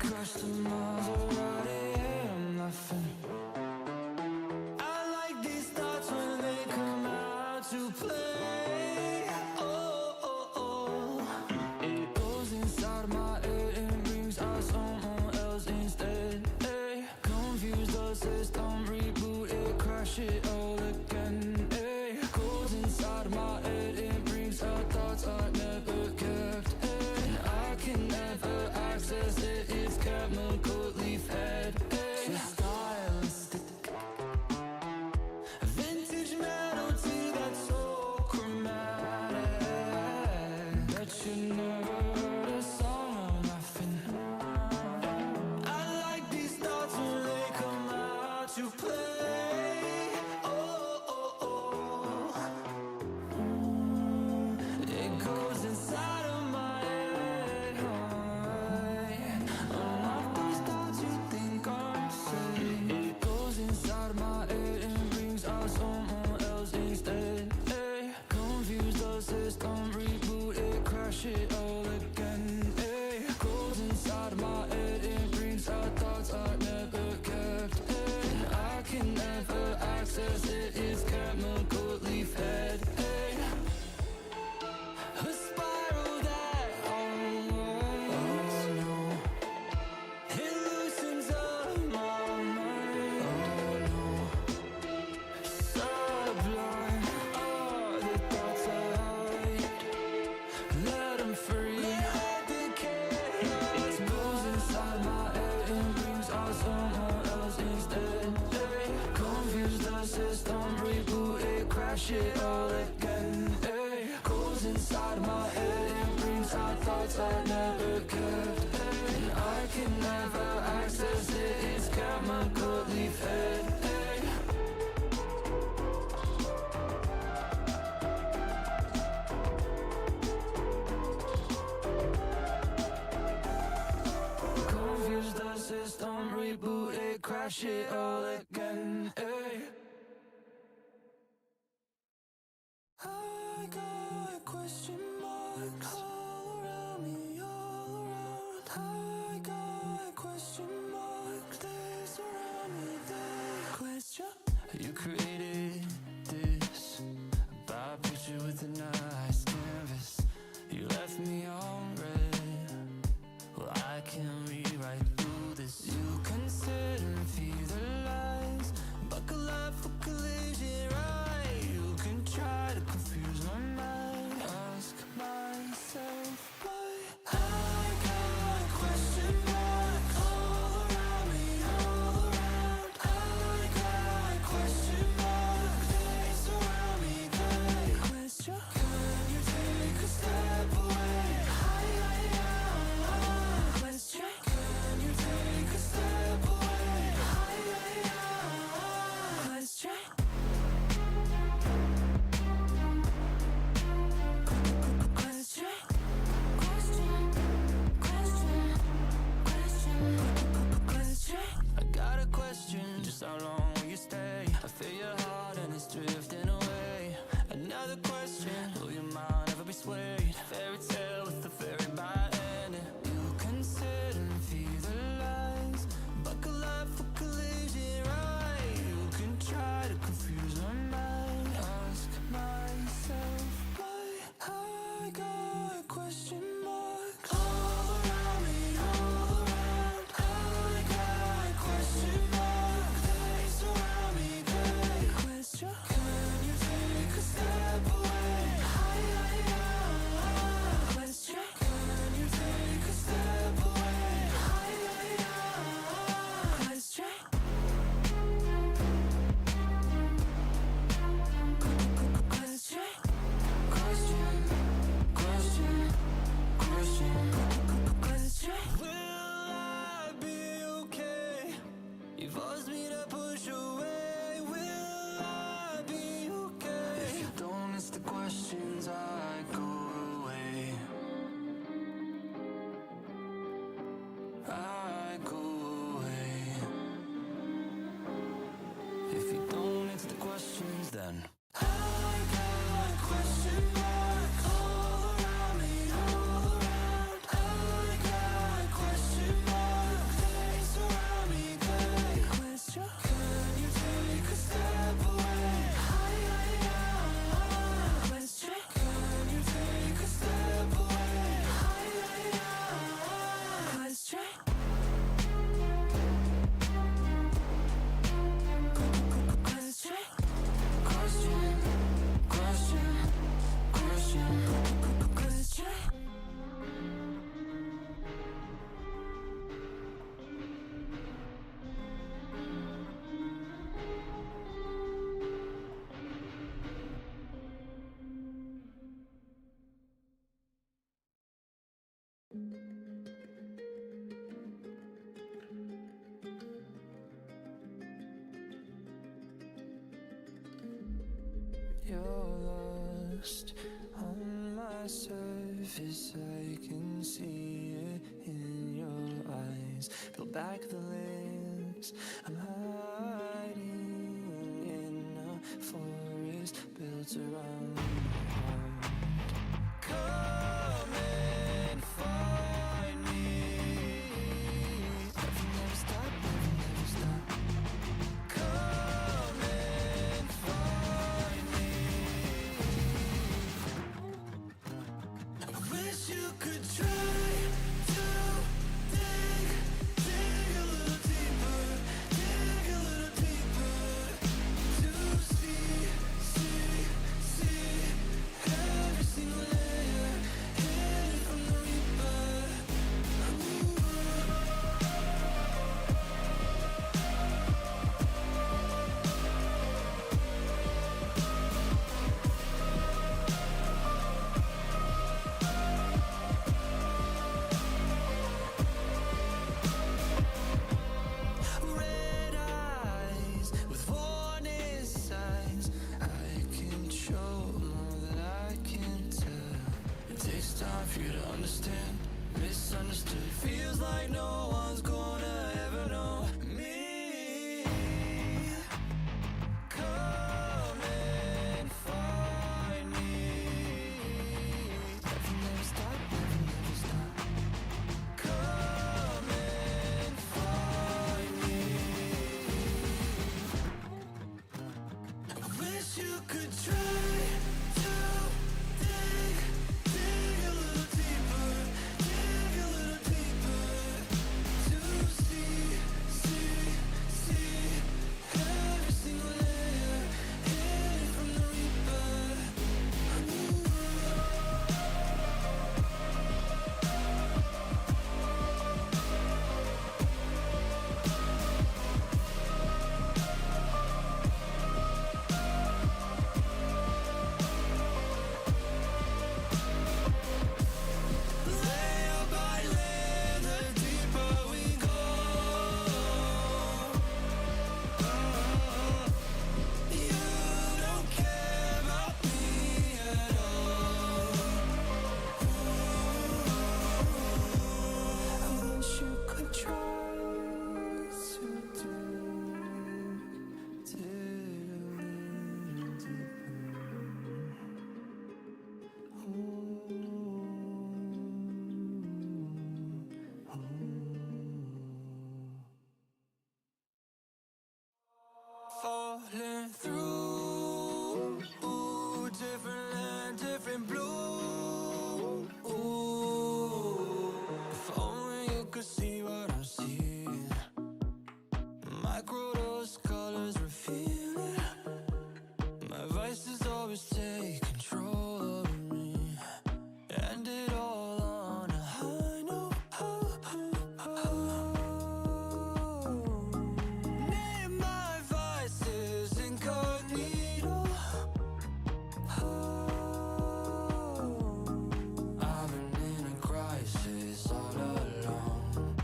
across the Maserati, I'm laughing. I like these thoughts when they come out to play. Oh, oh, oh. It goes inside my head and brings out someone else instead. Hey, confuse the system, reboot it, crash it all again. Hey, goes inside my head and brings out thoughts I never kept. Hey, and I can never access it, it's chemically fed. Hey, so stylistic, vintage melody that's so chromatic. Bet you never heard a song of laughing. I like these thoughts when they come out to play. Oh, oh, oh. It goes inside of my head. Unlock those thoughts you think aren't safe. It goes inside my head and brings out someone else instead. Hey, confuse the system, reboot it, crash it all again. Hey, goes inside my head and brings out thoughts I never kept. Hey, and I can never access it, it's chemically fed. Hey, a spiral that always, oh no, it loosens up my mind. Oh no, sublime are the thoughts I hide. Let them free. Let the chaos goes inside my head and brings out someone else instead. Hey, confuse the system, reboot it, crash it all again. Hey, goes inside my head and brings out thoughts I never kept. Hey, and I can never access it, it's chemically fed. Hey, confuse the system, reboot it, crash it all again. Hey, I got question marks all around me, all around. I got question marks, they surround me, they question. You created this by picture with a nice canvas. You left me on red. Well, I can rewrite through this. You consider and fear the lies. Buckle up for collision, right? You can try to confuse my mind. Ask myself why. I got question marks all around me, all around. I got question marks, they surround me, they question. Can you take a step away? Question. Can you take a step away? Question. Question. Question. I got a question. Just how long will you stay? I feel your heart and it's drifting away. Another question. Will your mind ever be swayed? Fairy tale with the fairy by ending. You consider and fear the lies. Buckle up for collision, right? You can try to confuse my mind. Ask myself why. I got question marks all around me, all around. I got question marks, they surround me, they question. Can you take a step away? Question. Can you take a step away? Question. Question. Question. Question. Question. Will I be okay? You forced me to push away. Will I be okay? If you don't answer the questions, I go away. I go away. If you don't answer the questions, then I got question marks all around me, all around. I got question marks, you're lost on my surface. I can see it in your eyes. Peel back the lips. I'm hiding in a forest built around my heart. Come and find me. Never, never stop, never, never stop. Come and find me. I wish you could try to dig a little deeper, dig a little deeper, to see every single layer hidden from the reaper. Red eyes with warning signs. I can show more than I can tell. It takes time for you to understand. Misunderstood. Feels like no one's gonna ever know me. Come and find me. Never, never stop, never, never stop. Come and find me. I wish you could try to dig a little deeper, dig a little deeper, to see every single layer hidden from the reaper. Layer by layer, the deeper we go. You don't care about me at all. I wish you could try to dig a little falling through, different land, different blue. If only you could see what I'm seeing. Microdose colors revealing. My vices always take control of me. End it all on a high note. Name my vices incognito. I've been in a crisis all alone.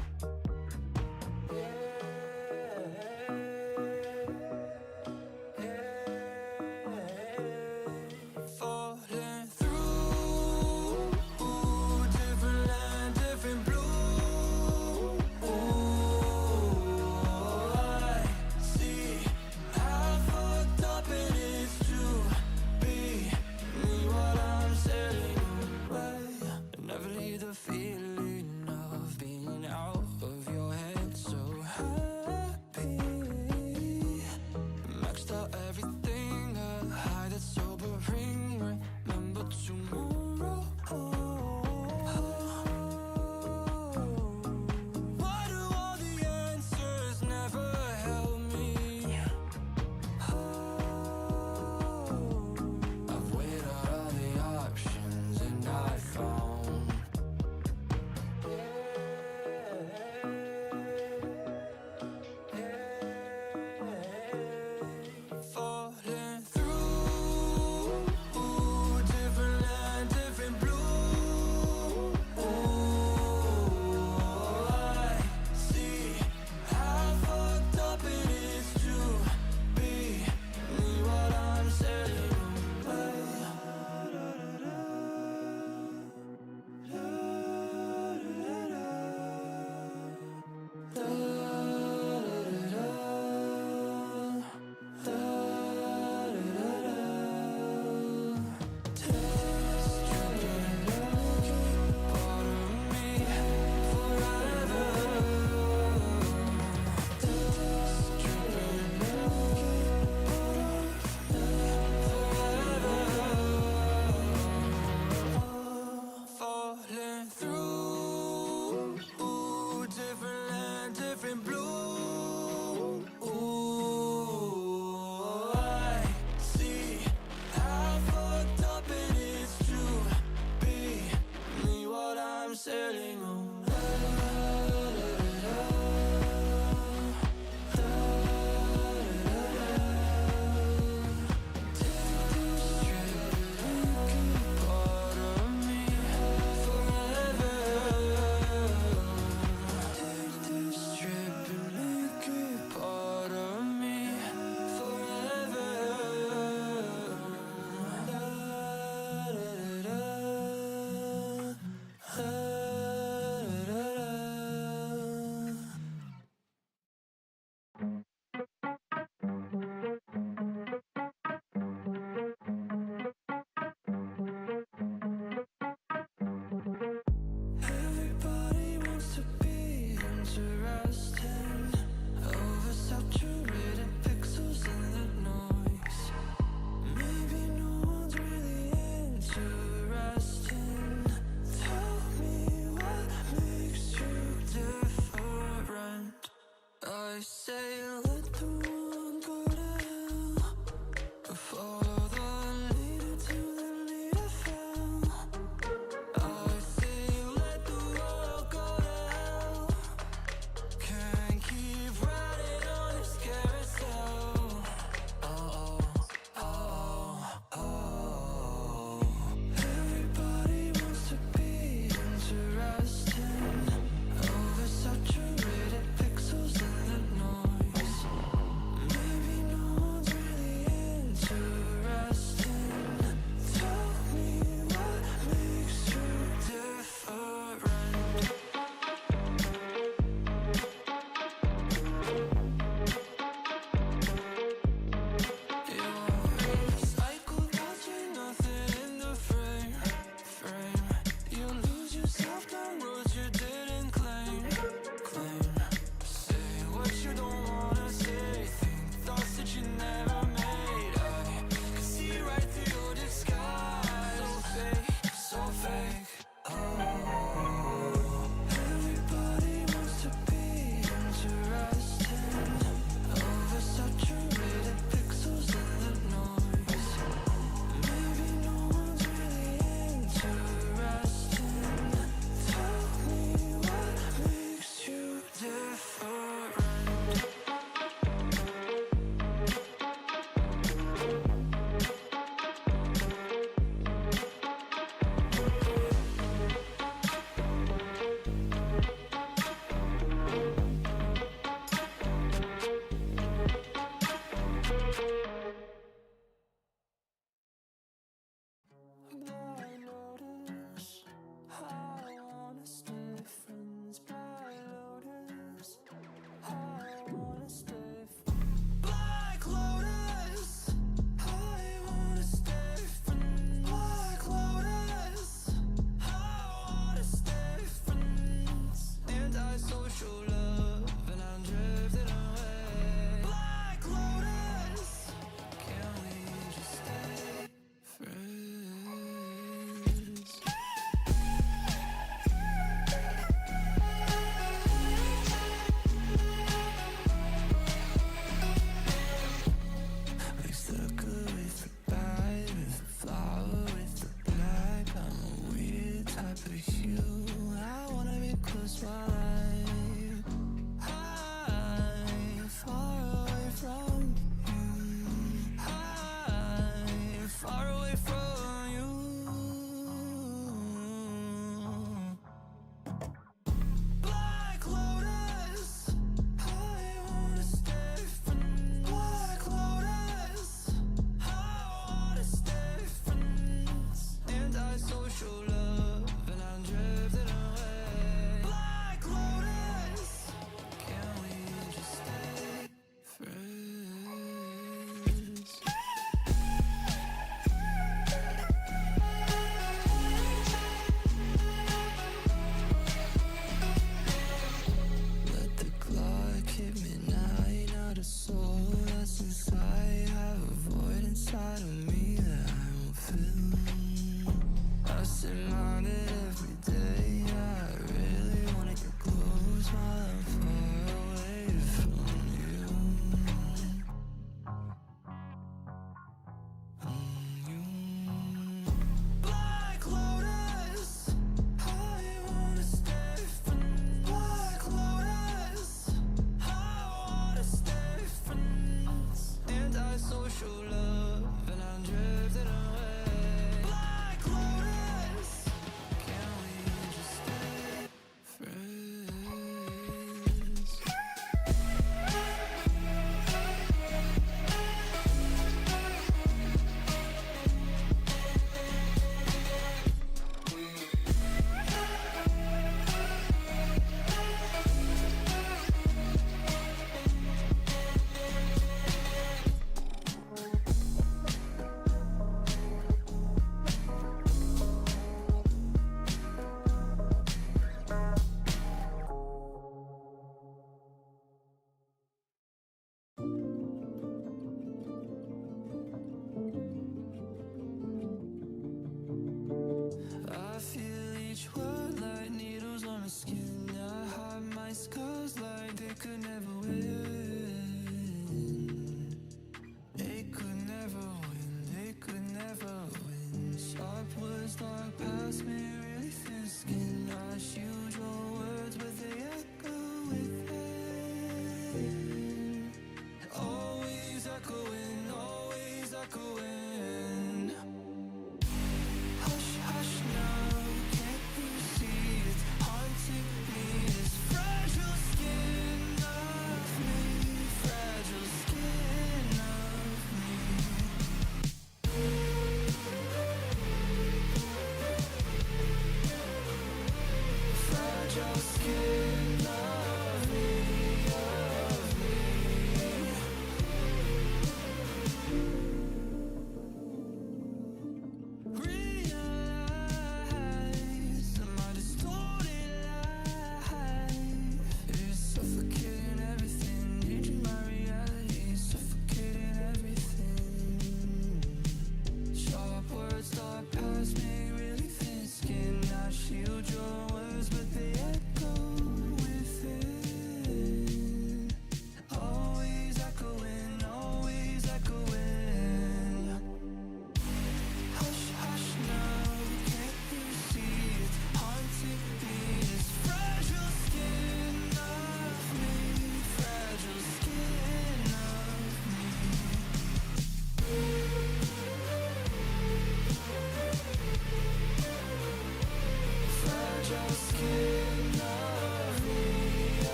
different blue. Ooh, I see how fucked up it is to be me, what I'm sailing on. Take this trip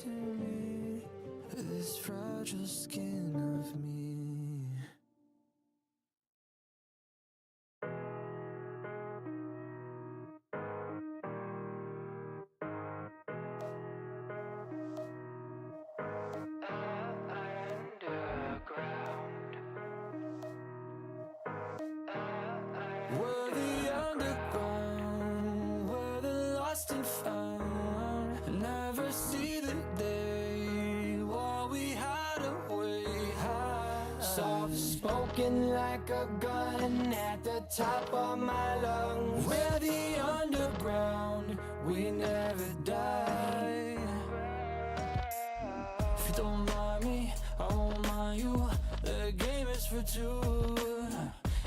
to me, this fragile skin of me. We're the underground, we're the lost and found. Never see the day while we hide away. Soft spoken like a gun at the top of my lungs. We're the underground, we never die. If you don't mind me, I won't mind you. The game is for two.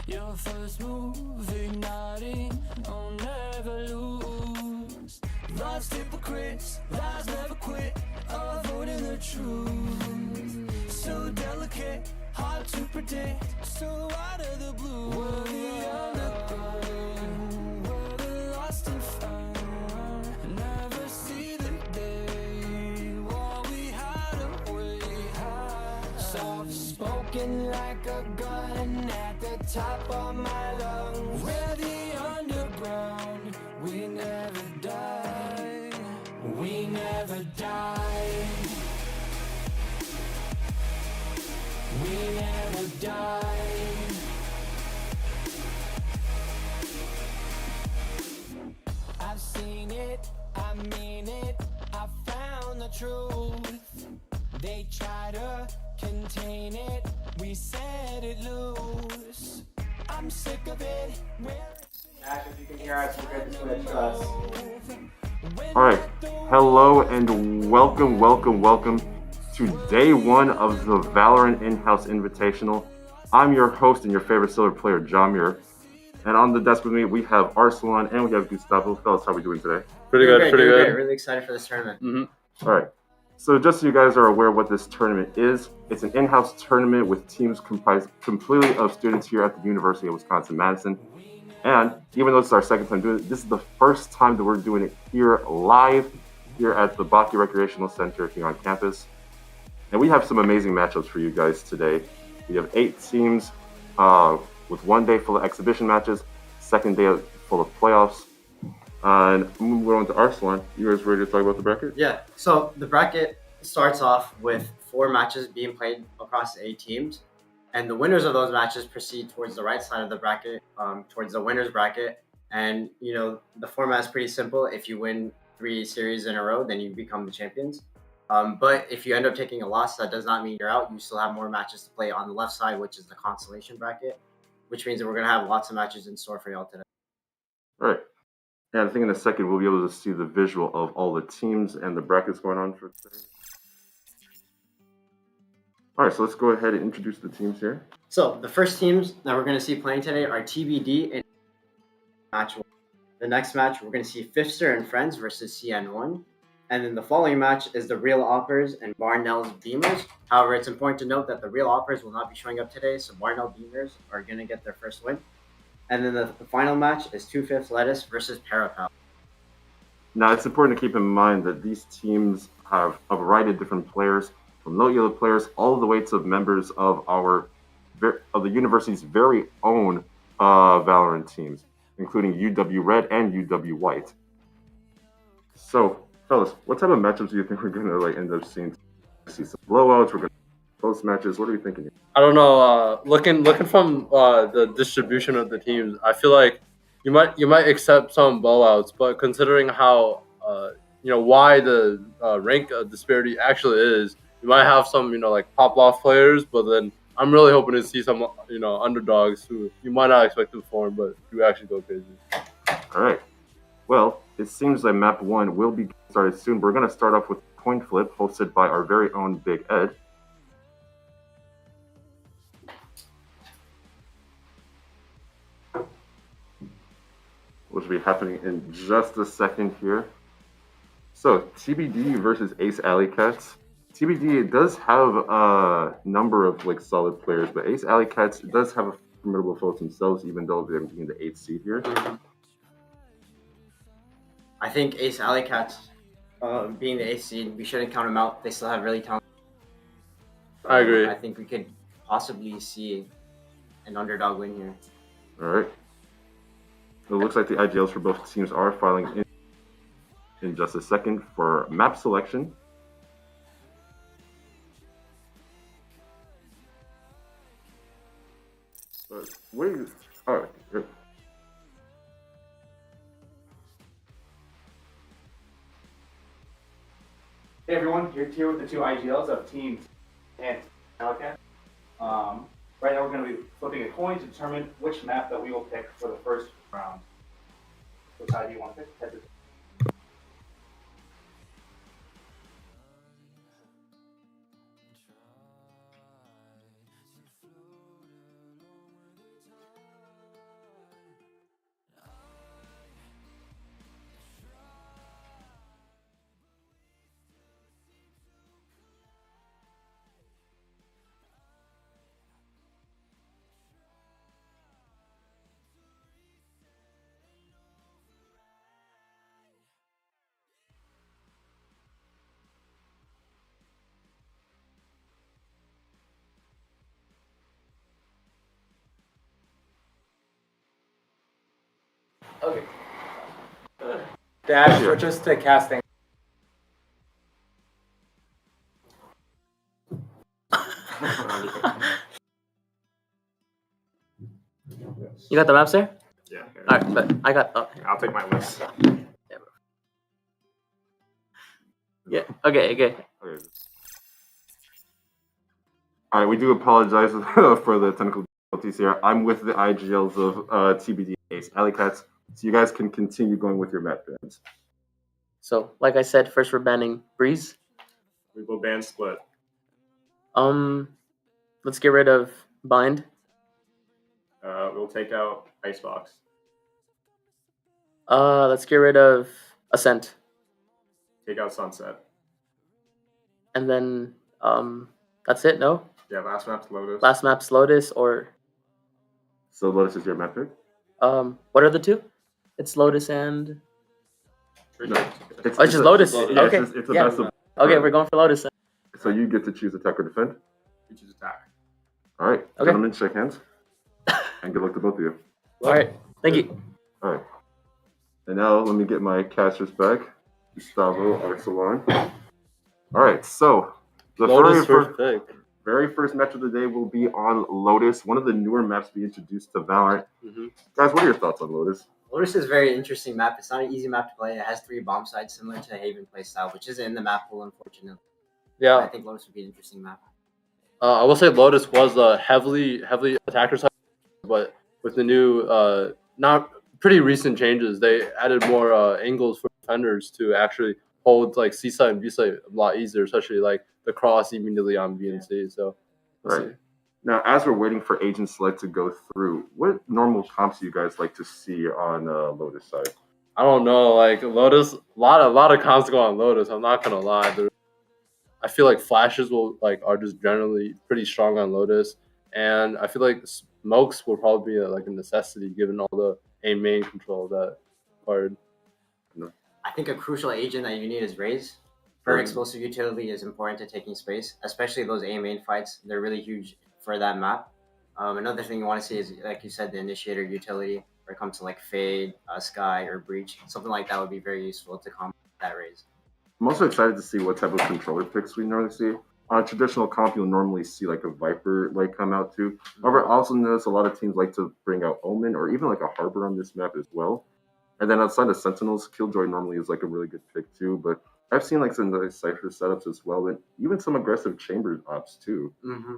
Your first move, igniting, I'll never lose. Lost hypocrites, lies never quit, avoiding the truth. So delicate, hard to predict, so out of the blue. We're the underground, we're the lost and found. Never see the day while we hide away. Soft spoken like a gun at the top of my lungs. We're the underground, we never die. We never die. We never die. I've seen it, I mean it, I found the truth. They try to contain it, we set it loose. I'm sick of it. Ash, if you can hear us, we're good to switch to us. Alright, hello and welcome to day one of the Valorant In-House Invitational. I'm your host and your favorite silver player, Jamir. And on the desk with me, we have Arsalan and we have Gustavo. Fellas, how are we doing today? Pretty good. Really excited for this tournament. Mm-hmm. Alright, so just so you guys are aware what this tournament is, it's an in-house tournament with teams comprised completely of students here at the University of Wisconsin-Madison. And even though it's our second time doing it, this is the first time that we're doing it here live here at the Bakke Recreational Center here on campus. And we have some amazing matchups for you guys today. We have 8 teams with one day full of exhibition matches, second day full of playoffs. And moving on to Arsalan, you guys ready to talk about the bracket? Yeah, so the bracket starts off with 4 matches being played across the 8 teams. And the winners of those matches proceed towards the right side of the bracket, towards the winner's bracket. And, you know, the format is pretty simple. If you win 3 series in a row, then you become the champions. But if you end up taking a loss, that does not mean you're out. You still have more matches to play on the left side, which is the consolation bracket, which means that we're going to have lots of matches in store for y'all today. All right. And I think in a second we'll be able to see the visual of all the teams and the brackets going on for today. All right, so let's go ahead and introduce the teams here. So the first teams that we're going to see playing today are TBD and match 1. The next match, we're going to see Fifster&Friends versus CN1. And then the following match is the real Awpers and Barnell's Beamers. However, it's important to note that the real Awpers will not be showing up today, so Barnell Beamers are going to get their first win. And then the final match is 2/5 Lettuce versus Parapals. Now, it's important to keep in mind that these teams have a variety of different players, from low yellow players all the way to members of the university's very own Valorant teams, including UW Red and UW White. So, fellas, what type of matchups do you think we're gonna end up seeing? See some blowouts. We're gonna close matches. What are we thinking? I don't know. Looking from the distribution of the teams, I feel like you might accept some blowouts, but considering how wide the rank disparity actually is, you might have some like pop off players. But then I'm really hoping to see some underdogs who you might not expect to perform, but do actually go crazy. All right. Well, it seems like map 1 will be started soon. We're gonna start off with coin flip, hosted by our very own Big Ed. Which will be happening in just a second here. So, TBD versus Ace Alleycats. TBD does have a number of solid players, but Ace Alleycats does have a formidable foe themselves, even though they're being the 8th seed here. I think Ace Alleycats being the eighth seed, we shouldn't count them out. They still have really talented. I agree. I think we could possibly see an underdog win here. All right. It looks like the IGLs for both teams are filing in just a second for map selection. What are you? All right. Here. Hey everyone, you're here with the two IGLs of Team and Alleycats. Right now we're going to be flipping a coin to determine which map that we will pick for the first round. Which side do you want to pick? Okay. Dash, Sure. switch us to casting. You got the maps there? Yeah. All right, but I got. Oh, I'll take my list. yeah. Okay. Okay. All right, we do apologize for the technical difficulties here. I'm with the IGLs of TBD Ace Alleycats, so you guys can continue going with your map bans. So, like I said, first we're banning Breeze. We will ban split. Let's get rid of Bind. We'll take out Icebox. Let's get rid of Ascent, Take out Sunset. and then that's it. No, Yeah, last map's Lotus. last map's Lotus or So Lotus is your map pick? what are the two? It's Lotus and No. Oh, it's just Lotus. Yeah, Okay. It's a Yeah. best of. okay, we're going for Lotus. Then. So you get to choose attack or defend. We choose attack. All right, Okay. gentlemen, shake hands, and good luck to both of you. All right, thank you. All right. And now let me get my casters back. Gustavo Arcelon. All right, so the Lotus very first pick. very first match of the day will be on Lotus, one of the newer maps we introduced to Valorant. Mm-hmm. Guys, what are your thoughts on Lotus? Lotus is a very interesting map. It's not an easy map to play. It has 3 bomb sites similar to Haven playstyle, which isn't in the map pool, unfortunately. I Yeah, think Lotus would be an interesting map. I will say Lotus was a heavily attacker side, but with the new not pretty recent changes, they added more angles for defenders to actually hold like C side and B side a lot easier, especially like the cross immediately on B and C. So we'll Right. see. Now, as we're waiting for Agent Select to go through, what normal comps do you guys like to see on Lotus side? I don't know, like Lotus, a lot of comps go on Lotus. I'm not gonna lie. I feel like flashes are just generally pretty strong on Lotus, and I feel like smokes will probably be like a necessity given all the aim main control that card. I think a crucial agent that you need is Raze. Her Mhm. explosive utility is important to taking space, especially those A main fights. They're really huge for that map. Another thing you want to see is, like you said, the initiator utility, where it comes to like Fade, Sky, or Breach. Something like that would be very useful to combat that Raze. I'm also excited to see what type of controller picks we normally see. On a traditional comp, you'll normally see like a Viper like come out too. However, I also notice a lot of teams like to bring out Omen or even like a Harbor on this map as well. And then outside of Sentinels, Killjoy normally is like a really good pick too. But I've seen like some nice Cypher setups as well, and even some aggressive chamber ops too. Mm-hmm.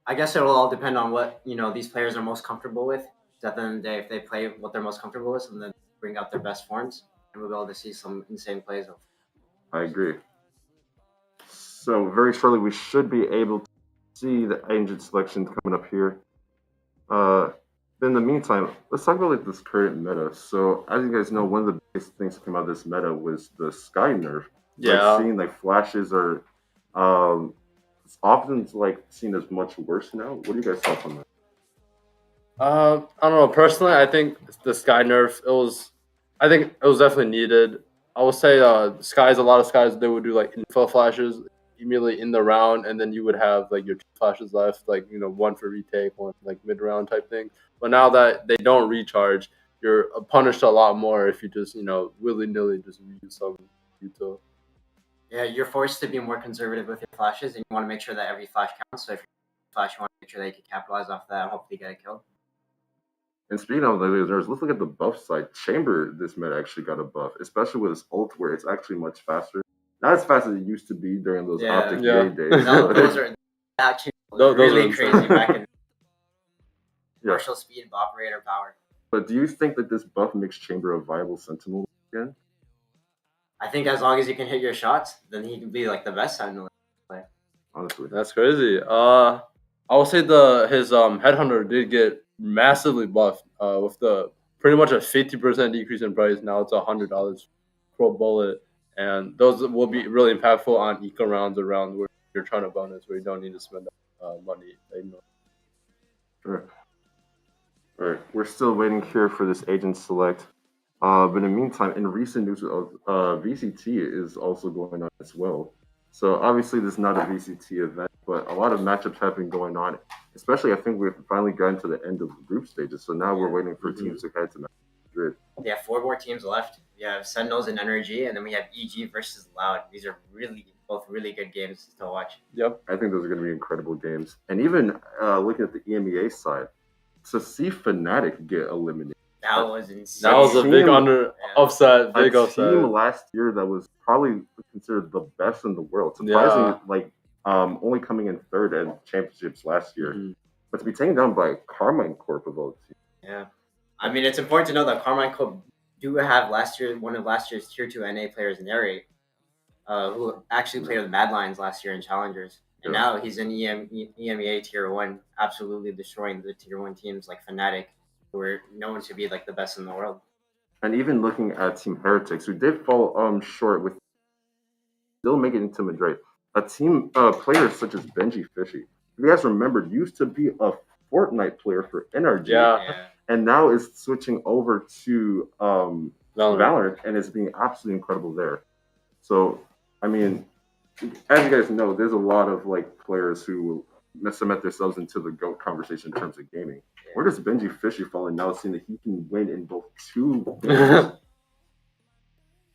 I guess it will all depend on what these players are most comfortable with. At the end of the day, if they play what they're most comfortable with and then bring out their best forms, and we'll be able to see some insane plays. I agree. So very shortly, we should be able to see the agent selection coming up here. In the meantime, let's talk about like this current meta. So as you guys know, one of the biggest things to come out of this meta was the Sky nerf. Yeah. Like seeing like flashes are it's often like seen as much worse now. What do you guys thought on that? I don't know. Personally, I think the Sky nerf. I think it was definitely needed. I would say skies. A lot of skies they would do like info flashes immediately in the round, and then you would have like your 2 flashes left, like one for retake, one like mid round type thing. But now that they don't recharge, you're punished a lot more if you just willy nilly just use some util. Yeah, you're forced to be more conservative with your flashes, and you want to make sure that every flash counts. So if you flash, you want to make sure that you can capitalize off that and hopefully get a kill. And speaking of the lasers, let's look at the buff side. Chamber this meta actually got a buff, especially with his ult, where it's actually much faster. Not as fast as it used to be during those Optic EA days. No, those are actually really crazy back in commercial speed of operator power. But do you think that this buff makes Chamber a viable Sentinel again? I think as long as you can hit your shots, then he can be like the best Sentinel player. Honestly, that's crazy. I will say his Headhunter did get massively buffed with the pretty much a 50% decrease in price. Now it's $100 per bullet, and those will be really impactful on eco rounds around where you're trying to bonus, where you don't need to spend money. Sure. All right, we're still waiting here for this agent select. But in the meantime, in recent news, VCT is also going on as well. So obviously, this is not a VCT event, but a lot of matchups have been going on. Especially, I think we've finally gotten to the end of the group stages. So now we're waiting for teams to head to Madrid. We have 4 more teams left. We have Sentinels and Energy, and then we have EG versus Loud. These are both really good games to watch. Yep, I think those are going to be incredible games. And even looking at the EMEA side, to see Fnatic get eliminated. That was insane. That was a big upset. Big upset. Team last year that was probably considered the best in the world. Surprisingly, only coming in third at championships last year. Mm-hmm. But to be taken down by Carmine Corp of all teams. Yeah. I mean, it's important to know that Carmine Corp do have one of last year's Tier 2 NA players, Neri, who actually played with Mad Lions last year in Challengers. And now he's in EMEA Tier 1, absolutely destroying the Tier 1 teams like Fnatic, who are known to be like the best in the world. And even looking at Team Heretics, who did fall short with still making it into Madrid. A team players such as Benji Fishy, if you guys remember, used to be a Fortnite player for NRG, and now is switching over to Valorant, and is being absolutely incredible there. So, I mean, as you guys know, there's a lot of like players who cement themselves into the GOAT conversation in terms of gaming. Yeah. Where does Benji Fishy fall in now, seeing that he can win in both 2 games?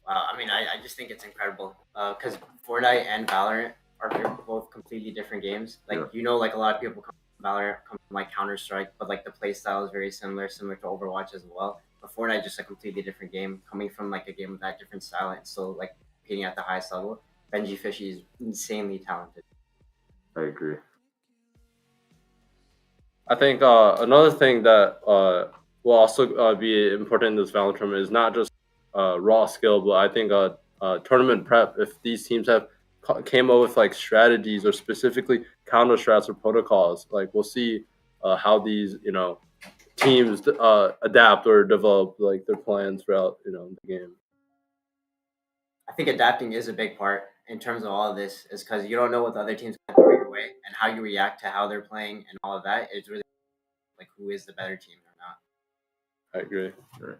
Wow, I mean, I just think it's incredible because Fortnite and Valorant are both completely different games. Like, like a lot of people come from Valorant, come from like Counter-Strike, but like the play style is very similar to Overwatch as well. But Fortnite is just a completely different game, coming from like a game with that different style and still like competing at the highest level. Benji Fishy is insanely talented. I agree. I think another thing that will also be important in this Valorant tournament is not just raw skill, but I think tournament prep. If these teams have came up with like strategies or specifically counter strats or protocols, like we'll see how these teams adapt or develop like their plans throughout the game. I think adapting is a big part in terms of all of this, is because you don't know what the other teams can throw your way, and how you react to how they're playing and all of that is really like who is the better team or not. I agree. Sure.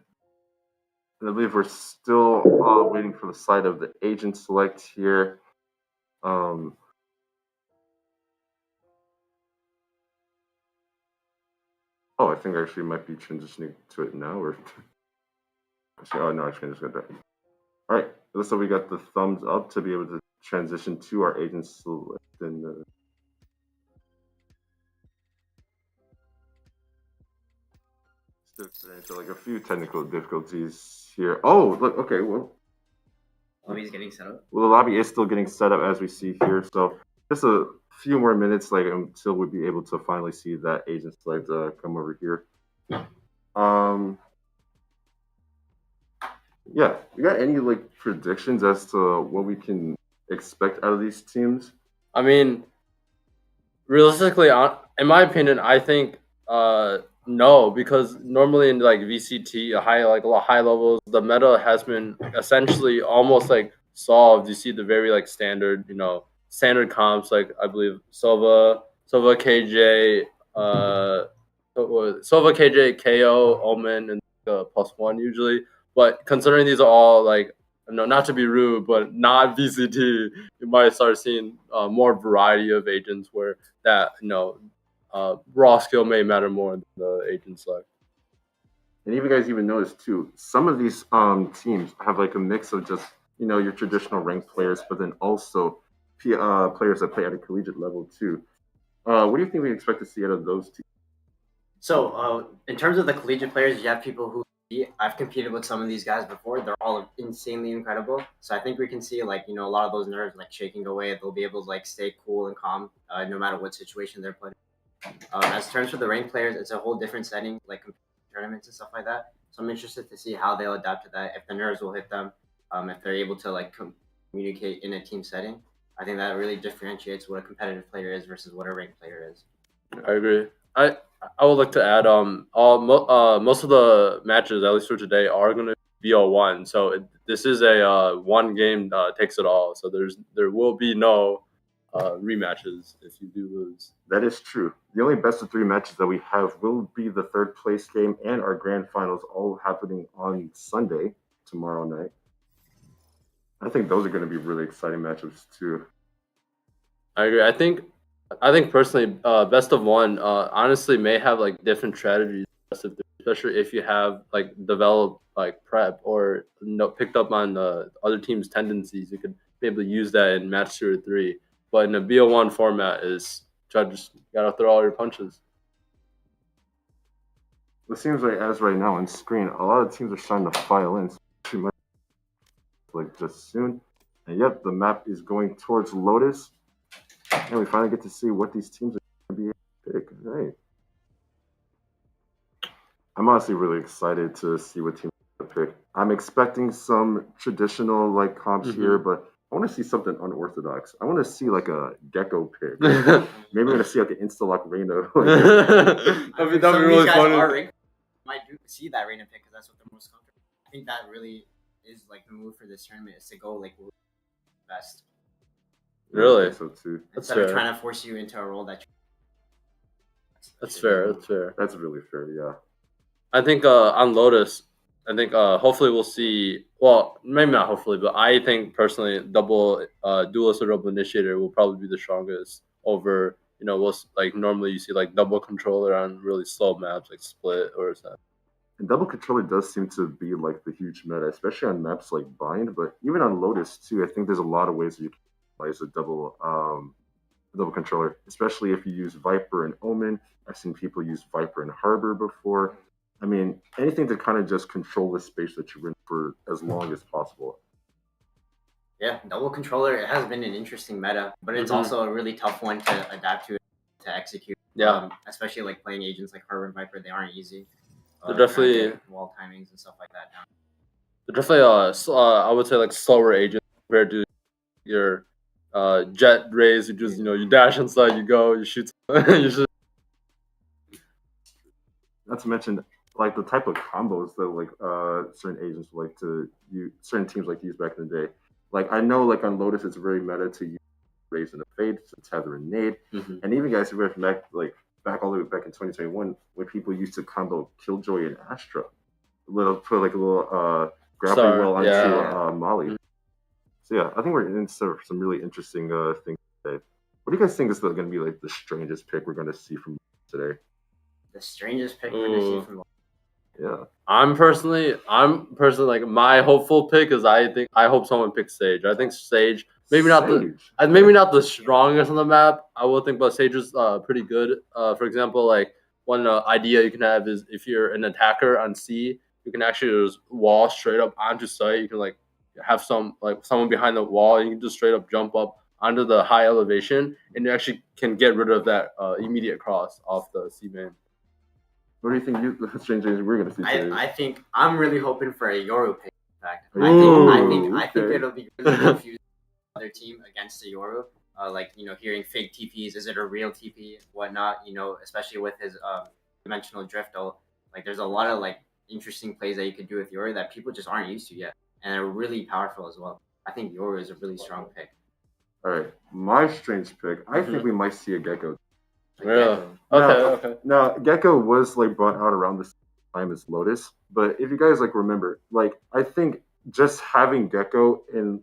And I believe we're still waiting for the side of the agent select here. Oh, I think I actually might be transitioning to it now. Or no, actually, I just got that. All right, so we got the thumbs up to be able to transition to our agent select. And still experiencing like a few technical difficulties here. Oh, look, okay, well. Lobby's getting set up. Well, the lobby is still getting set up as we see here. So just a few more minutes, like until we'd be able to finally see that agent select come over here. Yeah, we got any like predictions as to what we can expect out of these teams? I mean, realistically, in my opinion, I think no, because normally in like VCT, high levels, the meta has been essentially almost like solved. You see the very like standard, standard comps, like I believe Sova KJ, KO, Omen, and +1 usually. But considering these are all like no, not to be rude, but not VCT, you might start seeing more variety of agents where that raw skill may matter more than the agent select. And you guys even notice too, some of these teams have like a mix of just your traditional ranked players, but then also players that play at a collegiate level too. What do you think we expect to see out of those teams? So in terms of the collegiate players, you have people who I've competed with some of these guys before. They're all insanely incredible. So I think we can see like a lot of those nerves like shaking away. They'll be able to like stay cool and calm no matter what situation they're playing. As terms for the ranked players, it's a whole different setting, like tournaments and stuff like that. So I'm interested to see how they'll adapt to that. If the nerves will hit them, if they're able to like communicate in a team setting. I think that really differentiates what a competitive player is versus what a ranked player is. I agree. I would like to add most of the matches, at least for today, are going to be BO1. So this is a one game takes it all. So there will be no rematches if you do lose. That is true. The only best of 3 matches that we have will be the 3rd place game and our grand finals, all happening on Sunday, tomorrow night. I think those are going to be really exciting matchups too. I agree. I think personally, best of 1 honestly may have like different strategies, especially if you have like developed like prep or picked up on the other team's tendencies. You could be able to use that in match 2 or 3. But in a BO1 format, is gotta throw all your punches. It seems like as right now on screen, a lot of teams are starting to file in. So like just soon, and yep, the map is going towards Lotus, and we finally get to see what these teams are going to be able to pick. Right. I'm honestly really excited to see what teams are going to pick. I'm expecting some traditional like comps here, but I want to see something unorthodox. I want to see like a Gecko pick. Maybe we're going to see like an Insta-Lock Reina. That'd be really funny. Might see that Reina pick because that's what they're most comfortable. I think that really is like the move for this tournament, is to go like best. Really? So too. Instead of trying to force you into a role that That's fair. That's really fair, yeah. I think on Lotus, hopefully we'll see. Well, maybe not hopefully, but I think personally, double duelist or double initiator will probably be the strongest over. Like normally you see like double controller on really slow maps like Split or something. And double controller does seem to be like the huge meta, especially on maps like Bind, but even on Lotus too. I think there's a lot of ways that you can utilize a double controller, especially if you use Viper and Omen. I've seen people use Viper and Harbor before. I mean, anything to kind of just control the space that you're in for as long as possible. Yeah, double controller, it has been an interesting meta, but it's also a really tough one to adapt to execute. Yeah. Especially like playing agents like Harbor and Viper, they aren't easy. They're definitely wall timings and stuff like that now. They're definitely I would say like slower agents compared to your jet rays. You just you dash inside, you go, you shoot. You should. Not to mention like the type of combos that like certain agents like to use, certain teams like to use back in the day. Like I know like on Lotus it's very meta to use raise and a fade to tether and nade, and even guys who were back all the way back in 2021 when people used to combo Killjoy and Astra, put like a little grappling well onto Molly. So yeah, I think we're in some really interesting things today. What do you guys think is going to be like the strangest pick we're going to see from today? The strangest pick we're going to see from. Yeah. I'm personally like my hopeful pick is I hope someone picks Sage. I think Sage maybe not the strongest on the map. I will think, but Sage is pretty good. For example, like one idea you can have is if you're an attacker on C, you can actually just wall straight up onto site. You can like have someone behind the wall. And you can just straight up jump up onto the high elevation, and you actually can get rid of that immediate cross off the C main. What do you think strangers we're going to see today? I think I'm really hoping for a Yoru pick. In fact, I think it'll be really confusing other team against the Yoru. Hearing fake TPs, is it a real TP, whatnot? Especially with his dimensional drift. Like there's a lot of like interesting plays that you could do with Yoru that people just aren't used to yet, and they're really powerful as well. I think Yoru is a really strong pick. All right, my strange pick. I think we might see a Gecko. Really? Okay. Now, Gecko was like brought out around the same time as Lotus, but if you guys like remember, like I think just having Gecko in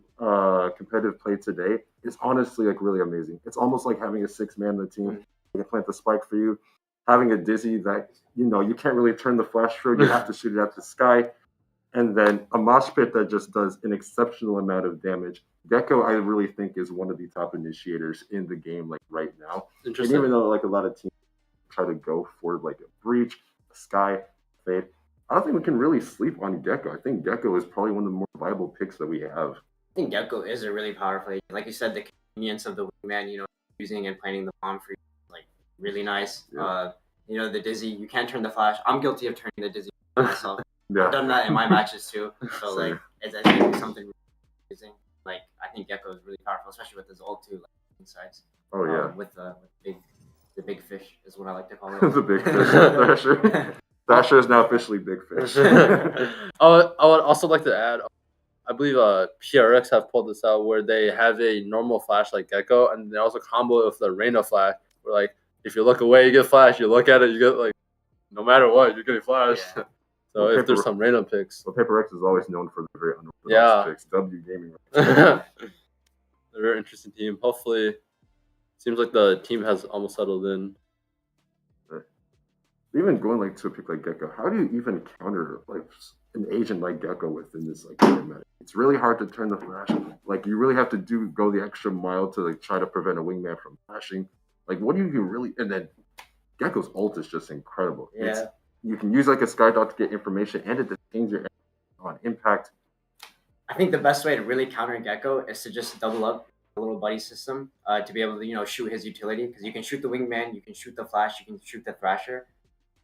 competitive play today is honestly like really amazing. It's almost like having a 6-man on the team. They can plant the spike for you. Having a Dizzy that you can't really turn the flash through. You have to shoot it at the sky. And then a mosh pit that just does an exceptional amount of damage. Gecko, I really think, is one of the top initiators in the game, like right now. And even though like a lot of teams try to go for like a breach, a sky, fade, I don't think we can really sleep on Gecko. I think Gecko is probably one of the more viable picks that we have. I think Gecko is a really powerful agent. Like you said, the convenience of the wingman, using and planting the bomb for you, like really nice. Yeah. The Dizzy, you can't turn the flash. I'm guilty of turning the Dizzy myself. Yeah. I've done that in my matches too. So like, it's actually something really amazing. Like I think Gecko is really powerful, especially with his ult too, like insides. Oh yeah. With the big fish is what I like to call it. The big fish, Thrasher. Thrasher is now officially big fish. I would also like to add, I believe PRX have pulled this out where they have a normal flash like Gecko, and they also combo it with the Reyna flash. Where like if you look away, you get flash. You look at it, you get like no matter what, you're getting flash. Yeah. So if there's some random picks. Well, Paper X is always known for the very unorthodox picks. W Gaming. They're a very interesting team. Hopefully, seems like the team has almost settled in. Even going like to a pick like Gecko, how do you even counter like an agent like Gecko within this like format? It's really hard to turn the flash. Like you really have to go the extra mile to like try to prevent a wingman from flashing. Like what do you really? And then Gecko's ult is just incredible. Yeah. You can use like a sky dot to get information and it detains your on impact. I think the best way to really counter Gecko is to just double up a little buddy system to be able to shoot his utility, because you can shoot the wingman, you can shoot the flash, you can shoot the Thrasher,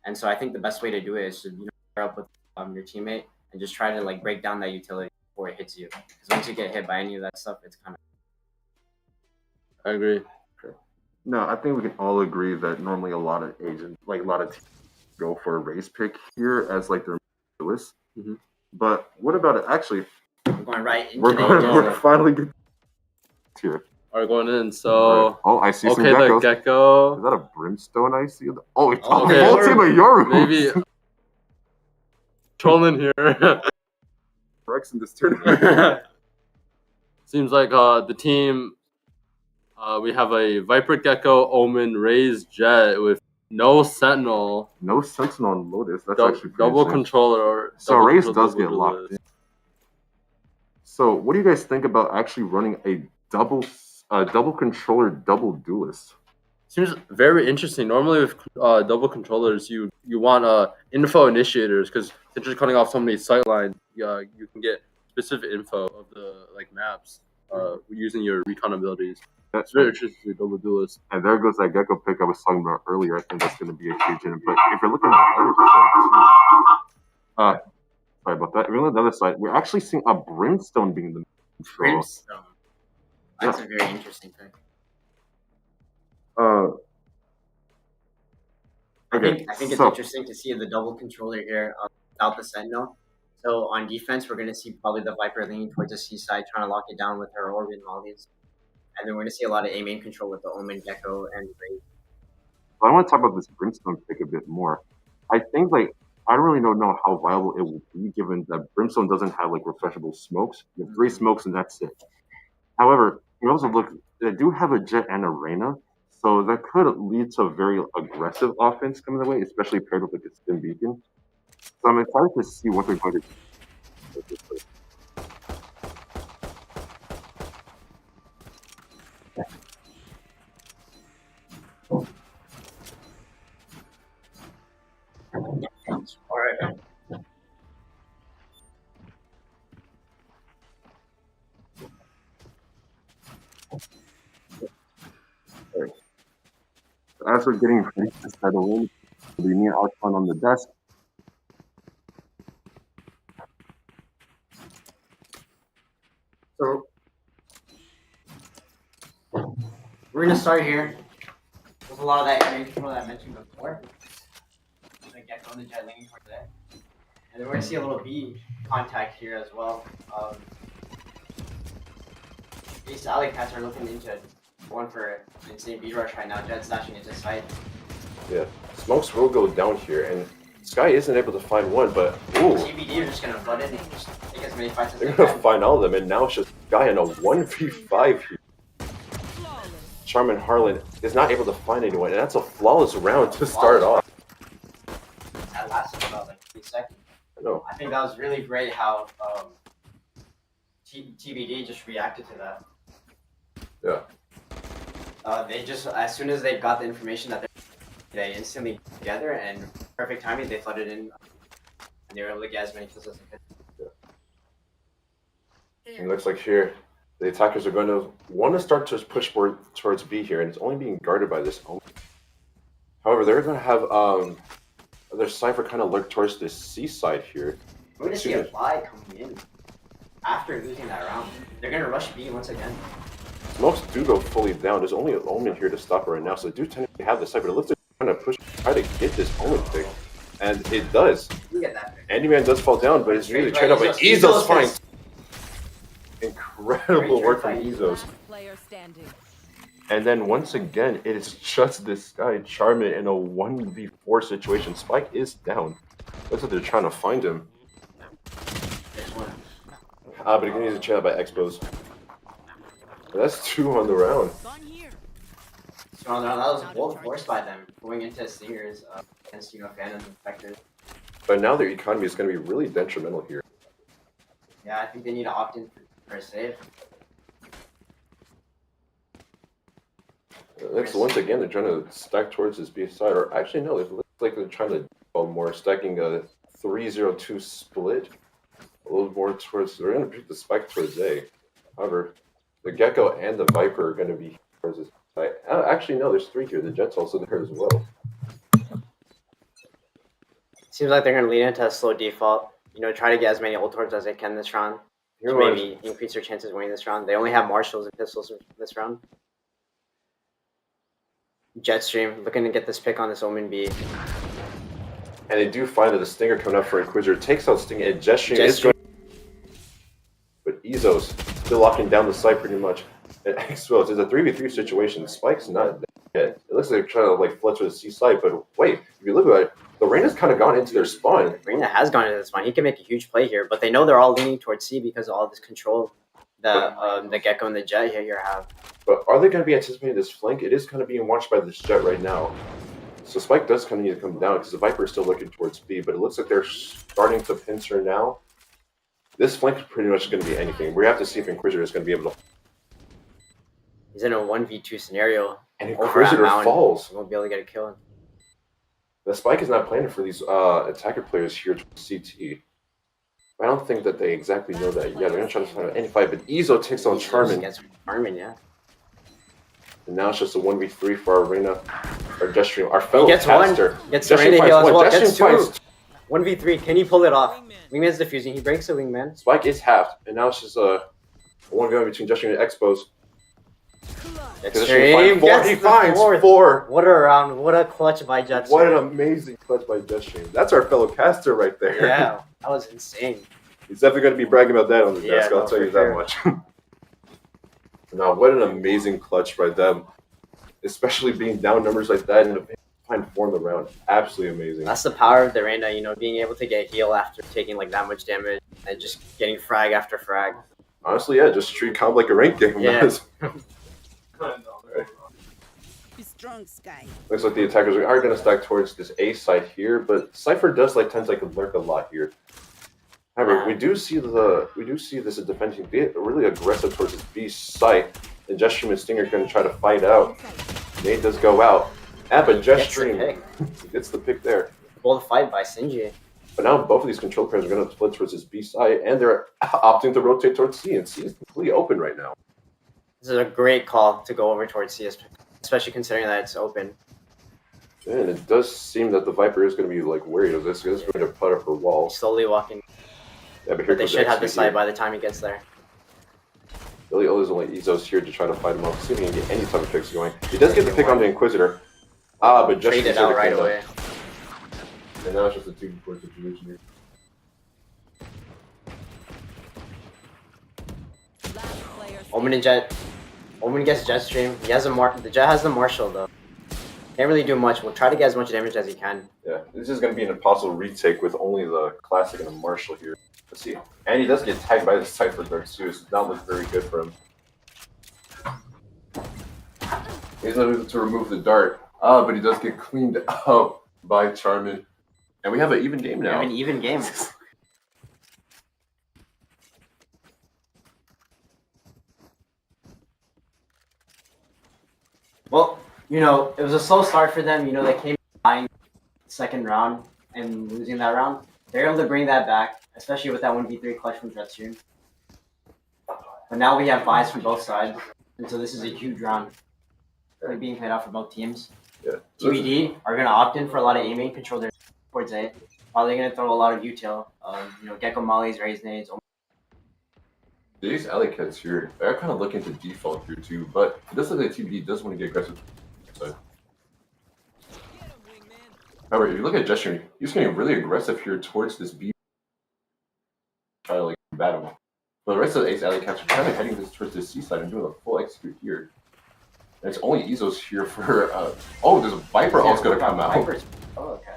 and so I think the best way to do it is to pair up with your teammate and just try to like break down that utility before it hits you, because once you get hit by any of that stuff, it's kind of. I agree. Okay. No, I think we can all agree that normally a lot of agents, like a lot of teams, go for a race pick here as like their list. Mm-hmm. But what about it? Actually, we're going right into we're finally getting here. Are going in. So right. Oh, I see some geckos. The Gecko. Is that a brimstone I see? Oh, it's okay. The whole team of Yoru. Maybe trolling here. Rex in this tournament. Seems like the team. We have a Viper Gecko, Omen, Raze, Jet with no Sentinel. No Sentinel on Lotus. That's actually double controller. So Raze does get locked in. So what do you guys think about actually running a double controller, double duelist? Seems very interesting. Normally with double controllers, you want info initiators, because since you're cutting off so many sightlines, you can get specific info of the like maps using your recon abilities. That's very interesting, double duelist. And there goes that Gecko pick I was talking about earlier. I think that's going to be a huge in. But if you're looking at the other side, sorry about that. If you're on the other side, we're actually seeing a Brimstone being the control. Brimstone. That's a very interesting pick. Okay. I think it's interesting to see the double controller here without the Sentinel. So on defense, we're going to see probably the Viper leaning towards the C side, trying to lock it down with her Orb mollies. And then we're going to see a lot of A-main control with the Omen, Gecko, and Raze. I want to talk about this Brimstone pick a bit more. I think, I don't really know how viable it will be, given that Brimstone doesn't have, refreshable smokes. You have 3 smokes, and that's it. However, you also look, they do have a Jet and a Reyna, so that could lead to a very aggressive offense coming their way, especially paired with, a Stim Beacon. So I'm excited to see what they're going to do. All right. As we're getting ready to settle in, we need our fun on the desk. So we're gonna start here with a lot of that A-main control that I mentioned before. The Gecko and the Jet leaning towards that. And then we're gonna see a little B contact here as well. Ace Alleycats are looking into going for an insane B rush right now. Jet stashing into sight. Yeah, smokes will go down here, and Sky isn't able to find one, but ooh, TBD are just gonna butt in and just take as many fights as they're they gonna can. find all of them, and now it's just Sky in a 1v5 here. Charmin Harlan is not able to find anyone, and that's a flawless round to start off. That lasted about like 3 seconds. I know. I think that was really great how TBD just reacted to that. Yeah. They just, as soon as they got the information that they instantly together, and perfect timing, they flooded in, and they were able to get as many kills as they could. It looks like here, the attackers are going to want to start to push more towards B here, and it's only being guarded by this Omen. However, they're going to have their Cypher kind of lurk towards the C side here. We're going to see a fly coming in after losing that round. They're going to rush B once again. Smokes do go fully down. There's only an Omen here to stop it right now, so they do tend to have the Cypher. It looks like they're trying to push, try to get this Omen pick, and it does. You get that pick. Andyman does fall down, but it's really trade up. But Ezo's finds incredible work from Ezos. And then once again, it is just this guy, Charmin, in a 1v4 situation. Spike is down. Looks like they're trying to find him. But he can use a trade by Expos. But that's 2 on the round. So that was bold force by them, going into Stingers against, Phantoms and Vectors. But now their economy is going to be really detrimental here. Yeah, I think they need to opt in for a save. Next, once again, they're trying to stack towards his B side. Or actually, no, it looks like they're trying to go more, stacking a 3-0-2 split. A little more towards, they're going to pick the Spike towards A. However, the Gecko and the Viper are going to be towards his side. Actually, no, there's 3 here. The Jet's also there as well. Seems like they're going to lean into a slow default. Try to get as many ult orbs as they can this round. To maybe increase their chances of winning this round. They only have Marshals and Pistols this round. Jetstream looking to get this pick on this Omen B. And they do find that the Stinger coming up for Inquisitor takes out Stinger, and Jetstream is going. But Ezos still locking down the site pretty much. And Expos is a 3v3 situation. Spike's not dead. It looks like they're trying to flood to the C side, but wait, if you look at it, the Reyna's kind of gone into their spawn. Reyna has gone into the spawn. He can make a huge play here, but they know they're all leaning towards C because of all this control the Gecko and the Jet here have. But are they going to be anticipating this flank? It is kind of being watched by this Jet right now. So Spike does kind of need to come down because the Viper is still looking towards B, but it looks like they're starting to pincer now. This flank is pretty much going to be anything. We have to see if Inquisitor is going to be able to. He's in a 1v2 scenario. And Inquisitor falls. He won't be able to get a kill. The Spike is not planning for these attacker players here to CT. I don't think that they exactly know that. Yeah, they're going to try to find any fight, but Ezo takes on Charmin. Gets Charmin, yeah. And now it's just a 1v3 for our Reyna, our Jetstream, our fellow gets caster. One. Gets the Reyna heal as well. Gets 2. Finds 1v3. Can he pull it off? Wingman's defusing. He breaks the Wingman. Spike is halved, and now it's just a 1v1 between Jetstream and Expos. Jetstream he finds 4. What a round. What a clutch by Jetstream. What an amazing clutch by Jetstream. That's our fellow caster right there. Yeah, that was insane. He's definitely going to be bragging about that on the desk, I'll tell you sure. that much. Now, what an amazing clutch by them. Especially being down numbers like that and find 4 in the round. Absolutely amazing. That's the power of the Reyna, being able to get heal after taking that much damage and just getting frag after frag. Honestly, yeah, just treat comp like a ranked game. Yeah. Be strong, Sky. Looks like the attackers are going to stack towards this A side here, but Cypher does tend to lurk a lot here. However, we do see this defending really aggressive towards his B site, and Jetstream and Stinger are going to try to fight out. Nate does go out, but Jetstream gets the pick there. Bold fight by Sinji. But now both of these control pairs are going to split towards his B side, and they're opting to rotate towards C, and C is completely open right now. This is a great call to go over towards C, especially considering that it's open. And it does seem that the Viper is going to be worried of this. He's going to put up her wall. Slowly walking. Yeah, but they should have the side by the time he gets there. Really, there's only Ezos here to try to fight him off. See if he can get any type of picks going. He does get the pick on the Inquisitor. But just traded out right away. And now it's just a 2v4 situation here. Omen and Jet. Omen gets Jetstream. The Jet has the Marshal though. Can't really do much. We'll try to get as much damage as he can. Yeah, this is going to be an impossible retake with only the Classic and the Marshall here. Let's see. And he does get tagged by the Cypher guard too, so that looks very good for him. He's not able to remove the dart, but he does get cleaned up by Charmin. And we have an even game now. We have an even game. Well, you know, it was a slow start for them. You know, they came behind second round and losing that round. They're able to bring that back, especially with that 1v3 clutch from Jetstream. But now we have buys from both sides, and so this is a huge round being played out for both teams. Yeah. TBD are going to opt in for a lot of aiming, control their towards A. Probably going to throw a lot of util, you know, Gecko Mollies, Raise Nades. The Ace Alleycats here, they're kind of looking to default here too, but it does look like TBD does want to get aggressive. So. However, if you look at Jetstream, he's getting really aggressive here towards this B. Try to like combat him. But the rest of the Ace Alleycats are kind of heading this towards this C side and doing a full execute here. And it's only Ezos here for oh, there's a Viper ult's gonna come out. Vipers. Oh, okay.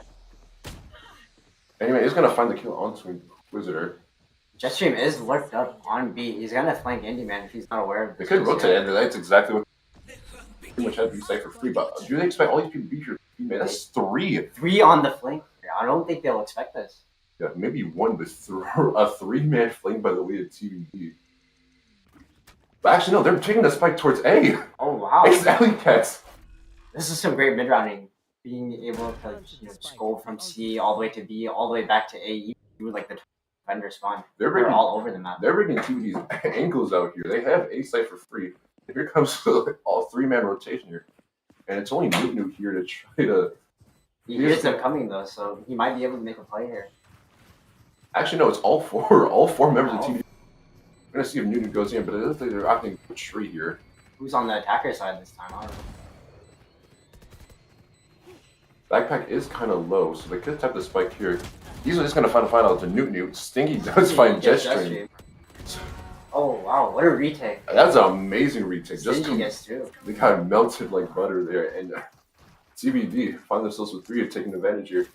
Anyway, he's gonna find the kill onto Inquisitor. Jetstream is lurked up on B. He's gonna flank Indy Man if he's not aware of They this. could rotate, and that's exactly what pretty much had to be safe for free. But do they expect all these people to be here? Man, that's 3. 3 on the flank. I don't think they'll expect this. Yeah, maybe 1, but a 3-man flank by the way of TVD. But actually, no, they're taking the spike towards A. Oh wow! Ace Alleycats. This is some great mid rounding. Being able to just go from C all the way to B, all the way back to A. You do like the defender spawn. They're all over the map. They're bringing TVD's ankles out here. They have A site for free. Here comes all 3-man rotation here, and it's only Newt here to try to. He hears them coming though, so he might be able to make a play here. Actually, no, it's all 4. All 4 members of TVD. We're gonna see if Newton goes in, but it looks like they're opting for Tree here. Who's on the attacker side this time? I don't know. Backpack is kind of low, so they could tap the spike here. He's just gonna find out to Newt. Stingy does find Jetstream. Oh wow, what a retake! That's an amazing retake. Stingy gets too. They kind of melted like butter there, and TBD find themselves with 3 taking advantage here.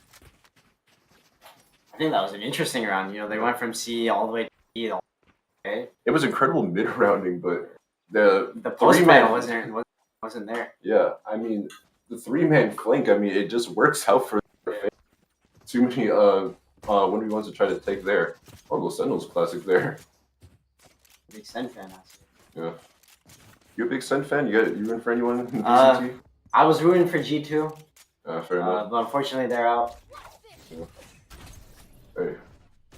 I think that was an interesting round. You know, they went from C all the way to B. Okay. It was incredible mid-rounding, but the post-man wasn't there. Yeah, I mean, the 3-man flank, I mean, it just works out for too many 1v1s to try to take there. Oh, Los Sentinels classic there. Big Sen fan, actually. Yeah. You a big Sen fan? You rooting for anyone in the BCT? I was rooting for G2. Fair enough. But unfortunately, they're out. Yeah. Hey.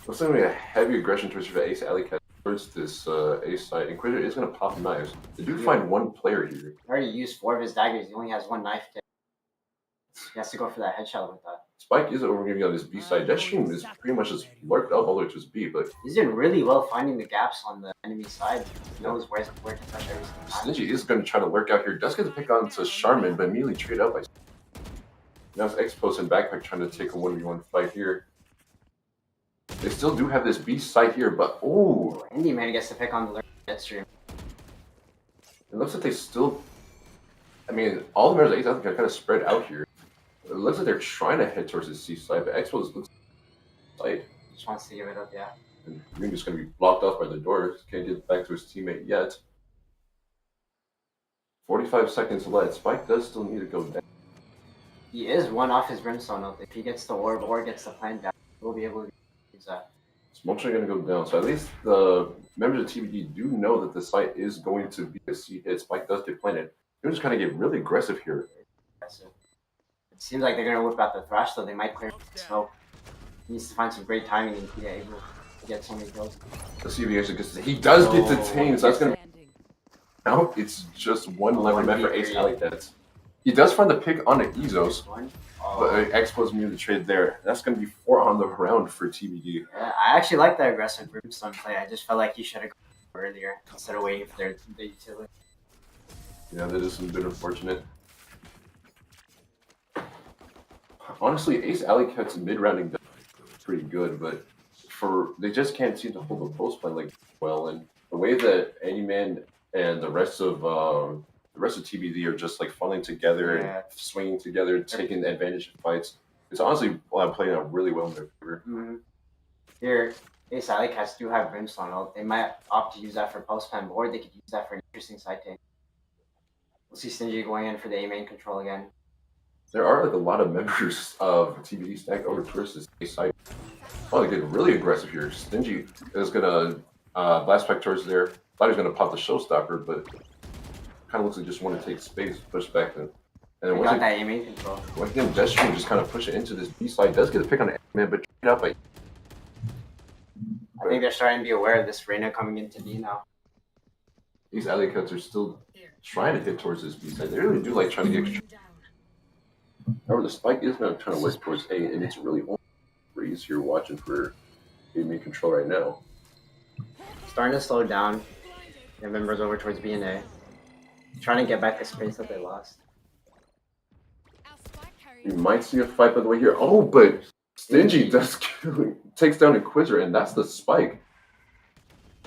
Looks like we have heavy aggression towards the Ace Alleycat towards this Ace side. Inquisitor is going to pop knives. They do find 1 player here. He already used 4 of his daggers. He only has 1 knife. He has to go for that headshot with that. Spike is over going to be on this B side. Jetstream is pretty much just lurked up all the way to his B, but he's doing really well finding the gaps on the enemy side. He knows where to touch every single time. Stingy is going to try to lurk out here. Does get to pick on to Charmin, but immediately trade up by. Now it's X-Post and Backpack trying to take a 1v1 fight here. They still do have this B side here, but oh, Indy Man gets to pick on the Jetstream. It looks like they still. I mean, all the members of Ace are kind of spread out here. It looks like they're trying to head towards the C side, but X-Post looks like just wants to give it up, yeah. And Green is going to be blocked off by the door. Can't get back to his teammate yet. 45 seconds left. Spike does still need to go down. He is 1 off his Brimstone ult. If he gets the orb or gets the plant down, we'll be able to use that. Smoke's going to go down. So at least the members of TBD do know that the site is going to be a C hit. Spike does get planted. They're just kind of get really aggressive here. It seems like they're going to whip out the Thrash, though. They might clear smoke. He needs to find some great timing and be able to get so many kills. Let's see if he actually gets. He does get detained, so that's going to. Now it's just 1 level man for Ace Alleycats. He does find the pick on the Ezos, but X-Po's immune to trade there. That's going to be 4 on the round for TBD. Yeah, I actually like that aggressive Brimstone play. I just felt like he should have gone earlier instead of waiting for the utility. Yeah, that is a bit unfortunate. Honestly, Ace Alleycats mid-rounding does pretty good, but they just can't seem to hold the post play like well. And the way that Anyman and the rest of The rest of TBD are just like funneling together Yeah. and swinging together, taking advantage of fights. It's honestly playing out really well in their favor. Mm-hmm. Here, Ace Alleycats do have Brimstone. They might opt to use that for post spam, or they could use that for an interesting side take. We'll see Stingy going in for the A main control again. There are like a lot of members of TBD stacked over towards this A side. Oh, they get really aggressive here. Stingy is gonna blast back towards there. Thought he was gonna pop the showstopper, but kind of looks like just want to take space, push back, and then They once got it, that A main control. once again, Destiny just kind of push it into this B side. Does get a pick on the man, but trade out by. I think they're starting to be aware of this Reyna coming into B now. These Alleycats are still trying to hit towards this B side. They really do like trying to get. However, the spike is now trying to work towards A, and it's really only Breeze here watching for A main control right now. Starting to slow down. Their members over towards B and A. Trying to get back the space that they lost. We might see a fight by the way here. Oh, but Stingy does takes down Inquisitor, and that's the spike.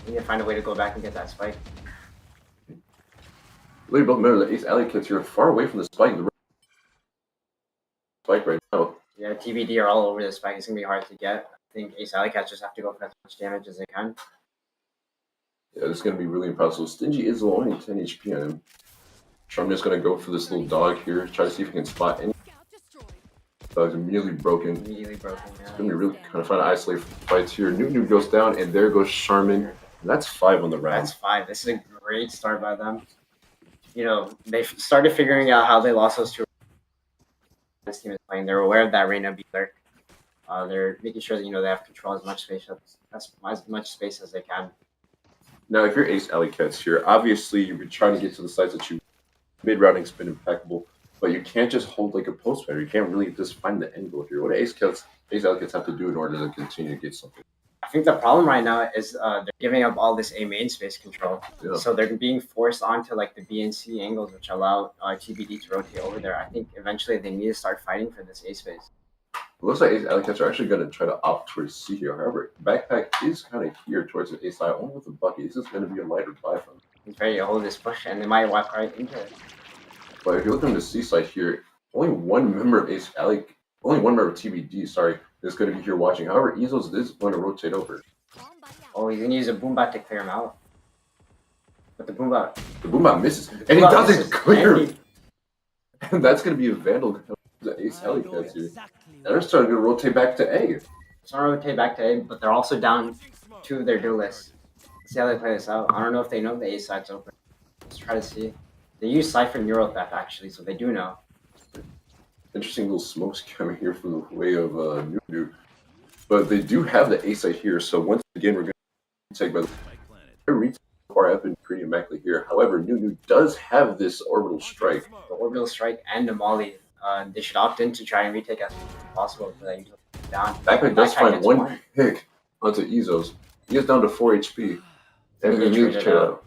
We need to find a way to go back and get that spike. Really both remember the Ace Alleycats here far away from the spike. The spike right now. Yeah, TBD are all over the spike. It's gonna be hard to get. I think Ace Alleycats just have to go for as much damage as they can. Yeah, this is going to be really impossible. Stingy is only 10 HP on him. So I'm just going to go for this little dog here. Try to see if he can spot any. Dog's immediately broken. Immediately broken. Yeah. It's going to be really kind of fun to isolate fights here. Nunu goes down, and there goes Charmin. And that's 5 on the round. That's 5. This is a great start by them. You know, they started figuring out how they lost those 2. This team is playing. They're aware of that Reyna B lurk. They're making sure that they have control as much space as they can. Now, if you're Ace Alleycats here, obviously you're trying to get to the sites that you mid-rounding's been impeccable, but you can't just hold like a post banner. You can't really just find the end goal here. What do Ace Alleycats have to do in order to continue to get something? I think the problem right now is they're giving up all this A main space control. Yeah. So they're being forced onto like the B and C angles, which allow TBD to rotate over there. I think eventually they need to start fighting for this A space. It looks like Ace Alleycats are actually going to try to opt towards C here. However, Backpack is kind of here towards the A side, only with the Bakke. This is going to be a lighter buy from him. He's ready to hold this push, and they might walk right into it. But if you look on the C side here, only one member of TBD, is going to be here watching. However, Ezos is going to rotate over. Oh, he's going to use a Boombot to clear him out. But the Boombot misses, and he doesn't clear. And that's going to be a Vandal. The Ace Alleycats here. And they're starting to rotate back to A. Starting to rotate back to A, but they're also down 2 of their duelists. Let's see how they play this out. I don't know if they know the A side's open. Let's try to see. They use Cypher Neural Theft actually, so they do know. Interesting little smokes coming here from the way of Nunu. But they do have the A side here, so once again we're going to take by the retake far up and pretty immaculate here. However, Nunu does have this orbital strike. The orbital strike and the molly. They should opt in to try and retake as much as possible for that down. Backpack does find one pick onto Ezos. He gets down to 4 HP. And then you trade out.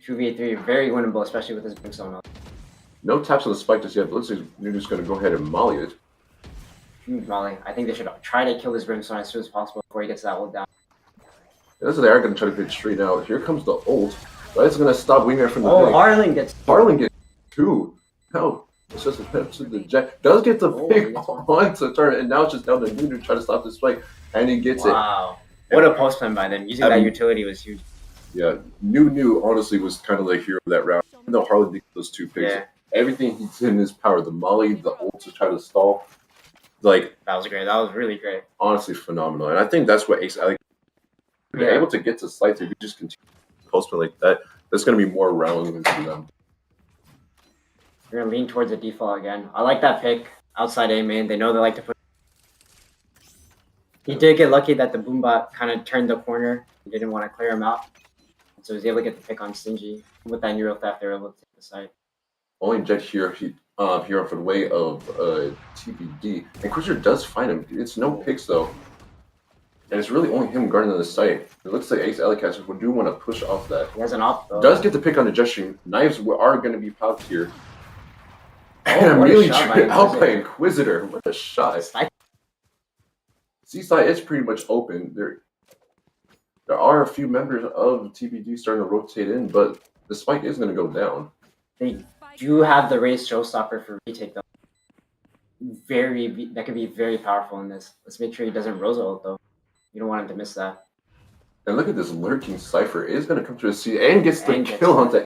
2v3, very winnable, especially with his Brimstone. No taps on the spike just yet, but looks like Nunu's going to go ahead and molly it. Huge molly. I think they should try to kill this Brimstone as soon as possible before he gets that ult down. That's what they are going to try to get straight out. Here comes the ult. That's going to stop Winger from the pick. pick. Harlan gets 2. No. It's just the Jet does get the pick onto turn, and now it's just down to Nunu to try to stop the spike, and he gets it. Wow. What a post plan by them. Using that utility was huge. Yeah, Nunu honestly was kind of the hero of that round. Even though Harlan did those 2 picks, everything he did in his power, the molly, the ult to try to stall, like that was great. That was really great. Honestly, phenomenal. And I think that's what Ace Alleycats they're able to get to sites if you just continue post plan like that. That's going to be more relevant to them. We're going to lean towards the default again. I like that pick outside A main. They know they like to put. He did get lucky that the Boombot kind of turned the corner. He didn't want to clear him out. So he was able to get the pick on Stingy. With that neural theft, they were able to take the site. Only Jet here for the way of TBD. And Cruiser does find him. It's no picks though. And it's really only him guarding the site. It looks like Ace Alleycats do want to push off that. He has an op though. Does get the pick on the Jetstream. Knives are going to be popped here. And immediately out by Inquisitor. What a shot. C-side is pretty much open. There are a few members of TBD starting to rotate in, but the spike is going to go down. They do have the raised showstopper for retake though. That could be very powerful in this. Let's make sure he doesn't Rosa ult though. You don't want him to miss that. And look at this lurking Cypher is going to come to the C and gets the kill on that.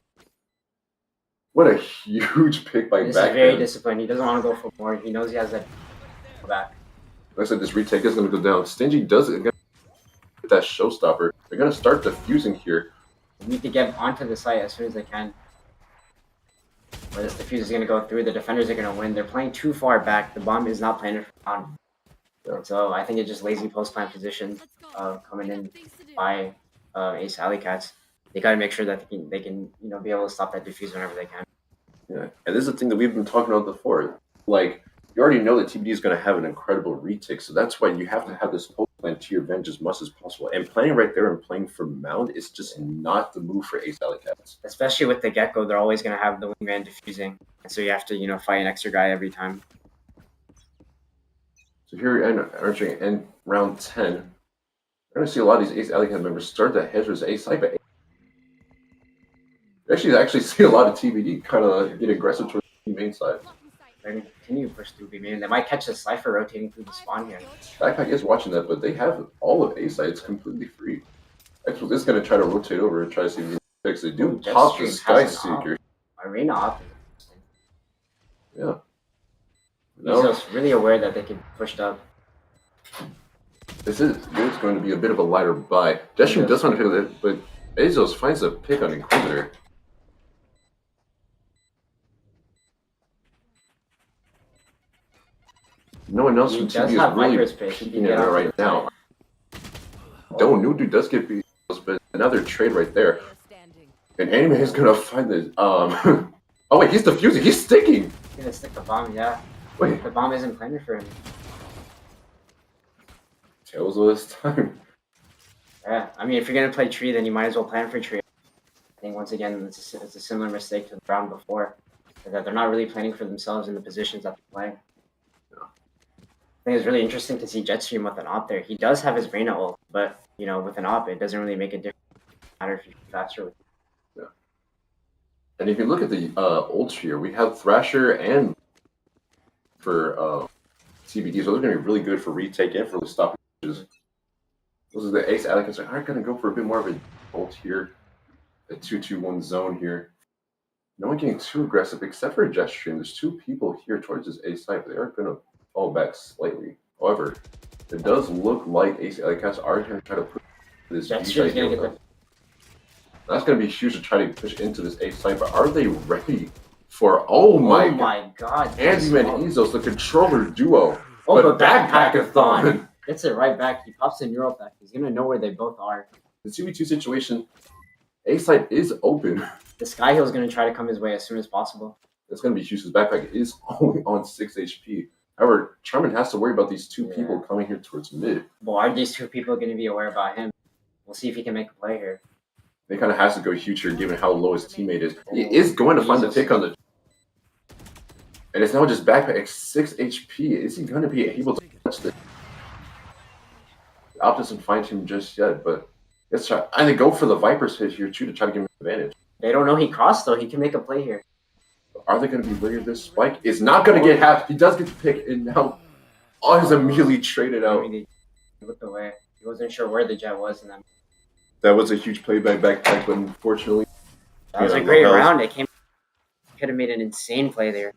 What a huge pick by Bakke. This is very disciplined. He doesn't want to go for more. He knows he has that back. Like I said, this retake is going to go down. Stingy does it. Get that showstopper. They're going to start defusing here. They need to get onto the site as soon as they can. Where this defuse is going to go through. The defenders are going to win. They're playing too far back. The bomb is not playing it on. So I think it's just lazy post-plant position coming in by Ace Alleycats. They got to make sure that they can be able to stop that defuse whenever they can. Yeah, and this is the thing that we've been talking about before. Like, you already know that TBD is going to have an incredible retake, so that's why you have to have this post plan to your bench as much as possible. And playing right there and playing for Mound is just not the move for Ace Alleycats. Especially with the Gecko, they're always going to have the wingman defusing, and so you have to fight an extra guy every time. So here entering in round 10, we're going to see a lot of these Ace Alleycat members start to hedge with Ace side, but you actually see a lot of TBD kind of get aggressive towards the main side. They're going to continue to push through B main. They might catch the Cypher rotating through the spawn here. Backpack is watching that, but they have all of A sides completely free. X-Wolf is going to try to rotate over and try to see if he picks. They do pop the Sky Seeker. Arena op. Yeah. No. He's really aware that they can push up. This is going to be a bit of a lighter buy. Jetstream does want to pick it, but Bezos finds a pick on Inquisitor. No one else from TB is really picking it out right now. Nudu does get beat, but another trade right there. And Anime is going to find this. Oh wait, he's defusing. He's sticking. He's going to stick the bomb, yeah. Wait. The bomb isn't planning for him. Tails of this time. Yeah, I mean, if you're going to play tree, then you might as well plan for tree. I think, once again, it's a similar mistake to the round before. That they're not really planning for themselves in the positions that they're playing. I think it's really interesting to see Jetstream with an op there. He does have his Reyna ult, but, with an op, it doesn't really make a difference. It doesn't matter if you're faster with. Yeah. And if you look at the ults here, we have Thrasher and for TBD, so they're going to be really good for retake and for the stopping. Those are the Ace Alleycats are going to go for a bit more of an ult here. A 2-2-1 zone here. No one getting too aggressive except for Jetstream. There's two people here towards this Ace side, but they are going to fall back slightly. However, it does look like Ace Alleycats are going to try to put this B side here. That's going to be huge to try to push into this Ace side, but are they ready for, oh my god. Andyman and Ezos, the controller duo. Oh, but Backpackathon gets it right back. He pops a neural pack. He's going to know where they both are. The 2v2 situation, Ace side is open. The Sky Hill is going to try to come his way as soon as possible. That's going to be huge. His backpack is only on 6 HP. However, Charmin has to worry about these two people coming here towards mid. Well, are these two people going to be aware about him? We'll see if he can make a play here. They kind of has to go huge here given how low his teammate is. He is going to find the pick on the... And it's now just backpack 6 HP. Is he going to be able to touch this? The Op doesn't find him just yet, but let's try. And they go for the Viper's hit here too to try to give him an advantage. They don't know he crossed though. He can make a play here. Are they going to be wary of this? Spike is not going to get half. He does get the pick, and now all is immediately traded out. He looked away. He wasn't sure where the jet was, and then that was a huge play by Backpack, but unfortunately, that was a great round. It came. Could have made an insane play there.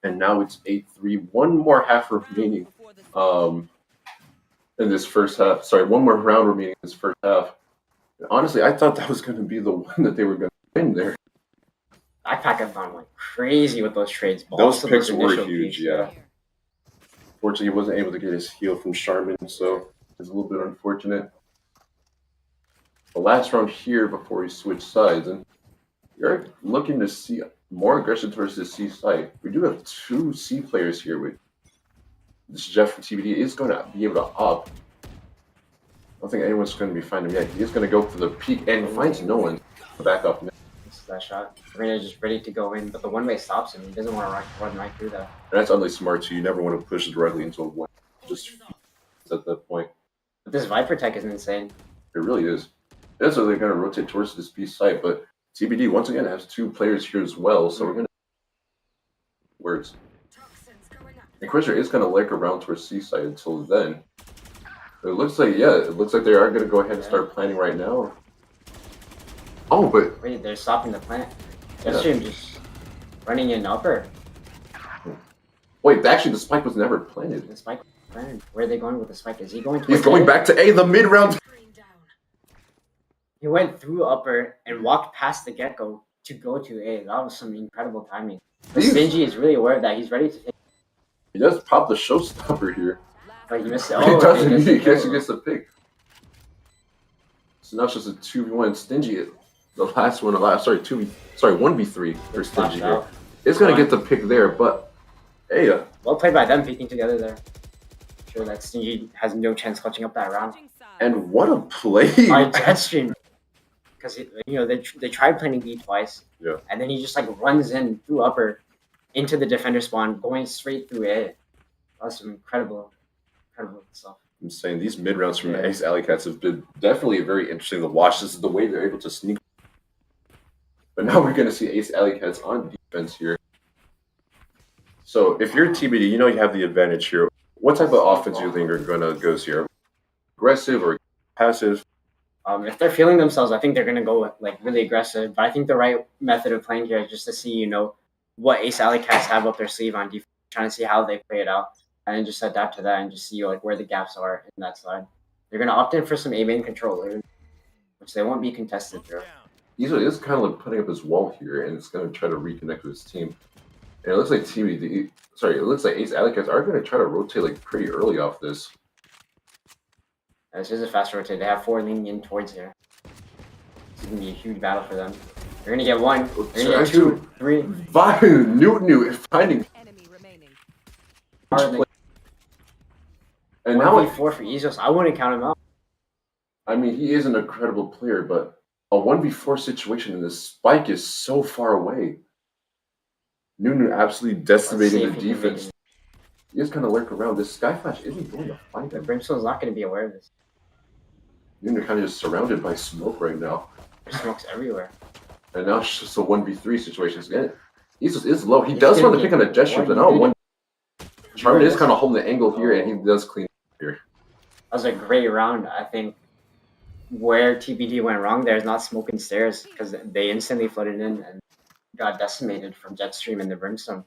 And now it's 8-3. One more half remaining. In this first half. Sorry, one more round remaining in this first half. And honestly, I thought that was going to be the one that they were going to win there. Backpackathon went crazy with those trades. Those picks were huge, yeah. Fortunately, he wasn't able to get his heal from Charmin, so it's a little bit unfortunate. The last round here before we switch sides, and you're looking to see more aggression towards the C side. We do have two C players here with this Jeff from TBD is going to be able to op. I don't think anyone's going to be finding him yet. He is going to go for the peak and finds no one to back up. That shot. Arena just ready to go in, but the one-way stops him. He doesn't want to run right through that. And that's oddly smart too. You never want to push directly into a one. Just at that point. But this Viper tech is insane. It really is. That's why they're going to rotate towards this B site, but TBD once again has 2 players here as well, so we're gonna words. Inquisitor is gonna lurk around towards Seaside until then. It looks like they are gonna go ahead and start planning right now. Oh, but Wait, they're stopping the plant. Sream just running in upper. wait, actually the spike was never planted. The spike was planted. Where are they going with the spike? Is he going? He's going back to A, the mid round. He went through upper and walked past the get-go to go to A. That was some incredible timing. But Stingy is really aware of that. He's ready to take. He does pop the showstopper here. But he missed it. He doesn't. He gets the pick. So now it's just a 2v1. Stingy, the last one. Sorry, 1v3 for Stingy here. It's gonna get the pick there, but hey, well played by them picking together there. I'm sure that Stingy has no chance clutching up that round. and what a play! By Jetstream, because they tried planning B twice. Yeah. And then he just like runs in through upper, into the defender spawn, going straight through A. That's some incredible stuff. I'm saying these mid rounds from Ace Alleycats have been definitely very interesting to watch. This is the way they're able to sneak. But now we're going to see Ace Alleycats on defense here. So if you're TBD, you know you have the advantage here. What type of offense do you think are going to go here? Aggressive or passive? If they're feeling themselves, I think they're going to go like really aggressive. But I think the right method of playing here is just to see, what Ace Alleycats have up their sleeve on defense, trying to see how they play it out. And then just adapt to that and just see like where the gaps are in that side. They're going to opt in for some A main control, which they won't be contested through. He's kind of like putting up his wall here, and it's going to try to reconnect with his team. And it looks like it looks like Ace Alleycats are going to try to rotate like pretty early off this. This is a fast rotate. They have 4 leaning in towards here. This is going to be a huge battle for them. They're going to get 1. They're going to get 2, 3. New finding. And now 4 for Ezos. I wouldn't count him out. I mean, he is an incredible player, but a 1v4 situation and the spike is so far away. Nunu absolutely decimating the defense. He is kind of lurk around. This Skyflash isn't going to find him. Brimstone's not going to be aware of this. Nunu kind of just surrounded by smoke right now. There's smokes everywhere. And now it's just a 1v3 situation. Ezos is low. He does want to pick on a gesture, but no. Charmin is kind of holding the angle here, and he does clean up here. That was a great round. I think where TBD went wrong there is not smoking stairs, because they instantly flooded in and got decimated from Jetstream and the Brimstone.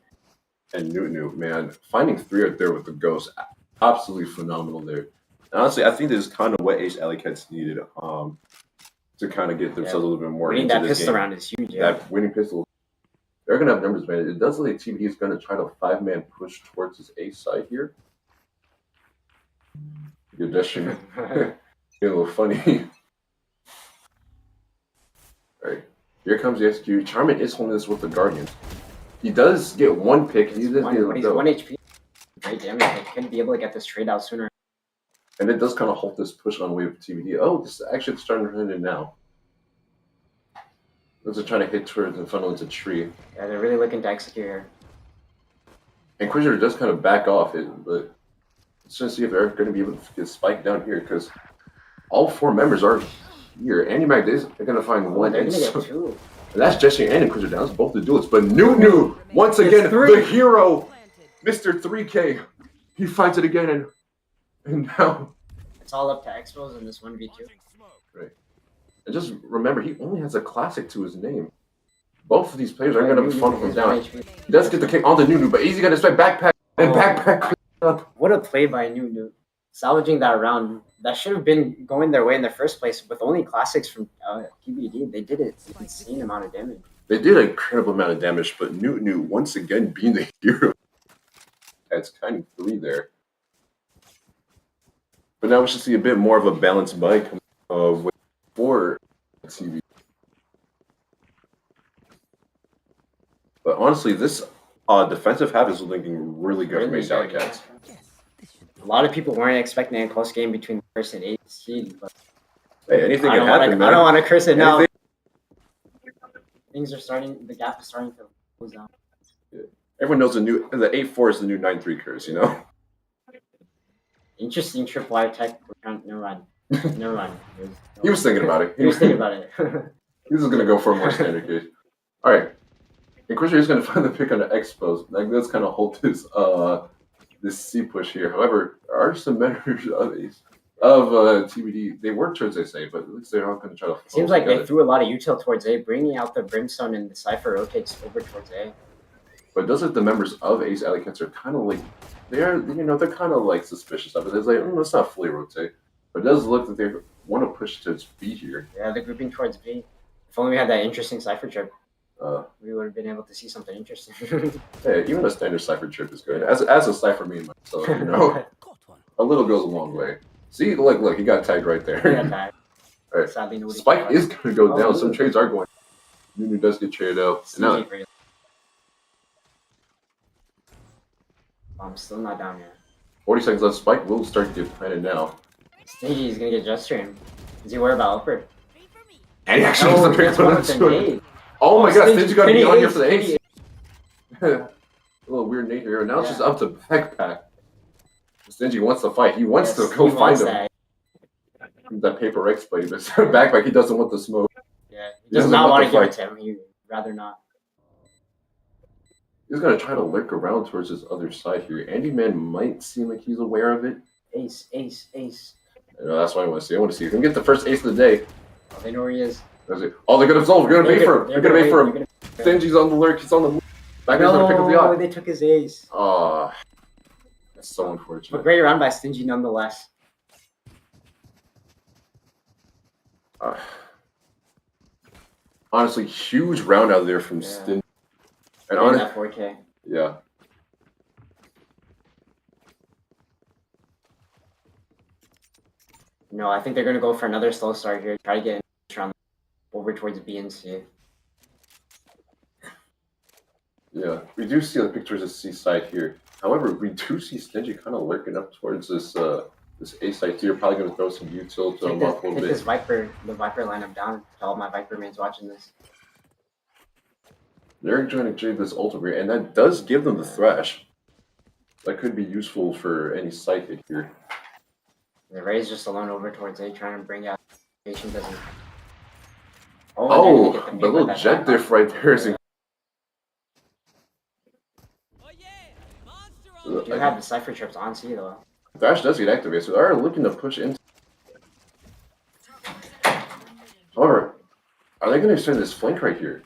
And Nunu, man, finding 3 right there with the Ghost, absolutely phenomenal there. And honestly, I think this is kind of what Ace Alleycats needed to kind of get themselves a little bit more winning into that this pistol game. round is huge. Yeah. That winning pistol. They're going to have numbers, man. It does look like TBD is going to try to 5-man push towards his A side here. Good gesture. Getting a little funny. Alright. Here comes the SQ. Charmin is holding this with the Guardian. He does get 1 pick. He does get he's 1 HP. Great damage. They could be able to get this trade out sooner. And it does kind of halt this push on wave of TBD. Oh, this is actually starting to run in now. Those are trying to hit towards and funnel into tree. Yeah, they're really looking to execute here. Inquisitor does kind of back off it, but let's just see if they're going to be able to get spiked down here, because all 4 members are here. Andy Mag is going to find 1. They're going to get 2. And that's Jesse and Inquisitor down. It's both the duelists. But Nunu, once again, the hero, Mr. 3K. He finds it again, and now... It's all up to Expos in this 1v2. Right. And just remember, he only has a classic to his name. Both of these players are going to funnel him down. He does get the kick on the Nunu, but Easy got to strike backpack, and backpack up. What a play by Nunu. Salvaging that round. That should have been going their way in the first place with only classics from TBD. They did it. Insane amount of damage. They did an incredible amount of damage, but Nunu, once again, being the hero. That's kind of 3 there. But now we should see a bit more of a balanced bike with 4 TV. But honestly, this defensive half is looking really good for Ace Alleycats. A lot of people weren't expecting a close game between the first and 8th seed, but hey, anything can happen, man. I don't want to curse it now. Things are starting. The gap is starting to close down. Yeah. Everyone knows the 8-4 is the new 9-3 curse, Interesting tripwire tech. Never mind. He was thinking about it. He was thinking about it. He's just gonna go for a more standard case. All right. And Christian is gonna find the pick on the expos. Like that's kind of hold this C push here. However, there are some members of TBD. They work towards SA, but at least they're not gonna try to. Seems like together. they threw a lot of util towards A, bringing out the Brimstone, and the Cypher rotates over towards A. But it does like the members of Ace Alleycats are kind of like they're kind of like suspicious of it. It's like let's not fully rotate, but it does look that they want to push to B here. Yeah, they're grouping towards B. If only we had that interesting Cypher trip, we would have been able to see something interesting. Hey, even a standard Cypher trip is good. As a Cypher main myself, you know, a little goes a long way. See, look, he got tagged right there. Yeah, All right, sadly, nobody Spike is going to go down. Oh, Some trades are going. Nunu does get traded out. And now, I'm still not down here. 40 seconds left. Spike will start to get planted now. Stingy is gonna get just stream. Is he worried about Awpers? And he actually has the pick that's one with the for nade. Oh my god, Stingy, Stingy got to be on here for the Stingy ace. A little weird nade here. Now it's just up to Backpack. Stingy wants to fight. He wants to go find him. That paper X play, but Backpack, he doesn't want the smoke. Yeah, he does not want to give it to him. He'd rather not. He's gonna try to lurk around towards his other side here. Andy Man might seem like he's aware of it. Ace. You know, that's what I want to see. I want to see if he can get the first ace of the day. Oh, they know where he is. Oh, they're gonna solve. We're gonna wait for him. We're gonna wait for him. Stingy's on the lurk. He's on the move. Backpack's gonna pick up the yacht. They took his ace. Oh, that's so But unfortunate. great round by Stingy nonetheless. Honestly, huge round out there from Stingy. And on that 4K. yeah. No, I think they're gonna go for another slow start here. Try to get in this round over towards B and C. Yeah, we do see the pictures of C side here. However, we do see Stingy kind of lurking up towards this this A side too. You're probably gonna throw some util to him off a little bit. This Viper, the Viper lineup down to all my Viper mains watching this. They're trying to trade this ult over here, and that does give them the thrash. That could be useful for any side hit here. The Ray's just alone over towards A, trying to bring out. Patient doesn't. Oh, the little jet diff right there is. You have the Cypher trips on C though. Thrash does get activated, so they are looking to push into. However, are they going to extend this flank right here?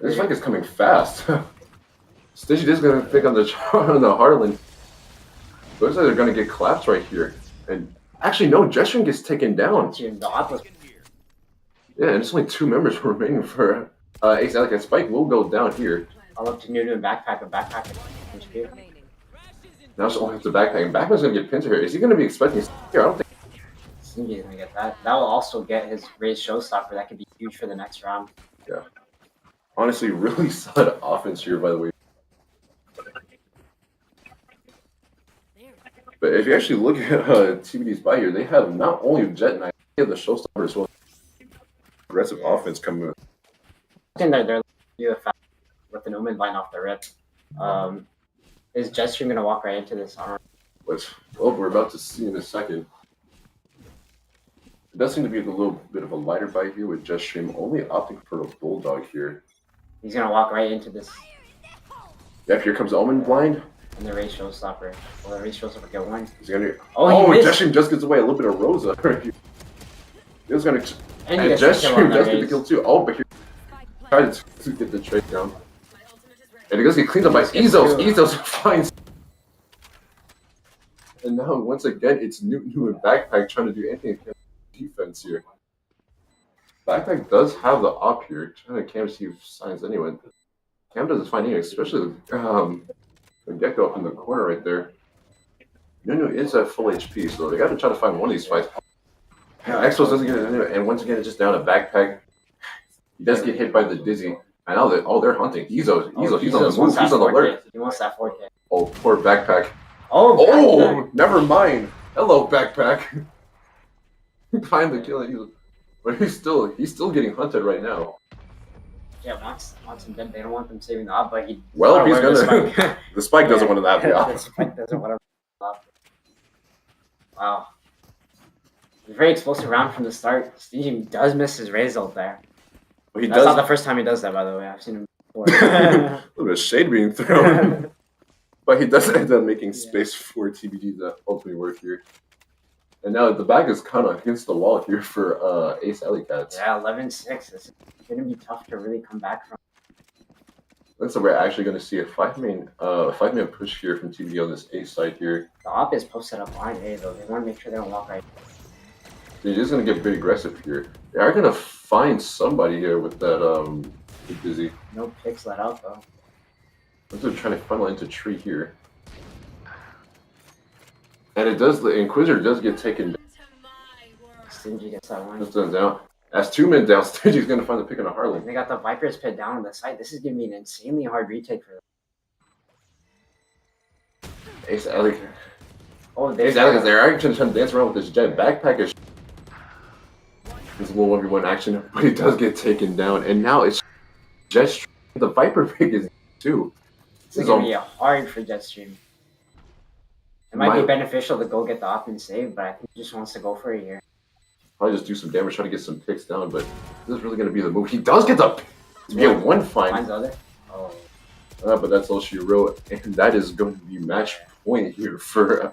This flank is coming fast. Stingy is going to pick on the Harlan. Looks like they're going to get collapsed right here. And actually, no, Jetstream gets taken down. Yeah, and it's only 2 members remaining for Ace Alleycats. Spike will go down here. I'll look to Nunu and Backpack, and Backpack can Now it's only up to Backpack. And Backpack's going to get pinned here. Is he going to be expecting here? I don't think. Stingy's going to get that. That will also get his raised showstopper. That could be huge for the next round. Yeah. Honestly, really solid offense here, by the way. But if you actually look at TBD's buy here, they have not only Jet Knight, they have the showstopper as well. Aggressive offense coming in. I think they're do a fast with an Omen line off the rip. Is Jetstream going to walk right into this armor? Well, we're about to see in a second. It does seem to be a little bit of a lighter buy here with Jetstream only opting for a Bulldog here. He's going to walk right into this. Yeah, here comes Omen blind. And the race showstopper. Will the race showstopper get one? He's gonna. Oh, Jetstream just gets away a little bit of Rosa. He was gonna. And Jetstream does get the kill too. Oh, but here tried to get the trade down. And he does get cleaned up by Ezos. Ezos finds. And now once again, it's Nunu and Backpack trying to do anything against defense here. Backpack does have the op here, trying to cam see signs anyway. Cam doesn't find anything, especially the Gecko up in the corner right there. Nunu is at full HP, so they got to try to find one of these fights. Expos doesn't get it anyway, and once again, it's just down to Backpack. He does get hit by the Dizzy. And now they're hunting. He's on the move. He's on the alert. He wants that 4K. Oh, poor Backpack. Oh, never mind. Hello, Backpack. Finally killing. But he's still getting hunted right now. Yeah, wants him dead. They don't want them saving the op, but he. Well, he's gonna. The Spike doesn't want to have the op. The Spike doesn't want to have the op. Wow. It's a very explosive round from the start. Stingy does miss his raise ult there. He That's not the does first time he does that, by the way. I've seen him before. a little bit of shade being thrown. But he does end up making space for TBD to ultimately work here. And now the back is kind of against the wall here for Ace Alleycats. Yeah, 11-6. It's going to be tough to really come back from. Looks like we're actually going to see a five-man push here from TBD on this Ace side here. The op is posted up on A, though. They want to make sure they don't walk right. They're just going to get very aggressive here. They are going to find somebody here with that busy. No picks let out, though. They're trying to funnel into tree here. And it does, the Inquisitor does get taken down. Stingy gets that one. Just down. As 2 men down, Stingy's going to find the pick on a Harlan. They got the Vipers pit down on the side. This is going to be an insanely hard retake for them. Ace Alleycats. Oh, Ace Alleycats, they're actually trying to dance around with this jet backpack. Is it's a little 1v1 action, but he does get taken down. And now it's just the Viper pick is too. This is going to be hard for Jetstream. It might be beneficial to go get the op and save, but I think he just wants to go for it here. Probably just do some damage, try to get some picks down, but this is really going to be the move. He does get the pick to be a one find. Finds the other. Oh. But that's all she wrote, and that is going to be match point here for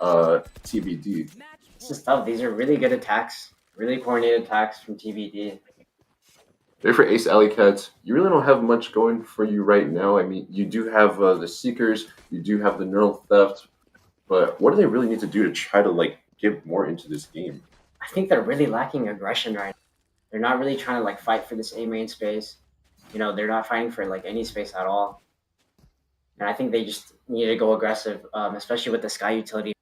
TBD. This is tough. These are really good attacks. Really coordinated attacks from TBD. There for Ace Alleycats, you really don't have much going for you right now. I mean, you do have the Seekers, you do have the Neural Theft, but what do they really need to do to try to like get more into this game? I think they're really lacking aggression right now. They're not really trying to like fight for this A main space. You know, they're not fighting for like any space at all. And I think they just need to go aggressive, especially with the Sky utility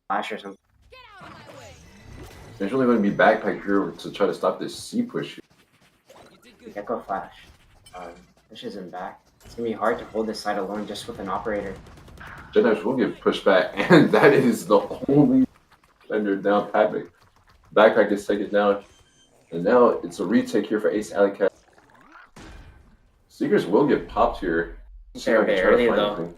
flash or something. There's really going to be backpack here to try to stop this C push. Gecko flash. Pushes him back. It's going to be hard to hold this side alone just with an operator. Jedi will get pushed back, and that is the only defender down. Backpack gets taken down, and now it's a retake here for Ace Alleycat. Seekers will get popped here. They're very early though.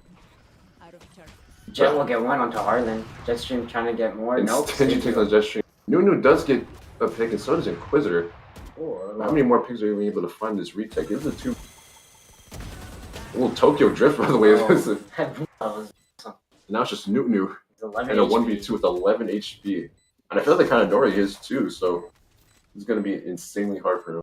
Jet will get one onto Harlan. Jetstream trying to get more. Nope. Stingy takes on Jetstream. Nunu does get a pick, and so does Inquisitor. Ooh, How many more picks are you able to find this retake? This is a two. A little Tokyo Drift, by the way. Oh. Now it's just Nunu and a HP. 1v2 with 11 HP. And I feel like the kind of Nori is too, so it's going to be insanely hard for him.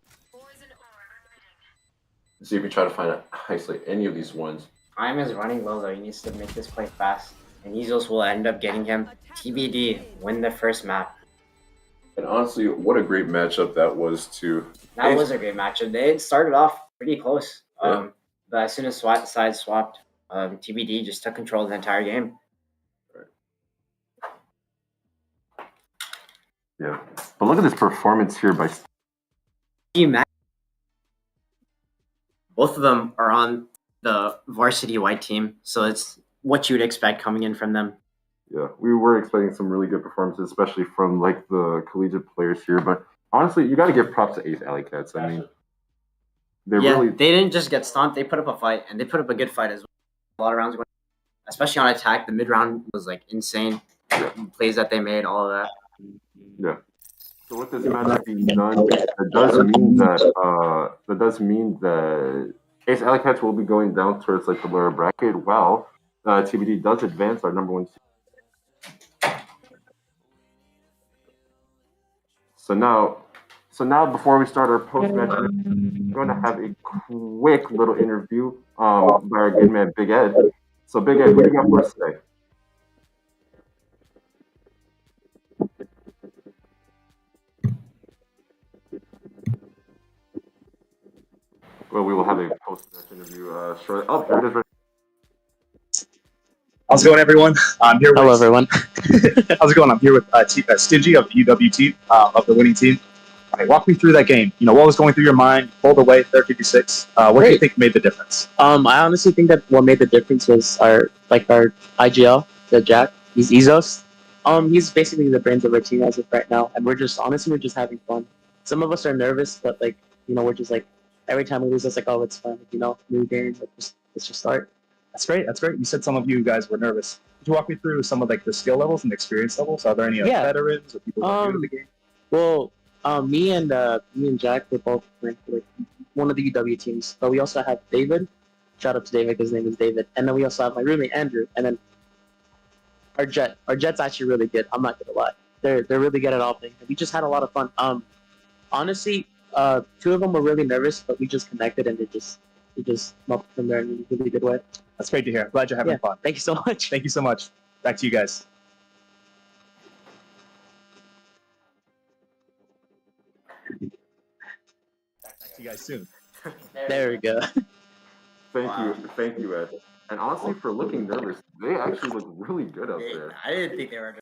Let's see if we try to isolate any of these ones. Time is running low though. He needs to make this play fast. And Ezos will end up getting him. TBD, win the first map. And honestly, what a great matchup that was too. That was a great matchup. They started off pretty close. Yeah. But as soon as sides swapped, TBD just took control of the entire game. Yeah. But look at this performance here by Both of them are on the varsity white team, so it's what you'd expect coming in from them. Yeah, we were expecting some really good performances, especially from like the collegiate players here. But honestly, you got to give props to Ace Alleycats. I mean, they didn't just get stomped; they put up a fight, and they put up a good fight as well. A lot of rounds, especially on attack. The mid round was like insane. Yeah. Plays that they made, all of that. Yeah. So with this match being done, that does mean that Ace Alleycats will be going down towards like the lower bracket. While TBD does advance our number one seed. So now before we start our post-match, we're going to have a quick little interview by our good man Big Ed. So Big Ed, what do you got for us today? Well, we will have a post-match interview shortly. Oh, here it is. How's it going, everyone? I'm here with... Hello, everyone. How's it going? I'm here with Stingy of the UW team, of the winning team. All right, walk me through that game. You know, what was going through your mind? Pulled away, 36. What do you think made the difference? I honestly think that what made the difference was our IGL, the Jack. He's Ezos. He's basically the brains of our team as of right now, and we're just having fun. Some of us are nervous, but we're just every time we lose, it's oh, it's fun. New game. Let's just start. That's great. You said some of you guys were nervous. Could you walk me through some of the skill levels and experience levels? Are there any veterans or people who are new to the game? Well, Me and Jack were both ranked like one of the UW teams, but we also have David. Shout out to David, because his name is David, and then we also have my roommate Andrew, and then our Jet. Our Jet's actually really good. I'm not gonna lie. They're really good at all things. We just had a lot of fun. Honestly, two of them were really nervous, but we just connected, and they just up from there in a really good way. That's great to hear. Glad you're having Yeah. fun. Thank you so much. Thank you so much. Back to you guys. Back to you guys soon. There we go. Thank you, Ed. And honestly, for looking nervous, they actually look really good out there. I didn't think they were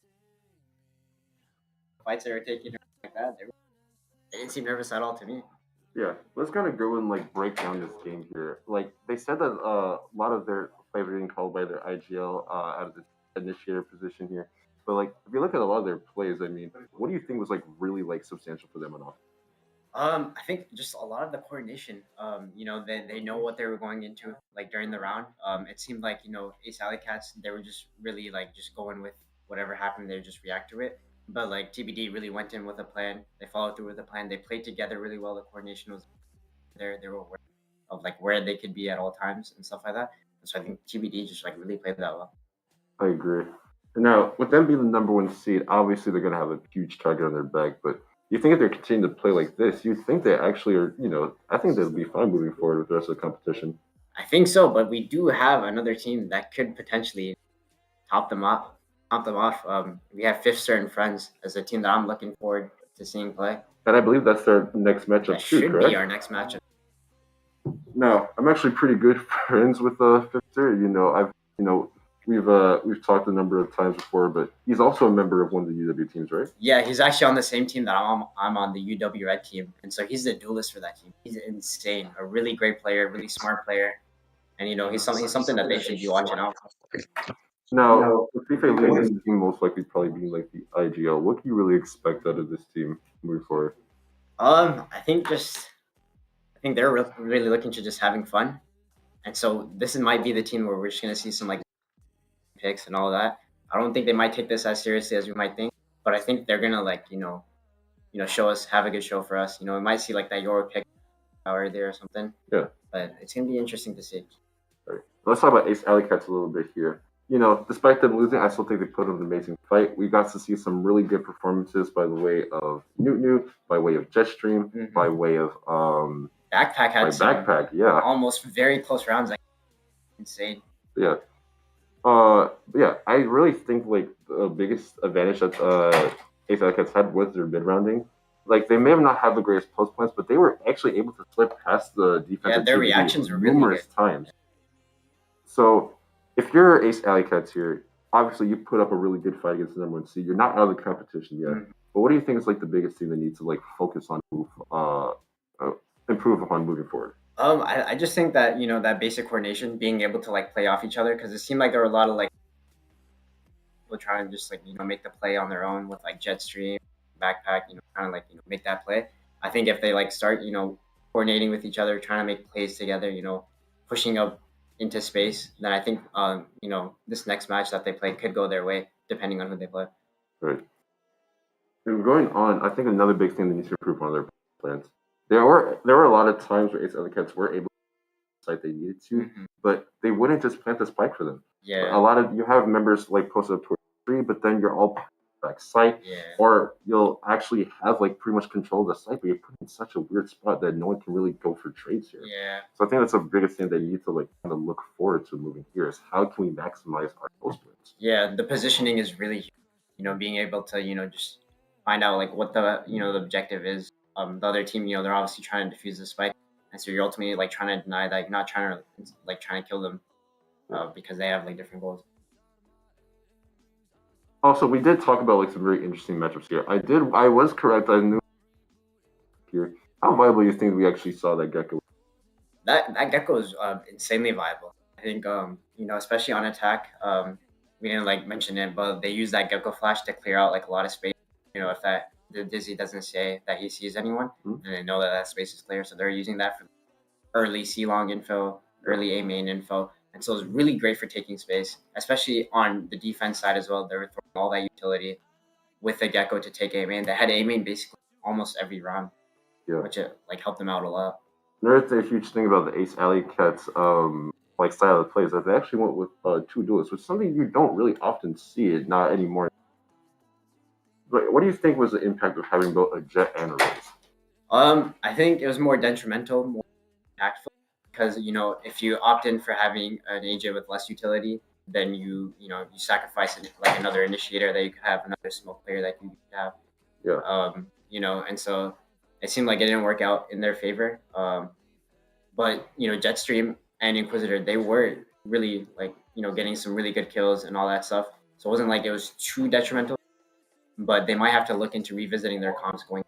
fights they were taking like that. They didn't seem nervous at all to me. Yeah, let's kind of go and like break down this game here. Like they said that a lot of their players were being called by their IGL out of the initiator position here. But like if you look at a lot of their plays, I mean, what do you think was like really like substantial for them and all? I think just a lot of the coordination. They know what they were going into like during the round. It seemed like Ace Alleycats, they were just really like just going with whatever happened. They just react to it. But like TBD really went in with a plan. They followed through with a plan. They played together really well. The coordination was there. They were aware of like where they could be at all times and stuff like that. And so I think TBD just like really played that well. I agree. Now, with them being the number one seed, obviously they're going to have a huge target on their back. But you think if they're continuing to play like this, you think they actually are, I think they'll be fine moving forward with the rest of the competition. I think so, but we do have another team that could potentially top them off. We have Fifster&Friends as a team that I'm looking forward to seeing play. And I believe that's their next matchup That too, should correct? be our next matchup. No, I'm actually pretty good friends with Fifster. We've talked a number of times before, but he's also a member of one of the UW teams, right? Yeah, he's actually on the same team that I'm on, the UW Red team, and so he's the duelist for that team. He's insane, a really great player, really smart player, and he's something that they should be watching out for. Now, if FIFA leading this team most likely probably being like the IGL, what can you really expect out of this team moving forward? I think they're really looking to just having fun, and so this might be the team where we're just gonna see some like picks and all that. I don't think they might take this as seriously as we might think, but I think they're gonna like show us, have a good show for us. We might see like that your pick hour there or something. Yeah. But it's gonna be interesting to see. All right. Let's talk about Ace Alleycats a little bit here. Despite them losing, I still think they put on an amazing fight. We got to see some really good performances by the way of Newt, by way of Jetstream, by way of Backpack had some Backpack, yeah, almost very close rounds. Like insane. Yeah. I really think like the biggest advantage that Ace Alleycats had was their mid rounding. Like they may have not had the greatest post plans, but they were actually able to slip past the defense. Yeah, their reactions were really numerous times. So if you're Ace Alleycats here, obviously you put up a really good fight against the number one seed. You're not out of the competition yet. But what do you think is like the biggest thing they need to like focus on, improve upon moving forward? I just think that that basic coordination, being able to like play off each other, because it seemed like there were a lot of like people trying to just like make the play on their own with like Jetstream, Backpack, trying to like make that play. I think if they like start coordinating with each other, trying to make plays together, pushing up into space, then I think this next match that they play could go their way depending on who they play. Right. And going on, I think another big thing they need to improve on their plans. There were a lot of times where Ace Alleycats were able to site they needed to, but they wouldn't just plant the spike for them. Yeah. A lot of you have members like posted up towards 3, but then you're all back site, or you'll actually have like pretty much control of the site, but you're put in such a weird spot that no one can really go for trades here. Yeah. So I think that's the biggest thing they need to like kind of look forward to moving here is how can we maximize our post wins? Yeah, the positioning is really huge. Being able to just find out like what the the objective is. The other team, they're obviously trying to defuse the spike, and so you're ultimately like trying to deny that. You're not trying to kill them because they have like different goals. Also, we did talk about like some very interesting matchups here. I was correct. I knew here. How viable do you think we actually saw that Gecko? That Gecko is insanely viable. I think especially on attack. We didn't like mention it, but they use that Gecko flash to clear out like a lot of space. If the Dizzy doesn't say that he sees anyone, then they know that space is clear. So they're using that for early C long info, early A main info. And so it's really great for taking space, especially on the defense side as well. They were throwing all that utility with the Gecko to take A main. They had A main basically almost every round, which it helped them out a lot. Another huge thing about the Ace Alleycats style of play is that they actually went with 2 duelists, which is something you don't really often see it, not anymore. But what do you think was the impact of having both a Jet and a Raze? I think it was more detrimental, more impactful, because if you opt in for having an AJ with less utility, then you sacrifice another initiator that you could have, another smoke player that you could have. Yeah. And so it seemed like it didn't work out in their favor. But Jetstream and Inquisitor, they were really getting some really good kills and all that stuff. So it wasn't like it was too detrimental, but they might have to look into revisiting their comps going.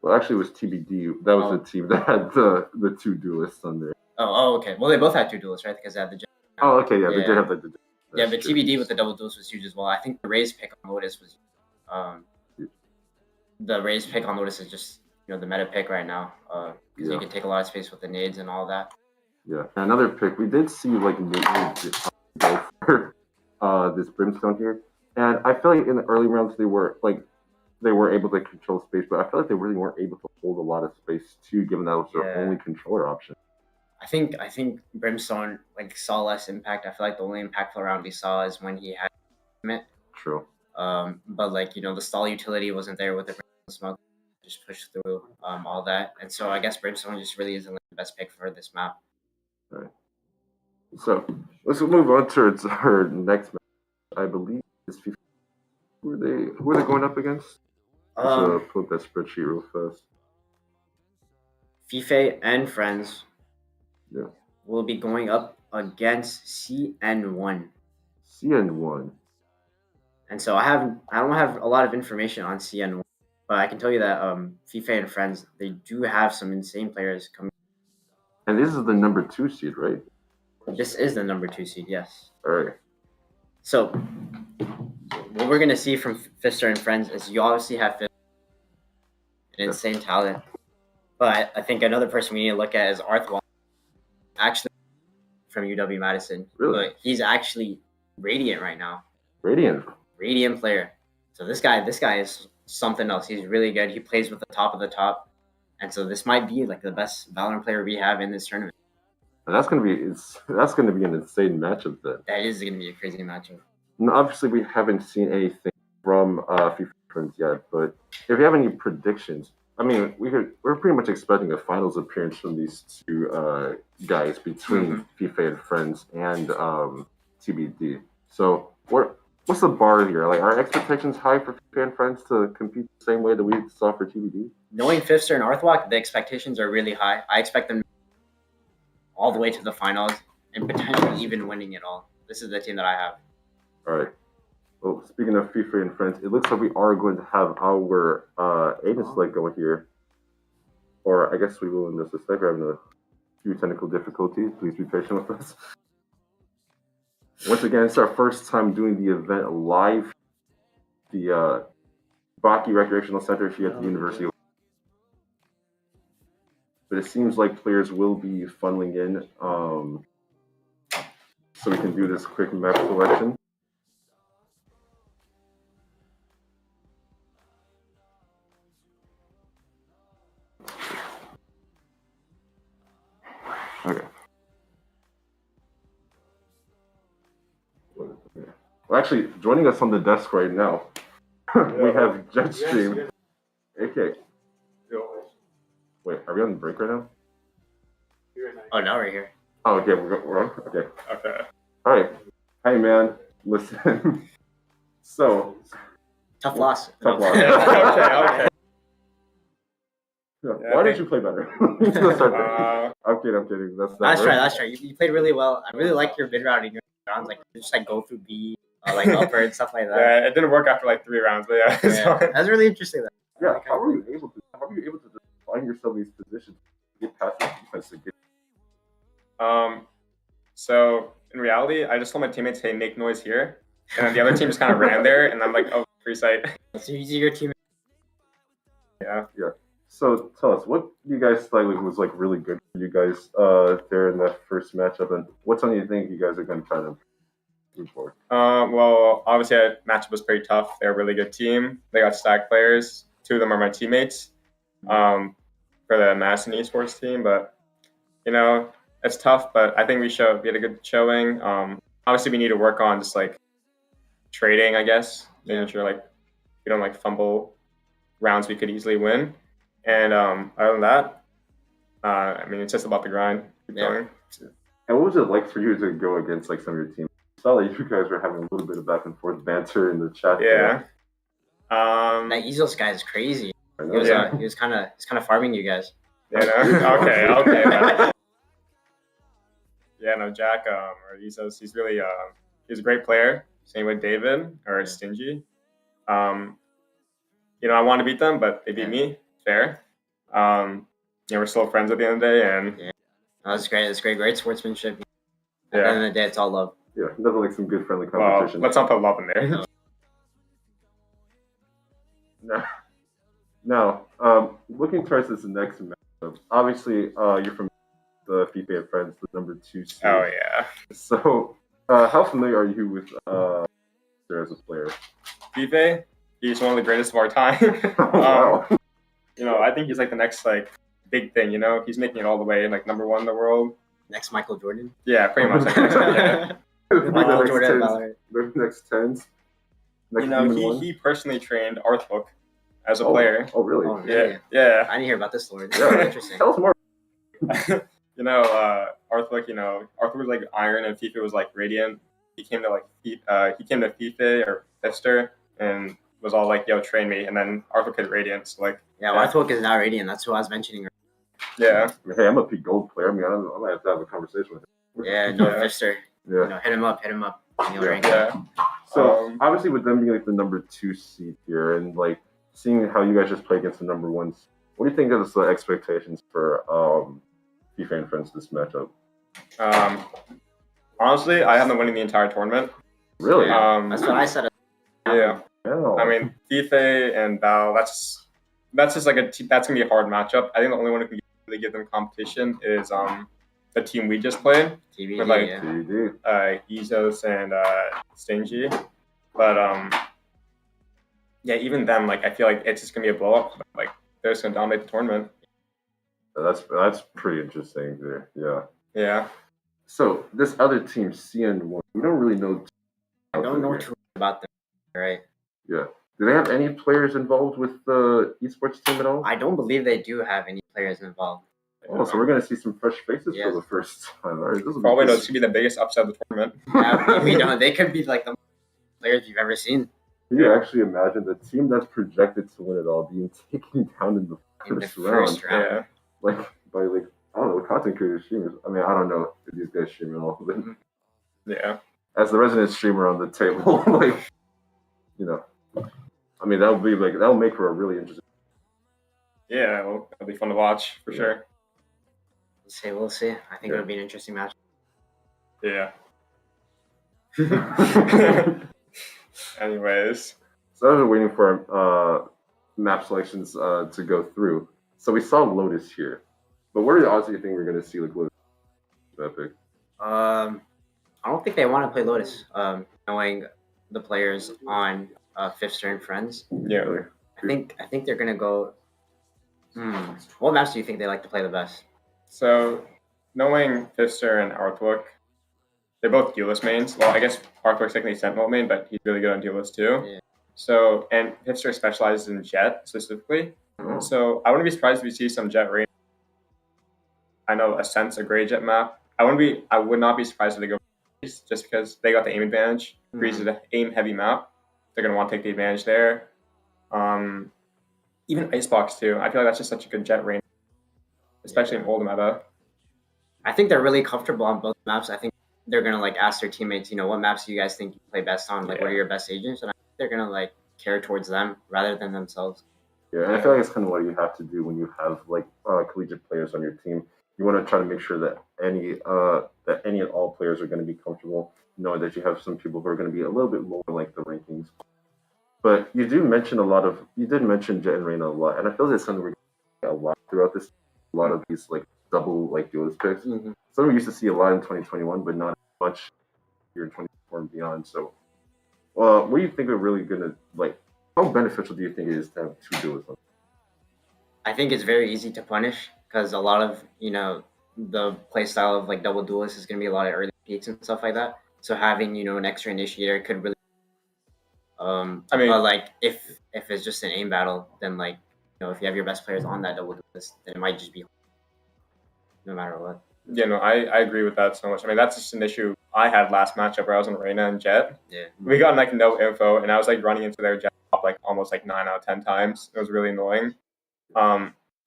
Well, actually, it was TBD. That was the team that had the 2 duelists on there. Oh, okay. Well, they both had 2 duelists, right? Because they had the Jet. Oh, okay, yeah, they did have the. Yeah, but TBD with the double duels was huge as well. I think the Raze pick on Lotus was. The Raze pick on Lotus is just the meta pick right now because you can take a lot of space with the nades and all that. Yeah, another pick we did see nade go for this Brimstone here, and I feel like in the early rounds they were able to control space, but I feel like they really weren't able to hold a lot of space too, given that was their only controller option. I think Brimstone saw less impact. I feel like the only impactful round we saw is when he had it. True. But the stall utility wasn't there with the smoke, just push through all that, and so I guess Brimstone just really isn't the best pick for this map. All right. So let's move on towards our next match. I believe is FIFA. Who are they going up against? Let's pull up that spreadsheet real fast. Fifster&Friends. Yeah. Will be going up against CN1. CN1. And so I don't have a lot of information on CN1, but I can tell you that Fifster&Friends, they do have some insane players coming. And this is the number 2 seed, right? This is the number 2 seed, yes. All right. So what we're gonna see from Fifster&Friends is you obviously have an insane talent, but I think another person we need to look at is Arthwal, actually from UW Madison. Really? But he's actually Radiant right now. Radiant player. So this guy is something else. He's really good. He plays with the top of the top, and so this might be the best Valorant player we have in this tournament. And that's gonna be an insane matchup then. That is gonna be a crazy matchup. Now, obviously, we haven't seen anything from Fifster&Friends yet, but if you have any predictions, I mean, we're pretty much expecting a finals appearance from these 2 guys between Fifster&Friends and TBD. So what's the bar here? Are expectations high for Fifster&Friends to compete the same way that we saw for TBD? Knowing Fifster and Arthwalk, the expectations are really high. I expect them all the way to the finals and potentially even winning it all. This is the team that I have. All right. Well, speaking of Fifster&Friends, it looks like we are going to have our agent select going here. Or I guess we will in just a second. We're having a few technical difficulties. Please be patient with us. Once again, it's our first time doing the event live. The Bakke Recreational Center here at the University. But it seems like players will be funneling in, so we can do this quick map selection. Okay. Well, actually, joining us on the desk right now, we have Jetstream. Okay. Wait, are we on break right now? Oh, now we're here. Oh, okay, we're on? Okay. Okay. All right. Hey, man, listen. So. Tough loss. Okay. Yeah, why didn't you play better? Let's start there. I'm kidding. That's right. You played really well. I really like your mid routing rounds. Just go through B, upper and stuff like that. Yeah, it didn't work after 3 rounds, but yeah. That's really interesting. Yeah, how are you able to just find yourself in these positions, get past the defense to get? So in reality, I just told my teammates, "Hey, make noise here," and then the other team just kind of ran there, and I'm like, "Oh, free sight." So your team. Yeah. So tell us, what you guys thought was really good for you guys there in that first matchup, and what's something you think you guys are going to try to move forward? Well, obviously that matchup was pretty tough. They're a really good team. They got stacked players. two of them are my teammates for the Madison esports team. But it's tough. But I think we had a good showing. Obviously, we need to work on just like trading, I guess, making sure like we don't like fumble rounds we could easily win. And other than that, I mean, it's just about the grind. Keep going. And what was it like for you to go against like some of your team? I saw that you guys were having a little bit of back and forth banter in the chat. Yeah. That Ezos guy is crazy. He was kind of farming you guys. Okay. Yeah, no, Jack or Ezos, he's really he's a great player. Same with David or Stingy. I want to beat them, but they beat me. Fair. We're still friends at the end of the day, and that's great. That's great sportsmanship. At the end of the day, it's all love. Yeah, nothing like some good friendly competition. Well, let's not put love in there. No. Now, looking towards this next matchup, obviously you're from the Fifster&Friends, the number 2 seed. Oh yeah. So, how familiar are you with as a player? Fife, he's one of the greatest of our time. Wow. I think he's like the next like big thing. He's making it all the way like number 1 in the world. Next Michael Jordan. Yeah, pretty much. Michael Jordan, Valorant. The next 10s. He personally trained Arthbook as a player. Oh, really? Oh, really? Yeah. I didn't hear about this story. Yeah. Interesting. Tell us more. Arthbook, Arthur was like Iron and Fife was like Radiant. He came to Fife or Fifster and was all like, yo, train me. And then Arthbook is Radiant. So like, Arthbook is now Radiant. That's who I was mentioning. Yeah. Hey, I'm a peak gold player. I mean, I might have to have a conversation with him. Yeah, no, Fifster. Yeah. Hit him up. Yeah. So obviously, with them being like the number 2 seed here, and like seeing how you guys just play against the number 1, what do you think is the expectations for Fifster&Friends this matchup? Honestly, I have them winning the entire tournament. Really? That's what I said. Yeah. Oh. I mean, Fife and Val. That's just like that's gonna be a hard matchup. I think the only one who can really give them competition is the team we just played. TBD, with like TBD. Ezos and Stingy. But even them, like I feel like it's just gonna be a blow up. Like they're just gonna dominate the tournament. That's pretty interesting there. Yeah. Yeah. So this other team, CN1, we don't really know. I don't know too much about them, right? Yeah. Do they have any players involved with the esports team at all? I don't believe they do have any players involved. Oh, so we're gonna see some fresh faces for the first time. All right, Probably this should be the biggest upset of the tournament. Yeah, we don't. They could be like the players you've ever seen. Can you actually imagine the team that's projected to win it all being taken down in the first round? Yeah. Like by like I don't know, content creators, streamers. I mean, I don't know if these guys stream at all, but yeah. As the resident streamer on the table, like I mean, that'll make for a really interesting. Yeah, it'll be fun to watch for sure. We'll see. I think it'll be an interesting match. Yeah. Anyways, so I was waiting for map selections to go through. So we saw Lotus here, but what are the odds that you think we're going to see like Lotus epic? I don't think they want to play Lotus. Knowing the players on Fifster&Friends. Yeah. I think they're gonna go. What maps do you think they like to play the best? So, knowing Fifster and Arthbook, they're both duelist mains. Well, I guess Arthbook's technically Sentinel main, but he's really good on duelist too. Yeah. So, and Fifster specializes in Jet specifically. Oh. So, I wouldn't be surprised if we see some Jet rain. I know Ascent's a great Jet map. I would not be surprised if they go Breeze, just because they got the aim advantage. Breeze is an aim heavy map. They're gonna want to take the advantage there. Even Icebox too. I feel like that's just such a good Jet rain, especially in old meta. I think they're really comfortable on both maps. I think they're gonna like ask their teammates, what maps do you guys think you play best on? Like, what are your best agents? And I think they're gonna like care towards them rather than themselves. Yeah, and I feel like it's kind of what you have to do when you have like collegiate players on your team. You want to try to make sure that any and all players are going to be comfortable, knowing that you have some people who are going to be a little bit lower like the rankings. But you did mention Jet and Reyna a lot, and I feel that's something we're going to a lot throughout this. A lot of these like double like duelist picks. Something we used to see a lot in 2021, but not much here in 2024 and beyond. So, what do you think are really going to like How beneficial do you think it is to have two duelists? I think it's very easy to punish because a lot of the play style of like double duelists is going to be a lot of early peaks and stuff like that. So having an extra initiator could really but like if it's just an aim battle, then like if you have your best players on that double duelist, then it might just be no matter what. Yeah, no, I agree with that so much. I mean, that's just an issue I had last matchup where I was on Reyna and Jet. Yeah. We got like no info, and I was like running into their Jet like almost like 9 out of 10 times. It was really annoying.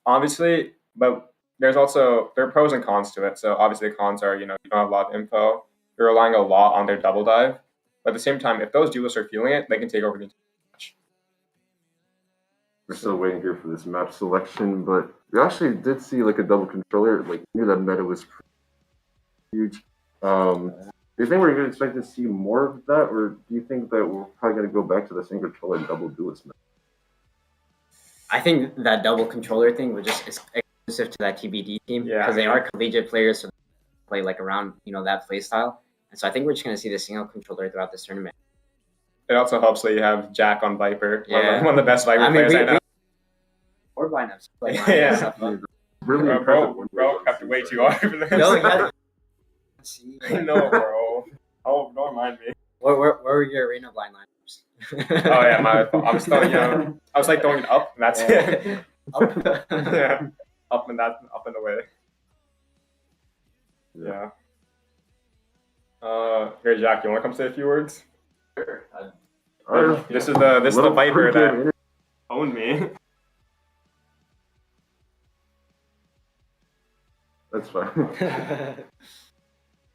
Obviously, but there are pros and cons to it. So obviously the cons are, you don't have a lot of info. You're relying a lot on their double dive. But at the same time, if those duelists are feeling it, they can take over the match. We're still waiting here for this map selection, but we actually did see like a double controller. Like, knew that meta was huge. Do you think we're going to expect to see more of that, or do you think that we're probably going to go back to the single controller and double duelist map? I think that double controller thing was just exclusive to that TBD team because they are collegiate players, so they play like around that play style. And so I think we're just going to see the single controller throughout this tournament. It also helps that you have Jack on Viper, one of the best Viper players I know. Or lineups. Really impressive. Bro kept it way too hard for this. No, bro. Oh, don't mind me. Where were your arena blind lineups? Oh yeah, I was throwing, I was like throwing it up, and that's it. Up. Yeah, up and away. Yeah. Here, Jack, you want to come say a few words? Sure. This is the Viper that owned me. That's fine.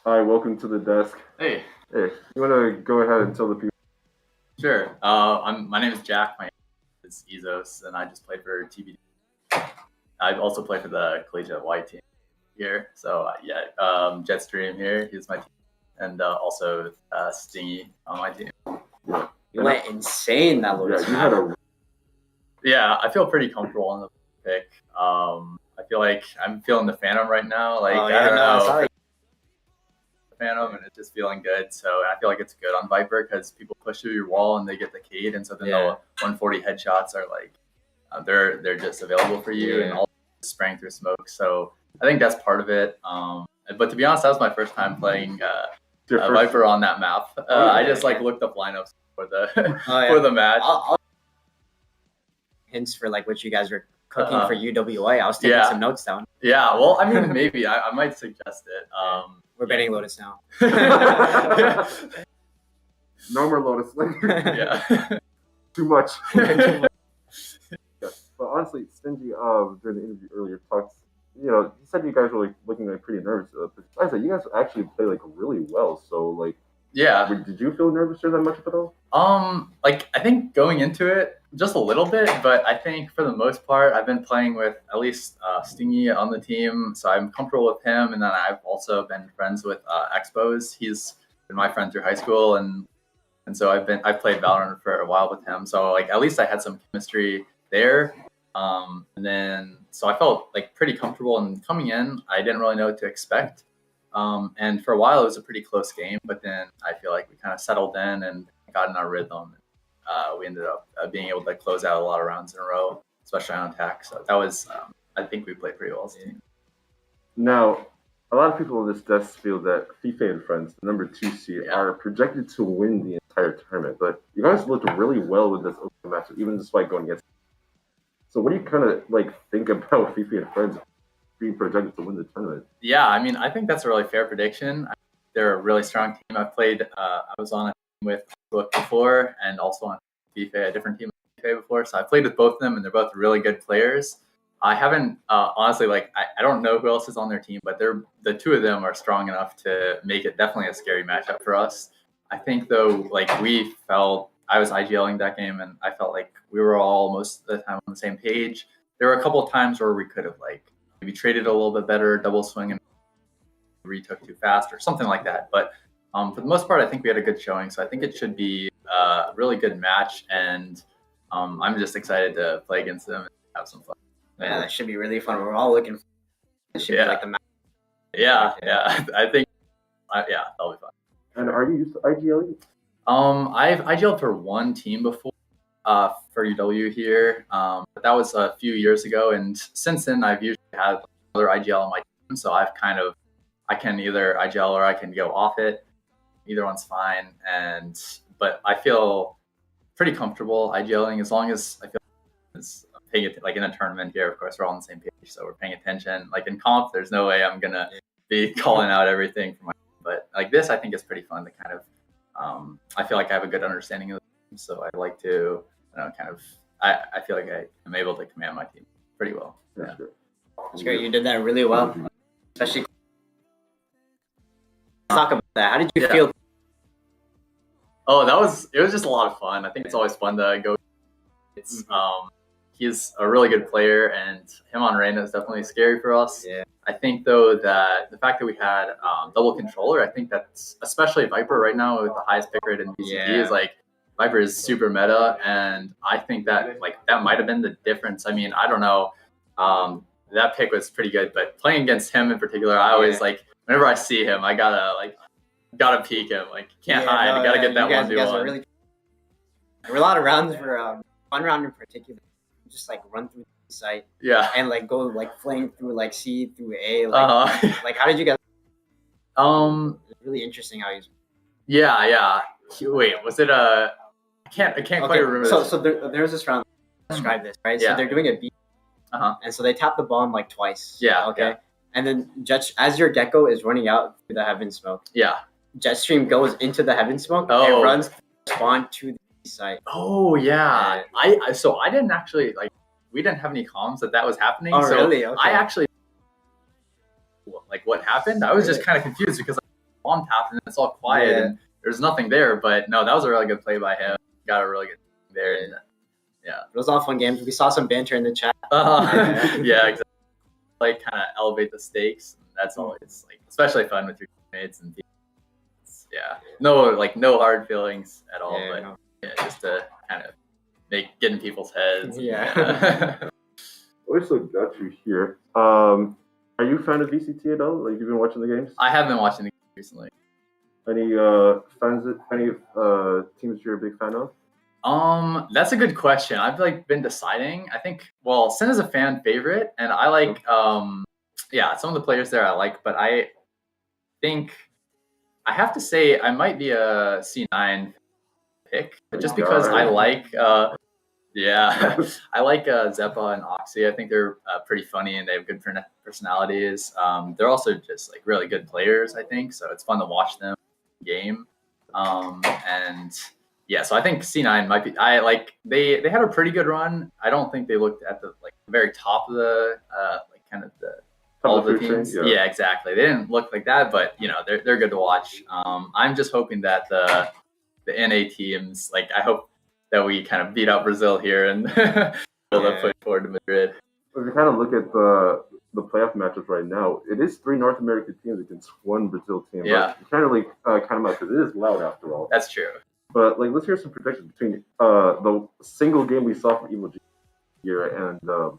Hi, welcome to the desk. Hey. Hey, you want to go ahead and tell the people? Sure. My name is Jack. My name is Ezos, and I just played for TBD. I also play for the Collegiate Y team here. So Jetstream here. He's my team, and also Stingy on my team. Yeah. You went insane that Lotus. Yeah, I feel pretty comfortable on the pick. I feel like I'm feeling the Phantom right now. Like I don't know. Phantom, and it's just feeling good. So I feel like it's good on Viper because people push through your wall and they get the Cade, and so then the 140 headshots are like they're just available for you, and all spraying through smoke. So I think that's part of it. But to be honest, that was my first time playing Viper on that map. I just like looked up lineups for the for the match. Hints for like what you guys were cooking for UWA. I was taking some notes down. Yeah, well, I mean, maybe I might suggest it. We're betting Lotus now. No more Lotus. Yeah. Too much. Yeah. But honestly, Stingy, during the interview earlier, talked. You said you guys were like looking like pretty nervous. Besides that, you guys actually play like really well. So like, did you feel nervous or that much at all? Like I think going into it just a little bit, but I think for the most part I've been playing with at least Stingy on the team, so I'm comfortable with him. And then I've also been friends with Expos. He's been my friend through high school, and so I've played Valorant for a while with him. So like at least I had some chemistry there. And then so I felt like pretty comfortable. And coming in, I didn't really know what to expect. And for a while it was a pretty close game, but then I feel like we kind of settled in and got in our rhythm. We ended up being able to close out a lot of rounds in a row, especially on attack. So that was, I think we played pretty well as a team. Now, a lot of people on this desk feel that Fifster&Friends, the number 2 seed, are projected to win the entire tournament. But you guys looked really well with this open matchup, even despite going against. So what do you kind of like think about Fifster&Friends being projected to win the tournament? Yeah, I mean, I think that's a really fair prediction. They're a really strong team. I've played, I was on a team with Facebook before, and also on FIFA, a different team with FIFA before. So I played with both of them, and they're both really good players. I haven't, honestly, like, I don't know who else is on their team, but the two of them are strong enough to make it definitely a scary matchup for us. I think, though, like, I was IGLing that game, and I felt like we were all most of the time on the same page. There were a couple of times where we could have, like, maybe traded a little bit better, double swing, and retook too fast or something like that. But for the most part, I think we had a good showing. So I think it should be a really good match, and I'm just excited to play against them and have some fun. Yeah, that should be really fun. We're all looking for it. Should be like the match. Yeah. I think, that'll be fun. And are you used to IGLing? I've IGL'd for one team before. for UW here, but that was a few years ago. And since then, I've usually had another IGL on my team, so I can either IGL or I can go off it. Either one's fine. But I feel pretty comfortable IGLing as long as I feel paying it, like in a tournament here. Of course, we're all on the same page, so we're paying attention. Like in comp, there's no way I'm gonna be calling out everything for my. But like this, I think is pretty fun to kind of. I feel like I have a good understanding of the team, so I like to, I feel like I am able to command my team pretty well. That's good. That's great. You did that really well, especially. Let's talk about that. How did you feel? Oh, it was just a lot of fun. I think it's always fun to go. It's he's a really good player, and him on Reyna is definitely scary for us. Yeah. I think though that the fact that we had double controller, I think that's especially Viper right now with the highest pick rate in BCT is like Viper is super meta, and I think that like that might have been the difference. I mean, I don't know. That pick was pretty good, but playing against him in particular, I always like whenever I see him, I gotta peek him. Like can't hide. I gotta get that 1v1. Really, there were a lot of rounds for one round in particular. Just like run through the site, and like go like flaying through like C through A, like like how did you guys? It's really interesting how he's. Yeah. Wait, was it a? I can't quite remember. So there's this round. Describe this, right? So they're doing a B, and so they tap the bomb like twice. Yeah. Okay. Yeah. And then as your gecko is running out through the heaven smoke. Yeah. Jetstream goes into the heaven smoke and runs spawn to the site. Oh yeah. So I didn't actually like. We didn't have any comms that was happening. Oh so really? Okay. I actually like what happened. I was just kind of confused because bomb tapped and it's all quiet and there's nothing there. But no, that was a really good play by him. Got a really good there. And, it was all fun games. We saw some banter in the chat. Yeah, exactly. Like kind of elevate the stakes. That's always like especially fun with your teammates and teams. Yeah, no hard feelings at all. Just to kind of get in people's heads. Always got you here. Are you a fan of VCT at all? Like you've been watching the games? I have been watching the games recently. Any fans? Any teams you're a big fan of? That's a good question. I've like been deciding. I think Sin is a fan favorite, and I like some of the players there I like, but I think I have to say I might be a C9 pick, just because I like I like Zeppa and Oxy. I think they're pretty funny and they have good personalities. They're also just like really good players, I think, so it's fun to watch them game. So I think C9 might be. I like they had a pretty good run. I don't think they looked at the like very top of the like kind of the all of the teams. Yeah, exactly. They didn't look like that, but they're good to watch. I'm just hoping that the NA teams, like I hope that we kind of beat out Brazil here and build up push forward to Madrid. If you kind of look at the playoff matches right now, it is 3 North American teams against 1 Brazil team. Yeah, you can't really count them out because it is loud after all. That's true. But like, let's hear some predictions between the single game we saw from Evil G here and Loud.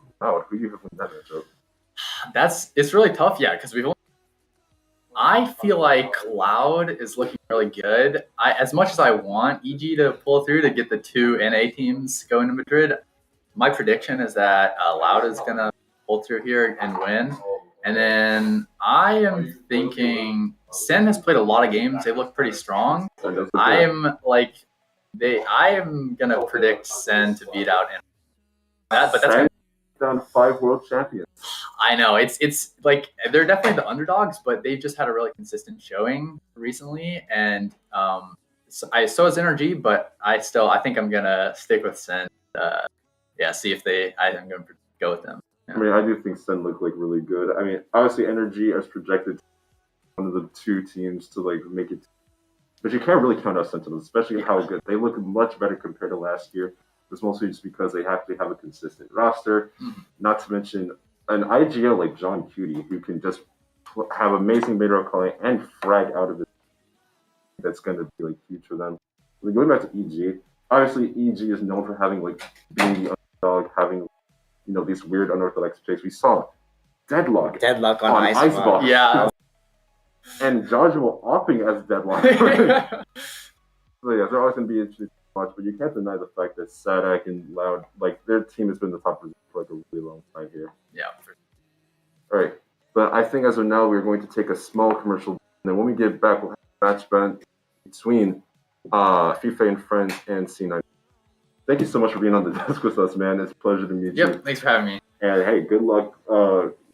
Who do you have in that matchup? It's really tough, because we've only. I feel like Loud is looking really good. As much as I want EG to pull through to get the 2 NA teams going to Madrid, my prediction is that Loud is gonna pull through here and win. And then I am thinking Sen has played a lot of games. They look pretty strong. I am gonna predict Sen to beat out that, but that's down 5 world champions. I know it's like they're definitely the underdogs, but they've just had a really consistent showing recently, and so is Energy, but I think I'm gonna stick with Sen. See if I'm gonna go with them. I mean, I do think Sen look like really good. I mean, obviously Energy is projected to be one of the 2 teams to like make it, but you can't really count out Sentinels, especially how good they look. Much better compared to last year. It's mostly just because they have to have a consistent roster. Not to mention an IGL like John Cutie, who can just have amazing mid-roll calling and frag out of it. That's going to be like huge for them. Going back to EG, obviously EG is known for having like being the underdog, having these weird unorthodox picks. We saw Deadlock on Icebox. Yeah. And Joshua opting as Deadlock. So they're always going to be interesting. much, but you can't deny the fact that Sadak and Loud, like their team has been the top result for like a really long time here. Yeah. All right, but I think as of now we're going to take a small commercial, and then when we get back, we'll have a match between FIFA and Friends and C9. Thank you so much for being on the desk with us, man. It's a pleasure to meet you. Yep. Thanks for having me. And hey, good luck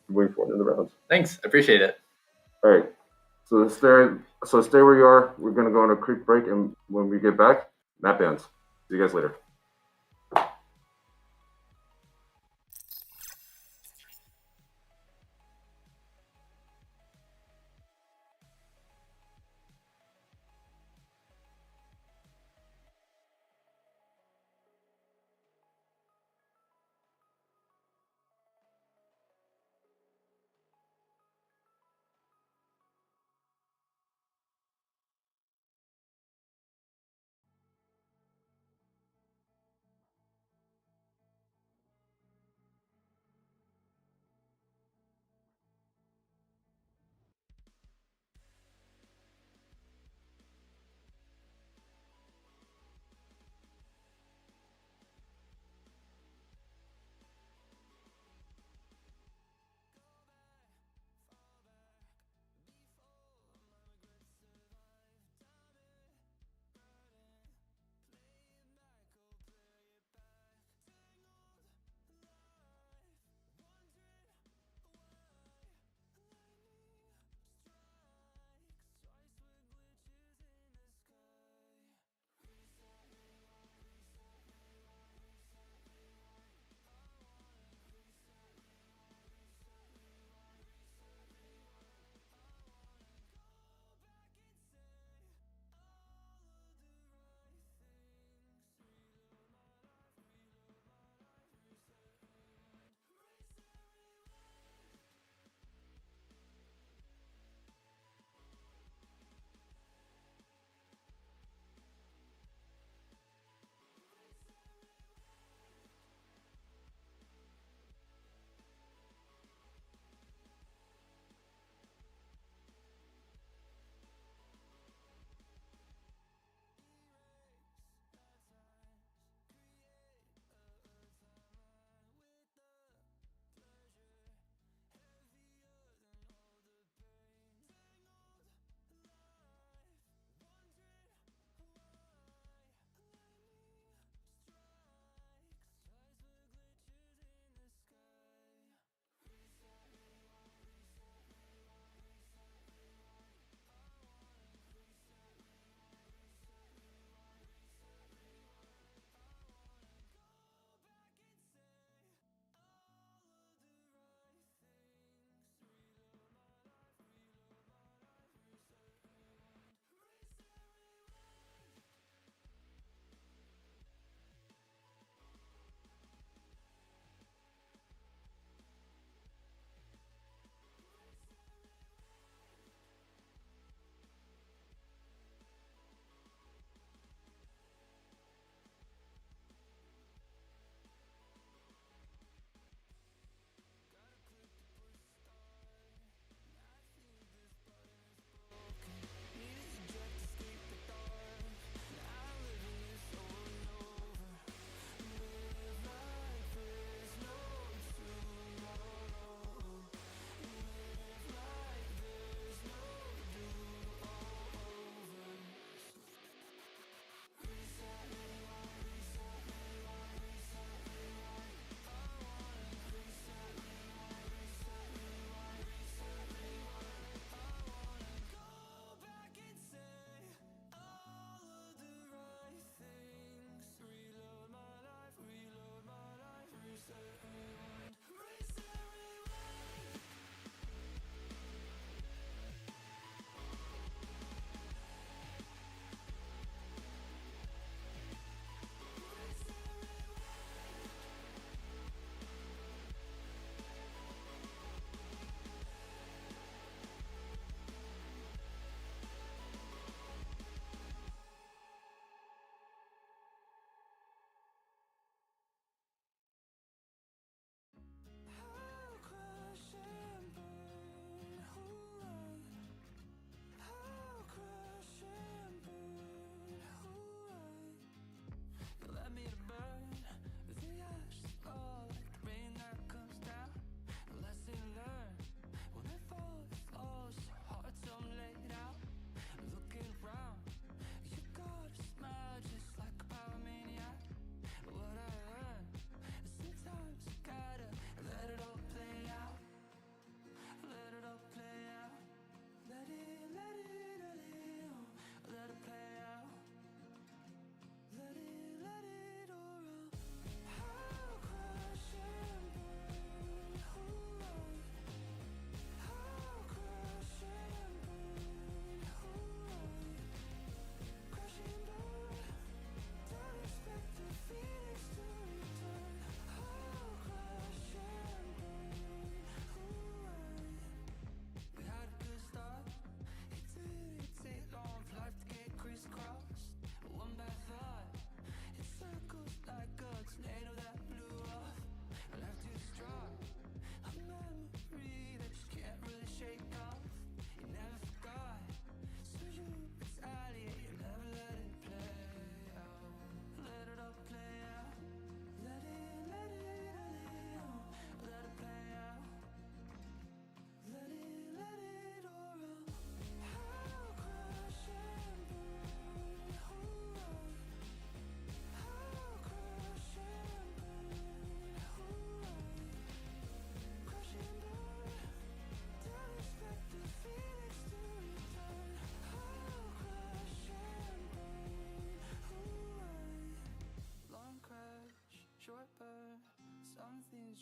moving forward in the rounds. Thanks. Appreciate it. All right. So stay where you are. We're gonna go on a quick break, and when we get back, map ends. See you guys later.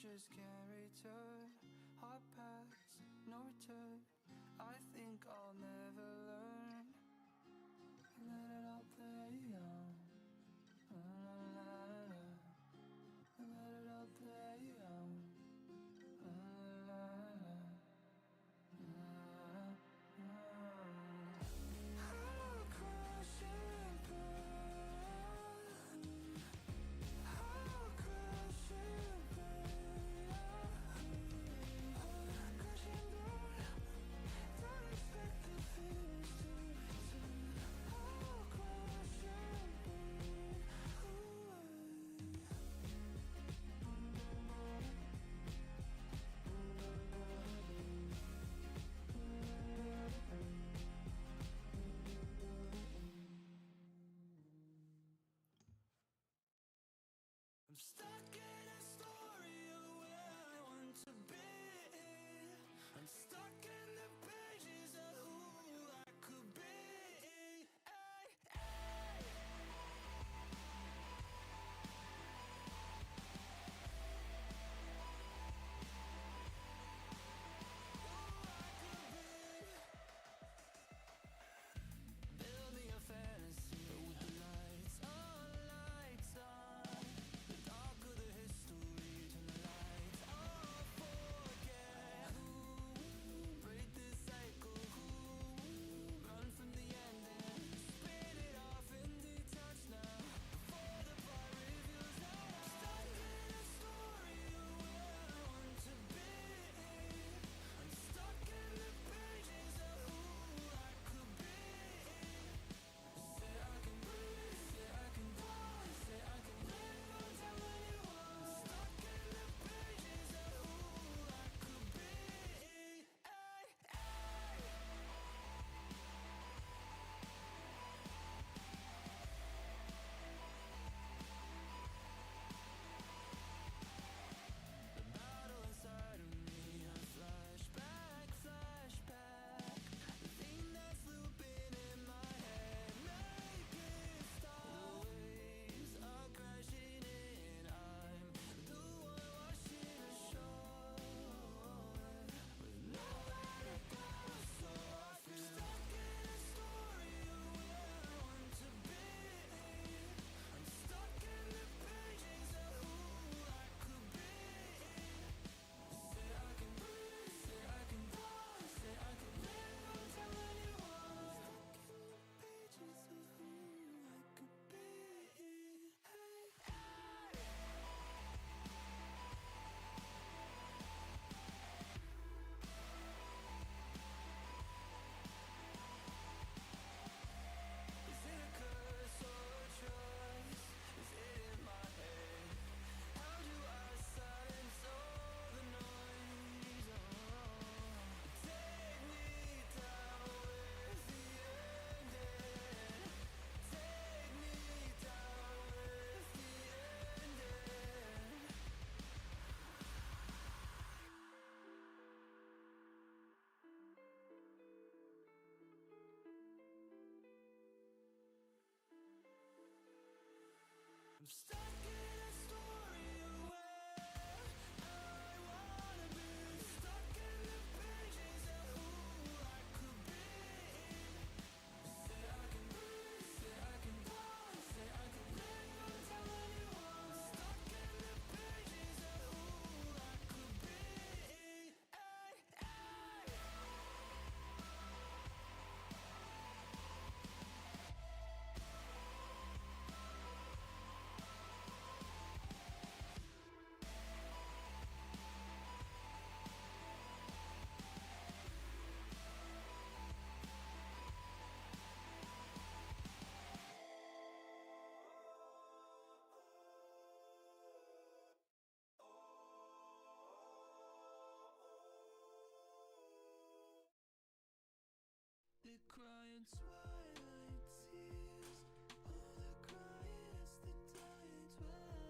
just can't return. Our paths, no return. I think I'll never learn. Let it all play on. Let it all play on. I'll crash and burn. I'll crash and burn. Crash and burn. Don't expect the finish to return. I'll crash and burn away. I'm stuck in a story of where I want to be. I'm stuck in the pages of who I could be. Ay, ay. Who I could be. Build me a fantasy with the lights on, lights on. The darker the history, turn the lights off. Forget who break this cycle, who run from the end and spin it off and detach now. Before the plot reveals that I'm stuck in a story of where I want to be. I'm stuck in the pages of who I could be. Say I can breathe, say I can fly, say I can live, don't tell anyone. Stuck in the pages of who I could be. Ay, ay. The battle inside of me, a flashback, flashback. The thing that's looping in my head, make it stop. The waves are crashing in, I'm the one washing ashore with nowhere to go. So I feel stuck in a story of where I want to be. I'm stuck in the pages of who I could be. Say I can breathe, say I can fly, say I can live, don't tell anyone. Stuck in the pages of who I could be. Hey, hey. Is it a curse or a choice? Is it in my head? How do I silence all the noise? Take me down with the ending. Take me down with the ending. I'm stuck in a story of where I wanna be. Stuck in the pages of who I could be. Say I can breathe, say I can fly, say I can live, don't tell anyone. Stuck in the pages of who I could be. Ay, ay. They're crying twilight tears. Oh, they're crying as they die in twilight.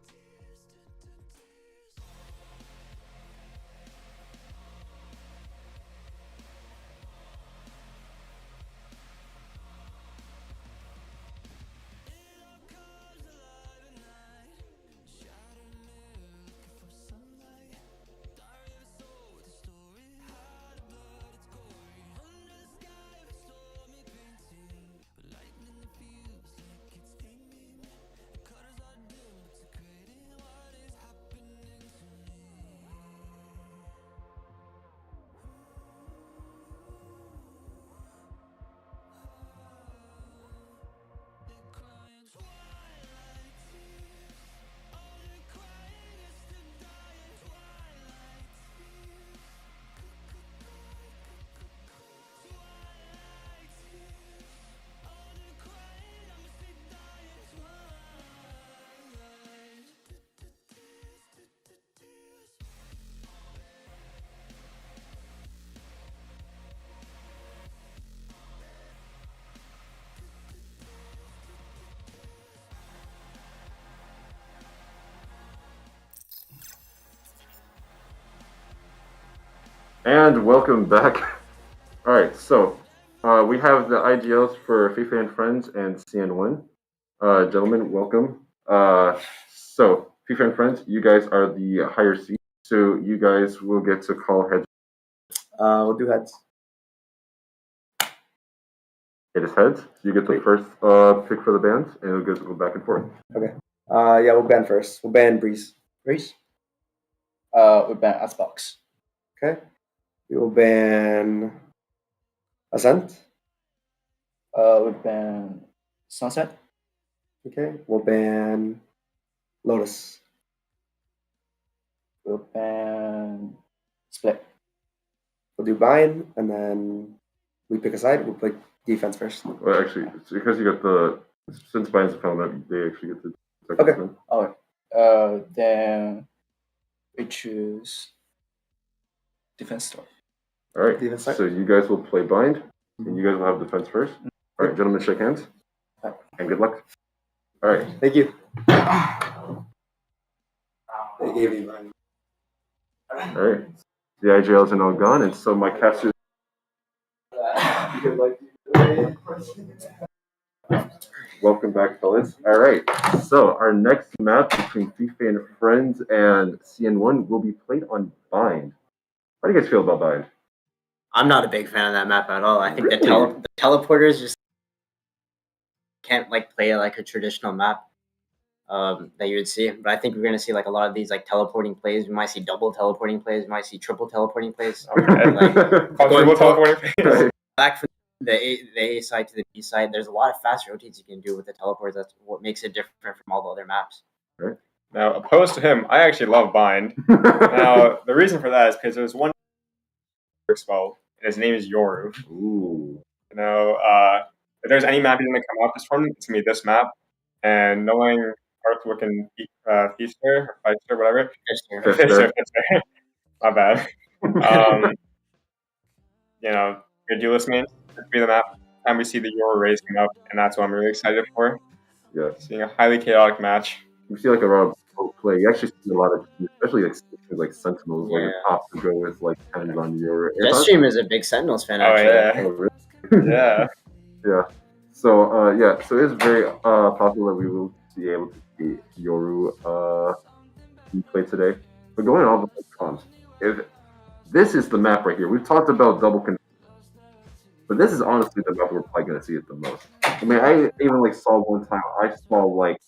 Tears, tears. It all comes alive at night. And welcome back. All right, so we have the IGLs for FIFA and Friends and CN1. Gentlemen, welcome. So FIFA and Friends, you guys are the higher seed, so you guys will get to call heads. We'll do heads. It is heads. So you get the first pick for the bands, and it'll go back and forth. Okay. Yeah, we'll ban first. We'll ban Breeze. Breeze? We'll ban Xbox. Okay. We will ban Ascent. We'll ban Sunset. Okay. We'll ban Lotus. We'll ban Split. We'll do Bind, and then we pick a side. We'll pick defense first. Well, actually, it's because you got the since Biden's a felon, they actually get to. Okay. Oh, then we choose defense store. All right. Defense side. So you guys will play Bind, and you guys will have defense first. All right, gentlemen, shake hands, and good luck. All right. Thank you. They gave me Bind. All right. The IGLs are now gone, and so my casters. Welcome back, fellas. All right. So our next map between FIFA and Friends and CN1 will be played on Bind. How do you guys feel about Bind? I'm not a big fan of that map at all. I think Really? the teleporters just can't like play like a traditional map that you would see. But I think we're gonna see like a lot of these like teleporting plays. We might see double teleporting plays. We might see triple teleporting plays. Quadruple teleporting. Back from the A side to the B side, there's a lot of fast rotates you can do with the teleports. That's what makes it different from all the other maps. Right. Now, opposed to him, I actually love Bind. Now, the reason for that is because there's one works well, and his name is Yoru. Ooh. You know, if there's any map he's going to come out this tournament, it's going to be this map. And knowing Arthur can beat Fifster or Fifster, whatever. Fifster. My bad. You know, your duelist main could be the map. And we see the Yoru raising up, and that's what I'm really excited for. Yeah. Seeing a highly chaotic match. You see like a lot of play. You actually see a lot of, especially like Sentinels, like opt to go with like hands on your. Sream is a big Sentinels fan. Oh Actually. yeah. Oh, really? Yeah. Yeah. So so it's very possible that we will be able to see Yoru play today. But going on with the comms, if this is the map right here, we've talked about double control, but this is honestly the map we're probably gonna see it the most. I mean, I even like saw one time. I saw like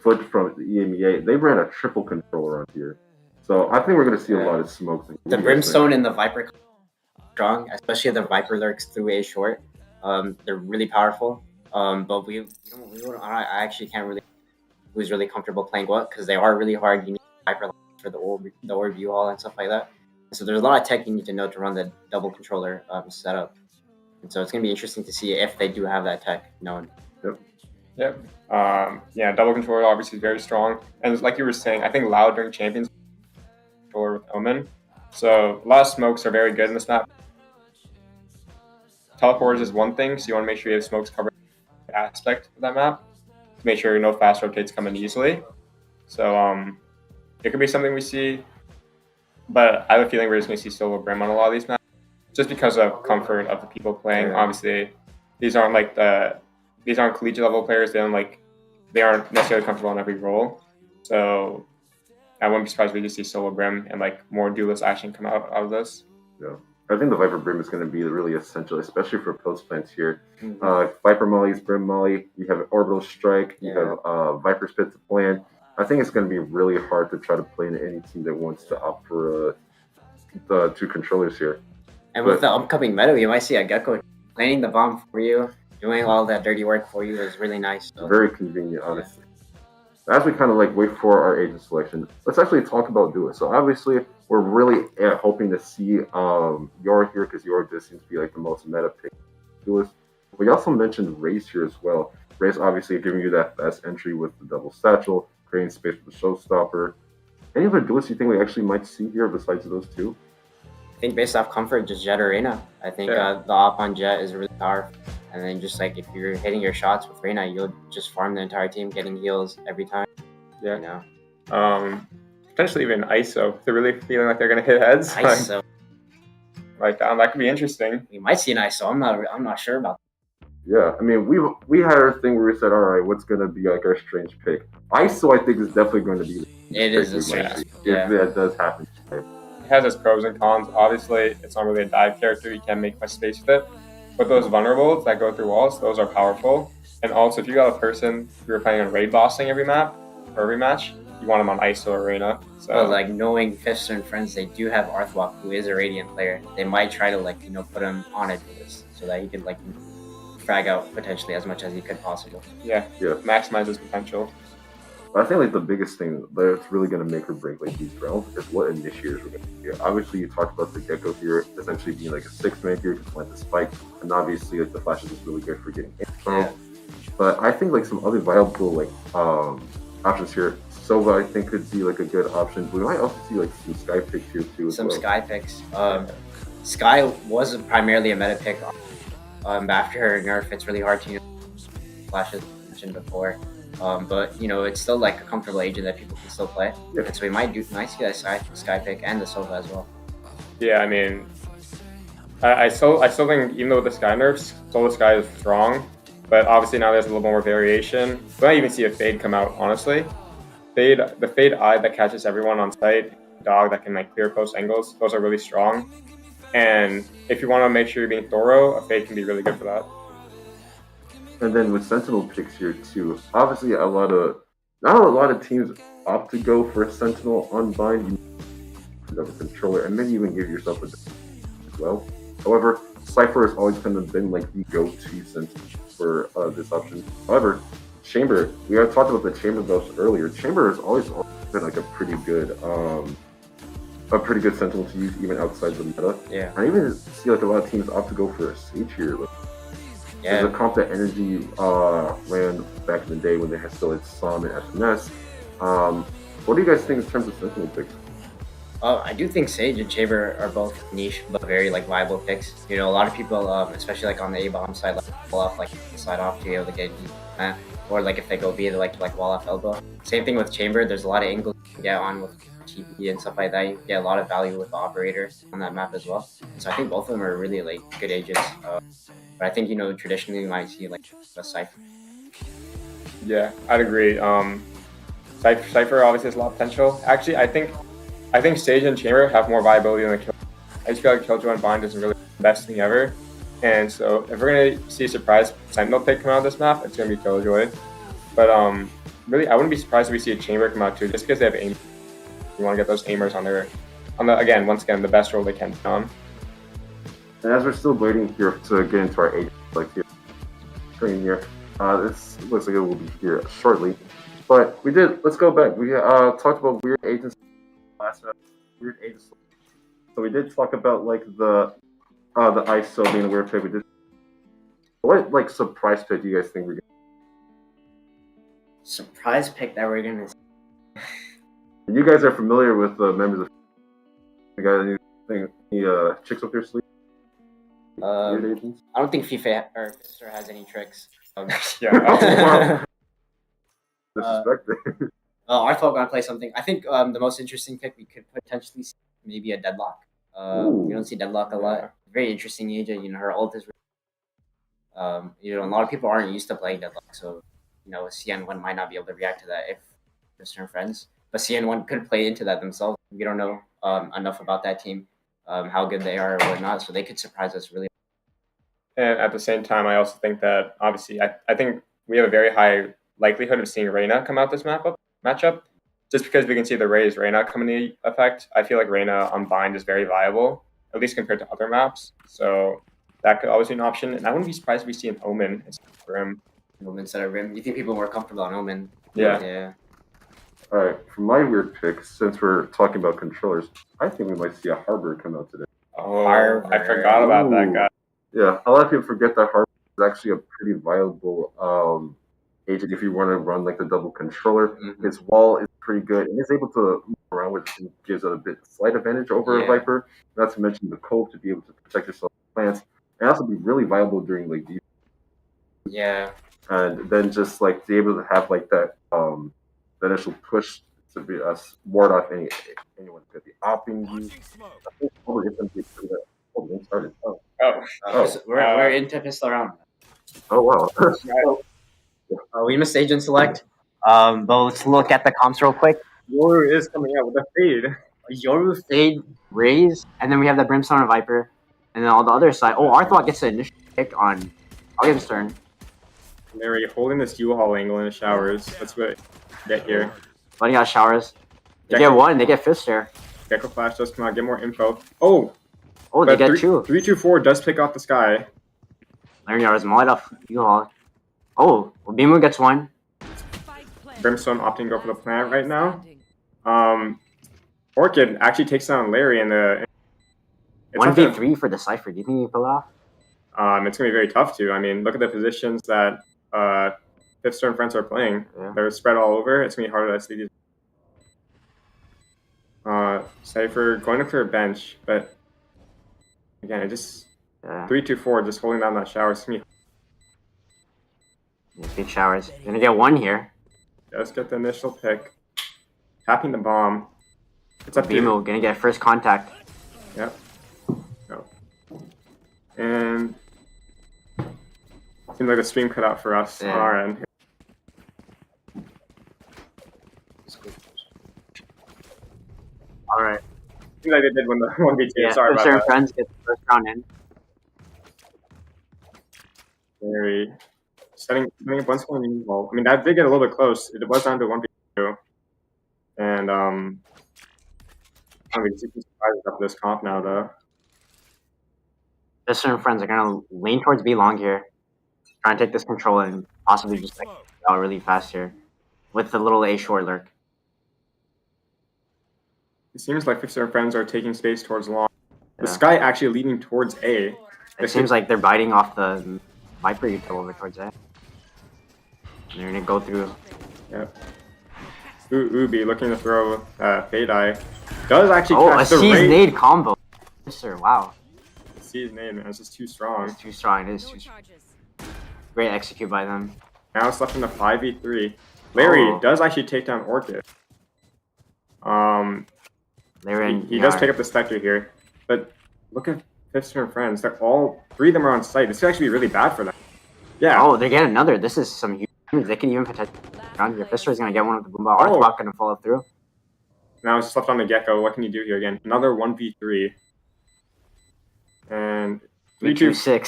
Foot from the EMEA. They ran a triple controller on here, so I think we're gonna see a lot of smokes. The Brimstone and the Viper strong, especially the Viper lurks through A short. They're really powerful. But I actually can't really who's really comfortable playing what because they are really hard. You need Viper for the orb view all and stuff like that. So there's a lot of tech you need to know to run the double controller setup. And so it's gonna be interesting to see if they do have that tech known. Yep. Yeah, double controller obviously is very strong. And like you were saying, I think Loud during Champions controller with Omen. So a lot of smokes are very good in this map. Teleporters is one thing, so you want to make sure you have smokes covered aspect of that map to make sure no fast rotates come in easily. So it could be something we see, but I have a feeling we're just going to see Silver Brim on a lot of these maps just because of comfort of the people playing. Obviously, these aren't collegiate level players. They aren't necessarily comfortable in every role. So I wouldn't be surprised if we just see Solo Brim and like more duelist action come out of this. Yeah. I think the Viper Brim is going to be really essential, especially for post plants here. Viper Mollies, Brim Molly, you have Orbital Strike, you have Viper Spit to plan. I think it's going to be really hard to try to play in any team that wants to opt for the two controllers here. And with the upcoming meta, you might see a Gecko planting the bomb for you, doing all that dirty work for you is really nice. So. Very convenient, honestly. As we kind of like wait for our agent selection, let's actually talk about duelists. So obviously, we're really hoping to see Yor here because Yor just seems to be like the most meta pick duelist. We also mentioned Raze here as well. Raze obviously giving you that fast entry with the double satchel, creating space for the showstopper. Any other duelists you think we actually might see here besides those two? I think based off comfort, just Jet Arena. I think the op on Jet is really powerful. And then just like if you're hitting your shots with Reyna, you'll just farm the entire team, getting heals every time. Yeah. You know? potentially even ISO. If they're really feeling like they're gonna hit heads. ISO. That could be interesting. We might see an ISO. I'm not sure about that. Yeah, I mean, we had our thing where we said, all right, what's gonna be like our strange pick? ISO, I think, is definitely going to be. It is a strange. Yeah. If that does happen. It has its pros and cons. Obviously, it's not really a dive character. You can't make much space with it. But those vulnerables that go through walls, those are powerful. And also, if you got a person who are planning on raid bossing every map or every match, you want them on ISO Arena. So like knowing Fifster&Friends, they do have Arthwalk, who is a Radiant player. They might try to put him on it for this, so that he can frag out potentially as much as he could possible. Yeah. Maximize his potential. I think the biggest thing that's really going to make or break these rounds is what initiators we're going to do. Obviously, you talked about the Gecko here essentially being a 6-man here to plant the spike, and obviously the flash is just really good for getting info. Yeah. But I think some other viable options here. Sova, I think, could be a good option. We might also see some Sky picks here too. Some Sky picks. Sky was primarily a meta pick. After her nerf, it's really hard to flash, as mentioned before. But it's still a comfortable agent that people can still play. Yeah. And so we might see that Sky pick and the Sova as well. Yeah, I mean, I still think even though with the Sky nerfs, Solar Sky is strong, but obviously now there's a little more variation. We might even see a Fade come out, honestly. The Fade Eye that catches everyone on site, Dog that can clear post angles, those are really strong. And if you want to make sure you're being thorough, a Fade can be really good for that. And then with Sentinel picks here too, obviously not a lot of teams opt to go for a Sentinel unbind. You have a controller, and then you even give yourself a as well. However, Cypher has always kind of been the go-to Sentinel for this option. However, Chamber, we had talked about the Chamber buffs earlier. Chamber has always been a pretty good Sentinel to use even outside the meta. Yeah. I even see a lot of teams opt to go for a Sage here. Yeah. There's a comp that Energy ran back in the day when they still had Som and SNS. What do you guys think in terms of Sentinel picks? I do think Sage and Chamber are both niche but very viable picks. A lot of people, especially on the A bomb side, pull off the side off to be able to get deep, or if they go B, they like wall off elbow. Same thing with Chamber. There's a lot of angles you can get on with TP and stuff like that. You can get a lot of value with the operator on that map as well. So I think both of them are really good agents. But I think traditionally we might see a Cypher. Yeah, I'd agree. Cypher obviously has a lot of potential. Actually, I think Sage and Chamber have more viability than the Kill. I just feel like Killjoy and Bind isn't really the best thing ever. And so if we're gonna see a surprise Sentinel pick come out of this map, it's gonna be Killjoy. But really, I wouldn't be surprised if we see a Chamber come out too, just because they have aim. You want to get those aimers on the once again the best role they can be on. And as we're still waiting here to get into our agent screen here, this looks like it will be here shortly. But let's go back. We talked about weird agents last time. Weird agents. So we did talk about the ISO being a weird pick. We did. What surprise pick do you guys think we're gonna? Surprise pick that we're gonna. You guys are familiar with members of. You got any chicks up your sleeve? I don't think FIFA or Fister has any tricks. Yeah. Disrespect. Arthur gonna play something. I think the most interesting pick we could potentially see maybe a Deadlock. We don't see Deadlock a lot. Very interesting agent. Her ult is. A lot of people aren't used to playing Deadlock, so CN1 might not be able to react to that if Fifster&Friends. But CN1 could play into that themselves. We don't know enough about that team, how good they are or whatnot, so they could surprise us really. And at the same time, I also think that obviously I think we have a very high likelihood of seeing Reyna come out this matchup, just because we can see the Raze Reyna come into effect. I feel like Reyna on Bind is very viable, at least compared to other maps. So that could always be an option. And I wouldn't be surprised if we see an Omen instead of Rim. Omen instead of Rim. You think people are more comfortable on Omen? Yeah. All right, for my weird pick, since we're talking about controllers, I think we might see a Harbor come out today. Oh, Harbor. I forgot about that guy. Yeah, a lot of people forget that Harbor is actually a pretty viable agent if you want to run the double controller. Mm-hmm. His wall is pretty good, and he's able to move around, which gives it a slight advantage over a Viper. Not to mention the cope to be able to protect yourself from plants, and also be really viable during defense. Yeah. And then just to be able to have that initial push to be ward off anyone could be opting you. I think probably if them get through that whole game started. We're into pistol round. Oh wow. We missed agent select. But let's look at the comps real quick. Yoru is coming out with a fade. Yoru, Fade, Raze, and then we have the Brimstone and Viper. And then on the other side, Arthur gets the initial pick on William's turn. Larry holding this U-Haul angle in the showers. That's what get here. Letting out showers. They get one, they get Fifster. Gecko Flash does come out, get more info. Oh, they get two. 3-2-4 does pick off the sky. Larry is light off U-Haul. Bimu gets one. Brimstone opting to go for the plant right now. Orchid actually takes down Larry in the... 1v3 for the Cypher. Do you think he can pull it off? It's going to be very tough to. I mean, look at the positions that Fifster&Friends are playing. Yeah. They're spread all over. It's going to be harder to see these. Cypher going to clear a bench, but again, it just 3-2-4 just holding down that shower. It's going to be big showers. Gonna get one here. Let's get the initial pick. Tapping the bomb. It's up to Bimu gonna get first contact. Yep. No. And seems like the stream cut out for us on our end. Alright. Seems like they did win the 1v2. Yeah, Sorry about that. Friends get the first round in. Very setting up one score in the wall. I mean, that did get a little bit close. It was down to 1v2. And I'm surprises after this comp now, though. Fifster&Friends are gonna lean towards B long here. Try and take this control and possibly just out really fast here. With the little A short lurk. It seems like Fifster&Friends are taking space towards long. The Sky actually leading towards A. It seems like they're biting off the Viper util over towards A. And they're gonna go through. Yep. Ubi looking to throw Fade Eye. Does actually catch the C's nade combo. Sir, wow. C's nade, man. It's just too strong. It's too strong. It is too strong. Great execute by them. Now it's left in a 5v3. Larry does actually take down Orchid. He does pick up the Spectre here. But look at Fifster&Friends. They're all three of them are on site. This could actually be really bad for them. Yeah. They're getting another. This is some huge. They could even potentially round here. Fister is gonna get one with the Boombah. Arthbot gonna follow through. Now it's just left on the Gecko. What can you do here again? Another 1v3. And 3-2-6.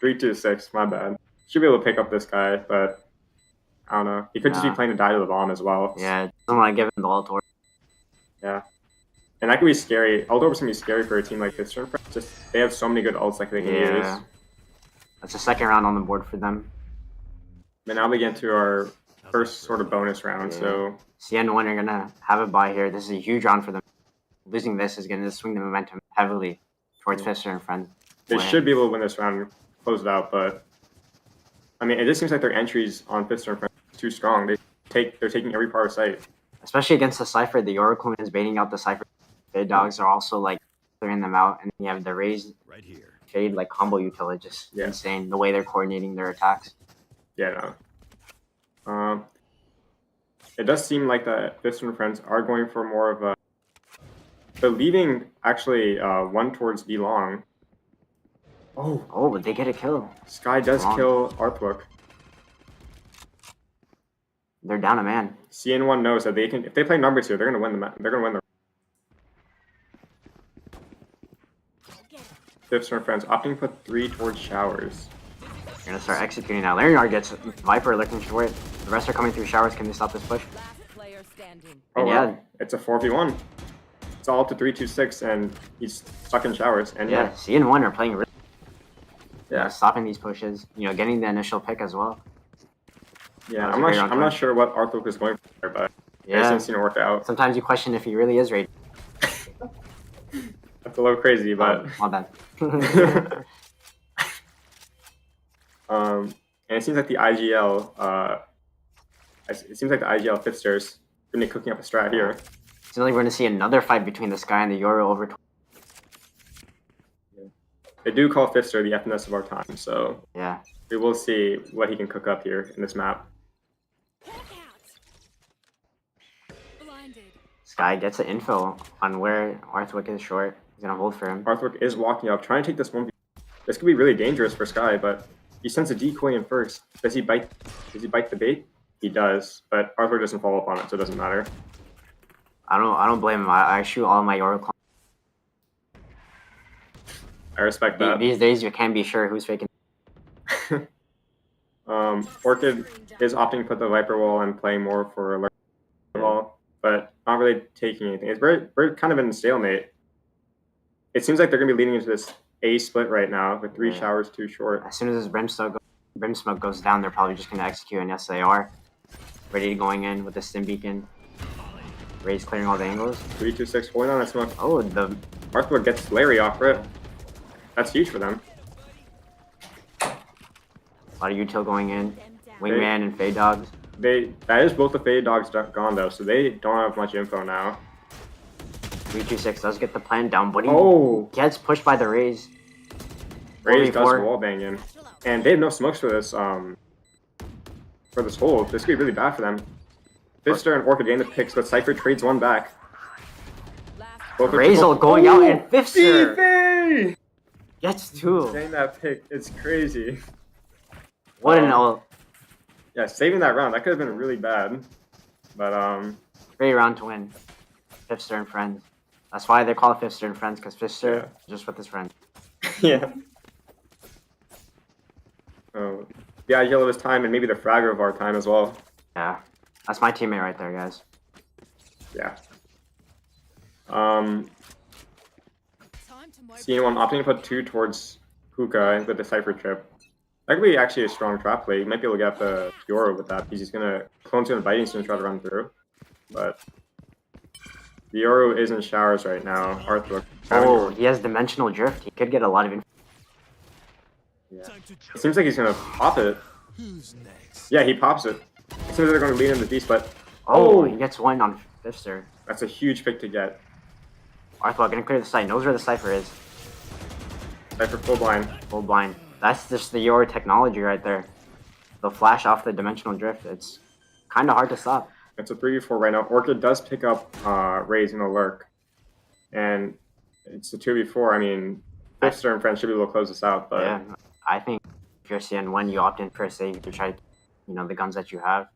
3-2-6. My bad. Should be able to pick up this guy, but I don't know. He could just be playing to die to the bomb as well. Yeah, doesn't want to give him the ult. Yeah. And that could be scary. Ult can be scary for a team like Fifster&Friends. Just they have so many good ults like they can use. That's a second round on the board for them. And now we get to our first sort of bonus round. So CN1 are gonna have a bye here. This is a huge round for them. Losing this is gonna swing the momentum heavily towards Fifster&Friends. They should be able to win this round and close it out, but I mean, it just seems like their entries on Fifster&Friends are too strong. They're taking every part of site. Especially against the Cypher, the Oracle is baiting out the Cypher. Fade dogs are also like clearing them out, and you have the Raze Fade like combo utility, just insane the way they're coordinating their attacks. Yeah, no. It does seem like that Fifster&Friends are going for more of a. They're leaving actually one towards B long. But they get a kill. Sky does kill Artbook. They're down a man. CN1 knows that they can. If they play numbers here, they're gonna win the. They're gonna win the. Fifster&Friends opting to put 3 towards showers. They're gonna start executing now. Larry gets Viper looking short. The rest are coming through showers. Can they stop this push? Wow. It's a 4v1. It's all up to 3-2-6, and he's stuck in showers. And CN1 are playing really stopping these pushes. Getting the initial pick as well. Yeah, I'm not sure what Arthur is going for, but it doesn't seem to work out. Sometimes you question if he really is raging. That's a little crazy, but my bad. And it seems like the IGL, Fifsters really cooking up a strat here. Seems like we're gonna see another fight between the Sky and the Yoru over. They do call Fifster the FNS of our time, so we will see what he can cook up here in this map. Sky gets the info on where Arthwick is short. He's gonna hold for him. Arthwick is walking up, trying to take this one. This could be really dangerous for Sky, but he sends a decoy in first. Does he bite? Does he bite the bait? He does, but Arthwick doesn't follow up on it, so it doesn't matter. I don't blame him. I shoot all my Yoru. I respect that. These days, you can't be sure who's faking. Orchid is opting to put the Viper wall and playing more for alert wall, but not really taking anything. It's we're kind of in a stalemate. It seems like they're gonna be leading into this A split right now with 3 showers too short. As soon as this brim smoke goes down, they're probably just gonna execute an SAR. Ready to going in with the stim beacon. Ray's clearing all the angles. 3-2-6 holding on that smoke. Oh, the Arthwood gets Larry off rip. That's huge for them. A lot of util going in. Wingman and Fade Dogs. That is both the Fade Dogs gone though, so they don't have much info now. 3-2-6 does get the plan down, but he gets pushed by the Rays. Rays does wall banging, and they have no smokes for this hold. This could be really bad for them. Fifster and Orchid gain the picks, but Cypher trades one back. Razel going out and Fifster gets 2. Getting that pick, it's crazy. What an ult. Yeah, saving that round, that could have been really bad. But great round to win. Fifster and Friends. That's why they call it Fifster and Friends, because Fifster just with his friends. Yeah. Oh, the ideal of his time and maybe the fragger of our time as well. Yeah, that's my teammate right there, guys. Yeah. CN1 opting to put 2 towards Hookah with the Cypher trip. That could be actually a strong trap play. You might be able to get the Yoru with that because he's gonna clone's gonna bite, he's gonna try to run through. But the Yoru is in showers right now. Arthur. Oh, he has dimensional drift. He could get a lot of info. Yeah. It seems like he's gonna pop it. Yeah, he pops it. It seems like they're gonna lead him to beast, but he gets 1 on Fifster. That's a huge pick to get. Arthur gonna clear the site. Knows where the Cypher is. Cypher full blind. Full blind. That's just the Yoru technology right there. The flash off the dimensional drift. It's kind of hard to stop. It's a 3v4 right now. Orchid does pick up Rays in a lurk. And it's a 2v4. I mean, Fifster and Friends should be able to close this out. But yeah, I think if you're CN1, you opt in for a save to try to, the guns that you have.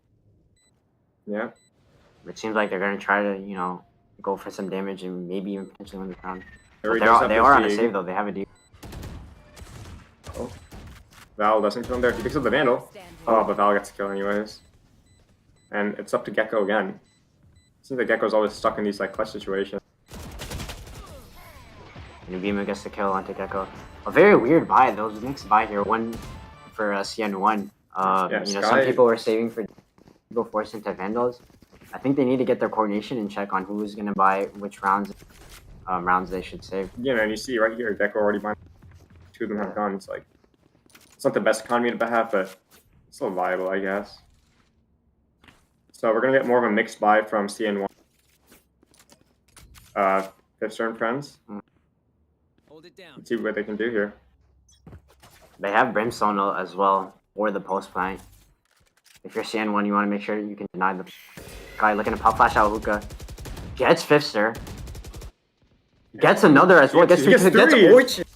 Yeah. It seems like they're going to try to, go for some damage and maybe even potentially win the round. They are on a save, though. They have a deal. Oh. Val doesn't kill him there. He picks up the Vandal. Oh, but Val gets the kill anyways. And it's up to Gecko again. It seems like Gecko's always stuck in these clutch situations. And Ubima gets the kill onto Gecko. A very weird buy. Those mixed buy here. One for CN1. Some people were saving for go force into Vandals. I think they need to get their coordination in check on who's going to buy which rounds they should save. And you see right here, Gecko already buying 2 of them have guns. It's not the best economy to have, but it's still viable, I guess. So we're gonna get more of a mixed buy from CN1. Fifster and Friends. Let's see what they can do here. They have Brimstone as well, or the post plant. If you're CN1, you want to make sure you can deny the guy looking to pop flash out Hookah. Gets Fifster. Gets another as well. Gets Orchid.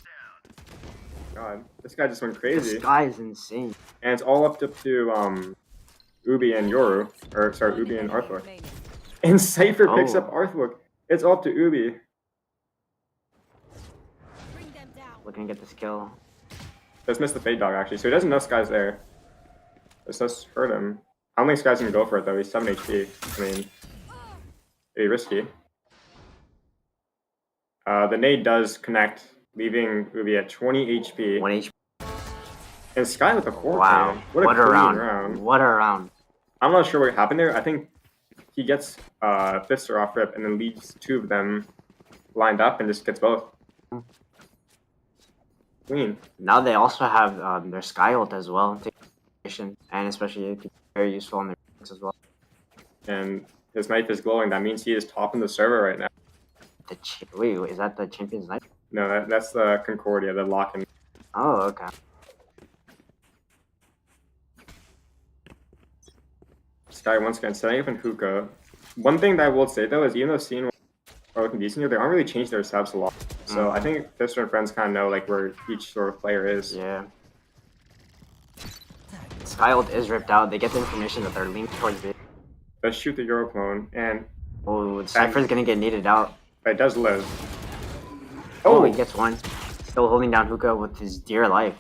God, this guy just went crazy. This guy is insane. And it's all up to Ubi and Yoru. Or, sorry, Ubi and Arthur. And Cypher picks up Arthur. It's all up to Ubi. Looking to get this kill. Just missed the Fade Dog, actually. So he doesn't know Sky's there. This does hurt him. I don't think Sky's gonna go for it, though. He's 7 HP. I mean, it'd be risky. The nade does connect, leaving Ubi at 20 HP. 1 HP. And Sky with a 4. Wow. What a round. What a round. I'm not sure what happened there. I think he gets Fifster off rip and then leaves 2 of them lined up and just gets both. Clean. Now they also have their Sky ult as well. And especially it could be very useful on their as well. And his knife is glowing. That means he is topping the server right now. Wait, is that the champion's knife? No, that's the Concordia, the lock-in. Oh, okay. Sky once again setting up in Hookah. one thing that I will say though is even though Scene are looking decent here, they aren't really changed their setups a lot. So I think Fifster and Friends kind of know like where each sort of player is. Yeah. Sky ult is ripped out. They get the information that they're leaning towards B. Let's shoot the Euro clone, and Oh, Cypher's gonna get needed out. it does live. Oh, he gets one. Still holding down Hookah with his dear life.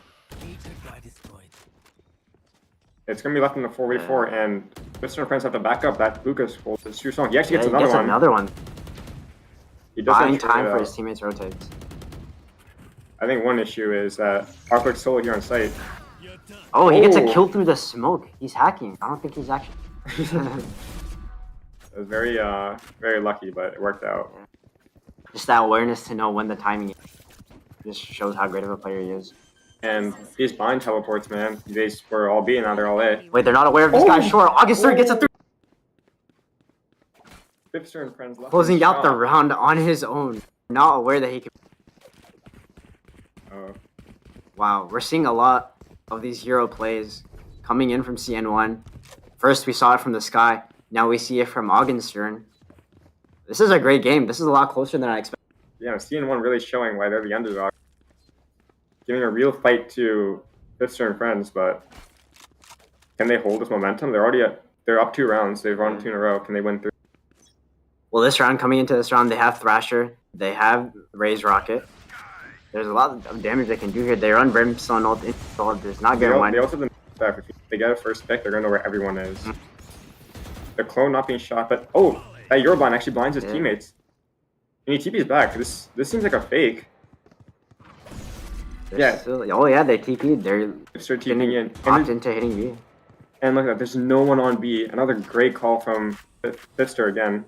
It's gonna be left in the 4v4, and Fifster and Friends have to back up. That Lucas holds is too strong. He actually gets He another gets one. another one. He does Buying ensure time that. for his teammates rotates. I think one issue is that Awpers solo here on site. Oh, he gets a Oh. kill through the smoke. He's hacking. I don't think he's actually. It was very lucky, but it worked out. Just that awareness to know when the timing is. Just shows how great of a player he is. And these bind teleports, man. They were all B, now they're all A. Wait, they're not aware of this guy's short. Augustin gets a through. Fifster and Friends left Closing his out the shot. round on his own. Not aware that he can. Oh. Wow, we're seeing a lot of these hero plays coming in from CN1. First, we saw it from the Sky. Now we see it from Augenstern. This is a great game. This is a lot closer than I expected. Yeah, CN1 really showing why they're the underdog. Giving a real fight to Fifster and Friends, but can they hold this momentum? They're up 2 rounds. They've won 2 in a row. Can they win 3? Well, this round, coming into this round, they have Thrasher. They have Raise Rocket. There's a lot of damage they can do here. They run Brimstone ult into ult. There's not They gonna win. also have the if they get a first pick, they're gonna know where everyone is. The clone not being shot, but that Euroblind actually blinds his teammates. And he TP's back. This seems like a fake. They're still, oh yeah, they TP'd. They're Start TPing in. opt into hitting B. And look at that, there's no one on B. Another great call from Fifster again.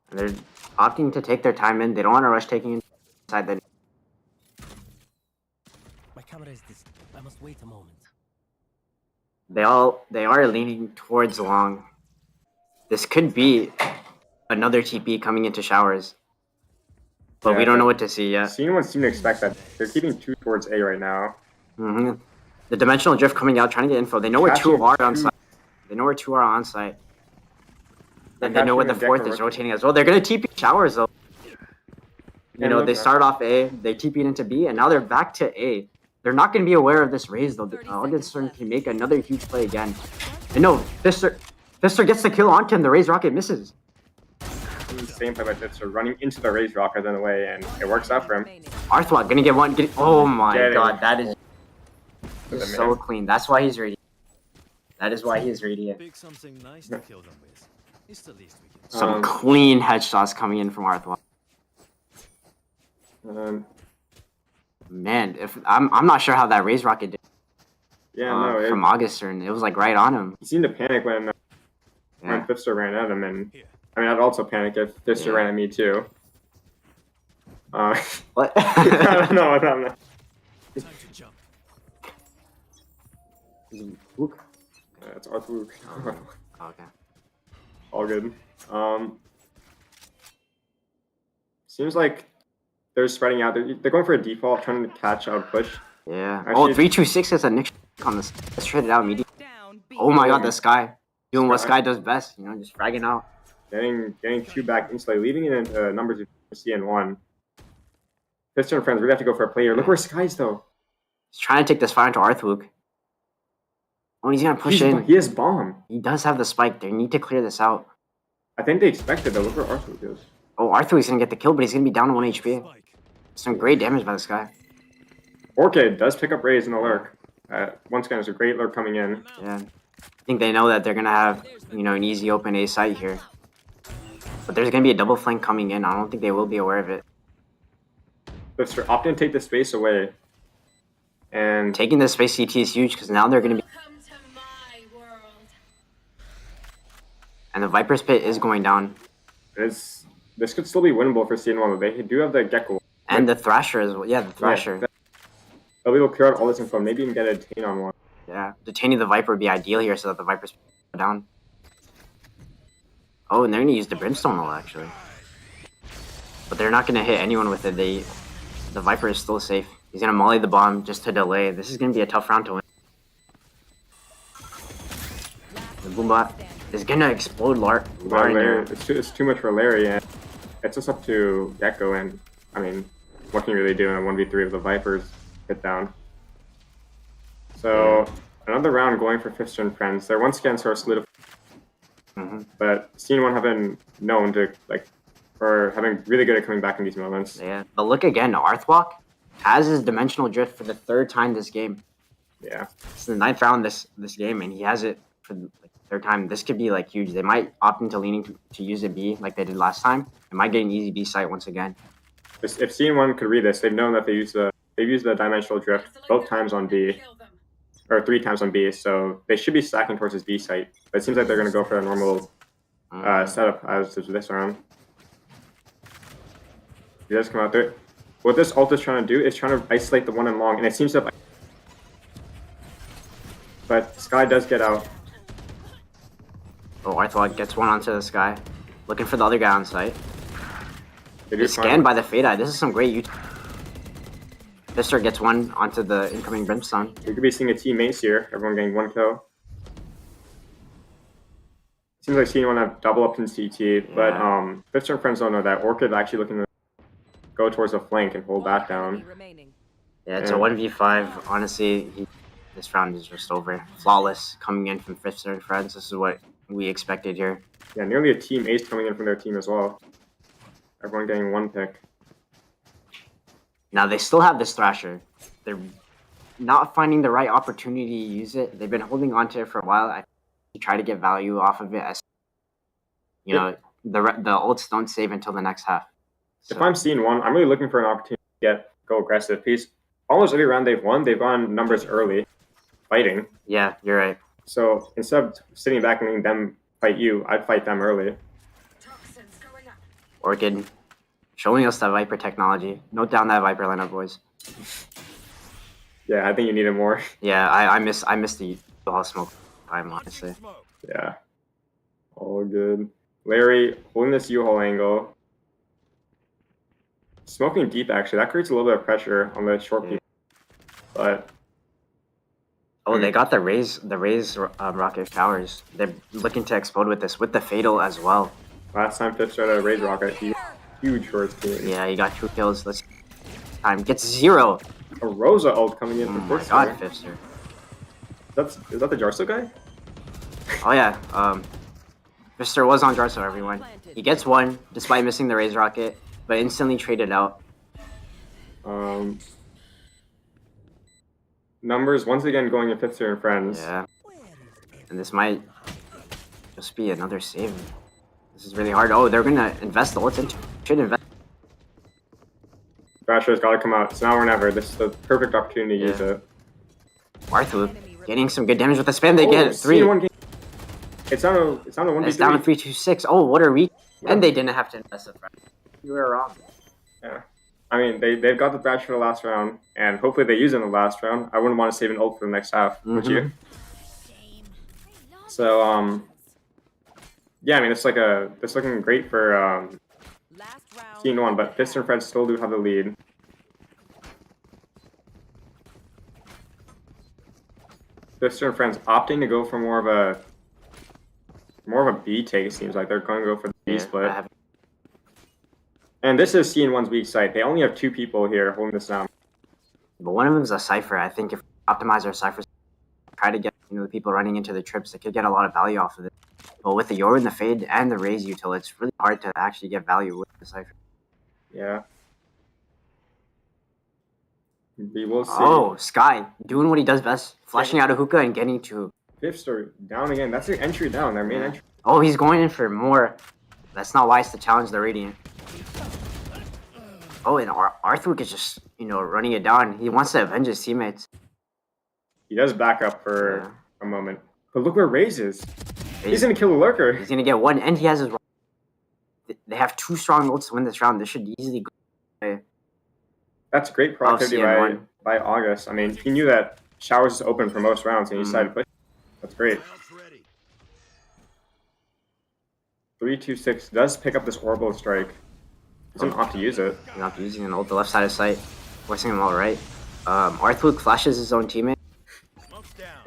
They're opting to take their time in. They don't want to rush taking inside the. My camera is this. I must wait a moment. They are leaning towards long. This could be another TP coming into showers. But Yeah, we don't know what to see yet. Anyone seem to expect that. They're keeping 2 towards A right now. The dimensional drift coming out, trying to get info. They know where 2 are on site. They know where 2 are on site. And they know where the 4th is rotating as well. They're going to TP showers though. You know, they start off A, they TP'd into B, and now they're back to A. They're not going to be aware of this raise though. Augenstern can make another huge play again. And no, Fifster gets the kill onto him. The raise rocket misses. Same play by Fifster, running into the raise rocket in the way, and it works out for him. Arthwok gonna get one. Oh my god, that is With the so man. clean. That's why he's radiant. That is why he's radiant. Pick something nice to kill them with. It's the least we can. Some clean headshots coming in from Arthwok. Man, if I'm not sure how that raise rocket did. Yeah, from Augustin, it was like right on him. He seemed to panic when Fifster ran at him, and I mean, I'd also panic if Fifster ran at me too. What? I don't know. Time to jump. Luke? It's Arthur Luke. Okay. All good. Seems like they're spreading out. They're going for a default, trying to catch a push. Yeah. Actually, 326 is a nick on this. Let's trade it out immediately. Oh my god, the Sky. Doing what Sky does best, you know, just fragging out. Getting 2 back instantly, leaving it in numbers of CN1. Fifster and Friends really have to go for a player. Look where Sky's though. He's trying to take this fire into Arthwook. Oh, he's gonna push in. He has bomb. He does have the spike. They need to clear this out. I think they expected though. Look where Arthur is. Oh, Arthwook's gonna get the kill, but he's gonna be down to 1 HP. Some great damage by this guy. Orchid does pick up Raze in the lurk. Once again, there's a great lurk coming in. Yeah. I think they know that they're gonna have, you know, an easy open A site here. But there's gonna be a double flank coming in. I don't think they will be aware of it. Fifster opting to take the space away. And taking the space CT is huge because now they're gonna be. And the Viper's Pit is going down. This could still be winnable for CN1, but they do have the Gecko. And the Thrasher as well. Yeah, the Thrasher. They'll be able to clear out all this info, maybe even get a detain on one. Yeah, detaining the Viper would be ideal here so that the Viper's down. Oh, and they're going to use the Brimstone ult, actually. But they're not going to hit anyone with it. The Viper is still safe. He's going to molly the bomb just to delay. This is going to be a tough round to win. Boomba is gonna explode Larry. It's too much for Larry, and it's just up to Gecko. And I mean, what can you really do in a 1v3 of the Vipers hit down? So another round going for Fifster&Friends. They're once again sort of solidified. But Scene 1 have been known to for having really good at coming back in these moments. Yeah, but look again, Arthwalk has his dimensional drift for the 3rd time this game. Yeah, it's the 9th round this game, and he has it for the 3rd time. This could be like huge. They might opt into leaning to use a B like they did last time. They might get an easy B site once again. If Scene 1 could read this, they've known that they've used the dimensional drift both times on B, or 3 times on B. So they should be stacking towards his B site. But it seems like they're going to go for a normal setup as this round. He does come out there. What this ult is trying to do is trying to isolate the one in long, and it seems to. But Sky does get out. Oh, Arthwalk gets one onto the Sky, looking for the other guy on site. He's scanned by the Fade Eye. This is some great YouTube. Fister gets one onto the incoming Brimstone. We could be seeing a team ace here. Everyone getting 1 kill. Seems like Scene 1 have double up in CT, but Fifster&Friends don't know that. Orchid actually looking to go towards the flank and hold that down. Yeah, it's a 1v5. Honestly, this round is just over. Flawless coming in from Fifster&Friends. This is what we expected here. Yeah, nearly a team ace coming in from their team as well. Everyone getting 1 pick. Now they still have this Thrasher. They're not finding the right opportunity to use it. They've been holding on to it for a while. I try to get value off of it. As you know, the ults don't save until the next half. So. If I'm Scene 1, I'm really looking for an opportunity to go aggressive. Because almost every round they've won, they've gone numbers early, fighting. Yeah, you're right. So instead of sitting back and letting them fight you, I'd fight them early. Orchid showing us that Viper technology. Note down that Viper lineup, boys. Yeah, I think you need it more. Yeah, I miss the all smoke time, honestly. Yeah. All good. Larry holding this U-Haul angle. Smoking deep, actually. That creates a little bit of pressure on the short people. But... Oh, they got the Raze rocket towers. They're looking to explode with this, with the Fatal as well. Last time Fifster had a Raze rocket, huge for his team. Yeah, he got 2 kills. Let's time gets 0. A Rosa ult coming in from Fifster. Oh my god, Fifster. Is that the Jarso guy? Oh yeah, Fifster was on Jarso, everyone. He gets 1 despite missing the Raze rocket, but instantly traded out. Numbers once again going in Fifster&Friends. Yeah. And this might just be another save. This is really hard. Oh, they're gonna invest the ults into. Should invest. Thrasher's gotta come out. It's now or never. This is the perfect opportunity to use it. Arthur getting some good damage with the spam. They get 3. It's down to 1v3. It's down to 3-2-6. Oh, what a reach. And they didn't have to invest the front. You were wrong. Yeah. I mean, they've got the Thrasher for the last round, and hopefully they use it in the last round. I wouldn't want to save an ult for the next half, would you? So, yeah, I mean, it's looking great for Scene 1, but Fifster&Friends still do have the lead. Fifster&Friends opting to go for more of a B take. It seems like they're going to go for the B split. And this is Scene 1's weak site. They only have 2 people here holding this down. But one of them is a Cypher. I think if we optimize our Cyphers, try to get the people running into the trips, they could get a lot of value off of it. But with the Yoru and the Fade and the Raze util, it's really hard to actually get value with the Cypher. Yeah. We will see. Oh, Sky doing what he does best, flashing out a hookah and getting to. Fifster down again. That's their entry down, their main entry. Oh, he's going in for more. That's not wise to challenge the Radiant. Oh, and Arthur is just, running it down. He wants to avenge his teammates. He does back up for a moment. But look where Raze is. He's going to kill the Lurker. He's going to get 1, and he has his... They have 2 strong ults to win this round. This should easily go. That's great productivity by August. I mean, he knew that Showers is open for most rounds, and he decided to push. That's great. 3-2-6 does pick up this Orbital Strike. He doesn't opt to use it. He's not using an ult, the left side of sight, forcing him all right. Arthur flashes his own teammate.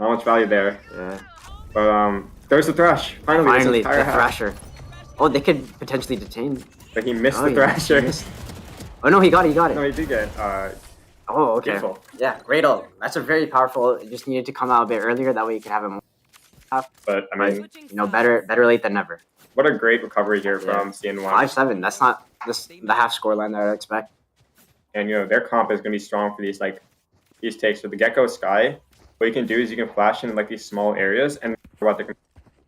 Not much value there. Yeah. But There's the thrash. Finally, this Finally, entire the half. Thrasher. Oh, they could potentially detain. But he missed Oh, the he thrasher. missed. Oh no, he got it. He got it. No, he did get Oh, okay. beautiful. Yeah, great ult. That's a very powerful. It just needed to come out a bit earlier. That way you could have it more. But I mean, You know, better late than never. what a great recovery here from CN1. 5-7. That's not the half scoreline that I'd expect. And you know their comp is gonna be strong for these takes. With the Gecko Sky, what you can do is you can flash in like these small areas and what they can.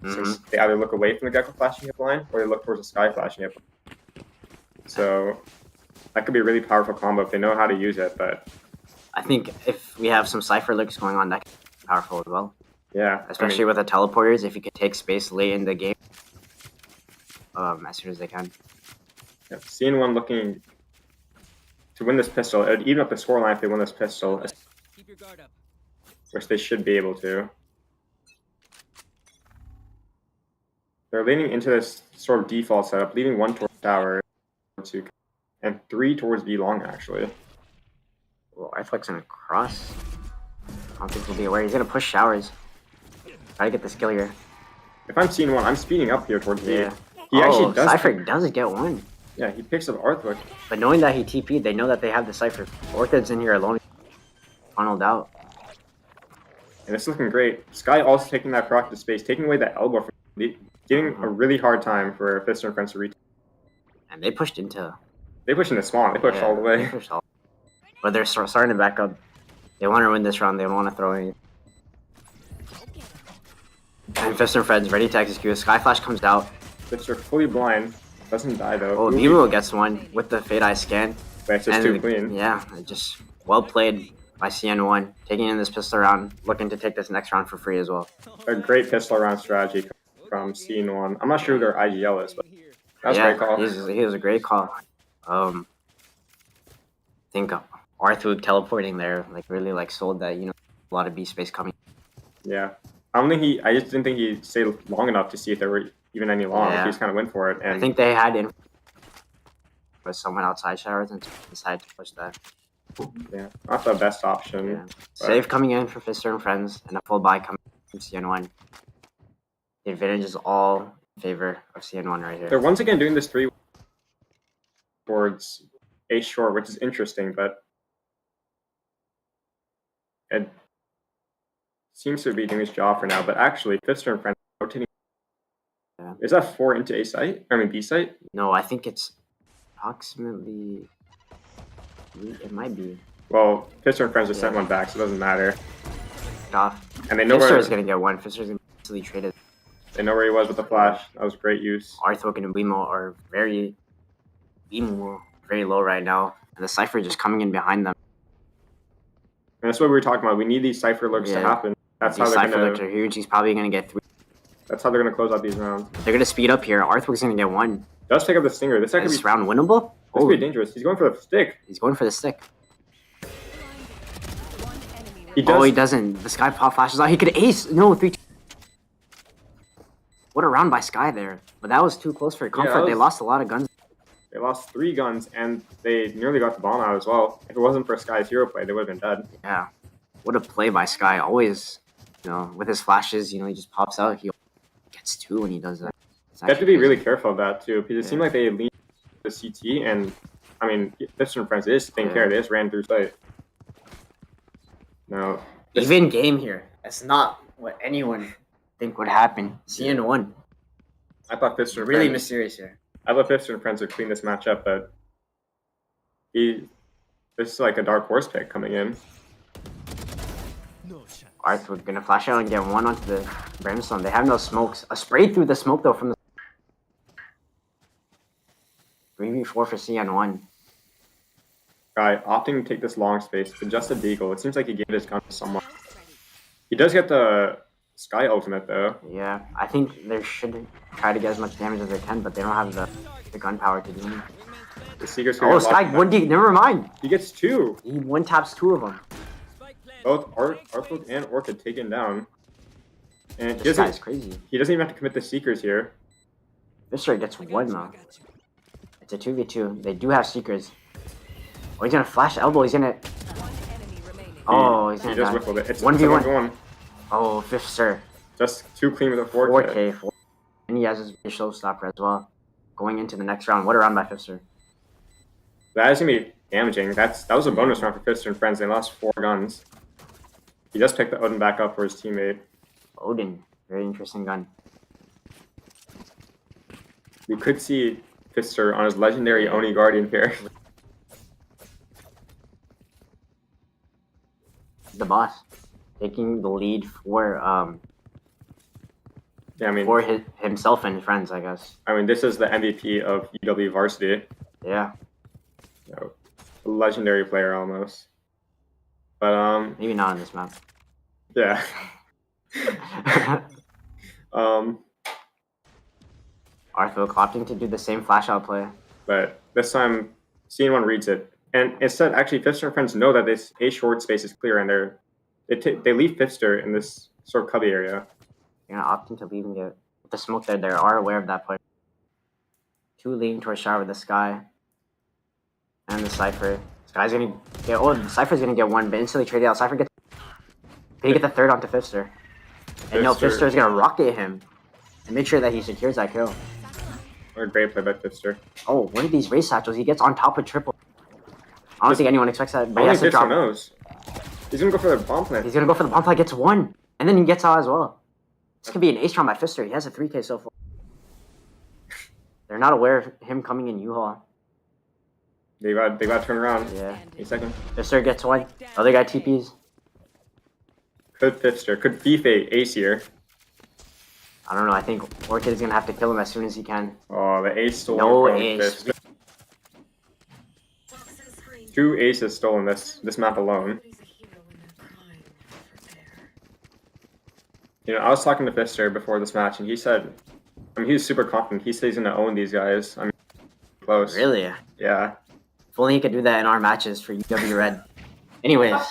Since they either look away from the Gecko flashing hip line or they look towards the Sky flashing hip line. So that could be a really powerful combo if they know how to use it. But I think if we have some Cypher looks going on, that could be powerful as well. yeah, Especially with the teleporters, if you could take space late in the game, as soon as they can. yeah, CN1 looking to win this pistol. It would even up the scoreline if they win this pistol, Keep your guard up. which they should be able to. They're leaning into this sort of default setup, leaving one towards tower, two, and 3 towards B long actually. Well, Arthur's gonna cross. I don't think he'll be aware. He's gonna push showers. Try to get the skill here. If I'm seeing one, I'm speeding up here towards B. Yeah. He actually does. Cypher does get one. Yeah, he picks up Arthur. But knowing that he TP'd, they know that they have the Cypher. Orchid's in here alone. Funneled out. And it's looking great. Sky also taking that proc to space, taking away that elbow from giving a really hard time for Fifster&Friends to reach. And they pushed into. They pushed into spawn. They pushed all the way. They pushed all. But they're starting to back up. They want to win this round. They don't want to throw any. And Fifster&Friends ready to execute. Sky Flash comes out. Fifster fully blind. Doesn't die though. Oh, Vivo gets one with the Fade Eye scan. But it's just too clean. Yeah, just well played by CN1. Taking in this pistol round, looking to take this next round for free as well. A great pistol round strategy from CN1. I'm not sure who their IGL is, but that's a great call. He was a great call. I think Arthur teleporting there really sold that, you know, a lot of B space coming. Yeah. I just didn't think he stayed long enough to see if there were even any long. Yeah. He just kind of went for it. And I think they had with someone outside showers and decided to push that. yeah, not the best option. Yeah. Save coming in for Fifster&Friends and a full buy coming from CN1. The advantage is all in favor of CN1 right here. They're once again doing this 3 towards Ace short, which is interesting, but it seems to be doing his job for now. But actually, Fifster&Friends rotating. Yeah. Is that 4 into A site? I mean B site? No, I think it's approximately. It might be. Well, Fifster&Friends just sent one back, so it doesn't matter. Off. And they know Fister where is gonna get one. Fister's gonna be easily traded. they know where he was with the flash. That was great use. Arthur and Wemo are very low right now, and the Cypher just coming in behind them. And that's what we were talking about. We need these Cypher looks to happen. That's how These they're Cypher gonna. looks are huge. He's probably gonna get 3. That's how they're gonna close out these rounds. They're gonna speed up here. Arthur's gonna get 1. Does pick up the stinger. This could Is be this round winnable? This could be dangerous. He's going for the stick. He's going for the stick. He does. Oh, he doesn't. The Sky pop flashes out. He could ace. No, 3. What a round by Sky there. But that was too close for comfort. They lost a lot of guns. They lost 3 guns, and they nearly got the bomb out as well. If it wasn't for Sky's hero play, they would have been dead. Yeah. What a play by Sky. Always, you know, with his flashes, you know, he just pops out. He gets 2 when he does that. You have to be really careful of that, too, because it seemed like they leaned the CT, and, I mean, Fifster&Friends is taking care. They just ran through sight. No. Even game here. That's not what anyone think would happen. CN1. I thought Fifster&Friends... Really mysterious here. I thought Fifster&Friends would clean this match up, but this is like a dark horse pick coming in. Arthur gonna flash out and get 1 onto the Brimstone. They have no smokes. A spray through the smoke though from the 3v4 for CN1. Guy opting to take this long space, just a deagle. It seems like he gave his gun to someone. He does get the Sky ultimate though. Yeah, I think they should try to get as much damage as they can, but they don't have the gun power to do it. The Seeker's Oh, Sky 1D. Never mind. He gets 2. He 1-taps 2 of them. Both Arthur and Orchid taken down. And This guy's crazy. He doesn't even have to commit the Seekers here. Fister gets 1 though. It's a 2v2. They do have Seekers. Oh, he's gonna flash elbow. He's gonna. Oh, he's gonna. He just whiffled it. It's 1v1. 1v1. Oh, Fister. Just too clean with a 4K. 4K. And he has his showstopper as well. Going into the next round. What a round by Fifster. That is gonna be damaging. That was a bonus round for Fifster&Friends. They lost 4 guns. He just picked the Odin back up for his teammate. Odin, very interesting gun. We could see Fifster on his legendary Oni Guardian here. The boss taking the lead for Yeah, I mean, for himself and friends, I guess. I mean, this is the MVP of UW Varsity. Yeah. You know, a legendary player almost. But maybe not on this map. Yeah. Arthur opting to do the same flash out play. But this time, CN1 reads it. And instead, actually, Fifster&Friends know that this A short space is clear, and they leave Fifster in this sort of cubby area. You're gonna opt into leaving it. With the smoke there, they are aware of that play. 2 leading towards shower with the Sky. And the Cypher. Sky's gonna get, the Cypher's gonna get 1, but instantly traded out. Cypher gets, they get the 3rd onto Fifster. And no, Fifster's gonna rocket him. And make sure that he secures that kill. What a great play by Fifster. Oh, one of these race satchels, he gets on top of triple. I don't think anyone expects that, but he Only has to Fifster drop. knows. He's gonna go for the bomb plant. He's gonna go for the bomb plant, gets 1. And then he gets out as well. This could be an ace round by Fifster. He has a 3K so far. They're not aware of him coming in U-Haul. They got to turn around. Yeah. A second. Fifster gets 1. Other guy TPs. Could Fifster, could Fife Ace here. I don't know. I think Orchid is gonna have to kill him as soon as he can. Oh, the ace stolen No from ace. Fifster. 2 aces stolen this map alone. You know, I was talking to Fifster before this match, and he said, I mean, he was super confident. He said he's gonna own these guys. I mean, close. Really? Yeah. If only he could do that in our matches for UW Red. Anyways.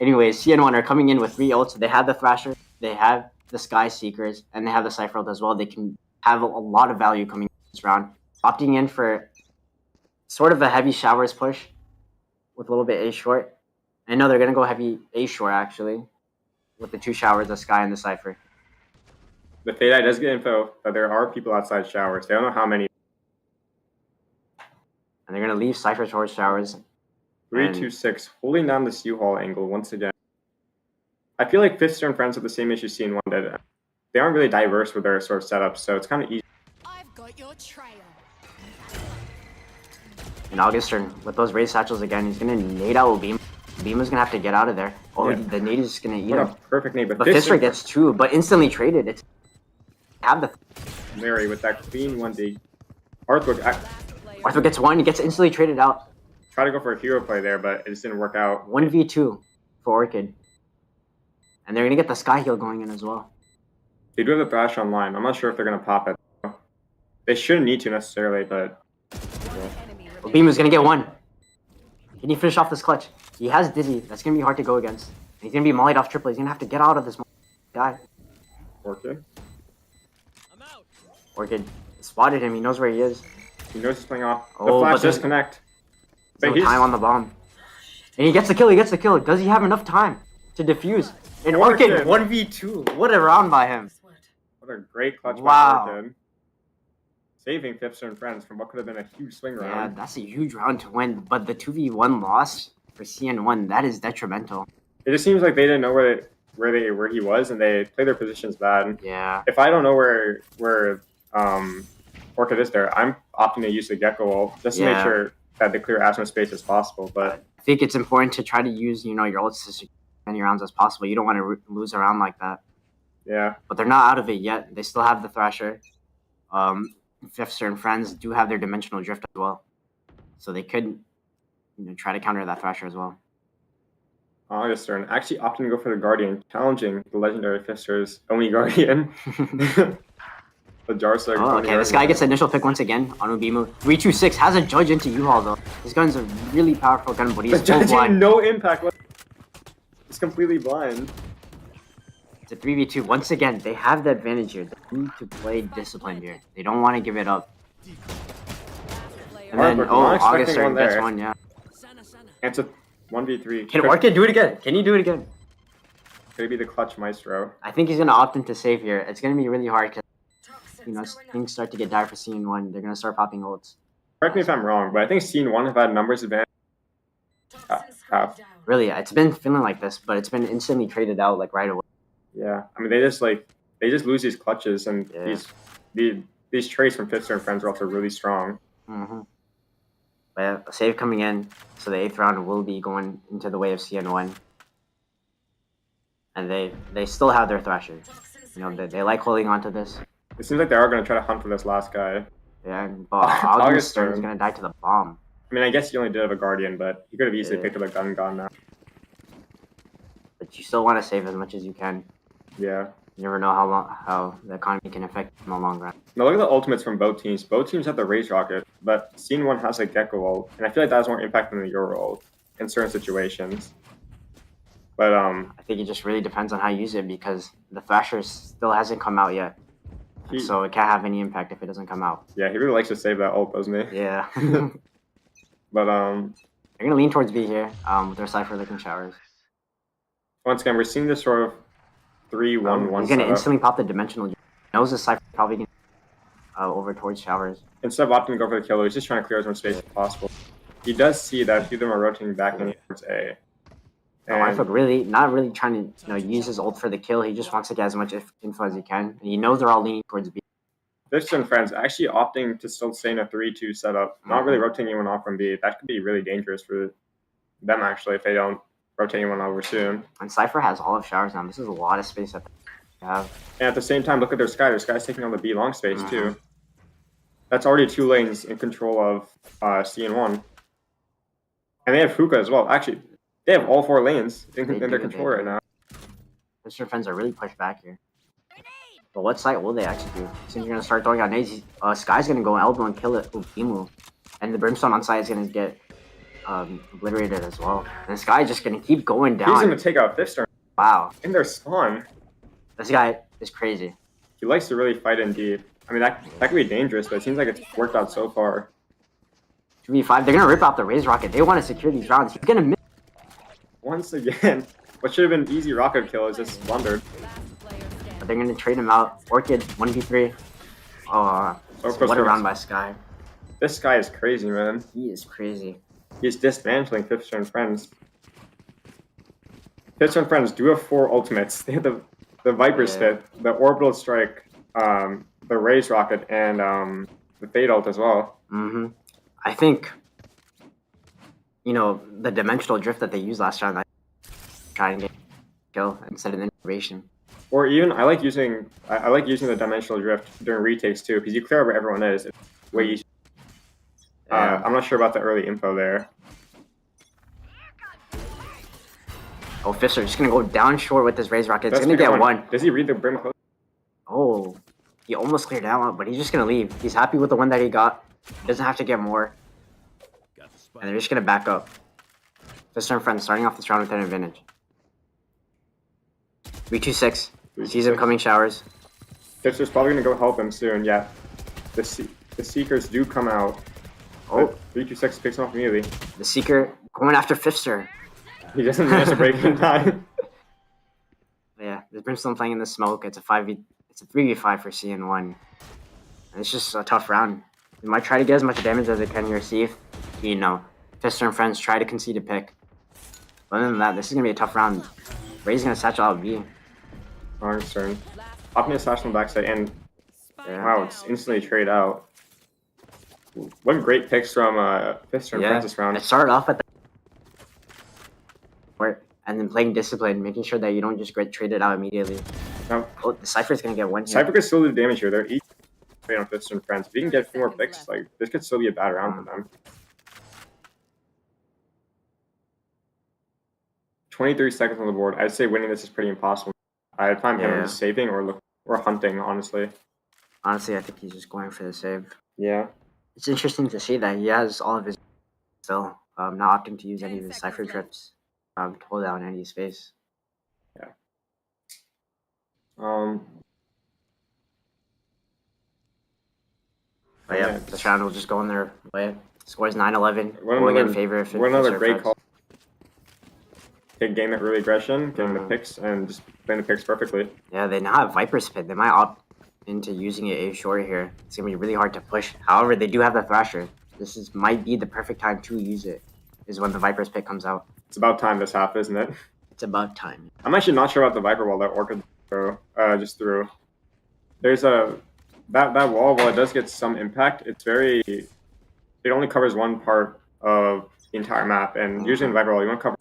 CN1 are coming in with 3 ults. They have the Thrasher, they have the Sky Seekers, and they have the Cypher ult as well. They can have a lot of value coming in this round. Opting in for sort of a heavy showers push with a little bit A short. I know they're going to go heavy A short, actually, with the 2 showers, the Sky and the Cypher. The Fade Eye does get info that there are people outside showers. They don't know how many. And they're going to leave Cypher towards showers. 3-2-6, holding down this U-Haul angle once again. I feel like Fifster&Friends have the same issue CN1 did. They aren't really diverse with their sort of setups, so it's kind of easy. I've got your trail. And Augustern, with those raise satchels again, he's going to nade out Beam. Beam is going to have to get out of there. Oh, yeah. The nade is just going to eat what him. A perfect nade, but Fifster gets 2, but instantly traded. It's have the Larry with that clean 1D. Arthur gets 1, he gets instantly traded out. Try to go for a hero play there, but it just didn't work out. 1v2 for Orchid. And they're going to get the Sky Heal going in as well. They do have the Thrash online. I'm not sure if they're going to pop it. They shouldn't need to necessarily, but... Well, Beam is going to get 1. Can he finish off this clutch? He has Dizzy. That's going to be hard to go against. He's going to be mollied off triple. He's going to have to get out of this guy. Orchid? Orchid spotted him. He knows where he is. He knows he's playing off. The Oh, flash does connect. No time on the bomb. And he gets the kill. He gets the kill. Does he have enough time to defuse? And Orchid 1v2. What a round by him. What a great clutch wow. by Orchid. Saving Fifster&Friends from what could have been a huge swing round. Yeah, that's a huge round to win. But the 2v1 loss for CN1, that is detrimental. It just seems like they didn't know where he was, and they played their positions bad. Yeah. If I don't know where Orchid is there, I'm opting to use the Gecko ult just to make sure that they clear as much space as possible. But I think it's important to try to use, your ults to secure as many rounds as possible. You don't want to lose a round like that. Yeah. But they're not out of it yet. They still have the Thrasher. Fifster&Friends do have their Dimensional Drift as well. So they could try to counter that Thrasher as well. Augustern actually opting to go for the Guardian, challenging the legendary Fifster's only Guardian. The Jarslug. Oh, okay, this guy gets the initial pick once again on Ubimu. 326 has a judge into U-Haul though. This gun's a really powerful gun, but he's full blind. No impact. He's completely blind. It's a 3v2. Once again, they have the advantage here. They need to play disciplined here. They don't want to give it up. And then, Augustern gets 1, yeah. And it's a 1v3. Can Orchid do it again? Can he do it again? Could he be the clutch maestro? I think he's gonna opt into save here. It's gonna be really hard because things start to get dire for Scene 1. They're gonna start popping ults. Correct me if I'm wrong, but I think Scene 1 have had numbers advantage. Really, it's been feeling like this, but it's been instantly traded out like right away. Yeah, I mean they just lose these clutches, and these trades from Fifster&Friends are also really strong. Mm-hmm. But a save coming in, so the 8th round will be going into the way of CN1. And they still have their Thrasher. You know, they like holding on to this. It seems like they are going to try to hunt for this last guy. Yeah, but August is going to die to the bomb. I mean, I guess he only did have a Guardian, but he could have easily picked up a gun now. But you still want to save as much as you can. Yeah. You never know how the economy can affect in the long run. Now look at the ultimates from both teams. Both teams have the Raise Rocket, but Scene 1 has a Gecko ult, and I feel like that has more impact than the Euro ult in certain situations. But I think it just really depends on how you use it, because the Thrasher still hasn't come out yet. So it can't have any impact if it doesn't come out. Yeah, he really likes to save that ult, doesn't he? Yeah. But they're gonna lean towards B here, with their Cypher licking showers. Once again, we're seeing this sort of 3-1-1 He's gonna instantly pop the Dimensional. He knows the Cypher probably gonna over towards showers. Instead of opting to go for the killer, he's just trying to clear as much space as possible. He does see that a few of them are rotating back towards A. And Ifuk not really trying to use his ult for the kill. He just wants to get as much info as he can. And he knows they're all leaning towards B. Fifster&Friends actually opting to still stay in a 3-2 setup, not really rotating anyone off from B. That could be really dangerous for them, actually, if they don't rotate anyone over soon. And Cypher has all of showers now. This is a lot of space that they have. And at the same time, look at their Sky. Their Sky's taking on the B long space, too. That's already 2 lanes in control of CN1. And they have Hookah as well. Actually, they have all 4 lanes in their control right now. Fifster&Friends are really pushed back here. But what site will they execute? Since you're going to start throwing out nades, Sky's going to go elbow and kill it with Imu. And the Brimstone on site is going to get obliterated as well. And Sky is just going to keep going down. He's going to take out Fifster. Wow. In their spawn. This guy is crazy. He likes to really fight in deep. I mean, that could be dangerous, but it seems like it's worked out so far. 2v5, they're going to rip out the Raise Rocket. They want to secure these rounds. He's going to miss. Once again, what should have been easy rocket kill is just blundered. But they're going to trade him out. Orchid, 1v3. Oh, what a round by Sky. This guy is crazy, man. He is crazy. He's dismantling Fifster&Friends. Fifster&Friends do have 4 ultimates. They have the Viper Spit, the Orbital Strike, the Raise Rocket, and the Fade ult as well. I think, the Dimensional Drift that they used last round, trying to get kill instead of integration. Or even, I like using the Dimensional Drift during retakes too, because you clear where everyone is. It's way easier. I'm not sure about the early info there. Oh, Fifster just gonna go down short with this Raise Rocket. It's gonna get one. Does he read the Brim close? Oh, he almost cleared that one, but he's just gonna leave. He's happy with the one that he got. He doesn't have to get more. And they're just gonna back up. Fifster&Friends starting off this round with an advantage. 3-2-6. Sees him coming showers. Fifster's probably gonna go help him soon. Yeah, the Seekers do come out. Oh, 3-2-6 picks him off immediately. The Seeker going after Fifster. He doesn't manage to break in time. Yeah, the Brimstone playing in the smoke. It's a 3v5 for CN1. And it's just a tough round. They might try to get as much damage as they can here. See if Fifster&Friends try to concede a pick. But other than that, this is gonna be a tough round. Ray's gonna satchel out B. Wrong turn. Opting a satchel on the backside, and wow, it's instantly trade out. What great picks from Fifster&Friends this round. It started off at the and then playing discipline, making sure that you don't just get traded out immediately. No. Oh, the Cypher's gonna get one here. Cypher could still do damage here. They're each trade on Fifster&Friends. If you can get a few more picks, like this could still be a bad round for them. 23 seconds on the board. I'd say winning this is pretty impossible. I'd find him just saving or hunting, honestly. Honestly, I think he's just going for the save. Yeah. It's interesting to see that he has all of his still not opting to use any of his Cypher trips to hold down any space. Yeah. But yeah, this round will just go in their way. Scores 9-11. Going in favor of What another great call. gain that early aggression, getting the picks, and just playing the picks perfectly. Yeah, they now have Viper Spit. They might opt into using it A short here. It's gonna be really hard to push. However, they do have the Thrasher. This might be the perfect time to use it. Is when the Viper's Pit comes out. It's about time this half, isn't it? It's about time. I'm actually not sure about the Viper wall that Orchid just threw. There's a that wall. While it does get some impact, it only covers one part of the entire map, and usually in the Viper wall you want to cover.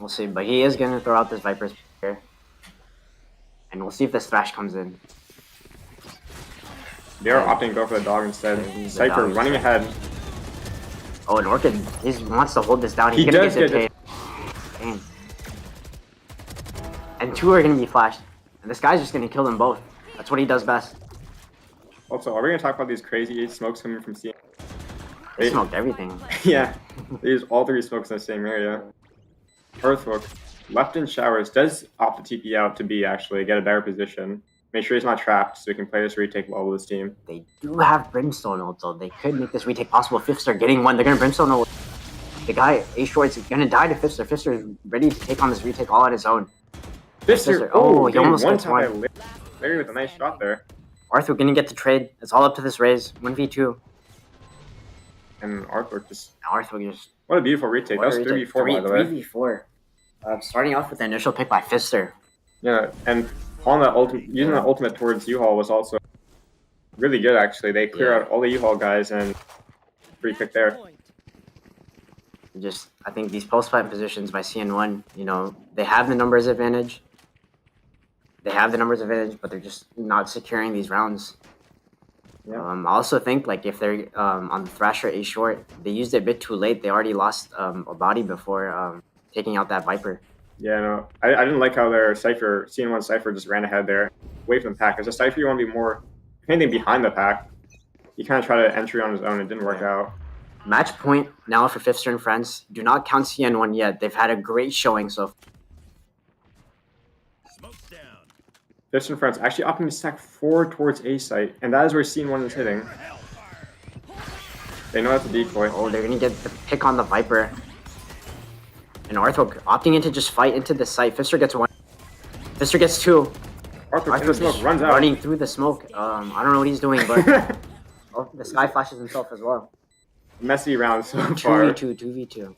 We'll see, but he is gonna throw out this Viper's here, and we'll see if this Thrash comes in. They are opting to go for the dog instead. Cypher running ahead. Oh, and Orchid wants to hold this down. He He's gonna does get get detained. And two are gonna be flashed, and this guy's just gonna kill them both. That's what he does best. Also, are we gonna talk about these crazy smokes coming from CN? They smoked everything. Yeah, they use all three smokes in the same area. Earthhook, left in showers, does opt to TP out to B actually, get a better position. Make sure he's not trapped so he can play this retake well with his team. They do have Brimstone ult, so they could make this retake possible. Fifster getting one, they're gonna Brimstone ult. The guy, Ace Short's gonna die to Fifster. Fifster is ready to take on this retake all on his own. Fifster, he almost gets one. Larry with a nice shot there. Arthur gonna get the trade. It's all up to this raise. 1v2. And Arthur just... What a beautiful retake. That was 3v4 by the way. 3v4. Starting off with the initial pick by Fifster. Yeah, and on that using that ultimate towards U-Haul was also really good actually. They clear out all the U-Haul guys and free pick there. I think these post-fight positions by CN1, they have the numbers advantage. But they're just not securing these rounds. Yeah. I also think if they're on the Thrasher A short, they used it a bit too late. They already lost a body before taking out that Viper. Yeah, no, I didn't like how their Cypher, CN1 Cypher just ran ahead there, away from the pack. As a Cypher, you want to be more, if anything, behind the pack. You kind of try to entry on his own. It didn't work out. Match point now for Fifster&Friends. Do not count CN1 yet. They've had a great showing so far. Fifster&Friends actually opting to stack 4 towards A site, and that is where CN1 is hitting. They know that's a decoy. Oh, they're going to get the pick on the Viper. And Arthur opting into just fight into the site. Fifster gets 1. Fifster gets 2. Arthur in the smoke runs out. Running through the smoke. I don't know what he's doing, but the Sky flashes himself as well. Messy round so far. 2v2.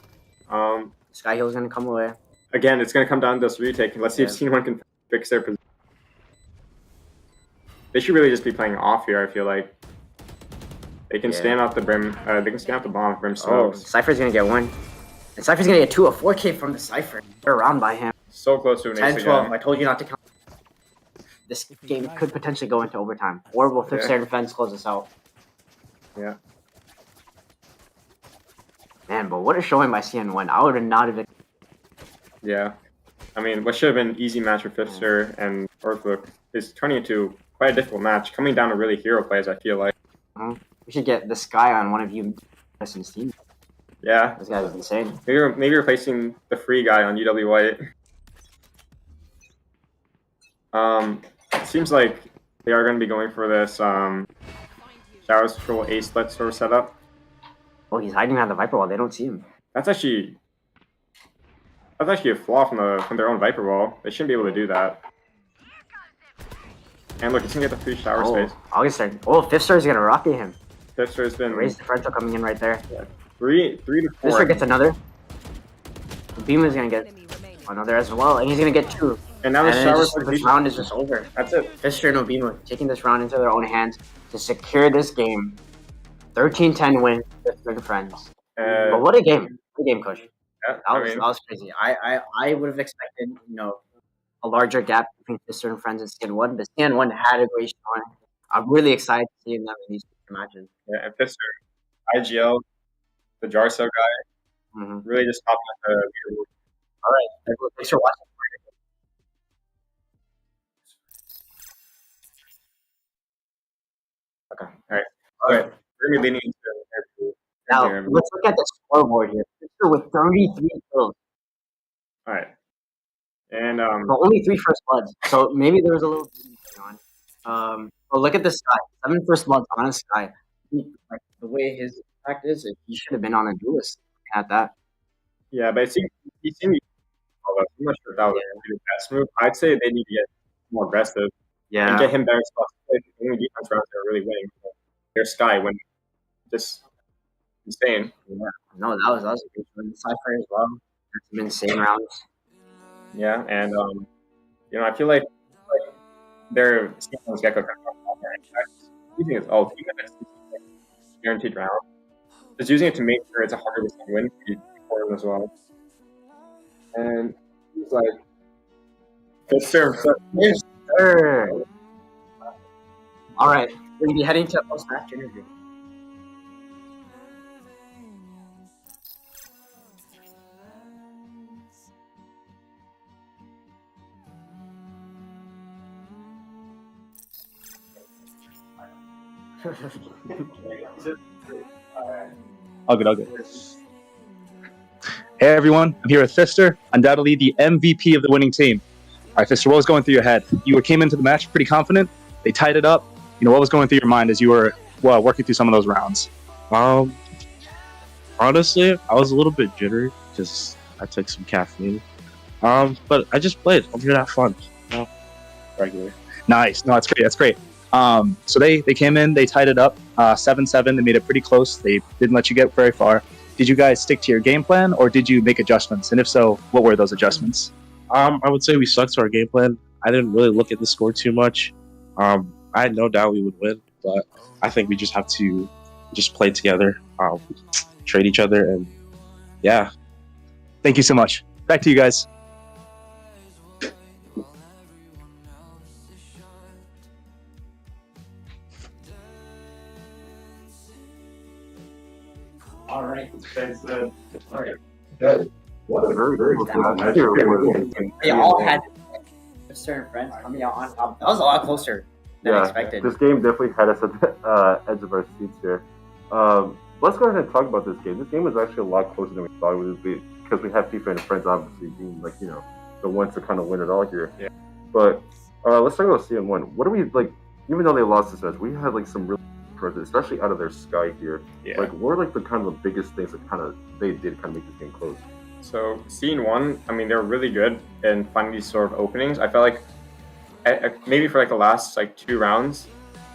Sky Hill's going to come away. Again, it's going to come down to this retake. Let's see if CN1 can fix their position. They should really just be playing off here, I feel like. They can stand out the brim. They can stand out the bomb if Brim smokes. Cypher's going to get 1. And Cypher's going to get 2. A 4K from the Cypher. They're around by him. So close to an ace 10-12. again. I told you not to count. This game could potentially go into overtime. Or will Fifster&Friends close us out? Yeah. Man, but what a showing by CN1. I would have not have... Yeah. I mean, what should have been an easy match for Fifster and Earthlook is turning into quite a difficult match. Coming down to really hero plays, I feel like. We should get this guy on one of UW Madison's team. Yeah. This guy's insane. Maybe replacing the free guy on UW White. It seems like they are going to be going for this Showers Patrol Ace Let's sort of setup. Oh, he's hiding behind the Viper wall. They don't see him. That's actually a flaw from their own Viper wall. They shouldn't be able to do that. And look, it's gonna get the free shower space. Augustin. Oh, Fifster's gonna rocket him. Fifster's been raise differential coming in right there. Yeah. 3 to 4. Fifster gets another. Beam is gonna get another as well, and he's gonna get 2. And now this round is just over. That's it. Fifster and Obima taking this round into their own hands to secure this game. 13-10 win, Fifster&Friends. But what a game! Good game, Coach. Yeah, that was crazy. I would have expected, a larger gap between Fifster&Friends and CN1, but CN1 had a great showing. I'm really excited to see them in these matches. Yeah, and Fifster, IGL, the Jarso guy, really just popping up the leaderboard. All right, everyone, thanks for watching. Okay, all right. We're gonna be leaning into now. Let's look at the scoreboard here. Fifster with 33 kills. All right. And but only 3 first bloods, so maybe there was a little going on. But look at the Sky, 7 first bloods on a Sky. Like the way his impact is, he should have been on a duelist at that. Yeah, but it he seemed I'm not sure if that was the best move. I'd say they need to get more aggressive and Yeah. get him better spots. Like, the only defense rounds they're really winning. Their Sky went just insane. Yeah. No, that was a good one. Cypher as well. That's some insane rounds. Yeah, and I feel like their Sequence Gecko can using his ult, even if it's guaranteed round. Just using it to make sure it's a 100% win for him as well. And he's like, Fifster. Yes, sir. All right, we're gonna be heading to a post-match interview. All good, all good. Hey everyone, I'm here with Fifster, undoubtedly the MVP of the winning team. All right, Fifster, what was going through your head? You came into the match pretty confident. They tied it up. What was going through your mind as you were working through some of those rounds? Honestly, I was a little bit jittery because I took some caffeine. But I just played. I'm here to have fun. Regular. Nice. No, that's great. That's great. So they came in, they tied it up 7-7. They made it pretty close. They didn't let you get very far. Did you guys stick to your game plan, or did you make adjustments? And if so, what were those adjustments? I would say we stuck to our game plan. I didn't really look at the score too much. I had no doubt we would win, but I think we just have to just play together, trade each other, and yeah. Thank you so much. Back to you guys. All right. Thanks, all right. What a very They all had Fifster&Friends coming out on top. That was a lot closer than expected. This game definitely had us at the edge of our seats here. Let's go ahead and talk about this game. This game was actually a lot closer than we thought it would be because we have Fifster&Friends obviously being the ones to kind of win it all here. Yeah. But let's talk about CN1. What do we like? Even though they lost this match, we had some really progress, especially out of their Sky here. Yeah. What are the kind of the biggest things that they did make this game close? So Scene 1, I mean, they're really good in finding these sort of openings. I felt like maybe for the last 2 rounds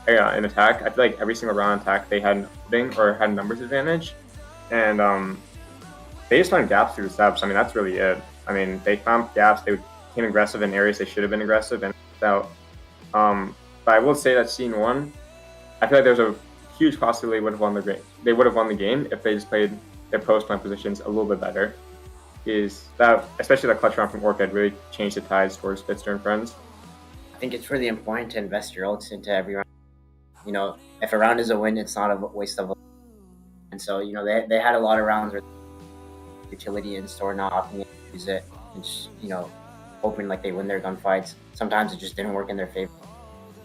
in attack, I feel like every single round in attack they had an opening or had a numbers advantage. And they just found gaps through the steps. I mean, that's really it. I mean, they found gaps. They became aggressive in areas they should have been aggressive and out. But I will say that Scene 1, I feel like there's a huge possibility they would have won the game if they just played their post-plant positions a little bit better. Is that, especially that clutch round from Orchid, really changed the tides towards Fifster&Friends. I think it's really important to invest your ults into every round. If a round is a win, it's not a waste of a. And so, they had a lot of rounds where utility in store not opting to use it, and just, hoping they win their gunfights. Sometimes it just didn't work in their favor.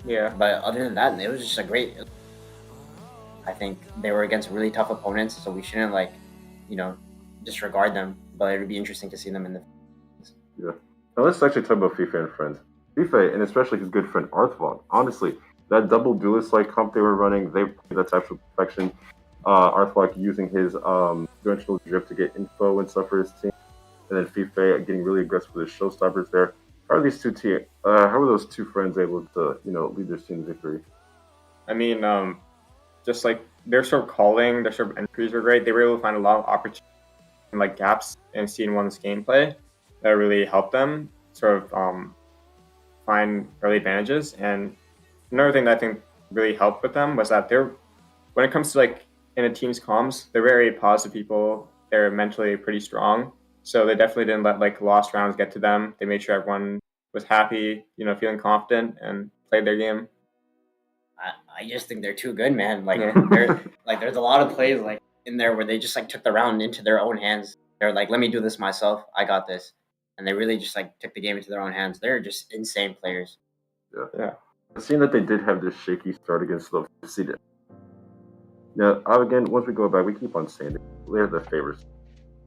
Yeah. But other than that, it was just a great. I think they were against really tough opponents, so we shouldn't disregard them. But it would be interesting to see them in the. Yeah. Now let's actually talk about Fifster&Friends. FIFA, and especially his good friend Arthvog. Honestly, that double duelist-like comp they were running, that's actual perfection. Arthvog using his dimensional drift to get info and stuff for his team, and then FIFA getting really aggressive with his showstoppers there. How are these how were those two friends able to, lead their team to victory? I mean, just their sort of calling, their sort of entries were great. They were able to find a lot of opportunities and gaps in Scene1's gameplay that really helped them sort of find early advantages. And another thing that I think really helped with them was that when it comes to in a team's comms, they're very positive people. They're mentally pretty strong. So they definitely didn't let lost rounds get to them. They made sure everyone was happy, feeling confident and played their game. I just think they're too good, man. There's a lot of plays in there where they just took the round into their own hands. They're let me do this myself. I got this. And they really just took the game into their own hands. They're just insane players. Yeah. Seeing that they did have this shaky start against the seeded. Now, again, once we go back, we keep on saying they're the favorites.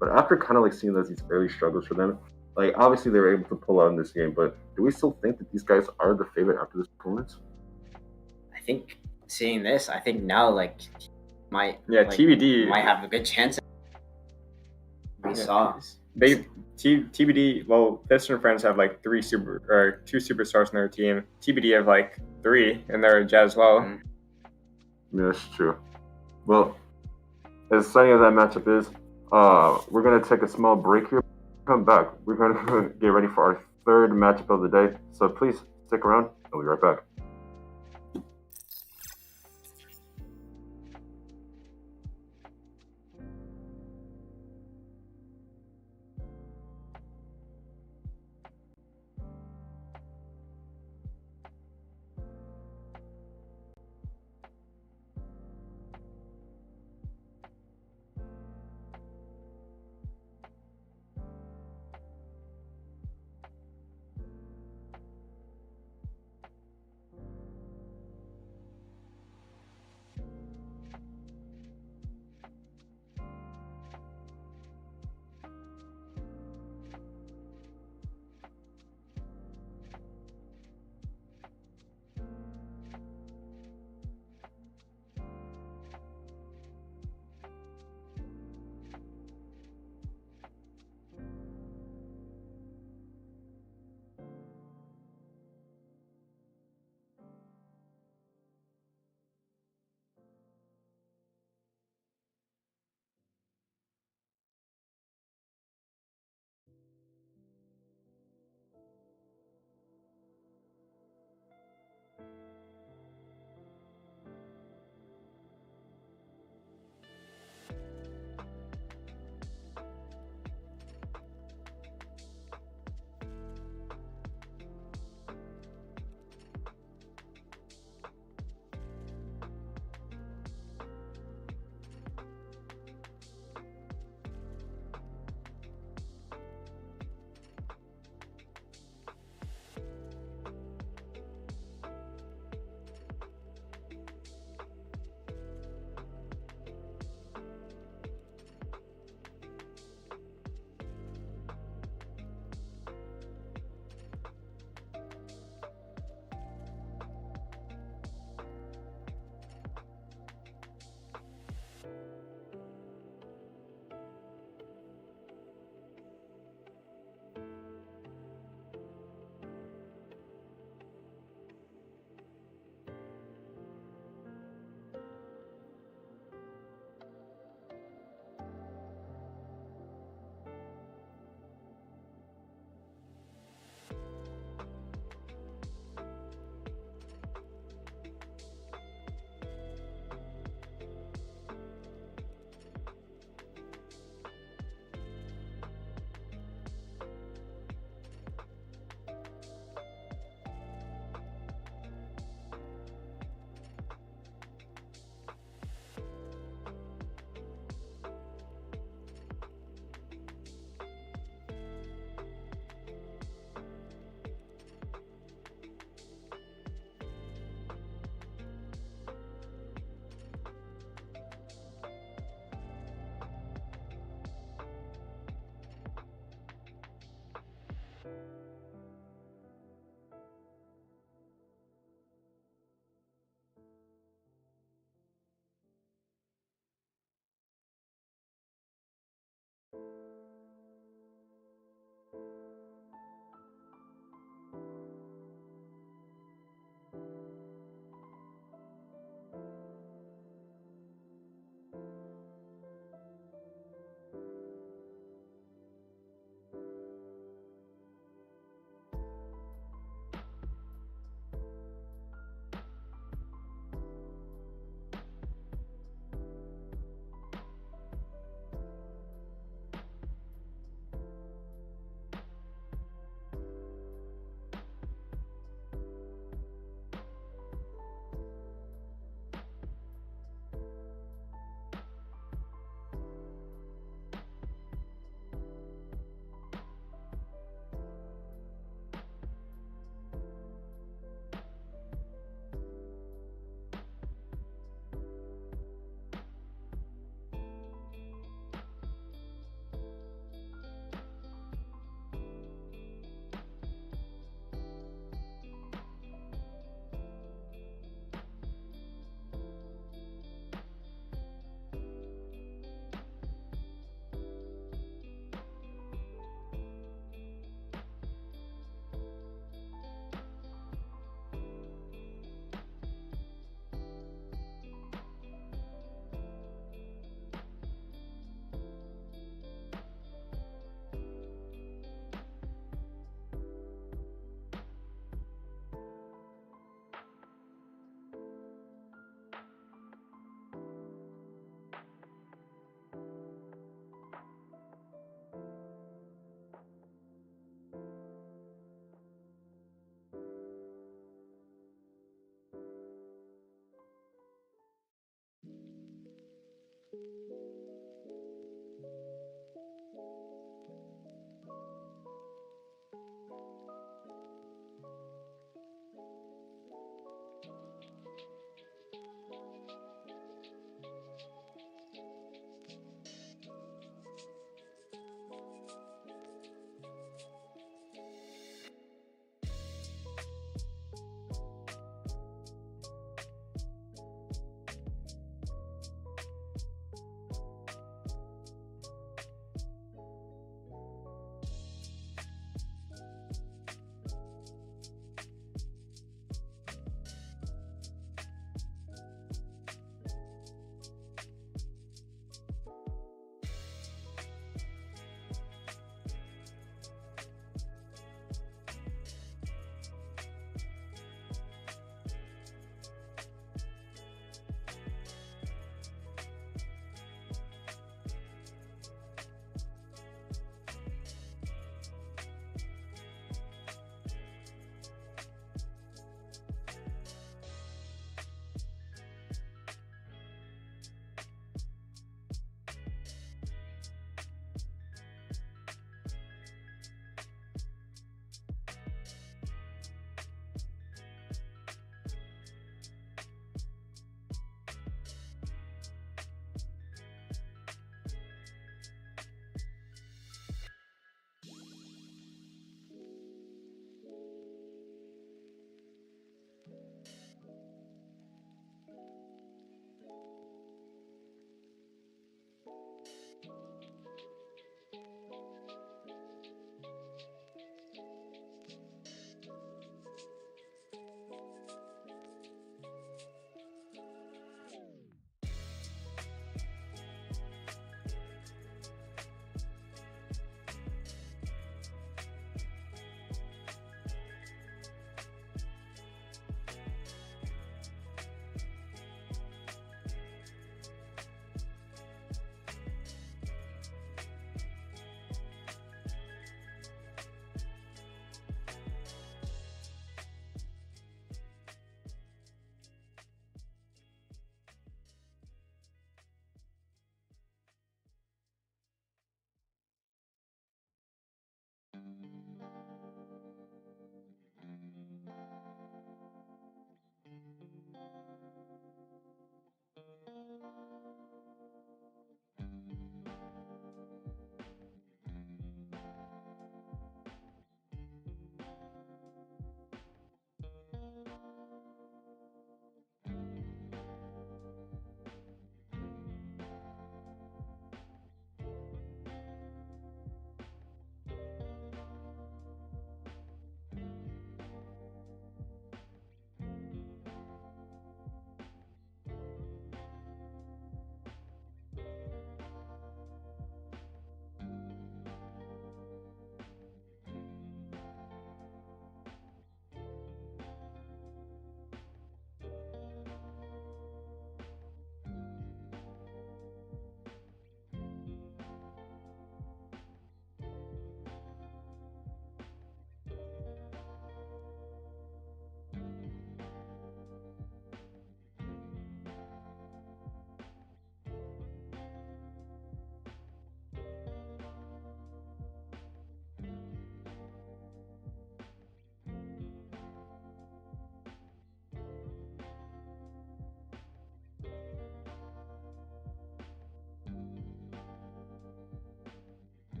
But after kind of seeing these early struggles for them, obviously they were able to pull out in this game, but do we still think that these guys are the favorite after this performance? I think seeing this, now TBD might have a good chance. we saw. TBD. Well, Fifster&Friends have like two superstars on their team. TBD have like 3 in their jet as well. Yeah, that's true. Well, as exciting as that matchup is, we're gonna take a small break here. Come back. We're gonna get ready for our third matchup of the day. So please stick around. I'll be right back.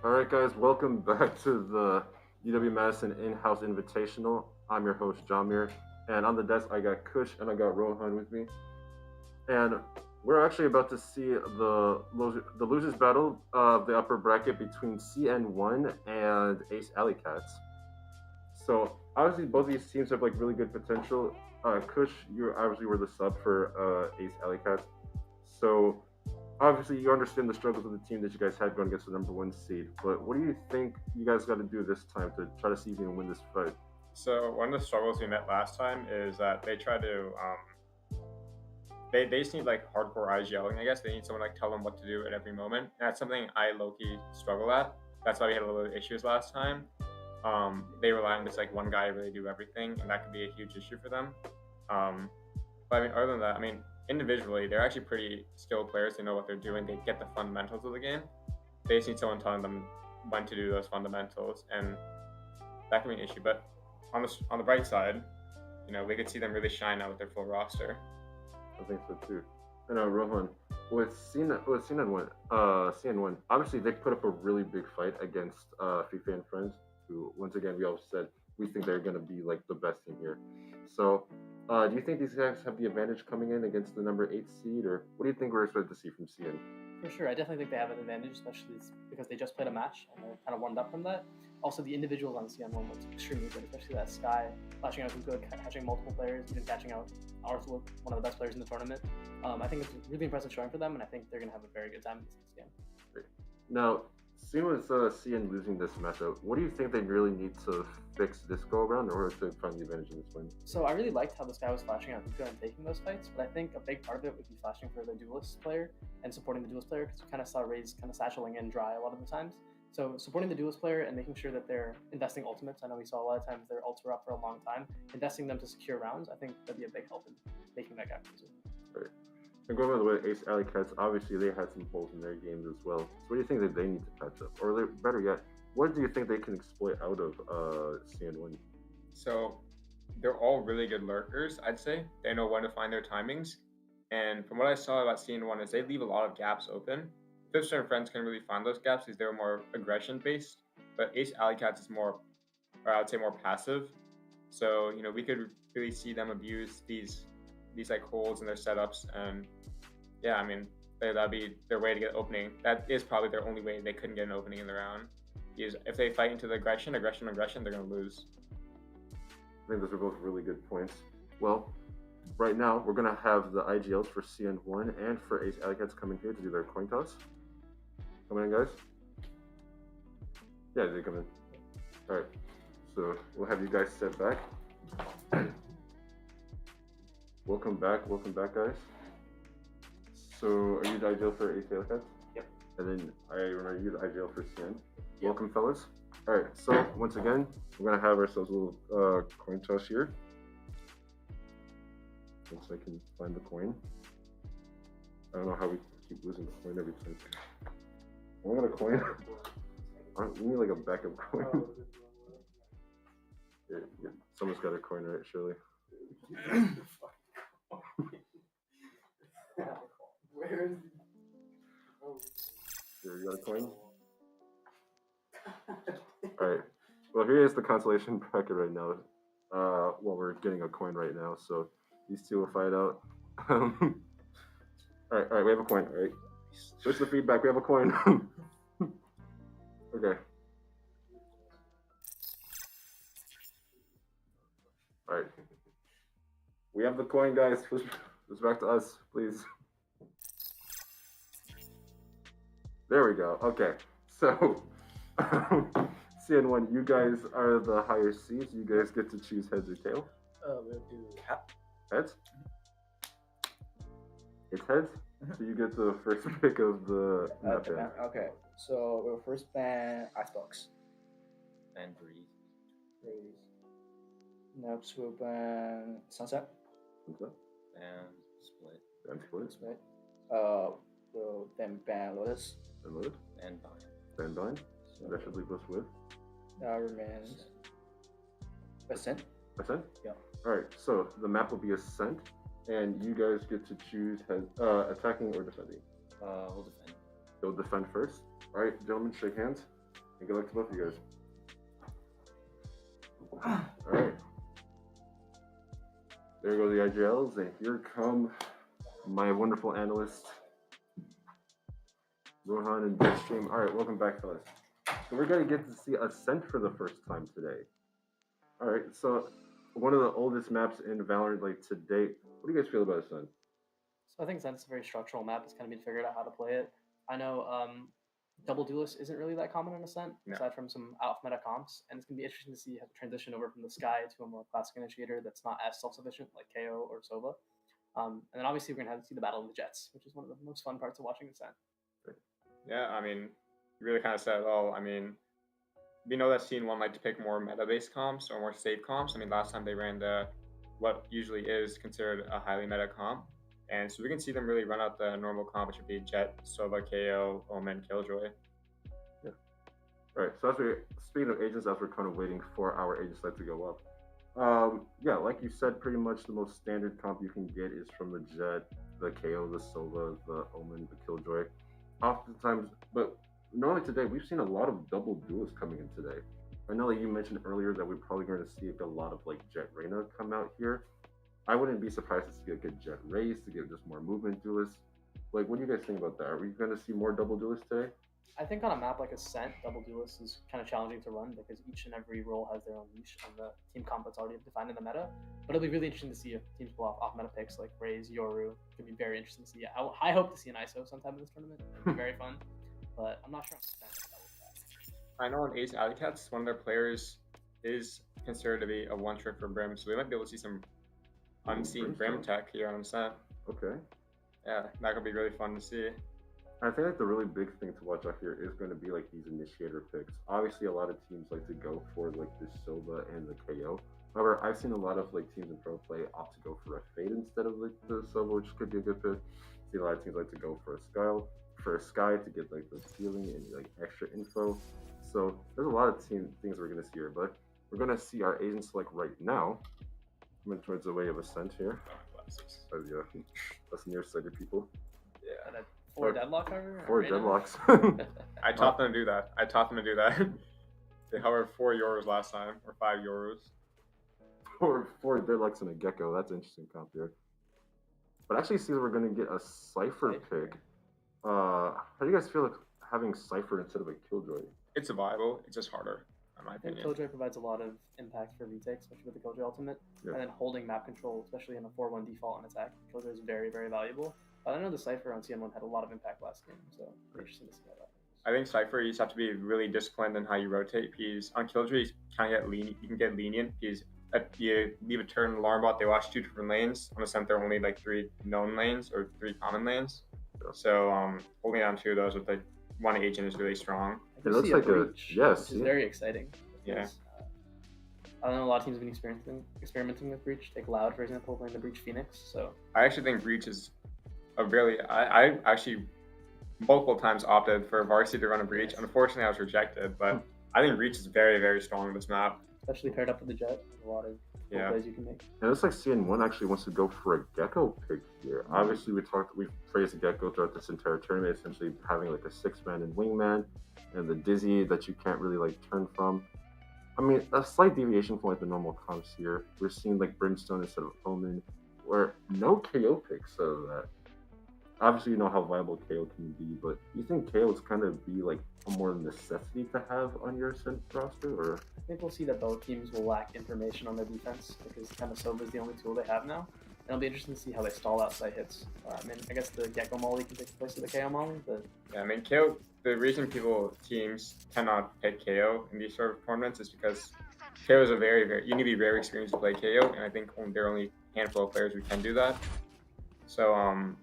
All right, guys, welcome back to the UW Madison in-house Invitational. I'm your host, Jamir, and on the desk I got Kush and I got Rohan with me. And we're actually about to see the losers battle of the upper bracket between CN1 and Ace Alleycats. So obviously both of these teams have like really good potential. Kush, you obviously were the sub for Ace Alleycats. So obviously you understand the struggles of the team that you guys had going against the number 1 seed. But what do you think you guys got to do this time to try to see if you can win this fight? So one of the struggles we met last time is that they try to they just need like hardcore IGLing, I guess. They need someone like tell them what to do at every moment. And that's something I low-key struggle at. That's why we had a little bit of issues last time. They rely on this like one guy to really do everything, and that could be a huge issue for them. But I mean, other than that, I mean, individually, they're actually pretty skilled players. They know what they're doing. They get the fundamentals of the game. They just need someone telling them when to do those fundamentals, and that can be an issue. But on the bright side, you know, we could see them really shine out with their full roster. I think so too. And Rohan, with CN1, obviously they put up a really big fight against Fifster&Friends, who once again we all said we think they're going to be like the best team here. So do you think these guys have the advantage coming in against the number 8 seed, or what do you think we're expected to see from CN? For sure, I definitely think they have an advantage, especially because they just played a match and they're kind of warmed up from that. Also, the individuals on CN1 looked extremely good, especially that Sky flashing out some good, catching multiple players, even catching out ours, one of the best players in the tournament. I think it's a really impressive showing for them, and I think they're going to have a very good time in this next game. Great. Now, seeing with CN losing this matchup, what do you think they really need to fix this go around in order to find the advantage in this win? So I really liked how this guy was flashing out Hookah and taking those fights, but I think a big part of it would be flashing for the duelist player and supporting the duelist player, because you kind of saw Raze kind of satcheling in dry a lot of the times. So supporting the duelist player and making sure that they're investing ultimates. I know we saw a lot of times their ults were up for a long time. Investing them to secure rounds, I think that'd be a big help in making that gap closer. Right. And going by the way, Ace Alleycats, obviously they had some holes in their games as well. So what do you think that they need to patch up? Or better yet, what do you think they can exploit out of CN1? So they're all really good lurkers, I'd say. They know when to find their timings. And from what I saw about CN1 is they leave a lot of gaps open. Fifster&Friends can really find those gaps because they're more aggression-based. But Ace Alleycats is more, or I would say more passive. So, you know, we could really see them abuse these like holes in their setups, and yeah, I mean that'd be their way to get opening. That is probably their only way they couldn't get an opening in the round. Is if they fight into the aggression, they're gonna lose. I think those are both really good points. Well, right now we're gonna have the IGLs for CN1 and for Ace Alleycats coming here to do their coin toss. Come in, guys. Yeah, they come in. All right, so we'll have you guys step back. Welcome back, guys. So, are you the IGL for Ace Alleycats? Yep. And then are you the IGL for CN? Yep. Welcome, fellas. All right. So once again, we're gonna have ourselves a little coin toss here. Once I can find the coin. I don't know how we keep losing the coin every time. I want a coin. We need like a backup coin. Yeah, someone's got a coin, right? Surely. Where is Here, you got a coin? Alright. Well, here is the consolation bracket right now. Well, we're getting a coin right now, so these two will fight out. Alright, we have a coin, alright? Switch the feedback, we have a coin. Okay. Alright. We have the coin, guys. It's back to us, please. There we go. Okay. So, CN1, you guys are the higher seeds. You guys get to choose heads or tail. We'll do Heads? It's heads? So you get the first pick of the map ban. Okay. So we'll first ban Icebox. And Breeze. Next we'll ban Sunset. Sunset. And Split. And Split. Split. We'll then ban Lotus. And Lotus. And Bind. And Bind. So that should leave us with. Now remains Ascent. Ascent? Yeah. Alright, so the map will be Ascent, and you guys get to choose attacking or defending. We'll defend. They'll defend first. Alright, gentlemen, shake hands. And good luck to both of you guys. Alright. There go the IGLs, and here come my wonderful analysts, Rohan and Bitstream. Alright, welcome back, fellas. So we're going to get to see Ascent for the first time today. Alright, so one of the oldest maps in Valorant like to date. What do you guys feel about Ascent? So I think Ascent's a very structural map. It's kind of been figured out how to play it. I know double duelist isn't really that common in Ascent, aside from some out-of-meta comps, and it's going to be interesting to see how the transition over from the Sky to a more classic initiator that's not as self-sufficient like KO or Sova. And then obviously we're going to have to see the Battle of the Jets, which is one of the most fun parts of watching Ascent. Yeah, I mean, you really kind of said it all. I mean, we know that Scene1 like to pick more meta-based comps or more safe comps. I mean, last time they ran the what usually is considered a highly meta comp. And so we can see them really run out the normal comp, which would be Jet, Sova, KO, Omen, Killjoy. Yeah. All right, so as we're, speaking of agents, as we're kind of waiting for our agent slide to go up, yeah, like you said, pretty much the most standard comp you can get is from the Jet, the KO, the Sova, the Omen, the Killjoy. Oftentimes, but normally today, we've seen a lot of double duelists coming in today. I know that you mentioned earlier that we're probably going to see like, a lot of like Jet Reyna come out here. I wouldn't be surprised to see like a Jet Raze to get just more movement duelists. Like, what do you guys think about that? Are we going to see more double duelists today? I think on a map like Ascent, double duelist is kind of challenging to run because each and every role has their own niche on the team comp that's already defined in the meta. But it'll be really interesting to see if teams pull off meta picks like Raze, Yoru. It could be very interesting to see. I hope to see an ISO sometime in this tournament. It'd be very fun. But I'm not sure on Ascent. I know on Ace Alleycats, one of their players is considered to be a one-trick for Brim, so we might be able to see some unseen Brim tech here on Ascent. Okay. Yeah, that could be really fun to see. I think like the really big thing to watch out here is going to be like these initiator picks. Obviously, a lot of teams like to go for like the Sova and the KO. However, I've seen a lot of like teams in pro play opt to go for a Fade instead of like the Sova, which could be a good pick. See a lot of teams like to go for a Sky to get like the healing and like extra info. So there's a lot of things we're going to see here, but we're going to see our agent select right now. I'm going towards the way of Ascent here. So yeah, that's nearsighted people. Yeah. Four deadlock hover? 4 deadlocks. I taught them to do that. They hovered 4 euros last time, or 5 euros. Four deadlocks and a gecko. That's an interesting comp here. But actually, see, we're going to get a Cypher pick. How do you guys feel like having Cypher instead of a Killjoy? It's viable. It's just harder, in my I think opinion. Killjoy provides a lot of impact for retakes, especially with the Killjoy ultimate. Yeah. And then holding map control, especially in a 4-1 default on attack. Killjoy is very, very valuable. But I know the Cypher on CN1 had a lot of impact last game, so interesting to see how that goes. I think Cypher, you just have to be really disciplined in how you rotate. Because on Killjoy, you kind of get lenient. You can get lenient because you leave a turn alarm bot, they watch 2 different lanes. On Ascent, there are only like 3 known lanes or 3 common lanes. So holding down 2 of those with like 1 agent is really strong. It looks like breach, yes, which is very exciting. Yeah. I don't know, a lot of teams have been experimenting with Breach. Take Loud, for example, playing the Breach Phoenix. So I actually think Breach is a really. I actually multiple times opted for Varsity to run a Breach. Unfortunately, I was rejected, but I think Breach is very, very strong in this map. Especially paired up with the Jet. A lot of cool plays you can make. It looks like CN1 actually wants to go for a Gecko pick here. Obviously, we've praised the Gecko throughout this entire tournament, essentially having like a 6-man and wingman, and the Dizzy that you can't really like turn from. I mean, a slight deviation from like the normal comps here. We're seeing like Brimstone instead of Omen, where no KO picks of that. Obviously, you know how viable KO can be, but you think KO is kind of be like a more necessity to have on your Ascent roster, or? I think we'll see that both teams will lack information on their defense because kind of Sova is the only tool they have now. And it'll be interesting to see how they stall out side hits. I mean, I guess the Gecko Molly can take the place of the KO Molly, but Yeah, I mean, KO, the reason teams cannot pick KO in these sort of tournaments is because KO is a very, very, you need to be very experienced to play KO, and I think there are only a handful of players who can do that. So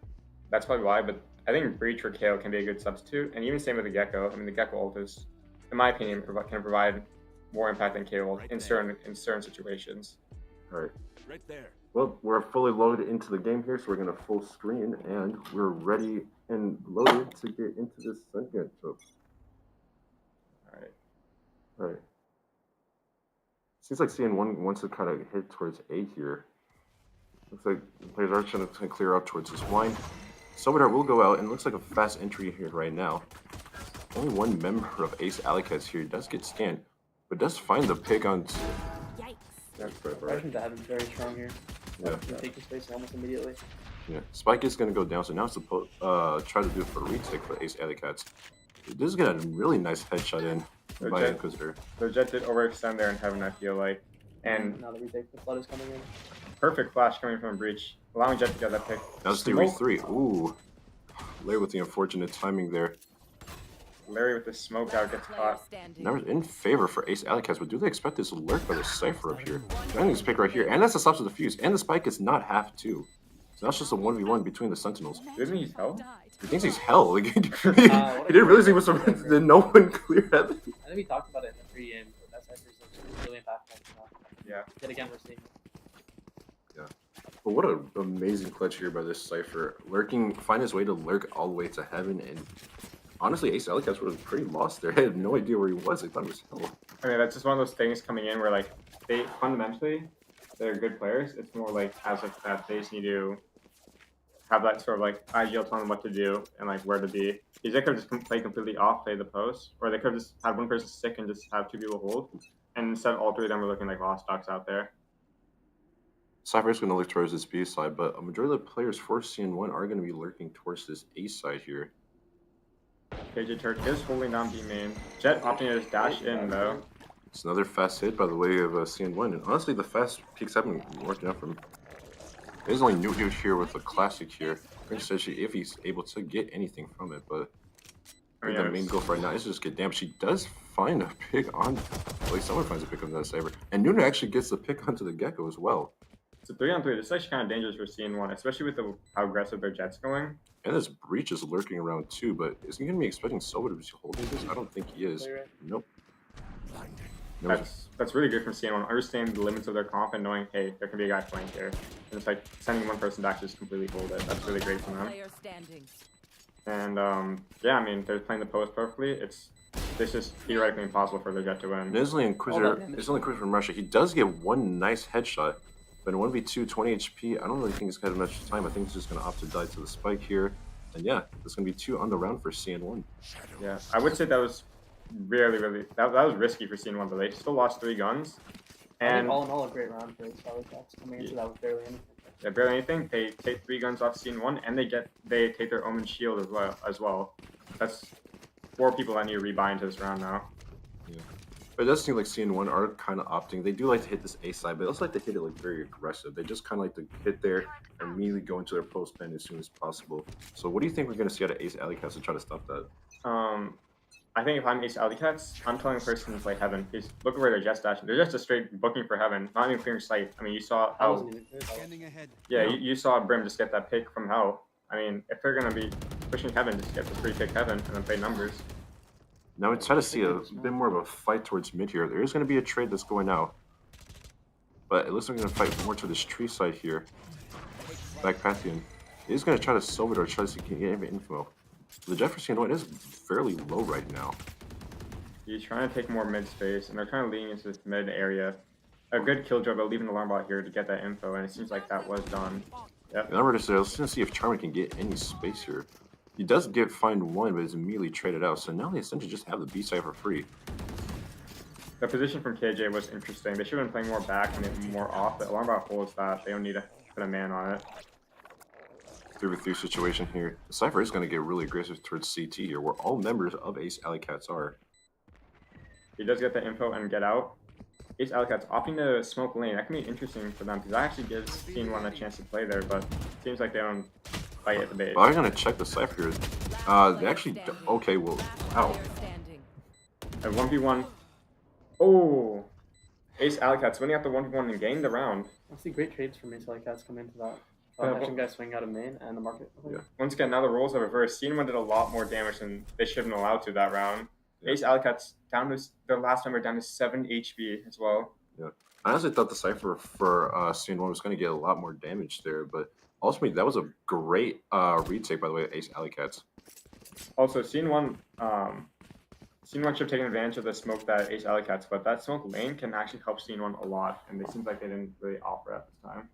that's probably why, but I think Breach for KO can be a good substitute, and even same with the Gecko. I mean, the Gecko ult is, in my opinion, can provide more impact than KO ult in certain situations. All right. Right there. Well, we're fully loaded into the game here, so we're going to full screen, and we're ready and loaded to get into this second. So, all right. Seems like CN1 wants to kind of hit towards A here. Looks like the players are trying to clear up towards this line. Sobadar will go out, and it looks like a fast entry here right now. only one member of Ace Alleycats here. He does get scanned, but does find the pick on. That's pretty I think that is very strong here. Yeah. Take the space almost immediately. Yeah, Spike is going to go down, so now it's try to do it for a retake for Ace Alleycats. This is going to a really nice headshot in by Inquisitor. The Jet did overextend there in Heaven, I feel like. And now the retake, the flood is coming in. Perfect flash coming from Breach, allowing Jet to get that pick. Now it's 3v3. Ooh. Larry with the unfortunate timing there. Larry with the smoke out gets caught. Numbers in favor for Ace Alleycats, but do they expect this lurk by the Cypher up here? Finding this pick right here, and that's the stops of the fuse, and the Spike is not half two. So that's just a 1v1 between the Sentinels. Doesn't he hell? He thinks he's hell. Like, he didn't realize he was surrounded. Did no one clear heaven? I think we talked about it in the pre-game, but that Cypher's really impactful. Yeah. Yet again, we're seeing it. Yeah. But what an amazing clutch here by this Cypher. Lurking, find his way to lurk all the way to heaven, and honestly, Ace Alleycats was pretty lost there. I had no idea where he was. I thought it was hell. I mean, that's just one of those things coming in where, like, they fundamentally, they're good players. It's more like, as of that, they just need to have that sort of, like, ideal telling them what to do and, like, where to be. Because they could have just played completely off, play the post, or they could have just had one person stick and just have two people hold. And instead, all three of them were looking like lost dogs out there. Cypher's going to look towards this B side, but a majority of the players for CN1 are going to be lurking towards this A side here. KJ Turk is holding down B main. Jet opting to just dash in, though. It's another fast hit by the way of CN1, and honestly, the fast peaks have been working out for him. There's only new dude here with a classic here. Essentially, if he's able to get anything from it, but I think the main goal for right now is just get damaged. She does find a pick on, at least someone finds a pick on that Saber, and Nuna actually gets the pick onto the Gecko as well. It's a 3-on-3. This is actually kind of dangerous for CN1, especially with how aggressive their Jet's going. And this Breach is lurking around too, but is he going to be expecting Sova to be holding this? I don't think he is. Nope. That's really good from CN1. Understanding the limits of their comp and knowing, hey, there can be a guy flank here. And it's like sending one person back to just completely hold it. That's really great from them. And yeah, I mean, they're playing the post perfectly. It's just theoretically impossible for their Jet to win. There's only Inquisitor from Russia. He does get one nice headshot, but in 1v2, 20 HP, I don't really think he's got much time. I think he's just going to opt to die to the Spike here. And yeah, there's going to be 2 on the round for CN1. Yeah, I would say that was really, that was risky for CN1, but they still lost 3 guns. And I think all in all, a great round for Ace Alleycats coming into that with barely anything. Yeah, barely anything. They take 3 guns off CN1, and they take their Omen shield as well. That's 4 people that need to rebuy into this round now. Yeah. But it does seem like CN1 are kind of opting. They do like to hit this A side, but they also like to hit it like very aggressive. They just kind of like to hit there and immediately go into their post pen as soon as possible. So what do you think we're going to see out of Ace Alleycats to try to stop that? I think if I'm Ace Alleycats, I'm telling a person to play Heaven. Because look at where they're just dashing. They're just a straight booking for Heaven, not even clearing sight. I mean, you saw how... Yeah, you saw Brim just get that pick from Hell. I mean, if they're going to be pushing Heaven, just get the free pick Heaven and then play numbers. Now we try to see a bit more of a fight towards mid here. There is going to be a trade that's going out. But it looks like we're going to fight more to this tree side here. Backpathian. He's going to try to solve it or try to get info. The Jefferson is fairly low right now. He's trying to take more mid space, and they're trying to lean into this mid area. A good kill job, but leaving the alarm bot here to get that info, and it seems like that was done. Yep. Now we're just let's see if Charmin can get any space here. He does find one, but is immediately traded out. So now they essentially just have the B side for free. The position from KJ was interesting. They should have been playing more back and more off, but alarm bot holds that. They don't need to put a man on it. 3v3 situation here. The Cypher is going to get really aggressive towards CT here, where all members of Ace Alleycats are. He does get the info and get out. Ace Alleycats opting to smoke lane. That can be interesting for them, because that actually gives CN1 a chance to play there, but it seems like they don't fight at the base. Well, I'm going to check the Cypher here. They actually... Okay, well... Ow. At 1v1. Oh! Ace Alleycats winning out the 1v1 and gaining the round. I see great trades from Ace Alleycats come into that. Watching guys swing out of main and the market. Yeah. Once again, now the roles are reversed. CN1 did a lot more damage than they should have been allowed to that round. Yeah. Ace Alleycats down to their last member down to 7 HP as well. Yeah, I honestly thought the Cypher for CN1 was going to get a lot more damage there, but ultimately that was a great retake by the way of Ace Alleycats. Also, CN1 should have taken advantage of the smoke that Ace Alleycats, but that smoke lane can actually help CN1 a lot, and it seems like they didn't really offer at this time.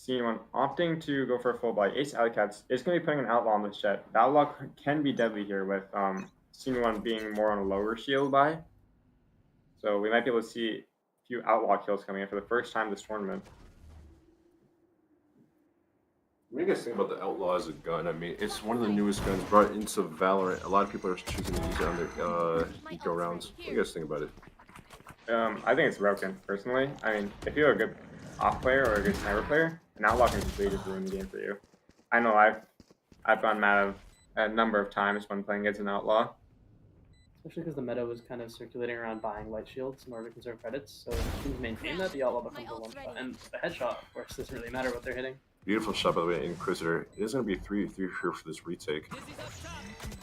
Scene 1 opting to go for a full buy. Ace Alleycats is going to be putting an outlaw on this jet. The outlaw can be deadly here with Scene 1 being more on a lower shield buy. So we might be able to see a few outlaw kills coming in for the first time this tournament. What do you guys think about the Outlaw as a gun? I mean, it's one of the newest guns brought into Valorant. A lot of people are choosing to use it on their eco rounds. What do you guys think about it? I think it's broken, personally. I mean, if you're a good off player or a good sniper player, an Outlaw can completely just ruin the game for you. I know I've gone mad a number of times when playing against an Outlaw. Especially because the meta was kind of circulating around buying light shields in order to conserve credits. So if teams maintain that, the outlaw becomes a one shot. And the headshot, of course, doesn't really matter what they're hitting. Beautiful shot, by the way, Inquisitor. It is going to be 3-3 here for this retake.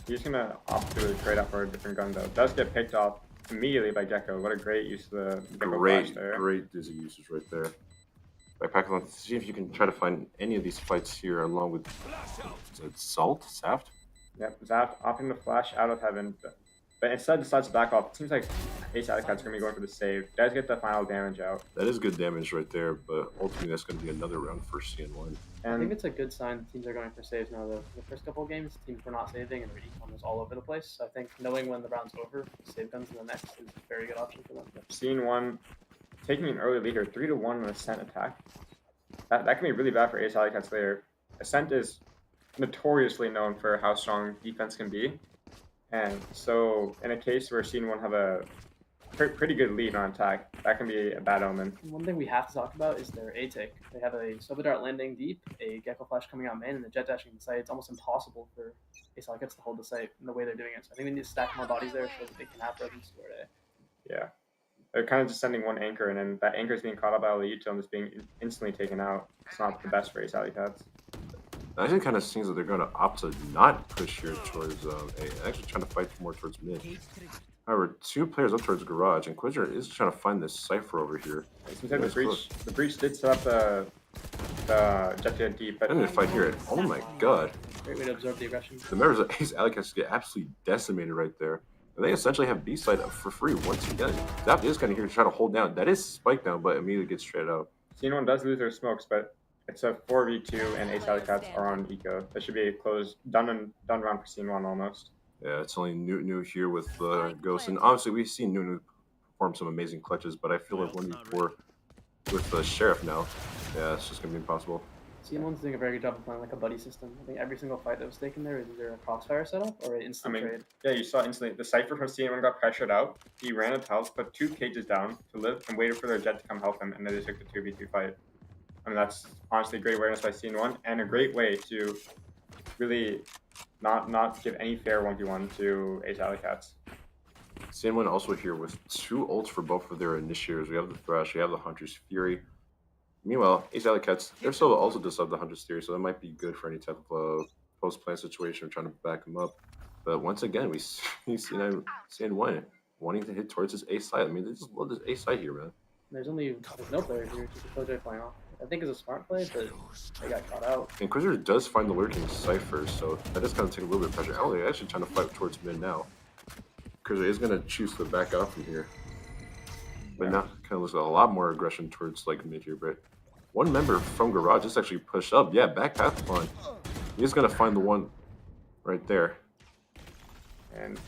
He's going to opt to trade up for a different gun, though. It does get picked off immediately by Gecko. What a great use of the Gecko flash there. Great dizzy usage right there. Backpack, see if you can try to find any of these fights here along with Salt? Saft? Yep, Saft opting to flash out of heaven. But instead decides to back off. It seems like Ace Alleycats going to be going for the save. Does get the final damage out. That is good damage right there, but ultimately that's going to be another round for CN1. I think it's a good sign teams are going for saves now. The first couple of games, teams were not saving and their econ was all over the place. So I think knowing when the round's over, save guns in the next is a very good option for them. CN1 taking an early lead here, 3-1 on Ascent attack. That can be really bad for Ace Alleycats later. Ascent is notoriously known for how strong defense can be. And so, in a case where Scene 1 have a pretty good lead on attack, that can be a bad omen. One thing we have to talk about is their A-tick. They have a Soba Dart landing deep, a Gecko Flash coming out main, and the jet dashing inside. It's almost impossible for Ace Alleycats to hold the site in the way they're doing it. So I think we need to stack more bodies there so that they can have presence for A. Yeah. They're kind of just sending one anchor, and then that anchor is being caught up by the util and just being instantly taken out. It's not the best for Ace Alleycats. It actually kind of seems that they're going to opt to not push here towards A, actually trying to fight more towards mid. However, 2 players up towards garage, and Inquisitor is trying to find this cipher over here. It seems like the breach did set up the jet to deep, but I'm going to fight here. Oh my god. Great way to absorb the aggression. The members of Ace Alleycats get absolutely decimated right there. And they essentially have B side up for free once again. Zap is kind of here to try to hold down. That is spiked down, but immediately gets straight out. Scene 1 does lose their smokes, but it's a 4v2 and Ace Alleycats are on eco. That should be a closed, done round for Scene 1 almost. Yeah, it's only New here with Ghost. And obviously we've seen New perform some amazing clutches, but I feel like 1v4 with the Sheriff now, yeah, it's just going to be impossible. CN1's doing a very good job of playing like a buddy system. I think every single fight that was taken there is either a crossfire setup or an instant trade. Yeah, you saw instantly. The Cypher from CN1 got pressured out. He ran into house, put 2 cages down to live, and waited for their jet to come help him, and then they took the 2v2 fight. I mean, that's honestly great awareness by CN1, and a great way to really not give any fair 1v1 to Ace Alleycats. CN1 also here with 2 ults for both of their initiators. We have the Thresh, we have the Hunter's Fury. Meanwhile, Ace Alleycats, they're still also just have the Hunter's Fury, so that might be good for any type of post-plan situation, trying to back them up. But once again, we see CN1 wanting to hit towards his A side. I mean, they just love this A side here, man. There's no player here, just a Killjoy playing off. I think it's a smart play, but they got caught out. Inquisitor does find the lurking Cypher, so that does kind of take a little bit of pressure. Oh, they're actually trying to fight towards mid now. Inquisitor is going to choose to back out from here. But now kind of looks like a lot more aggression towards like mid here, but one member from garage is actually pushed up. Yeah, back path on. He's going to find the one right there. And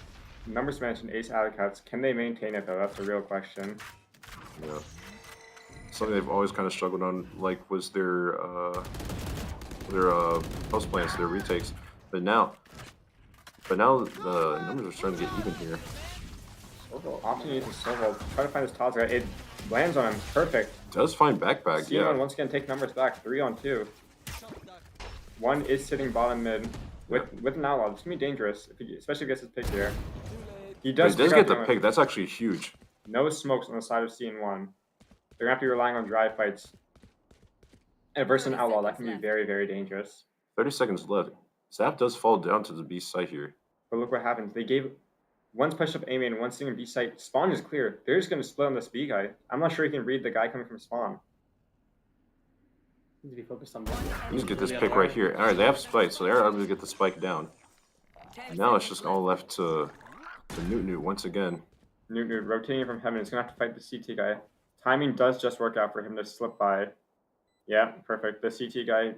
numbers mentioned Ace Alleycats. Can they maintain it though? That's a real question. Yeah. Something they've always kind of struggled on, like, was their post plans, their retakes. But now the numbers are starting to get even here. Opting to use the Silvo. Try to find this Taz guy. It lands on him. Perfect. Does find backpack, yeah. CN1 once again take numbers back. 3-on-2. One is sitting bottom mid with an outlaw. This can be dangerous, especially if he gets his pick here. He does get the pick. That's actually huge. No smokes on the side of CN1. They're going to have to be relying on dry fights. And versus an outlaw, that can be very, very dangerous. 30 seconds left. Zap does fall down to the B site here. But look what happens. They gave one's pushed up A main, one's sitting in B site. Spawn is clear. They're just going to split on this B guy. I'm not sure he can read the guy coming from spawn. Need to be focused on just get this pick right here. All right, they have spikes, so they're able to get the spike down. Now it's just all left to Newt once again. Newt rotating from heaven. He's going to have to fight the CT guy. Timing does just work out for him to slip by. Yeah, perfect. The CT guy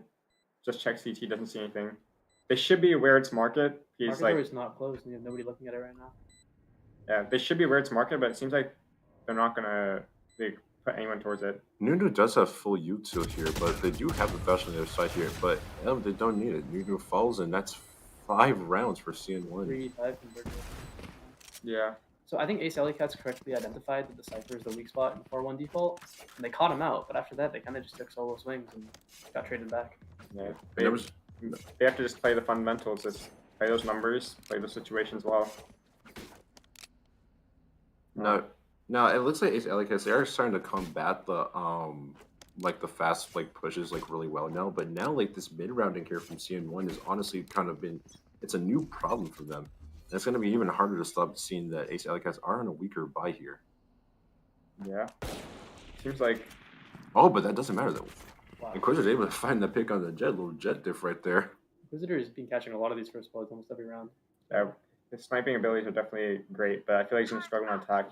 just checked CT, doesn't see anything. They should be where it's market. He's Market like, door is not closed, and you have nobody looking at it right now. yeah, they should be where it's market, but it seems like they're not gonna put anyone towards it. Nunu does have full util here, but they do have the Fashion on the other side here. But they don't need it. Nunu falls, and that's 5 rounds for CN1. 3-5 converted. Yeah. So I think Ace Alleycats correctly identified that the Cypher is the weak spot in 4-1 default, and they caught him out, but after that they kind of just took solo swings and got traded back. Yeah, they have to just play the fundamentals, just play those numbers, play those situations well. No, it looks like Ace Alleycats, they are starting to combat the like the fast pushes really well now, but now this mid rounding here from CN1 has honestly kind of been, it's a new problem for them. And it's going to be even harder to stop, seeing that Ace Alleycats are on a weaker buy here. Yeah, seems like. Oh, but that doesn't matter though. Wow. Inquisitor's able to find the pick on the jet, little jet diff right there. Inquisitor has been catching a lot of these first bloods almost every round. Yeah, his sniping abilities are definitely great, but I feel like he's going to struggle on attack.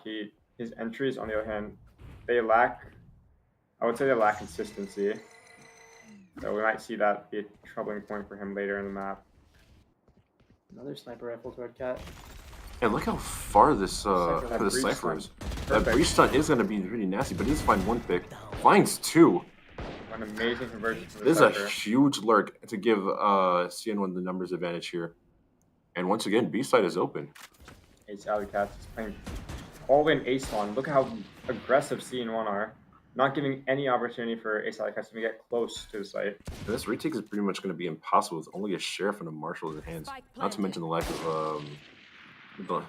His entries, on the other hand, they lack, I would say they lack consistency. So we might see that be a troubling point for him later in the map. Another sniper rifle toward Cat. And look how far this Cypher is. That breach stun is going to be really nasty, but he does find 1 pick. Finds 2. An amazing conversion from the This is Cypher. a huge lurk to give CN1 the numbers advantage here. And once again, B side is open. Ace Alleycats is playing all in Ace on. Look how aggressive CN1 are. Not giving any opportunity for Ace Alleycats to get close to the site. And this retake is pretty much going to be impossible with only a sheriff and a marshal in hands. Not to mention the lack of yeah,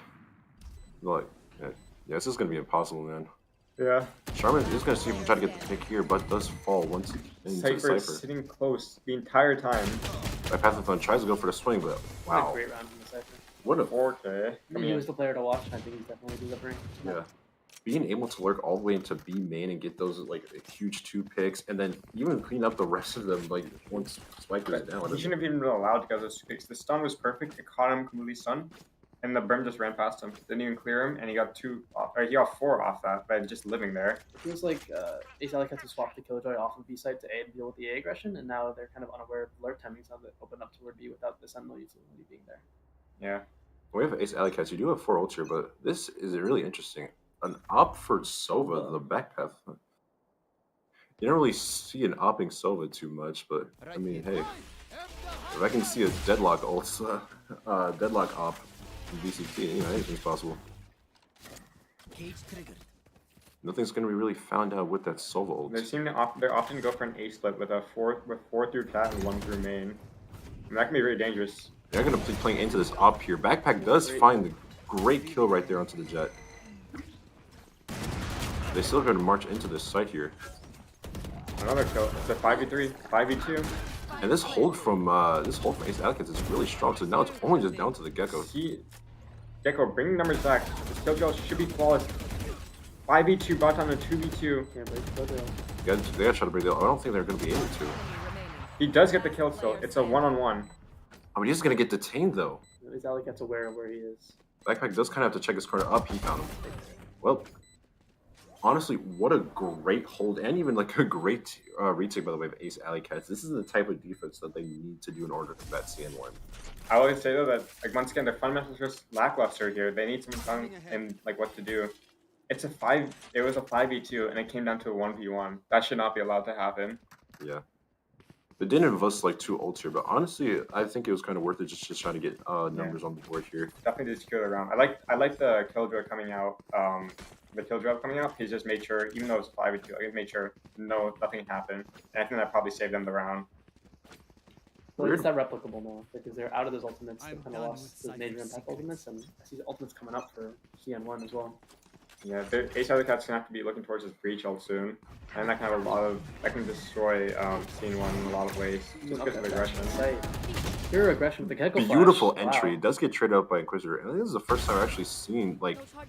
this is going to be impossible, man. Yeah. Charmin is going to see if we try to get the pick here, but does fall once into Cypher Cypher. is sitting close the entire time. Pathathon tries to go for the swing, but wow. Great round from the Cypher. What a 4K. He was the player to watch, and I think he's definitely delivering. Yeah. Being able to lurk all the way into B main and get those huge 2 picks, and then even clean up the rest of them once Spike goes down. He shouldn't have even been allowed to go those 2 picks. The stun was perfect. It caught him completely stunned, and the Brim just ran past him. Didn't even clear him, and he got 2 off, or he got 4 off that by just living there. It feels like Ace Alleycats have swapped the Killjoy off of B side to A to deal with the A aggression, and now they're kind of unaware of lurk timings now that open up toward B without the Sentinel utility being there. Yeah. We have Ace Alleycats. You do have 4 ults here, but this is really interesting. An op for Sova, the backpath. You don't really see an opping Sova too much, but I mean, hey, if I can see a deadlock ult, deadlock op in VCT, anything's possible. Nothing's gonna be really found out with that Sova ult. They're often go for an A split with 4 through cat and 1 through main. And that can be very dangerous. They're gonna be playing into this op here. Backpack does find the great kill right there onto the jet. They still going to march into this site here. Another kill. It's a 5v3, 5v2. And this hold from Ace Alleycats is really strong. So now it's only just down to the Gecko. Gecko bringing numbers back. This kill drill should be flawless. 5v2 bot on a 2v2. They gotta try to break the. I don't think they're going to be able to. He does get the kill still. It's a 1-on-1. I mean, he's going to get detained though. Ace Alleycats aware of where he is. Backpack does kind of have to check his corner up. He found him. Well. Honestly, what a great hold, and even a great retake, by the way, of Ace Alleycats. This is the type of defense that they need to do in order to combat CN1. I always say, though, that, once again, their fundamentals are just lackluster here. They need some fun in, what to do. It was a 5v2, and it came down to a 1v1. That should not be allowed to happen. Yeah. They didn't invest, 2 ults here, but honestly, I think it was kind of worth it just trying to get numbers on the board here. Definitely did secure the round. I like the Killjoy coming out. The Killjoy coming out, he just made sure, even though it was 5v2, he made sure nothing happened. And I think that probably saved them the round. Well, it's that replicable now, because they're out of those ultimates. They kind of lost those major impact ultimates, and I see the ultimates coming up for CN1 as well. Yeah, Ace Alleycats gonna have to be looking towards his breach ult soon, and that can have that can destroy CN1 in a lot of ways. Just because of aggression. Pure aggression with the Gecko Beautiful flash. entry. Wow. It does get traded out by Inquisitor, and this is the first time I've actually seen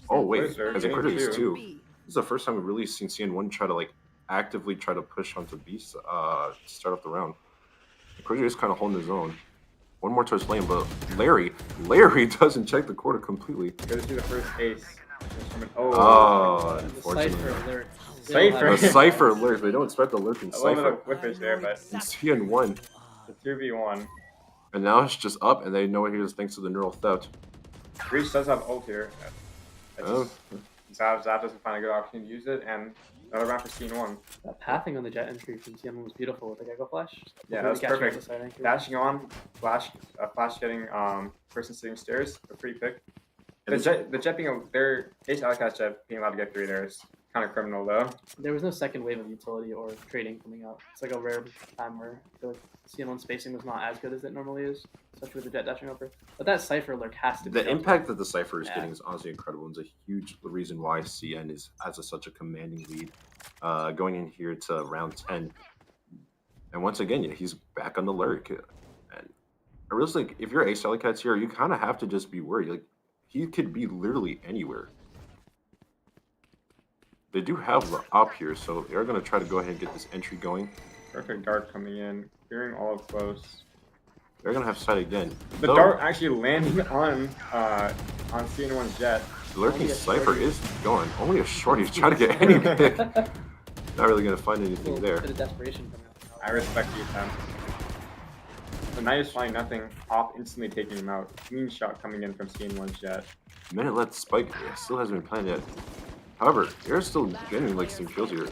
oh wait, as Inquisitor is too. This is the first time we've really seen CN1 try to actively try to push onto Beast to start off the round. Inquisitor is kind of holding his own. One more towards lane, but Larry doesn't check the corner completely. Good to see the first ace. Unfortunately. Cypher. A Cypher lurk. They don't expect a lurking A little bit Cypher. of whippage there, but It's TN1. the 2v1. And now it's just up, and they know it here thanks to the neural theft. Breach does have ult here. Oh. Zap doesn't find a good opportunity to use it, and another round for CN1. That pathing on the jet entry from CM was beautiful with the Gecko Flash. Yeah, that was Catching perfect. on the side anchor. Dashing on, flash getting person sitting stairs, a free pick. The jet being their Ace Alleycats jet being allowed to get through there is kind of criminal though. There was no second wave of utility or trading coming out. It's like a rare time where I feel like CN1 spacing was not as good as it normally is, especially with the jet dashing over. But that Cypher lurk has to be The dealt impact with. that the Cypher is getting is honestly incredible, and it's a huge reason why CN has such a commanding lead going in here to round 10. And once again, he's back on the lurk. And I really think if you're Ace Alleycats here, you kind of have to just be worried. Like, he could be literally anywhere. They do have the up here, so they're going to try to go ahead and get this entry going. Perfect dart coming in, clearing all up close. They're going to have sight again. The dart actually landing on CN1's jet. The lurking Cypher is going. Only a short. He's trying to get any pick. Not really going to find anything there. Bit of desperation coming out. I respect the attempt. The Knight is flying nothing. Op instantly taking him out. Clean shot coming in from CN1's jet. Minute left spike still hasn't been planned yet. However, they're still getting like some kills here.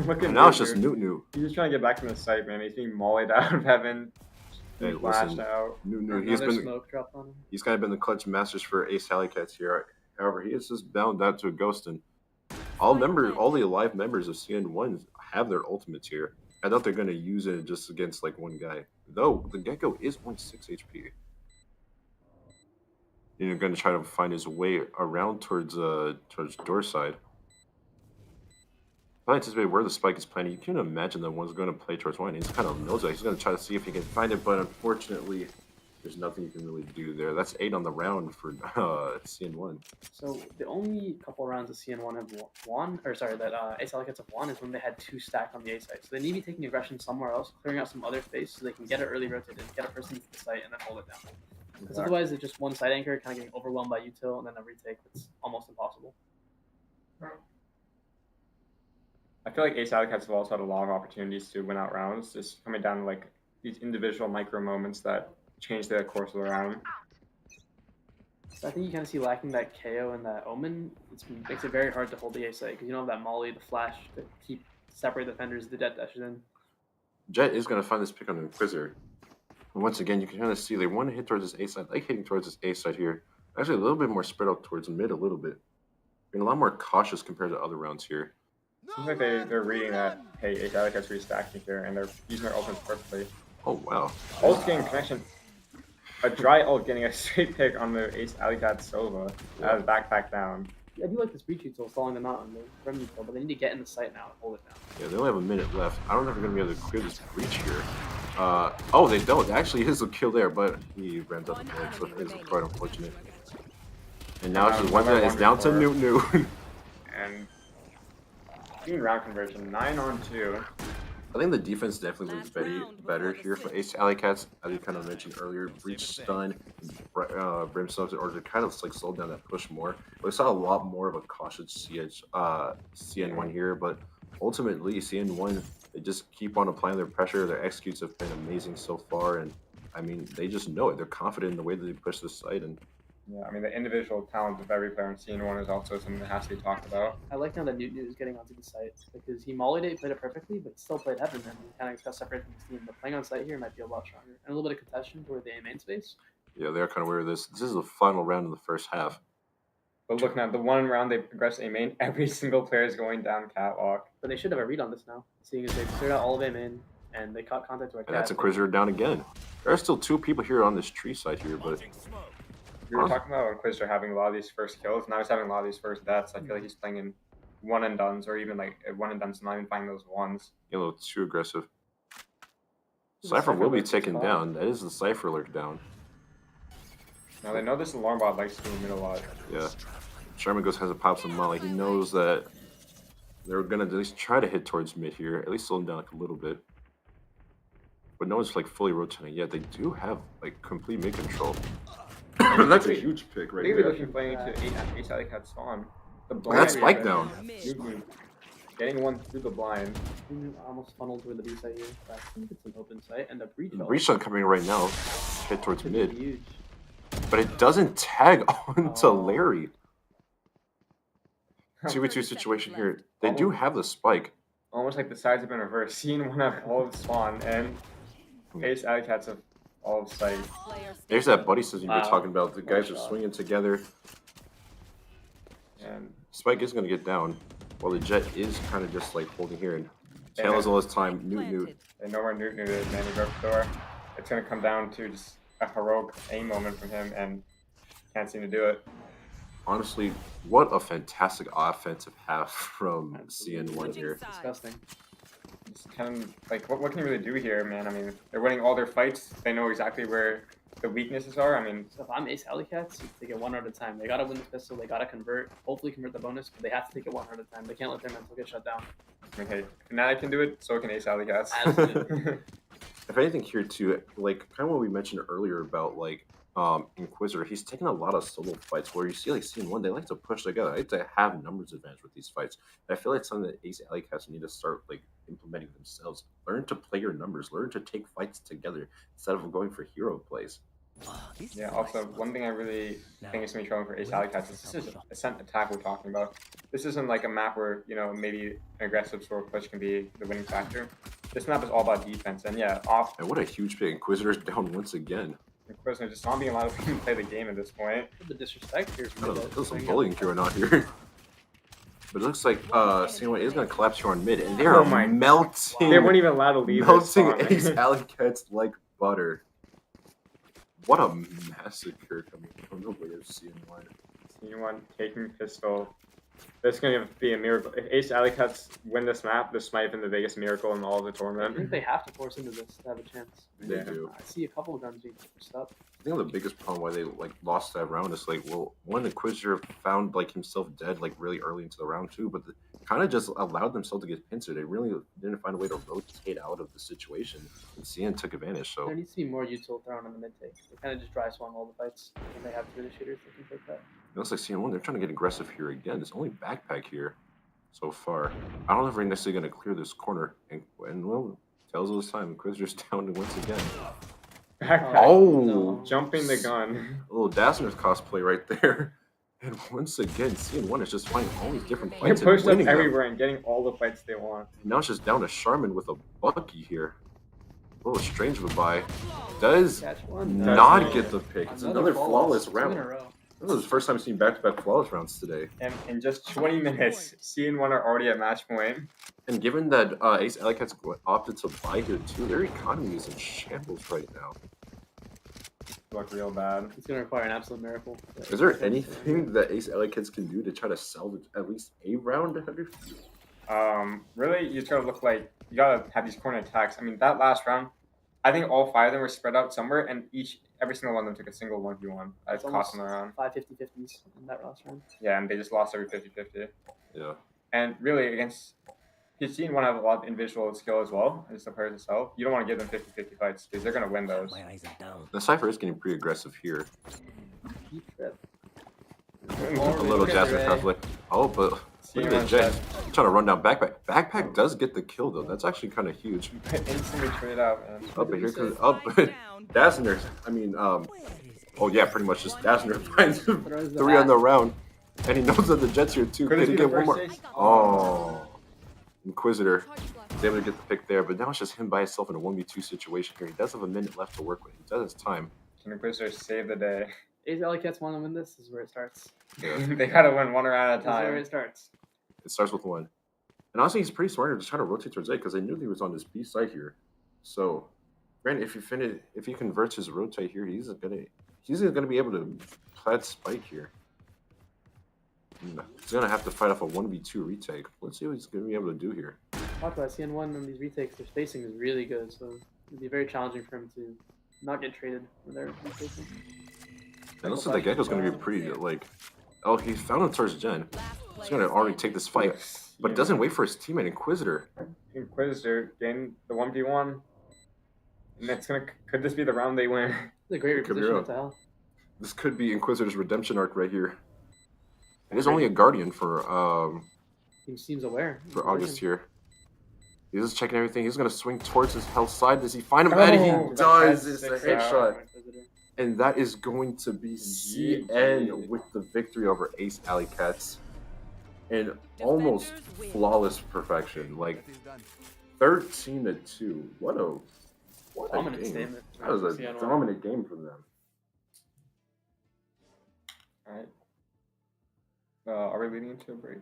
Look at And now it's Newt just here. Newt. He's just trying to get back from the site, man. He's being mollied out of heaven. Hey, Flashed listen, out. Newt, Another smoke dropped on him. he's kind of been the clutch masters for Ace Alleycats here. However, he is just bound out to a ghost, and all the alive members of CN1 have their ultimates here. I doubt they're going to use it just against like one guy. Though the Gecko is 0.6 HP. You're going to try to find his way around towards door side. If I anticipate where the spike is planted, you can imagine that one's going to play towards one. He's kind of knows that. He's going to try to see if he can find it, but unfortunately, there's nothing you can really do there. That's 8 on the round for CN1. So the only couple rounds that CN1 have won, or sorry, that Ace Alleycats have won is when they had 2 stacked on the A site. So they need to be taking aggression somewhere else, clearing out some other space so they can get it early rotated, get a person to the site, and then hold it down. Because otherwise, it's just one side anchor kind of getting overwhelmed by util, and then a retake that's almost impossible. I feel like Ace Alleycats have also had a lot of opportunities to win out rounds, just coming down to like these individual micro moments that change the course of the round. So I think you kind of see lacking that KO and that Omen. It makes it very hard to hold the A site because you don't have that Molly, the flash to keep separate defenders, the jet dashes in. Jet is going to find this pick on the Inquisitor. And once again, you can kind of see they want to hit towards this A side, like hitting towards this A side here. Actually, a little bit more spread out towards the mid a little bit. Being a lot more cautious compared to other rounds here. Seems like they're reading that, hey, Ace Alleycats restacking here, and they're using their ultimates perfectly. Oh, wow. Ult's getting connection. A dry ult getting a straight pick on the Ace Alleycats Sova. That was back down. I do like this breach util stalling them out on the rim util, but they need to get in the site now and hold it down. Yeah, they only have a minute left. I don't know if they're going to be able to clear this breach here. Oh, they don't. Actually, it is a kill there, but he ran up the point, so it is quite unfortunate. And now it's just one that is down to Newt. And team round conversion, 9-on-2. I think the defense definitely looks better here for Ace Alleycats, as you kind of mentioned earlier. Breach stun, Brimstone in order to kind of like slow down that push more. We saw a lot more of a cautious CN1 here, but ultimately CN1, they just keep on applying their pressure. Their executes have been amazing so far, and I mean they just know it. They're confident in the way that they push this site, and Yeah, I mean, the individual talent of every player in CN1 is also something that has to be talked about. I like now that Newt is getting onto the site because he mollied it, played it perfectly, but still played heaven and he kind of got separated from his team. But playing on site here might be a lot stronger. And a little bit of contention toward the A main space. yeah, they're kind of aware of this. This is the final round of the first half. But look now, the one round they progress A main, every single player is going down catwalk. But they should have a read on this now, seeing as they cleared out all of A main and they caught contact to a cat. And that's Inquisitor down again. There are still 2 people here on this tree side here, but We were talking about Inquisitor having a lot of these first kills. Now he's having a lot of these first deaths. I feel like he's playing in one and dones, or even like one and dones, not even finding those ones. a little too aggressive. Cypher will be taken down. That is the Cypher lurk down. Now they know this alarm bot likes to do mid a lot. Yeah. Sherman goes has a pop some molly. He knows that they're gonna at least try to hit towards mid here, at least slow him down like a little bit. But no one's like fully rotating yet. They do have like complete mid control. That's a huge pick right Maybe there. looking playing into Ace Alleycats spawn. That spike down. getting one through the blind. Almost funneled toward the B side here. But I think it's an open site and a breach. Breach shot coming right now. Hit towards Could be mid. huge. But it doesn't tag onto Oh. Larry. 2v2 situation here. They do have the spike. Almost like the sides have been reversed. Seeing one have all of spawn and Ace Alleycats have all of sight. There's that buddy system you were Wow. talking about. The guys are shot. swinging together. And Spike is going to get down, while the Jet is kind of just like holding here. And Tail is all his time. Newt. they know where Newt is, man. He broke the door. It's going to come down to just a heroic aim moment from him, and can't seem to do it. Honestly, what a fantastic offensive half from CN1 here. Disgusting. It's kind of like, what can you really do here, man? I mean, they're winning all their fights. They know exactly where the weaknesses are. I mean, So if I'm Ace Alleycats, you take it one at a time. They gotta win this pistol. They gotta convert. Hopefully convert the bonus, but they have to take it one at a time. They can't let their mental get shut down. okay, if Fnatic can do it, so can Ace Alleycats. If anything here too, like kind of what we mentioned earlier about like Inquisitor, he's taking a lot of solo fights where you see like CN1, they like to push together. They like to have numbers advantage with these fights. And I feel like it's something that Ace Alleycats need to start like implementing themselves. Learn to play your numbers, learn to take fights together instead of going for hero plays. Yeah, also, one thing I really think is going to be troubling for Ace Alleycats is this is a scent attack we're talking about. This isn't like a map where, you know, maybe an aggressive sort of push can be the winning factor. This map is all about defense, and yeah, And what a huge pick. Inquisitor's down once again. Inquisitor just not being allowed to play the game at this point. The disrespect here. There's some bullying going on here. But it looks like CN1 is going to collapse here on mid, and they are Oh my- melting. They weren't even allowed to leave. Melting this Ace spawn. Alleycats like butter. What a massacre coming from the way of CN1. CN1 taking pistol. This is going to be a miracle. If Ace Alleycats win this map, this might have been the biggest miracle in all of the I tournament. think they have to force into this to have a chance. They do. I see a couple of guns being pushed up. I think the biggest problem why they like lost that round is like, well, one Inquisitor found like himself dead like really early into the round too, but kind of just allowed themselves to get pincered. They really didn't find a way to rotate out of the situation, and CN took advantage. So There needs to be more util thrown on the mid take. They kind of just dry swung all the fights when they have two initiators that can take that. it looks like CN1 they're trying to get aggressive here again. There's only backpack here so far. I don't know if we're necessarily going to clear this corner, and well, tells us time. Inquisitor's down once again. Backpack. Oh, No. Jumping the gun. A little Dazzler's cosplay right there. And once again, CN1 is just finding all these different They fights and pushed up winning them. everywhere and getting all the fights they want. Now it's just down to Charmin with a Bakke here. A little strange of a buy. Does Catch one. not get the pick. It's another flawless 2 in a round. row. This is the first time I've seen back-to-back flawless rounds today. And in just 20 minutes, CN1 are already at match point. And given that Ace Alleycats opted to buy here too, their economy is in shambles right now. Look real bad. It's going to require an absolute miracle. Is there anything that Ace Alleycats can do to try to salvage at least a round? Really, you just gotta look like you gotta have these corner attacks. I mean, that last round, I think all 5 of them were spread out somewhere, and every single one of them took a single 1v1. That's cost them the round. 5 50-50s in that last round. Yeah, and they just lost every 50-50. Yeah. And really, against PC, want to have a lot of individual skill as well as the players itself. You don't want to give them 50-50 fights because they're gonna win those. The Cypher is getting pretty aggressive here. Deep trip. A little Jasmine cosplay. Oh, but look at the Jet trying to run down Backpack. Backpack does get the kill though. That's actually kind of huge. Instantly trade out, man. Up and here comes up. Dazzler. I mean, oh yeah, pretty much just Dazzler finds 3 on the round, and he knows that the Jet's here too. Could Could it he be get the one more? first ace? Oh, Inquisitor is able to get the pick there, but now it's just him by himself in a 1v2 situation here. He does have a minute left to work with. He does his time. Can Inquisitor save the day? Ace Alleycats want to win this. This is where it starts. Yeah. They gotta win one round at a This is where time. it starts. It starts with 1. And honestly, he's pretty smart to just try to rotate towards A because they knew he was on this B side here. So, granted, if he converts his rotate here, he's gonna be able to plant spike here. He's gonna have to fight off a 1v2 retake. Let's see what he's gonna be able to do here. Talked about CN1 on these retakes. Their spacing is really good, so it'd be very challenging for him to not get traded when they're retaking. And also, the Gecko's gonna be pretty like. Oh, he found him towards Jen. He's gonna already take this fight, but doesn't wait for his teammate Inquisitor. Inquisitor getting the 1v1. And that's could this be the round they win? It's a great It could be reposition real. to hell. This could be Inquisitor's redemption arc right here. It is only a Guardian for He seems aware. For August here. He's just checking everything. He's going to swing towards his health side. Does he find him? And he does. It's a headshot. And that is going to be CN with the victory over Ace Alleycats. In almost flawless perfection. Like 13-2. What a dominant game. statement. That was a dominant game from them. Alright. Are we leading into a break?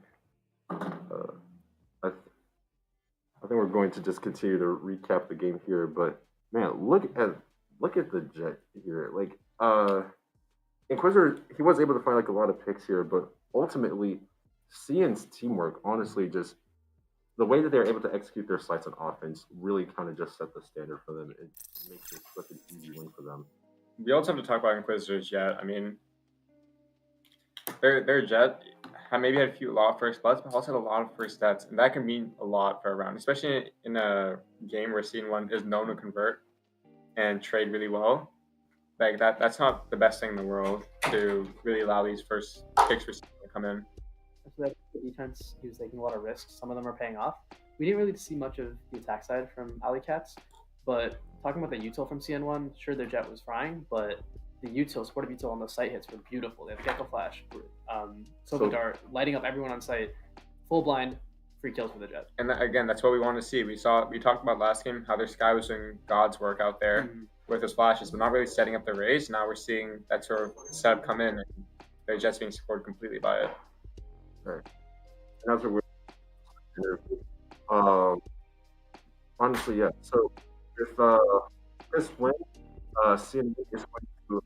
I think we're going to just continue to recap the game here, but man, look at the Jet here. Like Inquisitor, he was able to find like a lot of picks here, but ultimately CN's teamwork, honestly, just the way that they're able to execute their sights on offense really kind of just set the standard for them. It makes it such an easy win for them. We also have to talk about Inquisitor's Jet. I mean, their Jet maybe had a lot of first bloods, but also had a lot of first stats, and that can mean a lot for a round, especially in a game where CN1 is known to convert and trade really well. Like that's not the best thing in the world to really allow these first picks for CN to come in. The defense, he was taking a lot of risks. Some of them are paying off. We didn't really see much of the attack side from Alleycats, but talking about the util from CN1, sure, their Jet was frying, but the util, supportive util on those site hits were beautiful. They have Gecko Flash, Silver Dart, lighting up everyone on site, full blind, free kills for the Jet. And again, that's what we want to see. We talked about last game how their Sky was doing God's work out there with his flashes, but not really setting up the raise. Now we're seeing that sort of setup come in, and their Jet's being supported completely by it. Right. And that's what we're honestly, yeah. So if this win, CN is going to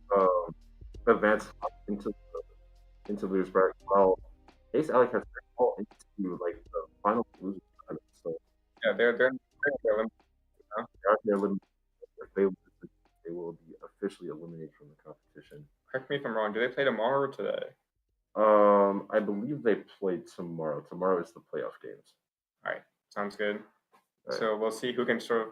advance into lose bracket. Well, Ace Alleycats fall into like the final losing tournament. So yeah, they're eliminated. If they lose, they will be officially eliminated from the competition. Correct me if I'm wrong. Do they play tomorrow or today? I believe they play tomorrow. Tomorrow is the playoff games. All right, sounds good. Right. So we'll see who can sort of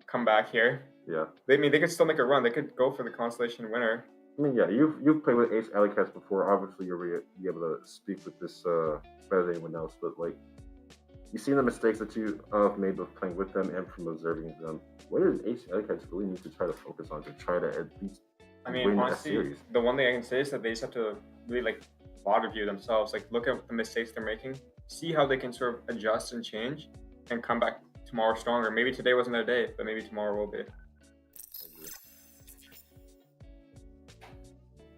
come back here. Yeah. They could still make a run. They could go for the constellation winner. I mean, yeah, you've played with Ace Alleycats before. Obviously, you'll be able to speak with this better than anyone else. But like, you've seen the mistakes that you have made both playing with them and from observing them. What does Ace Alleycats really need to try to focus on to try to at least win a series? The one thing I can say is that they just have to really like water view themselves. Like, look at the mistakes they're making, see how they can sort of adjust and change, and come back tomorrow stronger. Maybe today wasn't their day, but maybe tomorrow will be.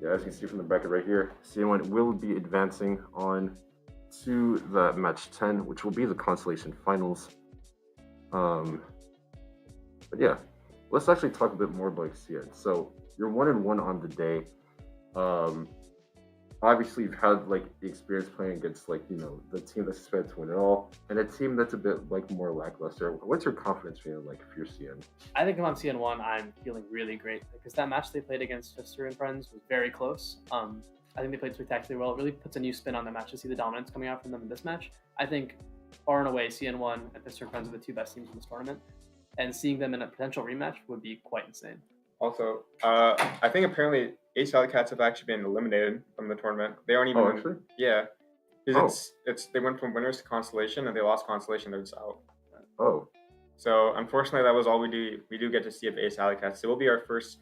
Yeah, as you can see from the bracket right here, CN1 will be advancing on to the match 10, which will be the constellation finals. But yeah, let's actually talk a bit more about CN. So you're 1-1 on the day. Obviously, you've had like the experience playing against like the team that's expected to win it all, and a team that's a bit like more lackluster. What's your confidence feeling like if you're CN? I think if I'm CN1, I'm feeling really great because that match they played against Fifster&Friends was very close. I think they played spectacularly well. It really puts a new spin on the match to see the dominance coming out from them in this match. I think far and away, CN1 and Fifster&Friends are the two best teams in this tournament, and seeing them in a potential rematch would be quite insane. Also, I think apparently Ace Alleycats have actually been eliminated from the tournament. They aren't even. Oh, actually? Yeah. It's they went from winners to constellation, and they lost constellation. They're just out. Oh. So unfortunately, that was all we do. We do get to see of Ace Alleycats. It will be our first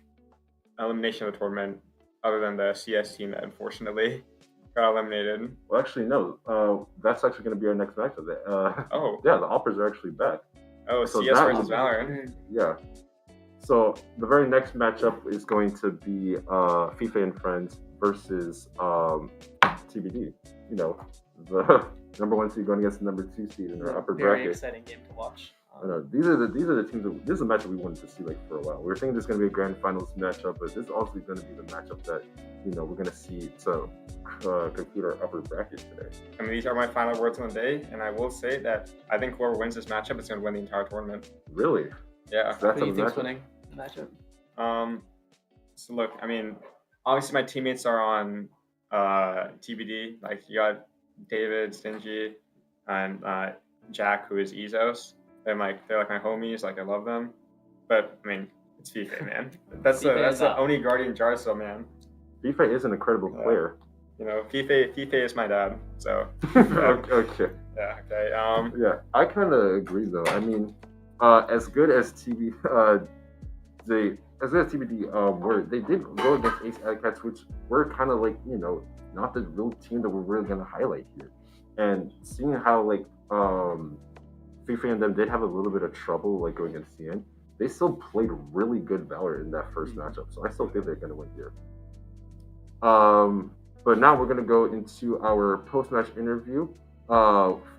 elimination of the tournament, other than the CS team that unfortunately got eliminated. Well, actually, no. That's actually going to be our next matchup. Oh. Yeah, the Awpers are actually back. Oh, so CS versus Valorant. Yeah. So the very next matchup is going to be Fifster&Friends versus TBD. The number 1 seed going against the number 2 seed in our upper bracket. Very exciting game to watch. These are the teams. This is a matchup we wanted to see for a while. We were thinking this is going to be a grand finals matchup, but this is also going to be the matchup that we're going to see to conclude our upper bracket today. I mean, these are my final words on the day, and I will say that I think whoever wins this matchup is going to win the entire tournament. Really? Yeah. Who do you think's winning the matchup? So look, I mean, obviously my teammates are on TBD. Like, you got David, Stingy, and Jack, who is Ezos. They're like my homies. Like, I love them. But I mean, it's FIFA, man. That's the only Guardian Jarso, man. FIFA is an incredible player. You know, FIFA is my dad. So Okay. yeah, okay. Yeah, I kind of agree though. I mean, as good as as good as TBD were, they did go against Ace Alleycats, which were kind of like not the real team that we're really gonna highlight here. And seeing how like FIFA and them did have a little bit of trouble like going against CN, they still played really good Valorant in that first matchup. So I still think they're gonna win here. But now we're gonna go into our post-match interview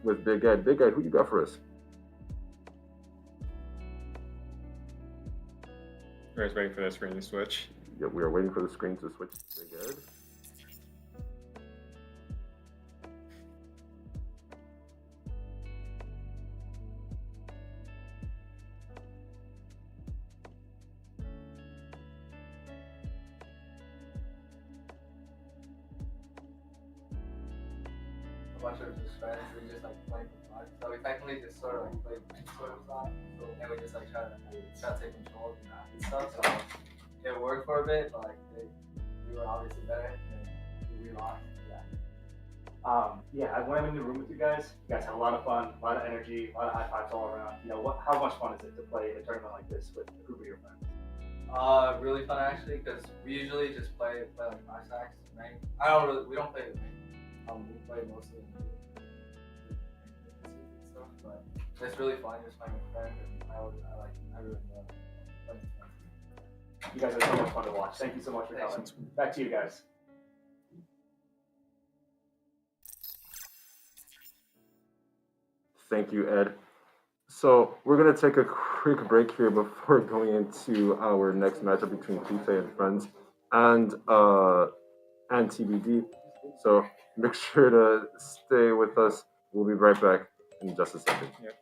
with Big Ed. Big Ed, who you got for us? We're just waiting for the screen to switch. Yeah, we are waiting for the screen to switch to Big Ed. A bunch of just friends, we just like playing for fun. So we technically just sort of like played sort of stuff, and we just like try to take control of the map and stuff. So it worked for a bit, but like we were obviously better, and we lost. Yeah, I went in the room with you guys. You guys had a lot of fun, a lot of energy, a lot of high fives all around. You know, how much fun is it to play a tournament like this with a group of your friends? Really fun actually, because we usually just play like 5 stacks, right? We don't play the rank. We play mostly in the stuff, but it's really fun just playing with friends, and I really love playing with friends. You guys are so much fun to watch. Thank you so much for coming. Back to you guys. Thank you, Ed. So we're gonna take a quick break here before going into our next matchup between FIFA and Friends and TBD. So make sure to stay with us. We'll be right back in just a second. Yep.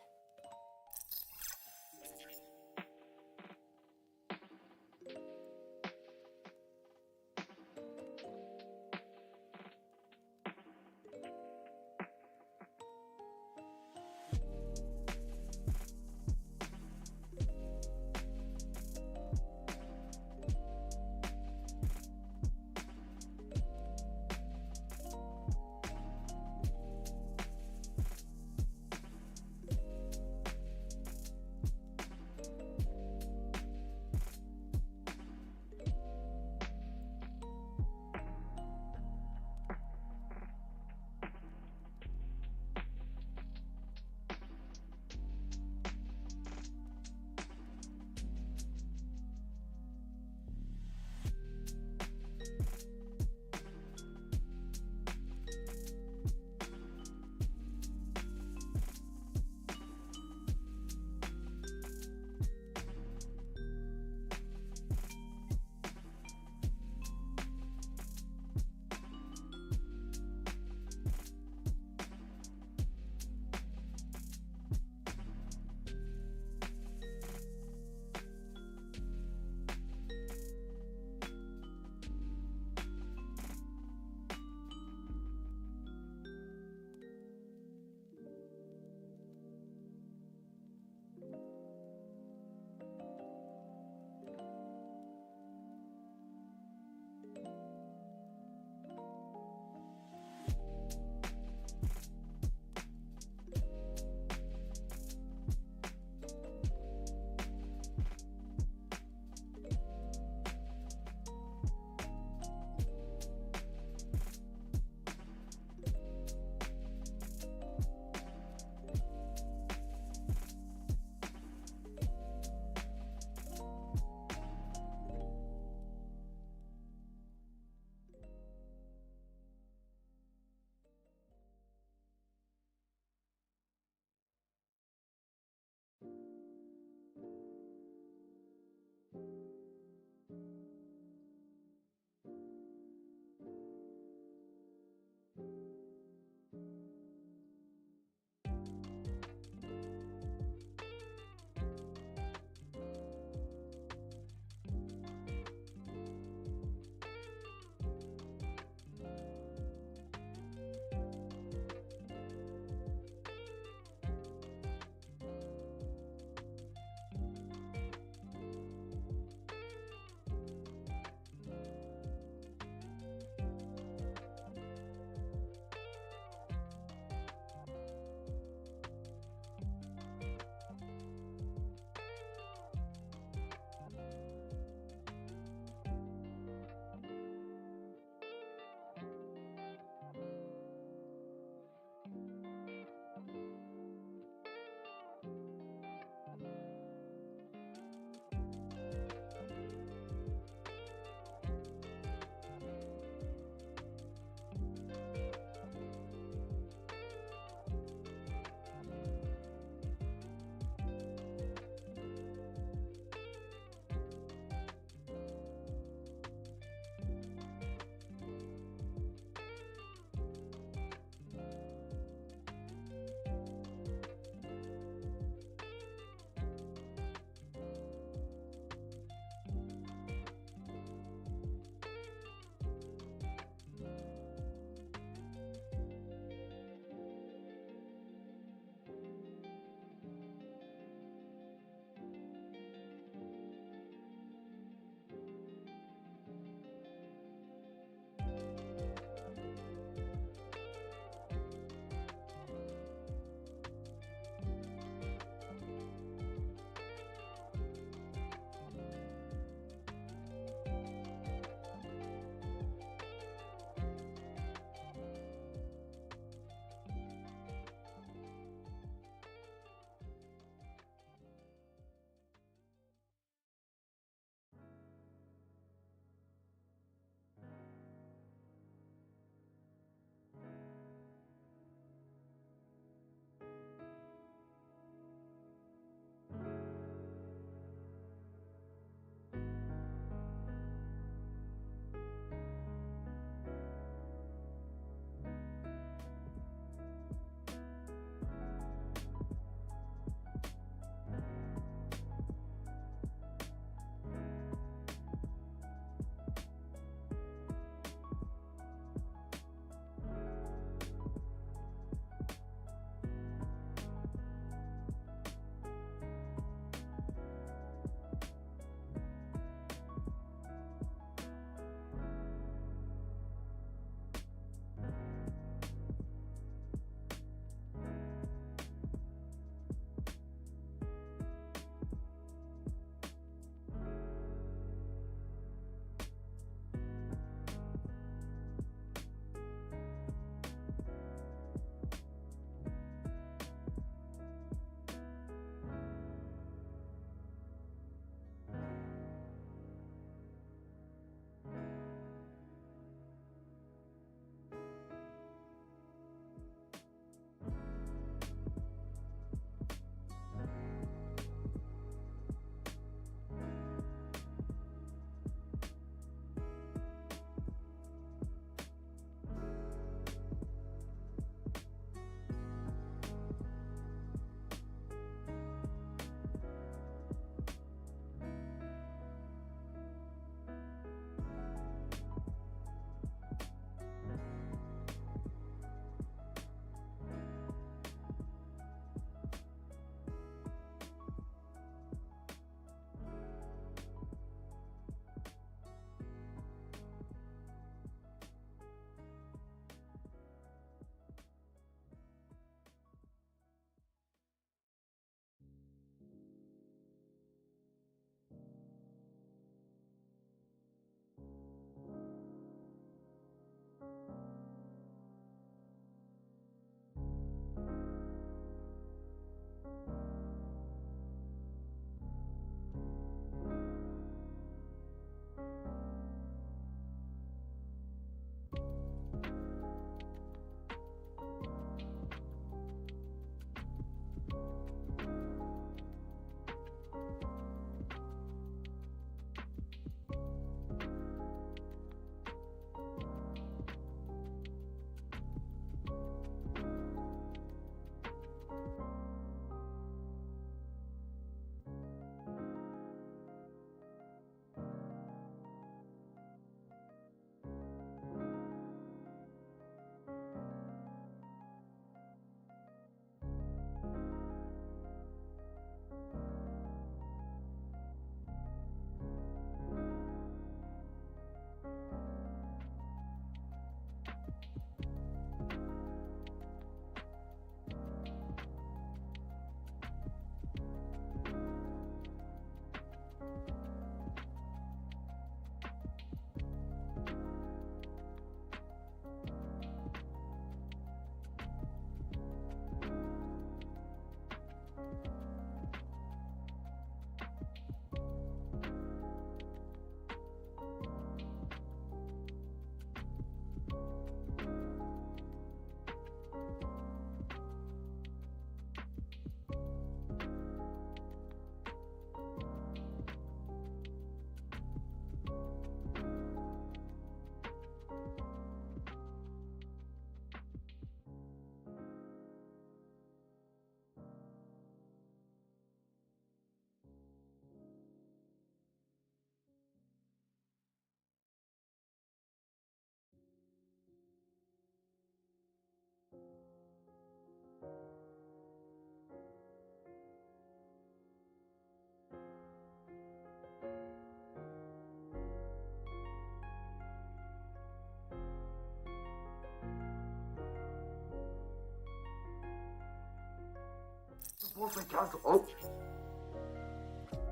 Oh.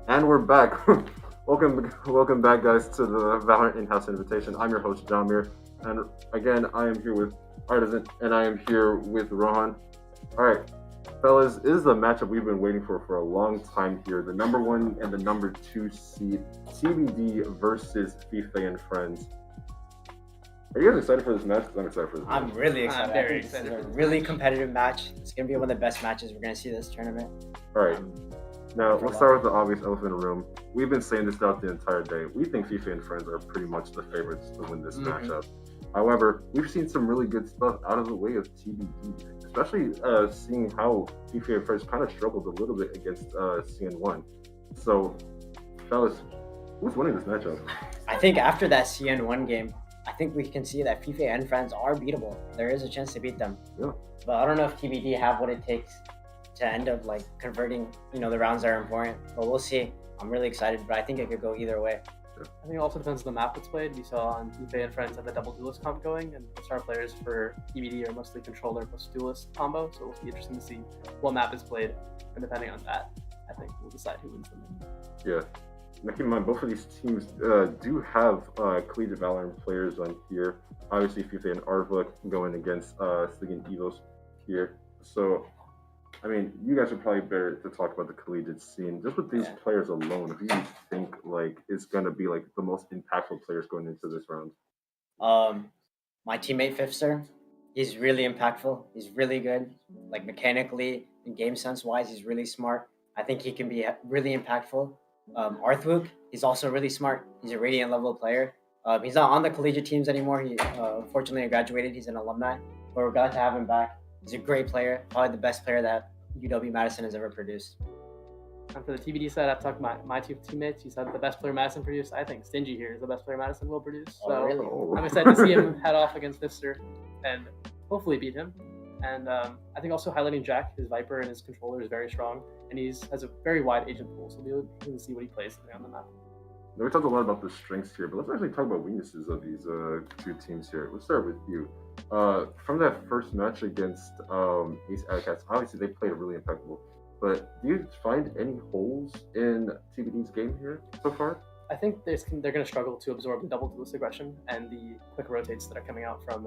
And we're back. welcome back, guys, to the Valorant in-house invitation. I'm your host, Jamir, and again, I am here with Artisan, and I am here with Rohan. All right, fellas, this is the matchup we've been waiting for a long time here. The number 1 and the number 2 seed, TBD versus Fifster&Friends. Are you guys excited for this match? Because I'm excited for this match. I'm really excited. I'm very I think excited This is for a this really match. competitive match. It's going to be one of the best matches we're going to see this tournament. All right. Now, we'll start with the obvious elephant in the room. We've been saying this throughout the entire day. We think Fifster&Friends are pretty much the favorites to win this matchup. However, we've seen some really good stuff out of the way of TBD, especially seeing how Fifster&Friends kind of struggled a little bit against CN1. So, fellas, who's winning this matchup? I think after that CN1 game, I think we can see that Fifster&Friends are beatable. There is a chance to beat them. Yeah. But I don't know if TBD have what it takes to end up like converting, the rounds that are important. But we'll see. I'm really excited, but I think it could go either way. I think it also depends on the map that's played. We saw on Fifster&Friends have the double duelist comp going, and the star players for TBD are mostly controller plus duelist combo. So it'll be interesting to see what map is played, and depending on that, I think we'll decide who wins them. Yeah. Now keep in mind, both of these teams do have collegiate Valorant players on here. Obviously, Fifa and Arva going against Slig and Evos here. So, I mean, you guys are probably better to talk about the collegiate scene. Just with these players alone, who do you think is going to be the most impactful players going into this round? My teammate Fifster, he's really impactful. He's really good, mechanically and game sense wise. He's really smart. I think he can be really impactful. Arthwook, he's also really smart. He's a Radiant level player. He's not on the collegiate teams anymore. He unfortunately graduated. He's an alumni, but we're glad to have him back. He's a great player, probably the best player that UW Madison has ever produced. And for the TBD side, I've talked to my two teammates. You said the best player Madison produced. I think Stingy here is the best player Madison will produce. So really? I'm excited to see him head off against Fifster and hopefully beat him. And I think also highlighting Jack, his Viper and his controller is very strong, and has a very wide agent pool, so we'll be able to see what he plays on the map. Now, we talked a lot about the strengths here, but let's actually talk about weaknesses of these two teams here. Let's start with you. From that first match against Ace Alleycats, obviously they played really impeccable, but do you find any holes in TBD's game here so far? I think they're going to struggle to absorb the double duelist aggression and the quick rotates that are coming out from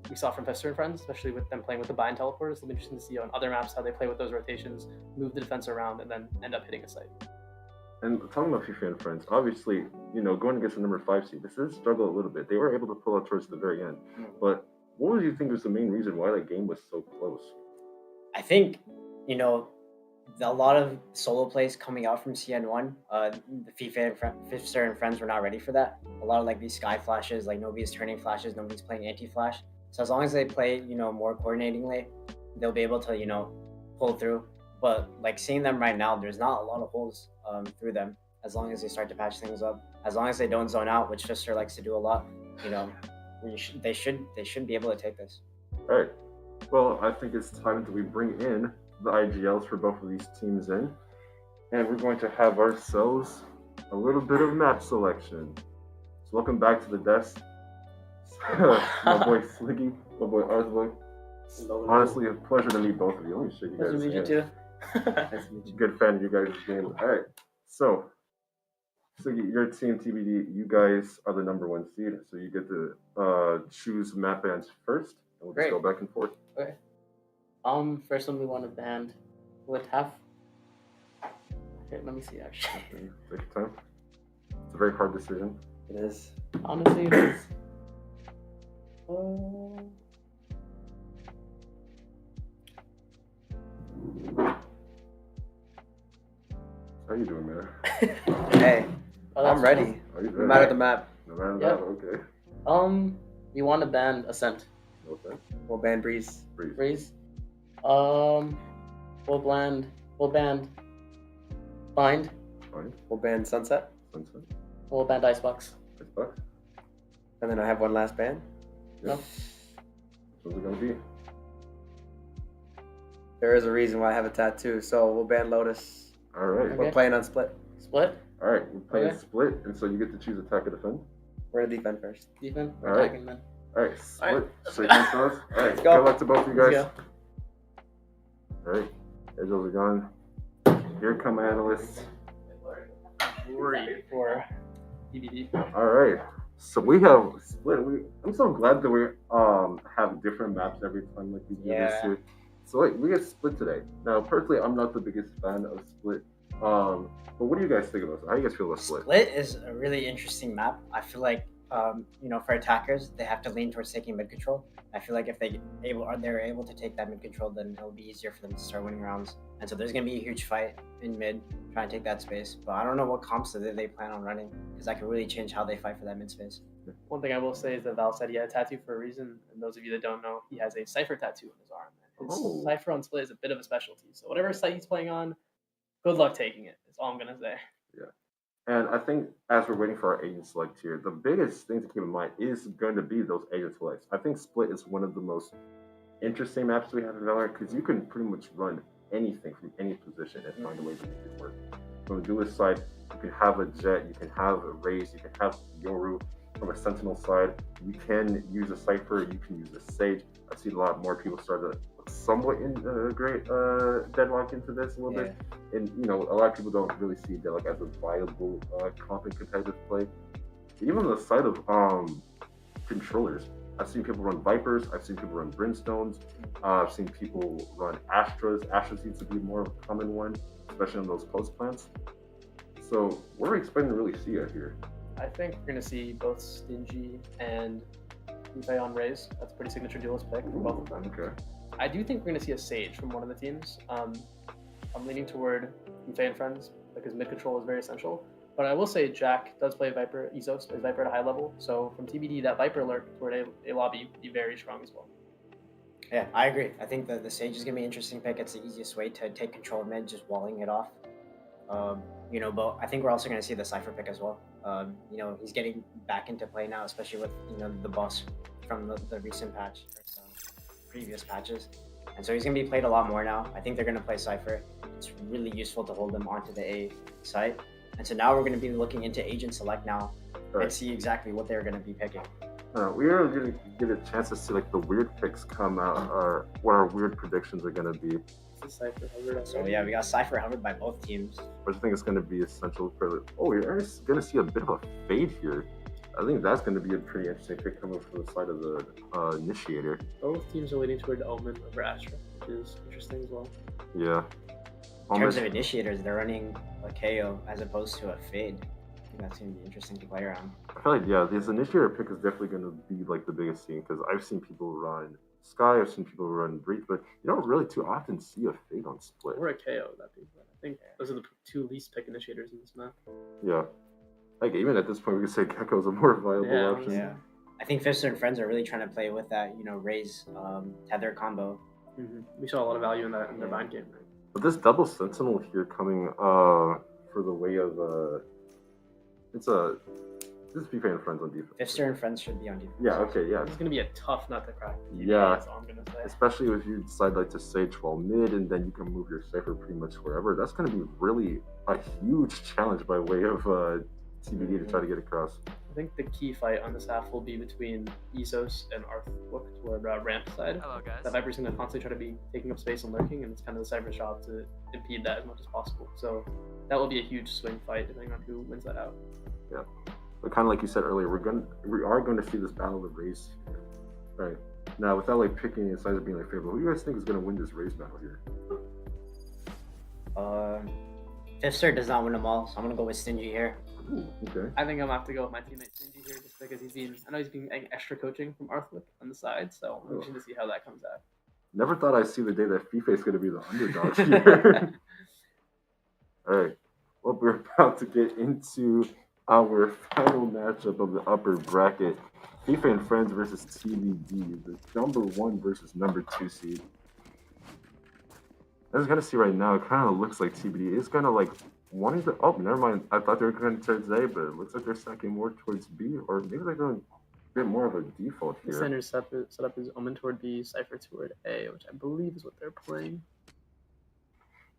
we saw from Fifster&Friends, especially with them playing with the bind teleporters. It'll be interesting to see on other maps how they play with those rotations, move the defense around, and then end up hitting a site. And talking about Fifster&Friends, obviously, going against the number 5 seed, this did struggle a little bit. They were able to pull out towards the very end. But what do you think was the main reason why that game was so close? I think, a lot of solo plays coming out from CN1, the Fifster&Friends were not ready for that. A lot of these sky flashes, nobody's turning flashes, nobody's playing anti-flash. So as long as they play, more coordinatingly, they'll be able to, pull through. But seeing them right now, there's not a lot of holes through them. As long as they start to patch things up, as long as they don't zone out, which Fifster likes to do a lot, they should be able to take this. All right. Well, I think it's time that we bring in the IGLs for both of these teams in, and we're going to have ourselves a little bit of map selection. So welcome back to the desk. My boy Sliggy, my boy Arthwook. Honestly, a pleasure to meet both of you. Let me shake you guys' Nice to meet you too. Good fan of you guys' game. All right, so Sliggy, your team TBD, you guys are the number 1 seed, so you get to choose map bans first, and we'll just go back and forth. Okay. First one we want to ban would have. Okay, let me see actually. Take your time. It's a very hard decision. It is. Honestly, it is. How you doing, man? Hey, I'm ready. Are you No ready? matter the map. No matter the Yep. map, okay. We want to ban Ascent. Okay. We'll ban Breeze. Breeze. We'll ban Bind. Fine. We'll ban Sunset. Sunset. We'll ban Icebox. Icebox. And then I have one last ban. No. What's it gonna be? There is a reason why I have a tattoo, so we'll ban Lotus. All right. We're playing on split. Split? All right. We're playing Okay. split, and so you get to choose attack or defend. We're gonna defend first. Defend. All right. Attacking then. All right. Split. All right, let's Straight go. against us. All right. Let's go. Good luck to both of you guys. Let's All right. Angels are gone. Here come analysts. Worried for TBD. All right. So we have split. I'm so glad that we have different maps every time like we do this here. So like we get split today. Now personally, I'm not the biggest fan of split. But what do you guys think about it? How do you guys feel about split? Split is a really interesting map. I feel like for attackers, they have to lean towards taking mid control. I feel like if they're able to take that mid control, then it'll be easier for them to start winning rounds. And so there's gonna be a huge fight in mid, trying to take that space. But I don't know what comps that they plan on running, because that could really change how they fight for that mid space. One thing I will say is that Val said he had a tattoo for a reason, and those of you that don't know, he has a Cypher tattoo on his arm. His Cypher on split is a bit of a specialty. So whatever site he's playing on, good luck taking it. That's all I'm gonna say. Yeah. And I think as we're waiting for our agent select here, the biggest thing to keep in mind is going to be those agent selects. I think Split is one of the most interesting maps we have in Valorant because you can pretty much run anything from any position and find a way to make it work. From the duelist side, you can have a Jet, you can have a Raze, you can have Yoru. From a Sentinel side, you can use a Cypher, you can use a Sage. I've seen a lot more people start to somewhat integrate Deadlock into this a little bit. And, a lot of people don't really see Deadlock as a viable comp in competitive play. Even on the side of controllers, I've seen people run Vipers, I've seen people run Brimstones, I've seen people run Astras. Astras seems to be more of a common one, especially on those post plants. So what are we expecting to really see out here? I think we're going to see both Stingy and Fife on Raze. That's a pretty signature duelist pick for both of them. Okay. I do think we're going to see a Sage from one of the teams. I'm leaning toward Fifster&Friends because mid control is very essential. But I will say Jack does play Viper. Ezos plays Viper at a high level. So from TBD, that Viper alert toward a lobby would be very strong as well. Yeah, I agree. I think the Sage is going to be an interesting pick. It's the easiest way to take control of mid, just walling it off. But I think we're also going to see the Cypher pick as well. He's getting back into play now, especially with, the boss from the recent patch, or some previous patches. And so he's going to be played a lot more now. I think they're going to play Cypher. It's really useful to hold them onto the A site. And so now we're going to be looking into agent select now and see exactly what they're going to be picking. We are going to get a chance to see the weird picks come out, or what our weird predictions are going to be. Cypher hovered. So yeah, we got Cypher hovered by both teams. Which I think is going to be essential for we're going to see a bit of a fade here. I think that's going to be a pretty interesting pick coming from the side of the initiator. Both teams are leaning toward Omen over Astra, which is interesting as well. Yeah. In terms of initiators, they're running a KO as opposed to a fade. I think that's going to be interesting to play around. I feel like, this initiator pick is definitely going to be the biggest thing because I've seen people run Sky, I've seen people run Breach, but you don't really too often see a fade on split. Or a KO, I think those are the two least pick initiators in this map. Yeah. Even at this point, we could say Gecko is a more viable option. Yeah. I think Fifster&Friends are really trying to play with that, Raze tether combo. Mm-hmm. We saw a lot of value in that in their bind game. Right? But this double Sentinel here coming for the way of this is Fifster&Friends on defense. Fifster&Friends should be on defense. Yeah, okay, yeah. This is going to be a tough nut to crack. Yeah. That's all I'm going to say. Especially if you decide to Sage while mid and then you can move your Cypher pretty much wherever. That's going to be really a huge challenge by way of TBD to try to get across. I think the key fight on this half will be between Ezos and Arthlook toward ramp side. Hello, guys. The Viper's going to constantly try to be taking up space and lurking, and it's kind of the Cypher's job to impede that as much as possible. So that will be a huge swing fight depending on who wins that out. Yeah. But kind of like you said earlier, we are going to see this battle of Raze. Right. Now, without picking a side of being favorable, who do you guys think is going to win this Raze battle here? Fifster does not win them all, so I'm going to go with Stingy here. Ooh, okay. I think I'm going to have to go with my teammate Stingy here just because I know he's being extra coaching from Arthlook on the side, so I'm interested to see how that comes out. Never thought I'd see the day that FIFA is going to be the underdog here. All right. Well, we're about to get into our final matchup of the upper bracket. Fifster&Friends versus TBD, the number 1 versus number 2 seed. As you're going to see right now, it kind of looks like TBD is kind of wanting to... Oh, never mind. I thought they were going towards A, but it looks like they're stacking more towards B, or maybe they're going a bit more of a default here. Center set up his Omen toward B, Cypher toward A, which I believe is what they're playing.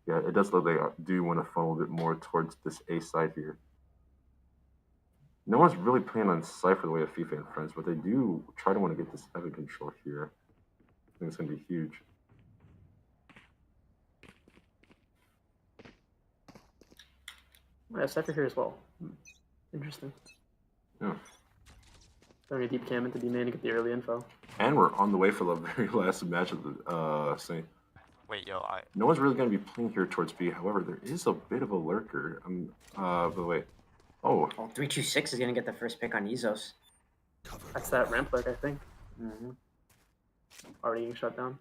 Yeah, it does look like they do want to funnel a bit more towards this A side here. No one's really playing on Cypher the way of Fifster&Friends, but they do try to want to get this heavy control here. I think it's going to be huge. I have Cypher here as well. Interesting. Yeah. Throwing a deep cam into B main to get the early info. And we're on the way for the very last match of the thing. Wait, yo, No one's really going to be playing here towards B. However, there is a bit of a lurker. By the way. Oh. 326 is going to get the first pick on Ezos. That's that ramp lurk, I think. Mm-hmm. Already getting shut down.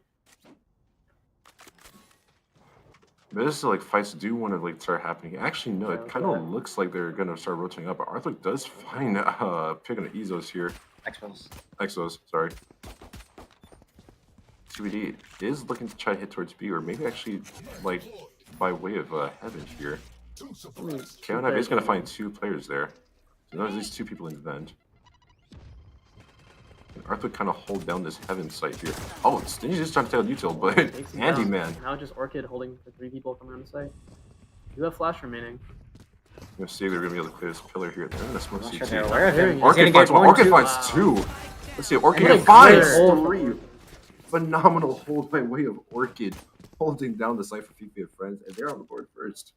But this is like fights do want to like start happening. Actually, no, it kind of Yeah. looks like they're going to start rotating up. But Arthur does find picking an Ezos here. Exos, sorry. TBD is looking to try to hit towards B, or maybe actually like by way of heaven here. K9 is going to find 2 players there. So there's these 2 people in the vent. And Arthur kind of hold down this heaven site here. Oh, Stingy's just trying to tell util, but Handyman. Now just Orchid holding the 3 people coming on the site. You have flash remaining. I'm going to see if they're going to be able to clear this pillar here. They're going to smoke CT. they're aware of him. Orchid finds 1. Orchid finds 2. Let's see. Orchid finds 3. Phenomenal hold by way of Orchid, holding down the site for Fifster&Friends, and they're on the board first.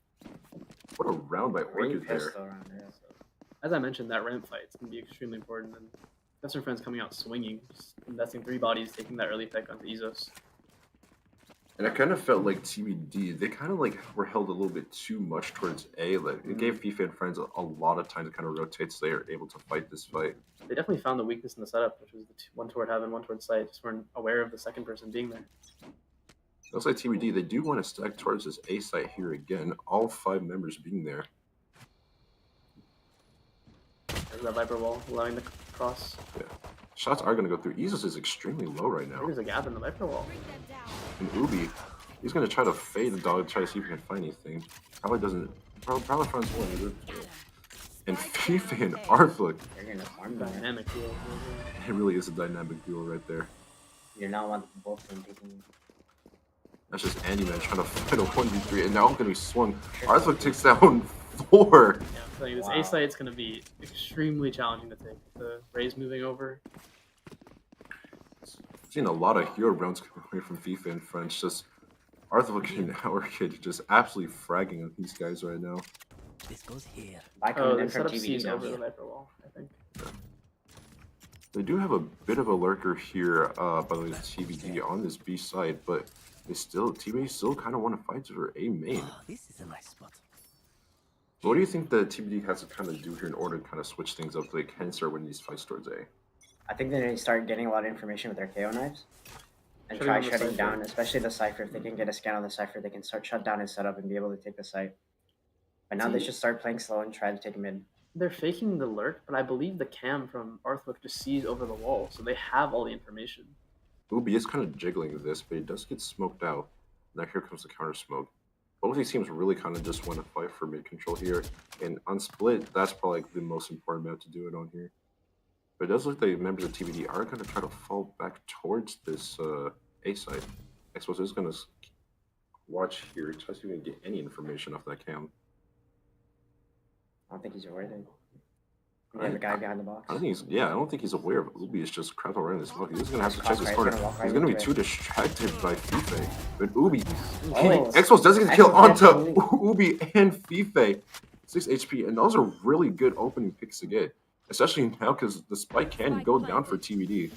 What a round by Orchid there. As I mentioned, that ramp fight is going to be extremely important. And Fifster&Friends coming out swinging, just investing 3 bodies, taking that early pick onto Ezos. And I kind of felt like TBD, they kind of like were held a little bit too much towards A. Like it gave Fifster&Friends a lot of time to kind of rotate, so they are able to fight this fight. They definitely found the weakness in the setup, which was the one toward heaven, one toward site. Just weren't aware of the second person being there. Looks like TBD, they do want to stack towards this A site here again, all 5 members being there. There's that Viper wall, allowing the cross. Yeah. Shots are going to go through. Ezos is extremely low right now. There's a gap in the Viper wall. And Ubi, he's going to try to fade the dog, try to see if he can find anything. Probably doesn't. Probably finds one. And Fifi and Arthur. Dynamic duo. It really is a dynamic duo right there. You're not want both of them taking. That's just Andy Man trying to fight a 1v3, and now I'm going to be swung. Arthur takes down 4. Yeah, I'm telling you, this A site's going to be extremely challenging to take. The Rays moving over. Seen a lot of hero rounds coming away from Fifster&Friends. Just Arthur getting our kid just absolutely fragging on these guys right now. This goes here. They set up C's over the Viper wall, I think. They do have a bit of a lurker here, by the way, TBD on this B side, but they still, TBD still kind of want to fight for A main. This is a nice spot. What do you think that TBD has to kind of do here in order to kind of switch things up so they can start winning these fights towards A? I think they need to start getting a lot of information with their KO knives and try shutting down, especially the Cypher. If they can get a scan on the Cypher, they can start shut down his setup and be able to take the site. But now they should start playing slow and try to take mid. They're faking the lurk, but I believe the cam from Arthwick just sees over the wall, so they have all the information. Ubi is kind of jiggling with this, but he does get smoked out. Now here comes the counter smoke. Both of these teams really kind of just want to fight for mid control here. And on split, that's probably like the most important map to do it on here. But it does look like members of TBD are going to try to fall back towards this A side. I suppose is going to watch here, try to see if we can get any information off that cam. I don't think he's aware that we have a guy behind the box. I don't think I don't think he's aware of Ubi. It's just crap around this block. He's going to have to check his He's corner. gonna walk right He's going to be into too it. distracted by Fife. But Ubi, Oh. Expos does get the kill Expos onto Ubi and Fife. 6 HP, and those are really good opening picks to get. Especially now because the spike can go down for TBD.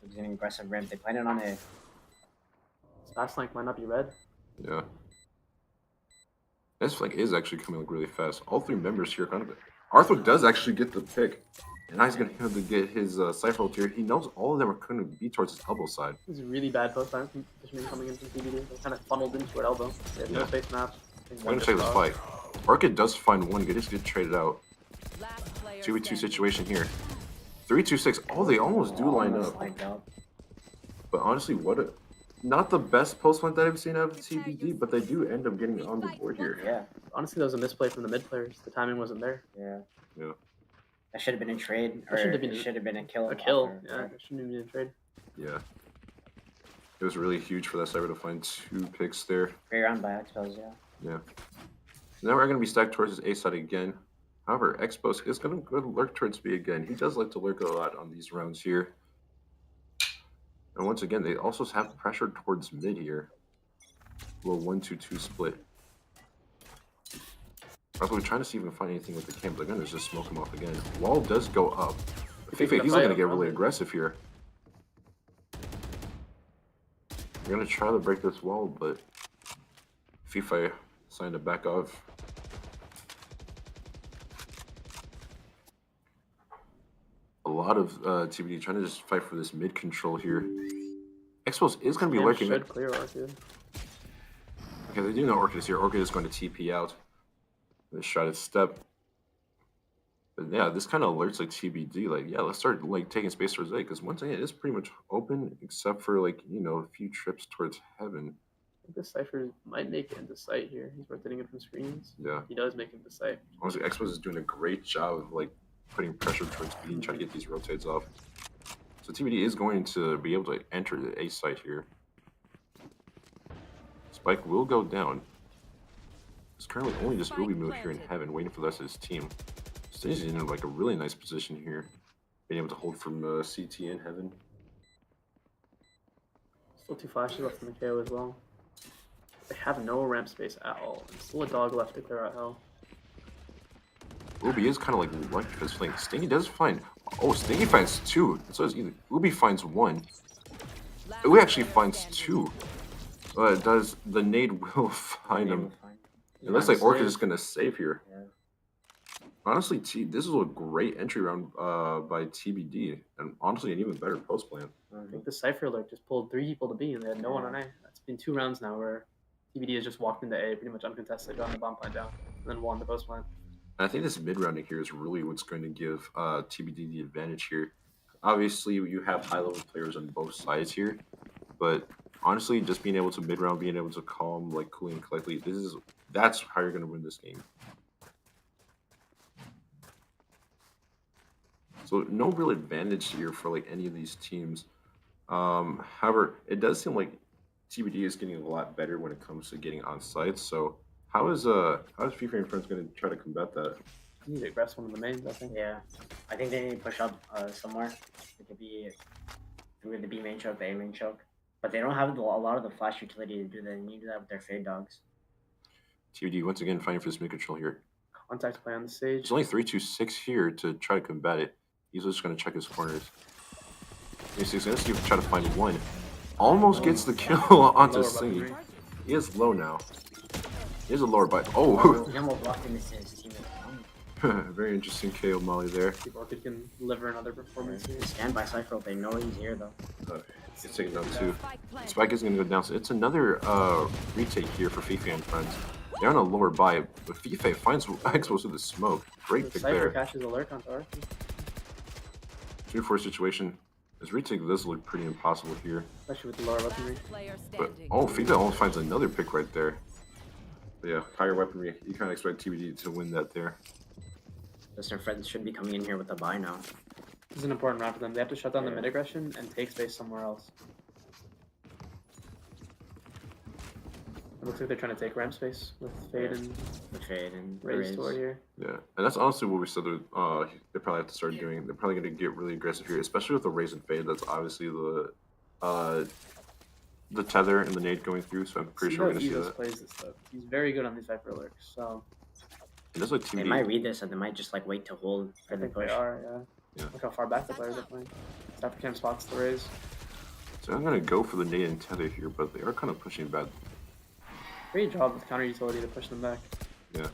He's getting aggressive ramp. They plan it on a. Fast flank might not be red. Yeah. This flank is actually coming like really fast. All 3 members here kind of. Arthur does actually get the pick. And now he's going to have to get his Cypher ult here. He knows all of them are going to be towards his elbow side. This is really bad post positioning coming in from TBD. They kind of funneled into an elbow. They have no space map. I'm going to check this fight. Orchid does find one. Good, just get traded out. 2v2 situation here. 3-2-6. Oh, they almost do line up. But honestly, what a... Not the best post plant that I've seen out of TBD, but they do end up getting on the board here. Yeah. Honestly, that was a misplay from the mid players. The timing wasn't there. Yeah. Yeah. That should have been a trade, or it should have been a kill. A kill, yeah. It shouldn't have been a trade. Yeah. It was really huge for that Cyber to find 2 picks there. Great round by Expos, yeah. Yeah. So now we're going to be stacked towards his A side again. However, Expos is going to go lurk towards B again. He does like to lurk a lot on these rounds here. And once again, they also have pressure towards mid here. A little 1-2-2 split. We're trying to see if we can find anything with the camp. They're gonna just smoke him off again. Wall does go up. He's Fife, he's gonna gonna fight get up really front. aggressive here. We're gonna try to break this wall, but Fife decided to back off. A lot of TBD trying to just fight for this mid control here. Expos is going to be lurking. Should clear Orchid. Okay, they do know Orchid is here. Orchid is going to TP out. This shot at step. But yeah, this kind of alerts like TBD. Like, yeah, let's start like taking space towards A, because once again, it's pretty much open except for like, you know, a few trips towards heaven. I think the Cypher might make it into sight here. He's rotating it from screens. Yeah. He does make it into sight. Honestly, Expos is doing a great job of like putting pressure towards B and trying to get these rotates off. So TBD is going to be able to enter the A site here. Spike will go down. There's currently only just Ubi move here in heaven, waiting for the rest of his team. Stays in like a really nice position here, being able to hold from CT in heaven. Still 2 flashes left in the KO as well. They have no ramp space at all. And still a dog left to clear out hell. Ubi is kind of like lucky for this flank. Stingy does find. Oh, Stingy finds 2. So is either. Ubi finds 1. Ubi actually finds 2. Does the nade will find him? It looks like Orchid is gonna save here. Yeah. Honestly, this is a great entry round by TBD, and honestly, an even better post plan. I think the Cypher alert just pulled 3 people to B and they had no one on A. That's been 2 rounds now where TBD has just walked into A pretty much uncontested, gotten the bomb plant down, and then won the post plan. I think this mid rounding here is really what's going to give TBD the advantage here. Obviously, you have high level players on both sides here, but honestly, just being able to mid round, being able to calm, like cool and collectly, that's how you're going to win this game. So no real advantage here for like any of these teams. However, it does seem like TBD is getting a lot better when it comes to getting on sites. So how is Fifster&Friends going to try to combat that? You need to grasp one of the mains, I think. Yeah, I think they need to push up somewhere. It could be through the B main choke, the A main choke, but they don't have a lot of the flash utility to do that. They need to do that with their fade dogs. TBD once again fighting for this mid control here. Contact play on the stage. There's only 3-2-6 here to try to combat it. He's just going to check his corners. He's going to see if try to find 1. Almost gets the kill onto Stingy. He is low now. He has a lower bite. Oh! He almost locked in his team. Very interesting KO Molly there. Orchid can deliver another performance here. Stand by Cypher, they know he's here though. He's taken down 2. Spike is going to go down. So it's another retake here for Fifster&Friends. They're on a lower buy, but Fife finds Expos with the smoke. Great pick Cypher there. catches alert onto Archie. 2-4 situation. This retake does look pretty impossible here. Especially with the lower weaponry. But oh, Fife almost finds another pick right there. But yeah, higher weaponry. You kind of expect TBD to win that there. Fifster&Friends should be coming in here with a buy now. This is an important round for them. They have to shut down the mid aggression and take space somewhere else. It looks like they're trying to take ramp space with Fade and Raise toward here. Yeah, and that's honestly what we said they probably have to start doing. They're probably going to get really aggressive here, especially with the Raise and Fade. That's obviously the tether and the nade going through, so I'm pretty sure we're going to see that. Plays this stuff. He's very good on these Viper alerts, so... And that's like TBD. They might read this and they might just like wait to hold for the push. They are, yeah. Look how far back the players are playing. Cypher Cam spots the Raise. So I'm going to go for the nade and tether here, but they are kind of pushing back. Great job with counter utility to push them back. Yeah.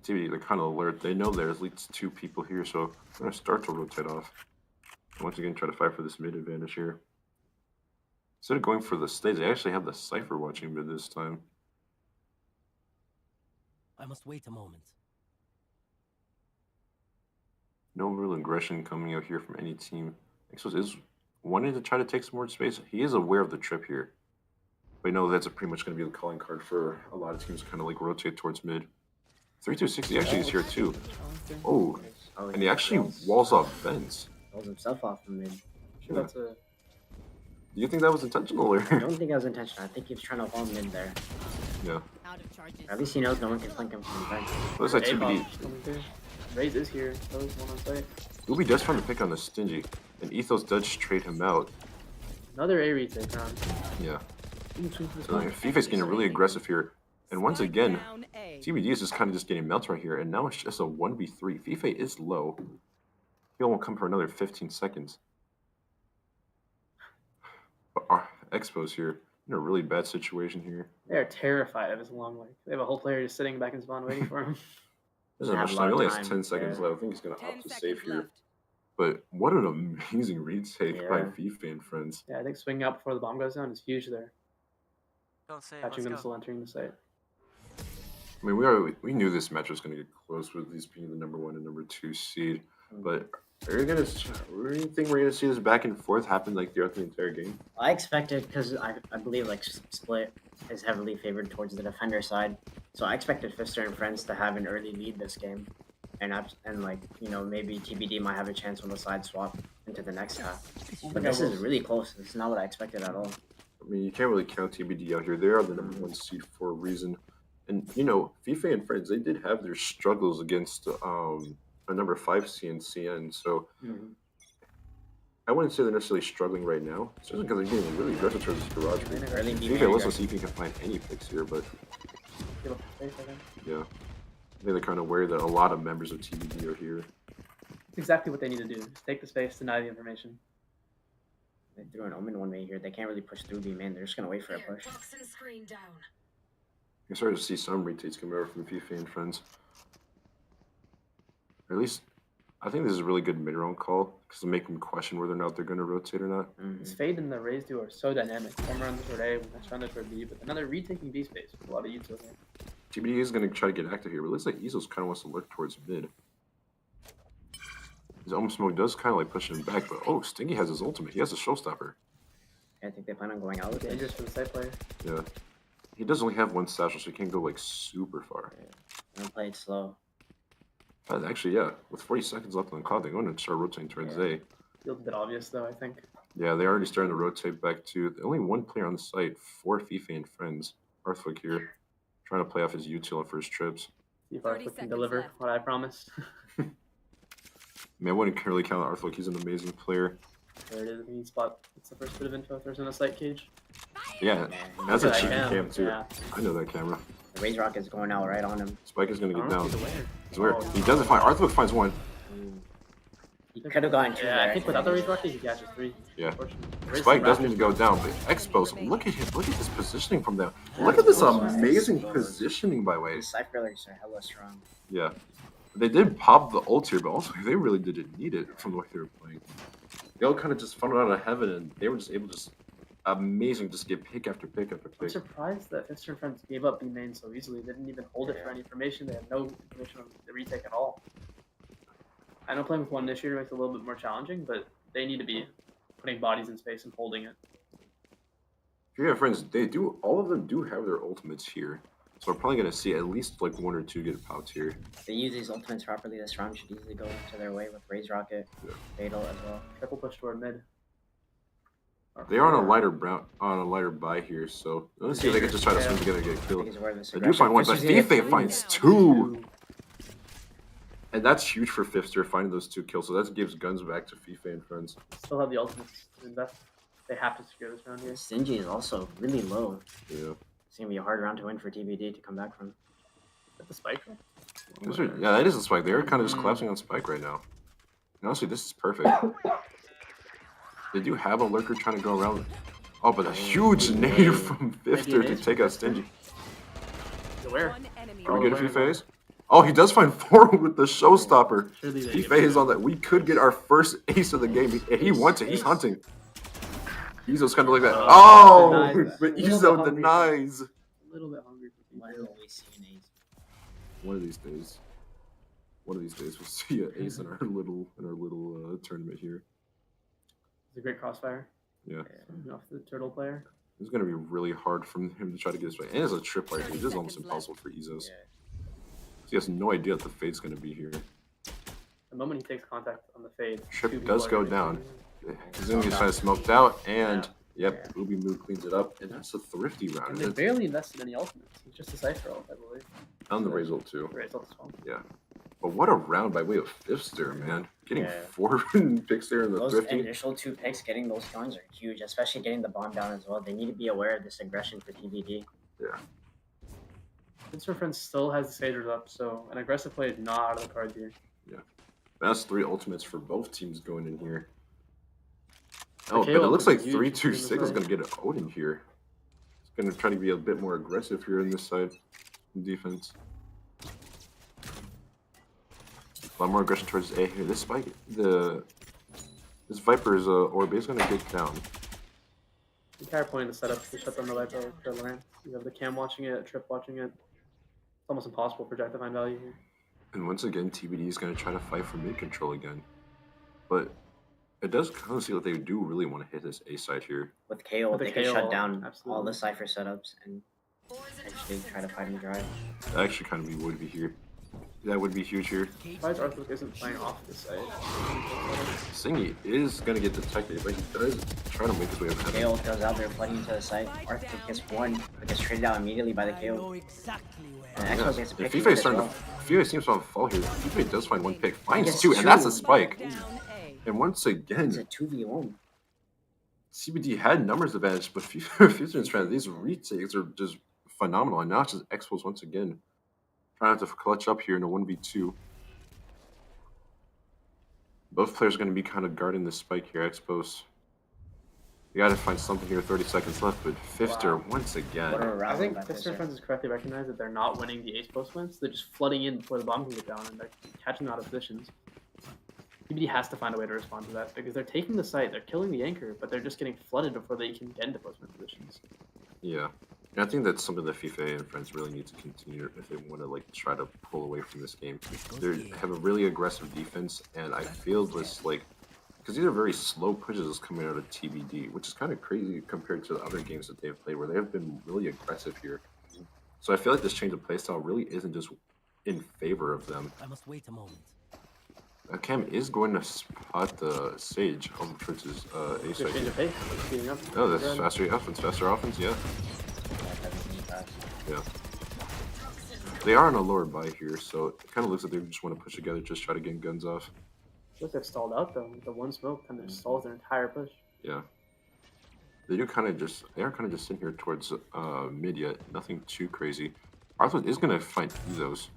TBD, they're kind of alert. They know there's at least 2 people here, so they're going to start to rotate off. And once again, try to fight for this mid advantage here. Instead of going for the stage, they actually have the Cypher watching mid this time. I must wait a moment. No real aggression coming out here from any team. Exos is wanting to try to take some more space. He is aware of the trip here. But you know that's pretty much going to be the calling card for a lot of teams to kind of like rotate towards mid. 3-2-6, actually is here too. Oh, and he actually walls off vents. Walls himself off from mid. Sure, that's a... Do you think that was intentional or? I don't think that was intentional. I think he was trying to hold mid there. Yeah. At least he knows no one can flank him from the vent. Looks like TBD. Raise is here. Those one on site. Ubi does try to pick on the Stingy, and Ethos does trade him out. Another A retake round. Yeah. So Fife's getting really aggressive here. And once again, TBD is just kind of just getting melted right here, and now it's just a 1v3. FIFA is low. He'll won't come for another 15 seconds. But our Expos here in a really bad situation here. They're terrified of his long leg. They have a whole player just sitting back in spawn waiting for him. Doesn't have much time. He only has 10 seconds left. I think he's going to opt to save here. But what an amazing retake by Fifster&Friends. Yeah, I think swinging out before the bomb goes down is huge there. Don't say. Catching them still entering the site. I mean, we knew this match was going to get close with these being the number 1 and number 2 seed. But do you think we're gonna see this back and forth happen like throughout the entire game? I expected, because I believe like Split is heavily favored towards the defender side, so I expected Fifster&Friends to have an early lead this game, and like maybe TBD might have a chance on the side swap into the next half. But this is really close. This is not what I expected at all. I mean, you can't really count TBD out here. They are the number 1 seed for a reason, and Fifster&Friends, they did have their struggles against a number 5 CN, so I wouldn't say they're necessarily struggling right now, especially because they're getting really aggressive towards this garage. Let's see if he can find any picks here, but yeah, I think they're kind of aware that a lot of members of TBD are here. It's exactly what they need to do. Just take the space, deny the information. They threw an Omen 1 way here. They can't really push through B main. They're just gonna wait for a push. You're starting to see some retakes come over from Fifster&Friends. Or at least, I think this is a really good mid-round call because to make them question whether or not they're going to rotate or not. This Fade and the Raze duo are so dynamic. One runs toward A, next round toward B, but another retaking B space with a lot of util here. TBD is going to try to get active here, but it looks like Easels kind of wants to lurk towards mid. His Omen Smoke does kind of like push him back, but Stingy has his ultimate. He has a showstopper. I think they plan on going out with dangerous for the side player. Yeah. He does only have 1 satchel, so he can't go like super far. They'll play it slow. Actually, yeah. With 40 seconds left on the clock, they're going to start rotating towards A. Feels a bit obvious, though, I think. Yeah, they're already starting to rotate back to only 1 player on the site for Fifster&Friends. Arthwick here, trying to play off his util on first trips. See if Arthwick can deliver what I promised. I mean, I wouldn't really count Arthwick. He's an amazing player. There it is. He spot. It's the first bit of info. If there's in a sight cage. Yeah, that's a cheeky cam too. Yeah. I know that camera. The Raze Rock is going out right on him. Spike is going to get down. He's where? He doesn't find. Arthwick finds 1. He could have gotten 2 there. I think without the Raze Rock, he catches 3. Yeah. Spike does need to go down, but Expos, look at him. Look at this positioning from them. Look at this amazing positioning by way. The Cypherlers are hella strong. Yeah. They did pop the ult here, but also they really didn't need it from the way they were playing. They all kind of just funneled out of heaven, and they were just able to amazing, just get pick after pick after pick. I'm surprised that Fifster&Friends gave up B main so easily. They didn't even hold it for any information. They had no information on the retake at all. I know playing with 1 initiator makes it a little bit more challenging, but they need to be putting bodies in space and holding it. Fifster&Friends, all of them do have their ultimates here. So we're probably going to see at least like 1 or 2 get popped here. If they use these ultimates properly, this round should easily go into their way with Raze Rocket, Fatal as well. Triple push toward mid. They are on a lighter buy here, so let's see if they can just try to swing together and get killed. They do find 1, but Fife finds 2! And that's huge for Fifster, finding those 2 kills, so that gives guns back to Fifster&Friends. Still have the ultimates to invest. They have to secure this round here. Stingy is also really low. Yeah. It's going to be a hard round to win for TBD to come back from. Is that the Spike? Yeah, that is a Spike. They're kind of just collapsing on Spike right now. And honestly, this is perfect. They do have a lurker trying to go around. Oh, but a huge nade from Fifster to take out Stingy. Where? Are we good if he phase? Oh, he does find 4 with the showstopper. He phased on that. We could get our first ace of the game. He wants it. He's hunting. Izo's kind of like that. Oh, but Izo denies. A little bit hungry for Why don't we see an ace? One of these days we'll see an ace in our little tournament here. It's a great crossfire. Yeah. Off the turtle player. It's gonna be really hard for him to try to get this right. And it's a trip right here. This is almost impossible for Izos. He has no idea that the fade's gonna be here. The moment he takes contact on the fade, Trip does go down. He's gonna get trying to smoked out, and Ubi Mood cleans it up, and that's a thrifty round. And they barely invested any ultimates. It's just a Cypher ult, I believe. On the Raze ult too. Raze ult as well. Yeah. But what a round by way of Fifster, man. Getting 4 picks there in the those thrifty. Initial 2 picks, getting those guns are huge, especially getting the bomb down as well. They need to be aware of this aggression for TBD. Yeah. Fifster&Friends still has the Sagers up, so an aggressive play is not out of the cards here. Yeah. That's 3 ultimates for both teams going in here. The Oh, but KO it looks could like be huge 3-2-6 in is this going to get an Odin here. He's going to try to be a bit more aggressive here in this side defense. A lot more aggression towards A here. This spike, this Viper's orb is going to get down. The entire point of the setup is to shut down the Viper with the Lorraine. You have the Cam watching it, Trip watching it. It's almost impossible for Jack to find value here. And once again, TBD is going to try to fight for mid control again. But it does kind of seem like they do really want to hit this A side here. With KO, they can KO, shut down absolutely. all the Cypher setups and actually try to fight him dry. That actually kind of would be here. That would be huge here. Surprised Arthur isn't playing off this side. Singy is going to get detected, but he does try to make his way up. KO goes out there flooding into the site. Arthur gets one, but gets traded out immediately by the KO. And Expo gets a pick. Fife starting to. Fife seems to fall here. Fife does find one pick, finds two, and that's a spike. And once again, it's a 2v1. CBD had numbers advantage, but Fifster&Friends, these retakes are just phenomenal. And now it's just Expos once again trying to clutch up here in a 1v2. Both players are going to be kind of guarding the spike here, Expos. You got to find something here. 30 seconds left, but Fifster once again. I think Fifster&Friends has correctly recognized that they're not winning the ace post wins. They're just flooding in before the bomb can get down, and they're catching them out of positions. TBD has to find a way to respond to that because they're taking the site, they're killing the anchor, but they're just getting flooded before they can get into placement positions. Yeah. And I think that's something that Fifster&Friends really need to continue if they want to like try to pull away from this game. They have a really aggressive defense, and I feel this like because these are very slow pushes coming out of TBD, which is kind of crazy compared to the other games that they've played where they have been really aggressive here. So I feel like this change of playstyle really isn't just in favor of them. I must wait a moment. Cam is going to spot the Sage over towards his A side. Change of pace, speeding up. Oh, that's faster offense, yeah. Yeah. They are on a lower buy here, so it kind of looks like they just want to push together, just try to get guns off. Looks like stalled out though. The one smoke kind of stalls their entire push. Yeah. They are kind of just sitting here towards mid yet. Nothing too crazy. Arthur is going to find Ezos.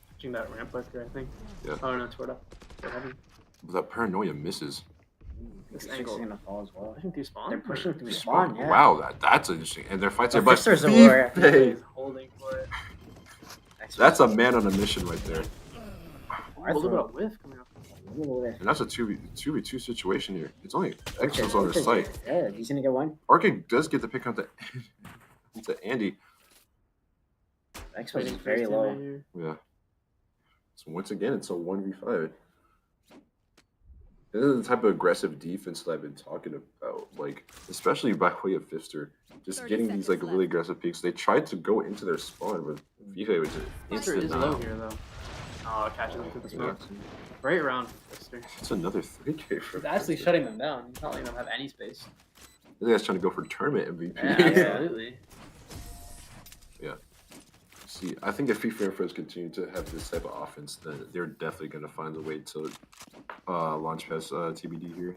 Catching that ramp lurker, I think. Yeah. Oh no, Torta. But that paranoia misses. This angle is gonna fall as well. Pushing through spawn? They're pushing through spawn, yeah. Wow, that's interesting. And their fights are but Fifster's a warrior. He's holding for it. That's a man on a mission right there. A little bit of whiff coming up. And that's a 2v2 situation here. It's only Exos on their site. Yeah, he's gonna get one. Orchid does get the pick on to Andy. Exos is very low. Yeah. So once again, it's a 1v5. This is the type of aggressive defense that I've been talking about, like especially by way of Fifster, just getting these like really aggressive peaks. They tried to go into their spawn, but FIFA was just Fifster is low here though. Oh, catching them through the smoke. Great round, Fifster. It's another 3K for He's actually shutting them down. He's not letting them have any space. This guy's trying to go for tournament MVP. Yeah, absolutely. Yeah. See, I think if Fifster&Friends continue to have this type of offense, then they're definitely going to find a way to launch past TBD here.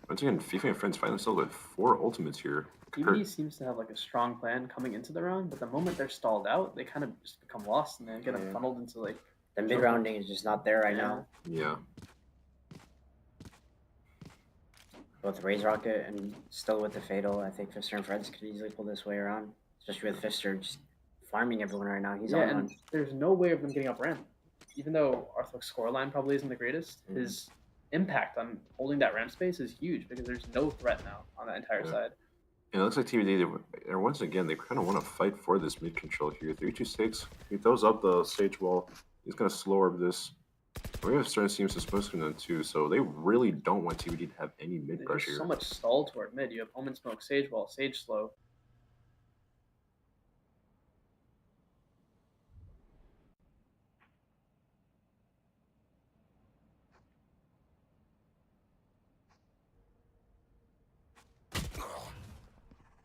Once again, Fifster&Friends find themselves with 4 ultimates here. TBD seems to have like a strong plan coming into the round, but the moment they're stalled out, they kind of just become lost and they get funneled into like the mid rounding is just not there right now. Yeah. Both Raise Rocket and still with the Fatal, I think Fifster&Friends could easily pull this way around. Especially with Fifster just farming everyone right now. He's on and one. There's no way of them getting up ramp. Even though Arthur's scoreline probably isn't the greatest, his impact on holding that ramp space is huge because there's no threat now on that entire side. And it looks like TBD, they're once again, they kind of want to fight for this mid control here. 3-2-6. He throws up the stage wall. He's going to slow orb this. We have certain teams supposed to them too, so they really don't want TBD to have any mid rush here. So much stall toward mid. You have Omen Smoke, Sage Wall, Sage Slow.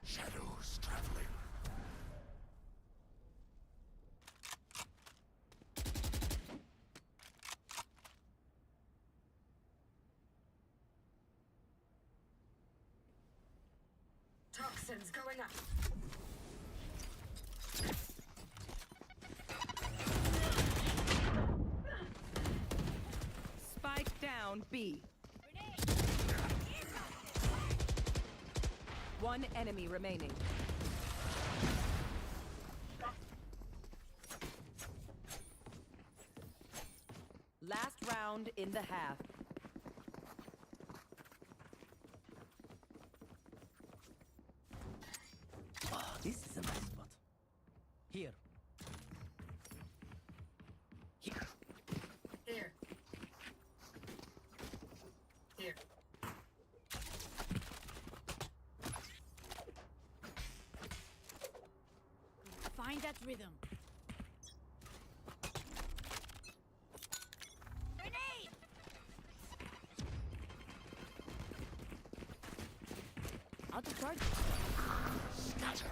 Shadows traveling. Toxins going up. Down B. One enemy remaining. Last round in the half. Ah, this is a nice spot. Here. Here. Here. Here. Find that rhythm. Grenade! Out of charge. Scatter.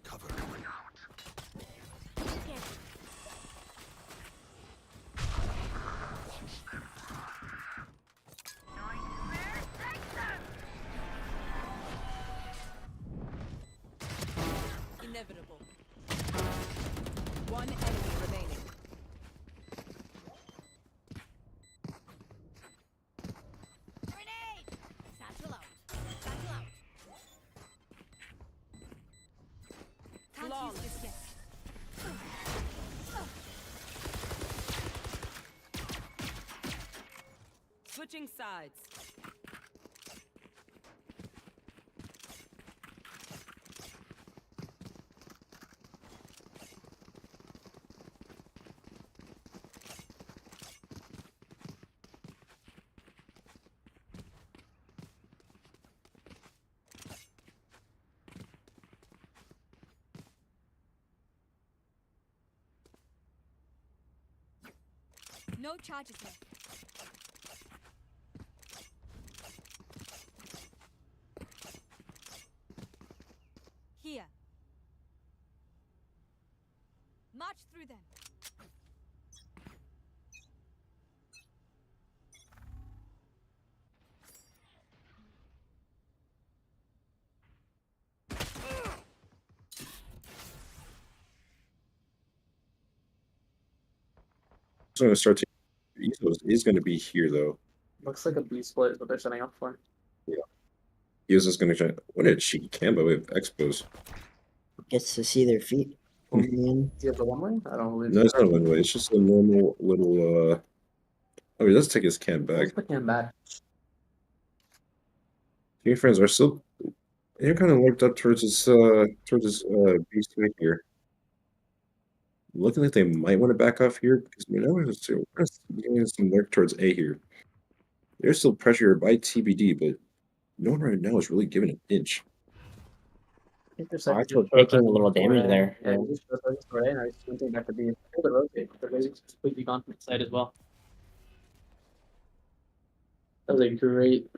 Cover going out. Okay. Inevitable. One enemy remaining. Grenade! Satchel out. Satchel out. Can't use this yet. Switching sides. No charges left. Here. March through them. So I'm going to start to. Ethos is going to be here though. Looks like a B split is what they're setting up for. Yeah. Ethos is going to try. What a cheeky combo with expos. Gets to see their feet. Do you have the one way? I don't believe No, it's not a one way. It's just a normal little. Oh, he does take his cam back. Let's put him back. Your friends are still. They're kind of looked up towards this beast right here. Looking like they might want to back off here because we know we're getting some lurk towards A here. There's still pressure by TBD, but no one right now is really giving an inch. Arch was taking a little damage there. Yeah, he's just for A, now he's switching back to B. Hold it rotate. The laser's completely gone from the side as well. That was a great.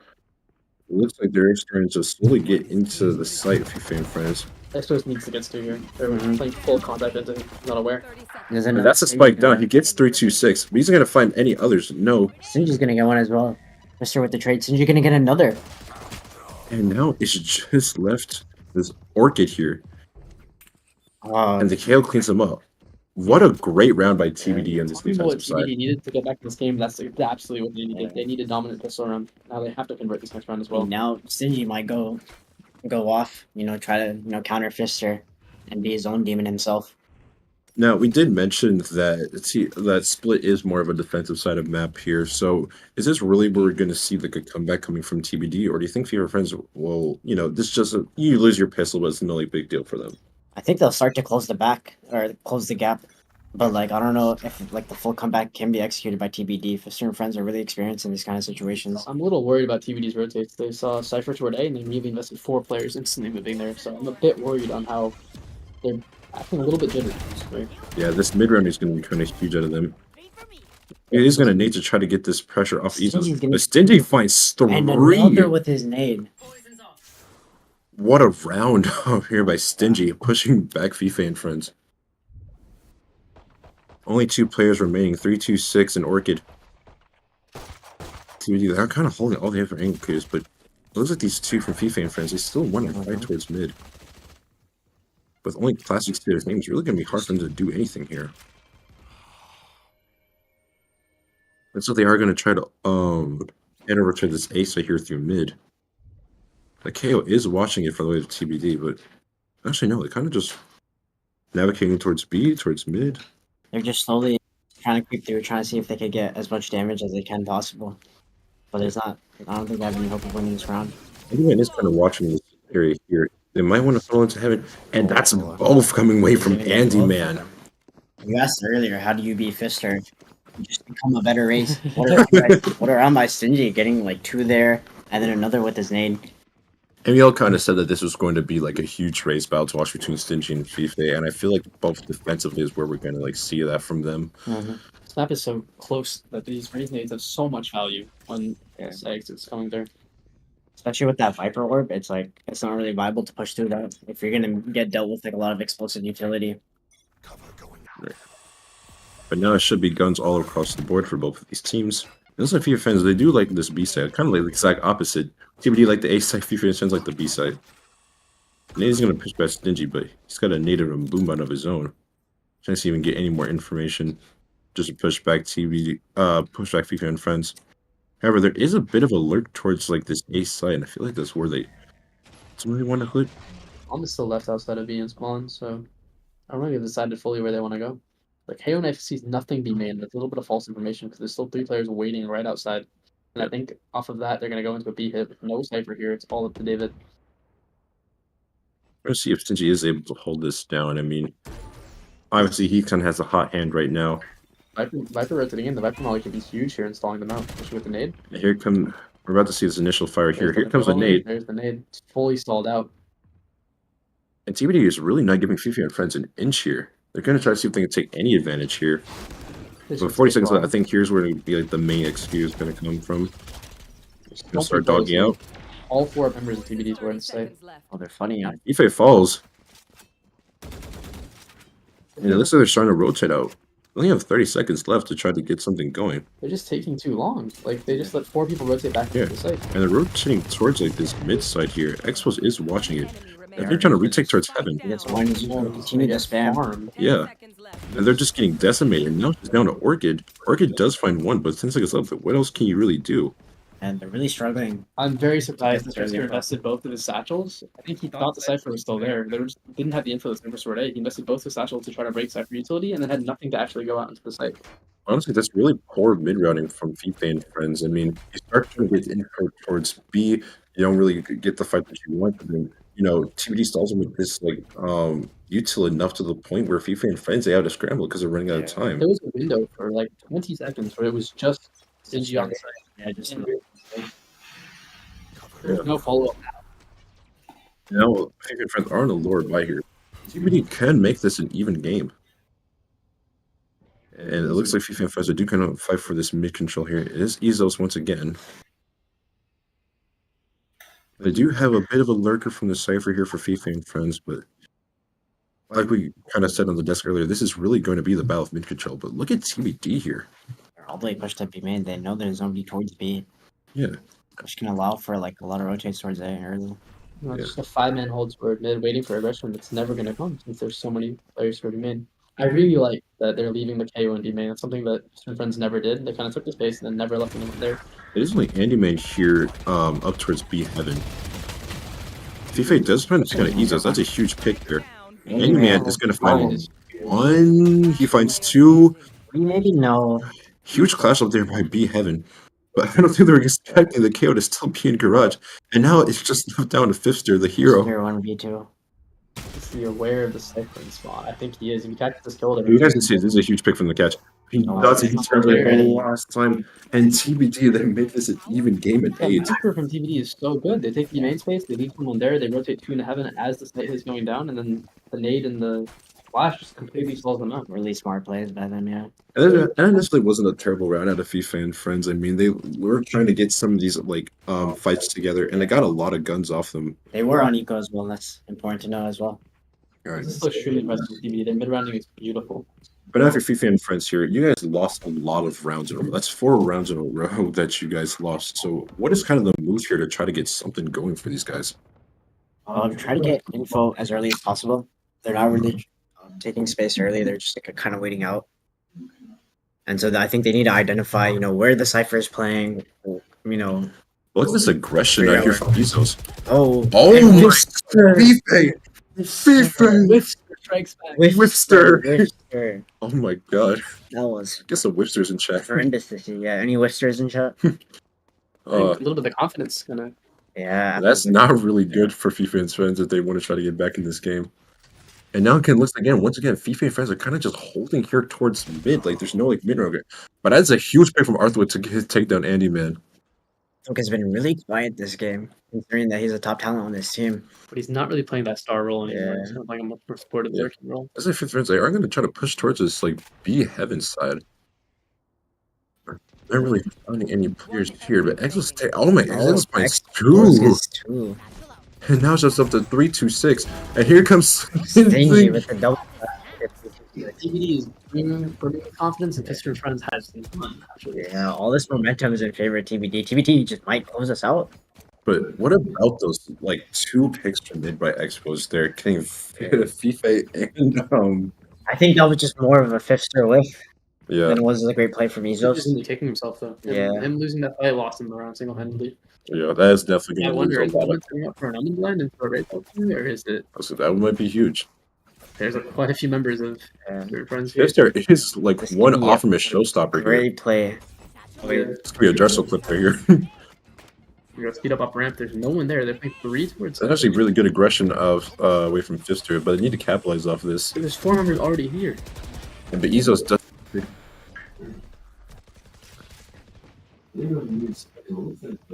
It looks like they're starting to slowly get into the site of Fifster&Friends. Expos needs to get through here. They're playing full combat defense, not aware. And That's a spike down. He gets 326. But he's not going to find any others. No. Sinji's gonna get one as well. Mister with the trade. Sinji gonna get another. And now it's just left this Orchid here. And the KO cleans him up. What a great round by TBD on this What defensive side. TBD needed to get back in this game, that's absolutely what they needed. They needed dominant pistol round. Now they have to convert this next round as well. Now Sinji might go off. Try to counter Fister and be his own demon himself. Now, we did mention that that split is more of a defensive side of map here. So is this really where we're going to see like a comeback coming from TBD? Or do you think Fifster&Friends will, this just you lose your pistol, but it's not a big deal for them? I think they'll start to close the back or close the gap. But I don't know if the full comeback can be executed by TBD. Fifster&Friends are really experienced in these kind of situations. I'm a little worried about TBD's rotates. They saw Cypher toward A and they immediately invested 4 players instantly moving there. So I'm a bit worried on how they're acting a little bit jittery. Right? Yeah, this mid round is going to be kind of huge out of them. It is going to need to try to get this pressure off Ethos. But Stingy finds 3. And another with his nade. What a round out here by Stingy, pushing back Fifster&Friends. Only 2 players remaining, 326 and Orchid. TBD, they're kind of holding all the other angle clears, but looks like these two from Fifster&Friends, they still want to fight towards mid. With only classic state of names, it's really going to be hard for them to do anything here. And so they are going to try to head over to this Ace right here through mid. The KO is watching it from the way of TBD, but actually no, they're kind of just navigating towards B, towards mid. They're just slowly trying to creep through, trying to see if they could get as much damage as they can possible. But there's not. I don't think they have any hope of winning this round. Everyone is kind of watching this area here. They might want to fall into heaven, and that's both coming away from Andy, man. You asked earlier, how do you beat Fister? You just become a better race. What around by Stingy getting like 2 there, and then another with his nade. And we all kind of said that this was going to be like a huge race battle to watch between Stingy and Fife, and I feel like both defensively is where we're going to like see that from them. Snap is so close that these raise nades have so much value when it's coming through. Especially with that Viper Orb, it's like it's not really viable to push through that if you're gonna get dealt with like a lot of explosive utility. Right. But now it should be guns all across the board for both of these teams. Those are FIFA fans, they do like this B side, kind of like the exact opposite. TBD like the A side, FIFA fans like the B side. Nade's gonna push back Stingy, but he's got a native and boom out of his own. Trying to see if he can get any more information. Just to push back TBD, push back Fifster&Friends. However, there is a bit of a lurk towards like this A side, and I feel like that's where they really want to click. Almost still left outside of B and spawn, so I don't know if they've decided fully where they want to go. Like KO and sees nothing be made. That's a little bit of false information because there's still 3 players waiting right outside. And I think off of that, they're going to go into a B hit with no Cypher here. It's all up to David. We're going to see if Stingy is able to hold this down. I mean, obviously he kind of has a hot hand right now. Viper rotating in. The Viper Molly can be huge here, installing them out, especially with the nade. And here come, we're about to see this initial fire here. Here comes the nade. There's the nade. It's fully stalled out. And TBD is really not giving Fifster&Friends an inch here. They're going to try to see if they can take any advantage here. But 40 seconds left, I think here's where be like the main XQ is going to come from. Going to start dogging out. All 4 members of TBDs were in sight. Oh, they're funny. Ife falls. And it looks like they're starting to rotate out. They only have 30 seconds left to try to get something going. They're just taking too long. Like, they just let 4 people rotate back into the site. And they're rotating towards like this mid side here. Expos is watching it. And they're trying to retake towards heaven. That's one continue to spam. Yeah. And they're just getting decimated. Now it's down to Orchid. Orchid does find 1, but 10 seconds left. What else can you really do? And they're really struggling. I'm very surprised that Fister invested both of his satchels. I think he thought the Cypher was still there. They didn't have the info that's for Sword A. He invested both his satchels to try to break Cypher utility and then had nothing to actually go out into the site. Honestly, that's really poor mid-routing from Fifster&Friends. I mean, you start to get info towards B, you don't really get the fight that you want, but then, you know, TBD stalls them with this, like, util enough to the point where Fifster&Friends, they have to scramble because they're running out of time. There was a window for, like, 20 seconds where it was just Stingy on the site. Yeah, just There's no follow-up. Now, Fifster&Friends are on a lower buy here. TBD can make this an even game. And it looks like Fifster&Friends do kind of fight for this mid-control here. It is Ezos once again. They do have a bit of a lurker from the Cypher here for Fifster&Friends, but like we kind of said on the desk earlier, this is really going to be the battle of mid-control. But look at TBD here. They're all the way pushed up B main. They know there's nobody towards B. Yeah. Which can allow for like a lot of rotates towards A early. You know, it's just a 5-man hold square mid waiting for aggression that's never going to come since there's so many players for B main. I really like that they're leaving the KO and B main. That's something that Fifster&Friends never did. They kind of took the space and then never left anyone there. It is only Andy Man here up towards B heaven. Fife does find kind of easy. That's a huge pick there. Andy Man is going to find 1. He finds 2. Maybe no. Huge clash up there by B heaven. But I don't think they were expecting the KO to still be in garage. And now it's just left down to Fifster, the hero. 1v2. Is he aware of the ciphering spot? I think he is. If he catches this kill, you guys can see this is a huge pick from the catch. He does it. He turns it last time. And TBD, they make this an even game at 8. The Aper from TBD is so good. They take the main space, they leave someone there, they rotate 2 into heaven as the site is going down, and then the nade and the flash just completely slows them up. Really smart plays by them, yeah. And that initially wasn't a terrible round out of Fifster&Friends. I mean, they were trying to get some of these like fights together, and they got a lot of guns off them. They were on eco as well. That's important to know as well. All right. This is extremely impressive with TBD. Their mid rounding is beautiful. But after FIFA and Friends here, you guys lost a lot of rounds in a row. That's 4 rounds in a row that you guys lost. So what is kind of the move here to try to get something going for these guys? Try to get info as early as possible. They're not really taking space early. They're just like, kind of waiting out. And so I think they need to identify, where the Cypher is playing, Look at this aggression I hear from Bezos. Oh my Fifster. FIFA! FIFA! Fifster strikes back. Fifster. Oh my god. That was I guess the Whipsters in chat. horrendous to see. Yeah, any Whipsters in chat? A little bit of confidence gonna. Yeah. That's not really good for FIFA and Friends if they want to try to get back in this game. And now again, once again, FIFA and Friends are kind of just holding here towards mid. Like there's no mid round. But that's a huge pick from Arthur to take down Andy, man. Luke has been really quiet this game, considering that he's a top talent on this team. But he's not really playing that star role anymore. He's not playing a much more supportive lurking role. As if Friends, they are going to try to push towards this B Heaven side. Not really finding any players here, but Exo's oh my god, that's my two. And now it's just up to 3-2-6. And here comes Stingy with the double. TBD is bringing confidence, and Fifster&Friends has some fun. Yeah, all this momentum is in favor of TBD. TBD just might close us out. But what about those 2 picks from mid by Expos there, getting FIFA and I think that was just more of a Fifster whiff. Yeah. Than it was a great play from Ezos. He's really taking himself though. Him losing that fight lost him around single handedly. Yeah, that is definitely I going to wonder, lose is a lot. that coming up for an Almond Blend and for a Red Bull, or is it? So that might be huge. There's quite a few members of Friends here. Fifster is one off from a showstopper here. Great play. It's gonna be a Dressel clip right here. We're gonna speed up ramp. There's no one there. They're playing 3 towards. That's actually really good aggression away from Fifster, but they need to capitalize off of this. There's 4 members already here. And but Ezos does.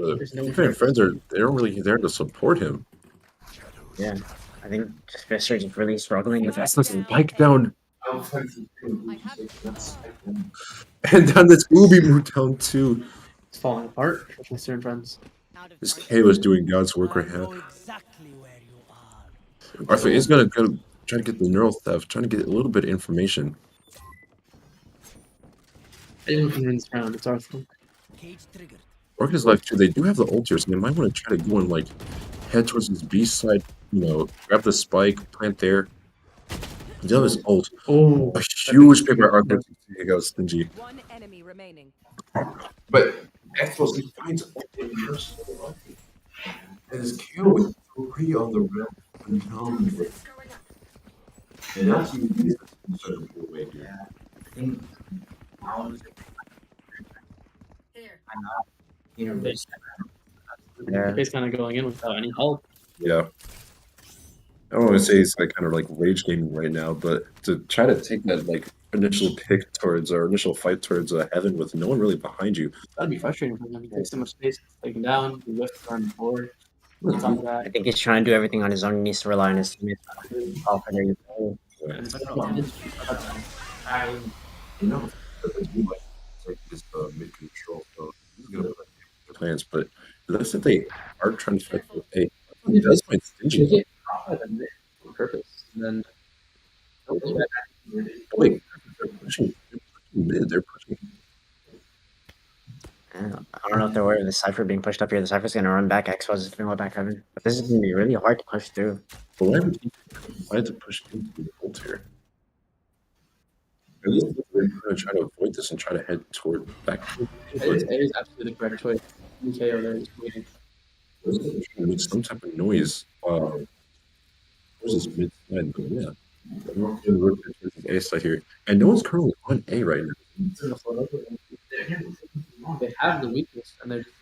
FIFA and Friends they're really there to support him. Yeah, I think just Fifster is really struggling with that. That's Spike down. And then this Ubi moved down too. It's falling apart for Fifster&Friends. This K was doing God's work right now. Arthur is gonna go try to get the neural theft, trying to get a little bit of information. I didn't win this round. It's Arthur. Orc is life too. They do have the ulters, and they might want to try to go and head towards this B side. Grab the spike, plant there. He have his ult. Oh, a huge pick by Arthur. He goes stingy. One enemy remaining. But Expos, he finds a person. And his kill with 3 on the rim. Phenomenal. And now he uses the way here. He's kind of going in without any help. Yeah. I don't want to say he's kind of rage gaming right now, but to try to take that initial pick towards or initial fight towards Heaven with no one really behind you. That'd be frustrating for him. He takes so much space, taken down, he whiffs on the board. I think he's trying to do everything on his own. He needs to rely on his teammates. This mid control, so he's gonna put plans, but it looks like they are trying to fight for A. He does find stingy. On purpose. And then wait, they're pushing mid, they're pushing. I don't know if they're aware of the Cypher being pushed up here. The Cypher's gonna run back. Expos is gonna go back Heaven. But this is gonna be really hard to push through. But why would he decide to push into the ult here? At least we're going to try to avoid this and try to head toward back. It is absolutely the correct choice. KO there is waiting. Make some type of noise. Where's this mid side? Yeah. I'm going to work towards the A side here. And no one's currently on A right now. They have the weakness and they're just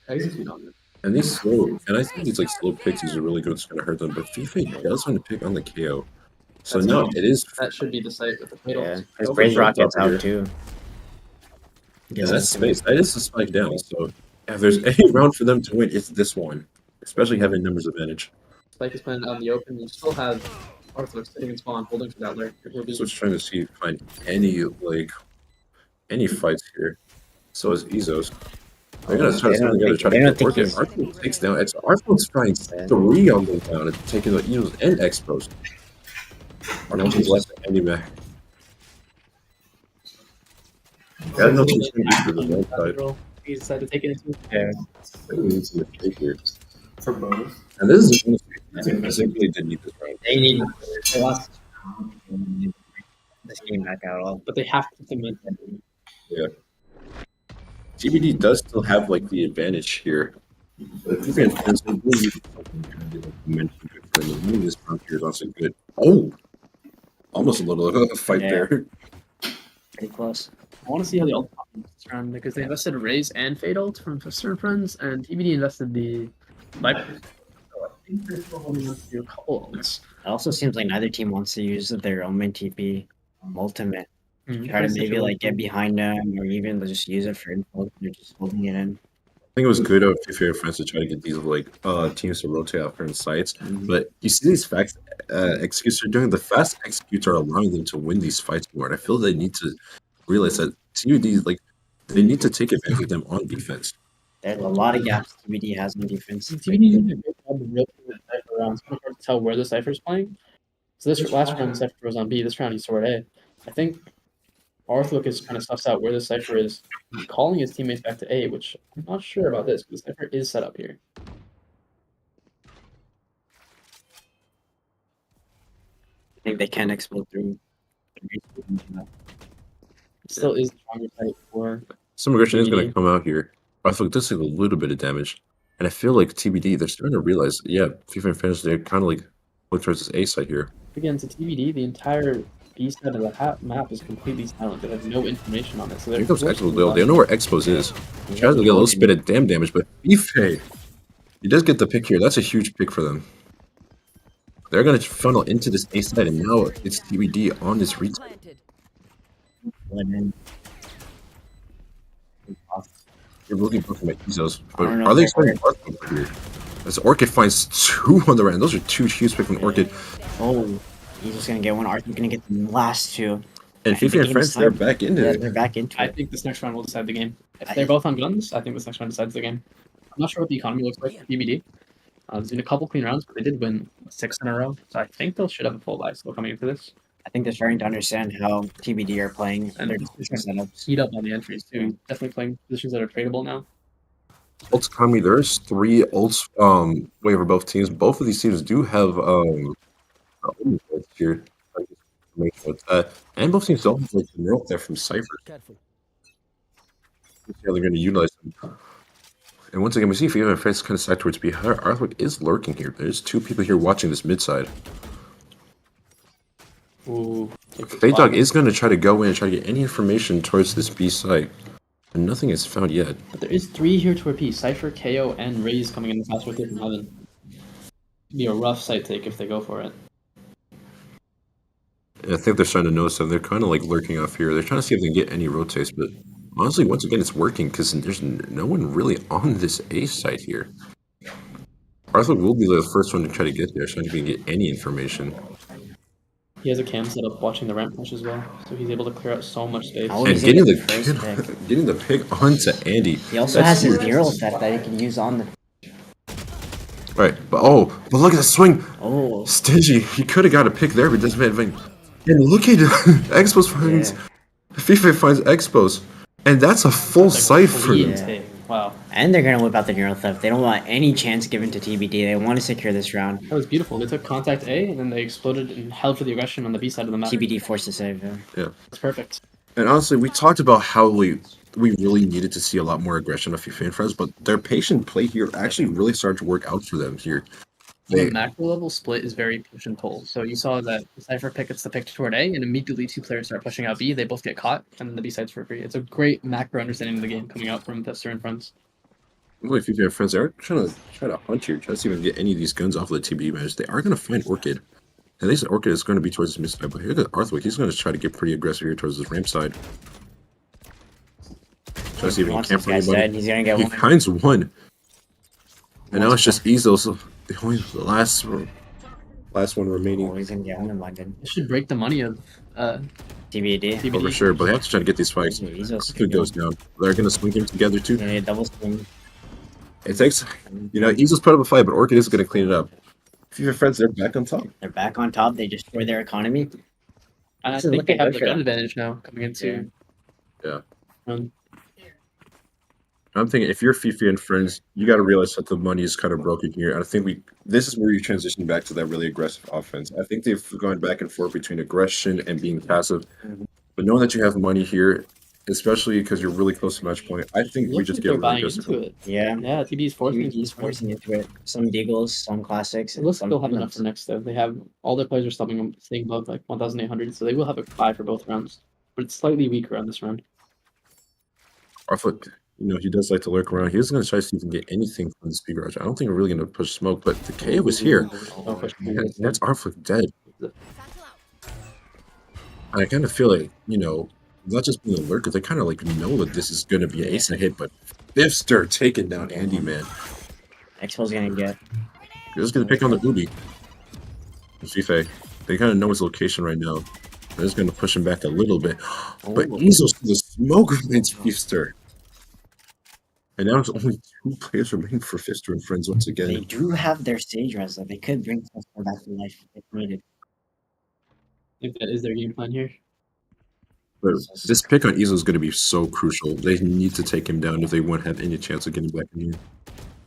execute on it. And these slow, and I think these slow picks are really good. It's going to hurt them. But FIFA does want to pick on the KO. So That's no, it is. That should be the site with the fatal. Yeah, his Braze Rocket's out too. Yeah, that's space. That is the spike down. So if there's any round for them to win, it's this one. Especially having numbers advantage. Spike is playing out in the open. You still have Arthur sitting in spawn, holding for that lurk. So it's trying to see if find any fights here. So is Ezos. They're gonna try to get work it. Arthur takes down. It's Arthur's trying 3 on the down and taking the Ezos and Expos. Arnold's left Andy back. Yeah, no, he's gonna be for the right side. He decided to take it into. Yeah. It's in the fake here. For both. And this is they really did need this round. They need. They lost this game back at all. But they have to submit. Yeah. TBD does still have like the advantage here. But if you're fans, they really need something to like momentum good for them. Winning this round here is also good. Oh, almost a little fight there. Pretty close. I want to see how the ult happens this round because they invested Raze and Fade ult from Fifster&Friends, and TBD invested the Vipers. So I think they're still holding on to a couple ults. It also seems like neither team wants to use their own TP ultimate. Mhm. Try to maybe like get behind them or even just use it for info. They're just holding it in. I think it was good of Fifster&Friends to try to get these like teams to rotate out certain sites. But you see these fast executes they're doing. The fast executes are allowing them to win these fights more. And I feel they need to realize that TBD like they need to take advantage of them on defense. There's a lot of gaps TBD has on defense. TBD did a great job of rotating the Cypher around. It's kind of hard to tell where the Cypher's playing. So this last round, the Cypher was on B. This round, he's toward A. I think Arthwick is kind of stuffs out where the Cypher is, calling his teammates back to A, which I'm not sure about this, because the Cypher is set up here. I think they can explode through. Still is the stronger side for Some aggression is going TBD. to come out here. I feel like this is a little bit of damage. And I feel like TBD, they're starting to realize, yeah, Fifster&Friends, they're kind of like look towards this A side here. Again, to TBD, the entire B side of the map is completely silent. They have no information on it. So Here comes Expo. They know where Expos is. He tries to get a little bit of damage, but Ife, he does get the pick here. That's a huge pick for them. They're going to funnel into this A side, and now it's TBD on this retake. You're looking for my Ezos, but are they expecting Orchid here? As Orchid finds two on the round. Those are two huge picks from Orchid. Oh, he's just gonna get one. Arthur's gonna get the last two. And Fifster&Friends, they're back into it. They're back into I it. think this next round will decide the game. If they're both on guns, I think this next round decides the game. I'm not sure what the economy looks like for TBD. There's been a couple clean rounds, but they did win 6 in a row. So I think they should have a full buy still coming into this. I think they're starting to understand how TBD are playing and their setups. Heat up on the entries too. Definitely playing positions that are tradable now. Ults economy, there's 3 ults way for both teams. Both of these teams do have here. And both teams don't have like the neural there from Cypher. Yeah, they're going to utilize them. And once again, we see Fifster&Friends kind of side towards B. Arthwick is lurking here. There's 2 people here watching this mid side. Ooh. Fade Dog is going to try to go in and try to get any information towards this B site. And nothing is found yet. But there is 3 here to repeat. Cypher, KO, and Raze coming in the fast with it from Heaven. It'd be a rough site take if they go for it. And I think they're starting to notice that they're kind of like lurking off here. They're trying to see if they can get any rotates, but honestly, once again, it's working because there's no one really on this A site here. Arthur will be the first one to try to get there, so he can get any information. He has a cam set up watching the ramp push as well, so he's able to clear out so much space. Oh, And he's getting the getting the pick onto Andy. He also That's has his huge. neural set that he can use on the. Right, but look at the swing. Oh, Stingy. He could have got a pick there, but doesn't have anything. And look at Expos finds FIFA finds Expos, and that's a full sight for them. Yeah. Wow. and they're gonna whip out the neural theft. They don't want any chance given to TBD. They want to secure this round. That was beautiful. They took contact A and then they exploded and held for the aggression on the B side of the map. TBD forced to save. Yeah. It's perfect. And honestly, we talked about how we really needed to see a lot more aggression of Fifster&Friends, but their patient play here actually really started to work out for them here. The macro level split is very push and pull. So you saw that the Cypher pick gets the pick toward A, and immediately 2 players start pushing out B. They both get caught, and then the B side's for free. It's a great macro understanding of the game coming out from Fifster&Friends. Well, if you have friends, they're trying to hunt here, try to see if we can get any of these guns off of the TBD match. They are going to find Orchid. And they said Orchid is going to be towards this mid side, but look at Arthwick. He's going to try to get pretty aggressive here towards this ramp side. Try to see if he can camp for anybody. He's gonna get He one. finds one. And now it's just Ezo, so the last one remaining. He's gonna get one in London. It should break the money of TBD. Oh, for sure, but they have to try to get these spikes. If it goes down, they're going to swing him together too. Yeah, double swing. It takes, Ezo's put up a fight, but Orchid is going to clean it up. If you have friends, they're back on top. They're back on top. They destroy their economy. I This is think they looking have good the for gun them. advantage now coming into. Yeah. Um, I'm thinking if you're Fifi and friends, you got to realize that the money is kind of broken here. And I think this is where you transition back to that really aggressive offense. I think they've gone back and forth between aggression and being passive. But knowing that you have money here, especially because you're really close to match point, I think we looks just like get they're really buying aggressive. into it. Yeah. Yeah, TB's forcing it. He's forcing into it. Some Deagles, some classics. It looks like some they'll have enough Phantoms. for next though. They have all their players are staying above like 1,800, so they will have a buy for both rounds. But it's slightly weaker on this round. Arflick, he does like to lurk around. He isn't going to try to see if he can get anything from the speed garage. I don't think we're really going to push smoke, but the KO is here. And that's Arflick dead. I kind of feel like, not just being a lurker, they kind of like know that this is going to be an ace and hit, but Fifster taking down Andy, man. Expo's gonna get. He's just going to pick on the booby. Fife, they kind of know his location right now. They're just going to push him back a little bit. But Ezo's the smoke against Fifster. And now there's only 2 players remaining for Fister and Friends once again. They do have their stage res, though. They could bring Fister back to life if needed. I think that is their game plan here. But this pick on Ezo is going to be so crucial. They need to take him down if they want to have any chance of getting back in here.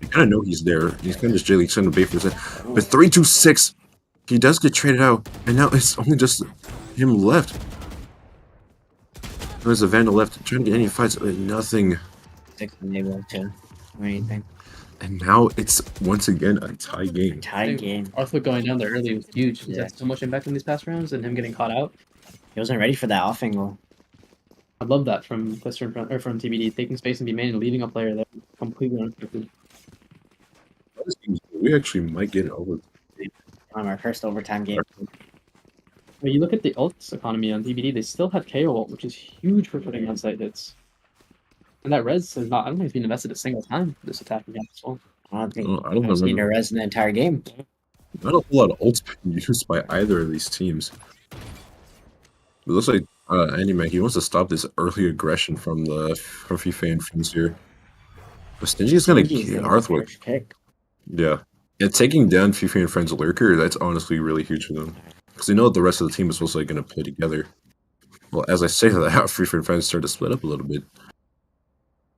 You kind of know he's there. He's kind of just jailing trying to bait for a second. But 3-2-6, he does get traded out. And now it's only just him left. There's a Vandal left trying to get any fights, but nothing. Unable to do anything. And now it's once again a tie game. Arthur going down there early was huge. He's had so much impact in these past rounds, and him getting caught out. He wasn't ready for that off angle. I love that from from TBD, taking space and be main and leaving a player there completely unexpected. We actually might get it over. On our first overtime game. When you look at the ults economy on TBD, they still have KO ult, which is huge for putting on site hits. And that res is not. I don't think it's been invested a single time for this attack against as well. I don't think I don't I've seen remember. a res in the entire game. Not a whole lot of ults being used by either of these teams. It looks like Andy he wants to stop this early aggression from Fife and Friends here. But Stingy is going to get Arthwick. Yeah. Taking down Fife and Friends Lurker, that's honestly really huge for them. Because they know that the rest of the team is also going to play together. Well, as I say that, Fife and Friends start to split up a little bit.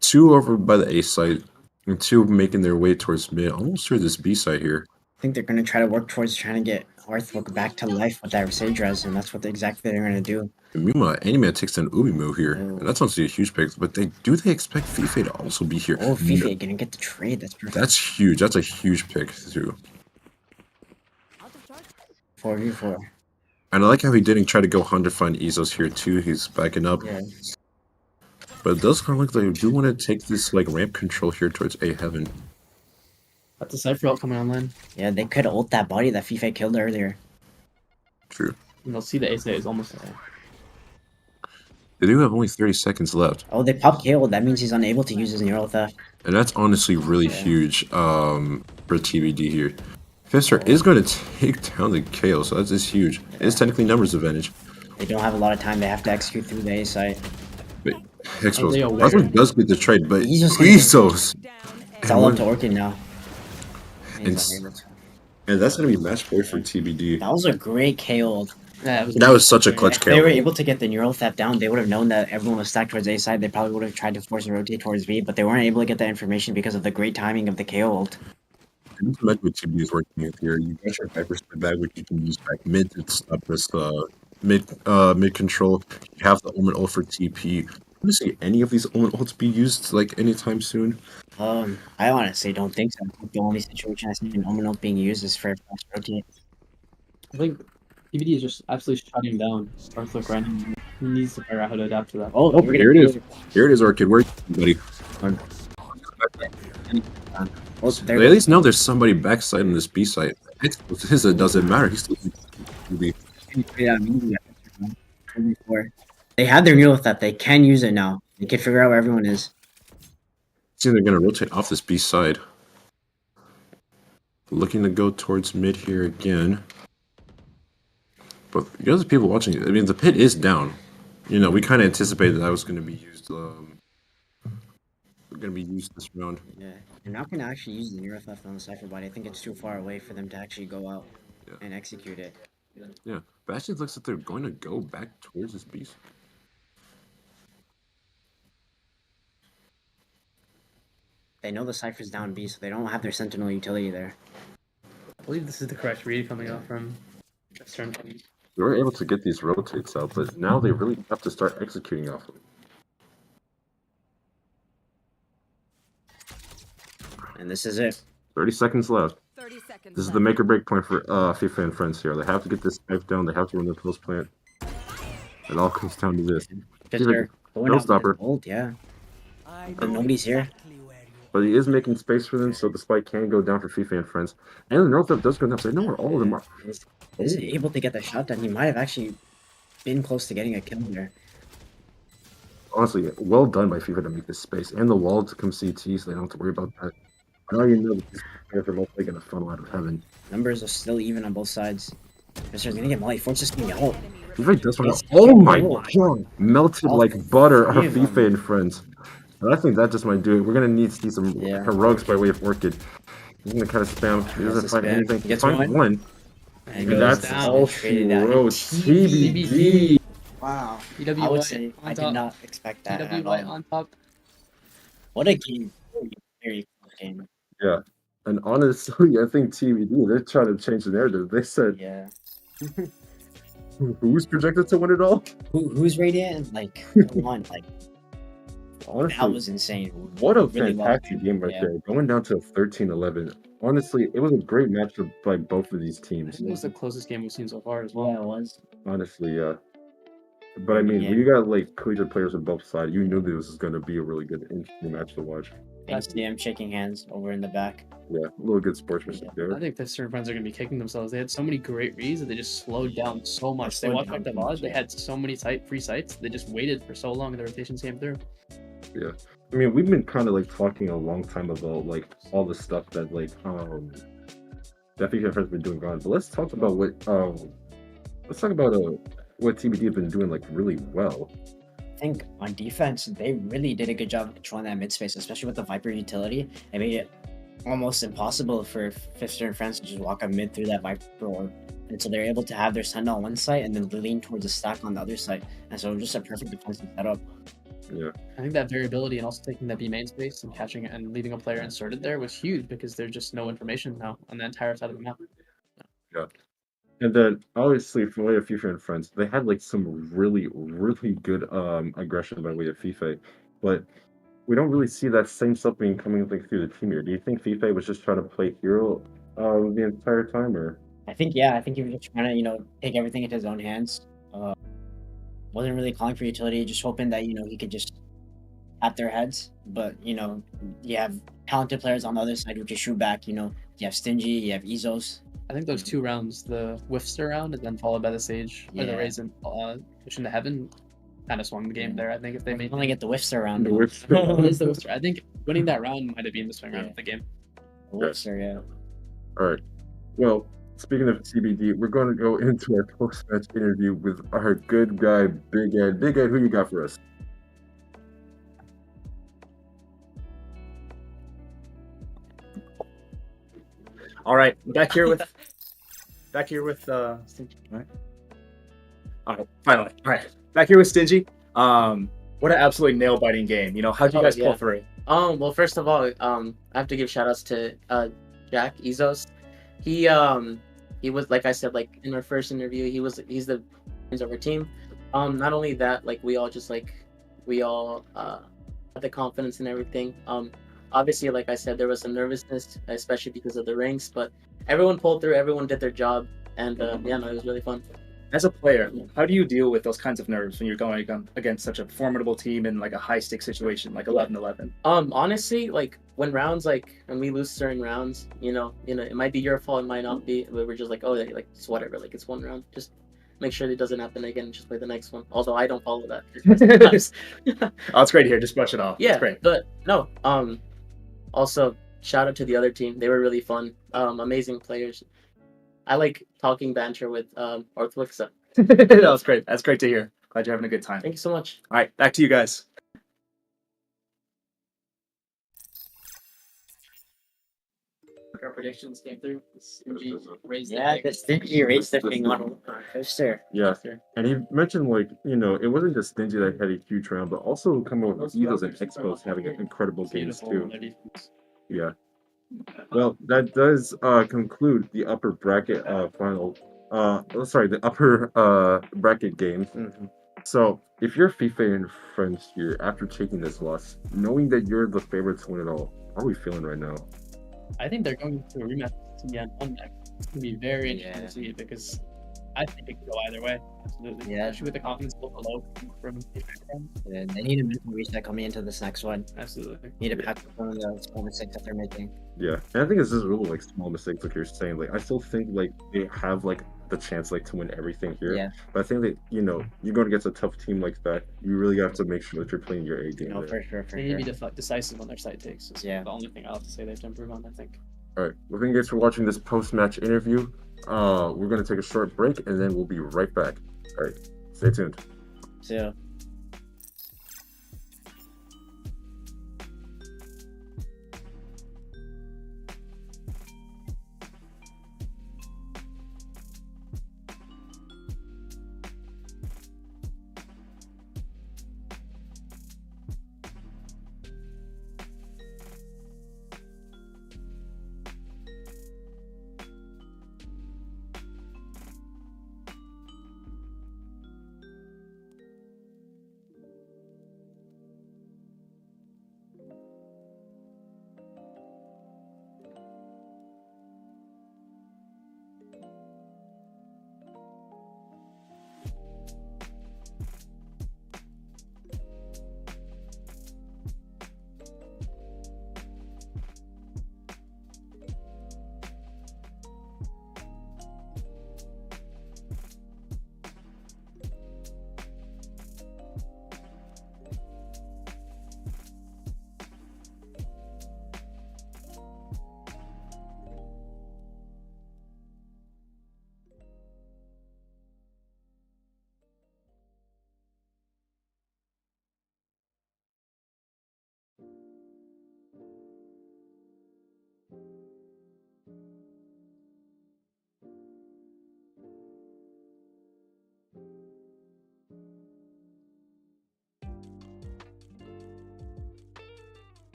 2 over by the A site, and 2 making their way towards mid, almost through this B site here. I think they're going to try to work towards trying to get Arthwick back to life with that Sage res, and that's what exactly they're going to do. Muma, Andyman takes down Ubimu here. And that's honestly a huge pick, but they expect Fife to also be here. Oh, Fife going to get the trade. That's perfect. That's huge. That's a huge pick, too. 4v4. And I like how he didn't try to go hunt to find Ezos here, too. He's backing up. Yeah. But it does kind of look like they do want to take this ramp control here towards A Heaven. That's a Cypher ult coming online. Yeah, they could ult that body that Fife killed earlier. True. And they'll see the ace is almost there. They do have only 30 seconds left. Oh, they popped KO. That means he's unable to use his neural theft. And that's honestly really huge for TBD here. Fifster is going to take down the KO, so that's just huge. It's technically numbers advantage. They don't have a lot of time. They have to execute through the A site. Expos. Arthur does get the trade, but Ezos. It's all up to Orchid now. And that's going to be match point for TBD. That was a great KO. That was such a clutch If they KO. were able to get the neural theft down, they would have known that everyone was stacked towards A side. They probably would have tried to force a rotate towards V, but they weren't able to get that information because of the great timing of the KO ult. And this match with TBD is working with here. You got your hyperspin bag, which you can use back mid to stop this mid control. You have the Omen ult for TP. I don't see any of these Omen ults be used anytime soon. I honestly don't think so. I think the only situation I see an Omen ult being used is for fast rotate. I think TBD is just absolutely shutting down Arthur right now. He needs to figure out how to adapt to that. Oh, here it is. Here it is, Orchid. Where are you, buddy? They at least know there's somebody backside on this B site. It doesn't matter. He's still They had their neural theft. They can use it now. They can figure out where everyone is. See, they're going to rotate off this B side. Looking to go towards mid here again. But the other people watching, I mean, the pit is down. You know, we kind of anticipated that was going to be used. Going to be used this round. Yeah, they're not going to actually use the neural theft on the Cypher body. I think it's too far away for them to actually go out and execute it. Yeah, but actually looks like they're going to go back towards this beast. They know the Cypher's down B, so they don't have their Sentinel utility there. I believe this is the correct read coming out from Fifster. They were able to get these rotates out, but now they really have to start executing off of it. And this is it. 30 seconds left. 30 seconds This is the make or break point for Fifa&Friends here. They have to get this knife down. They have to run the post plant. It all comes down to this. No stopper. Yeah. But nobody's here. But he is making space for them, so the spike can go down for Fifa&Friends. And the North up does go down, so I know where all of them are. Is he able to get the shot done? He might have actually been close to getting a kill there. Honestly, well done by FIFA to make this space. And the wall to come CT, so they don't have to worry about that. I know you know that these players are mostly going to funnel out of heaven. Numbers are still even on both sides. Fister's gonna get Molly. Force is gonna get out. FIFA does want to. Oh my god! Melted like butter on Fifa&Friends. And I think that just might do it. We're going to need to see some heroics by way of Orchid. He's going to kind of spam. He doesn't find anything. He finds one. And that's all she wrote. TBD. Wow. UW I would say I did not expect that at all. On top. What a game. Very fun game. Yeah. And honestly, I think TBD, they're trying to change the narrative. They said, yeah. Who's projected to win it all? Who's Radiant? Like, one. Like, honestly, that was insane. What a Really fantastic game right there. Going down to 13-11. Honestly, it was a great matchup by both of these teams. It was the closest game we've seen so far as well. Yeah, it was. Honestly, yeah. But I mean, when you got like collegiate players on both sides, you knew this was going to be a really good interesting match to watch. I see him shaking hands over in the back. Yeah, a little good sportsmanship there. I think Fifster&Friends are going to be kicking themselves. They had so many great reads that they just slowed down so much. They walked back the VOD. They had so many free sites. They just waited for so long and the rotations came through. Yeah. I mean, we've been kind of like talking a long time about like all the stuff that like that Fifa&Friends been doing wrong. But let's talk about what what TBD have been doing like really well. I think on defense, they really did a good job controlling that mid space, especially with the Viper utility. They made it almost impossible for Fifster&Friends to just walk up mid through that Viper orb. And so they're able to have their Sentinel on one side and then lean towards a stack on the other side. And so just a perfect defensive setup. Yeah. I think that variability and also taking that B main space and catching it and leaving a player inserted there was huge because there's just no information now on the entire side of the map. Yeah. And then obviously for way of Fifa&Friends, they had like some really, really good aggression by way of FIFA. But we don't really see that same stuff being coming like through the team here. Do you think FIFA was just trying to play hero the entire time, or? I think he was just trying to, take everything into his own hands. Wasn't really calling for utility, just hoping that, he could just tap their heads. But, you have talented players on the other side who can shoot back, you have Stingy, you have Ezos. I think those two rounds, the Fifster round and then followed by the Sage, or the Raisin push into heaven, kind of swung the game there. I think if they made only get the Fifster round. The Fifster. It is the Fifster. I think winning that round might have been the swing round of the game. Fifster, yeah. All right. Well, speaking of TBD, we're going to go into our post-match interview with our good guy, Big Ed. Big Ed, who you got for us? All right, back here with Stingy. All right, finally. All right, back here with Stingy. What an absolutely nail-biting game. How'd you guys pull through? Well, first of all, I have to give shout-outs to Jack Ezos. He was, like I said, like in our first interview, he's the brains of our team. Not only that, like we all had the confidence and everything. Obviously, like I said, there was some nervousness, especially because of the ranks, but everyone pulled through, everyone did their job, and it was really fun. As a player, how do you deal with those kinds of nerves when you're going against such a formidable team in like a high-stakes situation like 11-11? Honestly, like when we lose certain rounds, it might be your fault, it might not be. We're just like, it's whatever, like it's one round. Just make sure it doesn't happen again and just play the next one. Although I don't follow that. Oh, it's great to hear. Just brush it off. Yeah, it's great. But no. Also, shout out to the other team. They were really fun. Amazing players. I like talking banter with Orthwick. So. That was great. That's great to hear. Glad you're having a good time. Thank you so much. All right, back to you guys. our predictions came through. Stingy raised the Yeah, pick. the stingy race thing on Fifster. Yeah, and he mentioned like it wasn't just Stingy that had a huge round, but also coming with Eagles and Expos having incredible games Beautiful too. on their defense. Yeah. Well, that does conclude the upper bracket final. Sorry, the upper bracket games. So, if you're FIFA and friends here after taking this loss, knowing that you're the favorite to win it all, how are we feeling right now? I think they're going to a rematch again on deck. It's gonna be very interesting Yeah. to see because I think it could go either way. Absolutely. Yeah. Especially with the confidence level low from Fifster&Friends. Yeah, they need a mental reset coming into this next one. Absolutely. Need to patch up some of the small mistakes that they're making. Yeah, and I think it's just really like small mistakes, like you're saying. Like I still think like they have like the chance like to win everything here. Yeah. But I think that you're going against a tough team like that. You really have to make sure that you're playing your A game. No, there. for sure, for They need to be sure. decisive on their side takes. Is Yeah. the only thing I'll have to say they have to improve on, I think. All right. Well, thank you guys for watching this post-match interview. We're gonna take a short break and then we'll be right back. All right. Stay tuned. So.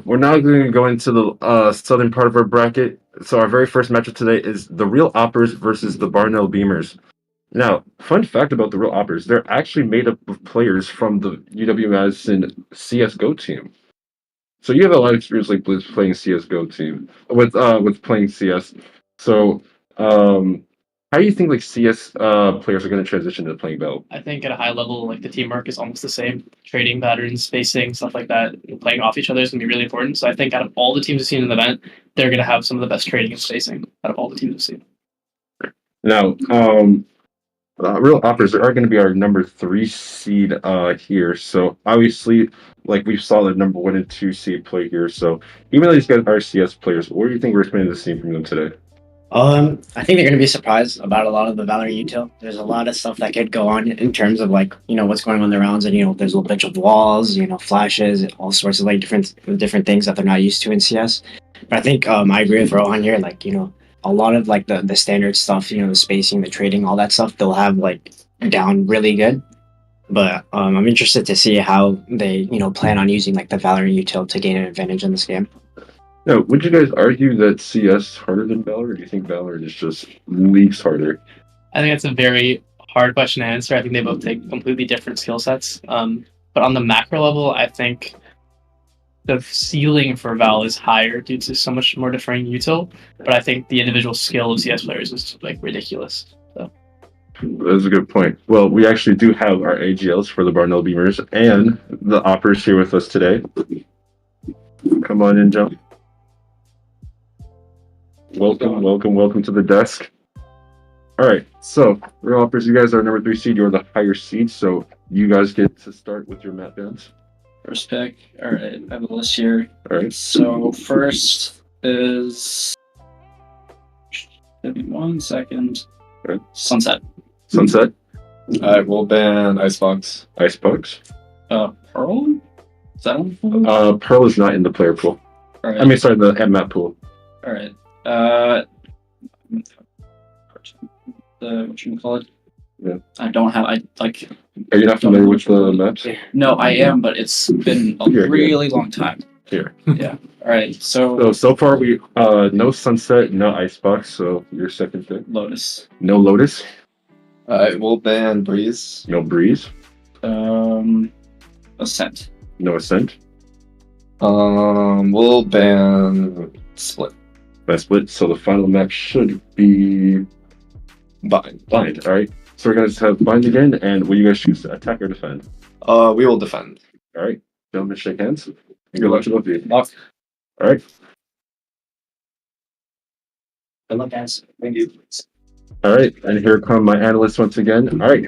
We're now going to go into the southern part of our bracket. So our very first matchup today is the Real Awpers versus the Barnell Beamers. Now, fun fact about the Real Awpers, they're actually made up of players from the UW Madison CS:GO team. So you have a lot of experience like playing CS:GO team with playing CS. So how do you think like CS players are going to transition to playing Valorant? I think at a high level, like the teamwork is almost the same. Trading patterns, spacing, stuff like that, playing off each other is gonna be really important. So I think out of all the teams we've seen in the event, they're gonna have some of the best trading and spacing out of all the teams we've seen. Now, Real Awpers are going to be our number 3 seed here. So obviously, like we saw the number 1 and 2 seed play here. So even though these guys are CS players, what do you think we're expecting to see from them today? I think they're going to be surprised about a lot of the Valorant util. There's a lot of stuff that could go on in terms of like, what's going on in the rounds, and there's a bunch of walls, flashes, all sorts of like different things that they're not used to in CS. But I think I agree with Rohan here. Like, a lot of like the standard stuff, the spacing, the trading, all that stuff, they'll have like down really good. But I'm interested to see how they, plan on using like the Valorant util to gain an advantage in this game. Now, would you guys argue that CS is harder than Valorant, or do you think Valorant is just leagues harder? I think that's a very hard question to answer. I think they both take completely different skill sets. But on the macro level, I think the ceiling for Val is higher due to so much more differing util. But I think the individual skill of CS players is like ridiculous. So that's a good point. Well, we actually do have our AGLs for the Barnell Beamers and the Awpers here with us today. Come on in, jump. Welcome to the desk. All right, so Real Awpers, you guys are number 3 seed. You're the higher seed, so you guys get to start with your map bands. First pick. All right, I have a list here. All right. So first is. Give me 1 second. All right. Sunset. Sunset. All right, we'll ban Icebox. Icebox. Pearl. Is that on the pool? Pearl is not in the player pool. All right. I mean, sorry, the map pool. All right. The what you call it? Yeah. I don't have. Are you not familiar with the maps? No, I am, but it's been a really long time. Here. Yeah. All right. So So far we no Sunset, no Icebox. So your second pick. Lotus. No Lotus. We'll ban Breeze. No Breeze. Ascent. No Ascent. We'll ban Split. Best Split. So the final map should be Bind. Bind. All right. So we're gonna have Bind again, and will you guys choose to attack or defend? We will defend. All right. Gentlemen, shake hands. Good luck to both of you. Lock. All right. Good luck, guys. Thank you. All right, and here come my analysts once again. All right.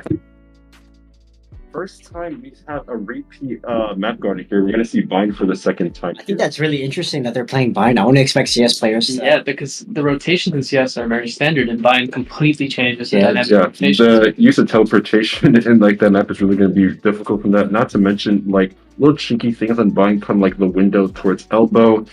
First time we have a repeat map guard here. We're going to see Bind for the second time. I think that's really interesting that they're playing Bind. I wouldn't expect CS players to. yeah, because the rotations in CS are very standard, and Bind completely changes the dynamic Yeah, rotations. the use of teleportation in like that map is really going to be difficult from that. Not to mention like little cheeky things on Bind come like the window towards elbow,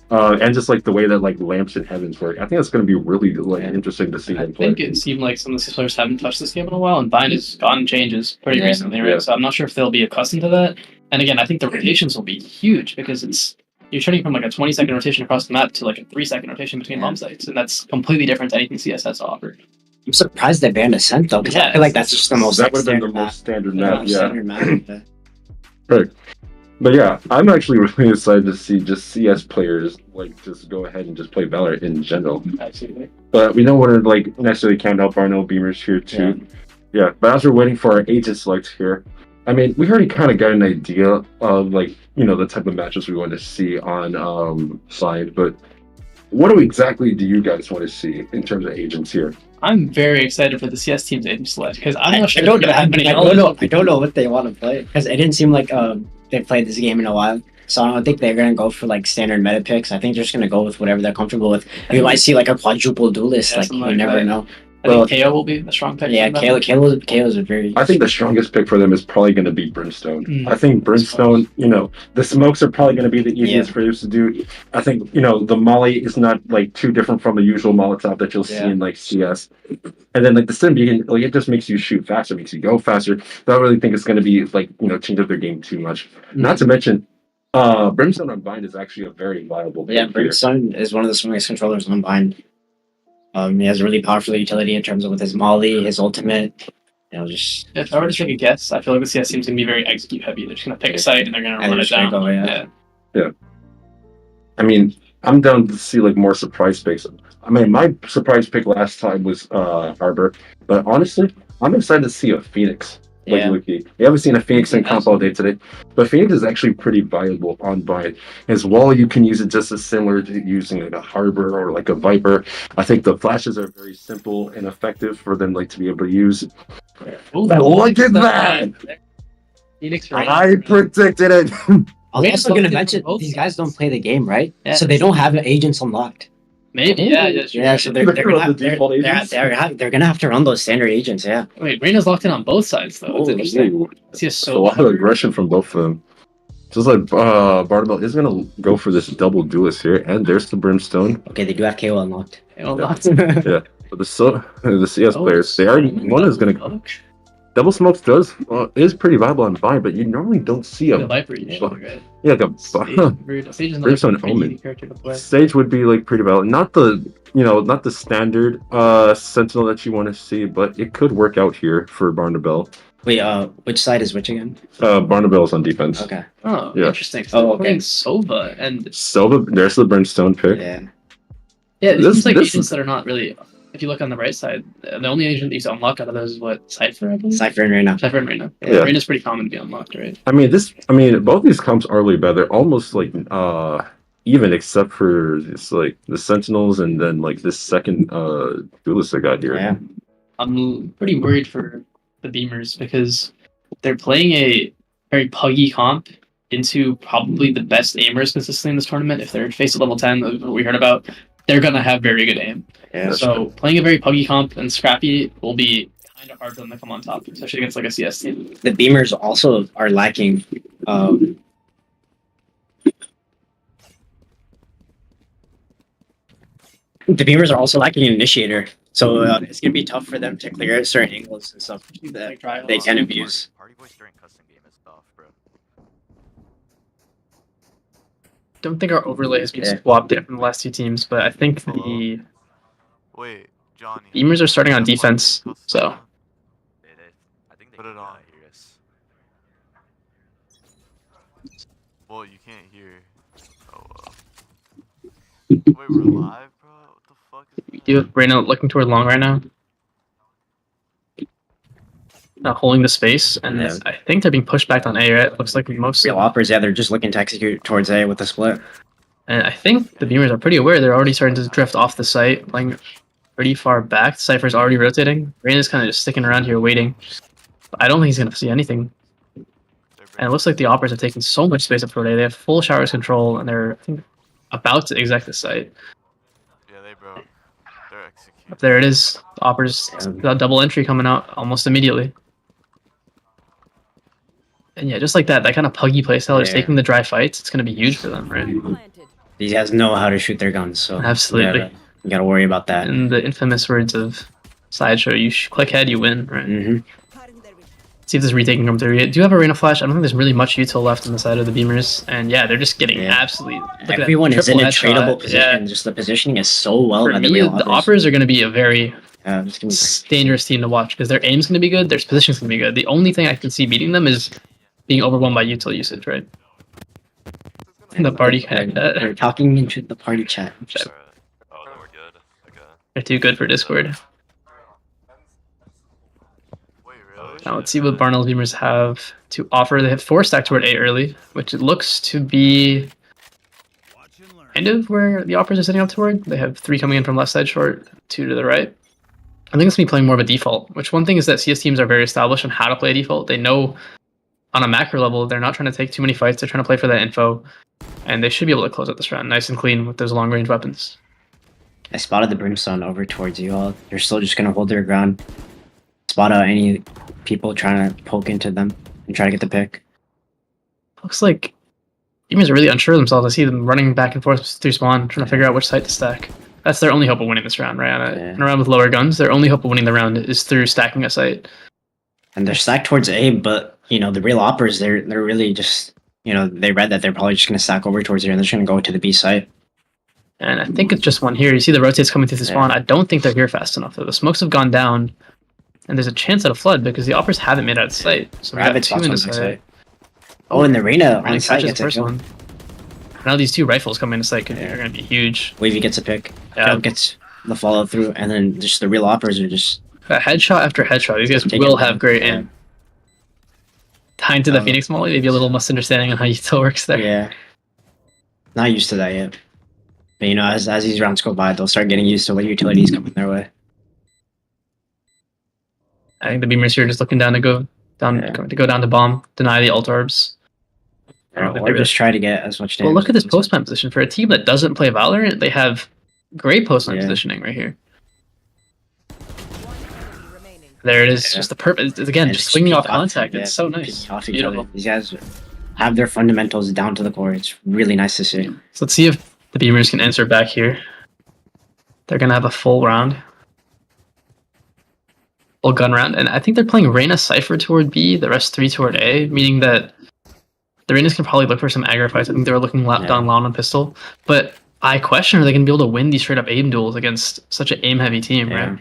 and just like the way that like lamps and heavens work. I think it's going to be really like interesting to see I them play. think it seemed like some of the CS players haven't touched this game in a while, and Bind has gotten changes pretty recently, right? Yeah. So I'm not sure if they'll be accustomed to that. And again, I think the rotations will be huge because you're turning from like a 20-second rotation across the map to like a 3-second rotation between bomb sites, and that's completely different to anything CS has to offer. I'm surprised they banned Ascent though, because I feel like that's just the most that would have been the standard most standard Yeah, map. Yeah. standard map. Right. But yeah, I'm actually really excited to see just CS players like just go ahead and just play Valorant in general. Absolutely. But we don't want to like necessarily count out Barnell Beamers here too. Yeah. But as we're waiting for our agent select here, I mean, we already kind of got an idea of like the type of matches we want to see on side. But what exactly do you guys want to see in terms of agents here? I'm very excited for the CS team's agent select because I'm not sure I don't if they're gonna have any I don't know what they want to play because it didn't seem like they played this game in a while. So I don't think they're gonna go for like standard meta picks. I think they're just gonna go with whatever they're comfortable with. We might see like a quadruple duelist. Like you never know. I think KO will be a strong pick. Yeah, KO's a very. I think the strongest pick for them is probably going to be Brimstone. I think Brimstone, the smokes are probably going to be the easiest for us to do. I think, the Molly is not like too different from the usual Molotov that you'll see in like CS. And then like the Sim Beacon, like it just makes you shoot faster, makes you go faster. I don't really think it's going to be like, change up their game too much. Not to mention, Brimstone Unbind is actually a very viable pick Yeah, here. Brimstone is one of the strongest controllers on Bind. He has a really powerful utility in terms of with his Molly, his ultimate. Just If I were to take a guess, I feel like the CS team's gonna be very execute heavy. They're just gonna pick a site and they're gonna run it down. Yeah. I mean, I'm down to see like more surprise picks. I mean, my surprise pick last time was Harbor, but honestly, I'm excited to see a Phoenix. Like Luki. We haven't seen a Phoenix in comp all day today, but Phoenix is actually pretty viable on Bind. His wall, you can use it just as similar to using like a Harbor or like a Viper. I think the flashes are very simple and effective for them like to be able to use. Look at that! Phoenix, I predicted it. I was also going to mention these guys don't play the game, right? So they don't have agents unlocked. Maybe, yeah. So they're gonna have to run those standard agents, yeah. Wait, Reyna's locked in on both sides though. That's interesting. A lot of aggression from both of them. Just like Barnell is gonna go for this double duelist here, and there's the Brimstone. Okay, they do have KO unlocked. Yeah, but the CS players, they are one is gonna. Double smokes is pretty viable on Bind, but you normally don't see a Viper usually, right? Yeah, Brimstone Omen. Sage would be like pretty valid. Not the standard Sentinel that you want to see, but it could work out here for Barnabel. Wait, which side is which again? Barnabel's on defense. Okay. Oh, yeah. Interesting. So okay. Sova and there's the Brimstone pick. Yeah, this is like agents that are not really. If you look on the right side, the only agent that you unlock out of those is what? Cypher, I believe? Cypher and Reyna. Yeah. Reyna's pretty common to be unlocked, right? I mean, both these comps are really bad. They're almost like even except for it's like the Sentinels and then like this second duelist I got here. Yeah. I'm pretty worried for the Beamers because they're playing a very puggy comp into probably the best aimers consistently in this tournament. If they're faced at level 10, what we heard about, they're gonna have very good aim. Yeah, so playing a very puggy comp and scrappy will be kind of hard for them to come on top, especially against like a CS team. The Beamers also are lacking. The Beamers are also lacking an initiator, so it's gonna be tough for them to clear certain angles and stuff that they can abuse. Don't think our overlay has been swapped yet from the last two teams, but I think the Beamers are starting on defense, so. Put it on. Well, you can't hear. Oh well. Wait, we're live, bro? What the fuck is that? Do you have Reyna looking toward long right now? Holding the space, and I think they're being pushed back on A, right? Looks like most real Awpers, they're just looking to execute towards A with the split. And I think the Beamers are pretty aware. They're already starting to drift off the site, playing pretty far back. Cypher's already rotating. Reyna's kind of just sticking around here waiting. But I don't think he's going to see anything. And it looks like the Awpers have taken so much space up for A. They have full showers control, and they're, I think, about to exec the site. Yeah, they broke. They're executing. There it is. The Awpers got double entry coming out almost immediately. And yeah, just like that kind of puggy playstyle, just taking the dry fights, it's going to be huge for them, right? These guys know how to shoot their guns, so absolutely, you gotta worry about that. In the infamous words of Sideshow, you click head, you win, right? See if this retaking comes through. Do you have a Reyna flash? I don't think there's really much util left on the side of the Beamers, and yeah, they're just getting absolutely. Everyone is in a tradable position. Just the positioning is so well. For me, the Awpers are going to be a very dangerous team to watch because their aim's going to be good, their position's going to be good. The only thing I can see beating them is being overwhelmed by util usage, right? In the party chat. They're talking into the party chat. Oh, no, we're good. Okay. They're too good for Discord. Now let's see what Barnell's Beamers have to offer. They have 4 stacked toward A early, which it looks to be kind of where the Awpers are setting up toward. They have 3 coming in from left side short, 2 to the right. I think it's going to be playing more of a default, which one thing is that CS teams are very established on how to play a default. They know on a macro level, they're not trying to take too many fights. They're trying to play for that info. And they should be able to close out this round nice and clean with those long-range weapons. I spotted the Brimstone over towards you all. They're still just going to hold their ground. Spot out any people trying to poke into them and try to get the pick. Looks like humans are really unsure of themselves. I see them running back and forth through spawn, trying to figure out which site to stack. That's their only hope of winning this round, right? In a round with lower guns, their only hope of winning the round is through stacking a site. And they're stacked towards A, but, you know, the real Awpers, they're really just, you know, they read that they're probably just going to stack over towards here and they're just going to go to the B site. And I think it's just one here. You see the rotates coming through the spawn. I don't think they're here fast enough, though. The smokes have gone down, and there's a chance at a flood because the Awpers haven't made it out of sight. So we got Rabbit's two in the on site. site. Oh, and the Reyna on Reyna site catches gets the a first kill. one. Now these two rifles coming into sight are going to be huge. Wavy gets a pick. Yeah. Phil gets the follow through, and then just the real Awpers are just... Headshot after headshot. These guys will have great aim. Tying to the Phoenix Molly, maybe a little misunderstanding on how util works there. Yeah. Not used to that yet. But you know, as these rounds go by, they'll start getting used to what utilities coming their way. I think the beamers here are just looking down to go down to bomb, deny the ult orbs. Or just try to get as much damage. Well, look at this post plant position for a team that doesn't play Valorant. They have great post plant positioning right here. There it is, just the purpose. Again, just swinging off contact. It's so nice. Beautiful. These guys have their fundamentals down to the core. It's really nice to see. So let's see if the beamers can answer back here. They're gonna have a full round. Full gun round. And I think they're playing Reyna Cypher toward B, the rest 3 toward A, meaning that the Reynas can probably look for some aggro fights. I think they were looking down loud on pistol. But I question, are they gonna be able to win these straight up aim duels against such an aim heavy team, right?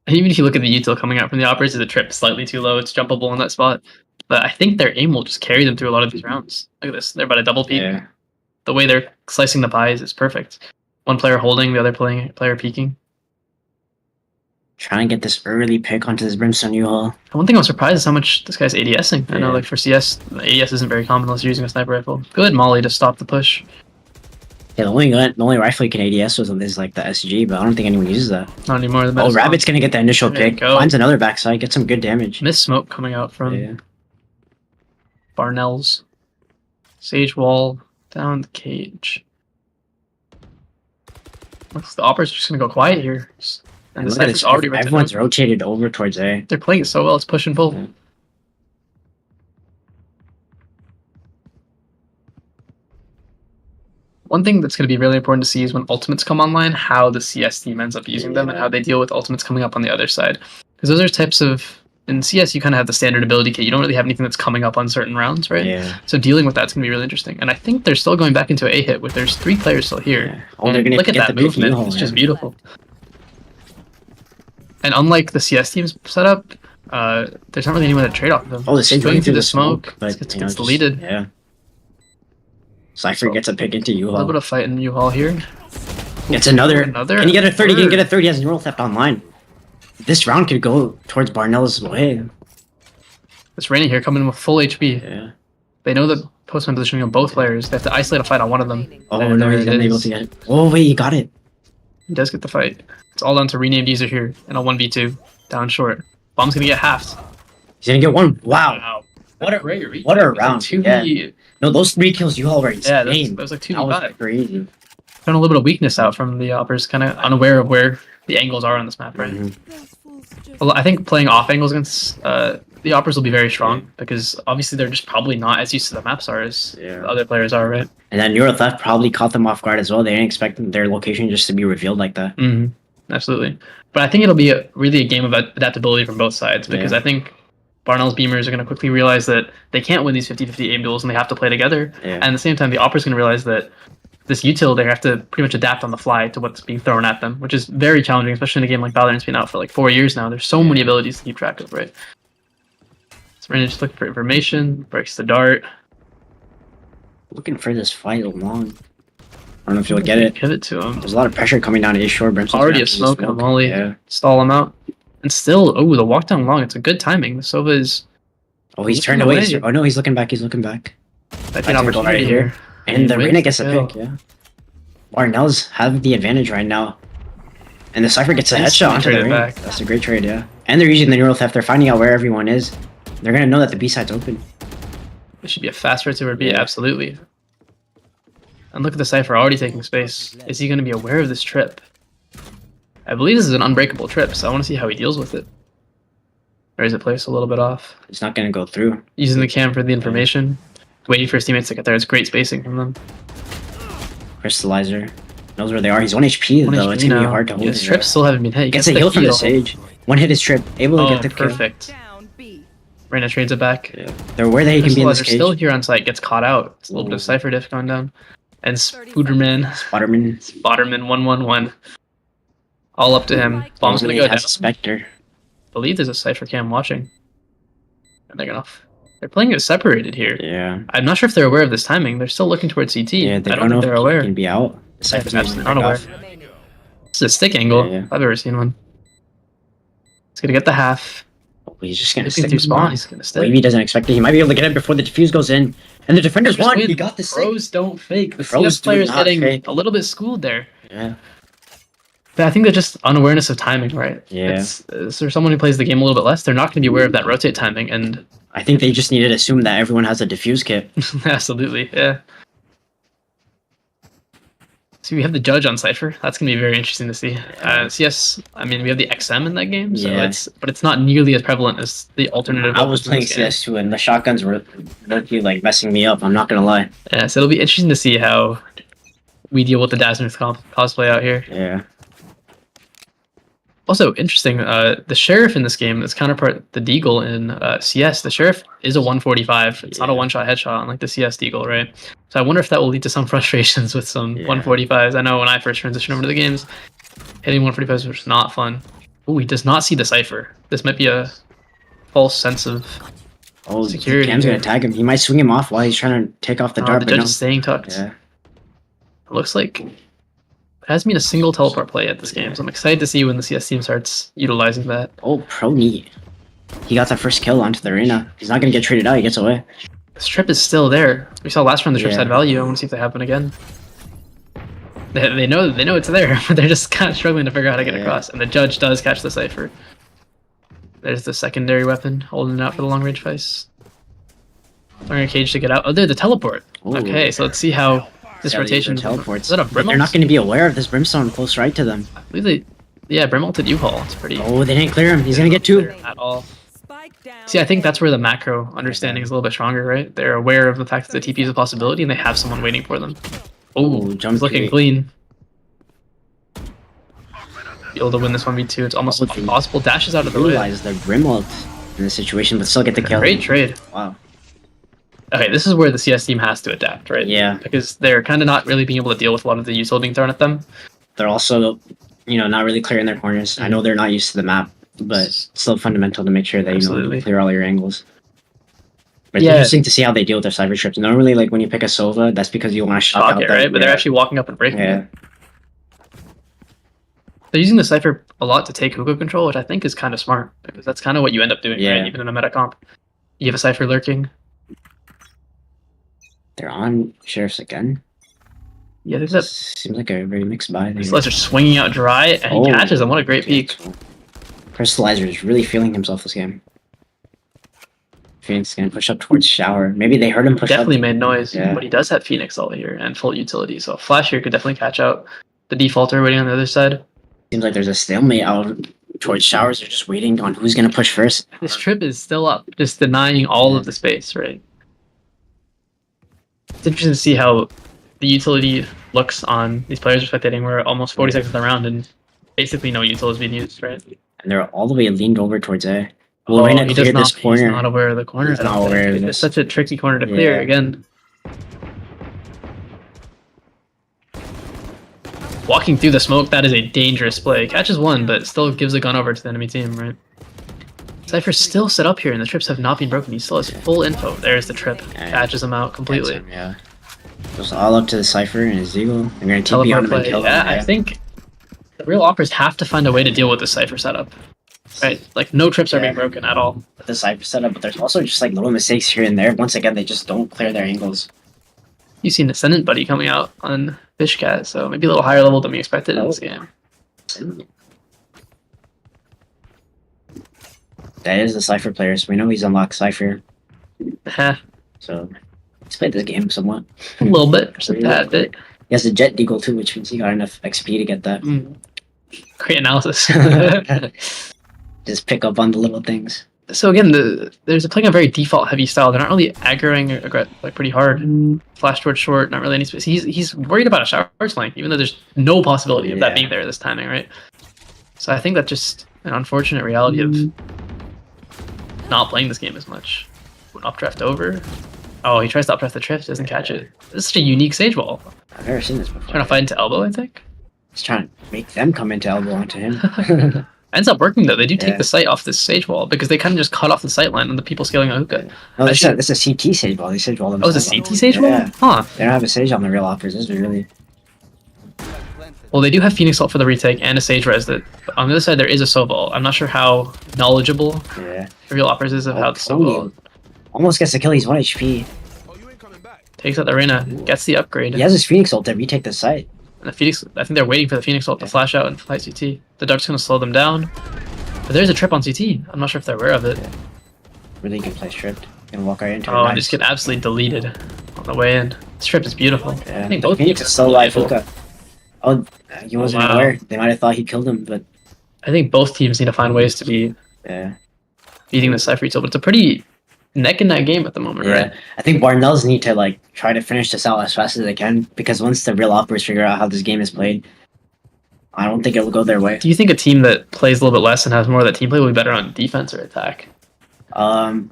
And even if you look at the util coming out from the Awpers, the trip slightly too low. It's jumpable in that spot. But I think their aim will just carry them through a lot of these rounds. Look at this. They're about a double peek. Yeah. The way they're slicing the pies is perfect. One player holding, the other player peeking. Trying to get this early pick onto this Brimstone U-Haul. One thing I was surprised is how much this guy's ADSing. I know, like, for CS, the ADS isn't very common unless you're using a sniper rifle. Good Molly to stop the push. Yeah, the only rifle you can ADS with is like the SG, but I don't think anyone uses that. Not anymore. Oh, Rabbit's gonna get the initial There you pick. go. Finds another backside, gets some good damage. Miss smoke coming out from Barnell's. Sage wall down the cage. Looks the Awpers are just gonna go quiet here. And the Look at Cypher's this. already right Everyone's rotated over towards A. They're playing it so well, it's push and pull. Yeah. One thing that's going to be really important to see is when ultimates come online, how the CS team ends up using them and how they deal with ultimates coming up on the other side. Because those are types of... In CS, you kind of have the standard ability kit. You don't really have anything that's coming up on certain rounds, right? Yeah. So dealing with that's going to be really interesting. And I think they're still going back into A hit, with there's 3 players still here. Yeah. Oh, they're gonna look at get that the big movement. U-Haul, It's just beautiful. And unlike the CS team's setup, there's not really anyone to trade off of them. Oh, the Sage's going through the smoke. but Gets you know, just- deleted. Yeah. Cypher gets a pick into A little bit U-Haul. of fight in U-Haul here. Gets another. Another. Can you get a 30? Can you third. get a 30? He has neural theft online. This round could go towards Barnell's way. It's Reyna here coming in with full HP. Yeah. They know the postman positioning of both players. They have to isolate a fight on one of them. Oh And no, there he's it unable is. to get it. Oh wait, he got it. He does get the fight. It's all down to renamed user here in a 1v2. Down short. Bomb's gonna get halved. He's gonna get one. Wow. What a Great reach. what a It was like round. 2v. Yeah. No, those 3 kills you all were insane. Yeah, that was like 2v5. That was crazy. Found a little bit of weakness out from the Awpers, kind of unaware of where the angles are on this map, right? Well, I think playing off angles against the Awpers will be very strong because obviously they're just probably not as used to the maps are as the other players are, right? And then neural theft probably caught them off guard as well. They didn't expect their location just to be revealed like that. Mm-hmm. Absolutely. But I think it'll be really a game of adaptability from both sides because I think Barnell's Beamers are going to quickly realize that they can't win these 50-50 aim duels and they have to play together. Yeah. And at the same time, the Awpers going to realize that this util, they have to pretty much adapt on the fly to what's being thrown at them, which is very challenging, especially in a game like Valorant's been out for like 4 years now. There's so many abilities to keep track of, right? So we're going to just look for information, breaks the dart. Looking for this fight along. I don't know if you'll get it. Pivot to him. There's a lot of pressure coming down to A-Shore. Brimstone's Already gonna a have to smoke and a molly. Yeah. Stall him out. And still, oh, the walk down long. It's a good timing. The Sova is... Oh, he's turned away. Oh no, he's looking back. He's looking back. That's an opportunity here. And the Wins Reyna gets a kill. pick, yeah. Barnell's have the advantage right now. And the Cypher gets a And headshot onto trade the it ring. back. That's a great trade, yeah. And they're using the neural theft. They're finding out where everyone is. They're gonna know that the B side's open. It should be a fast route to B, absolutely. And look at the Cypher already taking space. Is he going to be aware of this trip? I believe this is an unbreakable trip, so I want to see how he deals with it. Or is it placed a little bit off? It's not gonna go through. Using the cam for the information. Waiting for his teammates to get there. It's great spacing from them. Crystallizer. Knows where they are. He's 1 HP though. It's gonna be hard to hold. His trips still haven't been hit. He Gets a heal from the Sage. One hit his trip. Able to get the kill. Perfect. Reyna trades it back. Yeah. They're aware that he can be in this cage. Still here on site. Gets caught out. It's a little bit of Cypher diff going down. And Spooderman. Spotterman 111. All up to him. Bomb's gonna go down. Spectre. Believe there's a Cypher cam watching. And they're playing it separated here. Yeah. I'm not sure if they're aware of this timing. They're still looking towards CT. Yeah, they I don't think they're aware. Can be out. The Cypher's absolutely not aware. This is a stick angle. Yeah. I've ever seen one. He's gonna get the half. Oh, he's just gonna stick through spawn. He's gonna stick. Maybe he doesn't expect it. He might be able to get it before the defuse goes in. And the defenders won. He got the Pros don't fake. The Pros CS do player's not getting fake. a little bit schooled there. Yeah. But I think they're just unawareness of timing, right? Yeah. For someone who plays the game a little bit less, they're not going to be aware of that rotate timing. And I think they just needed to assume that everyone has a defuse kit. absolutely, yeah. So we have the judge on Cypher. That's going to be very interesting to see. CS, I mean, we have the XM in that game, so but it's not nearly as prevalent as the alternative. I was playing CS too, and the shotguns were literally like messing me up. I'm not gonna lie. Yeah, so it'll be interesting to see how we deal with the Dazzler's cosplay out here. Yeah. Also interesting, the Sheriff in this game is counterpart the Deagle in CS. The Sheriff is a 145. It's not a one-shot headshot unlike the CS Deagle, right? So I wonder if that will lead to some frustrations with some 145s. I know when I first transitioned over to the games, hitting 145s was not fun. Oh, he does not see the Cypher. This might be a false sense of security. Cam's gonna tag him. He might swing him off while he's trying to take off the dart. The judge is staying tucked. Yeah. It looks like it hasn't been a single teleport play at this game, so I'm excited to see when the CS team starts utilizing that. Oh, pro knee. He got that first kill onto the arena. He's not going to get traded out. He gets away. This trip is still there. We saw last round the trips had value. I want to see if they happen again. They know it's there, but they're just kind of struggling to figure out how to get across. And the judge does catch the Cypher. There's the secondary weapon holding it out for the long range fights. Throwing a cage to get out. Oh, they're the teleport. Ooh. Okay, so let's see how this rotation teleports. Is that a Brim They're not going to be aware of this Brimstone close right to them. I believe yeah, Brim ulted U-Haul. It's pretty. Oh, they didn't clear him. He's going to get two. At all. See, I think that's where the macro understanding is a little bit stronger, right? They're aware of the fact that the TP is a possibility, and they have someone waiting for them. Oh, jump looking clean. Be able to win this 1v2. It's almost impossible. Dashes out of the way. Realize their Brim ult in this situation, but still get the kill. Great trade. Wow. Okay, this is where the CS team has to adapt, right? Yeah. Because they're kind of not really being able to deal with a lot of the util being thrown at them. They're also, not really clearing their corners. I know they're not used to the map, but still fundamental to make sure that you clear all your angles. But it's interesting to see how they deal with their cyber trips. Normally, like when you pick a Sova, that's because you want to shock it, right? But they're actually walking up and breaking it. They're using the Cypher a lot to take hookah control, which I think is kind of smart, because that's kind of what you end up doing, right? Even in a meta comp. You have a Cypher lurking. They're on Sheriffs again. Yeah, that seems like a very mixed buy. Sledge are swinging out dry, and he catches them. What a great peek. Crystallizer is really feeling himself this game. Phoenix is going to push up towards Shower. Maybe they heard him push definitely up. Made noise, but he does have Phoenix all here and full utility, so Flash here could definitely catch out the defaulter waiting on the other side. Seems like there's a stalemate out towards Showers. They're just waiting on who's going to push first. This trip is still up, just denying all of the space, right? It's interesting to see how the utility looks on these players are spectating. We're almost 40 seconds of the round, and basically no util is being used, right? And they're all the way leaned over towards A. Well, he does not, this corner. He's not aware of the corner. He's not aware of this. It's such a tricky corner to clear, again. Walking through the smoke, that is a dangerous play. Catches one, but still gives a gun over to the enemy team, right? Cypher's still set up here, and the trips have not been broken. He still has full info. There's the trip. Catches him out completely. Yeah. Goes all up to the Cypher and his Eagle. They're going to TP on him and kill him. Yeah, I think the real Awpers have to find a way to deal with the Cypher setup. Right? Like, no trips are being broken at all. With the Cypher setup, but there's also just like little mistakes here and there. Once again, they just don't clear their angles. You see an Ascendant Buddy coming out on Fishcat, so maybe a little higher level than we expected in this game. That is the Cypher player, so we know he's unlocked Cypher. Heh. So he's played this game somewhat. A little bit, just a tad bit. He has a Jet Deagle too, which means he got enough XP to get that. Great analysis. Just pick up on the little things. So again, they're playing a very default heavy style. They're not really aggroing like pretty hard. Flash towards short, not really any space. He's worried about a shower flank, even though there's no possibility of that being there this timing, right? So I think that's just an unfortunate reality of not playing this game as much. Updraft over. Oh, he tries to updraft the trip, doesn't catch it. This is such a unique Sage Wall. I've never seen this before. Trying to fight into elbow, I think. He's trying to make them come into elbow onto him. Ends up working though. They do take the sight off this Sage Wall because they kind of just cut off the sight line on the people scaling on hookah. No, this is a CT Sage Wall. They Sage Wall themselves. Oh, it's a CT Sage Wall? Yeah. Huh. They don't have a Sage on the real Awpers. This is really... Well, they do have Phoenix Ult for the retake and a Sage Res. That on the other side there is a Sobol. I'm not sure how knowledgeable the real Awpers is of how the Sobol almost gets the kill. He's 1 HP. Takes out the Arena, gets the upgrade. He has his Phoenix Ult to retake the site. And the Phoenix, I think they're waiting for the Phoenix Ult to flash out and fight CT. The Dart's gonna slow them down. But there's a trip on CT. I'm not sure if they're aware of it. Really good place tripped. Gonna walk right into it. Oh, and just get absolutely deleted on the way in. This trip is beautiful. Yeah. I think both Phoenix teams is still alive. Hookah. Oh, he wasn't aware. They might have thought he killed him, but I think both teams need to find ways to be beating the Cypher Eagle, but it's a pretty neck and neck game at the moment, right? I think Barnell's need to like try to finish this out as fast as they can, because once the real Awpers figure out how this game is played, I don't think it will go their way. Do you think a team that plays a little bit less and has more of that team play will be better on defense or attack? I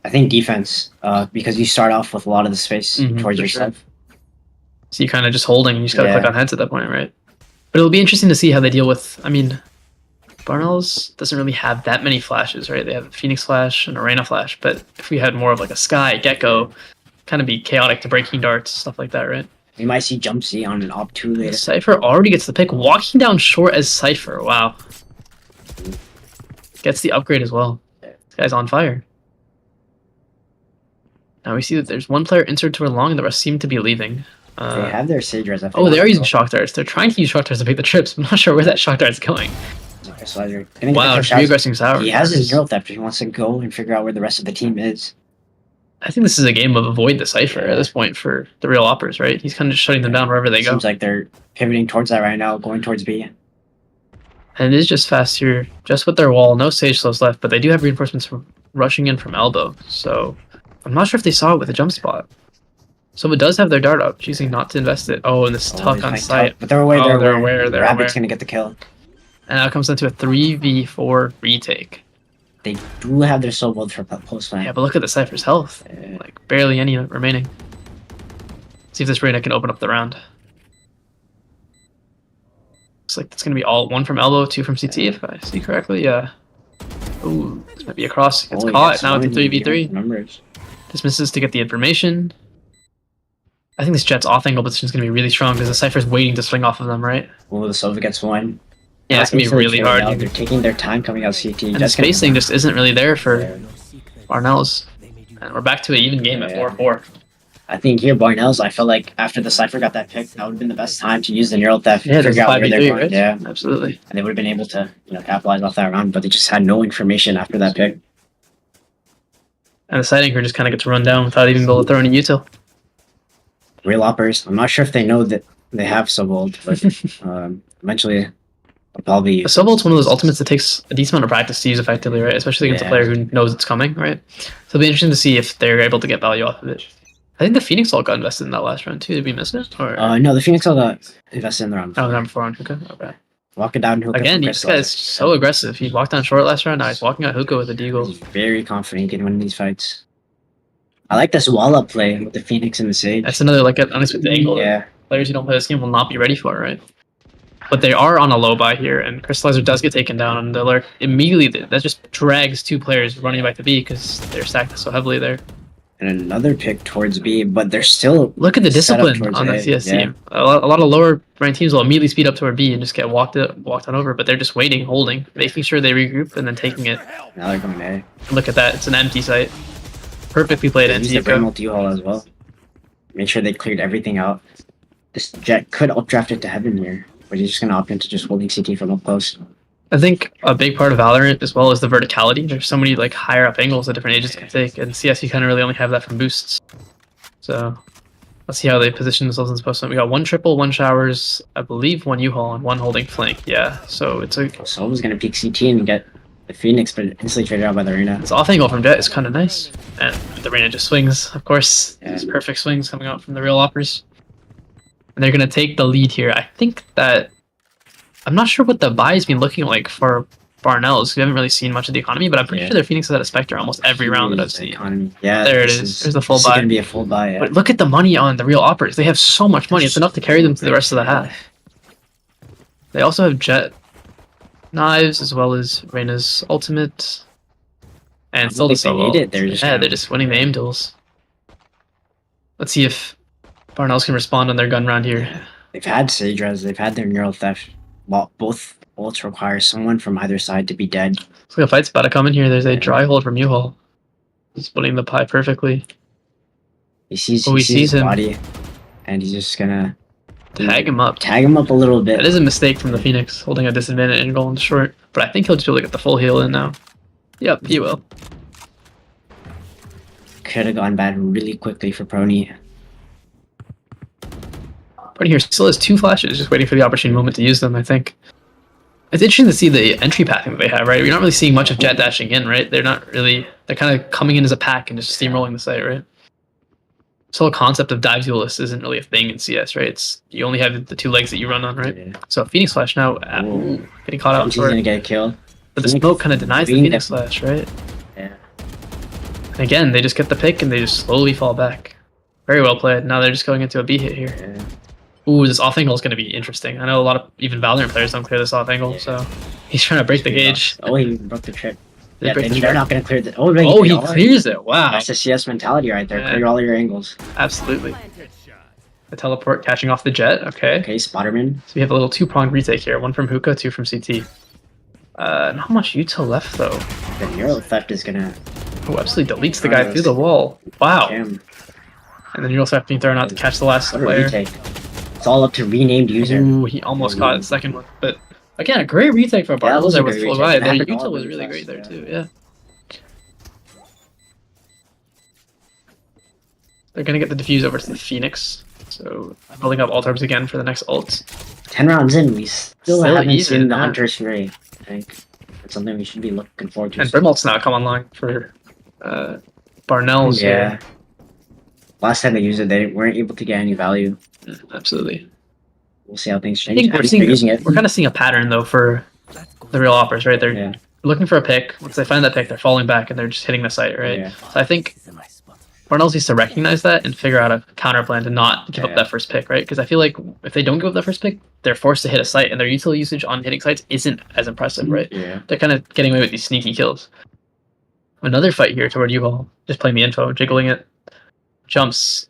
think defense, because you start off with a lot of the space towards yourself. So you're kind of just holding, you just gotta click on heads at that point, right? But it'll be interesting to see how they deal with, I mean, Barnell's doesn't really have that many flashes, right? They have a Phoenix Flash and Arena Flash, but if we had more of like a Sky, Gecko, kind of be chaotic to breaking darts, stuff like that, right? We might see Jump C on an Op 2 later. Cypher already gets the pick, walking down short as Cypher, wow. Gets the upgrade as well. This guy's on fire. Now we see that there's one player inserted toward long and the rest seem to be leaving. They have their Sage Res. Oh, they are using Shock Darts. They're trying to use Shock Darts to pick the trips. I'm not sure where that Shock Dart's going. Wow, reaggressing Sour. He has his neural theft. He wants to go and figure out where the rest of the team is. I think this is a game of avoid the Cypher at this point for the real Awpers, right? He's kind of just shutting them down wherever they go. Seems like they're pivoting towards that right now, going towards B. And it is just fast here, just with their wall. No Sage slows left, but they do have reinforcements from rushing in from elbow. So I'm not sure if they saw it with a jump spot. So it does have their dart up, choosing not to invest it. Oh, and this tuck on site. But they're aware. They're aware. They're Rabbit's aware. gonna get the kill. And now it comes into a 3v4 retake. They do have their soul build for post flank. Yeah, but look at the Cypher's health. Like, barely any remaining. See if this Reyna can open up the round. Looks like it's going to be all 1 from elbow, 2 from CT, if I see correctly. Yeah. Ooh, this might be a cross. Gets caught. Now it's a 3v3. Numbers. Dismisses to get the information. I think this Jet's off angle position is going to be really strong because the Cypher's waiting to swing off of them, right? Oh, the Sova gets one. Yeah, it's going to be really hard. They're taking their time coming out CT. And the spacing just isn't really there for Barnell's. And we're back to an even game at 4-4. I think here, Barnell's, I feel like after the Cypher got that pick, that would have been the best time to use the neural theft to figure out where they're going. Right? Yeah, absolutely. And they would have been able to capitalize off that round, but they just had no information after that pick. And the side anchor just kind of gets run down without even being able to throw any util. Real Awpers, I'm not sure if they know that they have Sobold, but eventually they'll probably... Sobold's one of those ultimates that takes a decent amount of practice to use effectively, right? Especially against a player who knows it's coming, right? So it'll be interesting to see if they're able to get value off of it. I think the Phoenix all got invested in that last round too. Did we miss it? Or... no, the Phoenix all got invested in the round. Oh, the round before on Hookah? Okay. Walking down Hookah. Again, this guy's so aggressive. He walked down short last round, now he's walking out Hookah with a deagle. He's very confident he can win these fights. I like this wall-up play with the Phoenix and the Sage. That's another like an unexpected angle. Yeah. Players who don't play this game will not be ready for it, right? But they are on a low buy here, and Crystallizer does get taken down, and the alert immediately, that just drags 2 players running back to B because they're stacked so heavily there. And another pick towards B, but they're still... Look at the discipline on the CS team. A lot of lower ranked teams will immediately speed up toward B and just get walked on over, but they're just waiting, holding, making sure they regroup, and then taking it. Now they're going A. Look at that, it's an empty site. Perfectly played NT. Use the multi-hole as well. Make sure they cleared everything out. This Jet could updraft it to Heaven here, but he's just going to opt into just holding CT from up close. I think a big part of Valorant as well is the verticality. There's so many like higher up angles that different agents can take, and CS you kind of really only have that from boosts. So let's see how they position themselves in this post. We got 1 triple, 1 showers, I believe 1 U-haul, and 1 holding flank. Yeah, so it's a... Sova's going to peek CT and get The Phoenix, but instantly traded out by the Reyna. This off angle from Jet is kind of nice. And the Reyna just swings, of course. These perfect swings coming out from the real Awpers. And they're going to take the lead here. I think that... I'm not sure what the buy has been looking like for Barnell's. We haven't really seen much of the economy, but I'm pretty sure their Phoenix has had a Spectre almost every round that I've seen. Yeah, there it is. There's the full buy. It's going to be a full buy, yeah. But look at the money on the real Awpers. They have so much money. It's enough to carry them to the rest of the half. They also have Jet knives as well as Reyna's ultimate. And still the solo. They're just winning the aim duels. Let's see if Barnell's can respond on their gun round here. They've had Sage Res, they've had their neural theft. Well, both ults require someone from either side to be dead. Looks like a fight's about to come in here. There's a dry hold from U-Haul. He's splitting the pie perfectly. He sees his him. body, and he's just gonna tag him up. Tag him up a little bit. That is a mistake from the Phoenix, holding a disadvantage and going short. But I think he'll just be able to get the full heal in now. Yep, he will. Could have gone bad really quickly for Prony. Prony here still has 2 flashes, just waiting for the opportune moment to use them, I think. It's interesting to see the entry pathing that they have, right? We're not really seeing much of Jet dashing in, right? They're kind of coming in as a pack and just steamrolling the site, right? This whole concept of dive duelists isn't really a thing in CS, right? It's you only have the 2 legs that you run on, right? Yeah. So Phoenix Flash now, getting caught out. He's gonna get a kill. But the smoke kind of denies the Phoenix Flash, right? Yeah. And again, they just get the pick and they just slowly fall back. Very well played. Now they're just going into a B hit here. Yeah. Ooh, this off angle is going to be interesting. I know a lot of even Valorant players don't clear this off angle, so he's trying to break the gauge. Oh, he broke the trip. Yeah, they're not going to clear the. Oh, he clears it. Wow. That's the CS mentality right there. Clear all your angles. Absolutely. The teleport catching off the Jet. Okay. Okay, Spotterman. So we have a little 2-pronged retake here. 1 from Hookah, 2 from CT. Not much util left though. The neural theft is gonna. Oh, absolutely deletes the guy through the wall. Wow. And the neural theft being thrown out to catch the last player. Retake. It's all up to renamed user. Ooh, he almost caught the second one, but again, a great retake for Barnell there with full ride. Their util was really great there too. Yeah. They're gonna get the defuse over to the Phoenix. So building up Awpers again for the next ult. 10 rounds in, we still haven't even, seen the Hunter's Ray. I think that's something we should be looking forward to. And Brimult's now come online for Barnell's. Yeah. Last time they used it, they weren't able to get any value. Absolutely. We'll see how things I change. think we're kind of seeing a pattern though for the real Awpers, right? They're looking for a pick. Once they find that pick, they're falling back and they're just hitting the site, right? Yeah. So I think Barnell's needs to recognize that and figure out a counter plan to not give up that first pick, right? Because I feel like if they don't give up that first pick, they're forced to hit a site, and their util usage on hitting sites isn't as impressive, right? Yeah. They're kind of getting away with these sneaky kills. Another fight here toward U-Haul. Just playing the info, jiggling it. Jumps.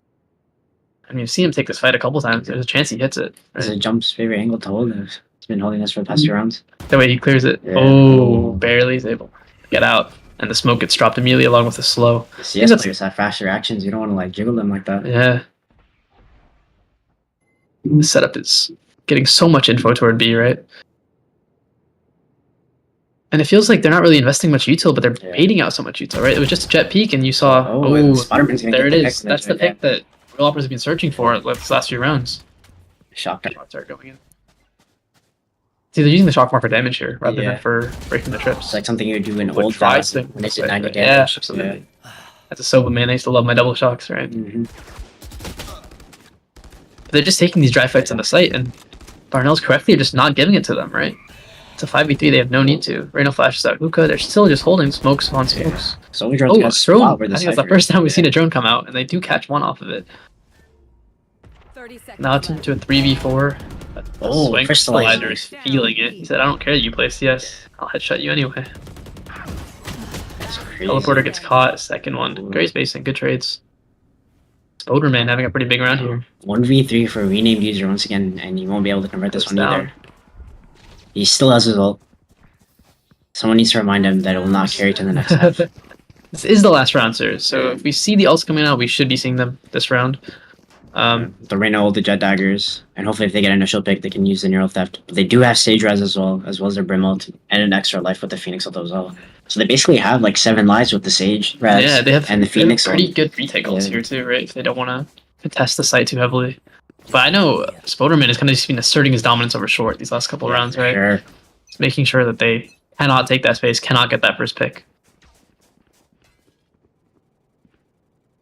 I mean, you've seen him take this fight a couple times. There's a chance he hits it. Right? It's a Jump's favorite angle to hold. He's been holding this for the past 2 rounds. The way he clears it. Yeah. Oh, barely is able to get out. And the smoke gets dropped immediately along with the slow. The CS players have faster actions. You don't want to like jiggle them like that. Yeah. The setup is getting so much info toward B, right? And it feels like they're not really investing much util, but they're baiting out so much util, right? It was just a jet peek, and you saw, there it is. That's the pick that real Awpers have been searching for these last few rounds. Shocker. Start going in. See, they're using the shock more for damage here rather than for breaking the trips. It's like something you would do in old fights when they did 90 damage. Yeah, absolutely. That's a Sova man. I used to love my double shocks, right? But they're just taking these dry fights on the site, and Barnell's correctly just not giving it to them, right? It's a 5v3, they have no need to. Reyna flashes out Hookah, they're still just holding smokes on smokes. So a drone! I think that's the first time we've seen a drone come out, and they do catch one off of it. Now to a 3v4. Swing Slider is feeling it. He said, I don't care that you play CS, I'll headshot you anyway. Teleporter gets caught, second one. Great spacing, good trades. Spoderman having a pretty big round here. 1v3 for a renamed user once again, and you won't be able to convert this one either. He still has his ult. Someone needs to remind him that it will not carry to the next half. This is the last round, sir. So if we see the ults coming out, we should be seeing them this round. The Reyna ult, the Jet daggers, and hopefully if they get an initial pick, they can use the neural theft. But they do have Sage Res as well as their Brim ult, and an extra life with the Phoenix ult as well. So they basically have like 7 lives with the Sage Res and the Phoenix ult. Pretty good retake ults here too, right? If they don't want to contest the site too heavily. But I know Spoderman has kind of just been asserting his dominance over short these last couple of rounds, right? Sure. Just making sure that they cannot take that space, cannot get that first pick.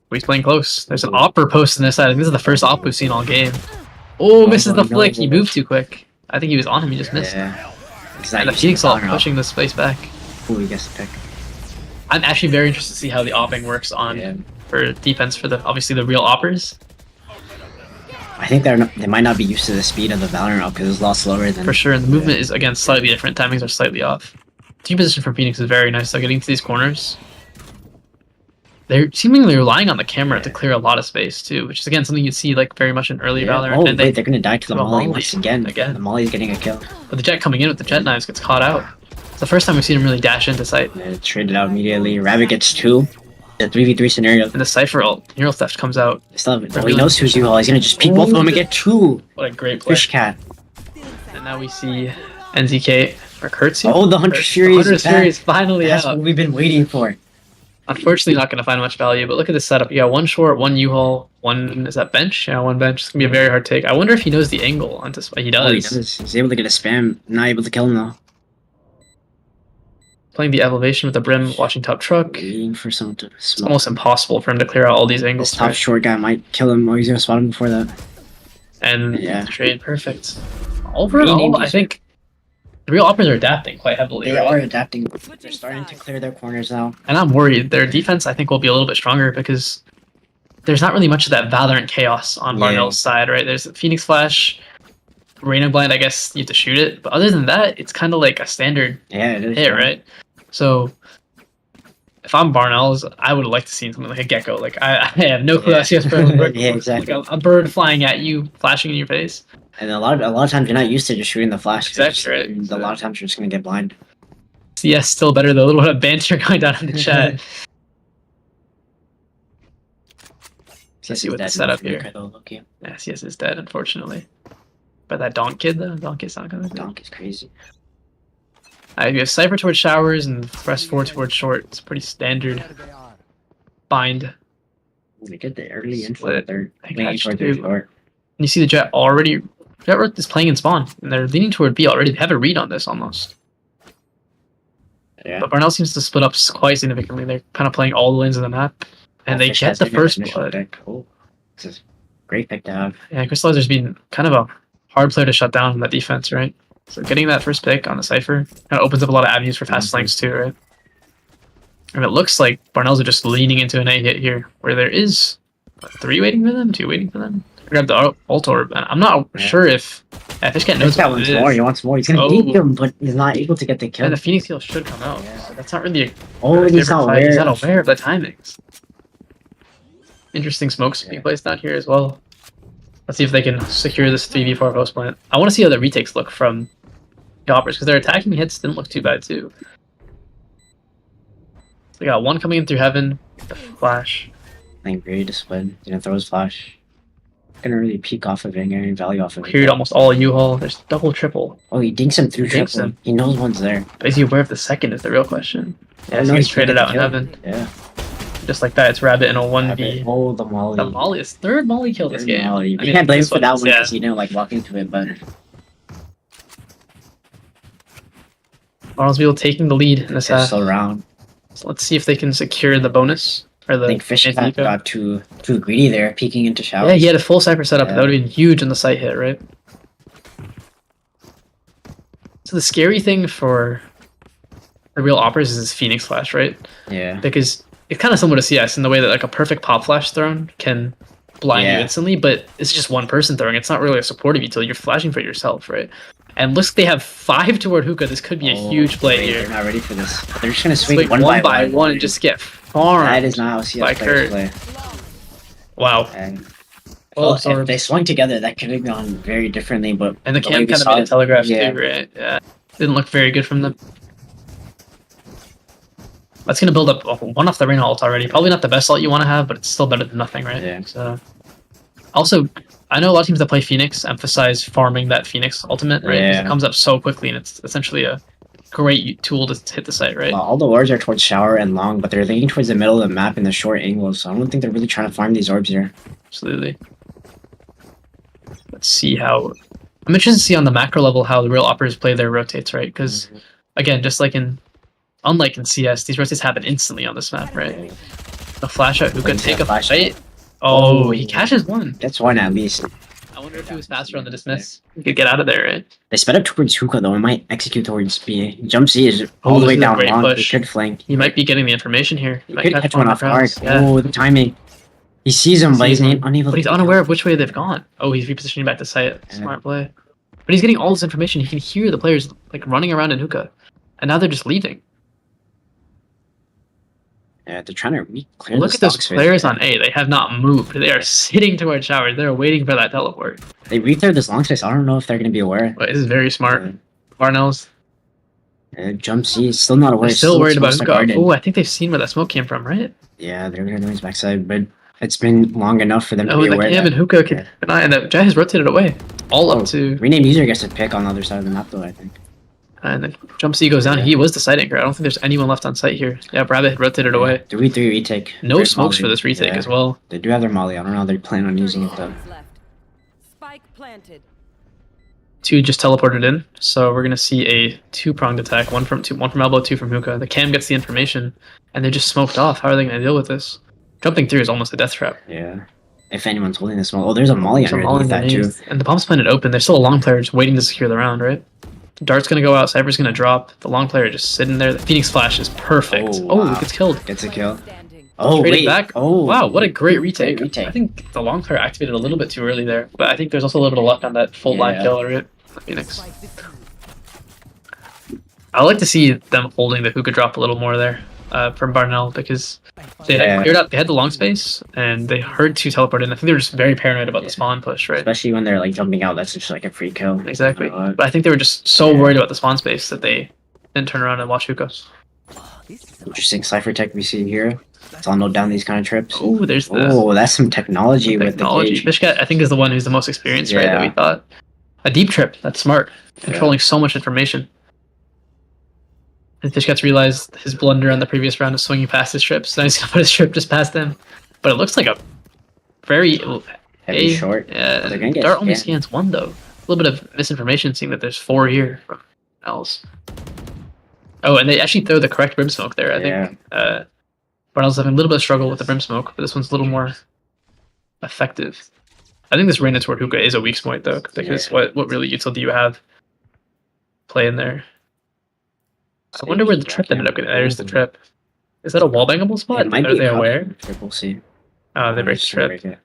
He's playing close. There's an Awper post on this side. This is the first Awp we've seen all game. Oh, misses the flick. He moved too quick. I think he was on him. He just missed. Yeah. And the Phoenix Ult pushing this space back. Ooh, he gets the pick. I'm actually very interested to see how the opping works on for defense for the obviously the real Awpers. I think they might not be used to the speed of the Valorant Ult because it's a lot slower than. For sure, and the movement is again slightly different. Timings are slightly off. Team position from Phoenix is very nice. So getting to these corners, they're seemingly relying on the camera to clear a lot of space too, which is again something you'd see like very much in early Valorant. Oh, and wait, they're gonna die to the Molly once again. The Molly's getting a kill. But the Jet coming in with the Jet knives gets caught out. It's the first time we've seen him really dash into sight. Traded out immediately. Rabbit gets 2. The 3v3 scenario. And the Cypher ult, Hero Theft comes out. He knows who's you all. He's gonna just peek both of them and get 2. What a great play. Fish cat. And now we see NZK or Kurtz. Oh, the Hunter Fury is finally That's out. what we've been waiting for. Unfortunately, not going to find much value, but look at this setup. You got 1 short, 1 U-Haul, 1, is that bench? Yeah, 1 bench. It's going to be a very hard take. I wonder if he knows the angle on this. He does. Oh, he does. He's able to get a spam. Not able to kill him though. Playing the elevation with the brim, watching top truck. Waiting for someone to smoke. It's almost impossible for him to clear out all these angles. This top short guy might kill him, or he's going to spot him before that. And trade perfect. Overall, I think the real Awpers are adapting quite heavily. They are adapting. They're starting to clear their corners now. And I'm worried. Their defense, I think, will be a little bit stronger because there's not really much of that Valorant chaos on Barnell's side, right? There's Phoenix Flash, Raina Blind, I guess you have to shoot it. But other than that, it's kind of like a standard hit, right? So if I'm Barnell's, I would like to see something like a Gecko. Like I have no clue how CS would work. Yeah, exactly. Like a bird flying at you, flashing in your face. And a lot of times you're not used to just shooting the flash. Exactly right. A lot of times you're just gonna get blind. CS still better though. A little bit of banter going down in the chat. Let's see what the setup here. Yeah, CS is dead, unfortunately. But that Donk kid though, Donk kid's not gonna. Donk is crazy. You have Cypher towards showers and press 4 towards short. It's pretty standard. Bind. They get the early info. They're leaning towards too. their short. And you see the Jet already. Jet is playing in spawn, and they're leaning toward B already. They have a read on this almost. Yeah. But Barnell seems to split up quite significantly. They're kind of playing all the lanes of the map, and they get the first blood. Cool. This is a great pick to have. Yeah, Crystallizer's been kind of a hard player to shut down in that defense, right? So getting that first pick on the Cypher kind of opens up a lot of avenues for fast flanks too, right? And it looks like Barnell's are just leaning into an A hit here, where there is 3 waiting for them, 2 waiting for them. Grab the ult orb, and I'm not sure if Fishcat knows what it is. More. He wants more. He's gonna beat him, but he's not able to get the kill. And the Phoenix heal should come out. So that's not really a he's not aware. He's not aware of the timings. Interesting smokes being placed down here as well. Let's see if they can secure this 3v4 post plant. I want to see how the retakes look from the Awpers, because their attacking hits didn't look too bad too. So they got 1 coming in through heaven, the flash. I think ready to split. Gonna throw his flash. Gonna really peek off of it and getting value off of it. Cleared almost all U-Haul. There's double, triple. Oh, he dinks him through triple. He knows one's there. But is he aware of the second is the real question. Yeah, no, he's traded out in heaven. Yeah. Just like that, it's Rabbit in a 1v. Oh, the Molly. The Molly is 3rd Molly kill this game. Molly. You can't blame him for that one because he didn't like walk into it, but Barnellsville taking the lead in this half. still around. So let's see if they can secure the bonus. Or the I think Fish got too greedy there, peeking into showers. Yeah, he had a full Cypher setup. That would have been huge in the sight hit, right? So the scary thing for the real Awpers is his Phoenix Flash, right? Yeah. Because it's kind of similar to CS in the way that like a perfect pop flash thrown can blind you instantly, but it's just one person throwing. It's not really a supportive utility. You're flashing for yourself, right? And looks like they have 5 toward Hookah. This could be a huge play here. They're not ready for this. They're just gonna swing one by one and just get farmed. That is not how CS players play. Wow. And if they swung together, that could have gone very differently. But and the camp kind of made a telegraph too, right? Yeah. Didn't look very good from them. That's gonna build up 1 off the Raina ult already. Probably not the best ult you want to have, but it's still better than nothing, right? Yeah. So, also, I know a lot of teams that play Phoenix emphasize farming that Phoenix ultimate, right? Yeah. Because it comes up so quickly, and it's essentially a great tool to hit the site, right? All the orbs are towards shower and long, but they're leaning towards the middle of the map in the short angles. So I don't think they're really trying to farm these orbs here. Absolutely. Let's see how. I'm interested to see on the macro level how the real Awpers play their rotates, right? Because again, just like unlike in CS, these rotates happen instantly on this map, right? A flash out who could take a fight. Oh, he catches one. That's one at least. I wonder if he was faster on the dismiss. He could get out of there, right? They sped up towards hookah though. It might execute towards B. Jump C is Oh, all the this way is a down great long. push. He could flank. He might be getting the information here. He He might could catch one off guard. Yeah. Oh, the timing. He sees him, but he's unable. But he's unaware of which way they've gone. Oh, he's repositioning back to site. Smart play. But he's getting all this information. He can hear the players like running around in hookah, and now they're just leaving. Yeah, they're trying to clear. Look at those players on A. They have not moved. They are sitting towards showers. They're waiting for that teleport. They re-cleared this long space. I don't know if they're going to be aware. But this is very smart. Barnell's. Jump C, still not aware. They're still worried about hookah. Oh, Oh, I think they've seen where that smoke came from, right? yeah, they're going to his backside, but it's been long enough for them to Oh, be the aware. Cam and hookah keep an eye, and the Jai has rotated away. All up to. Renamed user gets to pick on the other side of the map, though, I think. And then Jump C goes down. He was the site anchor. I don't think there's anyone left on site here. Yeah, Rabbit had rotated away. 3-3 retake. No Great smokes molly. for this retake as well. They do have their molly. I don't know how they plan on using it, though. Spike planted. 2 just teleported in, so we're gonna see a 2-pronged attack. One from elbow, 2 from hookah. The Cam gets the information, and they just smoked off. How are they gonna deal with this? Jumping through is almost a death trap. Yeah. If anyone's holding this molly. Oh, there's a molly There's a molly underneath that, too. underneath. And the bomb's planted open. There's still a long player just waiting to secure the round, right? Dart's gonna go out, Cypher's gonna drop. The long player just sitting there. The Phoenix Flash is perfect. Oh, he gets killed. Gets a kill. Oh, Traded wait. back. Oh, wow, what a great retake. Great retake. I think the long player activated a little bit too early there, but I think there's also a little bit of luck on that full line kill, right? Phoenix. I would like to see them holding the hookah drop a little more there from Barnell, because they had cleared out, they had the long space, and they heard 2 teleport in. I think they were just very paranoid about the spawn push, right? Especially when they're like jumping out, that's just like a free kill. Exactly. But I think they were just so worried about the spawn space that they didn't turn around and watch hookah. Interesting Cypher tech we see here. Let's all note down these kind of trips. Oh, there's the Oh, that's some technology with the technology. gauge. Fishcat, I think, is the one who's the most experienced, right? That we thought. A deep trip. That's smart. Controlling so much information. And Fishcat's realized his blunder on the previous round of swinging past his trips. So now he's gonna put his trip just past them. But it looks like a very Heavy short. Yeah, They're gonna get Dart only scanned. scans 1 though. A little bit of misinformation, seeing that there's 4 here from Els. Oh, and they actually throw the correct brim smoke there. I think Barnell's having a little bit of struggle with the brim smoke, but this one's a little more effective. I think this Reina toward hookah is a weak point though, because what really util do you have playing there? I wonder where the trip ended up getting. There's the trip. Is that a wall bangable spot? It might Are be they a aware? Triple C. Oh, they break the trip.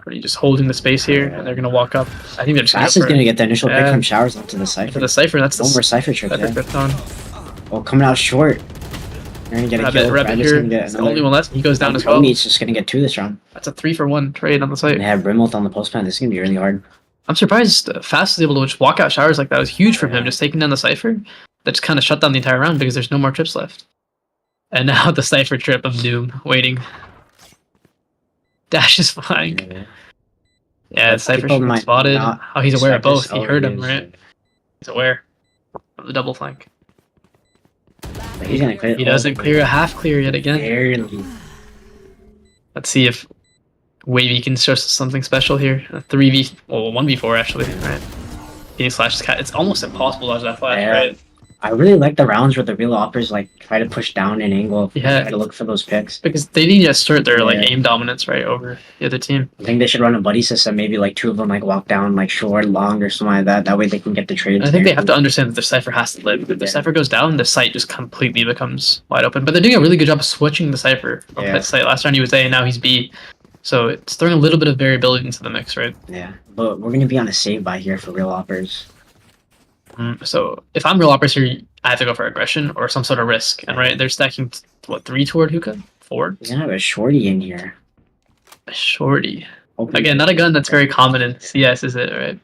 Are you just holding the space here, and they're gonna walk up? I think they're just Fast is gonna get the initial pick from showers up to the Cypher. To the Cypher, that's no the more Cypher trip Cypher there. trip on. Oh, coming out short. They're gonna get a kill. Rabbit Rabbit's here. gonna get It's the another. only one left. He goes down as well. Tony's just gonna get 2 this round. That's a 3-for-1 trade on the site. They have Brimult on the post plan. This is gonna be really hard. I'm surprised Fast was able to just walk out showers like that. It was huge from him, just taking down the Cypher. That just kind of shut down the entire round because there's no more trips left. And now the Cypher trip of doom waiting. Dash is flying. Yeah, Cypher should be spotted. Oh, he's aware of both. He heard him, right? He's aware of the double flank. He's gonna clear. He doesn't clear a half clear yet again. Barely. Let's see if Wavy can show us something special here. A 3v, well, 1v4 actually, right? Phoenix Flash, it's almost impossible to dodge that flash, right? I really like the rounds where the real Awpers like try to push down an angle. Yeah. Try to look for those picks. Because they need to assert their like aim dominance, right, over the other team. I think they should run a buddy system. Maybe like 2 of them like walk down like short, long, or something like that. That way they can get the trades. I think they have to understand that their Cypher has to live. If the Cypher goes down, the site just completely becomes wide open. But they're doing a really good job of switching the Cypher from that site. Last round he was A, and now he's B. So it's throwing a little bit of variability into the mix, right? Yeah, but we're gonna be on a save by here for real Awpers. So if I'm real Awpers here, I have to go for aggression or some sort of risk. And right, they're stacking what, 3 toward hookah, 4. We're gonna have a shorty in here. A shorty. Again, not a gun that's very common in CS, is it? Right.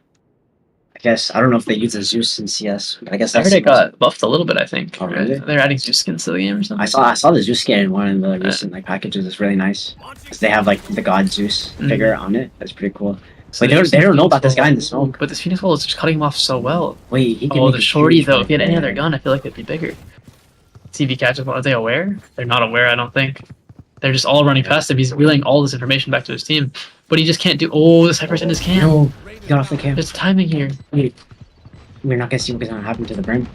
I guess I don't know if they use a Zeus in CS. But I guess I that's heard it got buffed a little bit. I think. Oh, really? They're adding Zeus skins to the game or something. I saw the Zeus skin in one of the recent like packages. It's really nice. 'Cause they have like the God Zeus figure on it. That's pretty cool. So Like they don't know about this guy in the smoke. But this Phoenix Wall is just cutting him off so well. Wait, he can oh, make the a shorty huge though. If he had any play. other gun, I feel like it'd be bigger. TV catches one. Are they aware? They're not aware. I don't think. They're just all running past him. He's relaying all this information back to his team, but he just can't do. Oh, the Cypher's in his camp. No, he got off the camp. There's timing here. Wait. we're not gonna see what's gonna happen to the Brim.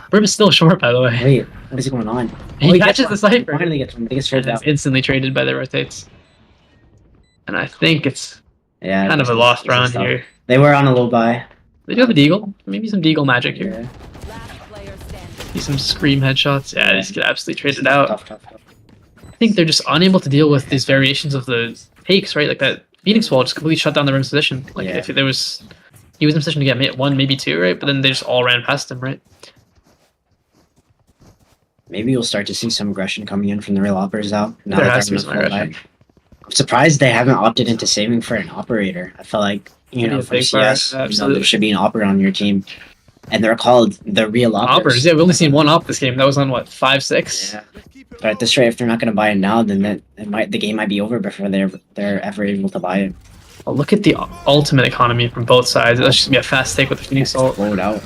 Brim is still short, by the way. Wait, what is going on? He catches the Cypher. Finally gets one. They get And straight it's out. instantly traded by the rotates. And I think it's Yeah, kind of a this lost is round tough. here. They were on a low buy. They do have a deagle. Maybe some deagle magic here. See some scream headshots. Yeah, these get absolutely traded out. Tough. I think they're just unable to deal with these variations of the takes, right? Like that Phoenix wall just completely shut down the Rim's position. Like if there was, he was in position to get one, maybe two, right? But then they just all ran past him, right? Maybe you'll start to see some aggression coming in from the real Awpers out. Now There that has to they're be some on the full aggression. buy. I'm surprised they haven't opted into saving for an operator. I feel like, you Could be know, a for big CS, part, you know, there should be an operator on your team. And they're called the real Awpers. Awpers, yeah, we only seen one op this game. That was on what, 5-6? Yeah. But at this rate, if they're not going to buy it now, then the game might be over before they're ever able to buy it. Well, look at the ultimate economy from both sides. That's just gonna be a fast take with the Phoenix ult. Load out.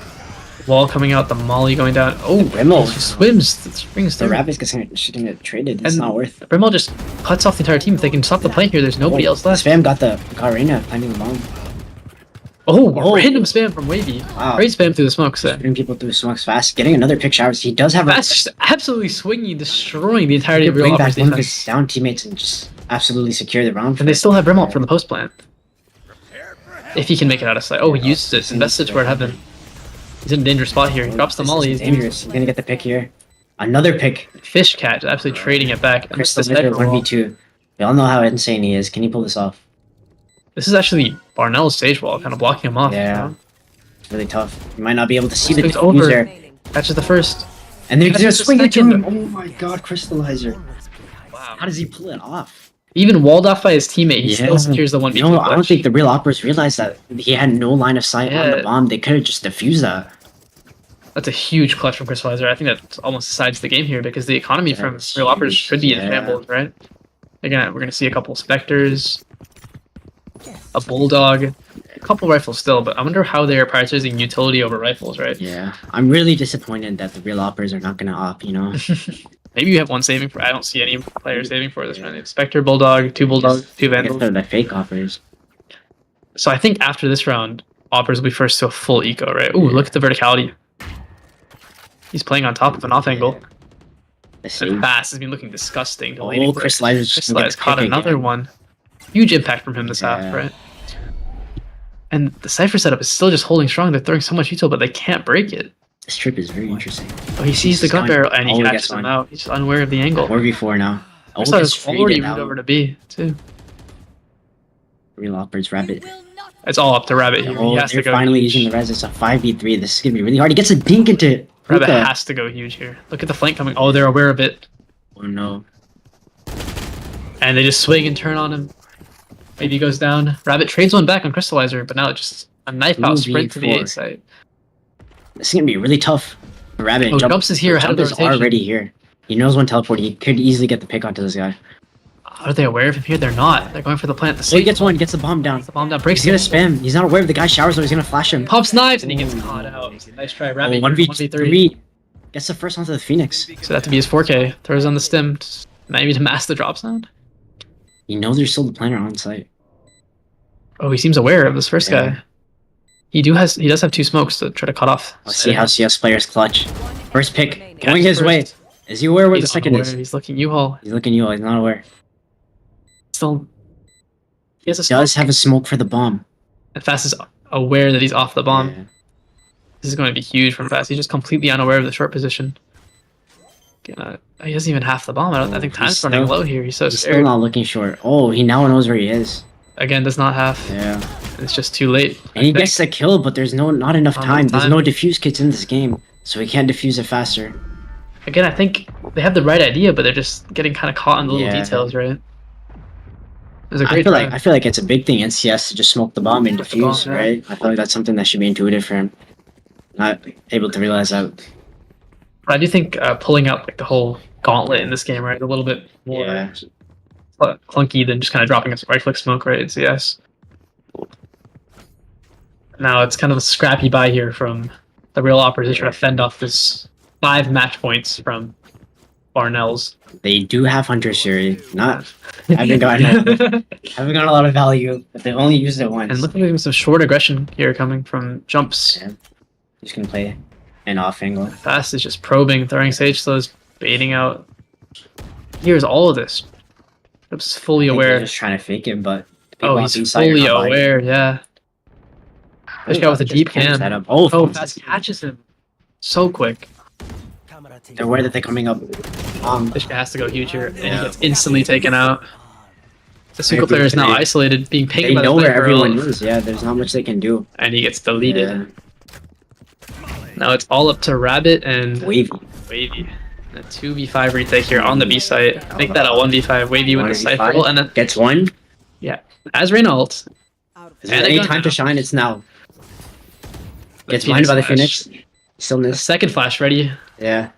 Wall coming out, the molly going down. Oh, Brimble swims. It springs The through. Rabbit's gonna get traded. It's And not worth it. Brimble just cuts off the entire team. If they can stop the plane here, there's nobody else left. Spam got Reyna planting the bomb. Oh, random spam from Wavy. Wow. Great spam through the smokes there. Shooting people through smokes fast. Getting another pick showers. He does have That's just absolutely swinging, destroying the entirety He of could Real bring back Awpers one of his defense. down teammates and just absolutely secure the round. And they still have Brim ult from the post plant. If he can make it out of sight. Oh, he used it. Invested toward heaven. He's in a dangerous spot here. He drops the molly. He's dangerous. He's gonna get the pick here. Another pick. Fish cat absolutely trading it back. And Crystal this is Sniper wall. 1v2. We all know how insane he is. Can he pull this off? This is actually Barnell's stage wall, kind of blocking him off. Yeah. You know? It's really tough. You might not be able to see the Swings over. diffuser. Catches the first. And they're Catches just the swinging to second. him. Oh my god, Crystallizer. Wow. How does he pull it off? Even walled off by his teammate, he still secures the 1v2. No, I don't think the real Awpers realized that he had no line of sight on the Yeah. bomb. They could have just defused that. That's a huge clutch from Crystallizer. I think that almost decides the game here because the economy from it's Real Awpers huge. should be in Yeah. shambles, right? Again, we're going to see a couple Spectres, a Bulldog, a couple rifles still, but I wonder how they're prioritizing utility over rifles, right? Yeah, I'm really disappointed that the real Awpers are not gonna op. You know, Maybe you have one saving for. I don't see any players saving for this round. Spectre, Bulldog, two Bulldogs, two I guess Vandals. they're the fake Awpers. So I think after this round, Awpers will be first to a full eco, right? Ooh, look at the verticality. He's playing on top of an off angle. And Fast has been looking disgusting. Oh, Crystallizer's just gonna get Crystallize the caught pick another again. one. Huge impact from him this half, right? And the Cypher setup is still just holding strong. They're throwing so much util, but they can't break it. This trip is very interesting. Oh, he sees the He's gun going- barrel and he oh, he catches gets him one. out. He's unaware of the angle. 4v4 now. Oh, Crystallizer gets already traded moved out. over to B, too. Real Awpers Rabbit. It's all up to Rabbit here. Oh, He has to they're go finally huge. using the res. It's a 5v3. This is gonna be really hard. He gets a dink into Rabbit Hookah. has to go huge here. Look at the flank coming. Oh, they're aware of it. Oh no. And they just swing and turn on him. Maybe he goes down. Rabbit trades one back on Crystallizer, but now it's just a knife out sprint to the 2v4. A site. This is gonna be really tough. Rabbit. Oh, Jumps is here ahead of Jump the is rotation. already here. He knows when teleport. He could easily get the pick onto this guy. Are they aware of him here? They're not. They're going for the plant. The So he gets one. Gets the bomb down. the bomb down. Breaks He's gonna spam. He's not aware of the guy showers, so he's gonna flash him. Pops knives and he gets caught out. Nice try, Rabbit. Oh, 1v3. Gets the first onto the Phoenix. So that to be his 4K. Throws on the stem. Maybe to mask the drop sound. You know there's still the planner on site. Oh, he seems aware of this first guy. He does have two smokes to try to cut off. Let's see how CS players clutch. First pick Catch going his first. way. Is he aware where the He's second unaware. is? He's looking U-Haul. He's looking you. He's not aware. Still, he has a He smoke. does have a smoke for the bomb. And Fast is aware that he's off the bomb. This is going to be huge from Fast. He's just completely unaware of the short position. He doesn't even half the bomb. I think time's He's running still- low here. He's so He's still scared. not looking short. Oh, he now knows where he is. Again, does not have. Yeah. It's just too late. And he gets the kill, but there's not enough Not time. enough There's time. no diffuse kits in this game, so he can't diffuse it faster. Again, I think they have the right idea, but they're just getting kind of caught in the little Yeah. details, right? There's a I great feel try. like it's a big thing in CS to just smoke the bomb and Smoke the bomb, diffuse, yeah. right? I feel like that's something that should be intuitive for him. Not able to realize that. But I do think pulling out like the whole gauntlet in this game, right, a little bit more Yeah. clunky than just kind of dropping a right click smoke, right? In CS. Now it's kind of a scrappy buy here from the real Awpers to try to fend off this 5 match points from Barnell's. They do have Hunter Fury. Haven't gotten a lot of value, but they've only used it once. And look at some short aggression here coming from Jumps. Yeah. He's gonna play an off angle. Fast is just probing, throwing Sage slows, baiting out. Here's all of this. I'm just fully I think aware. He's just trying to fake it, but Oh, he's fully aware. Yeah. This guy with a deep cam. Oh, Fast catches him so quick. They're aware that they're coming up. This guy has to go huge here, and he gets instantly taken out. The single player is now isolated, being pinged They by know the where sniper everyone ult, is. Yeah, there's not much they can do. and he gets deleted. Now it's all up to Rabbit and Wavy. A 2v5 retake here on the B site. Make that a 1v5. Wavy with the sniper ult, and then gets one. Yeah, as Reyna ult. If there's any time to shine, it's now. Gets blinded by the Phoenix. Still missed. Second flash ready. Yeah.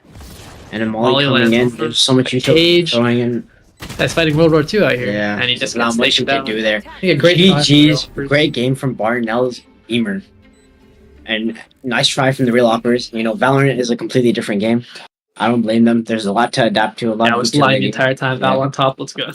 And a Molly coming in. There's so much utility throwing in. That's fighting World War II out here. Yeah. And he just not gets much you taken can down. do there. I think a great GG's. Great game from Barnell's Emer. And nice try from the real Awpers. You know, Valorant is a completely different game. I don't blame them. There's a lot to adapt to. A lot I of was lying the utility. entire time. Val Yeah. on top. Let's go.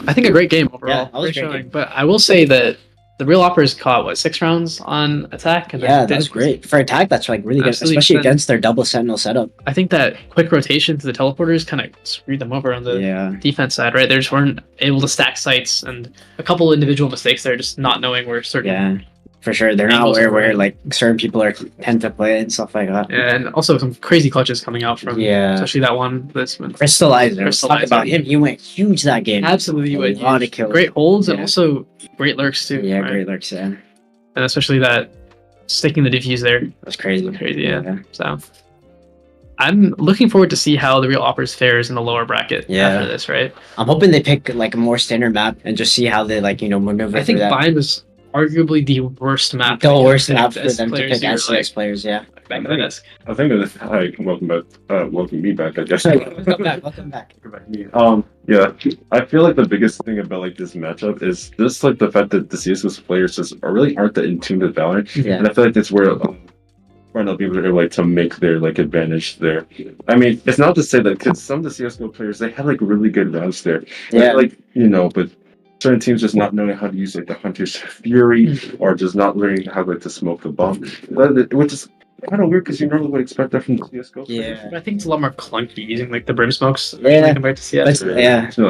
I think a great game overall. Yeah, that was a Great great showing. game. But I will say that the real Awpers caught what 6 rounds on attack. And Yeah, then that's great. For attack, that's like really good, Absolutely especially insane. against their double sentinel setup. I think that quick rotation to the teleporters kind of screwed them over on the defense side, right? They just weren't able to stack sites, and a couple individual mistakes there, just not knowing where certain. Yeah, for sure. They're not angles aware are where right. like certain people tend to play and stuff like that. Yeah, and also some crazy clutches coming out from, Yeah. especially that one. This one. Crystallizer. Let's talk about him. He went huge that game. Absolutely, a went lot huge. of kills. Great holds and Yeah. also great lurks too. Yeah, right? great lurks. Yeah, And especially that sticking the diffuse there. that's crazy. Crazy, yeah. So I'm looking forward to see how the real Awpers fares in the lower bracket Yeah. after this, right? I'm hoping they pick like a more standard map and just see how they like maneuver. I think through that. Bind was arguably the worst map. The that you worst picked map for as them to players pick who were, as like, players. Yeah. back in the desk. I think that hi, welcome back. Welcome me back. I guess. Welcome back. Welcome back. Yeah, I feel like the biggest thing about like this matchup is just like the fact that the CS:GO players just really aren't that in tune with Valorant, Yeah. and I feel like that's where Barnell people are like to make their like advantage there. I mean, it's not to say that because some of the CS:GO players they had like really good rounds there, Yeah. like but certain teams just not knowing how to use like the Hunter's Fury or just not learning how like to smoke the bomb, which is kind of weird because you normally would expect that from the CS:GO. Yeah. But I think it's a lot more clunky using like the brim smokes Yeah. compared to CS. Yeah. So,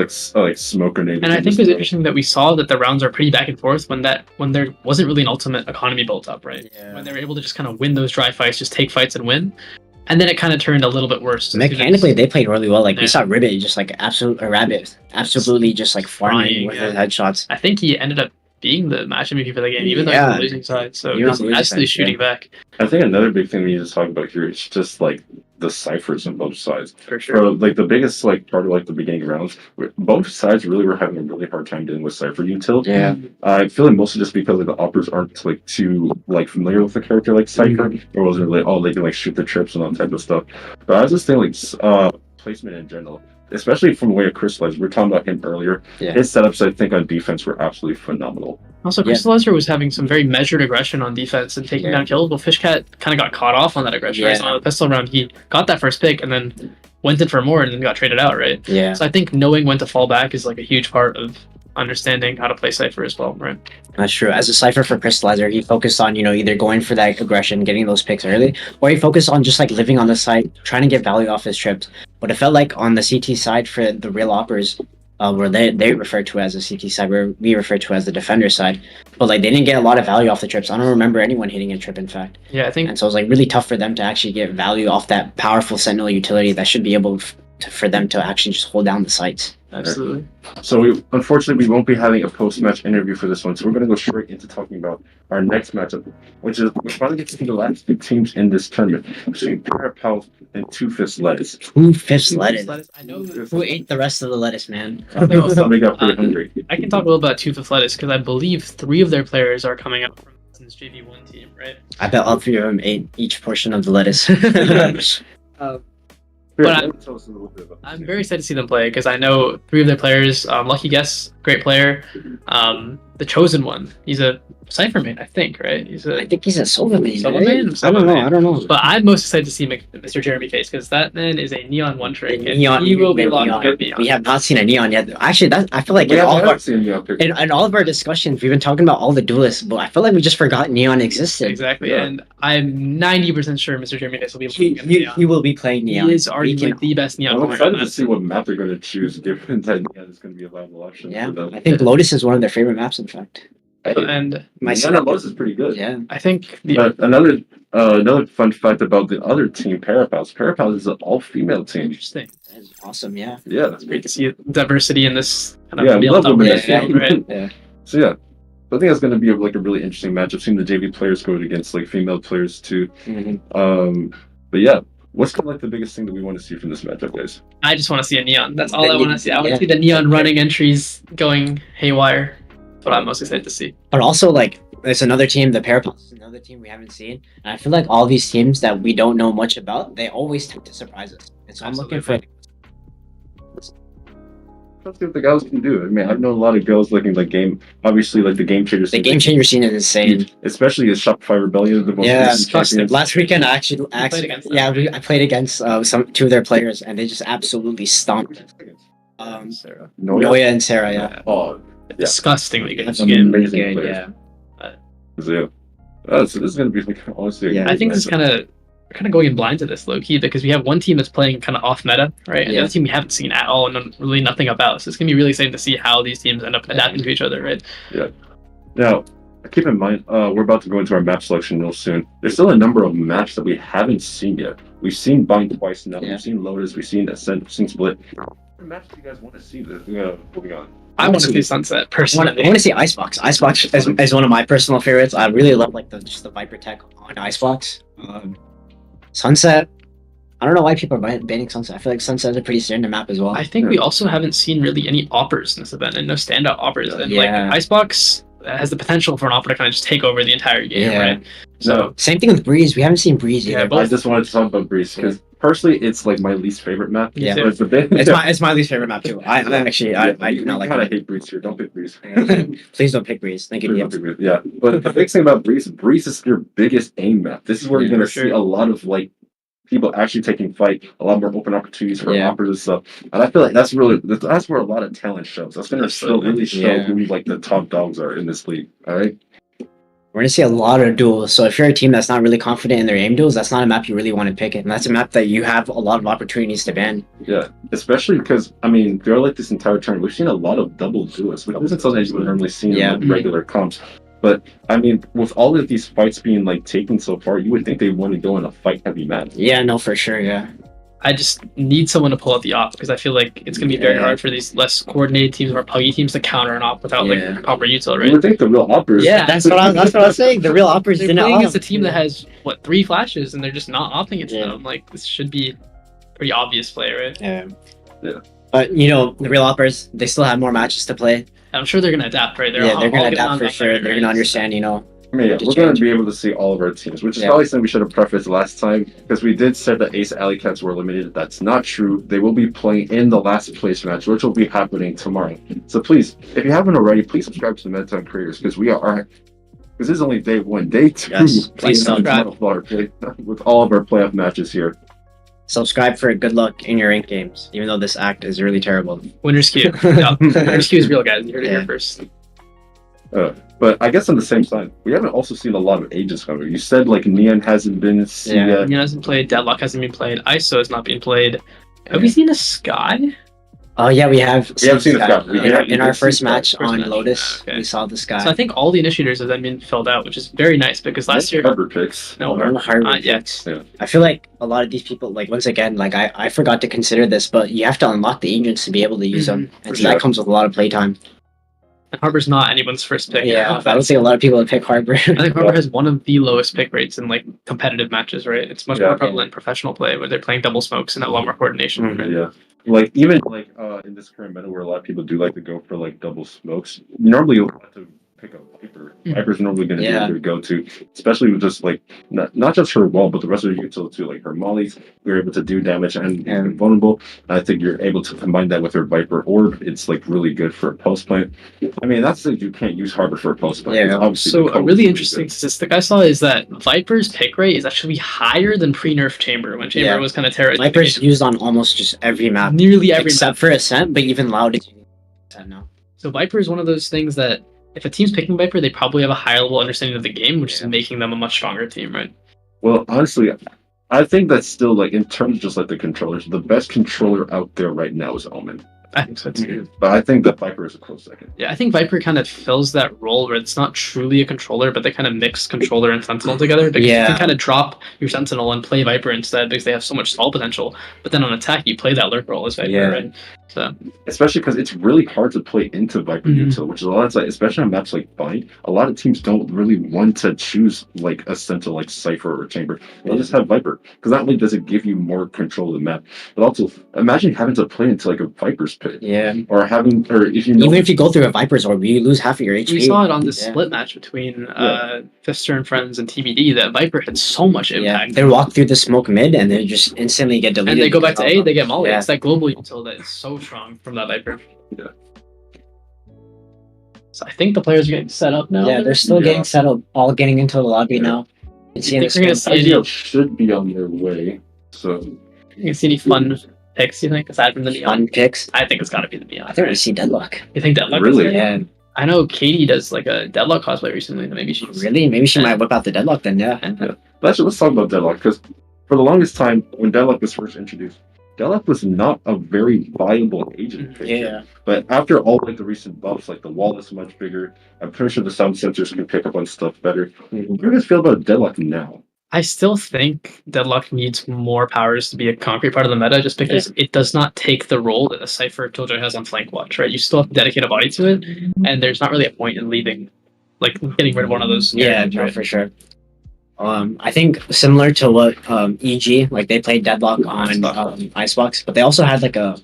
like smoke grenades. And I think it was interesting that we saw that the rounds are pretty back and forth when there wasn't really an ultimate economy built up, right? Yeah. When they were able to just kind of win those dry fights, just take fights and win. And then it kind of turned a little bit worse. Mechanically, they played really well. Like we Yeah. saw Ribbit just like Rabbit absolutely just like farming Flying, with yeah. his headshots. I think he ended up being the match MVP for the game, even though he was Yeah. on the losing side. So He he was was on the losing absolutely side, shooting yeah. back. I think another big thing we need to talk about here is just like the ciphers on both sides. For sure. So, like the biggest like part of like the beginning rounds, both sides really were having a really hard time dealing with cipher util. Yeah. I feel like mostly just because like the Awpers aren't like too like familiar with the character like Cypher, or wasn't really they can like shoot the trips and all that type of stuff. But I was just thinking like placement in general, especially from the way of Crystallizer. We were talking about him earlier. Yeah. His setups I think on defense were absolutely phenomenal. Also, Crystallizer was having some very measured aggression on defense and taking Yeah. down kills. Well, Fishcat kind of got caught off on that aggression. Right? Yeah. So on the pistol round, he got that first pick and then went in for more and then got traded out, right? Yeah. So I think knowing when to fall back is like a huge part of understanding how to play Cypher as well, right? That's true. As a cipher for Crystallizer, he focused on, either going for that aggression, getting those picks early, or he focused on just like living on the site, trying to get value off his trips. But it felt like on the CT side for the real Awpers, where they refer to as the CT side, where we refer to as the defender side. But like they didn't get a lot of value off the trips. I don't remember anyone hitting a trip, in fact. Yeah, I think. And so it was like really tough for them to actually get value off that powerful Sentinel utility that should be able for them to actually just hold down the sites. Absolutely. So unfortunately we won't be having a post-match interview for this one, so we're going to go straight into talking about our next matchup, which is we finally get to see the last two teams in this tournament between Parapals and 2-Fifths Lettuce. 2-Fifths Lettuce. I know Who ate the rest of the lettuce, man? Somebody got pretty hungry. I can talk a little about 2-Fifths Lettuce because I believe 3 of their players are coming up from Madison's JV1 team, right? I bet all 3 of them ate each portion of the lettuce. But I'm very excited to see them play because I know 3 of their players, Lucky Guess great player. The chosen one, he's a Cypher main, I think, right? I think he's a Sova main. Sova right? main? I don't know. But I'm most excited to see Mr. Jeremy face because that man is a neon one trick. And Neon, he will be locked neon. in neon. We have not seen a neon yet. Actually, I feel like We in all, haven't of our, seen Neon pick. in all of our discussions, we've been talking about all the duelists, but I feel like we just forgot neon existed. Exactly, Yeah. and I'm 90% sure Mr. Jeremy face will be looking at He neon. will be playing neon. He is arguably the best neon I'm player. excited to see what map they're going to choose, given that Neon is going to be a viable option. Yeah, for them. I think Lotus is one of their favorite maps. In fact, And Neon and Lotus is pretty good. Yeah, I think But another fun fact about the other team, Parapals. Parapals is an all-female team. Interesting. that's awesome. Yeah, Yeah, It's great to see diversity in this kind Yeah, of we male love women dominated in field, right? yeah. So yeah, I think that's going to be a really interesting match. I've seen the JV players go against like female players too. But yeah, what's kind of like the biggest thing that we want to see from this matchup, guys? I just want to see a neon. That's all I want to see. I want to see the neon running entries going haywire. That's what I'm most excited to see. But also, like, there's another team, the Parapals is another team we haven't seen. And I feel like all these teams that we don't know much about, they always tend to surprise us. And so I'm looking for. Let's see what the girls can do. I mean, I've known a lot of girls looking like game. Obviously, like the game changer. The game changer scene is insane. Especially the Shopify Rebellion, the most recent champions. Last weekend I actually I played against two of their players, and they just absolutely stomped. Noya and Sarah, yeah. Oh, disgustingly good. That's amazing Good, players. yeah. So, yeah. So this is going to be like honestly. I think this is kind of going in blind to this low key because we have one team that's playing kind of off meta, right? And the other team we haven't seen at all and really nothing about. So it's gonna be really exciting to see how these teams end up adapting to each other, right? Yeah. Now, keep in mind, we're about to go into our map selection real soon. There's still a number of maps that we haven't seen yet. We've seen Bind twice now. We've seen Lotus. We've seen Ascent. We've seen Split. What maps do you guys want to see? Moving on. I want to see Sunset personally. I want to see Icebox. Icebox is one of my personal favorites. I really love like just the Viper tech on Icebox. Sunset. I don't know why people are banning Sunset. I feel like Sunset is a pretty standard map as well. I think we also haven't seen really any Awpers in this event and no standout Awpers. And like Icebox has the potential for an Awper to kind of just take over the entire game, right? So same thing with Breeze. We haven't seen Breeze either. I just wanted to talk about Breeze because personally, it's like my least favorite map. Yeah, but it's my least favorite map too. I do not like. I hate Breeze here. Don't pick Breeze. Please don't pick Breeze. Thank you. Yeah, but the big thing about Breeze is your biggest aim map. This is where you're gonna see a lot of like people actually taking fight, a lot more open opportunities for Awpers and stuff. And I feel like that's where a lot of talent shows. That's gonna really show who like the top dogs are in this league. All right. We're gonna see a lot of duels. So if you're a team that's not really confident in their aim duels, that's not a map you really want to pick. And that's a map that you have a lot of opportunities to ban. Yeah, especially because I mean, they're like this entire turn. We've seen a lot of double duels, which isn't something you've normally seen in like, regular comps. But I mean, with all of these fights being like taken so far, you would think they want to go in a fight-heavy match. Yeah, no, for sure. Yeah. I just need someone to pull out the op because I feel like it's going to be very hard for these less coordinated teams or puggy teams to counter an op without like proper util, right? You would think the real Awpers. Yeah, that's what I was saying. The real Awpers they're didn't playing op. against a team that has 3 flashes and they're just not opting into them. Like this should be pretty obvious play, right? Yeah. But you know, the real Awpers, they still have more matches to play. I'm sure they're going to adapt, right? They're going to adapt for sure. They're going to understand, you know. I mean, we're going to be able to see all of our teams, which is probably something we should have prefaced last time, because we did say that Ace Alleycats were eliminated. That's not true. They will be playing in the last place match, which will be happening tomorrow. So please, if you haven't already, please subscribe to the Medtime Creators, because this is only day 1. Day 2, please subscribe with all of our playoff matches here. Subscribe for good luck in your ranked games, even though this act is really terrible. Winner's queue. No, winner's queue is real, guys. You heard it here first. But I guess on the same side, we haven't also seen a lot of agents coming. You said like Neon hasn't been seen yet. Neon hasn't played. Deadlock hasn't been played. ISO has not been played. Have we seen a Sky? Oh yeah, we have. We have seen the Sky. In our first match on Lotus, we saw the Sky. So I think all the initiators have then been filled out, which is very nice because last year. Harbor picks. No, not yet. Yeah. I feel like a lot of these people, like once again, like I forgot to consider this, but you have to unlock the agents to be able to use them, and so that comes with a lot of playtime. And Harbor's not anyone's first pick. Yeah, I don't think a lot of people would pick Harbor. I think Harbor has one of the lowest pick rates in like competitive matches, right? It's much more prevalent in professional play where they're playing double smokes and have a lot more coordination. Right? Yeah. Like even like in this current meta where a lot of people do like to go for like double smokes, normally you'll have to pick a Viper. Viper's normally going to Yeah. be your go-to, especially with just like not just her wall, but the rest of your utility too. Like her mollies, you're able to do damage and be vulnerable. I think you're able to combine that with her Viper orb. It's like really good for a post plant. I mean, that's like you can't use Harbor for a post plant. Yeah. Obviously, So the a code really is interesting statistic I saw is that Viper's pick rate is actually higher than pre-nerf Chamber when Chamber was kind of terrorizing. Viper's used on almost just every map. Nearly every except map. for Ascent, but even Loud is Ascent now. So Viper is one of those things that if a team's picking Viper, they probably have a high level understanding of the game, which is making them a much stronger team, right? Well, honestly, I think that's still like in terms of just like the controllers, the best controller out there right now is Omen. I think so too. But I think that Viper is a close second. Yeah, I think Viper kind of fills that role where it's not truly a controller, but they kind of mix controller and Sentinel together. Because you can kind of drop your Sentinel and play Viper instead because they have so much stall potential. But then on attack, you play that lurk role as Viper, right? So Especially because it's really hard to play into Viper util, which is a lot of like, especially on maps like Bind, a lot of teams don't really want to choose like a Sentinel like Cypher or Chamber. They'll just have Viper because not only does it give you more control of the map, but also imagine having to play into like a Viper's pit. Yeah. Or having, or if you know, even if you go through a Viper's orb, you lose half of your HP. we saw it on this split match between Fifster&Friends and TBD that Viper had so much impact. They walk through the smoke mid and they just instantly get deleted. And they go back to A, they get Molly. Yeah. It's that global util that is so strong from that Viper. Yeah. So I think the players are getting set up now. Yeah, they're still getting set up, all getting into the lobby now. You think we're gonna see any, IGL should be on their way. So you can see any fun picks, you think, aside from the Neon? Fun picks? I think it's gotta be the Neon. I think we see Deadlock. You think Deadlock Really? is there? Yeah. I know Katie does like a Deadlock cosplay recently, so maybe she's Really? Maybe she might whip out the Deadlock then, yeah. let's talk about Deadlock because for the longest time when Deadlock was first introduced, Deadlock was not a very viable agent pick. Yeah. But after all like the recent buffs, like the wall is much bigger, I'm pretty sure the sound sensors can pick up on stuff better. How do you guys feel about Deadlock now? I still think Deadlock needs more powers to be a concrete part of the meta just because it does not take the role that a Cypher Killjoy has on Flank Watch, right? You still have to dedicate a body to it, and there's not really a point in leaving, like getting rid of one of those. Yeah, areas, no, right? for sure. I think similar to what EG, like they played Deadlock on Icebox, but they also had like a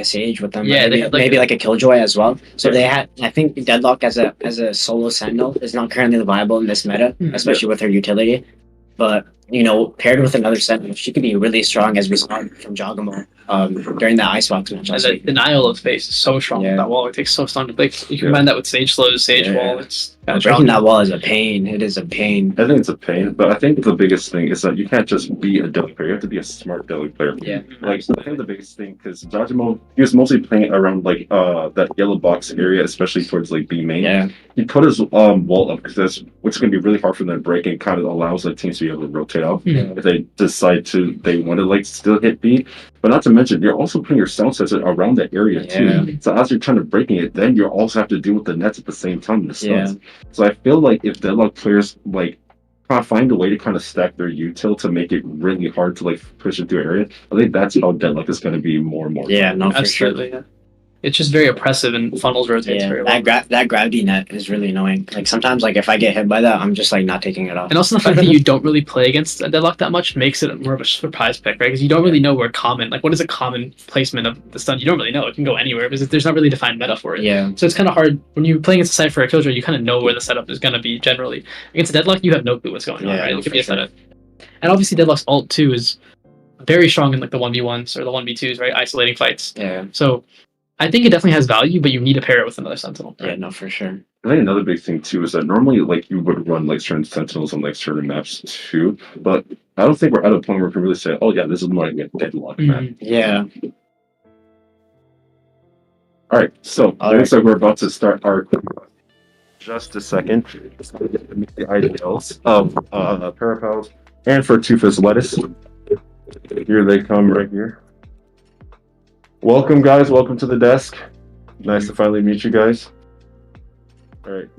Sage with them. Yeah, maybe, they had, like, maybe like a Killjoy as well. So they had, I think Deadlock as a solo Sentinel is not currently viable in this meta, especially with her utility. But you know, paired with another Sentinel, she could be really strong, as we saw from Jogamo during that Icebox match. And the denial of face is so strong with that wall. It takes so strong to break. You can combine that with Sage Slows, Sage Wall. It's breaking that wall is a pain. It is a pain. I think it's a pain, but I think the biggest thing is that you can't just be a Deli player. You have to be a smart Deli player. Yeah. Like I think the biggest thing because Jajimo, he was mostly playing around like that yellow box area, especially towards like B main. Yeah. He put his wall up because that's what's going to be really hard for them to break and kind of allows like teams to be able to rotate out if they decide they want to like still hit B. But not to mention, you're also putting your sound sensor around that area too. So as you're trying to breaking it, then you also have to deal with the nets at the same time. The stuns. So I feel like if Deadlock players like kind of find a way to kind of stack their util to make it really hard to like push into an area, I think that's how Deadlock is going to be more and more. Yeah, no, for absolutely. sure. It's just very oppressive and funnels rotates very well. That gravity net is really annoying. Like sometimes, like if I get hit by that, I'm just like not taking it off. And also the fact that you don't really play against a Deadlock that much makes it more of a surprise pick, right? Because you don't really know where common, like what is a common placement of the stun? You don't really know. It can go anywhere because there's not really defined meta for it. Yeah. So it's kind of hard when you play against a Cypher or a Killjoy. You kind of know where the setup is going to be generally. Against a Deadlock, you have no clue what's going on, right? It could be a setup. And obviously Deadlock's ult too is very strong in like the 1v1s or the 1v2s, right? Isolating fights. Yeah. So I think it definitely has value, but you need to pair it with another Sentinel. Yeah, no, for sure. I think another big thing too is that normally like you would run like certain Sentinels on like certain maps too, but I don't think we're at a point where we can really say, oh yeah, this is more like a Deadlock map. Yeah. All right, so looks like we're about to start our just a second. The ideals of Parapals and for Tufus Lettuce. Here they come right here. Welcome, guys. Welcome to the desk. Nice to finally meet you guys. All right.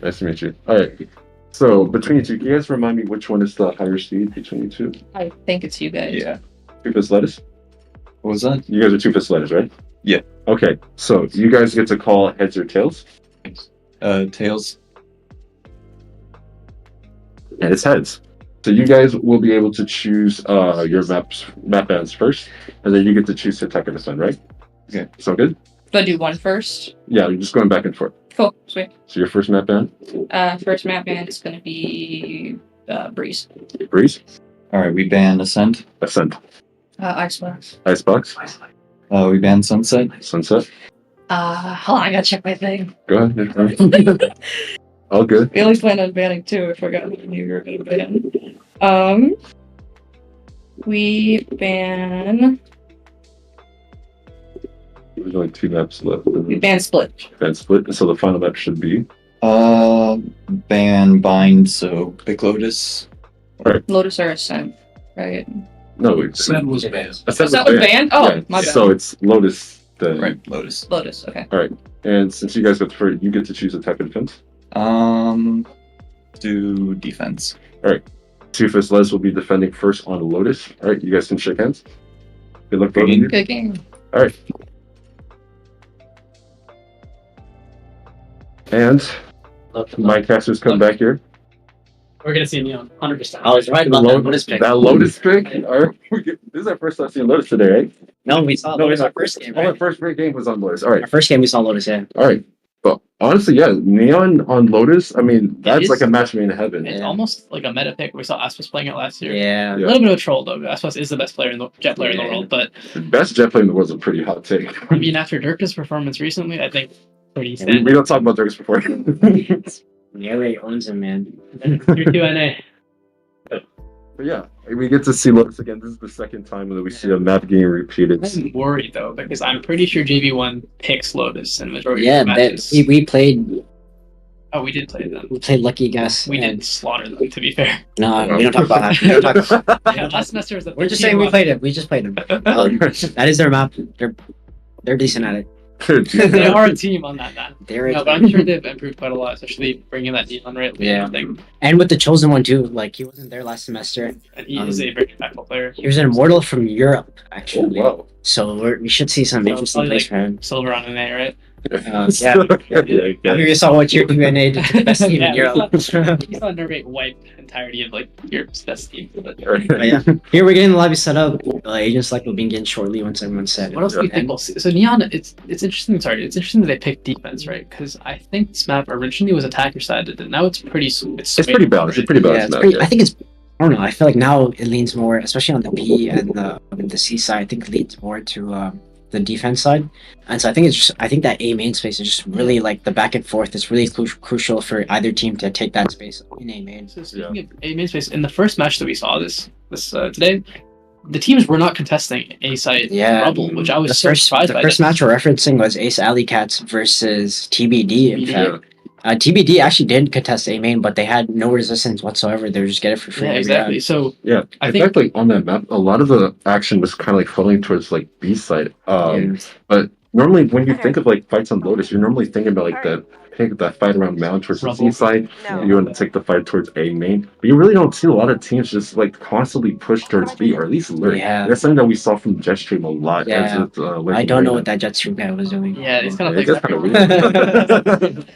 Nice to meet you. All right. So between you two, can you guys remind me which one is the higher speed between you two? I think it's you guys. Yeah. Tufus Lettuce? What was that? You guys are Tufus Lettuce, right? Yeah. Okay. So you guys get to call heads or tails? Tails. And it's heads. So you guys will be able to choose your map bands first, and then you get to choose to attack and defend, right? Okay. So good? Do I do one first? Yeah, you're just going back and forth. Cool, sweet. So your first map ban? First map ban is going to be Breeze. Breeze? Alright, we ban Ascent. Ascent. Icebox. Icebox? We ban Sunset. Sunset? Hold on, I gotta check my thing. Go ahead. All good. We always plan on banning two. I forgot what you were gonna ban. We ban. There's only 2 maps left. We ban Split. Ban Split. So the final map should be? Ban Bind, so pick Lotus. Alright. Lotus or Ascent, right? No, Ascent was banned. Ascent was banned? Oh, yeah. my bad. So it's Lotus then. Right, Lotus. Lotus, okay. Alright. And since you guys got first, you get to choose attack and defense? Do defense. Alright. Tufus Les will be defending first on Lotus. Alright, you guys can shake hands. Good luck, both of you. Good game. Alright. And my casters come back here. We're gonna see Neon, 100%. I was right about that Lotus pick. That Lotus pick? Alright. This is our first time seeing Lotus today, right? No, we saw Lotus our first game. Oh, our first game was on Lotus. Alright. Our first game we saw Lotus, yeah. Alright. But honestly, yeah, Neon on Lotus, I mean, that's like a match made in heaven. It's almost like a meta pick. We saw Aspas playing it last year. Yeah. A little bit of a troll though. Aspas is the best player in the jet player in the world, but The best jet player in the world is a pretty hot take. I mean, after Dirk's performance recently, I think pretty we standard. don't talk about Dirks before. Yeah, he owns him, man. You're 2NA. But yeah, we get to see Lotus again. This is the second time that we see a map getting repeated. I'm worried though because I'm pretty sure JV1 picks Lotus in majority Yeah, of the matches. we played. Oh, we did play them. We played Lucky Guess. We didn't slaughter them, to be fair. No, we don't talk about that. We don't talk about Yeah, last semester was the We're just saying we played it. We just played them. That is their map. They're decent at it. They are a team on that map. They're No, but I'm sure they've improved quite a lot, especially bringing that Neon rate. Yeah. Thing. And with the Chosen one too, like he wasn't there last semester. And he is a very impactful player. He was an immortal from Europe, actually. Oh, wow. So we should see some interesting Probably plays like for him. Silver on an A, right? Yeah. I mean, we saw what Tier 2 NA did to the best team in Europe. You saw Nervate wipe entirety of like Europe's best team. But yeah. Here we're getting the lobby set up. Agent Select will begin shortly once everyone's set. what else do you think we'll see? So Neon, it's interesting. Sorry, it's interesting that they picked defense, right? Because I think this map originally was attacker sided, and now it's pretty. It's pretty balanced. It's pretty balanced map. I think it's. I don't know. I feel like now it leans more, especially on the B and the C side. I think it leans more to the defense side, and so I think it's just. I think that A main space is just really like the back and forth. It's really crucial for either team to take that space in A main. So speaking of A main space, in the first match that we saw this today, the teams were not contesting A site Rubble, which I was surprised by. The first match we're referencing was Ace Alleycats versus TBD. In fact, TBD actually didn't contest A main, but they had no resistance whatsoever. They were just get it for free. Yeah, exactly. So yeah, I think like on that map, a lot of the action was kind of like funneling towards like B side. But normally when you think of like fights on Lotus, you're normally thinking about like that fight around Mount towards the C side. You want to take the fight towards A main, but you really don't see a lot of teams just like constantly push towards B, or at least lurk. Yeah. That's something that we saw from Jetstream a lot. Yeah. As it, I don't know what that Jetstream guy was doing. Yeah, it's kind of It's kind of weird.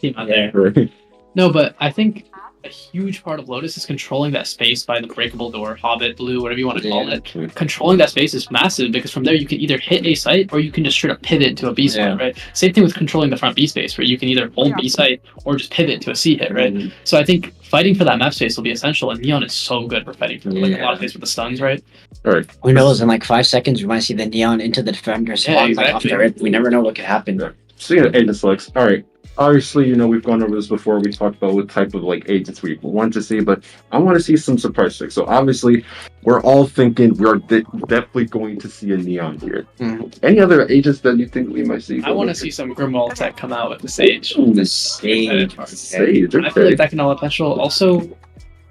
team out there. Right. No, but I think a huge part of Lotus is controlling that space by the breakable door, Hobbit, Blue, whatever you want to call it. Controlling that space is massive because from there you can either hit A site or you can just straight up pivot to a B site, right? Same thing with controlling the front B space where you can either hold B site or just pivot to a C hit, right? So I think fighting for that map space will be essential, and Neon is so good for fighting for like a lot of plays with the stuns, right? Alright. Who knows? In like 5 seconds, we might see the Neon into the defender spawn like off the rip. We never know what could happen. Speaking of agent selects, alright. Obviously, you know, we've gone over this before. We talked about what type of like agents we want to see, but I want to see some surprise picks. So obviously, we're all thinking we are definitely going to see a Neon here. Any other agents that you think we might see? I want to see some Grimwald tech come out with the Sage. The Sage. I feel like that can all potential. Also,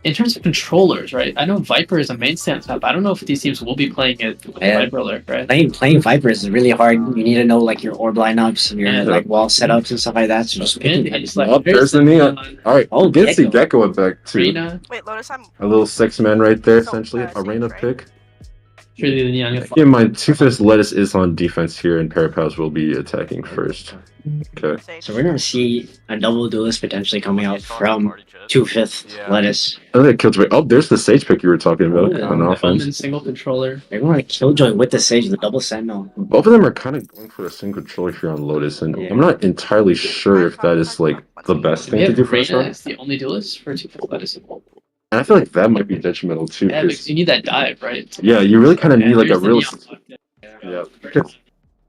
in terms of controllers, right? I know Viper is a main stance map. I don't know if these teams will be playing it with Viper alert, right? Playing Viper is really hard. You need to know like your orb lineups and your like wall setups and stuff like that. So just picking there's the Neon. Alright, get to see Gecko back too. Wait, Lotus, I'm A little 6-man right there, essentially. Arena pick. Truly the Neon. Keep in mind, Two-Fist Lettuce is on defense here, and Parapals will be attacking first. Okay. So we're gonna see a double duelist potentially coming out from 2/5 Yeah. lettuce. Oh, that Killjoy. Oh, there's the Sage pick you were talking about on The offense. Omen single controller. They want to Killjoy with the Sage, the double Sentinel. Both of them are kind of going for a single controller here on Lotus, and Yeah. I'm not entirely sure if that is like the best We thing to have do for this Reyna run. as the only duelist for 2/5 lettuce. And I feel like that might be detrimental too. Yeah, 'Cause- because you need that dive, right? yeah, you really kind of Yeah, need like a there's the real. Neon. Yeah, because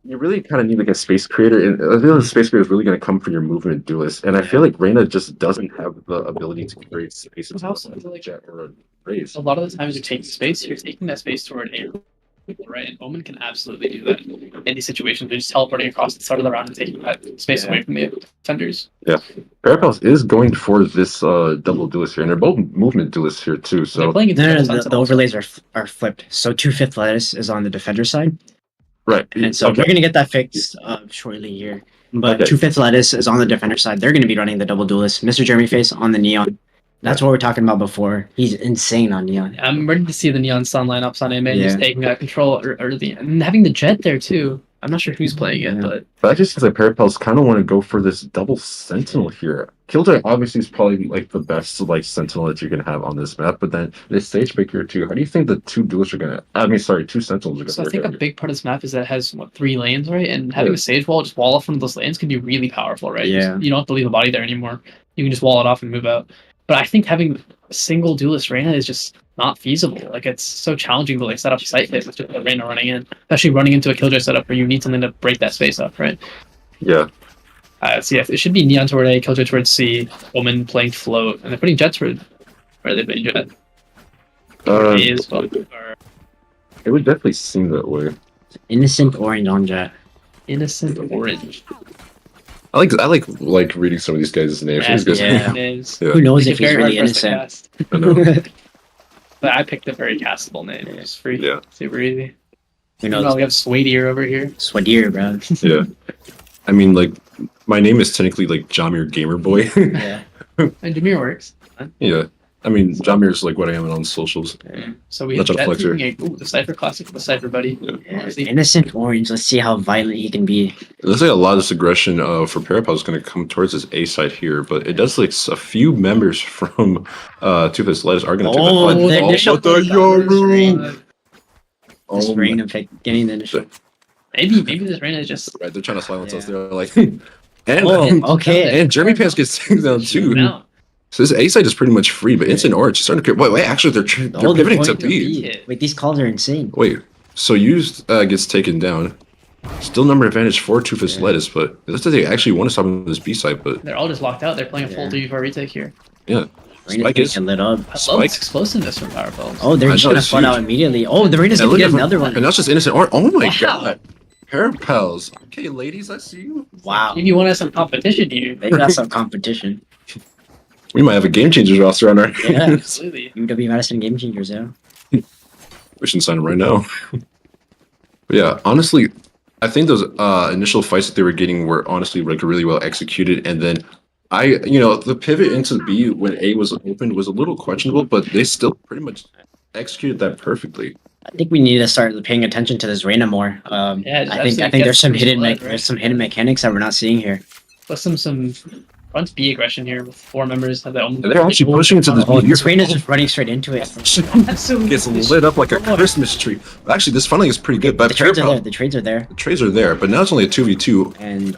you really kind of need like a space creator, and I feel the space creator is really going to come from your movement duelist. And I feel like Reyna just doesn't have the ability to create space into a jet or a raise. A lot of the times you're taking space, you're taking that space toward a people, right? And Omen can absolutely do that in these situations. They're just teleporting across the start of the round and taking that space away from the defenders. Yeah, Parapals is going for this double duelist here, and they're both movement duelists here too. So They're playing into No, double the sentinel. overlays are flipped. So 2/5 lettuce is on the defender side. right, And so okay. we're going to get that fixed shortly here. But Okay. 2/5 lettuce is on the defender side. They're going to be running the double duelist. Mr. Jeremy Face on the Neon. That's what we're talking about before. He's insane on Neon. I'm ready to see the Neon Sun lineups on Amen, just Yeah. taking that control early and having the Jet there too. I'm not sure who's playing it, but But I just seems like Parapals kind of want to go for this double sentinel here. Killjoy obviously is probably like the best like sentinel that you can have on this map, but then this stage pick here too. How do you think the two duelists are gonna? I mean, sorry, two sentinels are gonna so I work think a out here? big part of this map is that it has 3 lanes, right? And having Yeah. a sage wall just wall off one of those lanes can be really powerful, right? Yeah. You don't have to leave a body there anymore. You can just wall it off and move out. But I think having a single duelist Reyna is just not feasible. Like it's so challenging to like set up a site hit with just a Reyna running in, especially running into a Killjoy setup where you need something to break that space up, right? Yeah. So yeah, it should be Neon toward A, Killjoy towards C, Omen playing float, and they're putting Jet toward where are they putting Jet? A as well. Or It would definitely seem that way. Innocent orange on Jet. Innocent Orange. I like reading some of these guys' names. Yeah, These guys- yeah. names. Yeah. Who knows Make if it he's very really hard for us to innocent? cast. I know. But I picked a very castable name. It's free. Yeah. Super easy. Who Meanwhile, knows? we have Swadier over here. Swadier, bro. Yeah. I mean, like, my name is technically like Jamir Gamer Boy. Yeah. And Jameer works. Yeah. I mean, Jamir is like what I am on socials. So we Not have trying to Jet flex here. taking the Cypher Classic with the Cypher Buddy. Yeah. Innocent orange. Let's see how violent he can be. It looks like a lot of this aggression for Parapal is going to come towards this A side here, but it does like a few members from Two-Face Lettuce are going to take Oh, that the fight. initial What the Yoru! This Oh Reyna my- pick getting the initial. Maybe this Reyna is just Right, they're trying to silence us. Yeah. They're like, and Okay. and Jeremy Pants gets taken down too. now. So this A side is pretty much free, but Instant Orange is starting to create. Wait, actually, they're Oh, they're pivoting to going to B. B. Wait, these calls are insane. Wait, so Used gets taken down. Still number advantage for Two-Face Lettuce, but it looks like they actually want to stop him on this B side, but They're all just locked out. They're playing a full 3v4 retake here. yeah. Reyna's Spike is getting lit up. I love Spike. this explosiveness from Parapals. Oh, they're I just know, gonna it's flood out huge. immediately. Oh, the Reyna's And gonna look get at- another one. And that's just Innocent Orange. Oh my Wow. god. Parapals. Okay, ladies, I see you. Wow. Maybe you want to have some competition here. They got some competition. We might have a Game Changers roster on our Yeah. hands. Absolutely. UW Madison Game Changers, yeah. We should sign them right now. But yeah, honestly, I think those initial fights that they were getting were honestly like really well executed. And then the pivot into B when A was opened was a little questionable, but they still pretty much executed that perfectly. I think we need to start paying attention to this Reyna more. Yeah, I think there's some hidden mechanics that we're not seeing here. Plus some front B aggression here with 4 members have their own. And they're actually pushing into this Oh, B. this Reyna's just running straight into it. Gets lit up like a Christmas tree. Actually, this funneling is pretty good. But The trades are there. The trades are there. The trades are there, but now it's only a 2v2 And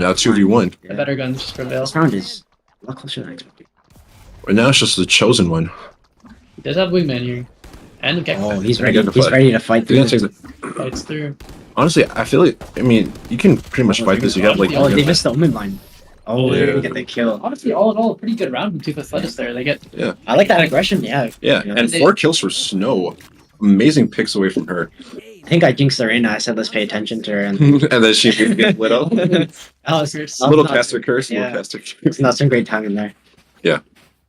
now 2v1. The better guns just prevail. this round is a lot closer than I expected. And now it's just the chosen one. He does have Wingman here. And the Gecko. Oh, he's They're ready. gonna He's fight. ready to fight They're through. gonna take the- Fights through. Honestly, I feel like you can pretty much fight this. You have like Oh, they missed the Omen line. Oh, they're Yeah. gonna get the kill. Honestly, all in all, a pretty good round from Two-Face Lettuce there. They get yeah, I like that aggression. Yeah. yeah, and 4 kills for Snow. Amazing picks away from her, I think I jinxed the Reyna. I said let's pay attention to her, and and then she gets lit up. Little caster curse, Yeah. little caster curse. It's not some great time in there. Yeah,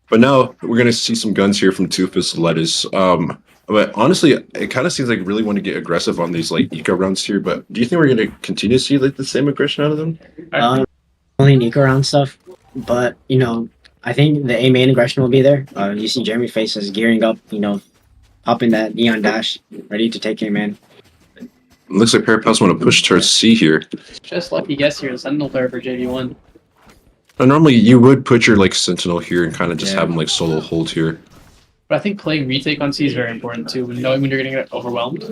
but now we're gonna see some guns here from Two-Face Lettuce. But honestly, it kind of seems like really want to get aggressive on these like eco rounds here. But do you think we're gonna continue to see like the same aggression out of them? Only Nico around stuff, but I think the A main aggression will be there. You see Jeremy Face is gearing up, popping that neon dash, ready to take him in. It looks like Parapals want to push towards C here. just lucky guess here. The Sentinel player for JV1. Normally, you would put your like sentinel here and kind of just have him like solo hold here. But I think playing retake on C is very important too, knowing when you're going to get overwhelmed.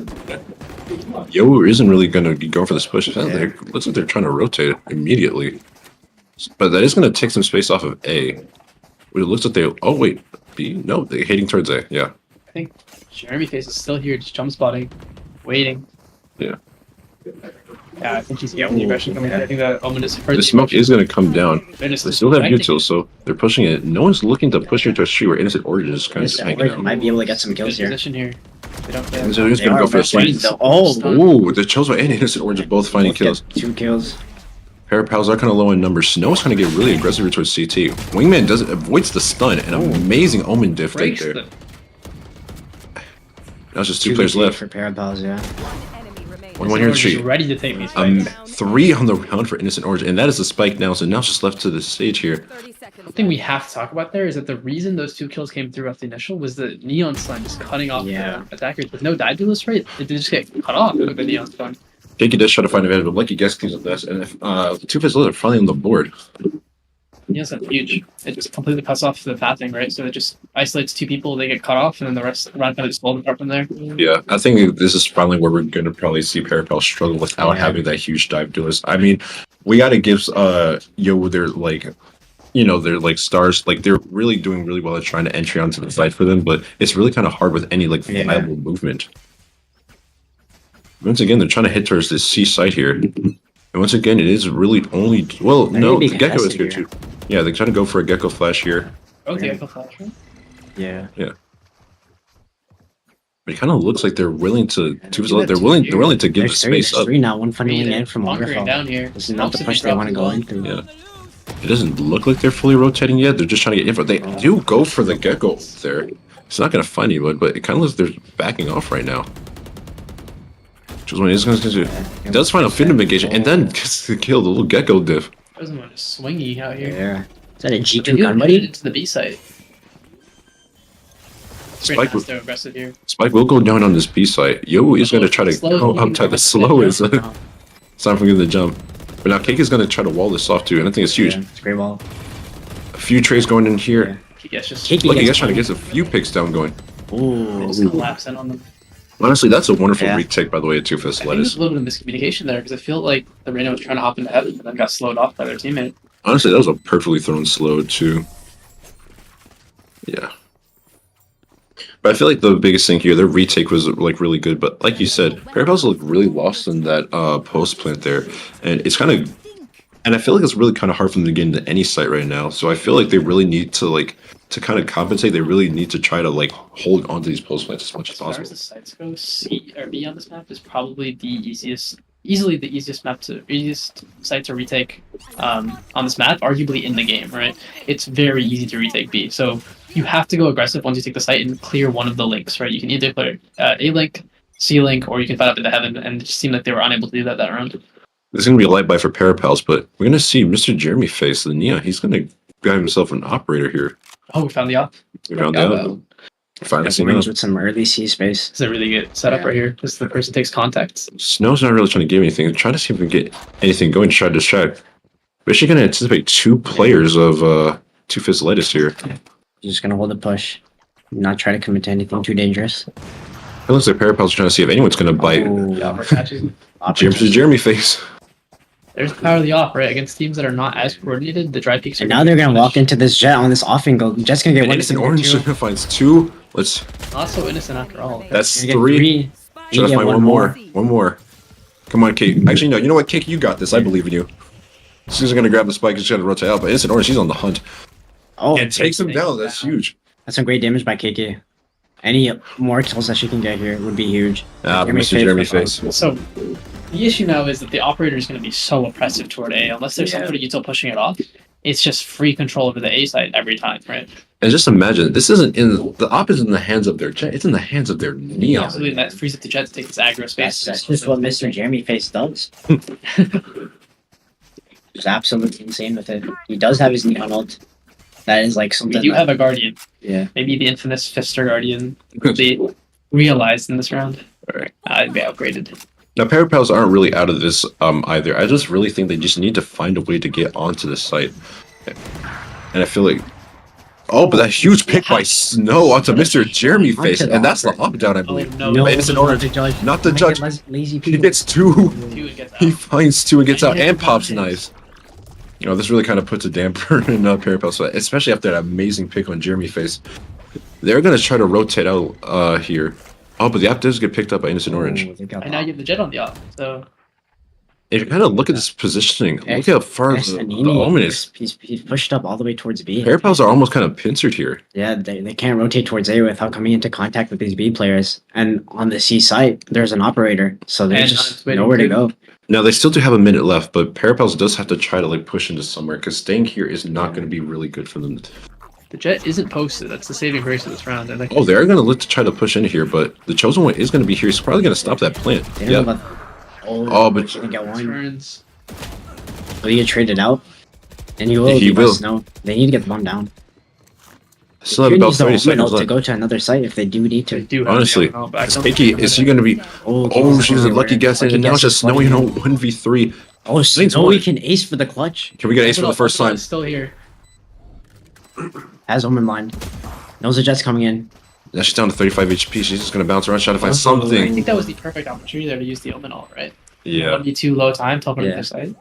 Yo isn't really going to be going for this push. Looks like they're trying to rotate immediately. But that is going to take some space off of A. It looks like they... Oh, wait. B? No, they're heading towards A. Yeah. I think Jeremy Face is still here, just jump spotting, waiting. Yeah. Yeah, I think he's getting the aggression coming in. I think that Omen is hurt. The smoke is going to come down. They still have right util, so they're pushing it. No one's looking to push into a street where Innocent Origin is kind of just hanging out. Might be able to get some kills here. Position here. They don't And so he's going to go for a swipe. Ooh, the Chozo and Innocent Origin both finding kills. 2 kills. Parapals are kind of low in numbers. Snow's going to get really aggressive towards CT. Wingman avoids the stun. An amazing Omen diff right there. Now it's just 2 players left. For Parapals, yeah. 1-1 here in the street. Ready to take these fights. 3 on the round for Innocent Origin, and that is the spike now. So now it's just left to the stage here. One thing we have to talk about there is that the reason those 2 kills came through off the initial was the Neon Stun just cutting off the attackers. With no dive duelist, right? They just get cut off with the Neon Stun. Bakke does try to find advantage, but Lucky Guess cleans up this, and if the 2 Fizz are finally on the board. Yes, that's huge. It just completely cuts off the pathing, right? So it just isolates 2 people, they get cut off, and then the rest around kind of just fold apart from there. Yeah, I think this is finally where we're going to probably see Parapal struggle without having that huge dive duelist. I mean, we got to give Yo their like, you know, they're like stars. Like they're really doing really well at trying to entry onto the site for them, but it's really kind of hard with any like viable movement. Once again, they're trying to hit towards this C site here. And once again, it is really only... Well, no, the Gecko is here too. Yeah, they're trying to go for a Gecko flash here. Oh, the Gecko flash, right? Yeah. Yeah. But it kind of looks like they're willing to... They're willing to give the space up. 3 now, one funneling in from Waterfall. Down here. This is not the push they want to go into. Yeah. It doesn't look like they're fully rotating yet. They're just trying to get info. They do go for the Gecko there. It's not going to find anyone, but it kind of looks like they're backing off right now. He does find a fin mitigation and then gets to kill the little Gecko diff. Doesn't want to swingy out here. Yeah. Is that a G2 gun, buddy? Into the B site. Spike, aggressive here. Spike will go down on this B site. Yo is going to try to go up tight. The slow is it's time for him to jump. But now Cake is going to try to wall this off too, and I think it's huge. Yeah, it's a great wall. A few trays going in here. Yeah. Lucky Guess trying to get a few picks down going. Ooh. Just collapse in on them. Honestly, that's a wonderful retake, by the way, at 2 Fizz I think there's a little bit of miscommunication there because I feel like the Reno was trying to hop into heaven and then got slowed off by their teammate. Honestly, that was a perfectly thrown slow too. Yeah. But I feel like the biggest thing here, their retake was like really good, but like you said, Parapals look really lost in that post plant there. And it's kind of, and I feel like it's really kind of hard for them to get into any site right now. So I feel like they really need to like, to kind of compensate, they really need to try to like hold on to these post plants as much as possible. As far as the sites go, C or B on this map is probably the easily the easiest site to retake on this map, arguably in the game, right? It's very easy to retake B. So you have to go aggressive once you take the site and clear one of the links, right? You can either clear A link, C link, or you can fight up into heaven, and it just seemed like they were unable to do that round. There's going to be a light buy for Parapals, but we're going to see Mr. Jeremy Face, the Nia. He's going to grab himself an operator here. Oh, we found the op. We found the op. Finally seen with some early C space. It's a really good setup right here. Just the person takes contacts. Snow's not really trying to give anything. They're trying to see if we can get anything going to try to distract. We're actually going to anticipate 2 players of 2 Fizz Lettuce here. You're just going to hold the push. Not try to commit to anything too dangerous. It looks like Parapals are trying to see if anyone's going to bite. Jeremy Face. There's the power of the op, right? Against teams that are not as coordinated, the dry peaks are... And now they're going to walk into this Jet on this off angle. Jet's going to get one. Innocent Orange finds 2. Let's... Not so innocent after all. That's 3. Try to find one more. One more. Come on, Cake. Actually, no. You know what, Cake? You got this. I believe in you. She's going to grab the spike and she's going to rotate out. But Innocent Orange, she's on the hunt. Oh, and takes him down. That's huge. That's some great damage by KK. Any more kills that she can get here would be huge. Mr. Jeremy Face. So, the issue now is that the operator is going to be so oppressive toward A. Unless there's somebody util pushing it off, it's just free control over the A side every time, right? And just imagine, this isn't in the op is in the hands of their Jet. It's in the hands of their Neon. Absolutely, that frees up the Jet to take this aggro space. That's just what Mr. Jeremy Face does. He's absolutely insane with it. He does have his Neon ult. That is like something. We do have a Guardian. Yeah. Maybe the infamous Fifster Guardian will be realized in this round. Alright. It'd be upgraded. Now, Parapals aren't really out of this either. I just really think they just need to find a way to get onto the site. And I feel like, oh, but that huge pick by Snow onto Mr. Jeremy Face, and that's the up down, I believe. No, But Innocent Orange, not the judge. Lazy He people. gets 2. Gets He finds 2 and gets out, and pops knives. You know, this really kind of puts a damper in Parapals, so especially after that amazing pick on Jeremy Face. They're going to try to rotate out here. Oh, but the op does get picked up by Innocent Orange. And now you have the jet on the op. So If you kind of look at this positioning, look how far the Omen is. He's pushed up all the way towards B. Parapals are almost kind of pincered here. Yeah, they can't rotate towards A without coming into contact with these B players. And on the C site, there's an operator, so there's just nowhere to go. Now, they still do have a minute left, but Parapals does have to try to like push into somewhere, because staying here is not going to be really good for them. The jet isn't posted. That's the saving grace of this round. And Oh, they are going to look to try to push in here, but the Chosen One is going to be here. He's probably going to stop that plant. Yeah. Oh, but He get one. turns. Will he get traded out? And he will. He will. No, they need to get the bomb down. still have about 30 seconds to left. go to another site if they do need to. Honestly, Bakke, is he going to be... Oh, she's a lucky guess, and now it's just Snowy, 1v3. Oh, Snowy can ace for the clutch. Can we get ace for the first time? Still here. Has Omen blind. Knows the jet's coming in. Now she's down to 35 HP. She's just going to bounce around, try to find I something. think that was the perfect opportunity there to use the Omen ult, right? Yeah. 1v2 low time, top of the side.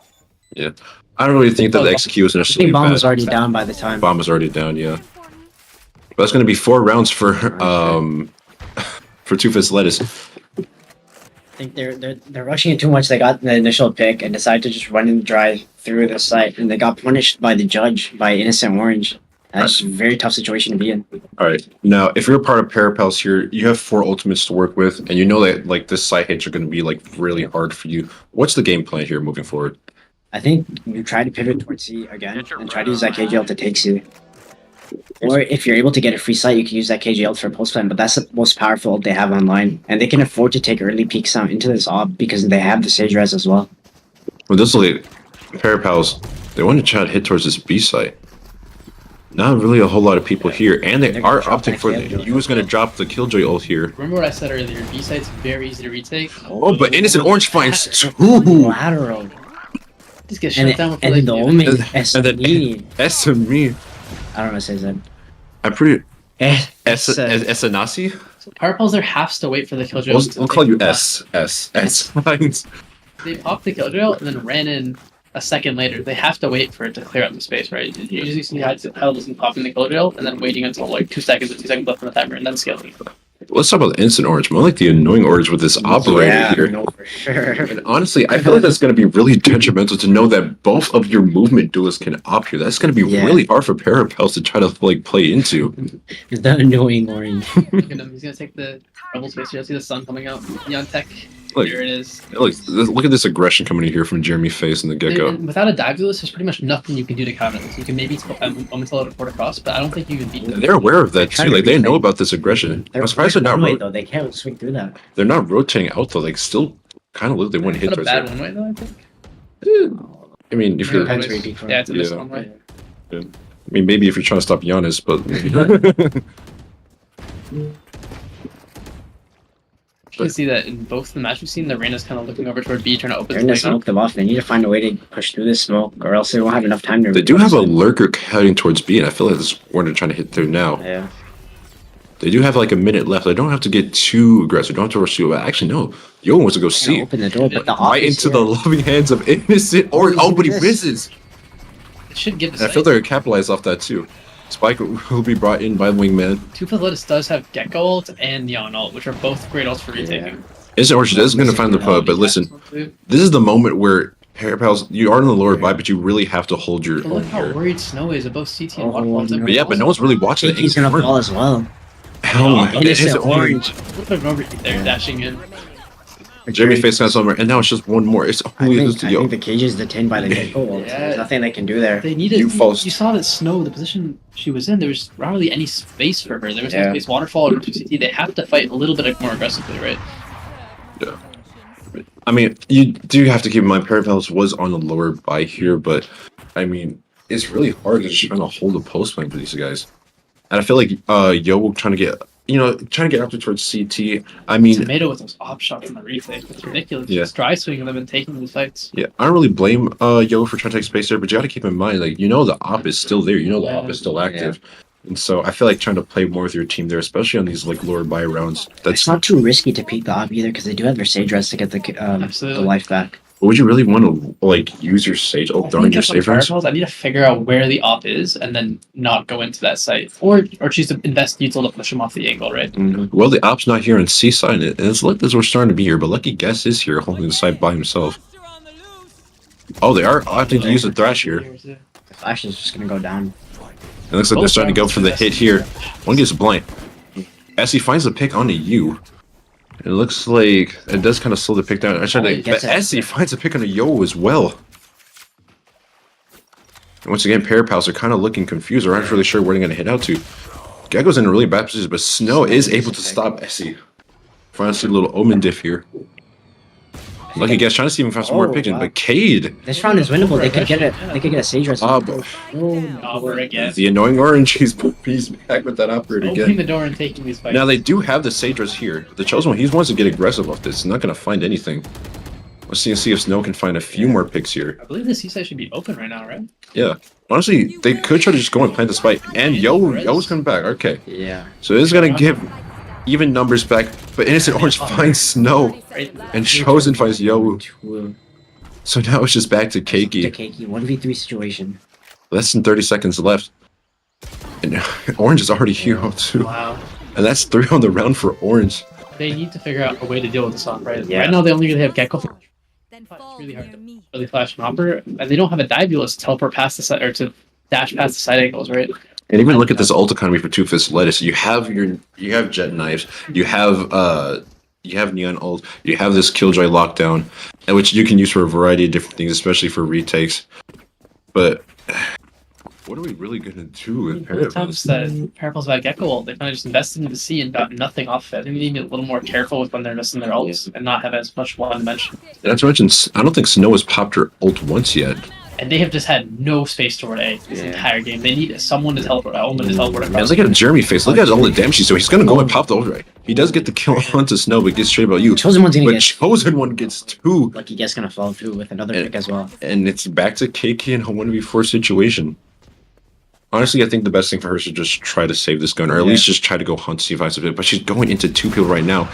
Yeah. I don't really think that the execute was I necessarily think bomb bad. was already down by the time. Bomb was already down, yeah. But that's going to be 4 rounds for Two Fist Lettuce. I think they're rushing it too much. They got the initial pick and decided to just run and drive through the site, and they got punished by the judge by Innocent Orange. That's a very tough situation to be in. All right. Now, if you're a part of Parapals here, you have 4 ultimates to work with, and you know that like this side hits are going to be like really hard for you. What's the game plan here moving forward? I think you try to pivot towards C again and try to use that KGL to take C. Or if you're able to get a free site, you can use that KGL for post plan, but that's the most powerful ult they have online. And they can afford to take early peeks out into this op because they have the Sage Res as well. Well, this like Parapals, they want to try to hit towards this B site. Not really a whole lot of people here, and they are opting for the. He was going to drop the Killjoy ult here. Remember what I said earlier, B site's very easy to retake. Oh, but Innocent Orange finds 2! Lateral. Just get shut down before and they then the do Omen it. SME. SME. I don't know what to say that. I'm pretty... Esanasi? So Parapals there has to wait for the Killjoy. We'll call you S. They popped the Killjoy and then ran in a second later. They have to wait for it to clear up the space, right? You usually see how doesn't popping the Killjoy and then waiting until like 2 seconds or 2 seconds left on the timer and then scaling. Let's talk about the Instant Orange. More like the annoying Orange with this operator here. No, for sure. And honestly, I feel like that's going to be really detrimental to know that both of your movement duelists can op here. That's going to be really hard for Parapals to try to like play into. The annoying Orange. He's gonna take the rebel space. You see the sun coming out. Neon Tech. Look, Here it is. Look at this aggression coming in here from Jeremy Face in the get-go. And without a dive duelist, there's pretty much nothing you can do to counter this. You can maybe momentarily report across, but I don't think you can beat them. They're aware of that too. Like they know about this aggression. I'm surprised they're not. Though they can't swing through that. They're not rotating out though. Like still, kind of look. They wouldn't hit Not a towards bad it. one way though. I think. I mean, if you're, Yeah, it's a missed one way. I mean, maybe if you're trying to stop Giannis, but. You can see that in both the match we've seen, the Reyna's kind of looking over toward B, trying to open They're the gonna leg up. smoke them off. They need to find a way to push through this smoke, or else they won't have enough time to. They do have a lurker heading towards B, and I feel like this is what they're trying to hit through now. Yeah. They do have like a minute left. They don't have to get too aggressive. Don't have to rush you. Actually, no. Yoan wants to go see. Open the door, but the right into the loving hands of Innocent. Or but he misses. It should give And I feel they're capitalize off that too. Spike will be brought in by the wingman. Two Lettuce does have Gecko ult and Neon ult, which are both great ults for retaking. Isn't Orchard is going to find the pub, but listen, this is the moment where Parapals, you are in the lower buy, but you really have to hold your But own look how here. worried Snow is about CT and Waterfalls. But yeah, but no one's really watching it. He's gonna fall as well. Oh my god, it's Innocent orange. Look at Robert there dashing in. Jeremy Face got somewhere, and now it's just one more. It's only this to I Yo. think the cage is detained by the Gecko. There's nothing they can do there. They needed. You false. You saw that Snow, the position she was in, there was not really any space for her. There was no Yeah. space. Waterfall or 2CT, they have to fight a little bit more aggressively, right? Yeah. I mean, you do have to keep in mind Parapals was on the lower buy here, but I mean, it's really hard to just trying to hold a post plan for these guys. And I feel like Yo will trying to get trying to get out there towards CT. I mean, Tomato with those op shots in the retake. It's ridiculous. Yeah. Just dry swinging them and taking these fights. yeah, I don't really blame Yo for trying to take space there, but you got to keep in mind, like, the op is still there. The op is still active. And so I feel like trying to play more with your team there, especially on these like lower buy rounds. It's not too risky to peek the op either because they do have their Sage Res to get the life back. Would you really want to like use your Sage? Oh, throwing your Sage Res? I need to figure out where the op is and then not go into that site, or choose to invest util to push him off the angle, right? Well, the op's not here on C side, and it's like this we're starting to be here, but Lucky Guess is here holding the side by himself. Oh, they are opting to use the Thrash here. The Flash is just gonna go down. It looks like they're starting to go for the hit here. One gets blind. As he finds the pick on the U. It looks like it does kind of slow the pick down. But Essie finds a pick on a Yo as well. And once again, Parapals are kind of looking confused. They're not really sure where they're going to hit out to. Gecko's in a really bad position, but Snow is able to stop Essie. Finally see a little Omen diff here. Lucky Guess trying to see if he can find some more picks, but Cade. This round is winnable. They could get it. They could get a Sage Res. Again. The annoying orange. He's back with that operator Opening again. the door and taking these fights. Now they do have the Sage Res here. The Chosen One, he wants to get aggressive off this. He's not going to find anything. Let's see if Snow can find a few more picks here. I believe the C side should be open right now, right? Yeah. Honestly, they could try to just go and plant the spike. And Yo's coming back. Okay. Yeah. So this is going to give even numbers back. But Innocent Orange finds Snow. And Chosen finds Yo. So now it's just back to Keiki. 1v3 situation. Less than 30 seconds left. And Orange is already hero too. Wow. And that's 3 on the round for Orange. They need to figure out a way to deal with this op, right? Yeah. Right now they only really have Gecko. It's really hard to really flash an Opera, and they don't have a dive duelist to teleport past the side or to dash past the side angles, right? And even look at this ult economy for Two-Fist Lettuce. You have Jet Knives, you have Neon ult, you have this Killjoy lockdown, and which you can use for a variety of different things, especially for retakes. But what are we really gonna do with The times that Parapals by Gecko ult, they kind of just invested in the C and got nothing off it. I think they need to be a little more careful with when they're missing their ults and not have as much one dimension. Not to mention, I don't think Snow has popped her ult once yet. And they have just had no space toward A this entire game. They need someone to teleport. Omen to teleport across. Man, look at Jeremy face. Look at all the damage he's doing. He's gonna go and pop the ult right. He does get the kill onto Snow, but gets straight about you. Chosen One's gonna get. Chosen One gets 2. Lucky Guess gonna follow through with another pick as well. And it's back to KK in a 1v4 situation. Honestly, I think the best thing for her is to just try to save this gun, or at least just try to go hunt, see if I survive. But she's going into 2 people right now.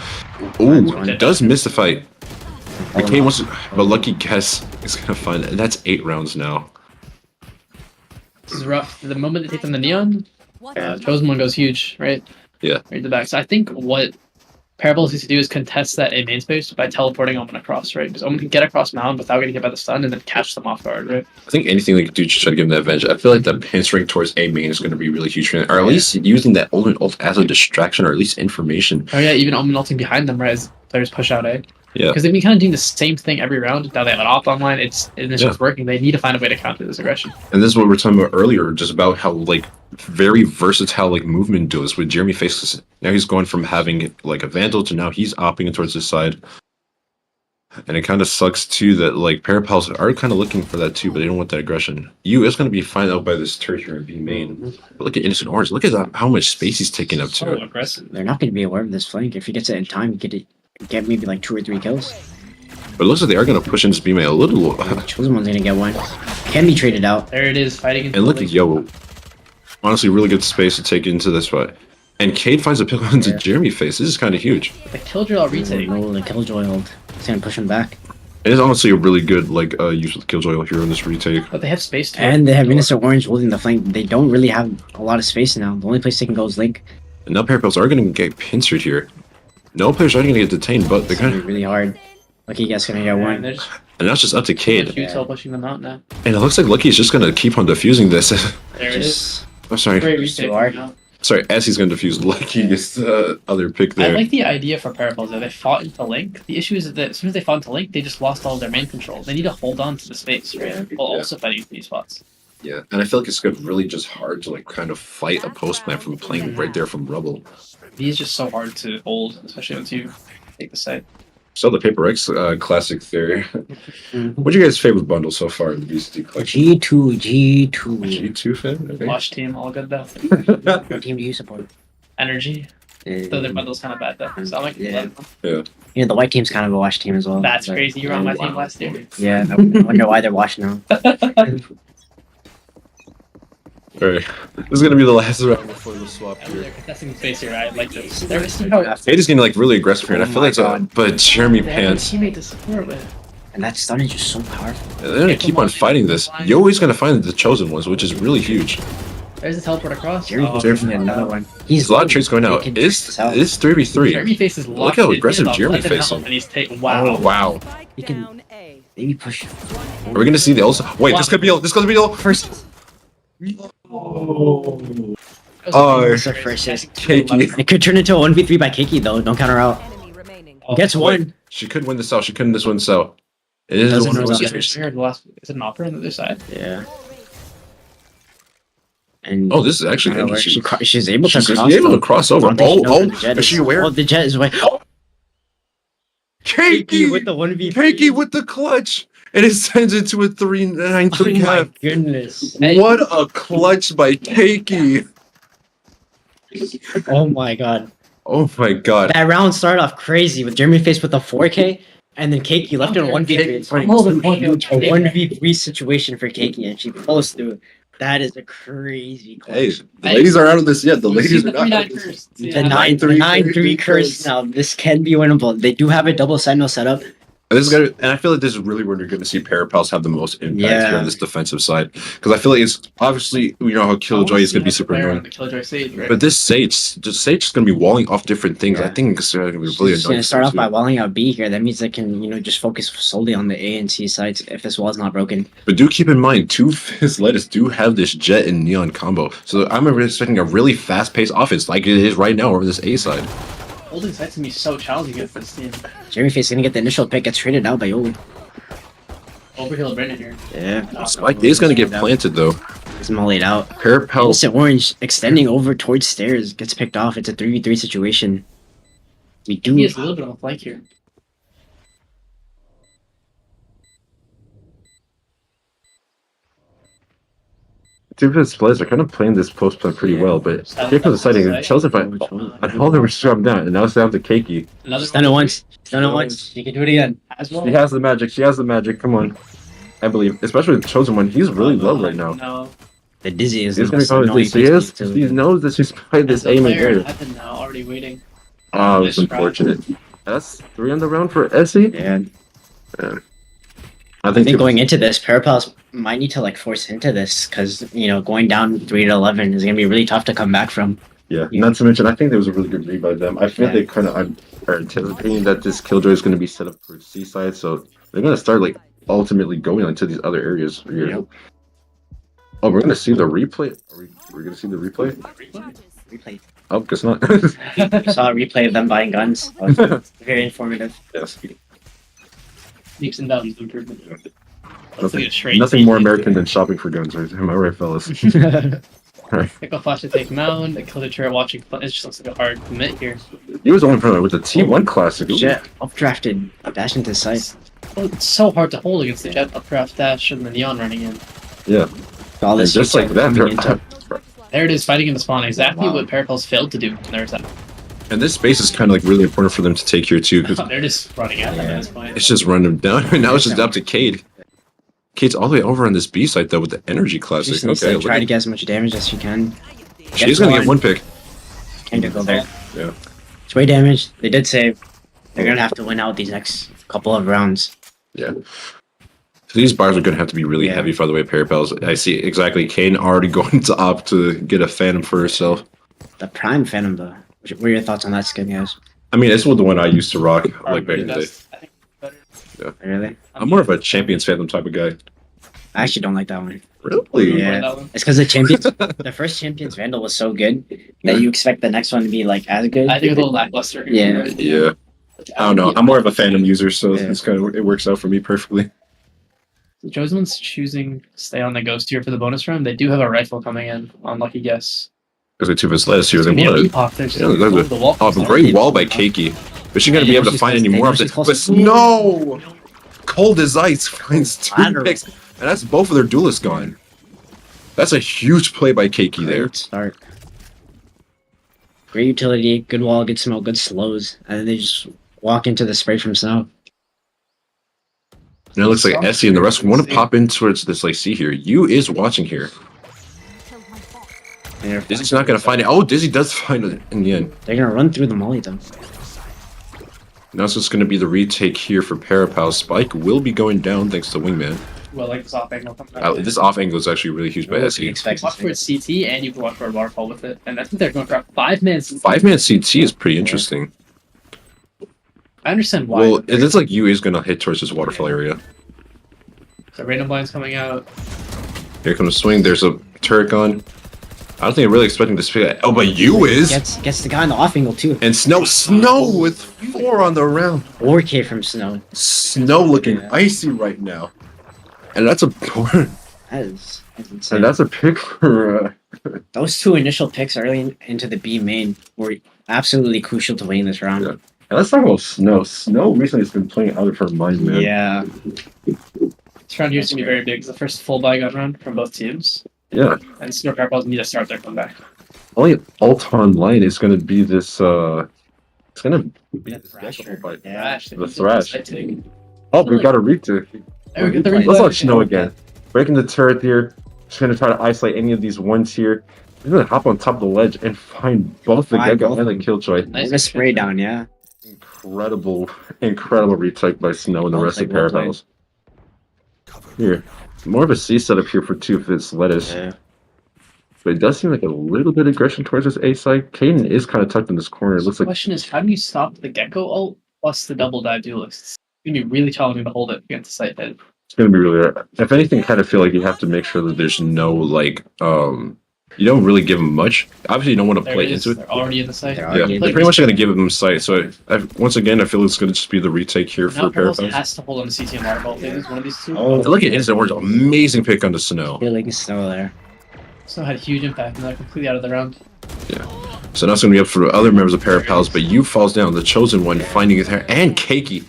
Ooh, does miss the fight. McCain wants to, but Lucky Guess is gonna find it. And that's 8 rounds now. This is rough. The moment they take them the Neon, Chosen One goes huge, right? Yeah. Right to the back. So I think what Parapals needs to do is contest that A main space by teleporting Omen across, right? Because Omen can get across Mound without getting hit by the stun and then catch them off guard, right? I think anything they could do to try to give them that advantage. I feel like that pinstring towards A main is going to be really huge for them. Or at least using that Omen ult as a distraction, or at least information. Oh yeah, even Omen ulting behind them, right? As players push out A. Yeah. Because they've been kind of doing the same thing every round. Now they have an op online. It's just working. They need to find a way to counter this aggression. And this is what we were talking about earlier, just about how like very versatile like movement does with Jeremy faces. Now he's going from having like a Vandal to now he's opping towards his side. And it kind of sucks too that like Parapals are kind of looking for that too, but they don't want that aggression. You is going to be found out by this turret here in B main. But look at Innocent Orange. Look at how much space he's taking up to. Aggressive. They're not going to be aware of this flank. If he gets it in time, get maybe like 2 or 3 kills. But it looks like they are going to push into B main a little. Chosen One's going to get one. Can be traded out. There it is, fighting. And look at Yo. Honestly, really good space to take into this fight. And Cade finds a pill into Jeremy face. This is kind of huge. The Killjoy I'll retake. Oh, the Killjoy ult. It's going to push him back. It is honestly a really good like use of the Killjoy here in this retake. But they have space too. And they have Innocent Orange holding the flank. They don't really have a lot of space now. The only place they can go is Link. And now Parapals are going to get pincered here. No players are going to get detained, but they're going to be really hard. Lucky Guess going to get one. And now it's just up to Cade. Util pushing them out now. And it looks like Lucky is just going to keep on defusing this. There it is. I'm sorry. Great retake. Sorry, as he's going to defuse Lucky is the other pick there. I like the idea for Parapals that they fought into Link. The issue is that as soon as they fought into Link, they just lost all of their main control. They need to hold on to the space, right? While also fighting into these spots. Yeah, and I feel like it's really just hard to like kind of fight a post plan from playing right there from Rubble. He is just so hard to hold, especially once you take the site. So the Paper X classic there. What's your guys' favorite bundle so far in the VCT collection? G2. G2 fan? Okay. Watch team, all good though. What team do you support? Energy. So their bundle's kind of bad though. So I'm like, Yeah. Yeah. You know, the white team's kind of a wash team as well. That's but- crazy. You were on my team last year. Yeah, I wonder why they're washed now. Alright. This is gonna be the last round before the swap here. They're contesting the space here. I like this. They're Kate is getting like really aggressive here, and I feel like but Jeremy They have a Pants. teammate to support with. And that stun is just so powerful. They're gonna keep on fighting this. You're always gonna find the chosen ones, which is really huge. There's a teleport across. Jeremy Oh, Face's another one. There's a lot of trades going out. It's 3v3. Jeremy Face is Look locked how in. aggressive He has Jeremy 11 Face health, is. and he's taking. Wow. Oh, wow. He can maybe push. Are we gonna see the also? Wait, this could be. This could be the First. Oh. It's a first hit. Keiki. It could turn into a 1v3 by Keiki though. Don't count her out. Gets one. She could win this out. She couldn't this one so. It is Doesn't one of know those that. situations. Is it an opera on the other side? Yeah. And Oh, this is actually I don't know, she's able to she's cross. able to though. cross I over. don't think she knows where the Oh, jet is she aware? Oh, the jet is away. Keiki with the 1v3. Keiki with the clutch, and it sends it to a 3-9 Oh 3 my half. goodness. What a clutch by Keiki! Oh my god. Oh my god. That round started off crazy with Jeremy Face with a 4K, and then Keiki left in a 1v3. It's like a 1v3 situation for Keiki, and she pulls through. That is a crazy Hey, clutch. the ladies are out of this yet. The ladies are not. out of this. The 9-3 curse. Now this can be winnable. They do have a double sentinel setup. And this is gonna, and I feel like this is really where you're going to see Parapals have the most impact Yeah. here on this defensive side, because I feel like it's obviously you know how Killjoy is going to be super Player on annoying, the Killjoy Sage, right? but this Sage is going to be walling off different things. I think it's going to be really She's annoying. gonna start off too. by walling out B here. That means they can, just focus solely on the A and C sides if this wall is not broken. But do keep in mind, two Fizz Lettuce do have this Jet and Neon combo, so I'm expecting a really fast-paced offense like it is right now over this A side. Holding sites can be so challenging against this team. Jeremy Face is gonna get the initial pick, gets traded out by Yoli. Overkill Brennan here. Yeah. Spike is going to get planted though. He's mullied out. Parapals. Innocent Orange extending over towards stairs, gets picked off. It's a 3v3 situation. We do. He has a little bit on the flank here. Two Fizz players are kind of playing this post play pretty well, but here comes the sighting. Chelsea by all the struck down, and now it's down to Keiki. She's done it once. She's done it once. She can do it again. As well. She has the magic. She has the magic. Come on. I believe, especially with Chosen One, he's really low right now. No. The Dizzy is He's the gonna most probably annoying she piece is. to- He knows that she's playing this aiming Player area. Evan now already waiting. Oh, it's unfortunate. That's 3 on the round for Essie. Yeah. I I think going into this, Parapals might need to force into this because going down 3-11 is gonna be really tough to come back from. Yeah, not to mention, I think there was a really good read by them. I feel they kind of are anticipating that this Killjoy is going to be set up for Seaside, so they're going to start ultimately going into these other areas. Here. Oh, we're going to see the replay. We're going to see the replay. Replay. Oh, guess not. Saw a replay of them buying guns. Very informative. Yes. Leaps and bounds improvement. Nothing more American than shopping for guns, right? Am I right, fellas? Right. Pick up flash to take him out. The Killjoy turret watching. It just looks like a hard commit here. He was only from with the T1 classic. Ooh. Jet updrafted dash into sight. Well, it's so hard to hold against the Jet updraft dash and the Neon running in. Yeah. All this And just like that, they're There it is, fighting in the spawn. Exactly what Parapals failed to do. And there's that. And this space is kind of really important for them to take here too, because They're just running at them at this point. it's just running them down. And now it's just up to Cade. Cade's all the way over on this B side though with the energy classic. She just needs Okay, to try to get as much damage as she can. she's gonna get one pick. Can't go there. Yeah. It's way damage. They did save. They're gonna have to win out these next couple of rounds. Yeah. So these bars are gonna have to be really heavy for the way Parapals. I see exactly Kane already going to opt to get a Phantom for herself. The Prime Phantom though. What are your thoughts on that skin, guys? I mean, this was the one I used to rock like back in the day. Yeah. Really? I'm more of a Champions Phantom type of guy. I actually don't like that one. Really? Yeah. It's because the champions, the first Champions Vandal was so good that you expect the next one to be as good. I think a little lackluster. Yeah. Yeah. I don't know. I'm more of a Phantom user, so it's kind of it works out for me perfectly. The Chosen One's choosing to stay on the Ghost here for the bonus round. They do have a rifle coming in on Lucky Guess. Because the two of us last year, they Yeah, wanted. Epoch, they're just Yeah, going look at the wall. Oh, a great wall by Keiki. But she's gonna be able to find any more of it. But no! Cold as ice finds two picks, and that's both of their duelists gone. That's a huge play by Keiki there. Start. Great utility, good wall, good smoke, good slows, and then they just walk into the spray from snow. And it looks like Essie and the rest want to pop in towards this like C here. You is watching here. Dizzy's not gonna find it. Oh, Dizzy does find it in the end. They're gonna run through the molly though. Now it's just gonna be the retake here for Parapals. Spike will be going down thanks to Wingman. Well, like this off angle. This off angle is actually really huge by Essie. Watch for a CT and you can watch for a waterfall with it. And I think they're going for 5 minutes. 5-man CT is pretty interesting. I understand why. Well, it is like U is gonna hit towards this waterfall area. So random blinds coming out. Here comes swing. There's a turret gun. I don't think I'm really expecting this. Oh, but U is gets the guy in the off angle too. And Snow with 4 on the round. 4K from Snow. Snow looking icy right now. And that's a that is insane. And that's a pick for those 2 initial picks early into the B main were absolutely crucial to winning this round. Yeah. And let's talk about Snow. Snow recently has been playing out of her mind, man. Yeah. This round here is going to be very big. It's the first full buy gun round from both teams. Yeah. And Snow Parapals need to start their comeback. Only alt online is going to be this. It's going to be this fight. Yeah, the Thrash. Oh, we've got a retake. Let's watch Snow again. Breaking the turret here. Just going to try to isolate any of these ones here. He's going to hop on top of the ledge and find both the Gecko and the Killjoy. Nice spray down, yeah. Incredible retake by Snow and the rest of Parapals. Here. More of a C setup here for 2 Fits Lettuce. Yeah. But it does seem like a little bit of aggression towards this A side. Caden is kind of tucked in this corner. It looks like. The question is, how do you stop the Gecko ult plus the double dive duelists? It's going to be really challenging to hold it against the site head. It's going to be really hard. If anything, kind of feel like you have to make sure that there's no, like, you don't really give them much. Obviously, you don't want to play into it. They're already in the site. Yeah, they're pretty much going to give them sight. So, once again, I feel it's going to just be the retake here for Parapals. Has to hold on the CT and waterfall. They lose one of these 2. Oh, look at Instant Orange. Amazing pick on the Snow. Killing Snow there. Snow had a huge impact, and they're completely out of the round. Yeah. So now it's going to be up for other members of Parapals, but you falls down. The Chosen One finding it there. And Keiki.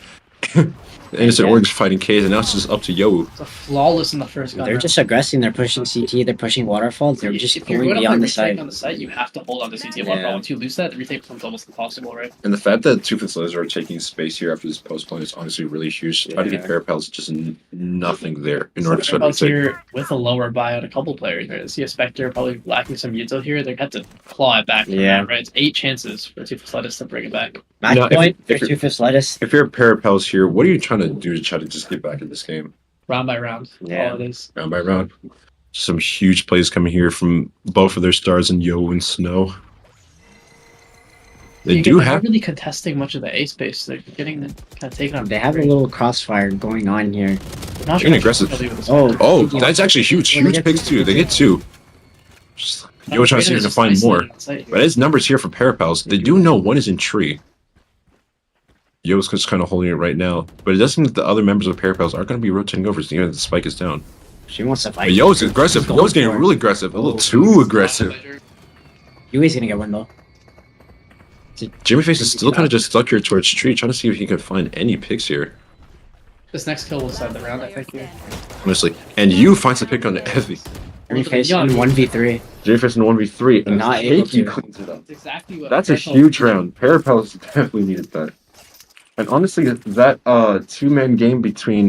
The Innocent Orange fighting K, and now it's just up to Yo. It's flawless in the first gun. They're just aggressing. They're pushing CT. They're pushing waterfall. They're just going beyond the site. On the site, you have to hold on to CT and waterfall. Once you lose that, the retake becomes almost impossible, right? And the fact that 2 Fits Lettuce are taking space here after this post point is honestly really huge. Try to get Parapals just nothing there in order to try to take. Here with a lower buy on a couple players. Right? See a Spectre probably lacking some Yuzo here. They have to claw it back. Yeah. Right. It's 8 chances for 2 Fits Lettuce to bring it back. Match point for 2 Fits Lettuce. If you're Parapals here, what are you trying to do to try to just get back in this game? Round by round. Yeah. All it is. Round by round. Some huge plays coming here from both of their stars in Yo and Snow. They're not really contesting much of the A space. They're getting kind of taken on. They have a little crossfire going on here. Not sure aggressive. Oh, that's actually huge. Huge picks too. They get 2. Yo trying to see if they can find more. But his numbers here for Parapals, they do know one is in tree. Yo's just kind of holding it right now. But it does seem that the other members of Parapals are going to be rotating over, so the spike is down. She wants to fight. But Yo's aggressive. Yo's getting really aggressive. A little too aggressive. Yui's going to get one though. Jimmy Face is still kind of just stuck here towards tree, trying to see if he can find any picks here. This next kill will set the round, I think. Here. Honestly. And you finds the pick on the Effie. Jimmy Face in 1v3. Jimmy Face in 1v3. And not able to. Cleans it up. That's exactly what That's a huge round. Parapals definitely needed that. And honestly, that 2-man game between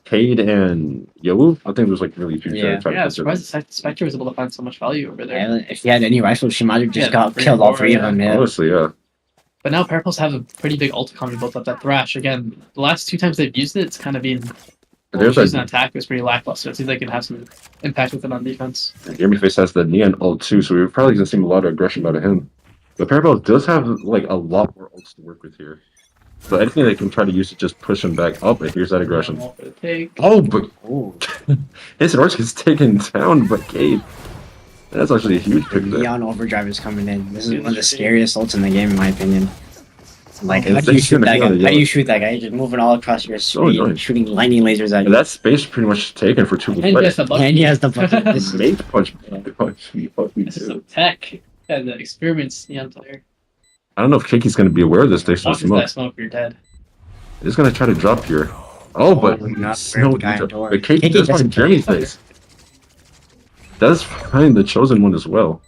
Cade and Yo, I think it was like really huge. Yeah, I'm surprised the Spectre was able to find so much value over there. Yeah, if he had any rifles, she might have just killed all 3 of them. Yeah. Honestly, yeah. But now Parapals have a pretty big ult coming both up that Thrash. Again, the last 2 times they've used it, it's kind of been using an attack. It was pretty lackluster. It seems like it can have some impact with it on defense. Jimmy Face has the Neon ult too, so we're probably going to see a lot of aggression out of him. But Parapals does have like a lot more ults to work with here. So anything they can try to use to just push him back up, and here's that aggression. Oh, but Instant Orange gets taken down by Cade. That's actually a huge pick there. Neon Overdrive is coming in. This is one of the scariest ults in the game, in my opinion. Like, how do you shoot that guy? How do you shoot that guy? Just moving all across your screen, shooting lightning lasers at you. That space is pretty much taken for 2 players. And he has the bucket. This is punch. This is some tech. Yeah, the experienced Neon player. I don't know if Kiki's going to be aware of this. They still smoke. That smoke, you're dead. He's going to try to drop here. Oh, but Kiki does find Jeremy Face. Does find the Chosen One as well.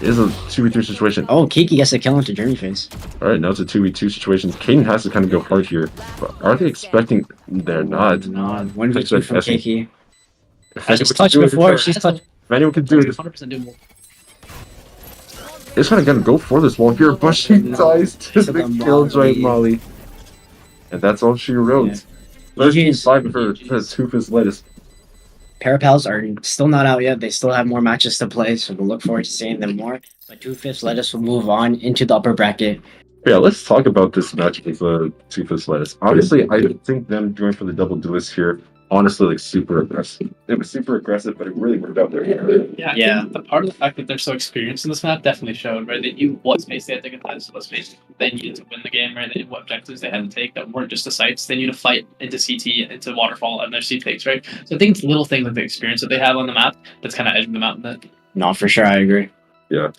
is a 2v3 situation. Oh, Kiki gets a kill into Journey Phase. All right, now it's a 2v2 situation. Kaden has to kind of go hard here. But are they expecting? They're not. No, 1v2 from Kiki. If She's touched before. She's touched. If anyone can do it, 100% do more. it's kind of gonna go for this wall here, but she dies to the Killjoy Molly. And that's all she wrote. Let's 5 for Toofus Lettuce. Parapals are still not out yet. They still have more matches to play, so we'll look forward to seeing them more. But 2/5 Lettuce will move on into the upper bracket. Yeah, let's talk about this match with Toofus Lettuce. Honestly, I think them going for the double duelist here, honestly, like super aggressive. It was super aggressive, but it really worked out there. Yeah, I think the part of the fact that they're so experienced in this map definitely showed, right? They knew what space they had to contest, what space they needed to win the game, right? They knew what objectives they had to take that weren't just the sites. They knew to fight into CT, into Waterfall, and their C takes, right? So I think it's little things like the experience that they have on the map that's kind of edging them out in that. No, for sure, I agree. Yeah.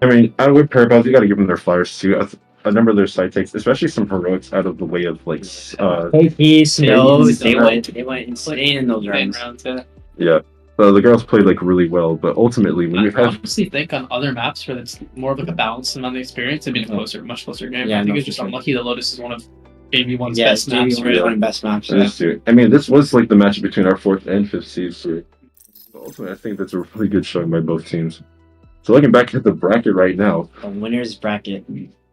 I mean, out with Parapals, you got to give them their flowers too. A number of their side takes, especially some heroics out of the way of like they went insane in those rounds. Yeah. So the girls played like really well, but ultimately when you I have honestly think on other maps where it's more of like a balance amount of experience, it'd be much closer game. Yeah, I think no, it's just for sure. unlucky that Lotus is one of JV1's Yeah, best maps, JV1's right? one of the best maps. That's true. I mean, this was like the match between our 4th and 5th seeds. So ultimately, I think that's a really good showing by both teams. So looking back at the bracket right now, The winner's bracket.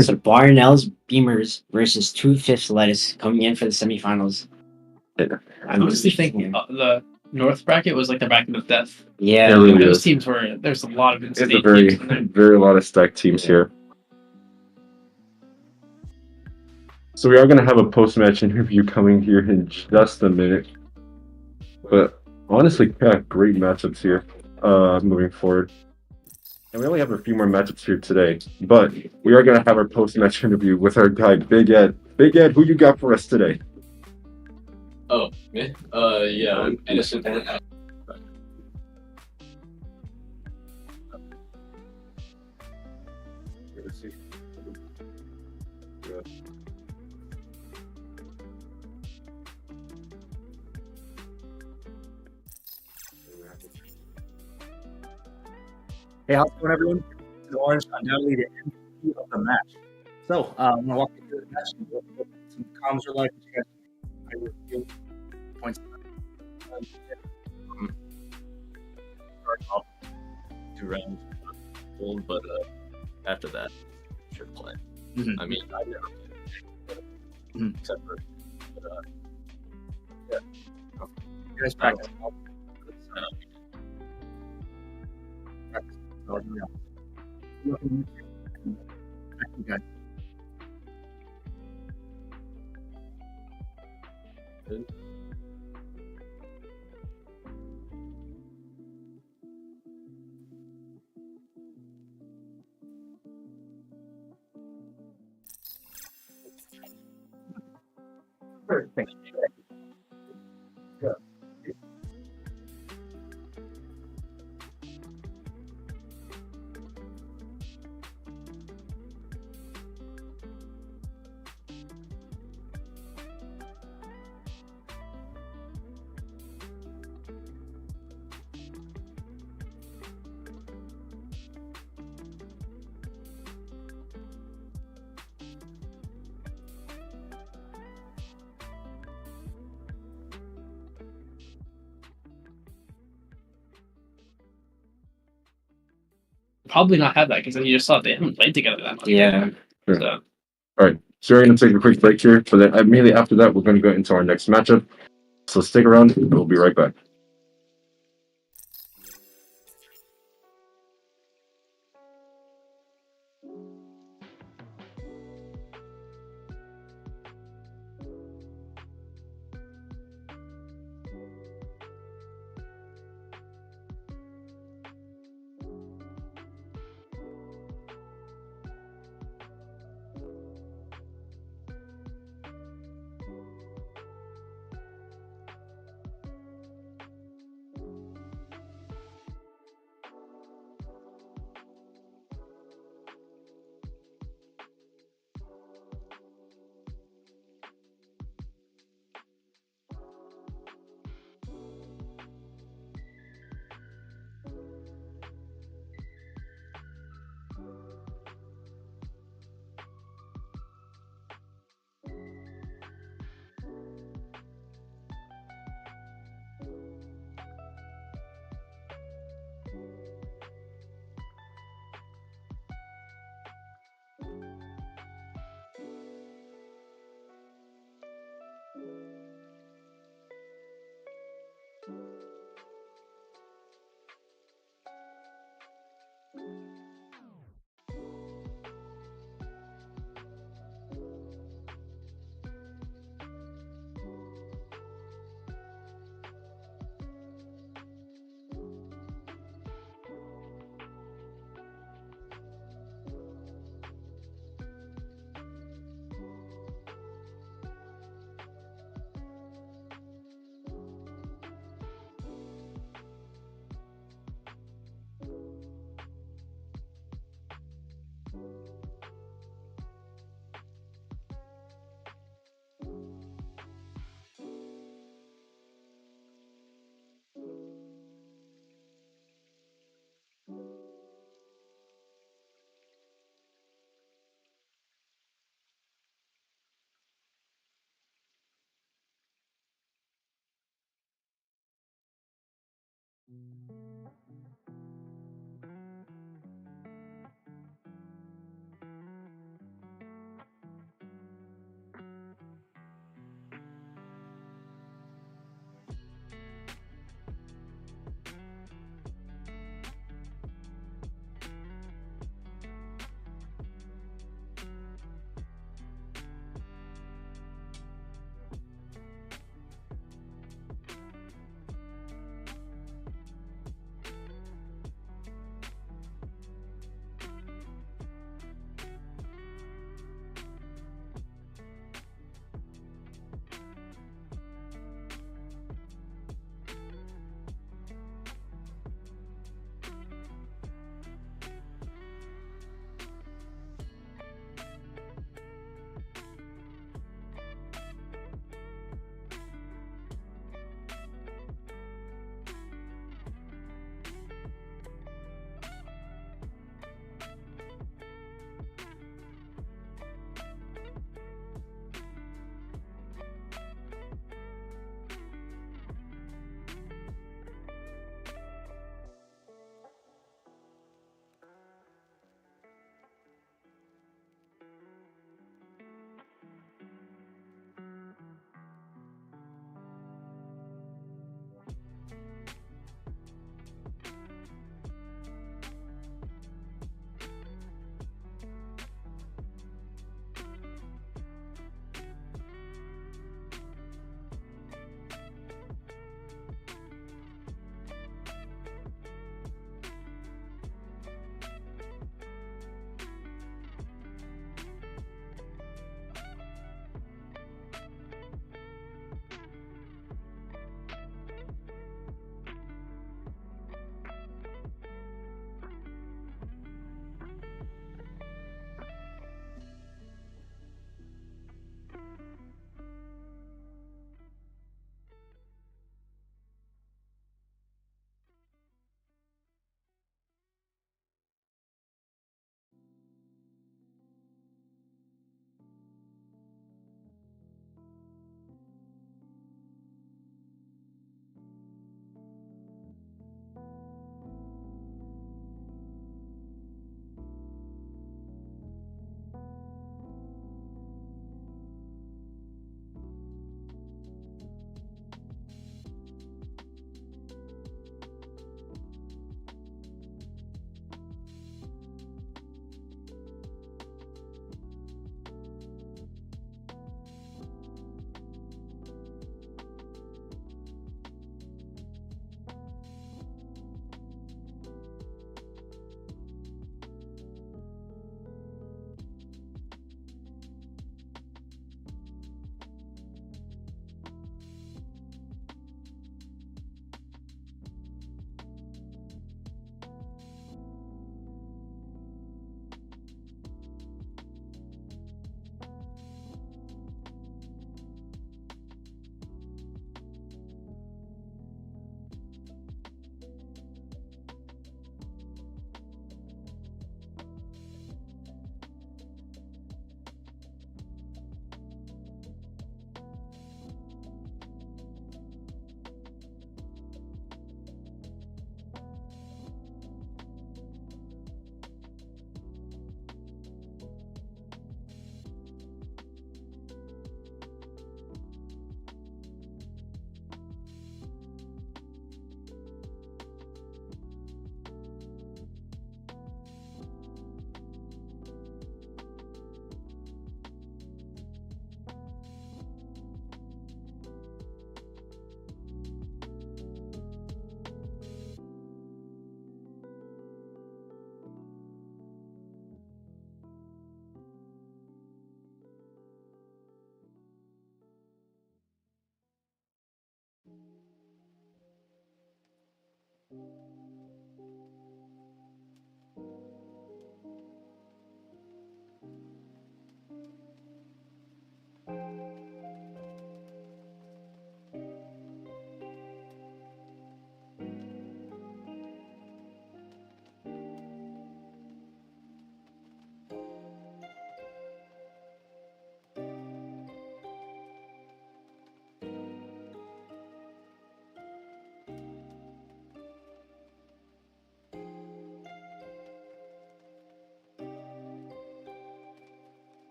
So Barnell's Beamers versus 2/5 Lettuce coming in for the semifinals. I honestly think the North bracket was like the bracket of death. Yeah, it really Those is. teams there's a lot of It's insane a very, teams in there. very lot of stacked teams here. So we are going to have a post-match interview coming here in just a minute. But honestly, yeah, great matchups here moving forward. And we only have a few more matchups here today. But we are going to have our post-match interview with our guy, Big Ed. Big Ed, who you got for us today? Oh, me? Yeah, I'm innocent. Hey, how's it going, everyone? The Orange, undoubtedly the MVP of the match. So, I'm going to walk you through the match and what some comms are like. You guys I review points. Start off 2 rounds cold, but after that, should play. I mean, I never played, except for, yeah. You guys practice. Okay. Thank you. Yeah. Probably not have that because then you just saw they haven't played together that much. Yeah. Sure. So. All right, so we're going to take a quick break here. But then immediately after that, we're going to go into our next matchup. So stick around, and we'll be right back.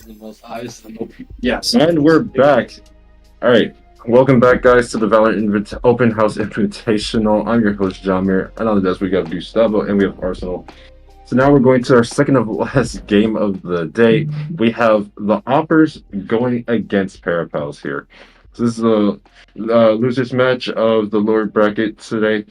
the most highest. Yes. And we're back. All right. Welcome back, guys, to the Valorant Open House Invitational. I'm your host, Jamir. And on the desk, we got Gustavo and we have Arsenal. So now we're going to our second of last game of the day. We have the Awpers going against Parapals here. So this is a losers match of the lower bracket today.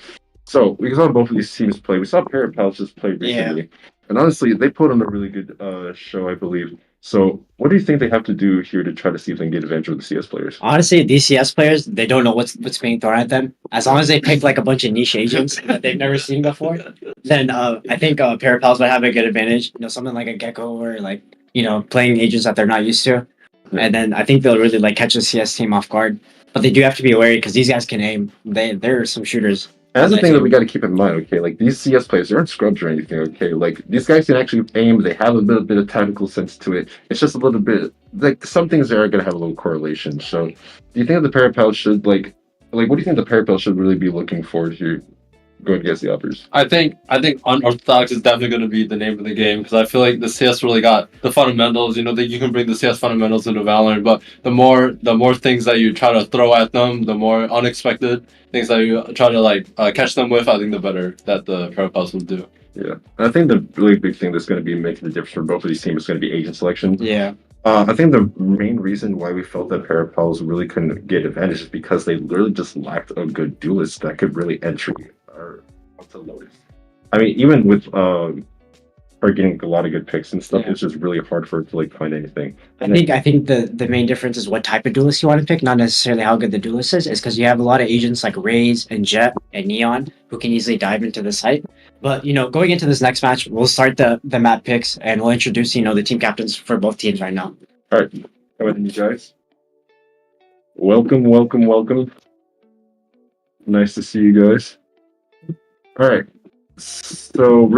So we saw both of these teams play. We saw Parapals just play recently. And honestly, they put on a really good show, I believe. So what do you think they have to do here to try to see if they can get advantage of the CS players? Honestly, these CS players, they don't know what's being thrown at them. As long as they pick like a bunch of niche agents that they've never seen before, then I think Parapals would have a good advantage. You know, something like a Gecko or like, you know, playing agents that they're not used to. And then I think they'll really like catch the CS team off guard. But they do have to be wary because these guys can aim. They're some shooters. And that's the thing that we got to keep in mind, okay? Like, these CS players, they aren't scrubs or anything, okay? Like, these guys can actually aim. They have a bit of tactical sense to it. It's just a little bit, like, some things there are going to have a little correlation. So, do you think that the Parapals should, like, what do you think the Parapals should really be looking for here going against the Awpers? I think unorthodox is definitely going to be the name of the game because I feel like the CS really got the fundamentals. You know that you can bring the CS fundamentals into Valorant, but the more things that you try to throw at them, the more unexpected things that you try to like catch them with, I think the better that the Parapals will do. Yeah, and I think the really big thing that's going to be making the difference for both of these teams is going to be agent selection. Yeah. I think the main reason why we felt that Parapals really couldn't get advantage is because they literally just lacked a good duelist that could really entry or up to Lotus. I mean, even with her getting a lot of good picks and stuff, it's just really hard for her to like find anything. I think the main difference is what type of duelist you want to pick, not necessarily how good the duelist is because you have a lot of agents like Raze and Jet and Neon who can easily dive into the site. But you know, going into this next match, we'll start the map picks and we'll introduce the team captains for both teams right now. All right, come in, you guys. Welcome. Nice to see you guys. All right, so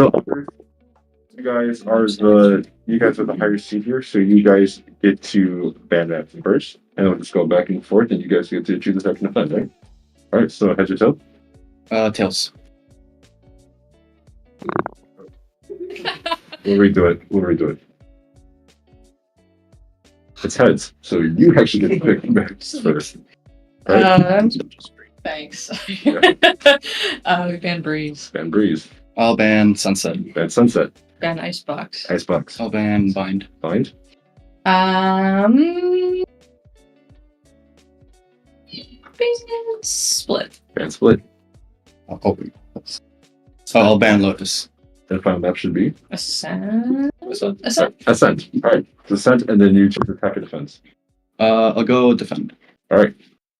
you guys are the higher seed here, so you guys get to ban that first, and we'll just go back and forth, and you guys get to choose the second defense, right? All right, so heads or tails? Tails. We'll redo it. It's heads, so you actually get to pick backs first. Right? Thanks. We ban Breeze. Ban Breeze. I'll ban Sunset. Ban Sunset. Ban Icebox. Icebox. I'll ban Bind. Bind. Split. Ban Split. I'll ban Lotus. The final map should be Ascent. Ascent. All right, Ascent, and then you choose attack or defense. I'll go defend. All right.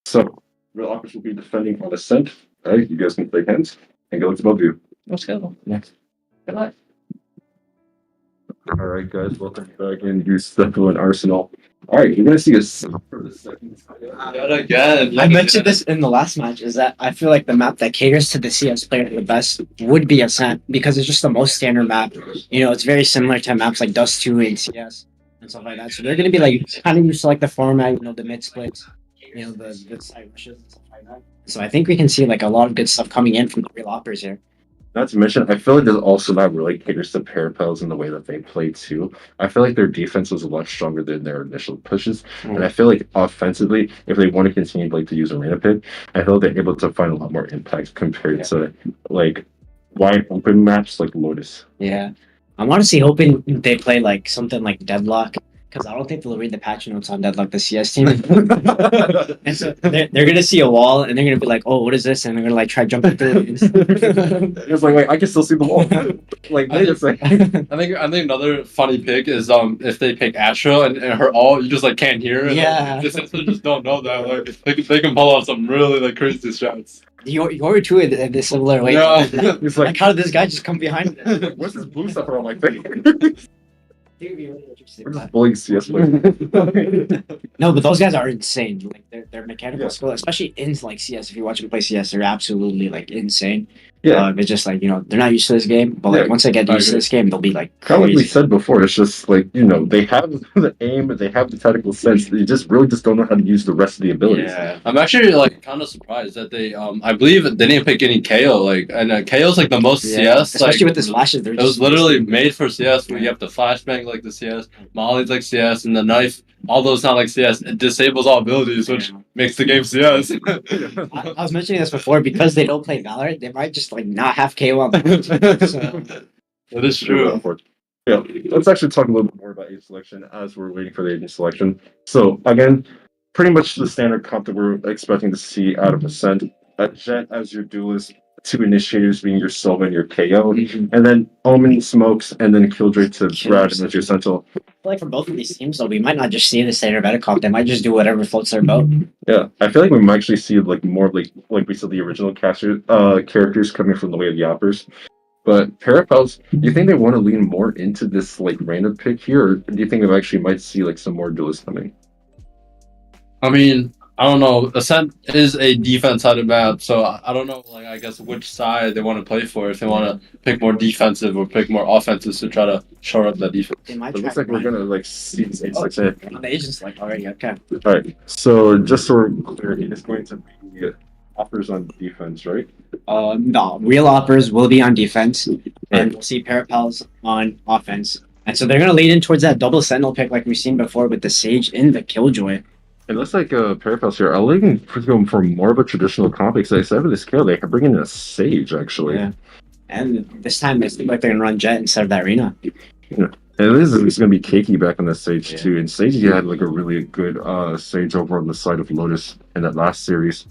So real Awpers will be defending on Ascent. All right, you guys can play hands and go to both of you. Let's go. Next. Good luck. All right, guys, welcome back in. Gustavo and Arsenal. All right, you're gonna see us for the second time. Yet again. I mentioned this in the last match, is that I feel like the map that caters to the CS player the best would be Ascent because it's just the most standard map. You know, it's very similar to maps like Dust 2 and CS and stuff like that. So they're going to be like kind of used to like the format, the mid splits, the side rushes and stuff like that. So I think we can see like a lot of good stuff coming in from the real Awpers here. Not to mention, I feel like this also not really caters to Parapals in the way that they play too. I feel like their defense was a lot stronger than their initial pushes, and I feel like offensively, if they want to continue to use Arena Pit, I feel like they're able to find a lot more impact compared to like wide open maps like Lotus. Yeah, I'm honestly hoping they play like something like Deadlock. Because I don't think they'll read the patch notes on Deadlock, the CS team. And so they're going to see a wall and they're going to be like, oh, what is this? And they're going to like try jumping through it. It's like, wait, I can still see the wall. I think another funny pick is if they pick Astra and her ult, you just like can't hear it. Yeah. They just don't know that. Like they can pull off some really like crazy shots. You're too in this similar way. Yeah. It's like, how did this guy just come behind me? What's this blue stuff around my face? We're just bullying CS players. No, but those guys are insane. Like their mechanical skill, especially in like CS. If you watch them play CS, they're absolutely like insane. Yeah, it's just like they're not used to this game, but like once they get used to this game, they'll be like crazy. Like we said before, it's just like they have the aim, they have the tactical sense. They just really don't know how to use the rest of the abilities. Yeah, I'm actually like kind of surprised that they I believe they didn't pick any KO and KO's like the most CS, especially like, with the flashes. It was literally made for CS where you have to flashbang like the CS, Molly's like CS, and the knife, all those sound like CS. It disables all abilities, which makes the game CS. I was mentioning this before because they don't play Valorant. They might just like not have KO on the That is true. Yeah, let's actually talk a little bit more about age selection as we're waiting for the agent selection. So again, pretty much the standard comp that we're expecting to see out of Ascent. Jet as your duelist, 2 initiators being your Sova and your KO, and then Omen smokes, and then Killjoy to Brad as your Sentinel. I feel like for both of these teams, though, we might not just see the standard meta comp. They might just do whatever floats their boat. Yeah, I feel like we might actually see like more like we saw the original characters coming from the way of the Awpers. But Parapals, do you think they want to lean more into this like random pick here, or do you think they actually might see like some more duelists coming? I mean, I don't know. Ascent is a defense-sided map, so I don't know. Like, I guess which side they want to play for. If they want to pick more defensive or pick more offensive to try to shore up that defense. They might It looks like we're gonna like see this age selection. The agent's like already okay. All right, so just so we're clear, it is going to be Awpers on defense, right? No, real Awpers will be on defense, and we'll see Parapals on offense. And so they're gonna lead in towards that double sentinel pick like we've seen before with the Sage and the Killjoy. It looks like Parapals here. I'm looking for more of a traditional comp because I said with this scale they can bring in a Sage actually. Yeah. And this time they seem like they're gonna run Jet instead of that Rena. Yeah. And it's going to be Cakey back on the Sage too. And Sage, you had like a really good Sage over on the side of Lotus in that last series.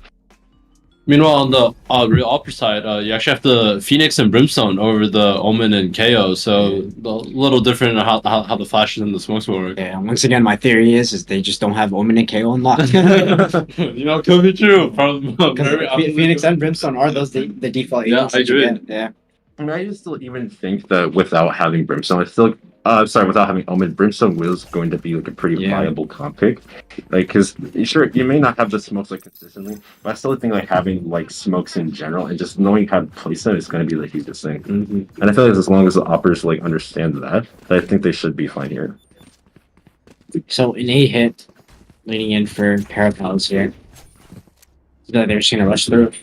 Meanwhile, on the real Awpers side, you actually have the Phoenix and Brimstone over the Omen and KO, so a little different in how the flashes and the smokes will work. Yeah, once again, my theory is they just don't have Omen and KO unlocked. You know, could be true. Phoenix and Brimstone are those the default agents. I agree. Yeah. I mean, I just still even think that without having Brimstone, without having Omen, Brimstone was going to be like a pretty viable comp pick. Like, because sure, you may not have the smokes like consistently, but I still think like having like smokes in general and just knowing how to place them is going to be the hugest thing. And I feel like as long as the Awpers like understand that, I think they should be fine here. So an A hit leading in for Parapals here. So they're just gonna rush through.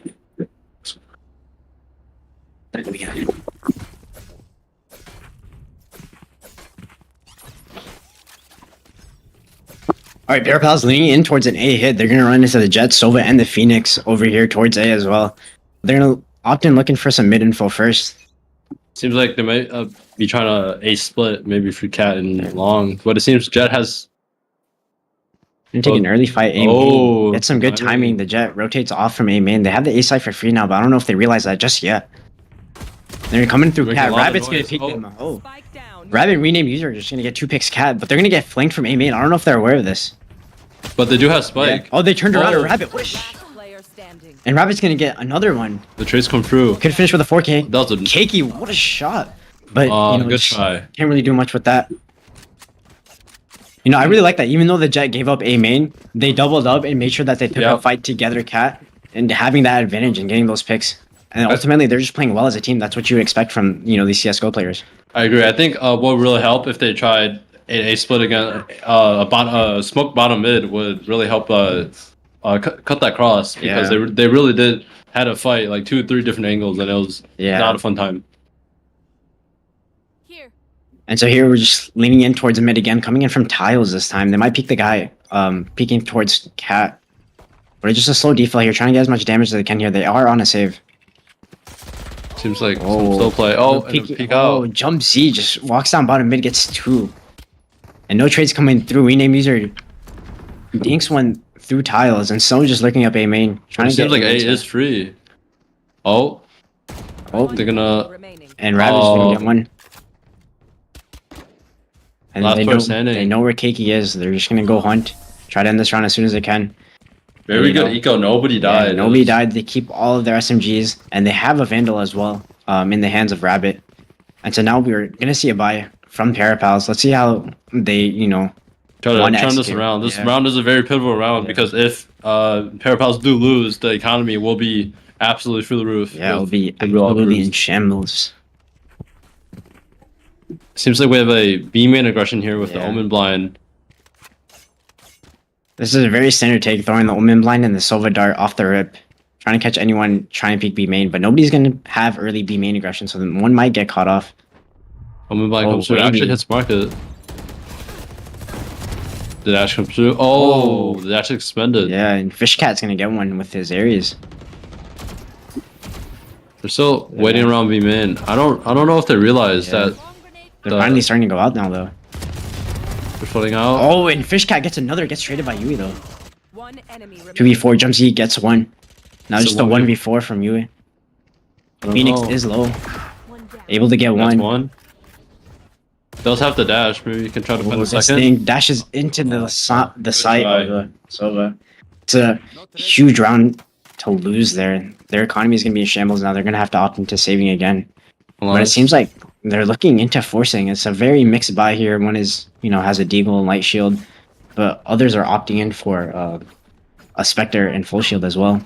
Alright, Parapals leaning in towards an A hit. They're gonna run into the Jet, Sova, and the Phoenix over here towards A as well. They're gonna opt in looking for some mid info first. Seems like they might be trying to ace split, maybe for Cat and Long, but it seems Jet has. Gonna take an early fight A main. Get some good timing. The Jet rotates off from A main. They have the A side for free now, but I don't know if they realize that just yet. They're coming through Cat. Rabbit's gonna peek them. Oh. Rabbit rename user just gonna get 2 picks Cat, but they're gonna get flanked from A main. I don't know if they're aware of this. But they do have Spike. Yeah. Oh, they turned around to Rabbit. And Rabbit's gonna get another one. The trades come through. Could finish with a 4K. That was a Cakey, what a shot. But you know, good try. Can't really do much with that. You know, I really like that. Even though the Jet gave up A main, they doubled up and made sure that they took a fight together, Cat, and having that advantage and getting those picks. And ultimately, they're just playing well as a team. That's what you expect from, you know, these CS:GO players. I agree. I think what would really help if they tried a split again, smoke bottom mid would really help cut that cross because they really had a fight like 2-3 different angles and it was not a fun time. And so here we're just leaning in towards the mid again, coming in from tiles this time. They might peek the guy, peeking towards Cat. But it's just a slow default here, trying to get as much damage as they can here. They are on a save. Seems like some slow play. Oh, and peek out. Jump Z just walks down bottom mid, gets 2. And no trades coming through. Rename user dinks one through tiles, and someone just looking up A main. Trying to seems like A is free. Oh, they're gonna. And Rabbit's gonna get one. And they know where Cakey is. They're just gonna go hunt. Try to end this round as soon as they can. Very good eco. Nobody died. Nobody died. They keep all of their SMGs, and they have a Vandal as well in the hands of Rabbit. And so now we're gonna see a buy from Parapals. Let's see how they, you know, try to turn this around. This round is a very pivotal round because if Parapals do lose, the economy will be absolutely through the roof. Yeah, it'll be absolutely in shambles. Seems like we have a B main aggression here with the Omen blind. This is a very standard take, throwing the Omen blind and the Sova dart off the rip. Trying to catch anyone trying to peek B main, but nobody's going to have early B main aggression, so one might get caught off. Omen blind comes through. Actually hits market. The dash comes through. Oh, the dash expended. Yeah, and Fishcat's gonna get one with his Ares. They're still waiting around B main. I don't know if they realize that they're finally starting to go out now though. They're floating out. Oh, and Fishcat gets traded by Yui though. One enemy 2v4, Jump Z gets one. Now So just a 1v4 from Yui. Phoenix is low. Able to get one. Does have the dash. Maybe you can try to find a This second. thing dashes into the site of Sova. It's a huge round to lose there. Their economy is going to be in shambles now. They're going to have to opt into saving again. But it seems like they're looking into forcing. It's a very mixed buy here. One is, has a Deagle and Light Shield, but others are opting in for a Spectre and Full Shield as well.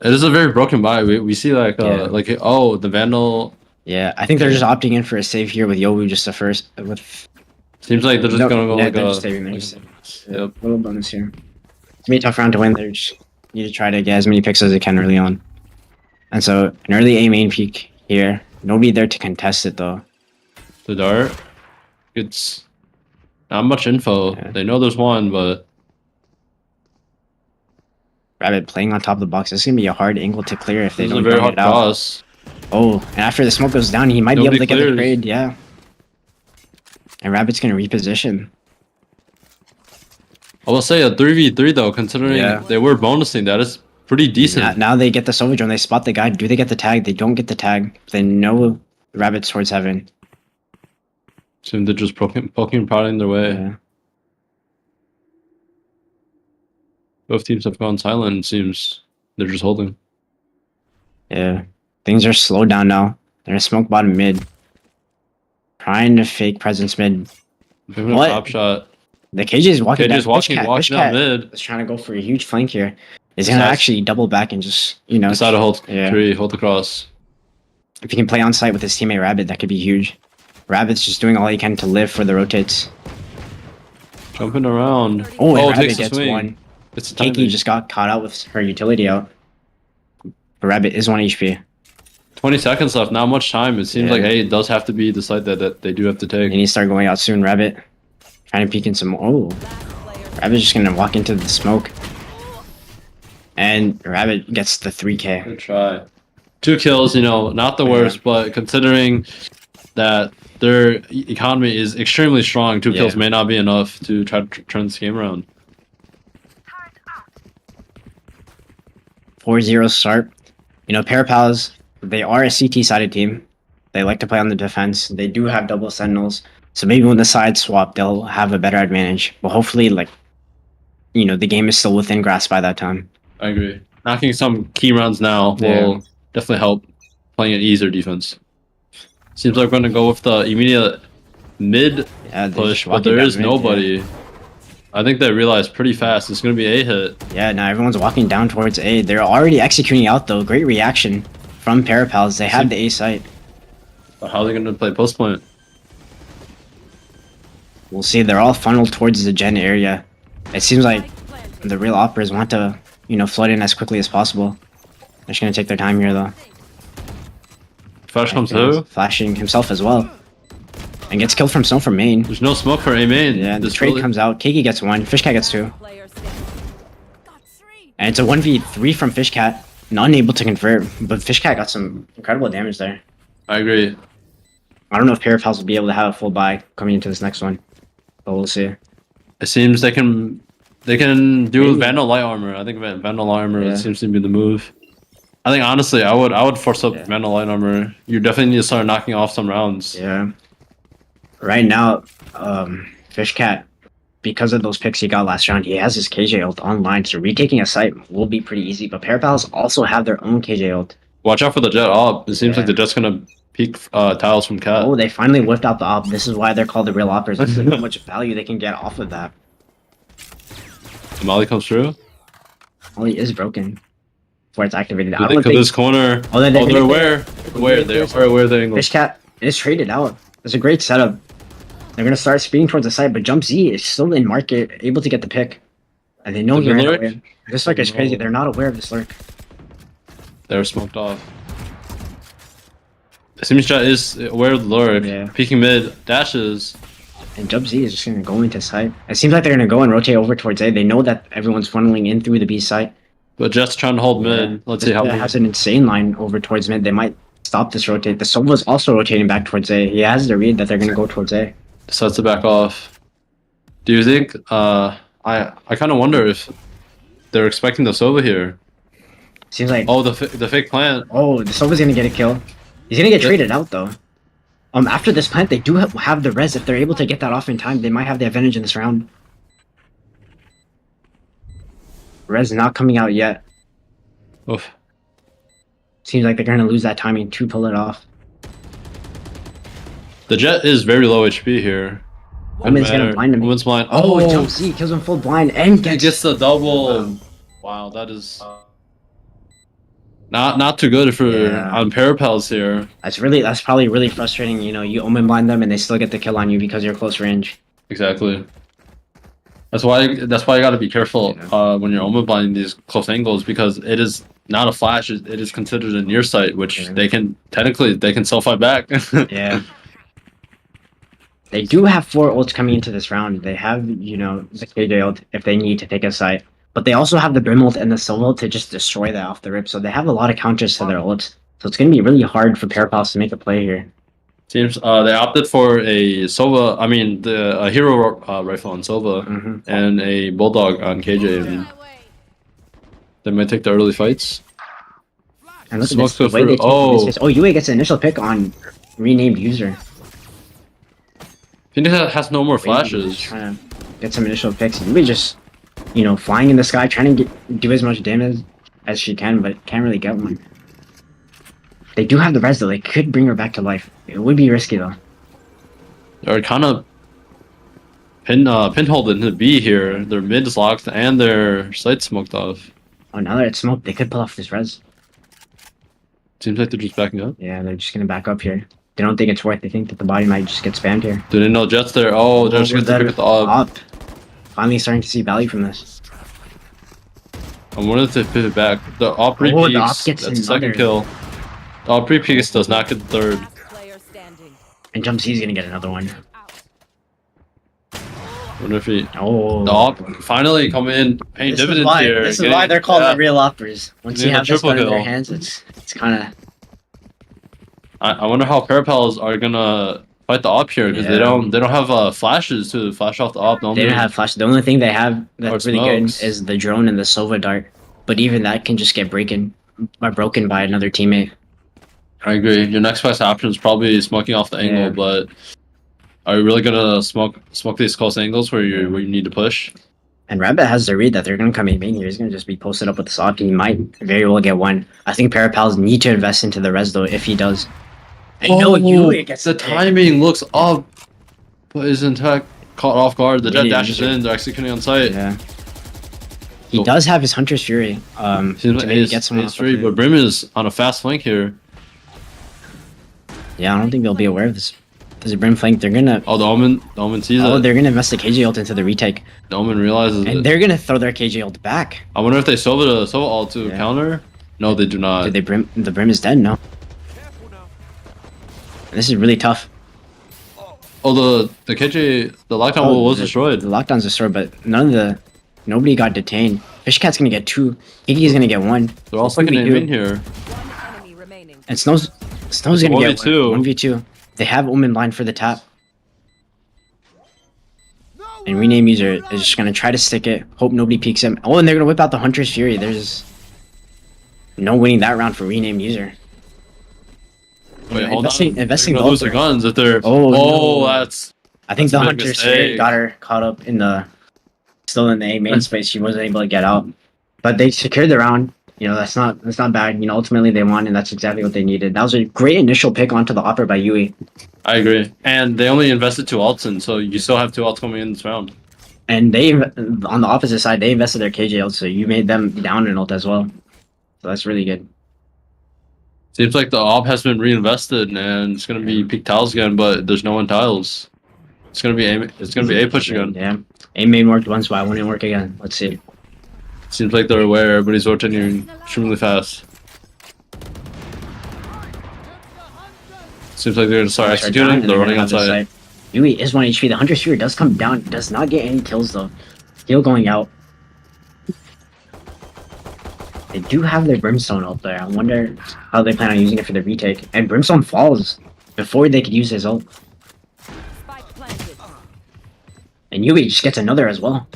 It is a very broken buy. We see the Vandal. Yeah, I think they're just opting in for a save here with Yobu just the first. Seems like they're just gonna go they're just saving. Yep. Little bonus here. It's gonna be a tough round to win. They just need to try to get as many picks as they can early on. And so an early A main peek here. Nobody there to contest it though. The dart. It's not much info. Yeah. They know there's one, but Rabbit playing on top of the box. This is gonna be a hard angle to clear if they don't get it out. Very hard toss. Oh, and after the smoke goes down, he might be able to get the trade, yeah. And Rabbit's gonna reposition. I will say a 3v3 though, considering they were bonusing, that is pretty decent. Now they get the Sova drone, they spot the guy. Do they get the tag? They don't get the tag. They know Rabbit's towards heaven. Seem they're just poking and prodding their way. Yeah. Both teams have gone silent, it seems they're just holding. Yeah. Things are slowed down now. They're in smoke bottom mid. Trying to fake presence mid. What? Top shot. The KJ is walking down. walking down mid. Is trying to go for a huge flank here. Is gonna actually double back and just, decide to hold tree, hold the cross. If he can play on site with his teammate Rabbit, that could be huge. Rabbit's just doing all he can to live for the rotates. Jumping around. Oh, and Rabbit takes gets swing. one. Keiki just got caught out with her utility out. But Rabbit is 1 HP. 20 seconds left, not much time. It seems like it does have to be the site that they do have to take. They need to start going out soon, Rabbit. Trying to peek in some more. Oh. Rabbit's just gonna walk into the smoke. And Rabbit gets the 3k. Good try. 2 kills, not the worst, but considering that their economy is extremely strong, 2 kills may not be enough to try to turn this game around. 4-0 start. Parapals, they are a CT-sided team. They like to play on the defense. They do have double sentinels. So maybe when the sides swap, they'll have a better advantage. But hopefully, the game is still within grasp by that time. I agree. Knocking some key rounds now will definitely help playing an easier defense. Seems like we're going to go with the immediate mid push, but there is nobody. Yeah. I think they realized pretty fast it's going to be A hit. Yeah, now everyone's walking down towards A. They're already executing out, though. Great reaction from Parapals. They have the A site. But how are they going to play post point? We'll see. They're all funneled towards the gen area. It seems like the real Awpers want to, flood in as quickly as possible. They're just going to take their time here, though. Flash comes through. Flashing himself as well. And gets killed from smoke from main. There's no smoke for A main. Yeah, the trade comes out. Keiki gets 1. Fishcat gets 2. And it's a 1v3 from Fishcat. Unable to convert, but Fishcat got some incredible damage there. I agree. I don't know if Parapals will be able to have a full buy coming into this next one. But we'll see. It seems they can do Vandal Light Armor. I think Vandal Light Armor seems to be the move. I think honestly I would force up Vandal Light Armor. You definitely need to start knocking off some rounds. Yeah. Right now, Fishcat, because of those picks he got last round, he has his KJ ult online, so retaking a site will be pretty easy. But Parapals also have their own KJ ult. Watch out for the jet op. It seems like the jet's gonna peek tiles from Cat. Oh, they finally whipped out the op. This is why they're called the real Awpers. There's how much value they can get off of that. The Molly comes through. Molly is broken before it's activated. I don't think this corner. Oh, they're aware. They are aware the angle. Fishcat is traded out. It's a great setup. They're gonna start speeding towards the site, but Jump Z is still in market, able to get the pick. And they know he ran away. This lurk is crazy. They're not aware of this lurk. They're smoked off. It seems Jet is aware of the lurk. Peeking mid, dashes. And Jump Z is just gonna go into side. It seems like they're gonna go and rotate over towards A. They know that everyone's funneling in through the B side. But Jet's trying to hold mid. Let's see how Jet has an insane line over towards mid. They might stop this rotate. The Sova's also rotating back towards A. He has the read that they're gonna go towards A. Decides to back off. Do you think? I kind of wonder if they're expecting the Sova here. Seems like. Oh, the fake plant. Oh, the Sova's gonna get a kill. He's gonna get traded out though. After this plant, they do have the res. If they're able to get that off in time, they might have the advantage in this round. Res not coming out yet. Oof. Seems like they're gonna lose that timing to pull it off. The Jet is very low HP here. Woman's gonna blind him. Woman's blind. Oh, Jump Z kills him full blind and gets the double. Wow, that is not too good for on Parapals here. That's probably really frustrating. You know, you omen blind them and they still get the kill on you because you're close range. Exactly. That's why you got to be careful when you're omen blinding these close angles, because it is not a flash. It is considered a near sight, which they can self fight back. Yeah. They do have 4 ults coming into this round. They have, you know, the KJ ult if they need to take a site. But they also have the Brim ult and the Silver ult to just destroy that off the rip. So they have a lot of counters to their ults. So it's going to be really hard for Parapals to make a play here. Seems they opted for a Sova, a hero rifle on Sova and a Bulldog on KJ. And they might take the early fights. And look at this, the way they take UA gets an initial pick on renamed user. Phoenix has no more flashes. Trying to get some initial picks. UA just, you know, flying in the sky, trying to do as much damage as she can, but can't really get one. They do have the res though. They could bring her back to life. It would be risky though. They're kind of pinholed into B here. Their mid is locked and their site smoked off. Oh, now that it's smoked, they could pull off this res. Seems like they're just backing up. Yeah, they're just gonna back up here. They don't think it's worth. They think that the body might just get spammed here. Do they know Jet's there? Oh, they're just gonna pick up the op. Finally starting to see value from this. I wanted to pivot back. The op repeats. The op gets that's the second kill. The op repeats does not get the third. And Jump Z is gonna get another one. Wonder if he. Oh. The op finally come in, paying dividends here. This is why they're called the real Awpers. Once you have this gun in their hands, it's kind of. I wonder how Parapals are gonna fight the op here, because they don't have flashes to flash off the op. They don't have flashes. The only thing they have that's really good is the drone and the Sova dart. But even that can just get broken by another teammate. I agree. Your next best option is probably smoking off the angle, but are you really gonna smoke these close angles where you need to push? And Rabbit has the read that they're gonna come in main here. He's gonna just be posted up with the soft. He might very well get one. I think Parapals need to invest into the res though if he does. The timing looks up, but isn't caught off guard. The Jet dashes in. They're executing on site. Yeah. He does have his Hunter's Fury. To maybe get someone off free, but Brim is on a fast flank here. Yeah, I don't think they'll be aware of this. There's a Brim flank. They're gonna. Oh, the Omen sees it. Oh, they're gonna invest the KJ ult into the retake. The Omen realizes and they're gonna throw their KJ ult back. I wonder if they Sova ult to counter. No, they do not. Did they the Brim is dead. No. This is really tough. Oh, the KJ, the lockdown wall was destroyed. The lockdown's destroyed, but nobody got detained. Fishcat's gonna get 2. Iggy's gonna get 1. They're all second in here. And Snow's gonna get 1v2. They have Omen line for the tap. And rename user is just gonna try to stick it. Hope nobody peeks him. Oh, and they're gonna whip out the Hunter's Fury. There's no winning that round for rename user. Wait, hold on. Investing lose the guns if they're. That's. I think the Hunter's Fury got her caught up still in the A main space. She wasn't able to get out, but they secured the round. You know, that's not bad. You know, ultimately they won, and that's exactly what they needed. That was a great initial pick onto the Awper by Yui. I agree, and they only invested 2 ults in, so you still have 2 ults coming in this round. And they, on the opposite side, they invested their KJ ult, so you made them down an ult as well. So that's really good. Seems like the op has been reinvested, and it's gonna be peak tiles again, but there's no one tiles. It's gonna be A push again. Yeah, A main worked once, why wouldn't it work again? Let's see. Seems like they're aware. Everybody's rotating extremely fast. Seems like they're gonna start executing. They're running on site. Yui is 1 HP. The Hunter Sphere does come down. Does not get any kills though. Heal going out. They do have their Brimstone out there. I wonder how they plan on using it for the retake. And Brimstone falls before they could use his ult. And Yui just gets another as well.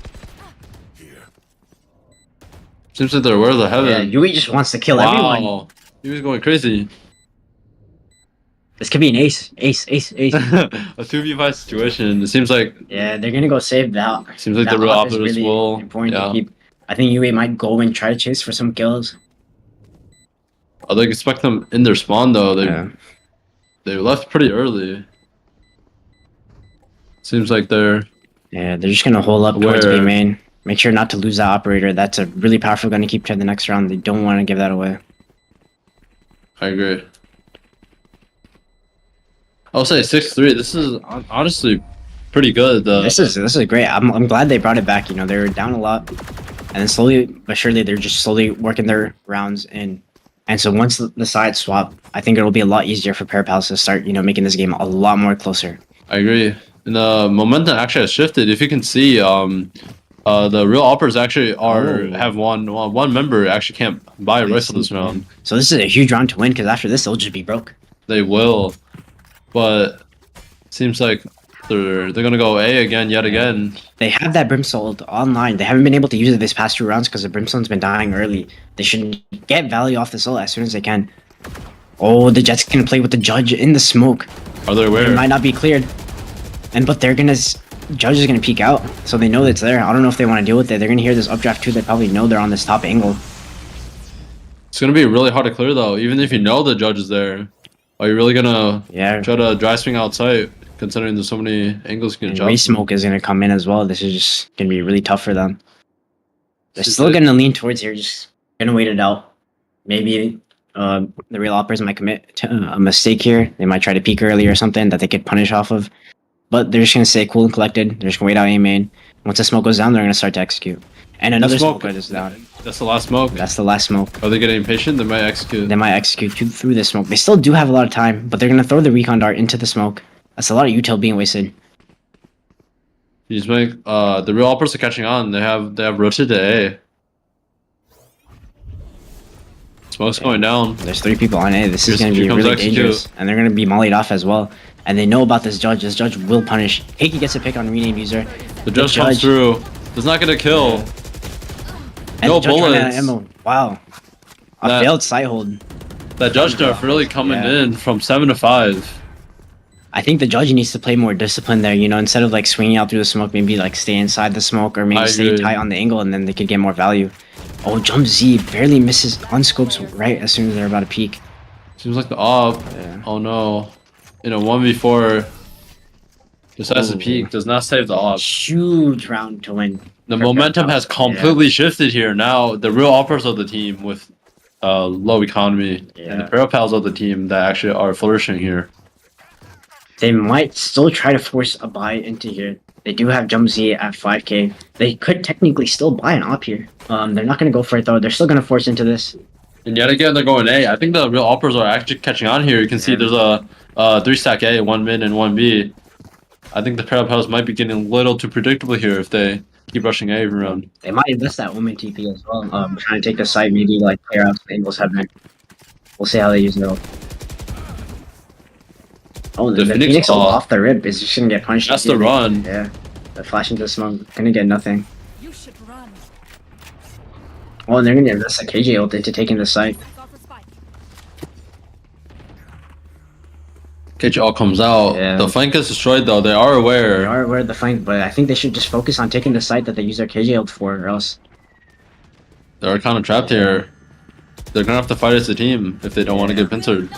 Seems like they're aware of the heaven. Yeah, Yui just wants to kill everyone. Yui's going crazy. This could be an ace. Ace. A 2v5 situation. It seems like... Yeah, they're gonna go save that. Seems like that the real op is Awpers really will... important to keep. I think Yui might go and try to chase for some kills. Oh, they expect them in their spawn though. They left pretty early. Seems like they're... Yeah, they're just gonna hold up towards B main. Make sure not to lose that operator. That's a really powerful gun to keep to the next round. They don't want to give that away. I agree. I'll say 6-3. This is honestly pretty good. This is great. I'm glad they brought it back. You know, they were down a lot, and then slowly but surely they're just slowly working their rounds in. And so once the sides swap, I think it'll be a lot easier for Parapals to start, you know, making this game a lot more closer. I agree. And the momentum actually has shifted. If you can see, the real Awpers actually have one member actually can't buy a rifle this round. So this is a huge round to win because after this they'll just be broke. They will, but seems like they're gonna go A again yet again. They have that Brimstone online. They haven't been able to use it this past 2 rounds because the Brimstone's been dying early. They should get value off this ult as soon as they can. Oh, the Jets can play with the Judge in the smoke. Are they aware? It might not be cleared, but they're gonna. Judge is gonna peek out, so they know it's there. I don't know if they want to deal with it. They're gonna hear this updraft too. They probably know they're on this top angle. It's gonna be really hard to clear though, even if you know the Judge is there. Are you really gonna try to dry swing outside, considering there's so many angles you can jump? Smoke is gonna come in as well. This is just gonna be really tough for them. They're still gonna lean towards here, just gonna wait it out. Maybe the real Awpers might commit to a mistake here. They might try to peek early or something that they could punish off of. But they're just gonna stay cool and collected. They're just gonna wait out A main. Once the smoke goes down, they're gonna start to execute. And another smoke is down. That's the last smoke. That's the last smoke. Are they getting impatient? They might execute. They might execute through the smoke. They still do have a lot of time, but they're gonna throw the recon dart into the smoke. That's a lot of util being wasted. You just make the real Awpers are catching on. They have rotated to A. Smoke's going down. There's 3 people on A. This is gonna be really dangerous, and they're gonna be mollied off as well. And they know about this Judge. This Judge will punish. Heiki gets a pick on rename user. The Judge comes through. Does not get a kill. And No the Judge ran out of bullets. ammo. Wow. A failed sight hold. That Judge nerf really coming in from 7 to 5. I think the Judge needs to play more discipline there, you know, instead of like swinging out through the smoke, maybe like stay inside the smoke or maybe stay agree. tight on the angle and then they could get more value. Oh, Jump Z barely misses on scopes right as soon as they're about to peek. Seems like the op. Oh no. In a 1v4, decides to peek, does not save the op. Huge round to win. The momentum has completely shifted here. Now the real Awpers of the team with low economy, and the Parapals of the team that actually are flourishing here. They might still try to force a buy into here. They do have Jump Z at 5k. They could technically still buy an op here. They're not going to go for it though. They're still going to force into this. And yet again, they're going A. I think the real Awpers are actually catching on here. You can see there's a 3-stack A, 1 mid and 1 B. I think the Parapals might be getting a little too predictable here if they keep rushing A every round. They might invest that woman TP as well. Trying to take the site, maybe like clear out some angles heaven. We'll see how they use it. Oh, the Phoenix off the rip is just gonna get punched. That's the run. Yeah, the flash into the smoke, gonna get nothing. You should run. Oh, and they're gonna invest a KJ ult into taking the site. KJ all comes out. Yeah. The flank is destroyed though. They are aware. They are aware of the flank, but I think they should just focus on taking the site that they use their KJ ult for, or else They're kind of trapped here. They're gonna have to fight as a team if they don't want to get pincered.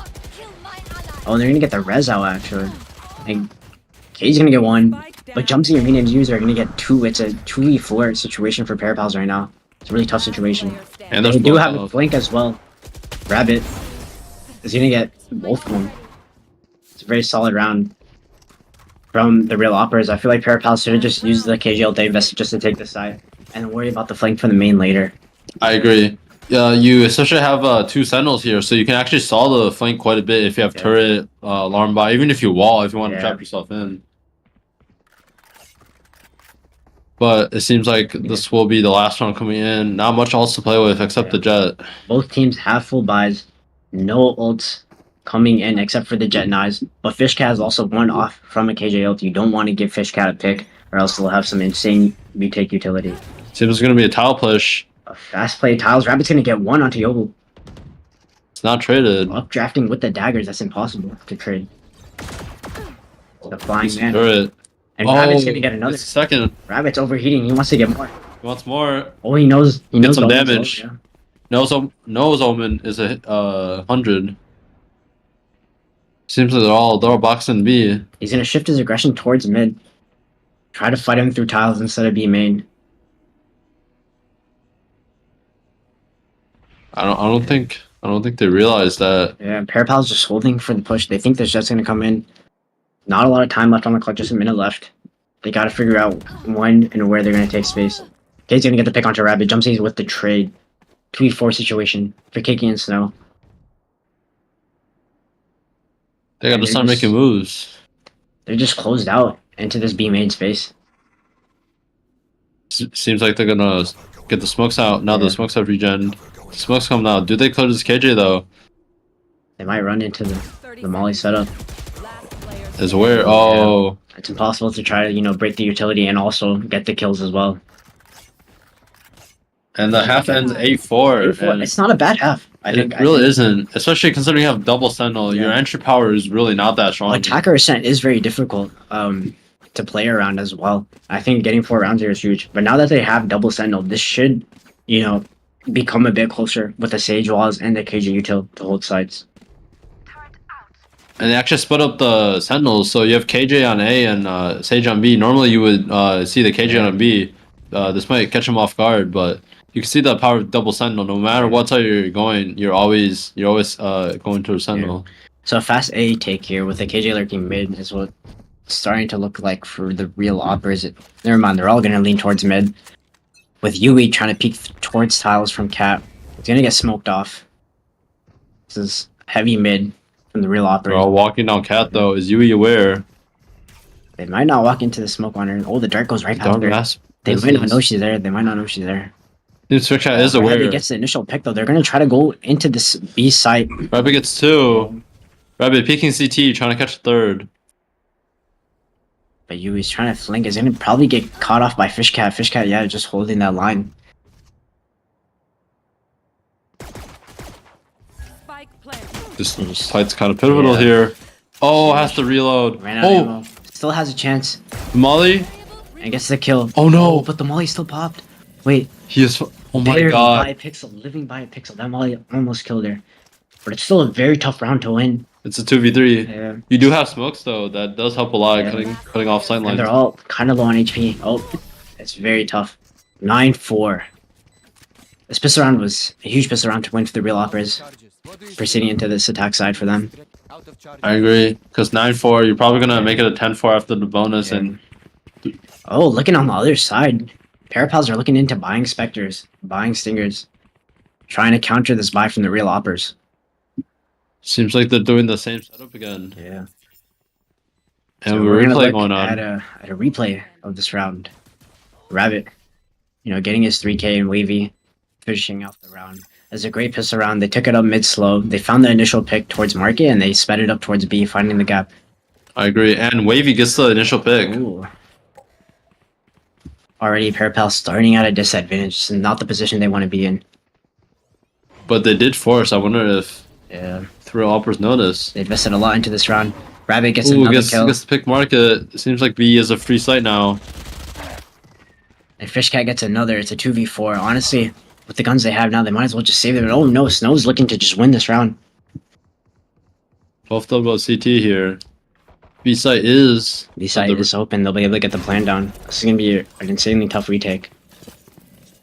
oh, they're gonna get the res out actually. And K's gonna get 1, but Jumpsy and renamed user are gonna get 2. It's a 2v4 situation for Parapals right now. It's a really tough situation. And they do have a flank as well. Rabbit is gonna get both of them. It's a very solid round from the real Awpers. I feel like Parapals should have just used the KGL they invested just to take the side and worry about the flank for the main later. I agree. You especially have 2 sentinels here, so you can actually stall the flank quite a bit if you have turret, alarm bot, even if you wall, if you want to trap yourself in. but it seems like this will be the last round coming in. Not much else to play with except the Jet. Both teams have full buys, no ults coming in except for the Jet Knives. But Fishcat has also one off from a KJ ult. You don't want to give Fishcat a pick, or else they'll have some insane retake utility. Seems it's gonna be a tile push. A fast play tiles. Rabbit's gonna get one onto Yobu. It's not traded. Up drafting with the daggers, that's impossible to trade. The flying man. It. And Rabbit's gonna get another. Second. Rabbit's overheating. He wants to get more. He wants more. Oh, he knows. He knows some Omen's damage. low, yeah. Knows Omen is a 100. Seems like they're all boxing B. He's gonna shift his aggression towards mid. Try to fight him through tiles instead of B main. I don't think they realize that. Yeah, Parapals just holding for the push. They think there's just gonna come in. Not a lot of time left on the clock, just a minute left. They gotta figure out when and where they're gonna take space. Kate's gonna get the pick onto Rabbit. Jumps with the trade. 2v4 situation for Kiki and Snow. They gotta start making moves. They're just closed out into this B main space. Seems like they're gonna get the smokes out. Now the smokes have regen. The smokes come out. Do they clear this KJ though? They might run into the Molly setup. Is where? Oh. Yeah. It's impossible to try to, break the utility and also get the kills as well. And the half ends 8-4. And it's not a bad half. It really isn't. Especially considering you have double sentinel. Your entry power is really not that strong. Attacker Ascent is very difficult to play around as well. I think getting 4 rounds here is huge. But now that they have double sentinel, this should, become a bit closer with the Sage Walls and the KJ util to hold sides. And they actually split up the sentinels, so you have KJ on A and Sage on B. Normally you would see the KJ on B. This might catch him off guard, but you can see the power of double sentinel. No matter what side you're going, you're always going to a sentinel. Yeah. So a fast A take here with the KJ lurking mid is what it's starting to look like for the real Awpers. Never mind, they're all going to lean towards mid. With Yui trying to peek towards tiles from Cat. It's going to get smoked off. This is heavy mid from the real Awpers. They're all walking down Cat though. Is Yui aware? They might not walk into the smoke on her. Oh, the dart goes right past her. They might not know she's there. They might not know she's there. Dude, Switchcat is aware. Rabbit gets the initial pick though. They're going to try to go into this B site. Rabbit gets 2. Rabbit peeking CT, trying to catch third. But Yui's trying to flank. Is going to probably get caught off by Fishcat. Fishcat, yeah, just holding that line. This fight's kind of pivotal here. Oh, has to reload. Ran out of ammo. Still has a chance. Molly? And gets the kill. Oh no! But the Molly still popped. Wait. He is. Oh my barely god. By a pixel, living by a pixel. That Molly almost killed her. But it's still a very tough round to win. It's a 2v3. Yeah. You do have smokes though. That does help a lot. Cutting off sight lines. And they're all kind of low on HP. Oh, it's very tough. 9-4. This pistol round was a huge pistol round to win for the real Awpers. Proceeding into this attack side for them. I agree. Because 9-4, you're probably gonna make it a 10-4 after the bonus. And oh, looking on the other side, Parapals are looking into buying Spectres, buying Stingers, trying to counter this buy from the real Awpers. Seems like they're doing the same setup again. Yeah. And So we're gonna replay look going on. at a replay of this round. Rabbit, getting his 3K and Wavy, finishing off the round. It's a great pistol round. They took it up mid slow. They found the initial pick towards market and they sped it up towards B, finding the gap. I agree. And Wavy gets the initial pick. Ooh. Already Parapal starting at a disadvantage. This is not the position they want to be in. But they did force. I wonder if Through Awpers notice. They invested a lot into this round. Rabbit gets another kill. Gets the pick market. It seems like B is a free site now. And Fishcat gets another. It's a 2v4. Honestly, with the guns they have now, they might as well just save them. Oh no, Snow's looking to just win this round. Both double CT here. B site is open. They'll be able to get the plan down. This is gonna be an insanely tough retake.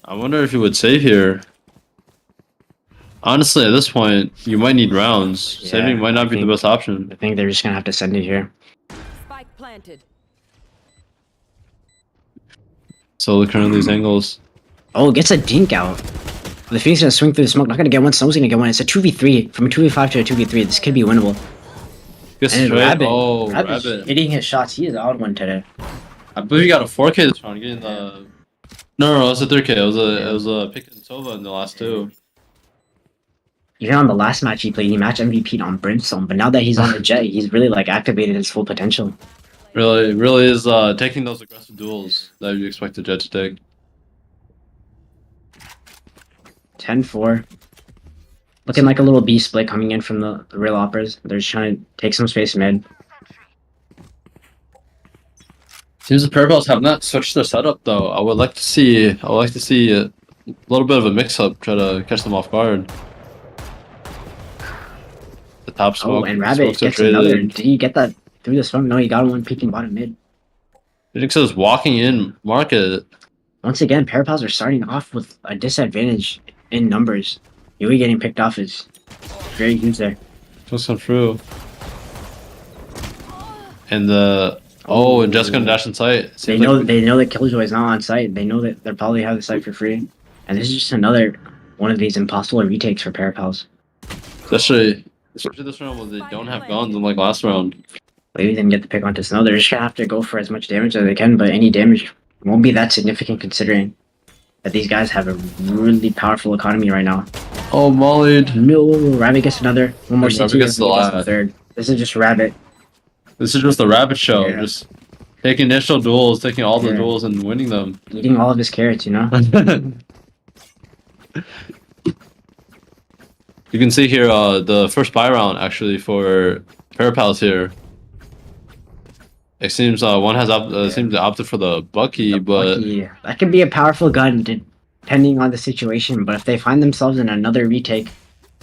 I wonder if you would save here. Honestly, at this point, you might need rounds. Saving might not be the best option. I think they're just gonna have to send it here. Spike planted. So looking at these angles. Oh, gets a dink out. The Phoenix gonna swing through the smoke. Not gonna get one. Snow's gonna get one. It's a 2v3. From a 2v5 to a 2v3. This could be winnable. And Rabbit's hitting his shots. He is the odd one today. I believe he got a 4K this round. Getting the no, it was a 3K. It was a pick and Sova in the last two. Even on the last match he played, he match MVP'd on Brimstone, but now that he's on the Jet, he's really like activated his full potential. Really is taking those aggressive duels that you expect the Jet to take. 10-4. Looking like a little B split coming in from the real Awpers. They're just trying to take some space mid. Seems the Parapals have not switched their setup though. I would like to see a little bit of a mix-up, try to catch them off guard. The top smoke. Oh, and Rabbit gets another. Did he get that through the smoke? No, he got one peeking bottom mid. Phoenix is walking in market. Once again, Parapals are starting off with a disadvantage in numbers. Yui getting picked off is very huge there. Just come through. And and Jessica and Dash in sight. They know that Killjoy is not on site. They know that they'll probably have the site for free. And this is just another one of these impossible retakes for Parapals. Especially this round when they don't have guns unlike last round. Maybe they didn't get the pick onto Snow. They're just gonna have to go for as much damage as they can, but any damage won't be that significant considering that these guys have a really powerful economy right now. Oh, mollied. No, Rabbit gets another. One more CT. Rabbit gets the last. Third. This is just Rabbit. This is just the Rabbit show. Yeah. Just taking initial duels, taking all the duels and winning them. Eating all of his carrots, you know? You can see here the first buy round actually for Parapals here. It seems one has seems to opted for the Bakke, but that could be a powerful gun depending on the situation. But if they find themselves in another retake,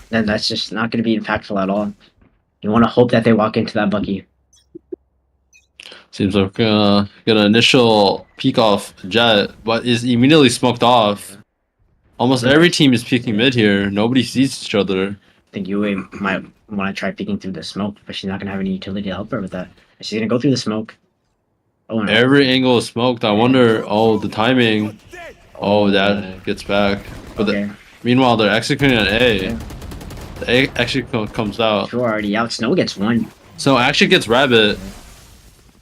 then that's just not going to be impactful at all. You want to hope that they walk into that Bakke. Seems like we're gonna get an initial peek off Jet, but is immediately smoked off. Almost every team is peeking mid here. Nobody sees each other. I think Yui might want to try peeking through the smoke, but she's not going to have any utility to help her with that. She's going to go through the smoke. Oh, no. Every angle is smoked. I wonder, the timing. Oh, that gets back. But meanwhile, they're executing an A. Yeah. The A actually comes out. Sure, already out. Snow gets one. Snow actually gets Rabbit.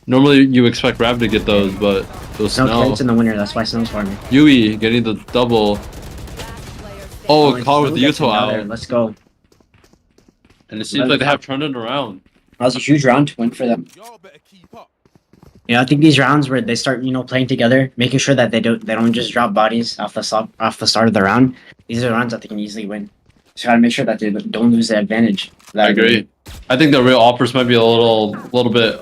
Normally, you expect Rabbit to get those, but it was Snow. It's in the winner. That's why Snow's farming. Yui getting the double. Oh, call with the Yuto out. Let's go. And it seems like they have turned it around. That was a huge round to win for them. I think these rounds where they start, playing together, making sure that they don't just drop bodies off the start of the round. These are rounds that they can easily win. Just gotta make sure that they don't lose the advantage. I agree. I think the real Awpers might be a little bit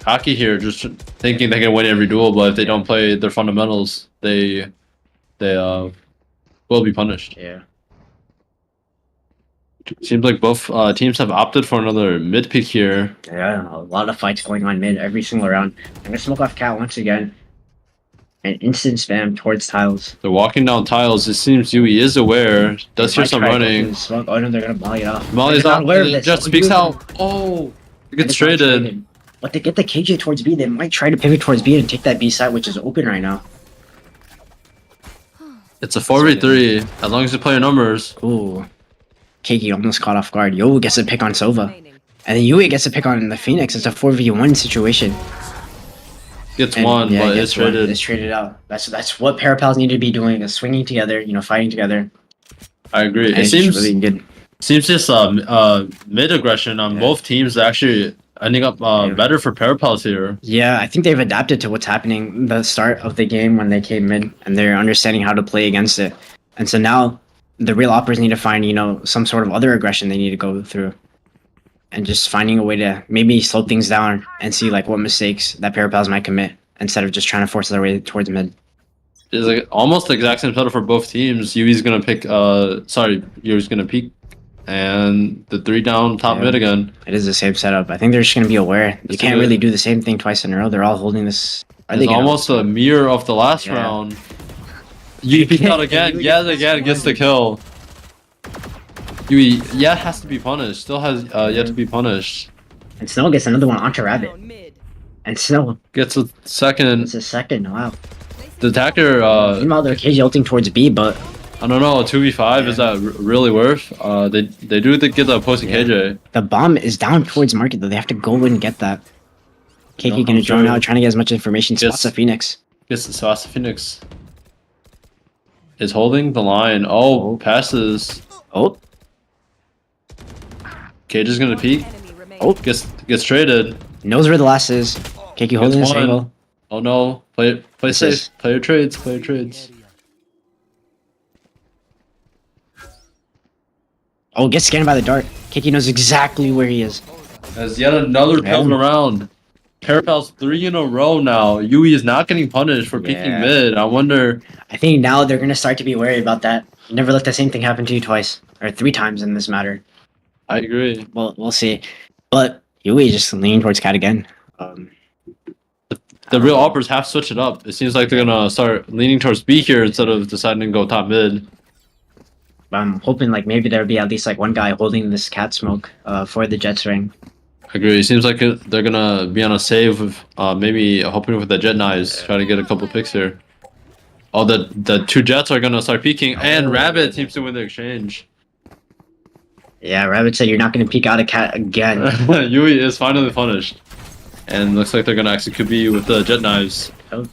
cocky here, just thinking they can win every duel, but if they don't play their fundamentals, they will be punished. Yeah. Seems like both teams have opted for another mid pick here. Yeah, a lot of fights going on mid every single round. I'm gonna smoke off Cat once again. And instant spam towards tiles. They're walking down tiles. It seems Yui is aware. Does hear some running. Oh no, they're gonna molly it off. Molly's not aware of this. Just speaks out. Oh, it gets traded. But they get the KJ towards B. They might try to pivot towards B and take that B side, which is open right now. It's a 4v3, as long as you play your numbers. Ooh. Keiki almost caught off guard. Yo gets a pick on Sova. And then Yui gets a pick on the Phoenix. It's a 4v1 situation. Gets one, but it's traded. It's traded out. That's what Parapals need to be doing, is swinging together, fighting together. I agree. It seems really good. Seems just mid aggression on both teams actually ending up better for Parapals here. Yeah, I think they've adapted to what's happening the start of the game when they came mid, and they're understanding how to play against it. And so now the real Awpers need to find, some sort of other aggression they need to go through. And just finding a way to maybe slow things down and see what mistakes that Parapals might commit instead of just trying to force their way towards mid. It's like almost the exact same setup for both teams. Yui's gonna pick Yui's gonna peek and the 3 down top mid again. It is the same setup. I think they're just gonna be aware. You can't really do the same thing twice in a row. They're all holding this. It's almost a mirror of the last round. Yui peeked out again. Yes, again gets the kill. Yui, has to be punished. Still has yet to be punished. And Snow gets another one onto Rabbit. And Snow gets a second. It's a second. Wow. The attacker. Meanwhile, they're KJ ulting towards B, but I don't know. 2v5 is that really worth? They do get the opposing KJ. The bomb is down towards market though. They have to go and get that. KK gonna drone out, trying to get as much information. Spots a Phoenix. Gets the spots a Phoenix. Is holding the line. Oh, passes. Oh. Cage is gonna peek. Oh, gets traded. Knows where the last is. KK holding this angle. Oh no. Play safe. Player trades. Oh, gets scanned by the dart. KK knows exactly where he is. As yet another coming around. Parapals 3 in a row now. Yui is not getting punished for peeking mid. I wonder. I think now they're gonna start to be wary about that. Never let the same thing happen to you twice or 3 times in this matter. I agree. Well, we'll see. But Yui just leaning towards Cat again. The real Awpers have switched it up. It seems like they're gonna start leaning towards B here instead of deciding to go top mid. I'm hoping like maybe there'll be at least like one guy holding this Cat smoke for the Jets ring. I agree. It seems like they're gonna be on a save with maybe hoping with the Jet knives, try to get a couple picks here. Oh, the 2 Jets are gonna start peeking, and Rabbit seems to win the exchange. Yeah, Rabbit said you're not gonna peek out a Cat again. Yui is finally punished. And looks like they're gonna execute B with the Jet knives. Oh.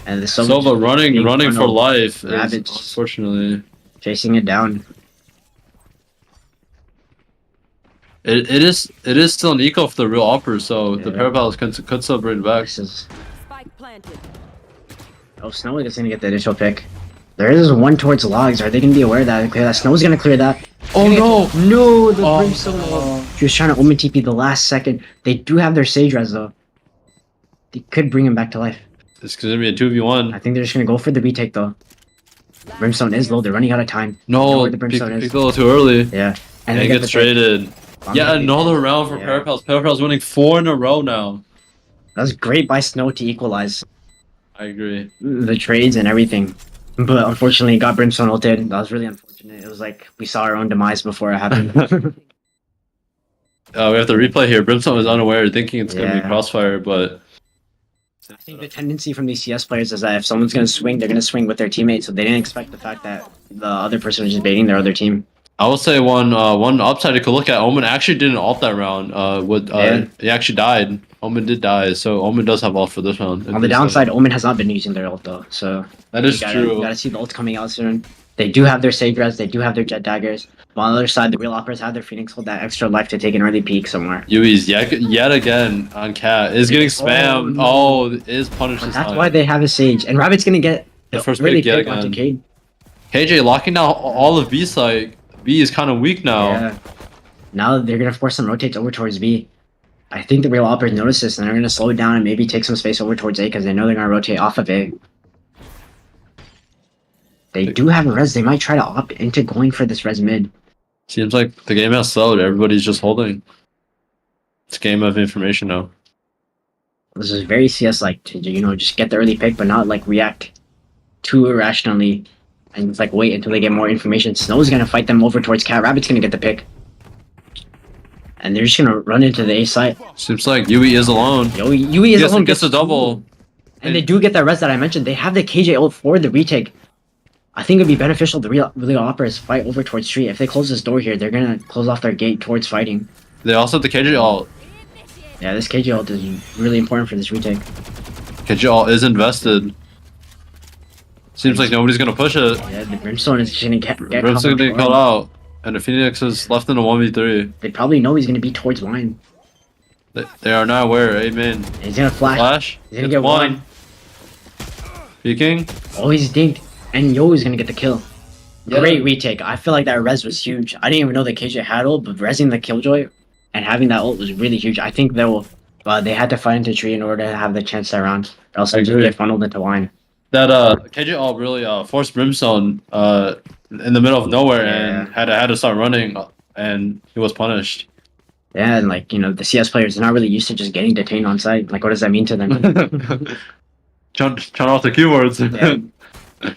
And the Silva running for life. Rabbit, unfortunately. Chasing it down. It is still an eco for the real Awpers, so the Parapals could still bring it back. Spike planted. Oh, Snow is gonna get the initial pick. There is one towards logs. Are they gonna be aware of that and clear that? Snow's gonna clear that. Oh no! No, the Brimstone. She was trying to Omen TP the last second. They do have their Sage Res though. They could bring him back to life. It's gonna be a 2v1. I think they're just gonna go for the retake though. Brimstone is low. They're running out of time. No, the Brimstone is. Picked a little too early. Yeah. And it gets traded. Yeah, another round for Parapals. Parapals winning 4 in a row now. That was great by Snow to equalize. I agree. The trades and everything. But unfortunately, got Brimstone ulted. That was really unfortunate. It was like we saw our own demise before it happened. We have to replay here. Brimstone was unaware, thinking it's going to be Crossfire, but... I think the tendency from these CS players is that if someone's going to swing, they're going to swing with their teammates, so they didn't expect the fact that the other person was just baiting their other team. I will say one upside you could look at, Omen actually didn't ult that round. He actually died. Omen did die, so Omen does have ult for this round. On the downside, Omen has not been using their ult though, so... That is true. You gotta see the ult coming out soon. They do have their Sage Res, they do have their Jet Daggers. But on the other side, the real Awpers have their Phoenix hold that extra life to take an early peek somewhere. Yui's yet again on Cat. Is getting spammed. Oh, is punished this time. That's why they have a Sage. And Rabbit's gonna get the first really pick pick onto Cade. KJ locking down all of B side. B is kind of weak now. Yeah. Now they're gonna force some rotates over towards B. I think the real Awpers notice this and they're gonna slow it down and maybe take some space over towards A because they know they're gonna rotate off of A. They do have a res. They might try to opt into going for this res mid. Seems like the game has slowed. Everybody's just holding. It's a game of information now. This is very CS-like to, just get the early pick, but not like react too irrationally and just like wait until they get more information. Snow's gonna fight them over towards Cat. Rabbit's gonna get the pick. And they're just gonna run into the A site. Seems like Yui is alone. Yui is alone. Gets a double. And they do get that res that I mentioned. They have the KJ ult for the retake. I think it would be beneficial to real Awpers fight over towards street. If they close this door here, they're gonna close off their gate towards fighting. They also have the KJ ult. Yeah, this KJ ult is really important for this retake. KJ ult is invested. Seems like nobody's gonna push it. Yeah, the Brimstone is gonna get Brimstone getting called out. And the Phoenix is left in a 1v3. They probably know he's gonna be towards line. They are not aware, amen. He's gonna flash. He's gonna get one. Peeking. Oh, he's dinked. And Yo is gonna get the kill. Yeah. Great retake. I feel like that res was huge. I didn't even know that KJ had ult, but resing the Killjoy and having that ult was really huge. I think they had to fight into tree in order to have the chance that round. Or else they just get funneled into line. That KJ ult really forced Brimstone in the middle of nowhere and had to start running, and he was punished. Yeah, and the CS players are not really used to just getting detained on site. Like, what does that mean to them? Turn off the keywords. Yeah.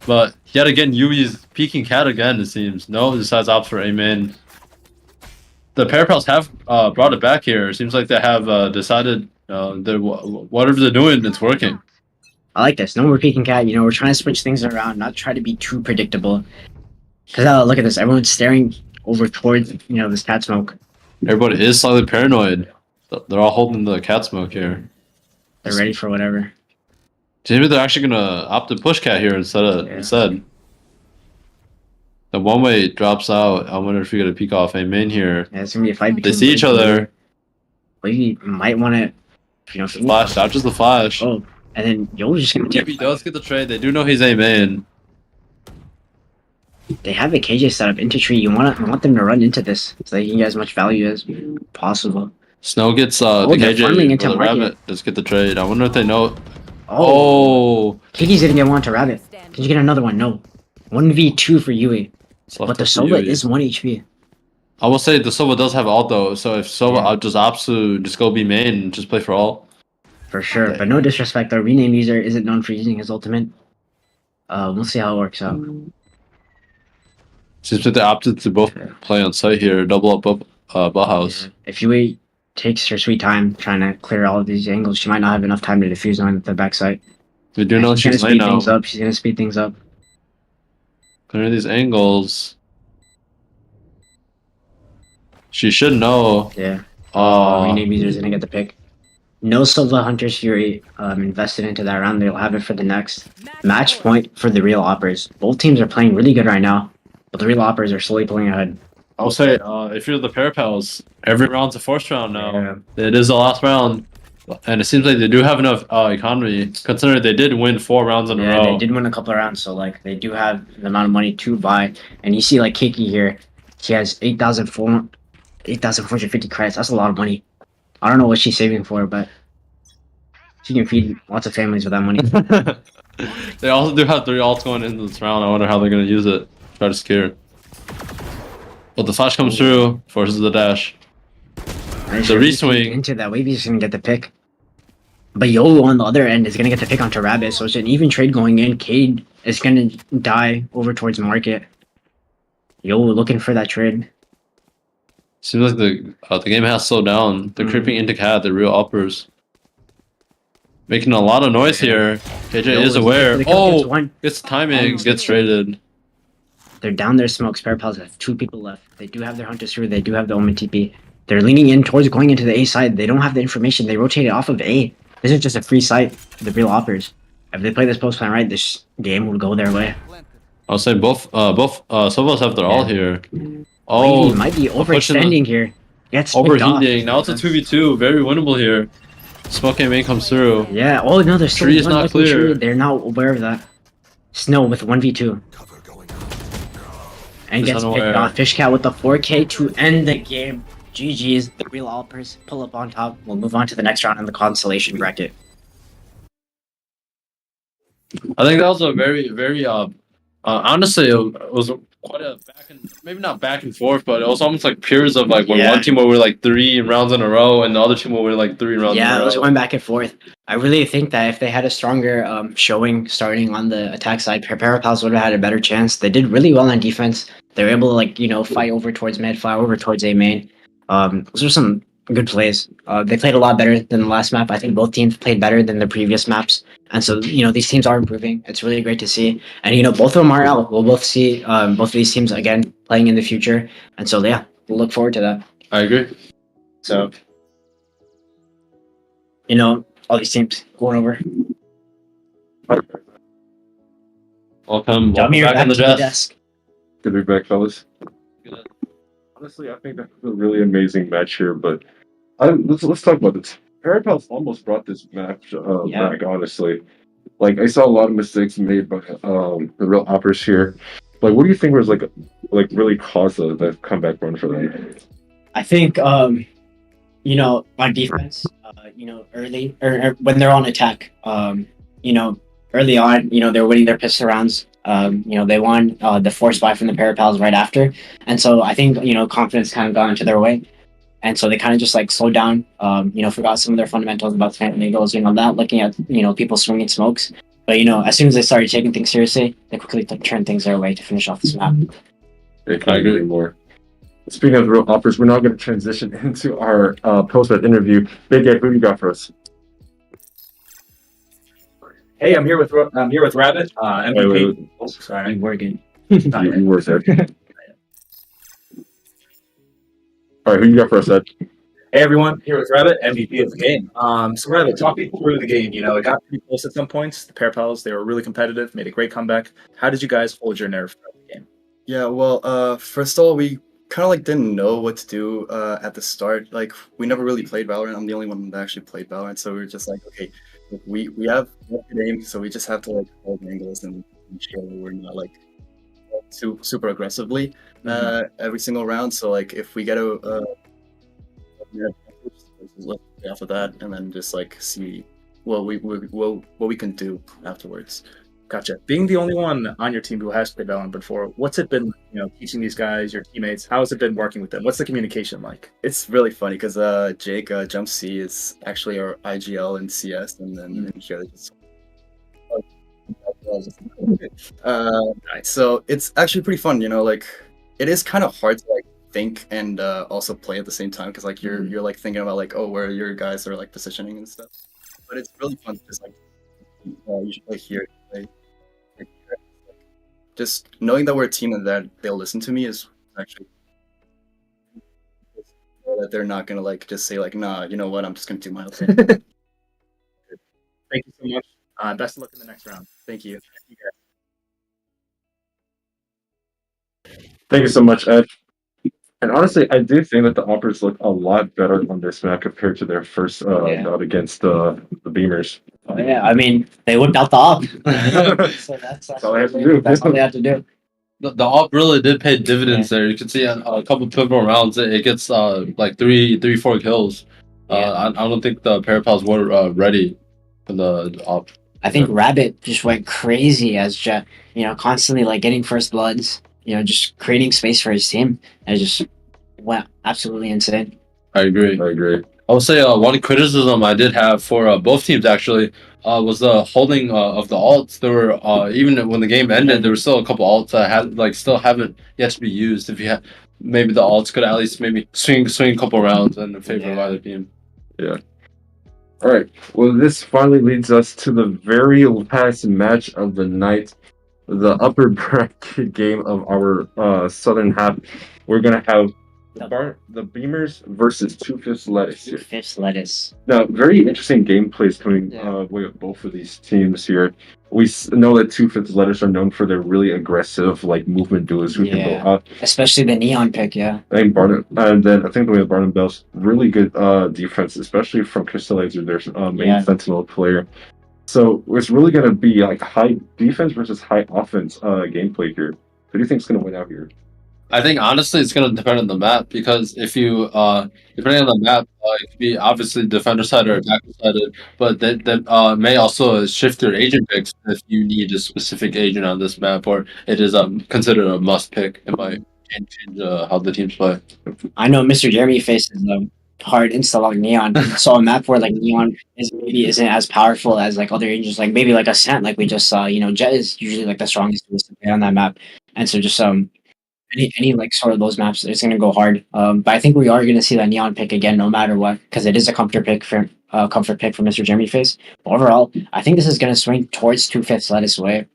But yet again, Yui is peeking Cat again, it seems. No, decides opt for Amen. The Parapals have brought it back here. It seems like they have decided whatever they're doing, it's working. I like this. No more peeking Cat. We're trying to switch things around, not try to be too predictable. Because look at this. Everyone's staring over towards, this Cat smoke. Everybody is slightly paranoid. They're all holding the cat smoke here. They're ready for whatever. Maybe they're actually gonna opt to push cat here instead. The one way drops out. I wonder if we get a peek off a main here. Yeah, it's gonna be a fight. They see each other. We might want to, Flash, dodges the flash. Oh, and then Yo's just gonna. If he does get the trade, they do know he's a main. They have a KJ set up into tree. You want them to run into this so they can get as much value as possible. Snow gets the they're farming into KJ. The market. rabbit. Let's get the trade. I wonder if they know. Oh. KJ's gonna get one to rabbit. Can you get another one? No. 1v2 for Yui. But the Sova is 1 HP. I will say the Sova does have ult though, so if Sova just opts to just go be main and just play for ult. For sure, but no disrespect, our rename user isn't known for using his ultimate. We'll see how it works out. Seems like they opted to both play on site here, double up Bauhaus. If Yui takes her sweet time trying to clear all of these angles, she might not have enough time to defuse on the backside. We do know she's late now. She's gonna speed things up. Clearing these angles. She should know. Yeah. Rename user is gonna get the pick. No Silva Hunter's Fury invested into that round. They'll have it for the next match point for the real Awpers. Both teams are playing really good right now, but the real Awpers are slowly pulling ahead. I'll say, if you're the Parapals, every round's a forced round now. Yeah. It is the last round, and it seems like they do have enough economy, considering they did win 4 rounds in a row. Yeah, they did win a couple of rounds, so like they do have the amount of money to buy. And you see like Kiki here, she has 8,450 credits. That's a lot of money. I don't know what she's saving for, but she can feed lots of families with that money. They also do have 3 ults going into this round. I wonder how they're going to use it. Try to scare. But the flash comes through, forces the dash. The re-swing. Into that wave, he's going to get the pick. But Yo on the other end is going to get the pick onto Rabbit, so it's an even trade going in. Cade is going to die over towards Market. Yo looking for that trade. Seems like the game has slowed down. They're creeping into cat, the real Awpers. Making a lot of noise here. KJ is aware. Oh, gets timing, gets traded. They're down their smokes. Parapals have 2 people left. They do have their Hunters through. They do have the Omen TP. They're leaning in towards going into the A side. They don't have the information. They rotated off of A. This is just a free site for the real Awpers. If they play this post plan right, this game will go their way. I'll say both Sovas have their ult here. Oh, he might be overextending here. Gets overheating. Now it's a 2v2. Very winnable here. Smoke main comes through. Yeah. Oh no, there's still tree is not clear. Tree. They're not aware of that. Snow with 1v2. And gets picked off. Fishcat with the 4K to end the game. GG's. The real Awpers pull up on top. We'll move on to the next round in the constellation bracket. I think that was a very honestly, it was quite a maybe not back and forth, but it was almost like periods of like when one team will win like 3 rounds in a row and the other team will win like 3 rounds in a row. Yeah, it was going back and forth. I really think that if they had a stronger showing starting on the attack side, Parapals would have had a better chance. They did really well on defense. They were able to like, fight over towards mid, fly over towards A main. Those were some good plays. They played a lot better than the last map. I think both teams played better than the previous maps. And so, these teams are improving. It's really great to see. And, both of them are out. We'll both see both of these teams again playing in the future. And so, yeah, we'll look forward to that. I agree. So, all these teams going over. Welcome back on the desk. Good to be back, fellas. Honestly, I think that was a really amazing match here, but let's talk about this. Parapals almost brought this match back, honestly. Like, I saw a lot of mistakes made by the real Awpers here. Like, what do you think was like really caused the comeback run for them? I think on defense, early or when they're on attack, early on, they're winning their pistol rounds. They won the force buy from the Parapals right after. And so I think, confidence kind of got into their way. And so they kind of just like slowed down, forgot some of their fundamentals about Phantom Eagles, not looking at, people swinging smokes. But, as soon as they started taking things seriously, they quickly turned things their way to finish off this map. I can't agree more. Speaking of real Awpers, we're now going to transition into our post-match interview. Bakke, who you got for us? Hey, I'm here with Rabbit. MVP. Wait. Oh, sorry, Morgan. You were said. All right, who you got for us, Ed? Hey everyone, here with Rabbit, MVP of the game. So Rabbit, talk me through the game. You know, it got pretty close at some points. The Parapals, they were really competitive, made a great comeback. How did you guys hold your nerve throughout the game? Yeah, well, first of all, we kind of like didn't know what to do at the start. Like, we never really played Valorant. I'm the only one that actually played Valorant, so we were just like, okay, we have good aim, so we just have to like hold angles and ensure that we're not like super aggressively every single round. So like, if we get a let's play off of that, and then just like see what we can do afterwards. Gotcha. Being the only one on your team who has played Valorant before, what's it been, you know, teaching these guys, your teammates? How has it been working with them? What's the communication like? It's really funny because Jake Jump C is actually our IGL in CS, and then here they just. So it's actually pretty fun, you know. Like, it is kind of hard to like think and also play at the same time because like you're like thinking about like, oh, where your guys are like positioning and stuff. But it's really fun because like you should play here. Just knowing that we're a team and that they'll listen to me is actually that they're not gonna like just say like, nah, you know what, I'm just gonna do my own thing. Thank you so much. Best of luck in the next round. Thank you. Thank you so much, Ed. And honestly, I do think that the Awpers look a lot better on this map compared to their first bout against the Beamers. Oh, yeah, I mean, they whipped out the op. So that's all they have to do. That's all they have to do. The op really did pay dividends there. You can see on a couple pivotal rounds, it gets like 4 kills. I don't think the Parapals were ready for the op. I think Rabbit just went crazy as constantly like getting first bloods, just creating space for his team, and just went absolutely insane. I agree. I would say one criticism I did have for both teams actually was the holding of the alts. There were even when the game ended, there were still a couple alts that still haven't yet to be used. If you had maybe the alts could at least maybe swing a couple rounds in favor of either team. Yeah. All right. Well, this finally leads us to the very last match of the night, the upper bracket game of our southern half. We're gonna have the Beamers versus 2/5 Lettuce. 2/5 Lettuce. Now, very interesting gameplays coming with both of these teams here. We know that 2/5 Lettuce are known for their really aggressive, like movement duos who can go up. Especially the neon pick, yeah. And then I think we have Barnell's really good defense, especially from Crystallizer, their main Sentinel player. So it's really going to be like high defense versus high offense gameplay here. Who do you think is going to win out here? I think honestly it's going to depend on the map because if you depending on the map, it could be obviously defender side or attacker sided, but that may also shift your agent picks if you need a specific agent on this map, or it is considered a must pick. It might change how the teams play. I know Mr. Jeremy faces hard insta like neon, so a map where like neon isn't as powerful as like other agents, like maybe like Ascent, like we just saw. Jet is usually like the strongest to play on that map, and so just any like sort of those maps, it's gonna go hard. But I think we are gonna see that neon pick again, no matter what, because it is a comfort pick for Mr. Jeremy Face. But overall, I think this is gonna swing towards 2/5 Lettuce way,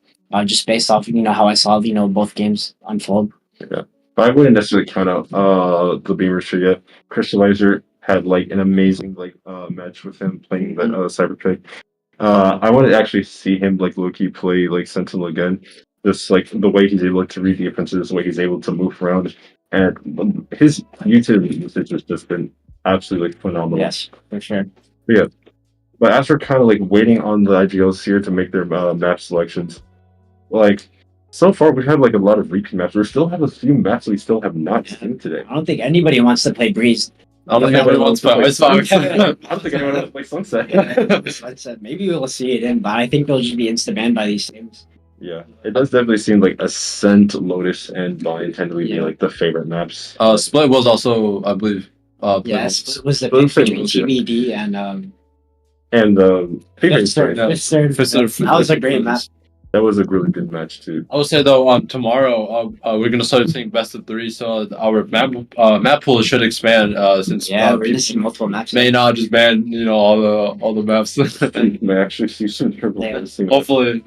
just based off how I saw both games unfold. Yeah, but I wouldn't necessarily count out the Beamers for yet. Crystallizer had like an amazing match with him playing that cyber pick. I want to actually see him like low-key play like Sentinel again. Just like the way he's able to read defenses, the way he's able to move around, and his utility usage has just been absolutely phenomenal. Yes, for sure. Yeah, but as we're kind of like waiting on the IGLs here to make their map selections, like so far we've had like a lot of repeat maps. We still have a few maps we still have not seen today. I don't think anybody wants to play Breeze. I don't think anybody wants to play Sunset. I don't think anyone wants to play Sunset. Sunset. Maybe we'll see it in, but I think they'll just be insta banned by these teams. Yeah, it does definitely seem like Ascent, Lotus, and Vine tend to be like the favorite maps. Split was also, I believe. Split was the pick between TBD and Fifster. That was a great map. That was a really good match too. I would say though, tomorrow we're gonna start seeing best of 3, so our map pool should expand since we're gonna see multiple maps. May not just ban all the maps. May actually see some triple. Hopefully,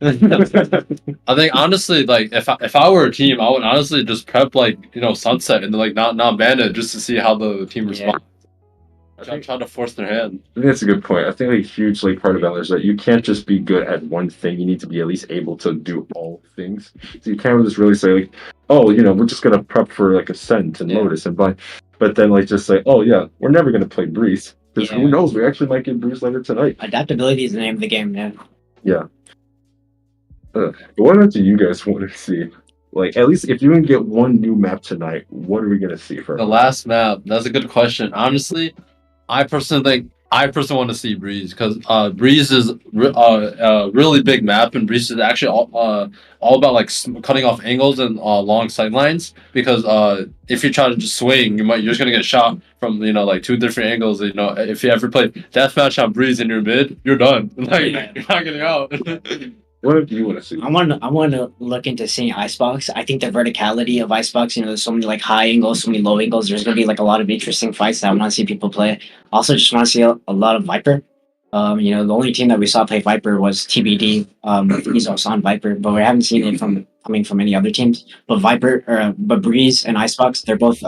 I think honestly, like if I were a team, I would honestly just prep like Sunset and like not ban it just to see how the team responds. Try to force their hand. I think that's a good point. I think a huge like part of Valor is that you can't just be good at one thing. You need to be at least able to do all things. So you can't just really say like, oh, we're just gonna prep for like Ascent and Lotus and buy, but then like just say, oh yeah, we're never gonna play Breeze because who knows? We actually might get Breeze later tonight. Adaptability is the name of the game, man. Yeah. But what else do you guys want to see? Like, at least if you can get one new map tonight, what are we gonna see for the last map? That's a good question. Honestly, I personally want to see Breeze because Breeze is really big map, and Breeze is actually all about like cutting off angles and long sight lines. Because if you try to just swing, you're just gonna get shot from like two different angles. If you ever play deathmatch on Breeze in your mid, you're done. Like you're not getting out. What do you want to see? I want to look into seeing Icebox. I think the verticality of Icebox, there's so many like high angles, so many low angles. There's gonna be like a lot of interesting fights that I want to see people play. Also, just want to see a lot of Viper. The only team that we saw play Viper was TBD. With Ezos on Viper, but we haven't seen it coming from any other teams. But but Breeze and Icebox, they're both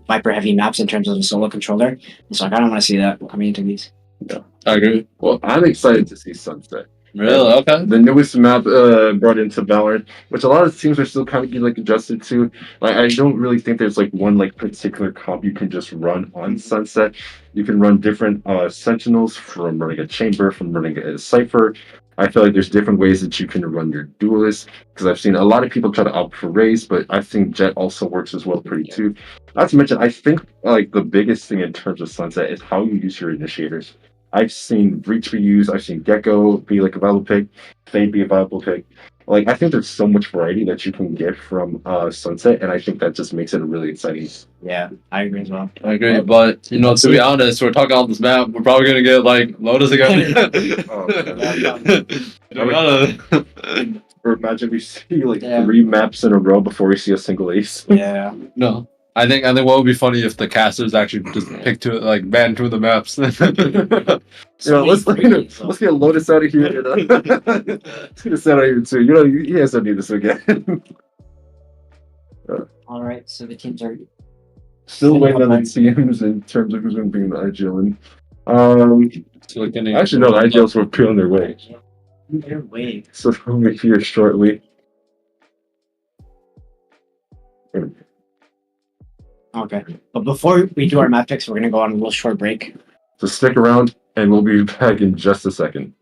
Viper heavy maps in terms of the solo controller. So I kind of want to see that coming into these. Yeah, I agree. Well, I'm excited to see Sunset. Really? Okay. The newest map brought into Valorant, which a lot of teams are still kind of getting like adjusted to. Like, I don't really think there's like one like particular comp you can just run on Sunset. You can run different Sentinels from running a chamber, from running a cipher. I feel like there's different ways that you can run your duelists because I've seen a lot of people try to opt for Raze, but I think Jet also works as well pretty too. Not to mention, I think like the biggest thing in terms of Sunset is how you use your initiators. I've seen Breach be used. I've seen Gecko be like a viable pick. Fade be a viable pick. Like I think there's so much variety that you can get from Sunset, and I think that just makes it really exciting. Yeah, I agree as well. I agree, but to be honest, we're talking on this map. We're probably gonna get like Lotus again. Or imagine we see like 3 maps in a row before we see a single ace. Yeah. No. I think what would be funny if the casters actually just pick ban 2 of the maps. Let's get Lotus out of here. Let's get us out of here too. You guys don't need this again. All right, so the teams are still waiting on the teams in terms of who's going to be in the IGL. Actually, no, the IGLs were on their way. Their way. So they'll be here shortly. Okay, but before we do our map picks, we're gonna go on a little short break. So stick around, and we'll be back in just a second.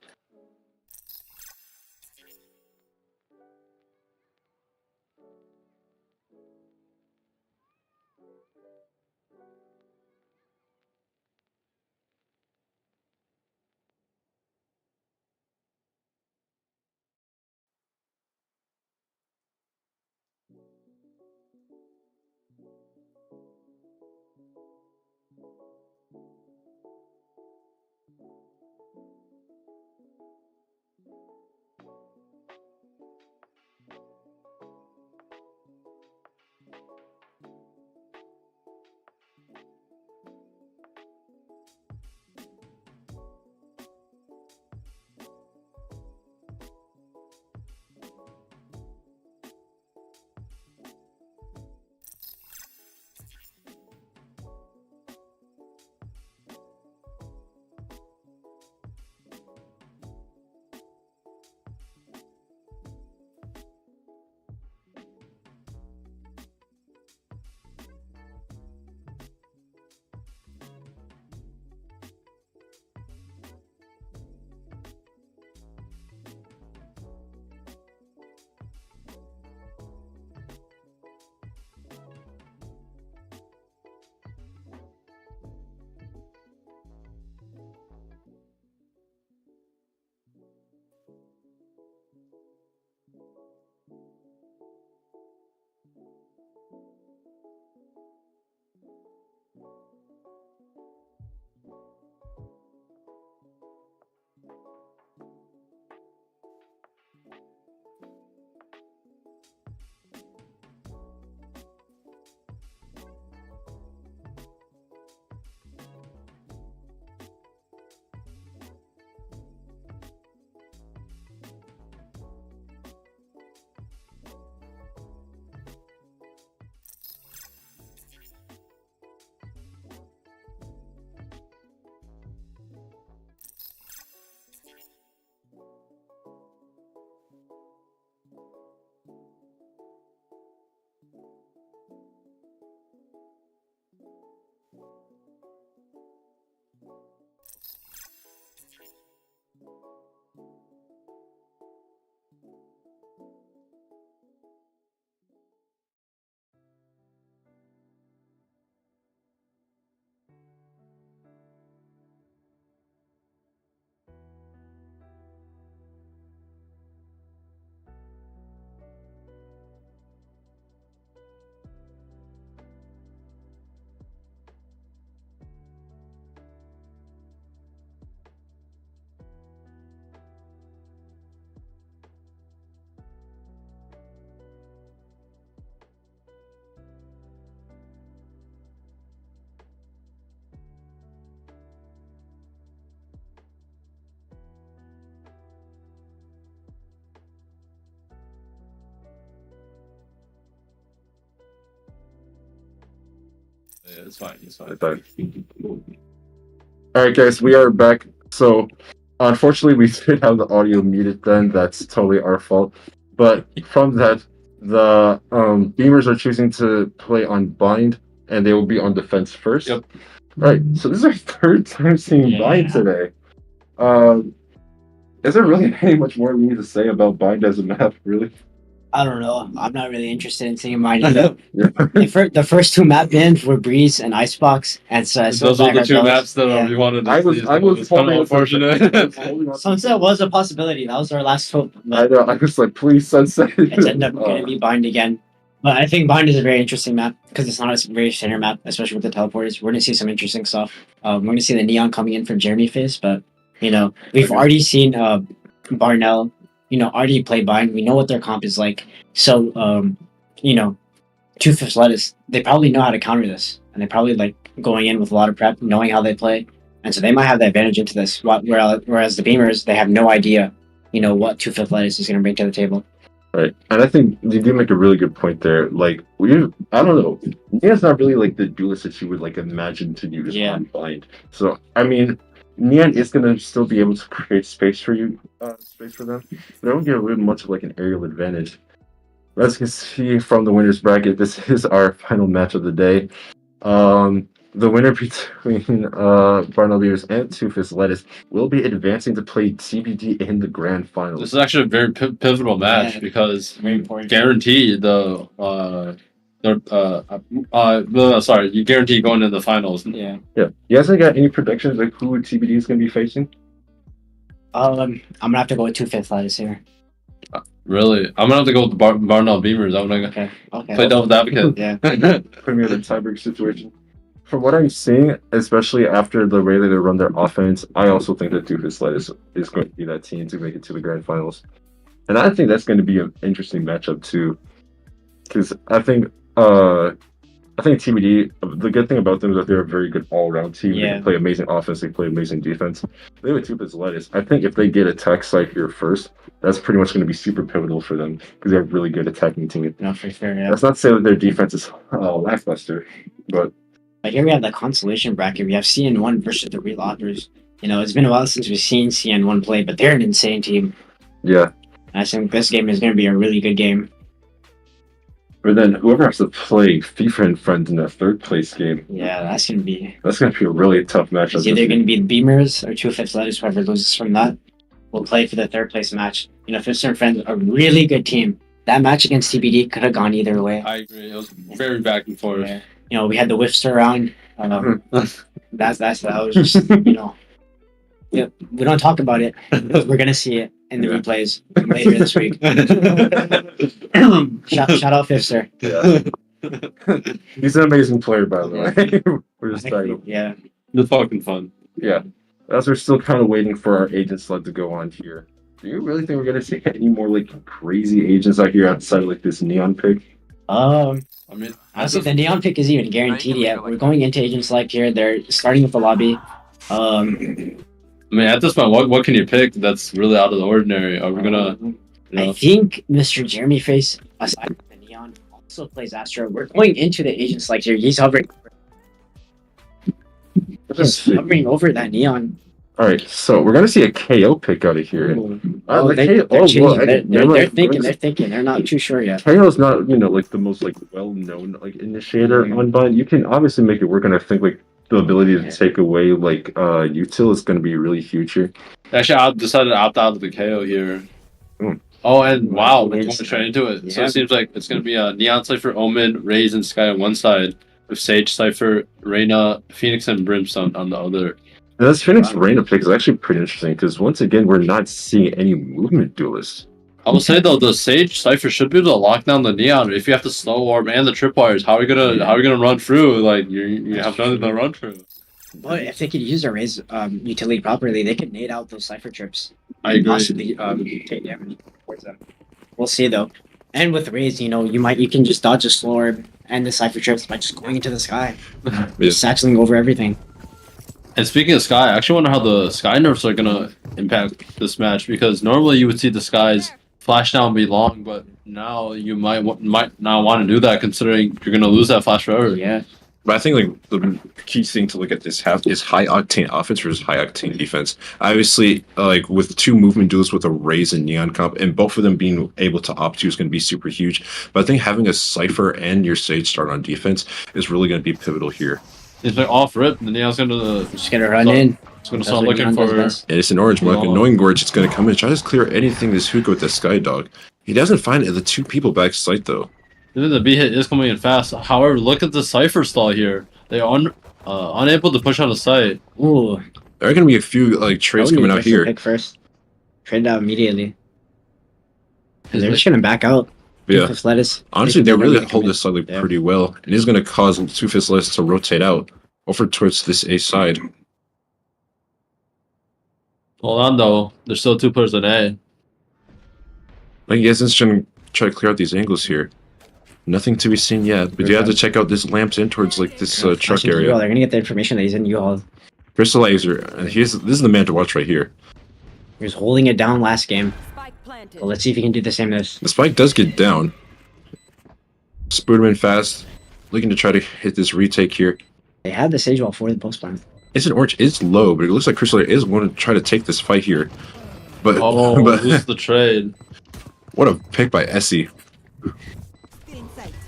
Yeah, it's fine. It's fine. All right, guys, we are back. So, unfortunately, we did have the audio muted then. That's totally our fault. But from that, the Beamers are choosing to play on Bind, and they will be on defense first. Yep. All right, so this is our third time seeing Bind today. Is there really any much more we need to say about Bind as a map, really? I don't know. I'm not really interested in seeing mine either. The first two map bans were Breeze and Icebox, and so Those are the two maps that we wanted to see. I was kind of unfortunate. Sunset was a possibility. That was our last hope. I know. I was like, please, Sunset. It's ended up going to be Bind again. But I think Bind is a very interesting map because it's not a very standard map, especially with the teleporters. We're going to see some interesting stuff. We're going to see the Neon coming in from Jeremy Face, but we've already seen Barnell, already play Bind. We know what their comp is like. So, 2/5 Lettuce, they probably know how to counter this. And they probably like going in with a lot of prep, knowing how they play. And so they might have the advantage into this. Whereas the Beamers, they have no idea, what 2/5 Lettuce is going to bring to the table. Right, and I think you do make a really good point there. Like, I don't know, Neon's not really like the duelist that you would like imagine to do this on Bind. So, I mean, Neon is gonna still be able to create space for them, but I don't get really much of like an aerial advantage. As you can see from the winners bracket, this is our final match of the day. The winner between Barnell Beers and 2/5 Lettuce will be advancing to play TBD in the grand finals. This is actually a very pivotal match because guarantee the you guarantee going into the finals. Yeah. You guys got any predictions like who TBD is going to be facing? I'm gonna have to go with 2/5 Lettuce here. Really? I'm gonna have to go with the Barnell Beamers. I'm gonna play devil's advocate. Yeah. Put me in a tiebreak situation. From what I'm seeing, especially after the way that they run their offense, I also think that 2/5 Lettuce is going to be that team to make it to the grand finals. And I think that's going to be an interesting matchup too. Because I think TBD, the good thing about them is that they're a very good all-around team. They can play amazing offense, they play amazing defense. They have 2/5 Lettuce. I think if they get attack side here first, that's pretty much going to be super pivotal for them because they're a really good attacking team. No, for sure, yeah. That's not to say that their defense is lackluster, but here we have the consolation bracket. We have CN1 versus the real Awpers. It's been a while since we've seen CN1 play, but they're an insane team. Yeah. I think this game is going to be a really good game. But then whoever has to play Fifster&Friends in that third place game. Yeah, that's going to be a really tough matchup. It's either going to be the Beamers or 2/5 Lettuce. Whoever loses from that will play for the third place match. Fifster&Friends, a really good team. That match against TBD could have gone either way. I agree. It was very back and forth. Yeah. We had the Whiffster round. That was just, Yeah, we don't talk about it. We're gonna see it in the replays later this week. shout out Fifster. Yeah. He's an amazing player, by the way. We're just talking. Yeah. It's fucking fun. Yeah. As we're still kind of waiting for our agent slot to go on here. Do you really think we're gonna see any more like crazy agents out here outside of like this Neon pick? Honestly, the Neon pick isn't even guaranteed yet. We're going into agent select here. They're starting with the lobby. At this point, what can you pick that's really out of the ordinary? Are we gonna? I think Mr. Jeremy Face, aside from the Neon, also plays Astro. We're going into the agent select here. He's hovering over that Neon. All right, so we're gonna see a KO pick out of here. They're thinking. They're not too sure yet. KO is not, like the most like well-known like initiator on Bind. You can obviously make it work, and I think like the ability to take away like util is going to be really huge here. Actually, I decided to opt out of the KO here. Oh, and wow, we're going straight into it. So it seems like it's going to be a Neon Cypher, Omen, Raze, and Sky on one side, with Sage, Cypher, Reyna, Phoenix, and Brimstone on the other. Now, this Phoenix Reyna pick is actually pretty interesting because once again we're not seeing any movement duelists. I will say though, the Sage Cypher should be able to lock down the Neon. If you have the slow orb and the tripwires, how are you gonna run through? Like you have nothing to run through. But if they could use their Raze utility properly, they could nade out those Cypher trips. I agree. Possibly take damage towards them. We'll see though. And with Raze, you can just dodge a slow orb and the Cypher trips by just going into the sky, just satcheling over everything. And speaking of Sky, I actually wonder how the Sky nerfs are gonna impact this match because normally you would see the Skies flash down be long, but now you might not want to do that considering you're gonna lose that flash forever. Yeah, But I think like the key thing to look at this half is high octane offense versus high octane defense. Obviously, like with 2 movement duels with a Raze and Neon comp, and both of them being able to opt to is going to be super huge. But I think having a Cypher and your Sage start on defense is really going to be pivotal here. It's like off rip, and Neon's gonna just gonna run in. It's gonna start looking for. Yeah, it's an orange mark. Annoying Gorge. It's going to come in, try to clear anything this Hugo with the Sky Dog. He doesn't find the 2 people back site though. The B hit is coming in fast. However, look at the Cypher stall here. They are unable to push on the site. Ooh. There are going to be a few like trades coming out here. Pick first. Trade out immediately. Because they're just going to back out. Yeah. Lettuce. Honestly, they really hold this side like pretty well. It is going to cause Two-Fist Lettuce to rotate out over towards this A side. Hold on though. There's still 2 players in A. I guess it's going to try to clear out these angles here. Nothing to be seen yet, but you have to check out this lamps in towards like this truck area. They're gonna get the information that he's in U-Haul. Crystallizer, this is the man to watch right here. He was holding it down last game. But let's see if he can do the same this. The spike does get down. Spooderman fast, looking to try to hit this retake here. They have the Sage Wall for the post plan. It's an orange, it's low, but it looks like Crystallizer is going to try to take this fight here. But lose the trade. What a pick by Essie.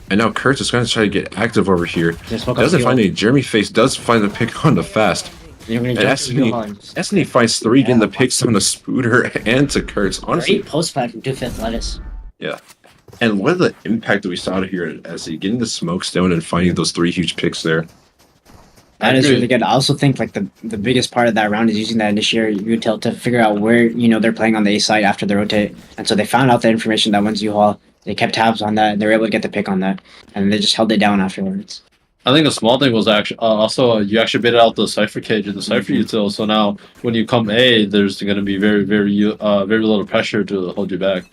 And now Kurtz is going to try to get active over here. Doesn't find any. Jeremy Face does find the pick on the fast. And Esney finds 3 getting the picks on the Spooder and to Kurtz. Honestly, great post fight from Two-Fist Lettuce. Yeah. And what the impact that we saw here at Essie, getting the smokestone and finding those 3 huge picks there. That is really good. I also think like the biggest part of that round is using that initiator util to figure out where they're playing on the A side after the rotate. And so they found out the information that wins U-Haul. They kept tabs on that, and they were able to get the pick on that, and they just held it down afterwards. I think the small thing was actually also you actually baited out the Cypher cage and the Cypher util, so now when you come A, there's going to be very little pressure to hold you back.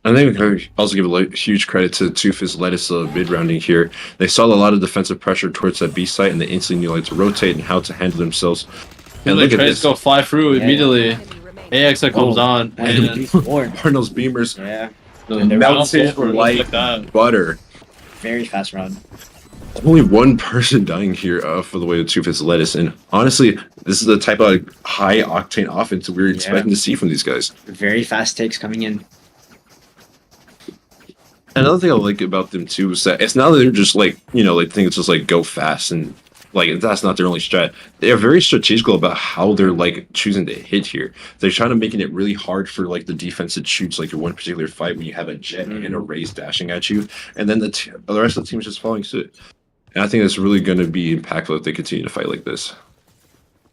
I think we can also give a huge credit to Two-Fist Lettuce mid-rounding here. They saw a lot of defensive pressure towards that B site, and they instantly knew to rotate and how to handle themselves. And look at this. Go fly through immediately. AXA comes on. And Barnell's beamers. Yeah. Melted like butter. Very fast round. Only 1 person dying here for the way of Two-Fist Lettuce, and honestly, this is the type of high-octane offense we were expecting to see from these guys. Very fast takes coming in. Another thing I like about them too is that it's not that they're just like they think it's just like go fast and like that's not their only strat. They are very strategical about how they're like choosing to hit here. They're trying to making it really hard for like the defense to choose like your one particular fight when you have a Jet and a Raze dashing at you, and then the rest of the team is just following suit. And I think that's really going to be impactful if they continue to fight like this.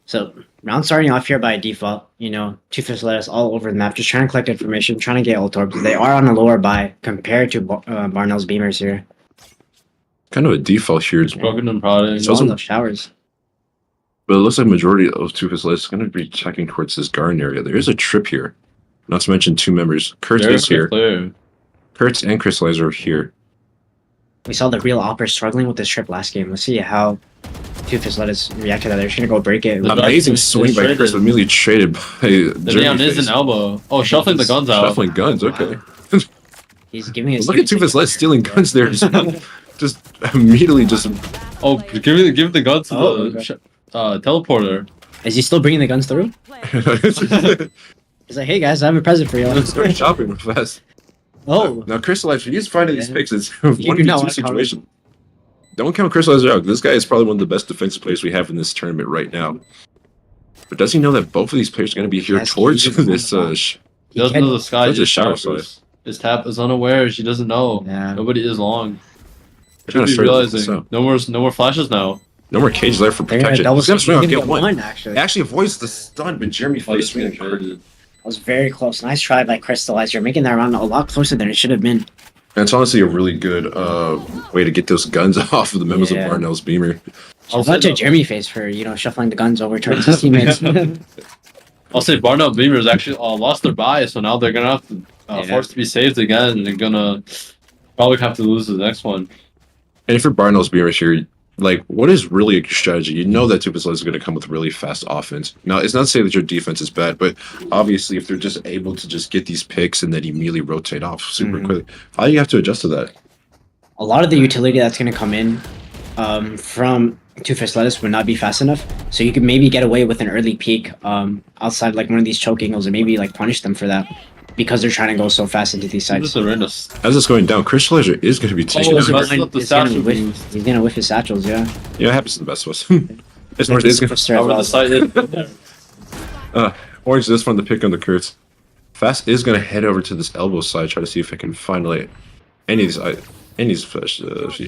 So, round starting off here by default, Two-Fist Lettuce all over the map, just trying to collect information, trying to get ult orbs. They are on a lower buy compared to Barnell's beamers here. Kind of a default here. It's broken and prodding. It's also showers. But it looks like majority of Two-Fist Lettuce is going to be checking towards this garden area. There is a trip here. Not to mention 2 members. Kurtz is here. Clear. Kurtz and Crystallizer are here. We saw the real Awpers struggling with this trip last game. Let's see how Two-Fist Lettuce react to that. They're just going to go break it. Amazing swing by Chris, but immediately traded by The Neon is an elbow. Oh, shuffling the guns out. Shuffling guns, okay. He's giving us. Look at Two-Fist Lettuce stealing guns there. Just immediately just... Oh, give the guns to the teleporter. Is he still bringing the guns through? He's like, hey guys, I have a present for you. Let's start shopping real fast. Oh. Now Crystallizer, he's finding these picks. It's 1v2 situation. Don't count Crystallizer out. This guy is probably one of the best defensive players we have in this tournament right now. But does he know that both of these players are going to be here towards this... he doesn't know the sky is just shower showers. His tap is unaware. She doesn't know. Yeah. Nobody is long. Should be realizing. No more flashes now. No more cage there for protection. He's going to swing off, get one. Actually. It actually avoids the stun, but Jeremy Face swinging hard. That was very close. Nice try by Crystallizer, making that round a lot closer than it should have been. And it's honestly a really good way to get those guns off of the members of Barnell's beamer. Shout out to Jeremy Face for shuffling the guns over towards his teammates. I'll say Barnell Beamers actually lost their buy, so now they're gonna have to forced to be saved again, and they're gonna probably have to lose the next one. And if you're Barnell's beamers here, like, what is really a strategy? You know that Two-Fist Lettuce is going to come with really fast offense. Now, it's not to say that your defense is bad, but obviously if they're just able to just get these picks and then immediately rotate off super quickly, how do you have to adjust to that? A lot of the utility that's going to come in from Two-Fist Lettuce would not be fast enough. So you could maybe get away with an early peek outside like one of these choke angles and maybe like punish them for that because they're trying to go so fast into these sites. As it's going down, Crystallizer is going to be taking He's gonna whiff his satchels, yeah. Yeah, it happens to the best of us. It's Orange is Orange this one to pick on the Kurtz. Fast is going to head over to this elbow side, try to see if it can find like any of these fish.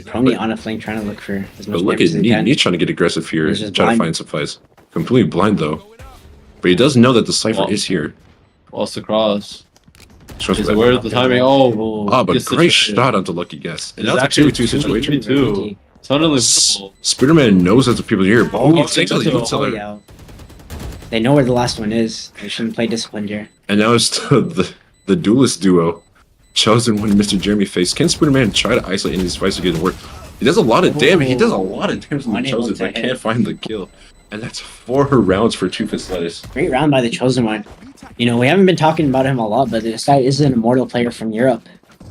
Probably on a flank trying to look for as much But look damage at as he can. Neat trying to get aggressive here, He's just trying to blind. find some fights. Completely blind though. But he does know that the Cypher is here. Lost the cross. Shows He's that- aware of the timing. Oh, but gets the great trade. shot onto Lucky Guess. And It's that's a actually 2v2 situation. 2v2. Suddenly, Spiderman knows that the people here. Oh, takes out the utility. yeah. They know where the last one is. They shouldn't play disciplined here. And now it's the duelist duo. Chosen when Mr. Jeremy faced. Can Spiderman try to isolate in these fights to get it work? He does a lot of damage. He does a lot of damage on the Unable Chosen, to but hit. can't find the kill. And that's 4 rounds for Two-Fist Lettuce. Great round by the Chosen One. You know, we haven't been talking about him a lot, but this guy is an immortal player from Europe.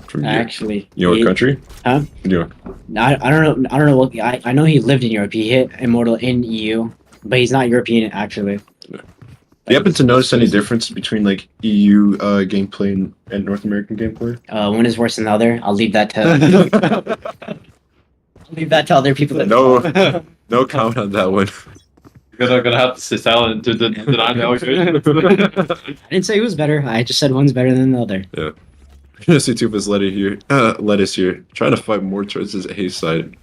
From Europe. Actually. You know what country? Huh? New York. I don't know what I know he lived in Europe. He hit immortal in EU, but he's not European actually. Do you happen to notice any difference between like EU gameplay and North American gameplay? One is worse than the other. I'll leave that to I'll leave that to other people that No comment on that one. Gonna have to stay silent to deny the allegation. I didn't say it was better. I just said one's better than the other. Yeah. You're gonna see Two-Fist Lettuce here, trying to fight more towards his A side.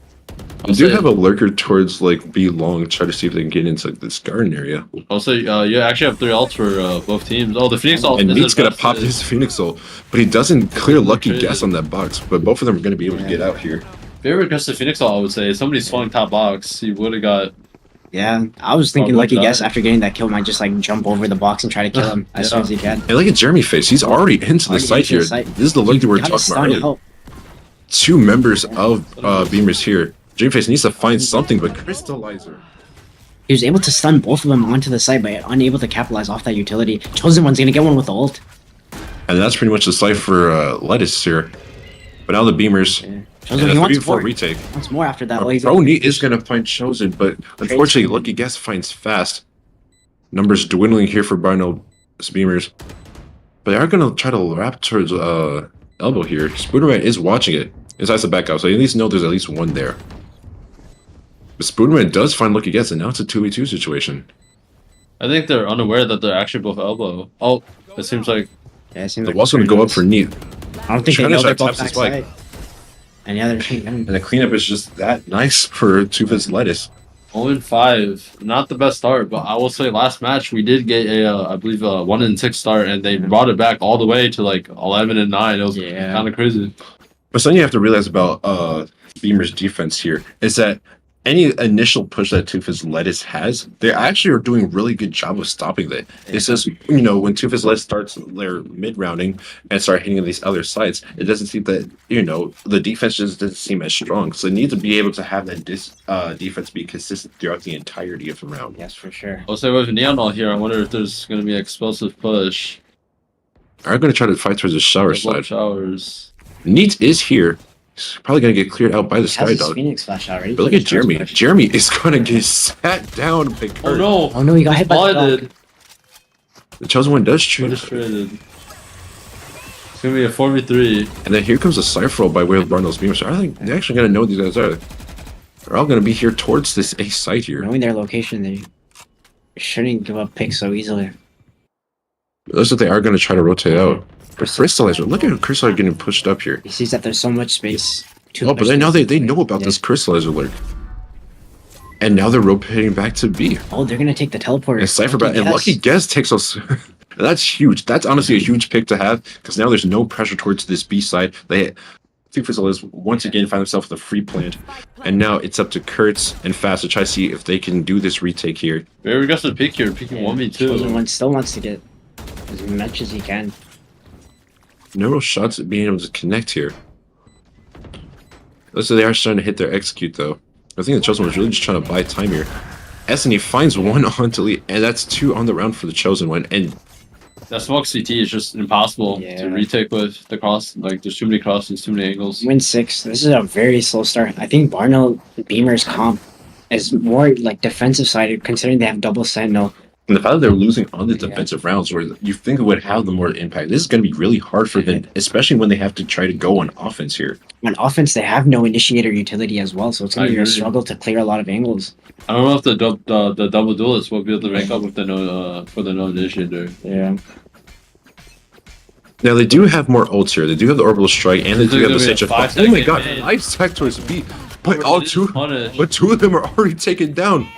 You do have a lurker towards like B long, try to see if they can get into like, this garden area. Also, you actually have 3 ults for both teams. Oh, the Phoenix ult. And is Neat's gonna pop invested. his Phoenix ult, but he doesn't clear Lucky Guess on that box. But both of them are gonna be able to get out here. Very aggressive Phoenix ult, I would say. Somebody's swung top box. He would have got. Yeah, I was thinking Oh, Lucky God. Guess after getting that kill might just like jump over the box and try to kill him as soon as he can. And look at Jeremy face, he's already into the Already site into here. the site. This is the look that we're Gotta talking stun about to earlier. help. 2 members of Beamers here. Jeremy face needs to find something, but Crystallizer. He was able to stun both of them onto the site, but unable to capitalize off that utility. Chosen One's gonna get one with the ult. And that's pretty much the site for Lettuce here. But now the Beamers. Chosen, and he a wants 3v4 more. retake. Wants more after that. Brony is going to find Chosen, but unfortunately, Lucky Guess finds Fast. Numbers dwindling here for Barnell Beamers. But they are going to try to wrap towards elbow here. Spooderman is watching it. Decides to back out, so you at least know there's at least one there. But Spooderman does find Lucky Guess, and now it's a 2v2 situation. I think they're unaware that they're actually both elbow. Oh, it seems like. Yeah, it seems The like wall's going to go up for Neat. I don't think they China know they're taps both his spike. backside. And yeah, they're And the cleanup is just that nice for Two-Fist Lettuce. 0-5, not the best start, but I will say last match we did get a, I believe, a 1-6 start, and they brought it back all the way to like 11-9. It was kind of crazy. But something you have to realize about Beamer's defense here is that any initial push that Two-Fist Lettuce has, they actually are doing a really good job of stopping that. It's just, you know, when Two-Fist Lettuce starts their mid-rounding and start hitting these other sites, it doesn't seem that, you know, the defense just doesn't seem as strong. So they need to be able to have that defense be consistent throughout the entirety of the round. Yes, for sure. I'll say with Neon all here, I wonder if there's going to be an explosive push. I'm going to try to fight towards the shower Double side. Showers. Neat is here. He's probably going to get cleared out by the Has Sky his Dog. Phoenix flash already. But look at Jeremy. Jeremy is going to get sat down by Kurt. Oh no! Oh no, he got hit by the dog. Blinded. The Chosen One does shoot. It's gonna be a 4v3. And then here comes a Cypher roll by way of Barnell's Beam. So I think they're actually going to know what these guys are. They're all going to be here towards this A site here. Knowing their location, they shouldn't give up picks so easily. Looks like they are going to try to rotate out. But Crystallizer, look at Crystallizer getting pushed up here. He sees that there's so much space. Oh, but then now they know about this Crystallizer lurk. And now they're rotating back to B. Oh, they're gonna take the teleporter. And Cypher back, and Lucky Guess takes us. That's huge. That's honestly a huge pick to have, because now there's no pressure towards this B side. Two-Fist Lettuce once again find themselves with a free plant. And now it's up to Kurtz and Fast to try to see if they can do this retake here. Very aggressive pick here, picking 1v2. Chosen One still wants to get as much as he can. No real shots at being able to connect here. Looks like they are starting to hit their execute though. I think the Chosen One is really just trying to buy time here. He finds one on to lead, and that's 2 on the round for the Chosen One. And That smoke CT is just impossible to retake with the cross. Like, there's too many crosses, too many angles. Win 6. This is a very slow start. I think Barnell Beamer's comp is more like defensive sided, considering they have double sentinel. And the fact that they're losing on the defensive rounds, where you think it would have the more impact, this is going to be really hard for them, especially when they have to try to go on offense here. On offense, they have no initiator utility as well, so it's going to be a struggle to clear a lot of angles. I don't know if the double duelists will be able to rank up with the for the no initiator. Yeah. Now they do have more ults here. They do have the orbital strike, and they do have the Sage of Fire. Oh my god, 5 sectors beat, but two of them are already taken down.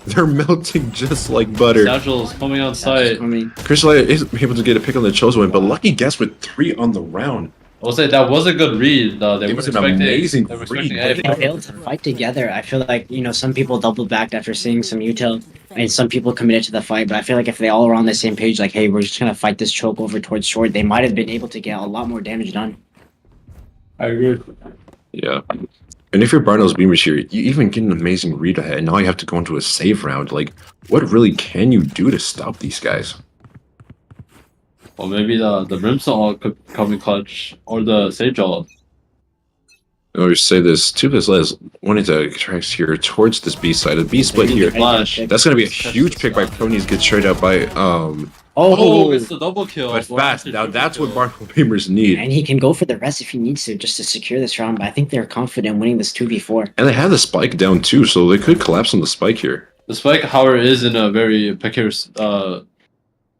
They're melting just like butter. Satchel's coming on site. Crystallizer is able to get a pick on the Chosen One, but Lucky Guess with 3 on the round. I will say that was a good read. They was an amazing read. If they failed to fight together, I feel like, some people double backed after seeing some util, and some people committed to the fight, but I feel like if they all were on the same page, like, hey, we're just going to fight this choke over towards short, they might have been able to get a lot more damage done. I agree. Yeah. And if you're Barnell's Beamers here, you even get an amazing read ahead, and now you have to go into a save round. Like, what really can you do to stop these guys? Well, maybe the Brimstone could come in clutch, or the Sage ult. I always say this, Tubeless wanting to track here towards this B side. A B split here. Flash. That's going to be a huge pick by Ponies, gets straight out by, Oh, it's the double kill. But fast. Now that's what Barnell Beamers need. And he can go for the rest if he needs to, just to secure this round, but I think they're confident winning this 2v4. And they have the spike down too, so they could collapse on the spike here. The spike, however, is in a very precarious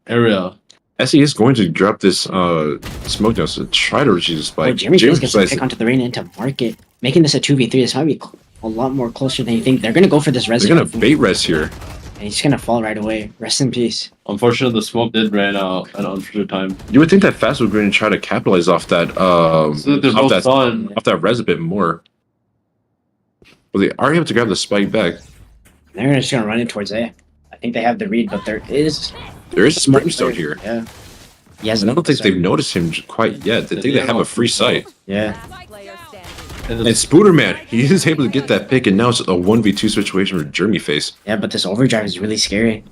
area. SE is going to drop this smoke down to try to reach the spike. Jeremy gets a pick onto the Reina into market, making this a 2v3. This might be a lot more closer than you think. They're going to go for this res. They're going to bait res here. And he's going to fall right away. Rest in peace. Unfortunately, the smoke did ran out at an unfortunate time. You would think that Fast was going to try to capitalize off that off that res a bit more. Well, they are able to grab the spike back. They're just going to run it towards A. I think they have the read, but there is a Brimstone here. Yeah. Yes, I don't think they've noticed him quite yet. They think they have a free sight. Yeah. And Spooderman, he is able to get that pick, and now it's a 1v2 situation for Jeremy Face. Yeah, but this overdrive is really scary.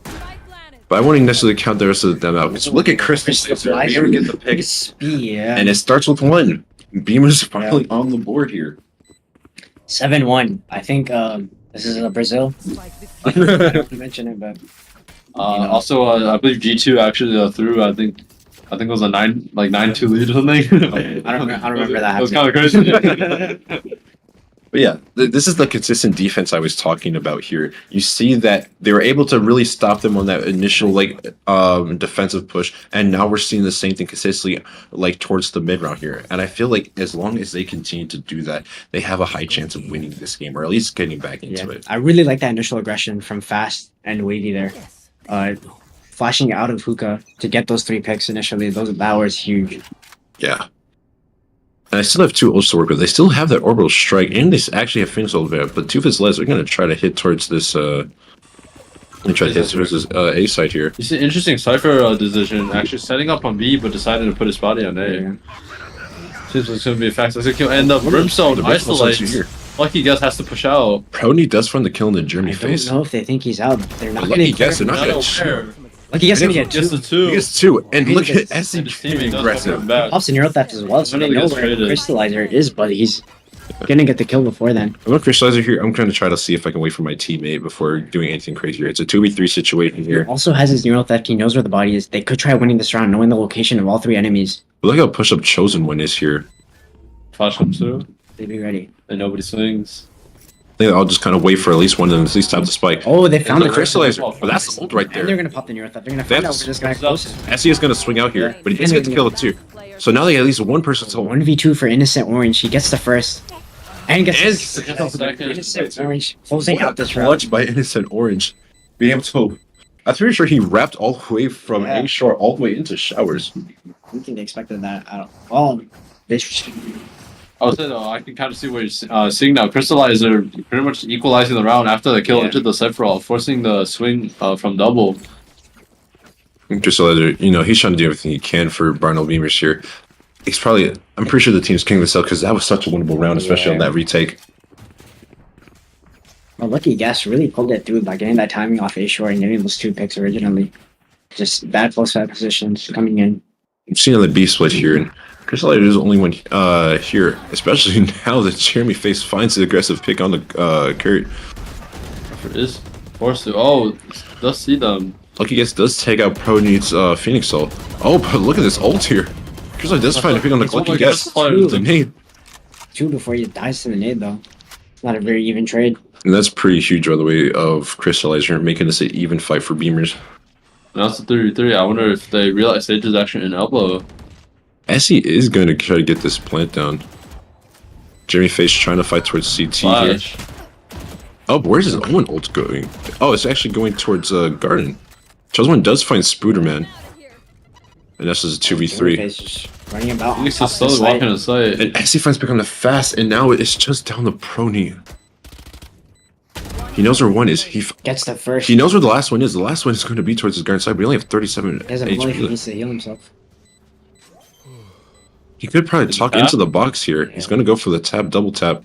But I wouldn't necessarily count the rest of them out. So look at Crystal. Beamer get the pick. Yeah. And it starts with 1. Beamer's finally on the board here. 7-1. I think this is a Brazil. I don't mention it, but also I believe G2 actually threw. I think it was a 9-2 lead or something. I don't remember that. It was kind of crazy. But yeah, this is the consistent defense I was talking about here. You see that they were able to really stop them on that initial defensive push, and now we're seeing the same thing consistently towards the mid round here. And I feel like as long as they continue to do that, they have a high chance of winning this game, or at least getting back into it. I really like that initial aggression from Fast and Wavy there. Flashing out of hookah to get those 3 picks initially, that was huge. Yeah. And I still have 2 ults to work with. They still have that orbital strike, and they actually have Phoenix ult there. But 2 of his legs are going to try to hit towards this. A side here. You see, interesting Cypher decision. Actually setting up on B, but deciding to put his body on A. Yeah. Seems like it's going to be a fast execute. And the Brimstone isolates. Lucky Guess has to push out. Prony does find the kill in the Jeremy Face. I don't know if they think he's out. They're not Lucky Guess, they're not going to. Lucky Guess going to get 2. He gets 2. And look at SE being aggressive. Pops in Euro Theft as well, so they know where Crystallizer is, but he's going to get the kill before then. I'm a Crystallizer here. I'm going to try to see if I can wait for my teammate before doing anything crazy here. It's a 2v3 situation here. He also has his Neural Theft. He knows where the body is. They could try winning this round, knowing the location of all 3 enemies. But look how push-up Chosen One is here. Flash comes through. They'd be ready. And nobody swings. I think I'll just kind of wait for at least one of them to at least have the spike. Oh, they found the Crystallizer. Oh, that's the ult right there. And they're going to pop the Neural Theft. They're going to find out where this guy closest. SE is going to swing out here, but he does get to kill it too. So now they get at least one person to 1v2 for Innocent Orange. He gets the first. And gets the second. Innocent Orange closing out this round. Clutch by Innocent Orange. Being able to... I'm pretty sure he wrapped all the way from A shore all the way into showers. I don't think they expected that at all. I would say though, I can kind of see what you're seeing now. Crystallizer pretty much equalizing the round after the kill into the Cypher ult, forcing the swing from double. Crystallizer, he's trying to do everything he can for Barnell Beamers here. I'm pretty sure the team's king this out because that was such a winnable round, especially on that retake. Well, Lucky Guess really pulled it through by getting that timing off A shore and getting those 2 picks originally. Just bad close side positions coming in. We've seen on the B split here, and Crystallizer is the only one here, especially now that Jeremy Face finds the aggressive pick on the Kurt. Is forced to. Oh, does see them. Lucky Guess does take out Pro needs Phoenix ult. Oh, but look at this ult here. Crystallizer does find a pick on the Lucky Guess. The nade. 2 before he dies to the nade, though. It's not a very even trade. And that's pretty huge, by the way, of Crystallizer, making this an even fight for Beamers. Now it's a 3v3. I wonder if they realize Sage is actually in elbow. Essie is going to try to get this plant down. Jeremy Face trying to fight towards CT here. Oh, but where's his own ult going? Oh, it's actually going towards Garden. Charles does find Spooderman. And this is a 2v3. Running about. He's just slowly walking in sight. And Essie finds become the fast, and now it's just down the Prony. He knows where one is. He gets the first. He knows where the last one is. The last one is going to be towards his Garden side. We only have 37 He doesn't know if he HP. needs to heal himself. He could probably talk into the box here. He's going to go for the tap, double tap.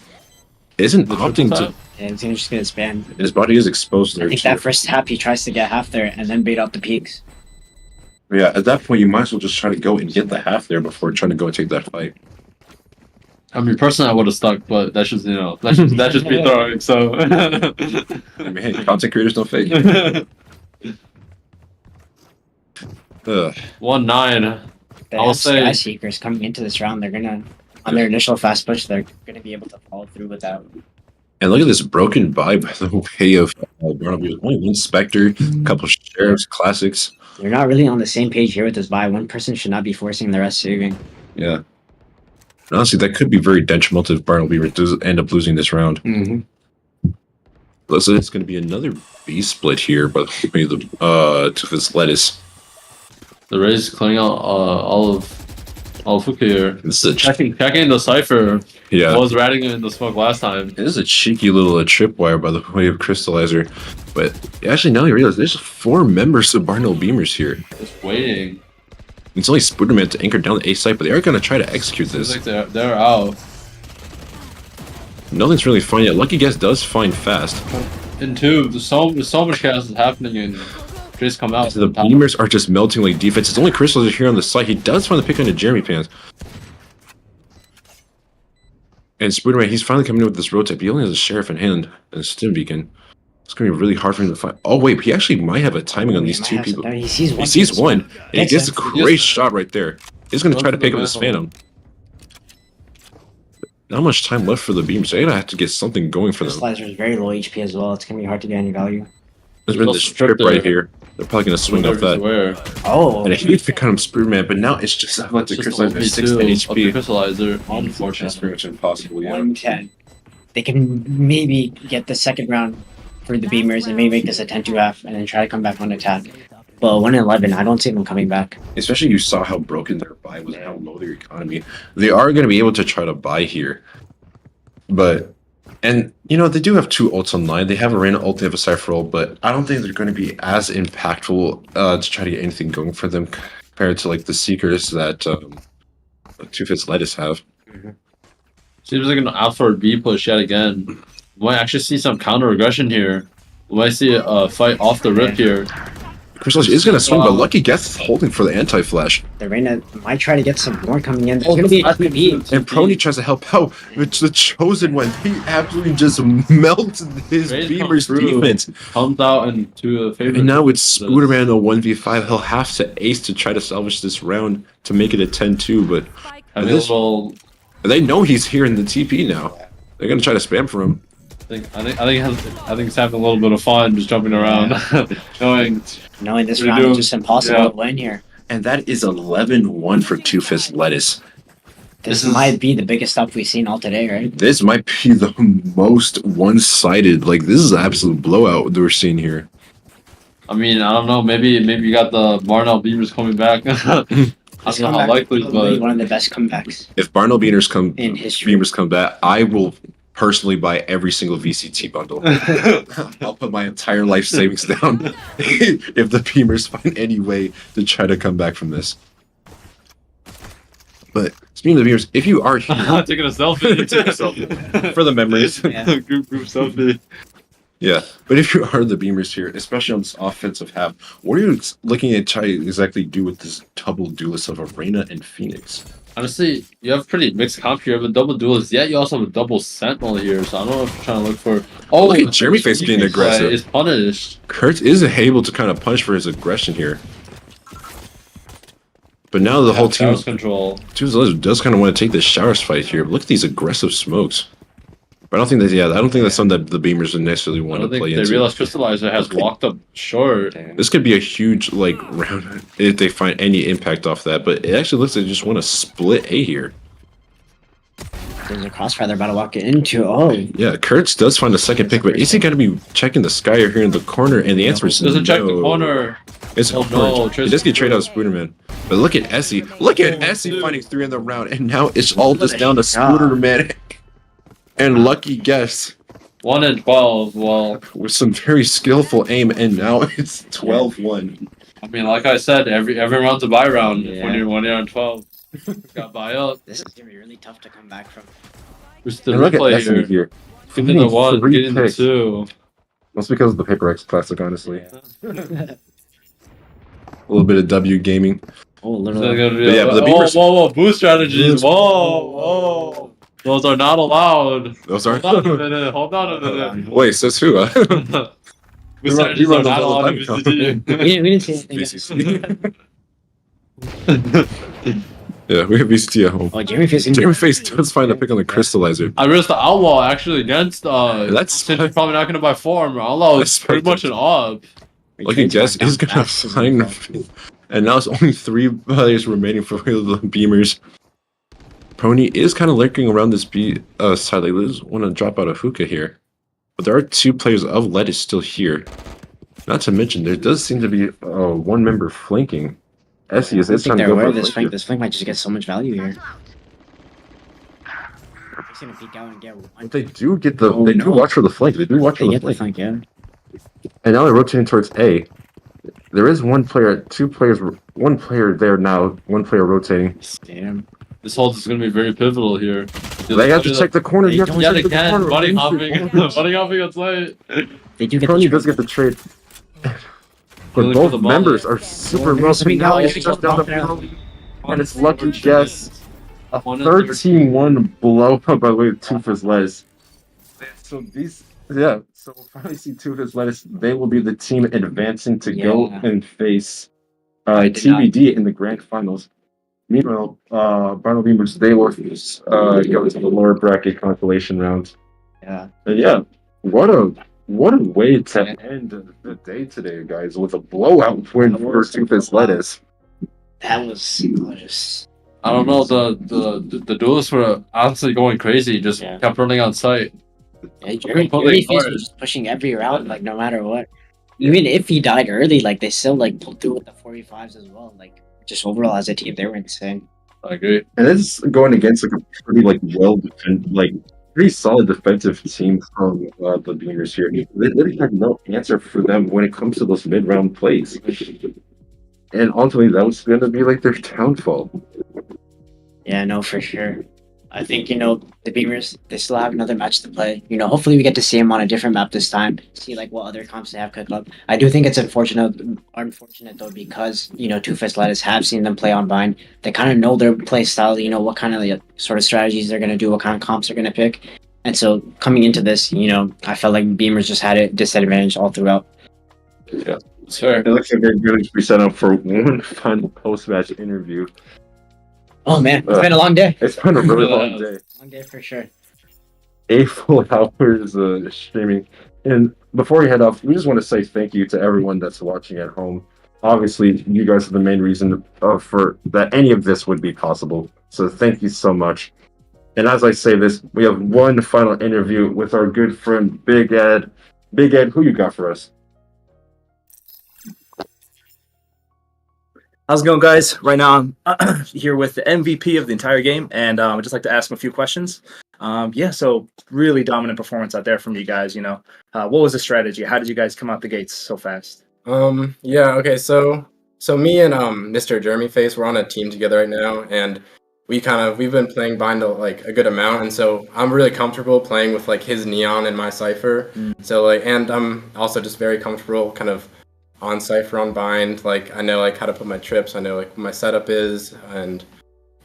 Isn't opting to. Yeah, he's just going to spam. His body is exposed there. I think that first tap he tries to get half there and then bait out the peaks. Yeah, at that point you might as well just try to go and get the half there before trying to go and take that fight. I mean, personally, I would have stuck, but that's just that's just me throwing. So, I mean, hey, content creators don't fake. 1-9. The I will say Sky Seekers coming into this round, they're gonna on their initial fast push, they're gonna be able to follow through with that. And look at this broken by the way of Barnell. Only one Spectre, a couple Sheriffs, Classics. They're not really on the same page here with this buy. One person should not be forcing the rest saving. Yeah. And honestly, that could be very detrimental if Barnell does end up losing this round. So it's going to be another B split here, by the way, to this Lettuce. The Rays clearing out all of Fuka here. This is checking the Cypher. Yeah. Was ratting in the smoke last time. This is a cheeky little tripwire by the way of Crystallizer. But actually, now you realize there's 4 members of Barnell Beamers here. Just waiting. It's only Spooderman to anchor down the A site, but they are going to try to execute this. Looks like they're out. Nothing's really fine yet. Lucky Guess does find fast. In 2, there's so much chaos is happening and Trace come out. So the Beamers are just melting like defense. It's only Crystallizer here on the site. He does find the pick on the Jeremy Pants. And Spooderman, he's finally coming in with this rotate. He only has a Sheriff in hand and a Stim Beacon. It's going to be really hard for him to fight. Oh, wait, he actually might have a timing on these 2 people. He sees one. He sees one, and he gets a great shot right there. He's going to try to pick up this Phantom. Not much time left for the Beamers. They're going to have to get something going for them. Crystallizer is very low HP as well. It's going to be hard to get any value. There's been this trip right here. They're probably going to swing off that. Oh. And a huge pick on him, Spooderman, but now it's just about to Crystallizer 16 HP. Crystallizer, unfortunately. That's pretty much impossible, yeah. 110. They can maybe get the second round for the Beamers and maybe make this a 10-2-half and then try to come back on attack. But 1-11, I don't see them coming back. Especially you saw how broken their buy was and how low their economy. They are going to be able to try to buy here. But, and, you know, they do have 2 ults online. They have a Reyna ult, they have a Cypher ult, but I don't think they're going to be as impactful to try to get anything going for them compared to, like, the Seekers that Two-Fits Lettuce have. Seems like an out for a B push yet again. We might actually see some counter aggression here. We might see a fight off the rip here. Crystallizer is going to swing, but Lucky Guess is holding for the anti-flash. The Reyna might try to get some more coming in. There's going to be a B. And Prony tries to help out, which the Chosen One, he absolutely just melted his Beamer's defense. Comes out into a favorite. And now it's Spooderman a 1v5. He'll have to ace to try to salvage this round to make it a 10-2, but they know he's here in the TP now. They're going to try to spam for him. I think he's having a little bit of fun just jumping around, knowing this round is just impossible to win here. And that is 11-1 for Two-Fist Lettuce. This might be the biggest up we've seen all today, right? This might be the most one-sided. Like, this is an absolute blowout that we're seeing here. I mean, I don't know. Maybe you got the Barnell Beamers coming back. I don't know how likely, but one of the best comebacks. If Barnell Beamers in history. Beamers come back, I will personally buy every single VCT bundle. I'll put my entire life savings down if the Beamers find any way to try to come back from this. But speaking of the Beamers, if you are here, taking a selfie, for the memories, group selfie. Yeah, but if you are the Beamers here, especially on this offensive half, what are you looking at trying to exactly do with this double duelist of Arena and Phoenix? Honestly, you have pretty mixed comp here. You have a double duelist, yet you also have a double sentinel here. So I don't know if you're trying to look for. Oh, look at Jeremy Face being aggressive. Is punished. Kurt is able to kind of punish for his aggression here. But now the whole team control. does kind of want to take this showers fight here. Look at these aggressive smokes. But I don't think that. Yeah, I don't think that's something that the Beamers would necessarily want to play into. They realize Crystallizer has walked up short. This could be a huge round if they find any impact off that. But it actually looks like they just want to split A here. There's a crossfire they're about to walk into. Oh. Yeah, Kurtz does find a second pick, but is he going to be checking the sky here in the corner? And the answer is no. Doesn't check the corner. It's no. He does get traded out of Spooderman. But look at Essie. Look at Essie finding 3 in the round. And now it's all just down to Spooderman and Lucky Guess. 1 and 12. Well, with some very skillful aim, and now it's 12-1. I mean, like I said, every round's a buy round when you're on 12. Got buy up. This is gonna be really tough to come back from. Who's the replay here? Getting the 1, getting the 2. That's because of the Paper X Classic, honestly. A little bit of W gaming. Oh, but the Beamers. Whoa, boost strategies. Whoa. Those are not allowed. Those aren't. Hold on a minute. Wait, says who? Boost strategies are not allowed in VCT. We didn't see anything. Yeah, we have VCT at home. Oh, Jeremy Face does find a pick on the Crystallizer. I risked the Outlaw actually against that's since he's probably not gonna buy farm. Outlaw is pretty much an op. Lucky Guess is gonna find, and now it's only 3 players remaining for the Beamers. Pony is kind of lurking around this B side. Like, they just want to drop out a hookah here, but there are 2 players of Lettuce still here. Not to mention, there does seem to be 1 member flanking. Essie is trying to go for this flank. This flank might just get so much value here. He's gonna peek out and get one. But they do get the. They do watch for the flank. They do watch for the flank. Yeah. And now they're rotating towards A. There is 1 player, 2 players, 1 player there now. 1 player rotating. Damn. This hold is going to be very pivotal here. They have to check the corner. Yeah, they can. Buddy hopping. Buddy hopping on site. They do get Pony does get the trade. But both members are super low. And it's Lucky Guess. A 13-1 blow up by the way of Tooth's Lettuce. So these, yeah. So we'll finally see Tooth's Lettuce. They will be the team advancing to go and face TBD in the grand finals. Meanwhile, Barnell Beamers, they will go to the lower bracket consolation round. Yeah. And yeah, what a way to end the day today, guys, with a blowout win for Tooth's Lettuce. That was just. I don't know. The duelists were honestly going crazy. Just kept running on site. Yeah, Jeremy Face was just pushing every round, like no matter what. Even if he died early, like they still like pulled through with the 45s as well. Like just overall as a team, they were insane. I agree. And this is going against like a pretty pretty solid defensive team from the Beamers here. They really had no answer for them when it comes to those mid-round plays. And ultimately, that was going to be like their downfall. Yeah, no, for sure. I think, the Beamers, they still have another match to play. Hopefully we get to see them on a different map this time. See, like, what other comps they have cooked up. I do think it's unfortunate though, because, Two-Fist Lettuce have seen them play on Vine. They kind of know their play style, what kind of sort of strategies they're going to do, what kind of comps they're going to pick. And so, coming into this, I felt like Beamers just had a disadvantage all throughout. Yeah, sure. It looks like they're going to be set up for one final post-match interview. Oh man, it's been a long day. It's been a really long day. Long day for sure. A full hours streaming. And before we head off, we just want to say thank you to everyone that's watching at home. Obviously, you guys are the main reason for that any of this would be possible. So thank you so much. And as I say this, we have one final interview with our good friend Big Ed. Big Ed, who you got for us? How's it going, guys? Right now, I'm here with the MVP of the entire game, and I'd just like to ask him a few questions. So really dominant performance out there from you guys. What was the strategy? How did you guys come out the gates so fast? Okay. So me and Mr. Jeremy Face, we're on a team together right now, and we've been playing Bind like a good amount, and so I'm really comfortable playing with like his Neon and my Cypher. So like, and I'm also just very comfortable kind of on Cypher on Bind. Like I know like how to put my trips. I know like what my setup is, and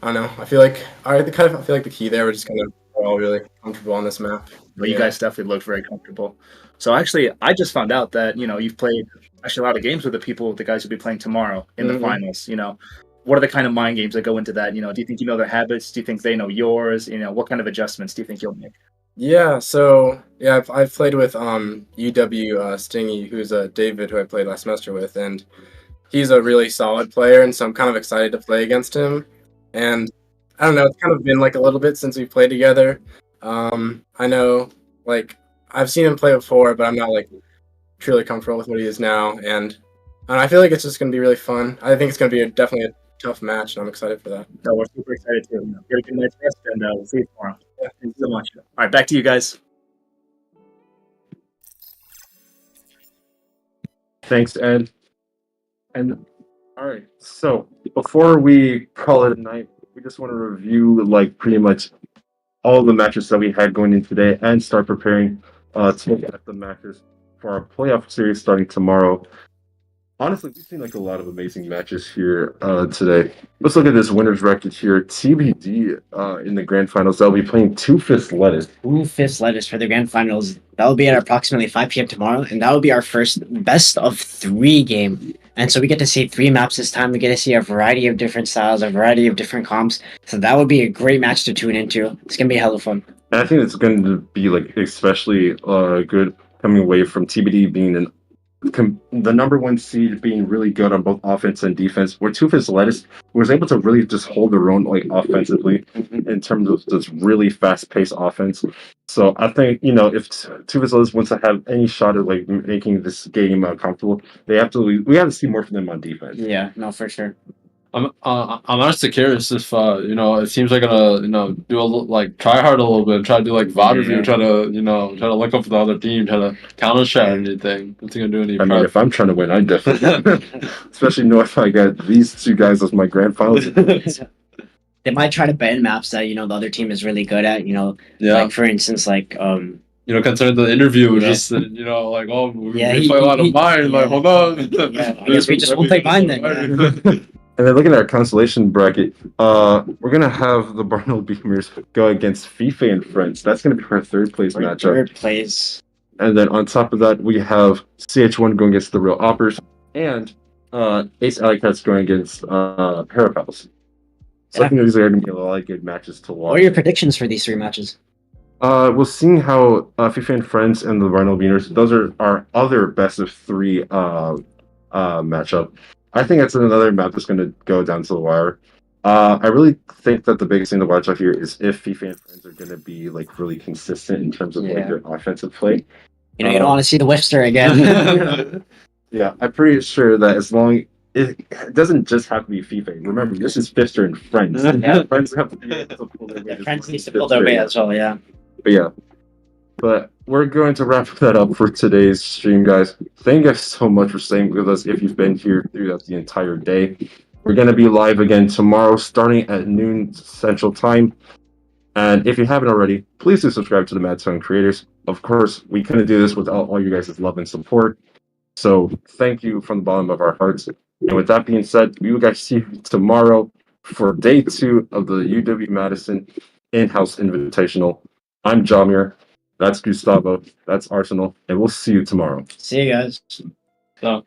I don't know. I feel like the key there. We're just kind of all really comfortable on this map. Well, you guys definitely look very comfortable. So actually, I just found out that you've played actually a lot of games with the guys you'll be playing tomorrow in the finals. What are the kind of mind games that go into that? Do you think you know their habits? Do you think they know yours? What kind of adjustments do you think you'll make? Yeah, so yeah, I've played with UW Stingy, who's David, who I played last semester with, and he's a really solid player, and so I'm kind of excited to play against him. And I don't know, it's kind of been like a little bit since we played together. I know, like I've seen him play before, but I'm not like truly comfortable with what he is now, and I feel like it's just gonna be really fun. I think it's gonna be definitely a tough match, and I'm excited for that. No, we're super excited too. Get a good night's rest, and we'll see you tomorrow. Yeah, thank you so much. All right, back to you guys. Thanks, Ed. And all right, so before we call it a night, we just want to review like pretty much all the matches that we had going in today and start preparing to look at the matches for our playoff series starting tomorrow. Honestly, we've seen like a lot of amazing matches here today. Let's look at this winner's bracket here. TBD in the grand finals, they'll be playing Two Fist Lettuce. Two Fist Lettuce for the grand finals. That will be at approximately 5 p.m. tomorrow, and that will be our first best of 3 game. And so we get to see 3 maps this time. We get to see a variety of different styles, a variety of different comps. So that would be a great match to tune into. It's gonna be hella fun. And I think it's going to be like especially good coming away from TBD being the number 1 seed, being really good on both offense and defense, where Two Fist Lettuce was able to really just hold their own like offensively in terms of this really fast-paced offense. So I think if Two Fist Lettuce wants to have any shot at like making this game comfortable, we have to see more from them on defense. Yeah, no, for sure. I'm honestly curious if it seems like gonna do a little, like try hard a little bit, try to do like VOD review, try to look up for the other team, try to counter chat anything. What's he gonna do any? I mean, if I'm trying to win, I definitely, especially if I got these 2 guys as my grand finals. They might try to ban maps that the other team is really good at. Like for instance, like concerning the interview, just we play a lot of mine. Like, hold on. I guess we just won't play mine then. And then looking at our consolation bracket, we're gonna have the Barnell Beamers go against Fifster&Friends. That's gonna be our 3rd place matchup. 3rd place. And then on top of that, we have CH1 going against the real Awpers, and Ace Alleycats going against Parapals. So I think these are gonna be a lot of good matches to watch. What are your predictions for these 3 matches? We'll see how Fifster&Friends and the Barnell Beamers. Those are our other best of 3 matchup. I think it's another map that's going to go down to the wire. I really think that the biggest thing to watch out here is if Fifster&Friends are going to be like really consistent in terms of like their offensive play. You don't want to see the Whiffster again. Yeah, I'm pretty sure that as long it doesn't just have to be FIFA. Remember, this is Fifster&Friends. Friends have to be able to pull their weight. Friends needs to pull their weight as well. Yeah. But yeah. But we're going to wrap that up for today's stream, guys. Thank you guys so much for staying with us if you've been here throughout the entire day. We're going to be live again tomorrow starting at noon Central Time. And if you haven't already, please do subscribe to the Madison Creators. Of course, we couldn't do this without all you guys' love and support. So thank you from the bottom of our hearts. And with that being said, we will guys see you tomorrow for day 2 of the UW Madison in-house invitational. I'm Jamir. That's Gustavo. That's Arsenal. And we'll see you tomorrow. See you guys. So.